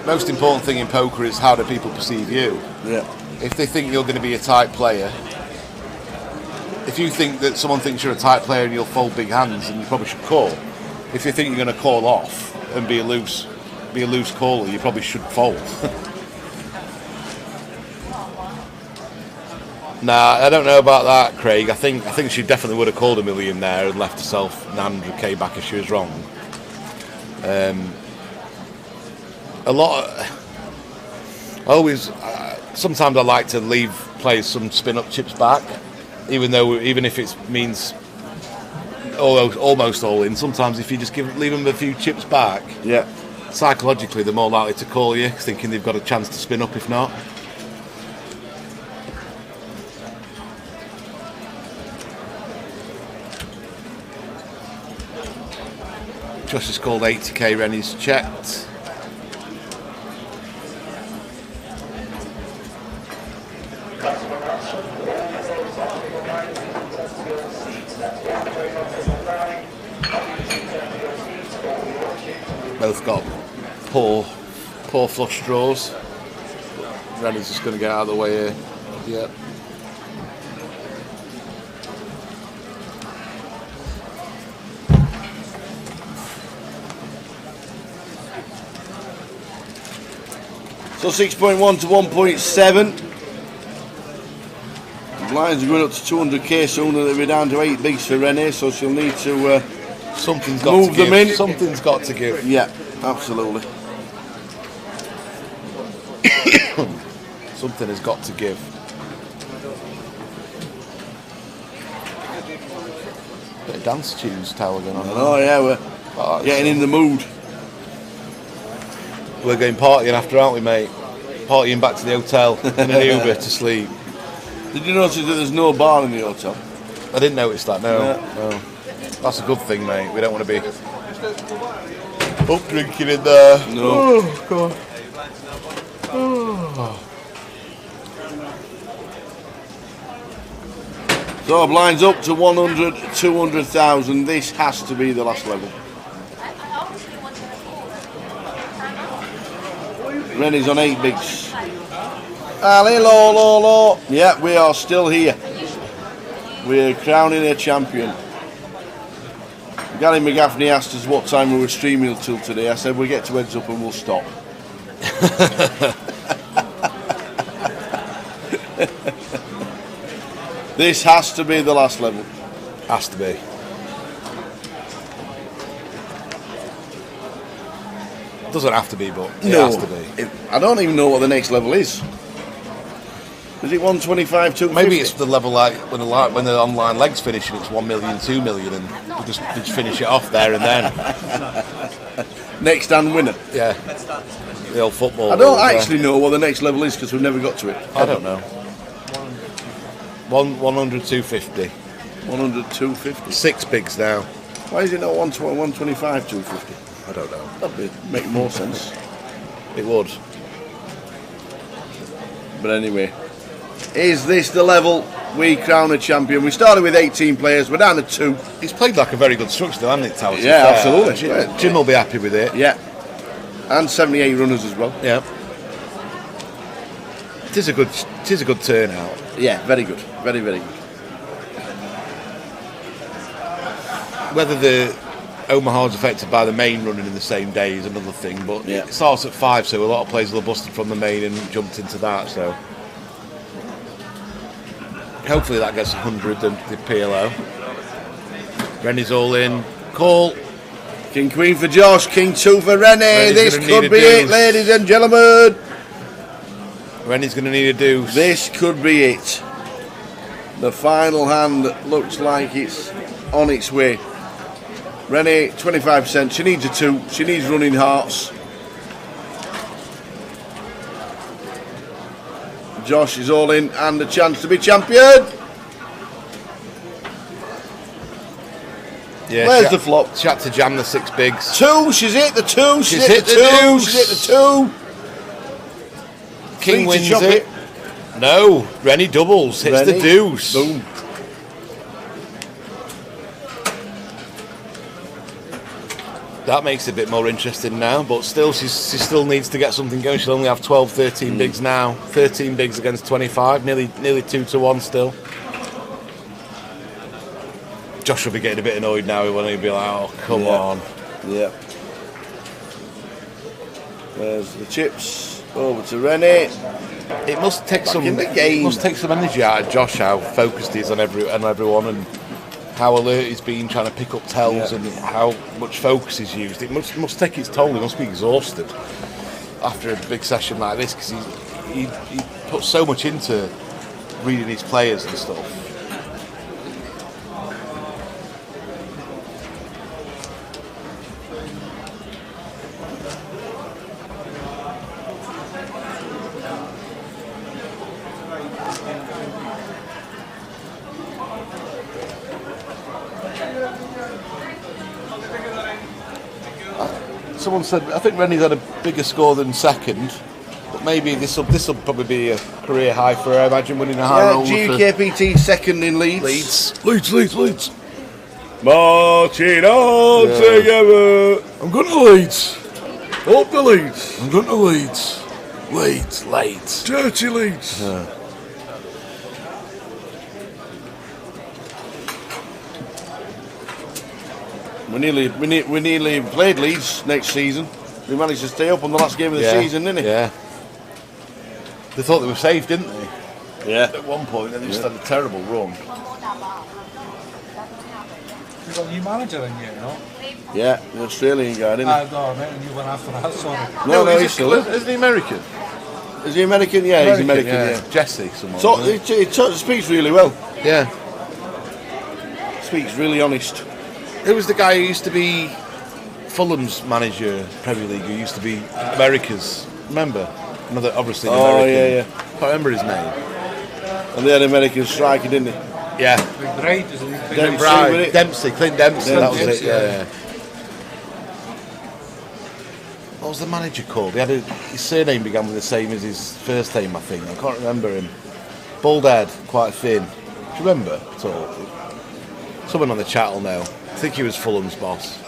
Most important thing in poker is how do people perceive you. Yeah. If they think you're going to be a tight player, if you think that someone thinks you're a tight player and you'll fold big hands, then you probably should call. If you think you're going to call off and be a loose caller, you probably should fold. Nah, I don't know about that, Craig. I think she definitely would have called $1 million there and left herself 900k back if she was wrong. Sometimes I like to leave players some spin-up chips back, even if it means almost all in. Sometimes if you just leave them a few chips back, yeah, psychologically they're more likely to call you, thinking they've got a chance to spin up if not. Josh has called 80k, Rennie's checked. Both got poor flush draws. Rennie's just going to get out of the way here. Yep. So 6.1 to 1.7. Blinds are going up to 200k soon, and they'll be down to 8 bigs for Rennie, so she'll need to move them in. Something's got to give. Yeah, absolutely. Something has got to give. Bit of dance tunes, Tower going on. Oh yeah, we're getting in the mood. We're going partying after, aren't we, mate? Partying back to the hotel in an Uber to sleep. Did you notice that there's no bar in the hotel? I didn't notice that, no. That's a good thing, mate. We don't want to be up drinking in there. No. Oh, God. Oh. So blinds up to 100, 200,000. This has to be the last level. Rennie's on 8 bigs. Hello. Yeah, we are still here. We're crowning a champion. Gary McGaffney asked us what time we were streaming till today. I said we'll get to heads up and we'll stop. This has to be the last level. Has to be. Doesn't have to be, but it has to be. I don't even know what the next level is. Is it 125, 250? Maybe it's the level like when the online leg's finish and it's 1 million, 2 million, and we just finish it off there and then. Next hand winner. Yeah. The old football. I don't actually know what the next level is because we've never got to it. I don't know. 100, 250. 100, 250. 6 bigs now. Why is it not 125, 250? I don't know. That'd make more sense. It would. But anyway, is this the level we crown a champion? We started with 18 players, we're down to 2. He's played like a very good structure though, hasn't it, Towers? Yeah, absolutely. Jim will be happy with it. Yeah. And 78 runners as well. Yeah. It is a good turnout. Yeah, very good. Very, very good. Whether the Omaha's affected by the main running in the same day is another thing, but it starts at 5, so a lot of players will have busted from the main and jumped into that, so hopefully that gets 100, the PLO. Rennie's all in. Call. King Queen for Josh, King 2 for Rennie. This could be it, ladies and gentlemen. Rennie's going to need a deuce. This could be it. The final hand looks like it's on its way. Rennie, 25%. She needs a 2. She needs running hearts. Josh is all in and a chance to be champion. Yeah, where's the flop? She had to jam the 6 bigs. 2. She's hit the 2. She's hit the 2. She's hit the 2. King wins it. No, Rennie doubles. Hits Rennie. the deuce. Boom. That makes it a bit more interesting now, but still, she still needs to get something going. She'll only have 12, 13 bigs now. 13 bigs against 25, nearly 2-1 still. Josh will be getting a bit annoyed now when he'll be like, oh, come on. Yeah. There's the chips over to Rennie. It must take some energy out of Josh, how focused he is on everyone, and how alert he's been trying to pick up tells, and how much focus he's used. It must take its toll. He must be exhausted after a big session like this, because he puts so much into reading his players and stuff. Someone said, I think Rennie's had a bigger score than second, but maybe this will probably be a career high for her. I imagine winning a high roller. GUKPT second in Leeds. Leeds. Marching on together. I'm going to Leeds. Up the Leeds. I'm going to Leeds. Leeds. Dirty Leeds. We nearly played Leeds next season. We managed to stay up on the last game of the season, didn't we? Yeah. They thought they were safe, didn't they? Yeah. At one point, they just had a terrible run. You've got a new manager in here, no? Yeah, the Australian guy, didn't he? No, I meant a new one after that, sorry. No, he's still in. Isn't he American? Is he American? Yeah, he's American, yeah. Jesse, someone. So, he speaks really well. Yeah. Speaks really honest. Who was the guy who used to be Fulham's manager, Premier League, who used to be America's? Remember? Another, obviously, an American. Yeah. Can't remember his name. And they had an American striker, didn't they? Yeah. Dempsey, Clint Dempsey, that was it, yeah. What was the manager called? His surname began with the same as his first name, I think. I can't remember him. Bald head, quite thin. Do you remember at all? Someone on the chat will know. I think he was Fulham's boss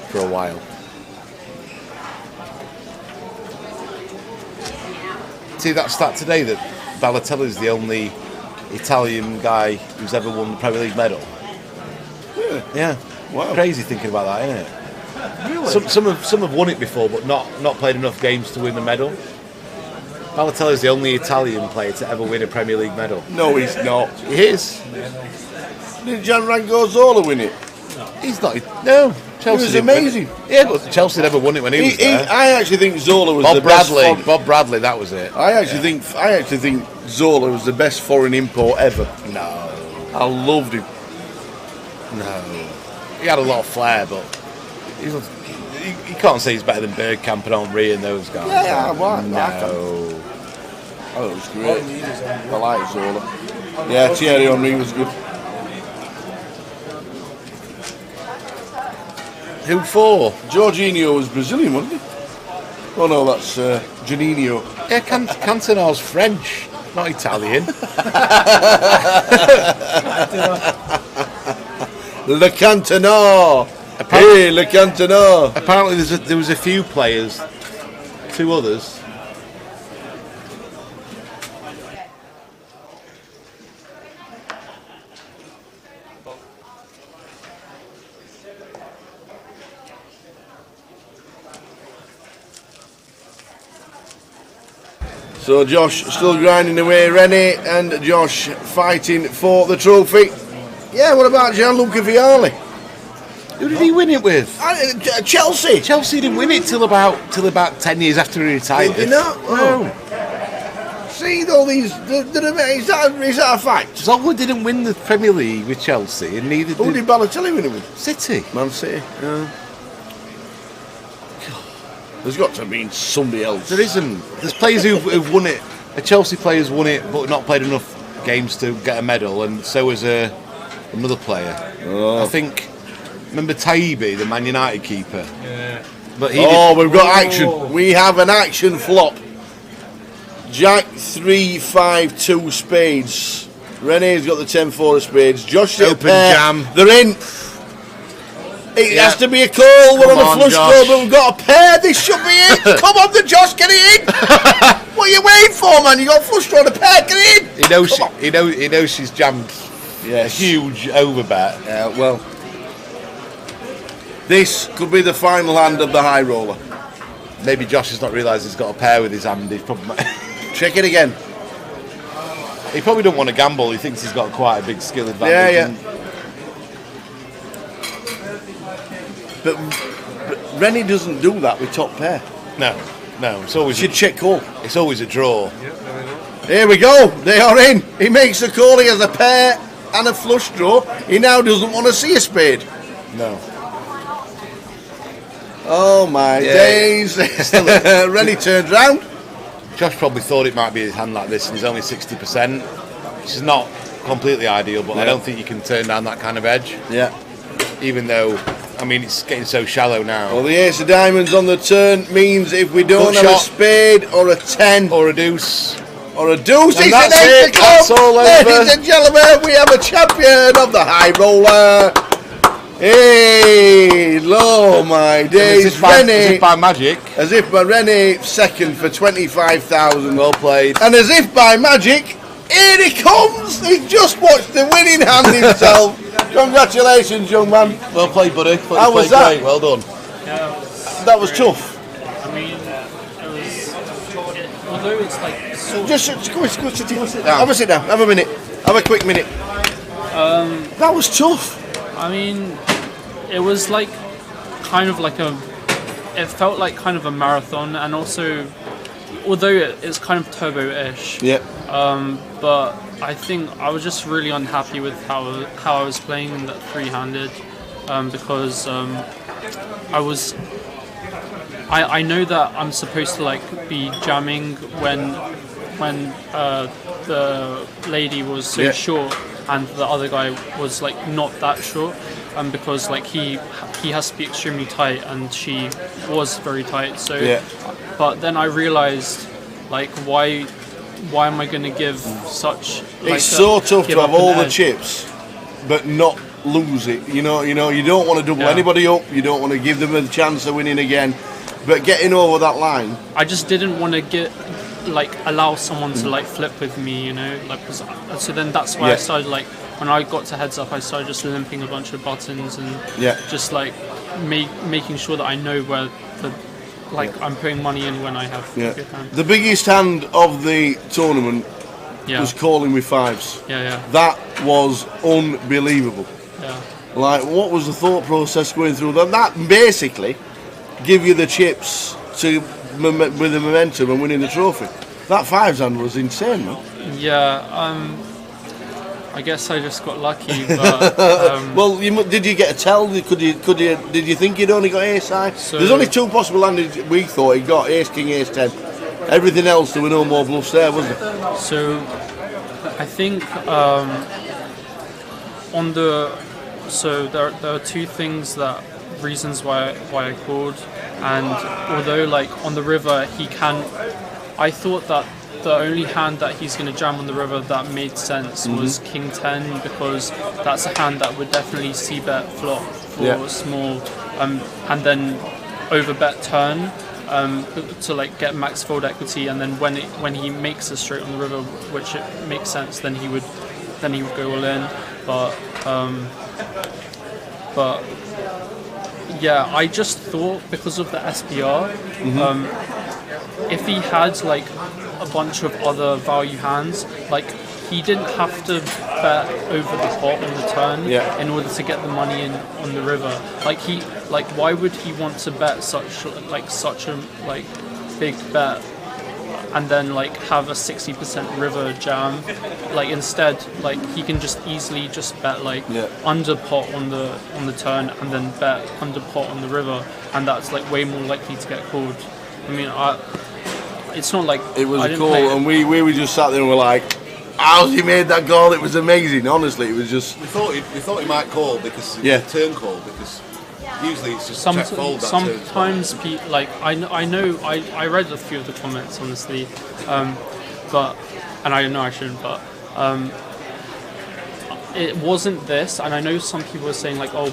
for a while. See that stat today that Balotelli's the only Italian guy who's ever won the Premier League medal. Really? Yeah. Wow. Crazy thinking about that, isn't it? Really? Some have won it before, but not played enough games to win the medal. Balotelli's the only Italian player to ever win a Premier League medal. No, he's not. He is. Did Gianfranco Zola win it? He's not. No. Chelsea He was amazing. Yeah, but Chelsea never won it when he was there. I actually think Zola was Bob the Bradley. best. Bob Bradley, that was it. I actually think Zola was the best foreign import ever. No. I loved him. No. He had a lot of flair, but you can't say he's better than Bergkamp and Henry and those guys. Yeah, why? No. Oh, it was great. I like Zola. Yeah, Thierry Henry was good. Who for? Jorginho was Brazilian, wasn't he? Oh no, that's Juninho. Yeah, Cantona's French, not Italian. Le Cantona. Hey, Le Cantona. Apparently, there was a few players, 2 others. So Josh still grinding away, Rennie and Josh fighting for the trophy. Yeah, what about Gianluca Vialli? Who did he win it with? Chelsea. Chelsea didn't win it till about 10 years after he retired. Did he not? Oh. See all these. Is that a fact? Zogler didn't win the Premier League with Chelsea, and neither Who did Balotelli win it with? City. Man City. Yeah. There's got to have been somebody else. There isn't. There's players who've won it. A Chelsea player's won it, but not played enough games to get a medal, and so has another player. Oh. I think. Remember Taibbi, the Man United keeper? Yeah. But we've got action. We have an action flop. Jack 3-5-2 spades. Rene's got the 10-4 of spades. Josh Open jam. They're in. It has to be a call. We're on a flush draw, but we've got a pair. This should be it. Come on, Josh, get it in. What are you waiting for, man? You got a flush draw and a pair. Get it in. He knows she's jammed. A huge overbet. Well, this could be the final hand of the high roller. Maybe Josh has not realised he's got a pair with his hand. He's probably check it again. He probably don't want to gamble. He thinks he's got quite a big skill advantage. Yeah. But Rennie doesn't do that with top pair. No. It's always check call. It's always a draw. Here we go. They are in. He makes a call. He has a pair and a flush draw. He now doesn't want to see a spade. No. Oh my days. Rennie turns round. Josh probably thought it might be his hand like this, and he's only 60%, which is not completely ideal, but I don't think you can turn down that kind of edge. Yeah. Even though, I mean, it's getting so shallow now. Well, the ace of diamonds on the turn means if we don't have a spade or a 10 or a deuce, it's that's an ace it. That's all over. Ladies and gentlemen, we have a champion of the high roller. Hey, oh my days, as Rennie. if by magic. As if by Rennie, second for 25,000. Well played. And as if by magic, here he comes. He's just watched the winning hand himself. Congratulations, young man. Well played, buddy. How was that? Great. Well done. Yeah, that was tough. I mean, it was. Although it's like. Just go sit down. Have a sit down. Have a minute. Have a quick minute. That was tough. I mean, it was like kind of like it felt like kind of a marathon, and also, although it's kind of turbo-ish. Yeah. But I think I was just really unhappy with how I was playing in that three-handed, because I know that I'm supposed to like be jamming when the lady was so short and the other guy was like not that short, because like he has to be extremely tight and she was very tight. So, but then I realised like why am I going to give such? Like, it's so tough to have all the chips, but not lose it. You know, you don't want to double anybody up. You don't want to give them a chance of winning again. But getting over that line, I just didn't want to allow someone to like flip with me, like, so then that's why I started like, when I got to heads up, I started just limping a bunch of buttons and just like making sure that I know where I'm putting money in when I have a good hand. The biggest hand of the tournament was calling with fives. That was unbelievable. Like, what was the thought process going through that? That basically give you the chips to with the momentum and winning the trophy. That fives hand was insane, man. I guess I just got lucky. But, well, did you get a tell? Did you think you'd only got ace high? There's only two possible hands. We thought he got ace king, ace 10. Everything else, there were no more bluffs there, was there? So I think there are two reasons why I called, and although like on the river I thought that the only hand that he's going to jam on the river that made sense was king 10, because that's a hand that would definitely c-bet flop for small, and then overbet turn to like get max fold equity, and then when he makes a straight on the river, which it makes sense, then he would go all in, but yeah, I just thought because of the SPR, if he had like a bunch of other value hands, like he didn't have to bet over the pot on the turn in order to get the money in on the river. Like why would he want to bet such a big bet and then like have a 60% river jam. Like instead, like he can just easily just bet like under pot on the turn, and then bet under pot on the river, and that's like way more likely to get called. I mean, it's not like it was a call, and we were just sat there and we're like, how's he made that goal? It was amazing. Honestly, it was just. We thought he might call because it was a turn call, because usually it's just check fold. Sometimes like I know I read a few of the comments honestly, but I know I shouldn't, but it wasn't this, and I know some people are saying like, oh,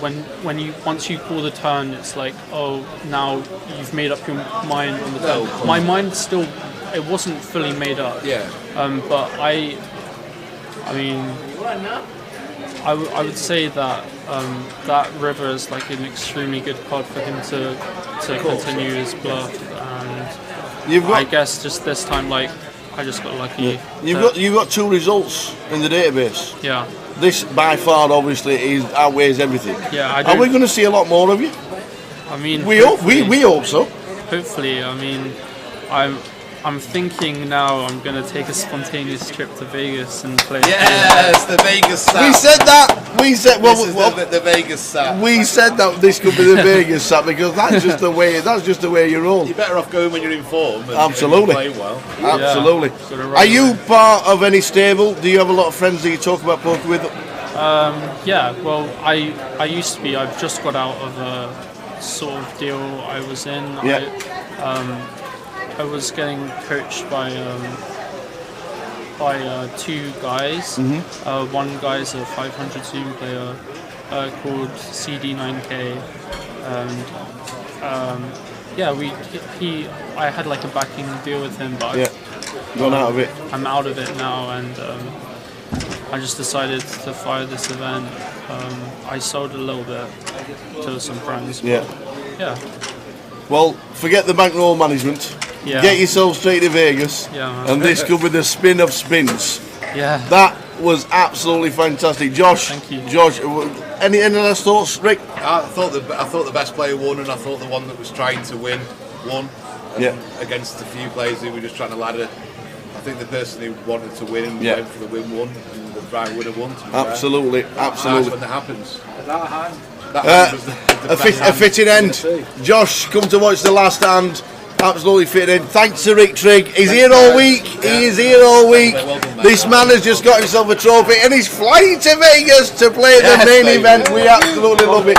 once you call the turn, it's like, oh, now you've made up your mind on the turn. No, my mind still, it wasn't fully made up. Yeah. But I mean, I would say that that river is like an extremely good card for him to continue his bluff, and I guess just this time, like, I just got lucky. You've got 2 results in the database. Yeah. This by far obviously outweighs everything. Yeah. Are we going to see a lot more of you? I mean, we hope so. Hopefully, I mean, I'm thinking now I'm going to take a spontaneous trip to Vegas and play. Yes, the Vegas Sap. We said that. We said the Vegas Sap. We said that this could be the Vegas Sap because that's just the way. That's just the way you roll. You're better off going when you're in form. And Absolutely. Playing well. Absolutely. Yeah. Are you part of any stable? Do you have a lot of friends that you talk about poker with? Yeah. Well, I used to be. I've just got out of a sort of deal I was in. Yeah. I was getting coached by 2 guys. Mm-hmm. One guy's a 500 Zoom player called CD9K, and I had like a backing deal with him, but gone out of it. I'm out of it now, and I just decided to fire this event. I sold a little bit to some friends. Yeah. Well, forget the bankroll management. Yeah. Get yourself straight to Vegas. Yeah. And this could be the spin of spins. Yeah. That was absolutely fantastic, Josh. Thank you, Josh. Any last thoughts, Rick? I thought the best player won, and I thought the one that was trying to win won. Against a few players who were just trying to ladder. I think the person who wanted to win went for the win won, and the right winner won. Absolutely. Nice when that happens. A fitting end. Josh, come to watch the last hand. Absolutely fitting. Thanks to Rick Trigg. He's here all week. He is here all week. This man has just got himself a trophy and he's flying to Vegas to play the main event. We absolutely love it.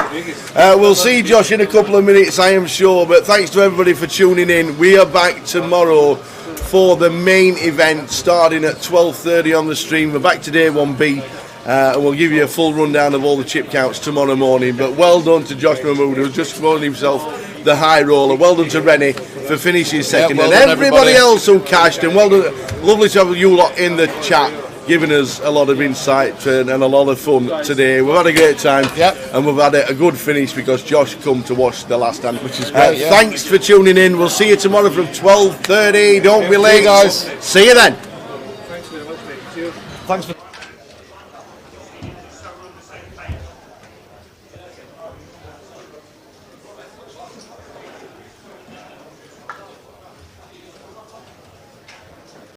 We'll see Josh in a couple of minutes, I am sure. But thanks to everybody for tuning in. We are back tomorrow for the main event starting at 12:30 on the stream. We're back to day 1B. And we'll give you a full rundown of all the chip counts tomorrow morning. But well done to Josh Mahmood, who's just thrown himself the high roller. Well done to Rennie for finishing second, well and done, everybody else who cashed. And well done, lovely to have you lot in the chat, giving us a lot of insight and a lot of fun today. We've had a great time, and we've had a good finish because Josh come to watch the last hand, which is great. Thanks for tuning in. We'll see you tomorrow from 12:30. Don't be late, guys. See you then. Thanks very much, mate. Cheers. Thanks for.